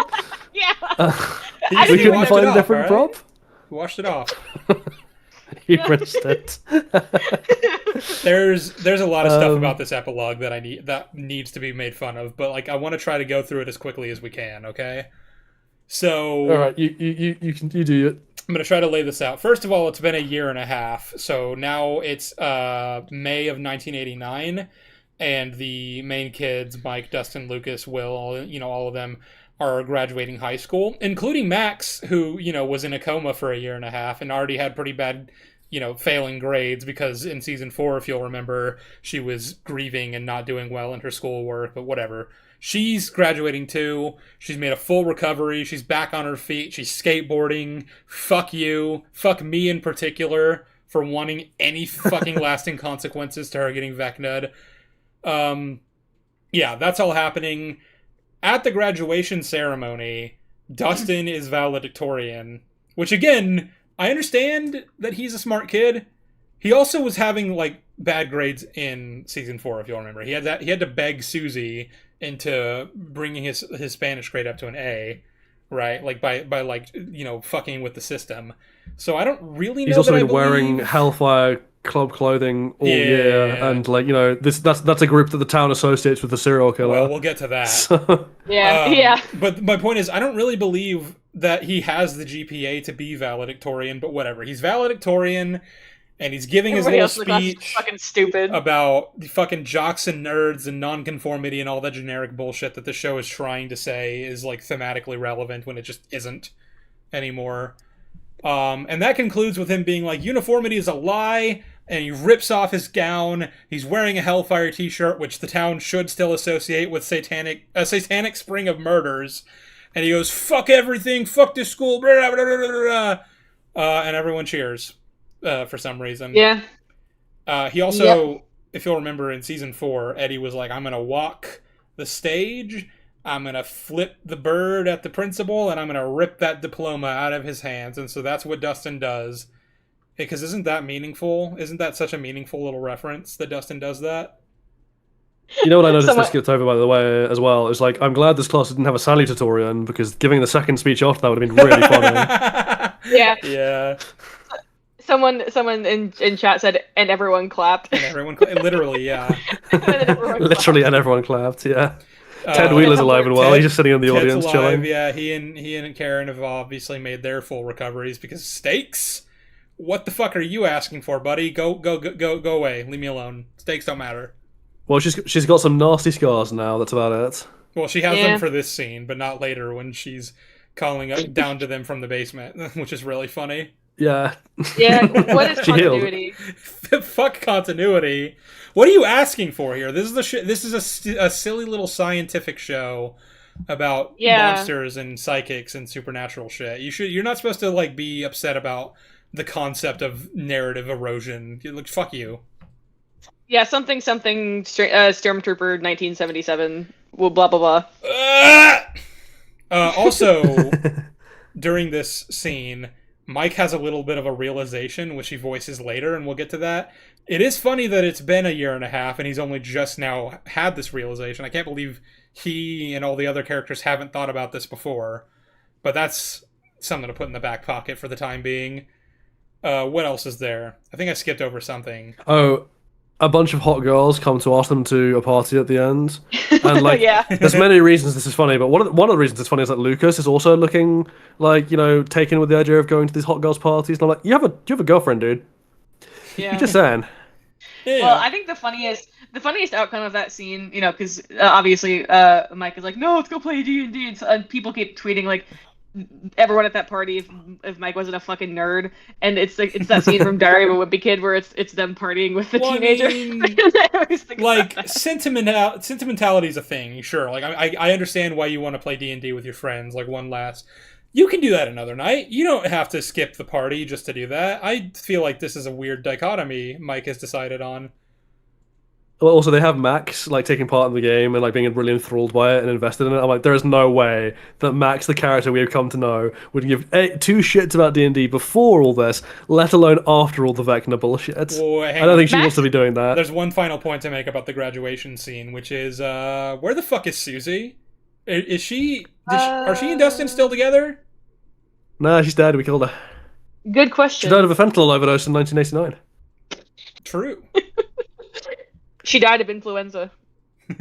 Yeah. I We didn't couldn't watched find it a off, different alright? prop. Washed it off. He rinsed it. There's a lot of stuff Um, about this epilogue that needs to be made fun of, but like I want to try to go through it as quickly as we can. Okay. So All right, you do it. I'm going to try to lay this out. First of all, it's been a year and a half. So now it's May of 1989, and the main kids, Mike, Dustin, Lucas, Will, all of them are graduating high school, including Max, who, was in a coma for a year and a half and already had pretty bad, failing grades because in season 4, if you'll remember, she was grieving and not doing well in her schoolwork, but whatever. She's graduating too. She's made a full recovery. She's back on her feet. She's skateboarding. Fuck you. Fuck me in particular for wanting any fucking lasting consequences to her getting Vecna'd. Yeah, that's all happening. At the graduation ceremony, Dustin is valedictorian, which again, I understand that he's a smart kid. He also was having like bad grades in season 4, if you'll remember. He had to beg Susie into bringing his Spanish grade up to an A, right? Like by like fucking with the system. So I don't really know. He's also that I been wearing believe- Hellfire Club clothing all Yeah. year, and like that's a group that the town associates with the serial killer. Well, we'll get to that. So, Yeah. But my point is, I don't really believe that he has the GPA to be valedictorian, but whatever. He's valedictorian, and he's giving Everybody his else in the little class is speech fucking stupid. about the fucking jocks and nerds and nonconformity and all that generic bullshit that the show is trying to say is like thematically relevant when it just isn't anymore. And that concludes with him being like, uniformity is a lie, and he rips off his gown. He's wearing a Hellfire t-shirt, which the town should still associate with a satanic spring of murders. And he goes, fuck everything, fuck this school, blah, blah, blah, blah, blah. And everyone cheers for some reason. Yeah. He also, if you'll remember in season 4, Eddie was like, I'm going to walk the stage, I'm going to flip the bird at the principal, and I'm going to rip that diploma out of his hands. And so that's what Dustin does. Because isn't that meaningful? Isn't that such a meaningful little reference that Dustin does that? you know what I noticed Someone- I skipped over by the way as well is like I'm glad this class didn't have a salutatorian because giving the second speech after that would have been really funny. Yeah. Yeah. Someone in chat said, and everyone clapped. And everyone, literally, yeah. And then everyone Literally, and everyone clapped. Yeah, Ted Uh, Wheeler's alive and well. Ted- He's just sitting in the Ted's audience alive, chilling. yeah. He and Karen have obviously made their full recoveries because stakes. What the fuck are you asking for, buddy? Go away. Leave me alone. Stakes don't matter. Well, she's got some nasty scars now. That's about it. Well, she has Yeah. them for this scene, but not later when she's calling up down to them from the basement, which is really funny. Yeah. Yeah, what is She healed. continuity? Fuck continuity. What are you asking for here? This is a silly little scientific show about Yeah. monsters and psychics and supernatural shit. You're not supposed to like be upset about the concept of narrative erosion. Like fuck you. Yeah, something, Stormtrooper 1977, well, blah, blah, blah. Also, during this scene, Mike has a little bit of a realization, which he voices later, and we'll get to that. It is funny that it's been a year and a half, and he's only just now had this realization. I can't believe he and all the other characters haven't thought about this before. But that's something to put in the back pocket for the time being. What else is there? I think I skipped over something. Oh, a bunch of hot girls come to ask them to a party at the end, and like, Yeah. there's many reasons this is funny, but one of the reasons it's funny is that Lucas is also looking like taken with the idea of going to these hot girls parties, and I'm like, you have a girlfriend, dude. Yeah. Just saying. Yeah. Well, I think the funniest outcome of that scene, because obviously Mike is like, no, let's go play D&D, and people keep tweeting like, everyone at that party if Mike wasn't a fucking nerd, and it's that scene from Diary of a Wimpy Kid where it's them partying with the Well, I teenager. mean, I always think like about that. sentimentality is a thing, sure. Like I understand why you want to play D&D with your friends, like one last. You can do that another night. You don't have to skip the party just to do that. I feel like this is a weird dichotomy Mike has decided on. Well, also they have Max like taking part in the game and like being really enthralled by it and invested in it. I'm like, there is no way that Max, the character we have come to know, would give two shits about D&D before all this, let alone after all the Vecna bullshit. Well, hang I don't on. think she Max- wants to be doing that. There's one final point to make about the graduation scene, which is where the fuck is Susie? Is she? Are she and Dustin still together? Nah, she's dead. We killed her. Good She question. died of a fentanyl overdose in 1989. True. She died of influenza.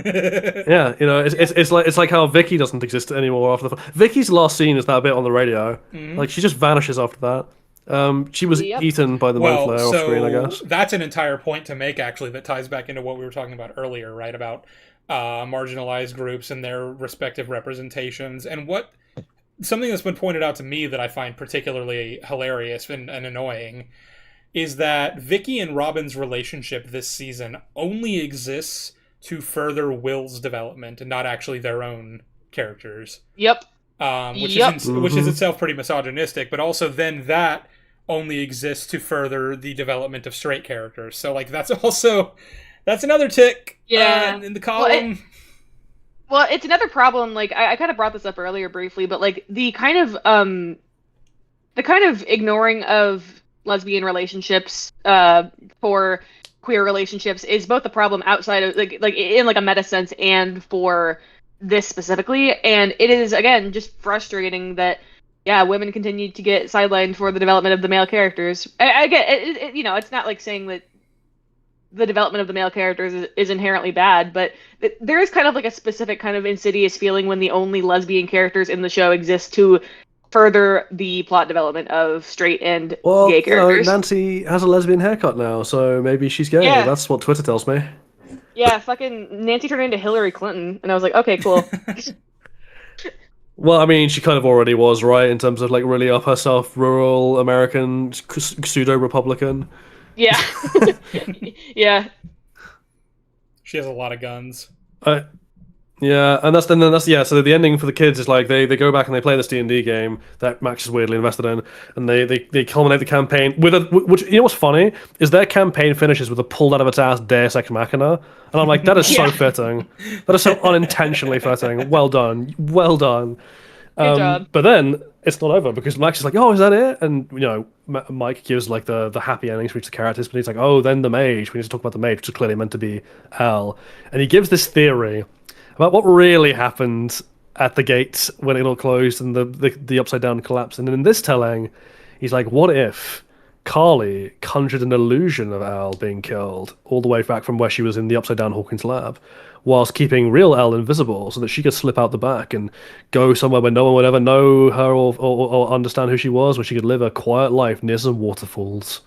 Yeah, you know, it's like how Vicky doesn't exist anymore after the. Vicky's last scene is that bit on the radio. Mhm. Like she just vanishes after that. She was Yep. eaten by the mind Well, flare off screen, I guess. that's an entire point to make, actually, that ties back into what we were talking about earlier, right? About marginalized groups and their respective representations, and what something that's been pointed out to me that I find particularly hilarious and annoying is that Vicky and Robin's relationship this season only exists to further Will's development and not actually their own characters. Yep. Which Yep. is itself pretty misogynistic, but also then that only exists to further the development of straight characters. So like that's another tick in the column. Well, it's another problem. Like I kind of brought this up earlier briefly, but like the kind of ignoring of lesbian relationships for queer relationships is both a problem outside of like in like a meta sense and for this specifically. And it is again just frustrating that women continue to get sidelined for the development of the male characters. I get it, you know, it's not like saying that the development of the male characters is inherently bad, but there is kind of like a specific kind of insidious feeling when the only lesbian characters in the show exist to further the plot development of straight and gay characters. Nancy has a lesbian haircut now, so maybe she's gay. Yeah. That's what Twitter tells me. Yeah, fucking Nancy turned into Hillary Clinton, and I was like, okay, cool. Well, I mean, she kind of already was, right, in terms of like really up herself, rural American pseudo-Republican. Yeah. Yeah. She has a lot of guns. Yeah, and that's so the ending for the kids is like they go back and they play this D&D game that Max is weirdly invested in, and they culminate the campaign with which, you know what's funny is their campaign finishes with a pulled out of its ass Deus Ex Machina, and I'm like, that is so fitting, that is so unintentionally fitting. Well done. Good job. But then it's not over because Max is like, oh, is that it? And you know, Mike gives like the happy endings for each of the characters, but he's like, oh, then the mage. We need to talk about the mage, which is clearly meant to be Al, and he gives this theory about what really happened at the gates when it all closed and the upside down collapsed. And in this telling, he's like, what if Carly conjured an illusion of Al being killed all the way back from where she was in the upside down Hawkins lab, whilst keeping real Al invisible so that she could slip out the back and go somewhere where no one would ever know her or understand who she was, where she could live a quiet life near some waterfalls.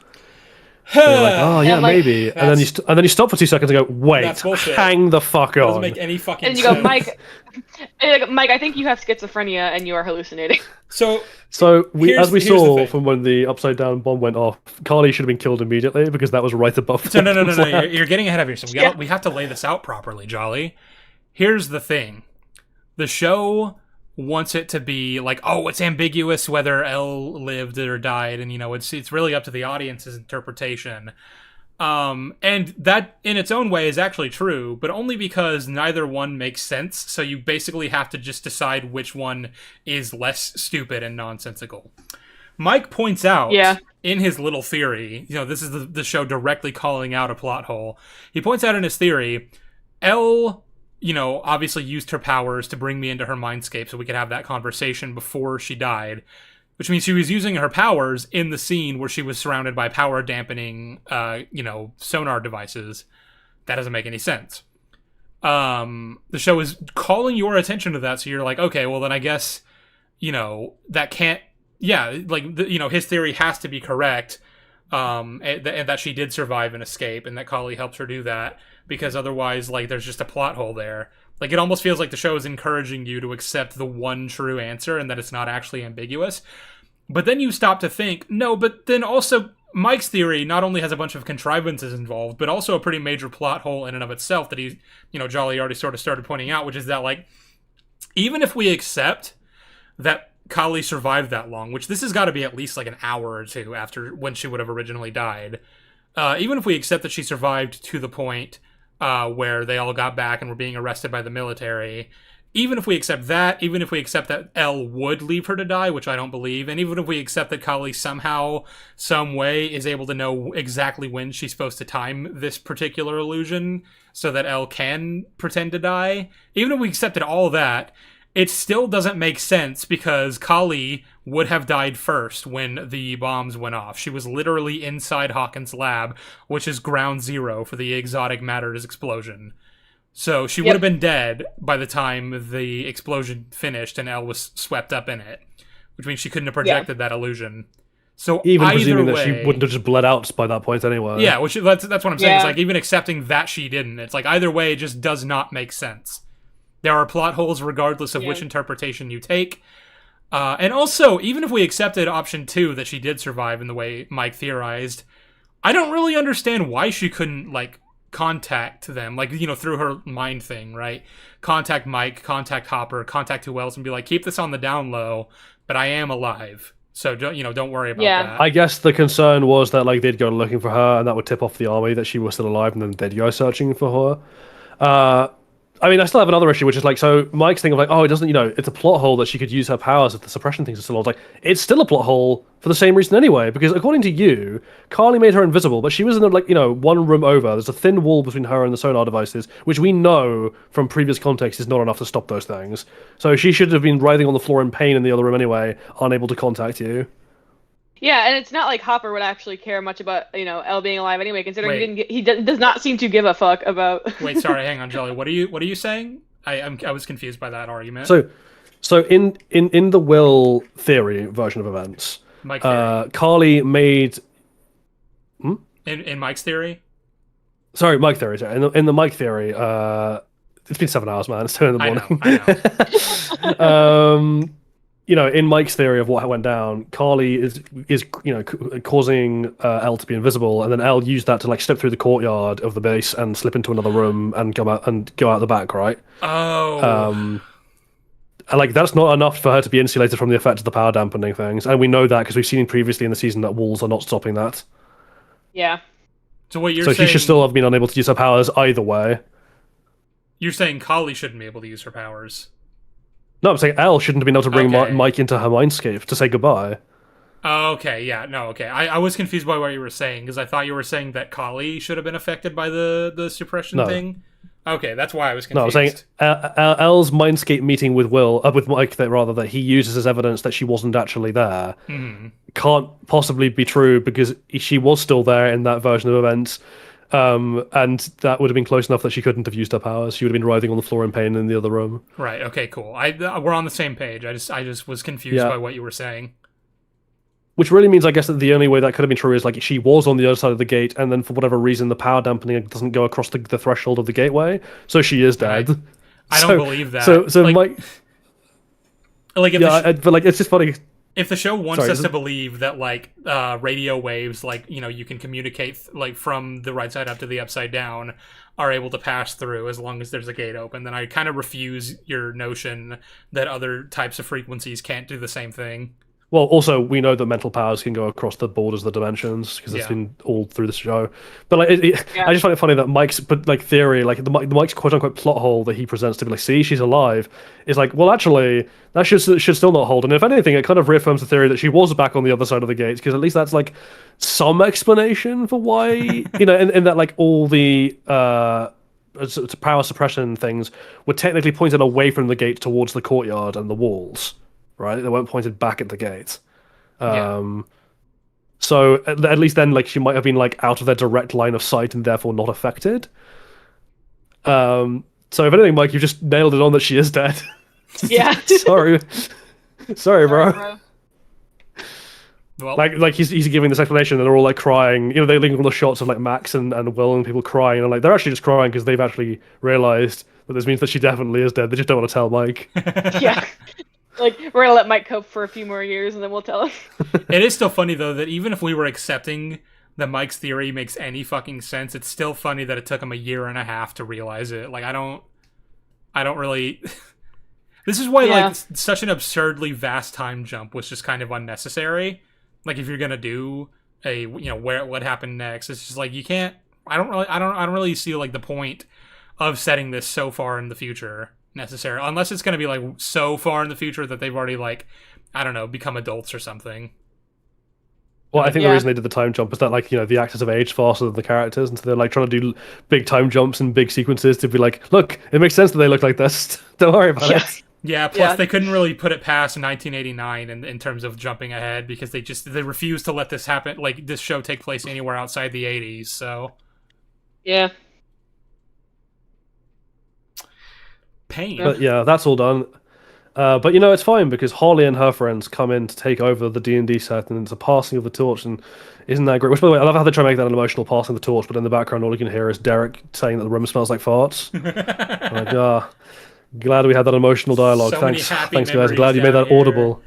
And you're like, oh yeah, And, like, maybe, and then you stop for 2 seconds and go, wait, That's bullshit. hang the fuck Doesn't on. make any fucking And you sense. go, Mike, I think you have schizophrenia and you are hallucinating. So As we here's the saw thing. from when the upside down bomb went off, Carly should have been killed immediately because that was right above. So no. Hawkins lab. You're getting ahead of yourself. We have to lay this out properly, Jolly. Here's the thing: the show wants it to be like, oh, it's ambiguous whether Elle lived or died, and you know, it's really up to the audience's interpretation. And that in its own way is actually true, but only because neither one makes sense. So you basically have to just decide which one is less stupid and nonsensical. Mike points out in his little theory, you know, this is the show directly calling out a plot hole. He points out in his theory, Elle, you know, obviously used her powers to bring me into her mindscape so we could have that conversation before she died, which means she was using her powers in the scene where she was surrounded by power dampening, sonar devices. That doesn't make any sense. The show is calling your attention to that, so you're like, okay, well then I guess, you know, that can't, his theory has to be correct, and that she did survive and escape, and that Kali helped her do that, because otherwise, like, there's just a plot hole there. Like, it almost feels like the show is encouraging you to accept the one true answer and that it's not actually ambiguous. But then you stop to think, no, but then also Mike's theory not only has a bunch of contrivances involved, but also a pretty major plot hole in and of itself that Jolly already sort of started pointing out, which is that, like, even if we accept that Kali survived that long, which this has got to be at least like an hour or two after when she would have originally died, even if we accept that she survived to the point where they all got back and were being arrested by the military, even if we accept that, even if we accept that Elle would leave her to die, which I don't believe, and even if we accept that Kali somehow, some way, is able to know exactly when she's supposed to time this particular illusion so that Elle can pretend to die, even if we accepted all that, it still doesn't make sense because Kali would have died first when the bombs went off. She was literally inside Hawkins' lab, which is ground zero for the exotic matters explosion. So she would have been dead by the time the explosion finished and Elle was swept up in it, which means she couldn't have projected that illusion. So Even either presuming way, that she wouldn't have just bled out by that point anyway. yeah, which that's what I'm saying. Yeah. It's like even accepting that she didn't, it's like either way, it just does not make sense. There are plot holes regardless of which interpretation you take. And also, even if we accepted option 2 that she did survive in the way Mike theorized, I don't really understand why she couldn't, like, contact them, like, you know, through her mind thing, right? Contact Mike, contact Hopper, contact who else, and be like, keep this on the down low, but I am alive. So, don't worry about that. I guess the concern was that, like, they'd go looking for her, and that would tip off the army that she was still alive, and then they'd go searching for her. I mean, I still have another issue, which is like, so Mike's thing of like, oh, it doesn't, you know, it's a plot hole that she could use her powers if the suppression things are still on. It's like, it's still a plot hole for the same reason anyway, because according to you, Carly made her invisible, but she was in, like, you know, one room over. There's a thin wall between her and the sonar devices, which we know from previous context is not enough to stop those things. So she should have been writhing on the floor in pain in the other room anyway, unable to contact you. Yeah, and it's not like Hopper would actually care much about, you know, Elle being alive anyway, considering Wait. he does not seem to give a fuck about. Wait, sorry, hang on, Jelly. What are you saying? I was confused by that argument. So in the Will theory version of events, Mike theory. Carly made In Mike's theory? Sorry, Mike theory. Sorry. In the Mike theory, it's been 7 hours, man. It's 2 in the morning. I know. You know, in Mike's theory of what went down, Carly is you know causing Elle to be invisible, and then Elle used that to like step through the courtyard of the base and slip into another room and go out the back, right? Oh. And like that's not enough for her to be insulated from the effect of the power dampening things, and we know that because we've seen previously in the season that walls are not stopping that. Yeah. So what you're So saying? she should still have been unable to use her powers either way. You're saying Kali shouldn't be able to use her powers. No, I'm saying Elle shouldn't have been able to bring Okay. Mike into her mindscape to say goodbye. Oh, okay, yeah, no, okay. I was confused by what you were saying, because I thought you were saying that Kali should have been affected by the suppression No. thing. Okay, that's why I was No, I'm confused. saying Elle's mindscape meeting with with Mike, that he uses as evidence that she wasn't actually there, can't possibly be true because she was still there in that version of events, and that would have been close enough that she couldn't have used her powers. She would have been writhing on the floor in pain in the other room. Right, okay, cool. We're on the same page. I just was confused Yeah. by what you were saying. Which really means, I guess, that the only way that could have been true is like she was on the other side of the gate, and then for whatever reason, the power dampening doesn't go across the threshold of the gateway, so she is dead. I don't believe that. So like, Mike, like if yeah, but like it's just funny. if the show wants Sorry, us to believe that like radio waves, like, you know, you can communicate like from the right side up to the upside down, are able to pass through as long as there's a gate open, then I kind of refuse your notion that other types of frequencies can't do the same thing. Well, also we know that mental powers can go across the borders of the dimensions because it's Yeah. been all through the show. But like, Yeah. I just find it funny that Mike's theory, like the Mike's quote unquote plot hole that he presents to be like, see, she's alive, is like, well, actually, that should still not hold. And if anything, it kind of reaffirms the theory that she was back on the other side of the gates because at least that's like some explanation for why you know, in that like all the power suppression things were technically pointed away from the gate towards the courtyard and the walls. Right, they weren't pointed back at the gate. So at least then, like, she might have been like out of their direct line of sight and therefore not affected. So if anything, Mike, you've just nailed it on that she is dead. Yeah. Sorry, bro. Well, Like he's giving this explanation, and they're all like crying. You know, they link all the shots of like Max and Will and people crying, and like they're actually just crying because they've actually realized that this means that she definitely is dead. They just don't want to tell Mike. Yeah. Like, we're gonna let Mike cope for a few more years, and then we'll tell him. it is still funny though that even if we were accepting that Mike's theory makes any fucking sense, it's still funny that it took him a year and a half to realize it. Like, I don't really. This is why like such an absurdly vast time jump was just kind of unnecessary. Like, if you're gonna do a, you know, what happened next, it's just like you can't. I don't really see like the point of setting this so far in the future necessarily, unless it's gonna be like so far in the future that they've already like, I don't know, become adults or something. Well, I think the Yeah. reason they did the time jump is that, like, you know, the actors have aged faster than the characters, and so they're like trying to do big time jumps and big sequences to be like, look, it makes sense that they look like this. Don't worry about Yeah. it. Yeah, plus they couldn't really put it past 1989 in terms of jumping ahead because they refused to let this happen, like this show take place anywhere outside the 80s, so. Yeah. Pain. But yeah, that's all done. But you know, it's fine because Holly and her friends come in to take over the D&D set, and it's a passing of the torch, and isn't that great? Which, by the way, I love how they try to make that an emotional passing of the torch, but in the background, all you can hear is Derek saying that the room smells like farts. Like, glad we had that emotional dialogue. So Thanks, many happy thanks, guys. Glad you made memories that audible.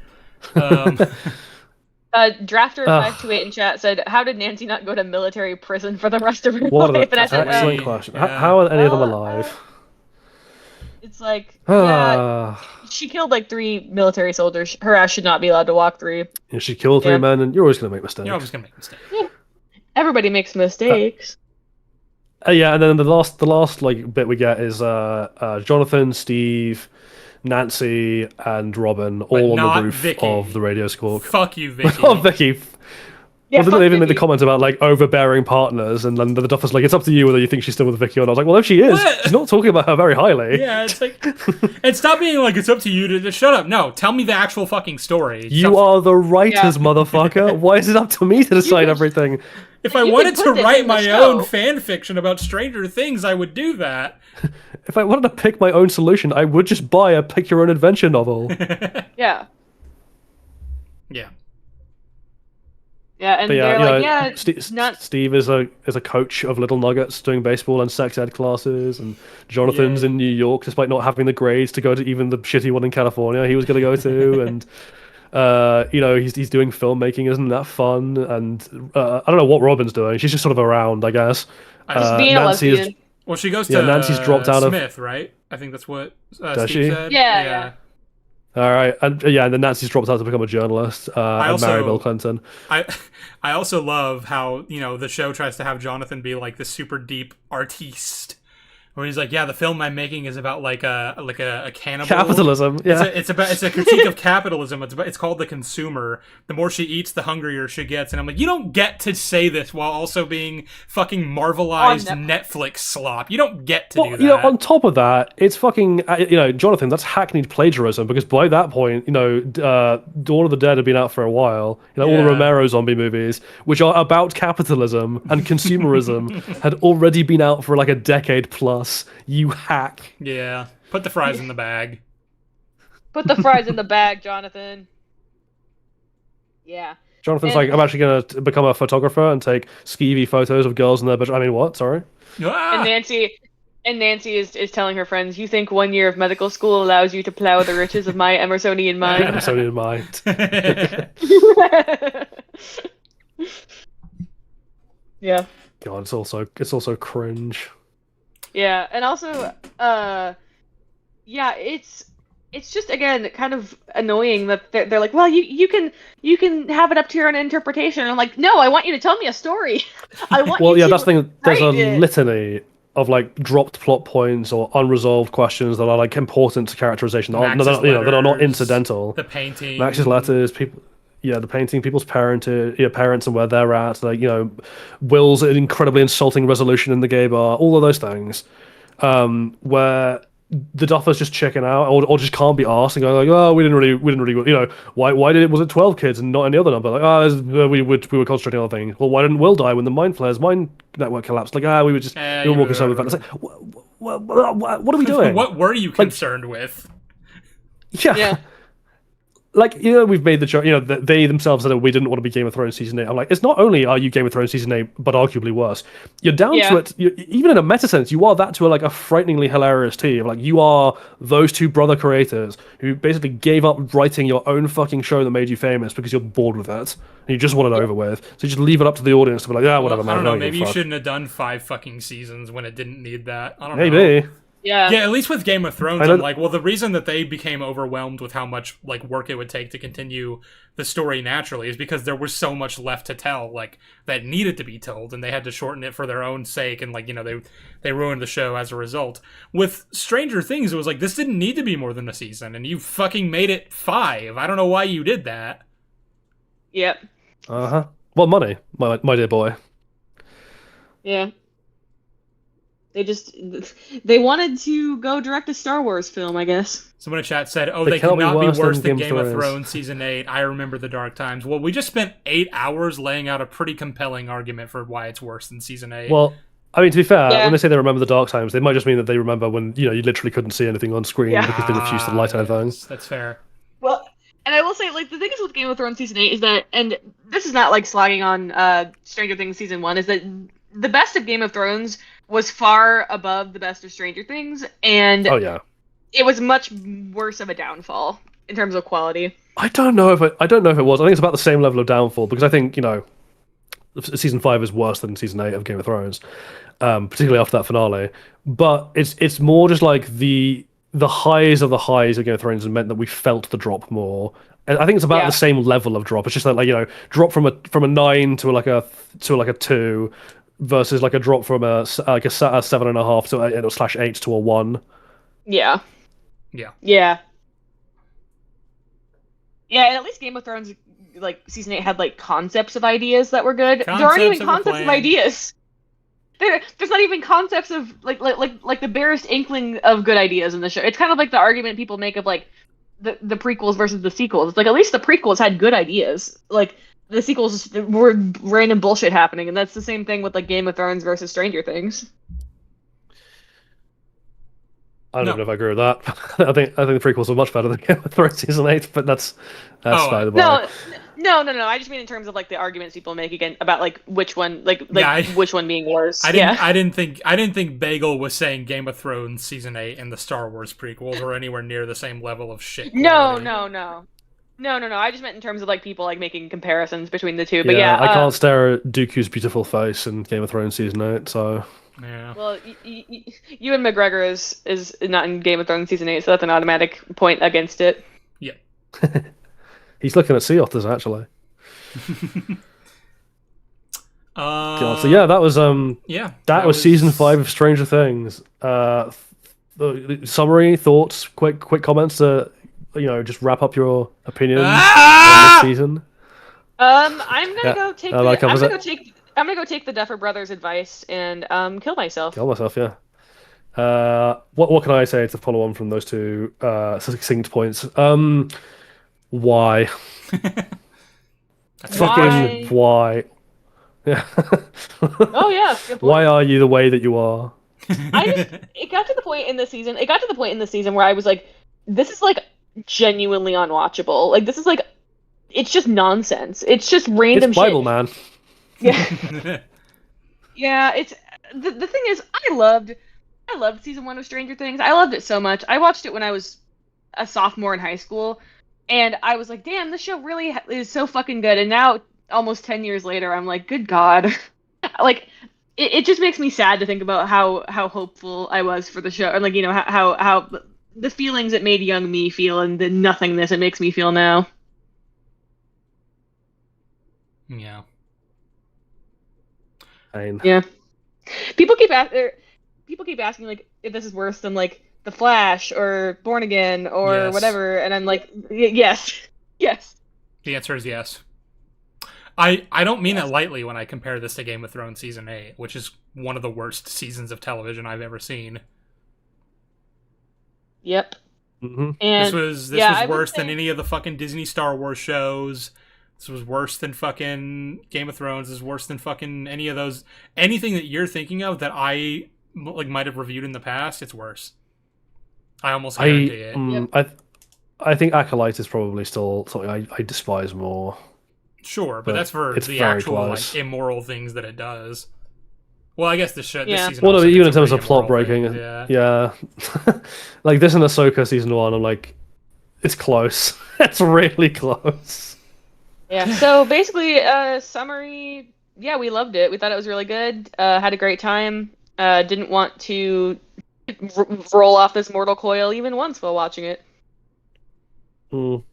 Drafter528 in chat said, "How did Nancy not go to military prison for the rest of her What life?" an And I said, excellent question. How are any of them alive? It's like, yeah, she killed like 3 military soldiers. Her ass should not be allowed to walk 3. Yeah, she killed 3 men, and you're always going to make mistakes. You're always going to make mistakes. Yeah. Everybody makes mistakes. Yeah, and then the last like bit we get is Jonathan, Steve, Nancy, and Robin all on the roof Vicky. of the Radio Squawk. Fuck you, Vicky. Oh, Vicky. Yeah, well, they even made the Vicky. comments about like overbearing partners, and then the Duffer's like, "It's up to you whether you think she's still with Vicky or not." I was like, "Well, if she is, What? she's not talking about her very highly." Yeah, it's like, and stop being like, it's up to you to shut up. No, tell me the actual fucking story. You are the writers, motherfucker. Why is it up to me to decide everything? If I You wanted can to put this write in the my show. own fan fiction about Stranger Things, I would do that. If I wanted to pick my own solution, I would just buy a pick your own adventure novel. Yeah. Yeah. Yeah, and But they're like, yeah, Steve is a coach of Little Nuggets doing baseball and sex ed classes, and Jonathan's in New York despite not having the grades to go to even the shitty one in California he was going to go to, and he's doing filmmaking. Isn't that fun? And I don't know what Robin's doing. She's just sort of around, I guess. just being a lesbian. Well, she goes to Nancy's dropped out Smith, right? I think that's what Does Steve she? said. Yeah. All right, and then Nancy's dropped out to become a journalist and marry Bill Clinton. I also love how the show tries to have Jonathan be like this super deep artiste, where he's like, yeah, the film I'm making is about like a cannibal. Capitalism. Yeah, it's a critique of capitalism. It's called The Consumer. The more she eats, the hungrier she gets. And I'm like, you don't get to say this while also being fucking Marvelized Netflix slop. You don't get to do that. On top of that, it's fucking Jonathan. That's hackneyed plagiarism because by that point, Dawn of the Dead had been out for a while. All the Romero zombie movies, which are about capitalism and consumerism, had already been out for like a decade plus. You hack. Yeah. Put the fries in the bag. Put the fries in the bag, Jonathan. Yeah. Jonathan's like, I'm actually going to become a photographer and take skeevy photos of girls in their bedroom. I mean, what? Sorry? Ah! And Nancy is telling her friends, you think 1 year of medical school allows you to plow the riches of my Emersonian mind? Emersonian mind. Yeah. God, it's also cringe. Yeah, and also, it's just again kind of annoying that they're like, well, you can have it up to your own interpretation. And I'm like, no, I want you to tell me a story. I want. Well, you yeah, to that's the thing. There's a write it. litany of like dropped plot points or unresolved questions that are like important to characterization that are not letters, incidental. The painting, Max's letters, people. Yeah, the painting, people's parents and where they're at, like Will's an incredibly insulting resolution in the gay bar, all of those things, where the Duffers just chicken out or just can't be asked and go like, oh, we didn't really, why was it 12 kids and not any other number? Like, we were concentrating on other things. Well, why didn't Will die when the mind network collapsed? Like, we were more concerned with that. It's like, what are we doing? What were you concerned with? Yeah. Like, we've made the joke, they themselves said that we didn't want to be Game of Thrones Season 8. I'm like, it's not only are you Game of Thrones Season 8, but arguably worse. You're down to it, even in a meta sense, you are that to a frighteningly hilarious team. Like, you are those two brother creators who basically gave up writing your own fucking show that made you famous because you're bored with it. And you just want it over with. So you just leave it up to the audience to be like, yeah, whatever, man. I don't know, maybe you shouldn't have done 5 fucking seasons when it didn't need that. I don't know. Maybe. Yeah, at least with Game of Thrones, I'm like, well, the reason that they became overwhelmed with how much work it would take to continue the story naturally is because there was so much left to tell, that needed to be told, and they had to shorten it for their own sake, and they ruined the show as a result. With Stranger Things, it was like, this didn't need to be more than a season, and you fucking made it 5. I don't know why you did that. Yep. Well, money, my dear boy. Yeah. They wanted to go direct a Star Wars film, I guess. Someone in chat said, "Oh, They they cannot cannot be be worse worse than than Game Game of of Thrones." Thrones season 8. I remember the dark times." Well, we just spent 8 hours laying out a pretty compelling argument for why it's worse than season 8. Well, I mean, to be fair, Yeah. when they say they remember the dark times, they might just mean that they remember when you literally couldn't see anything on screen Yeah. because they refused to light anything. yes, that's fair. Well, and I will say, like, the thing is with Game of Thrones season 8 is that, and this is not like slogging on Stranger Things season 1, is that the best of Game of Thrones was far above the best of Stranger Things, and Oh yeah. it was much worse of a downfall in terms of quality. I don't know if it was. I think it's about the same level of downfall because I think season 5 is worse than season 8 of Game of Thrones, particularly after that finale. But it's more just like the highs of the highs of Game of Thrones meant that we felt the drop more. And I think it's about the same level of drop. It's just that drop from a 9 to like a 2 versus like a drop from a 7.5 to /8 to a 1. Yeah. Yeah. Yeah. Yeah, and at least Game of Thrones, like, season 8 had, like, concepts of ideas that were good. There aren't even Concepts of a concepts of plan. ideas. There's not even concepts of, like the barest inkling of good ideas in the show. It's kind of like the argument people make of, like, the prequels versus the sequels. It's like, at least the prequels had good ideas. Like, the sequels were random bullshit happening, and that's the same thing with, like, Game of Thrones versus Stranger Things. I don't even know if I agree with that. I think the prequels were much better than Game of Thrones season 8, but that's by the by. No. I just mean in terms of, like, the arguments people make again about, like, which one, which one being worse. I didn't think Bagel was saying Game of Thrones season 8 and the Star Wars prequels were anywhere near the same level of shit quality. No. I just meant in terms of, like, people, like, making comparisons between the two. But yeah, I can't stare at Dooku's beautiful face in Game of Thrones season 8, so. Yeah. Well, Ewan McGregor is not in Game of Thrones season 8, so that's an automatic point against it. Yep. He's looking at sea otters actually. God, so yeah, that was that was season 5 of Stranger Things. The summary, thoughts, quick comments to just wrap up your opinion on this season. I'm gonna go take. I'm gonna go take the Duffer Brothers' advice and kill myself. Kill myself, yeah. What can I say to follow on from those two succinct points? Why? Fucking why? Yeah. Oh yeah. Good point. Why are you the way that you are? It got to the point in the season. It got to the point in the season where I was like, this is like genuinely unwatchable. Like this is like, it's just nonsense. It's just random It's Bible, shit. man. Yeah. Yeah. It's the thing is, I loved season 1 of Stranger Things. I loved it so much. I watched it when I was a sophomore in high school, and I was like, damn, this show really is so fucking good. And now, almost 10 years later, I'm like, good God. Like, it just makes me sad to think about how hopeful I was for the show. And, like, how the feelings it made young me feel and the nothingness it makes me feel now. Yeah. Pain. Yeah. People keep asking, like, if this is worse than, like, The Flash or Born Again or Yes. whatever, and I'm like, yes. Yes. The answer is yes. I don't mean it lightly when I compare this to Game of Thrones season 8, which is one of the worst seasons of television I've ever seen. Yep. Mm-hmm. And This was I would worse than say- any of the fucking Disney Star Wars shows. This was worse than fucking Game of Thrones. This is worse than fucking any of those. Anything that you're thinking of that I might have reviewed in the past, it's worse. I almost guarantee it. I think Acolyte is probably still something I despise more. Sure, but but that's for it's the very actual close. like immoral things that it does. Well, I guess this Yeah. season. Well, no, also even did in some terms of pretty plot immoral breaking, things, yeah. Like this in Ahsoka season 1, I'm like, it's close. It's really close. Yeah. So basically, summary. Yeah, we loved it. We thought it was really good. Had a great time. Didn't want to roll off this mortal coil even once while watching it. Mm.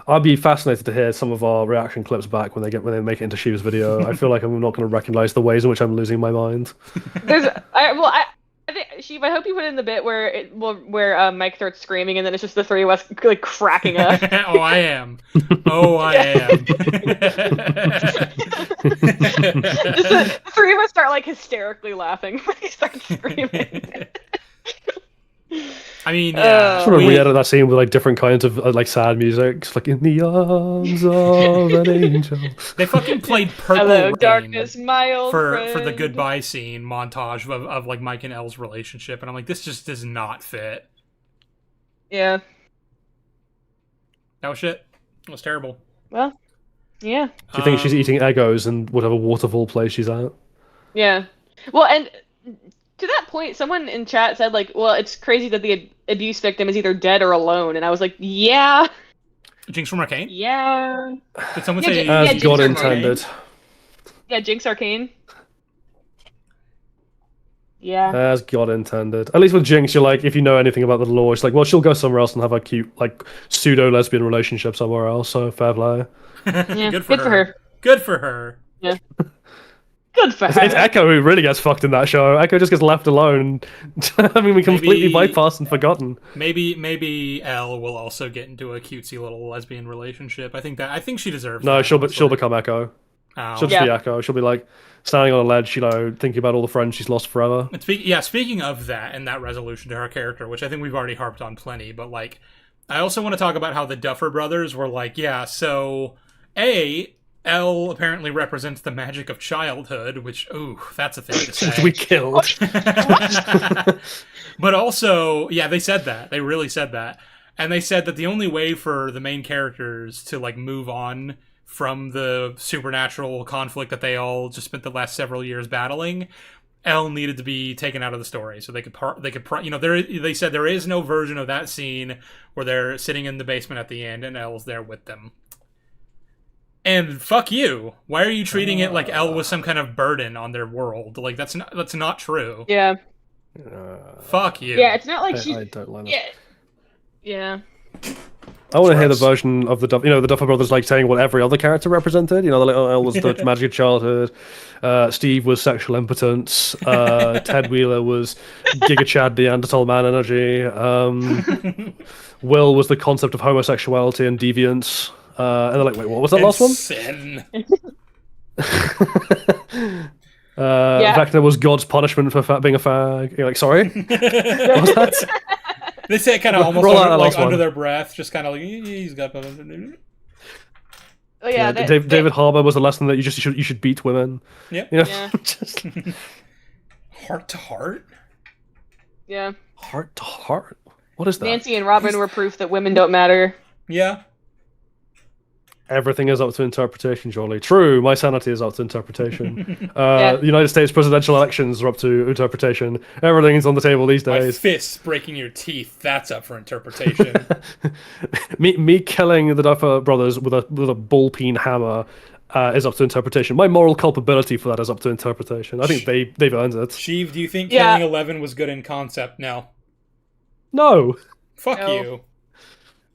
I'd be fascinated to hear some of our reaction clips back when they make it into Shiva's video. I feel like I'm not going to recognize the ways in which I'm losing my mind. I I hope you put in the bit where Mike starts screaming and then it's just the three of us like cracking up. Oh, I am. Oh, I am. The three of us start like hysterically laughing when he starts screaming. I mean, Uh, yeah. Just want to re-edit that scene with like different kinds of like sad music, it's like in the arms of an angel. They fucking played Purple Hello, Rain darkness, my old for friend. the goodbye scene montage of like Mike and Elle's relationship, and I'm like, this just does not fit. Yeah. That was shit. It was terrible. Well. Yeah. Do you think she's eating Eggos in whatever waterfall place she's at? Yeah. Well, and to that point, someone in chat said like, "Well, it's crazy that the abuse victim is either dead or alone," and I was like, "Yeah, Jinx from Arcane? yeah, Did someone Yeah, say Yeah, As Jinx God Arcane. intended. yeah." Jinx Arcane. Yeah. As God intended. At least with Jinx, you're like, if you know anything about the lore, it's like, well, she'll go somewhere else and have a cute, like, pseudo lesbian relationship somewhere else. So fair play. Yeah. Good for her. her. Good for her. Good for her. It's Echo who really gets fucked in that show. Echo just gets left alone. I mean, we completely Maybe- bypassed and forgotten. Maybe Elle will also get into a cutesy little lesbian relationship. I think she deserves. No, that, she'll honestly. become Echo. Oh. She'll just be Echo. She'll be like standing on a ledge, you know, thinking about all the friends she's lost forever. And speaking of that and that resolution to her character, which I think we've already harped on plenty, but like, I also want to talk about how the Duffer Brothers were like, yeah, so Elle apparently represents the magic of childhood, which, ooh, that's a thing to say. we killed. But also, yeah, they said that. They really said that. And they said that the only way for the main characters to like move on from the supernatural conflict that they all just spent the last several years battling, Elle needed to be taken out of the story so they could they said there is no version of that scene where they're sitting in the basement at the end and Elle's there with them. And fuck you. Why are you treating it like Elle was some kind of burden on their world? Like that's not true. Yeah. Fuck you. Yeah. It's not like she. I don't like it. Yeah. Yeah. I want to hear the Gross. version of the Duffer Brothers like saying what every other character represented. You know, like Elle was the magic of childhood, Steve was sexual impotence, Ted Wheeler was Giga Chad Neanderthal man energy, Will was the concept of homosexuality and deviance. And they're like, wait, what was that And last one? Sin. Vecna was God's punishment for being a fag. You're like, sorry? What was that? They say it kind of almost Roll out that like last under one. their breath, just kind of like he's got. Oh yeah. David Harbour was the lesson that you should beat women. Yep. You know? Yeah. Just Heart to heart. Yeah. heart to heart. What is that? Nancy and Robin were proof that women don't matter. Yeah. Everything is up to interpretation, Jolly. True, my sanity is up to interpretation. Yeah. The United States presidential elections are up to interpretation. Everything's on the table these My days. fists breaking your teeth. That's up for interpretation. me killing the Duffer Brothers with a ball-peen hammer is up to interpretation. My moral culpability for that is up to interpretation. I think they've earned it. Sheev, do you think Yeah. Killing 11 was good in concept? No. No. Fuck No. you.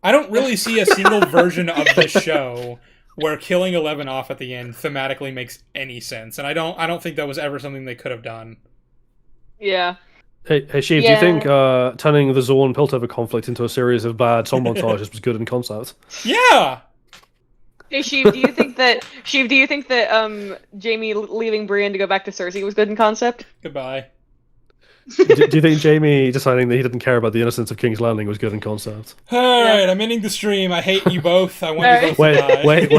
I don't really see a single version of this show where killing 11 off at the end thematically makes any sense, and I don't think that was ever something they could have done. Yeah. Hey, Sheev, do you think turning the Zorn Piltover conflict into a series of bad song montages was good in concept? Yeah. Hey Sheev, do you think that Jamie leaving Brienne to go back to Cersei was good in concept? Goodbye. do you think Jamie deciding that he didn't care about the innocence of King's Landing was good in concept? All right, I'm ending the stream. I hate you both. I want you both to die. Wait.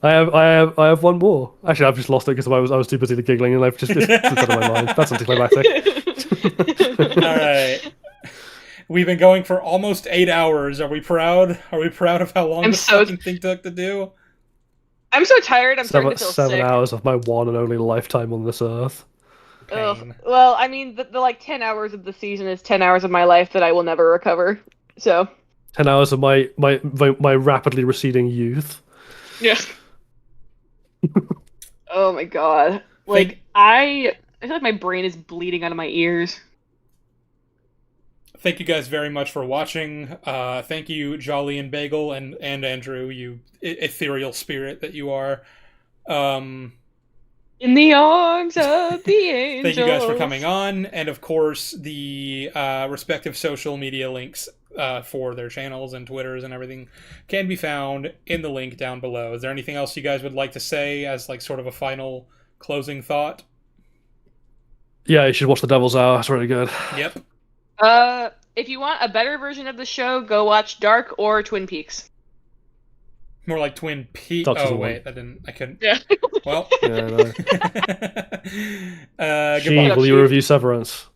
I have one more. Actually, I've just lost it because I was too busy giggling and I've just it's out of my mind. That's anticlimactic. All right. We've been going for almost 8 hours. Are we proud? Are we proud of how long I'm this so- fucking thing took to do? I'm so tired. I'm starting to feel 7 sick. hours of my one and only lifetime on this earth. Ugh. Pain. Well, I mean, the like 10 hours of the season is 10 hours of my life that I will never recover. So 10 hours of my rapidly receding youth. yeah. Oh my god! Like I feel like my brain is bleeding out of my ears. Thank you guys very much for watching. Thank you, Jolly and Bagel, and Andrew, you ethereal spirit that you are. Yeah, In the arms of the angels. Thank you guys for coming on, and of course the respective social media links for their channels and Twitters and everything can be found in the link down below. Is there anything else you guys would like to say as like sort of a final closing thought? Yeah, you should watch The Devil's Hour. It's really good. Yep. If you want a better version of the show, go watch Dark or Twin Peaks. More like Twin Peaks. Doctor's Oh a wait, one. I couldn't. Yeah. Well. Yeah, no. Goodbye. Will you review Severance?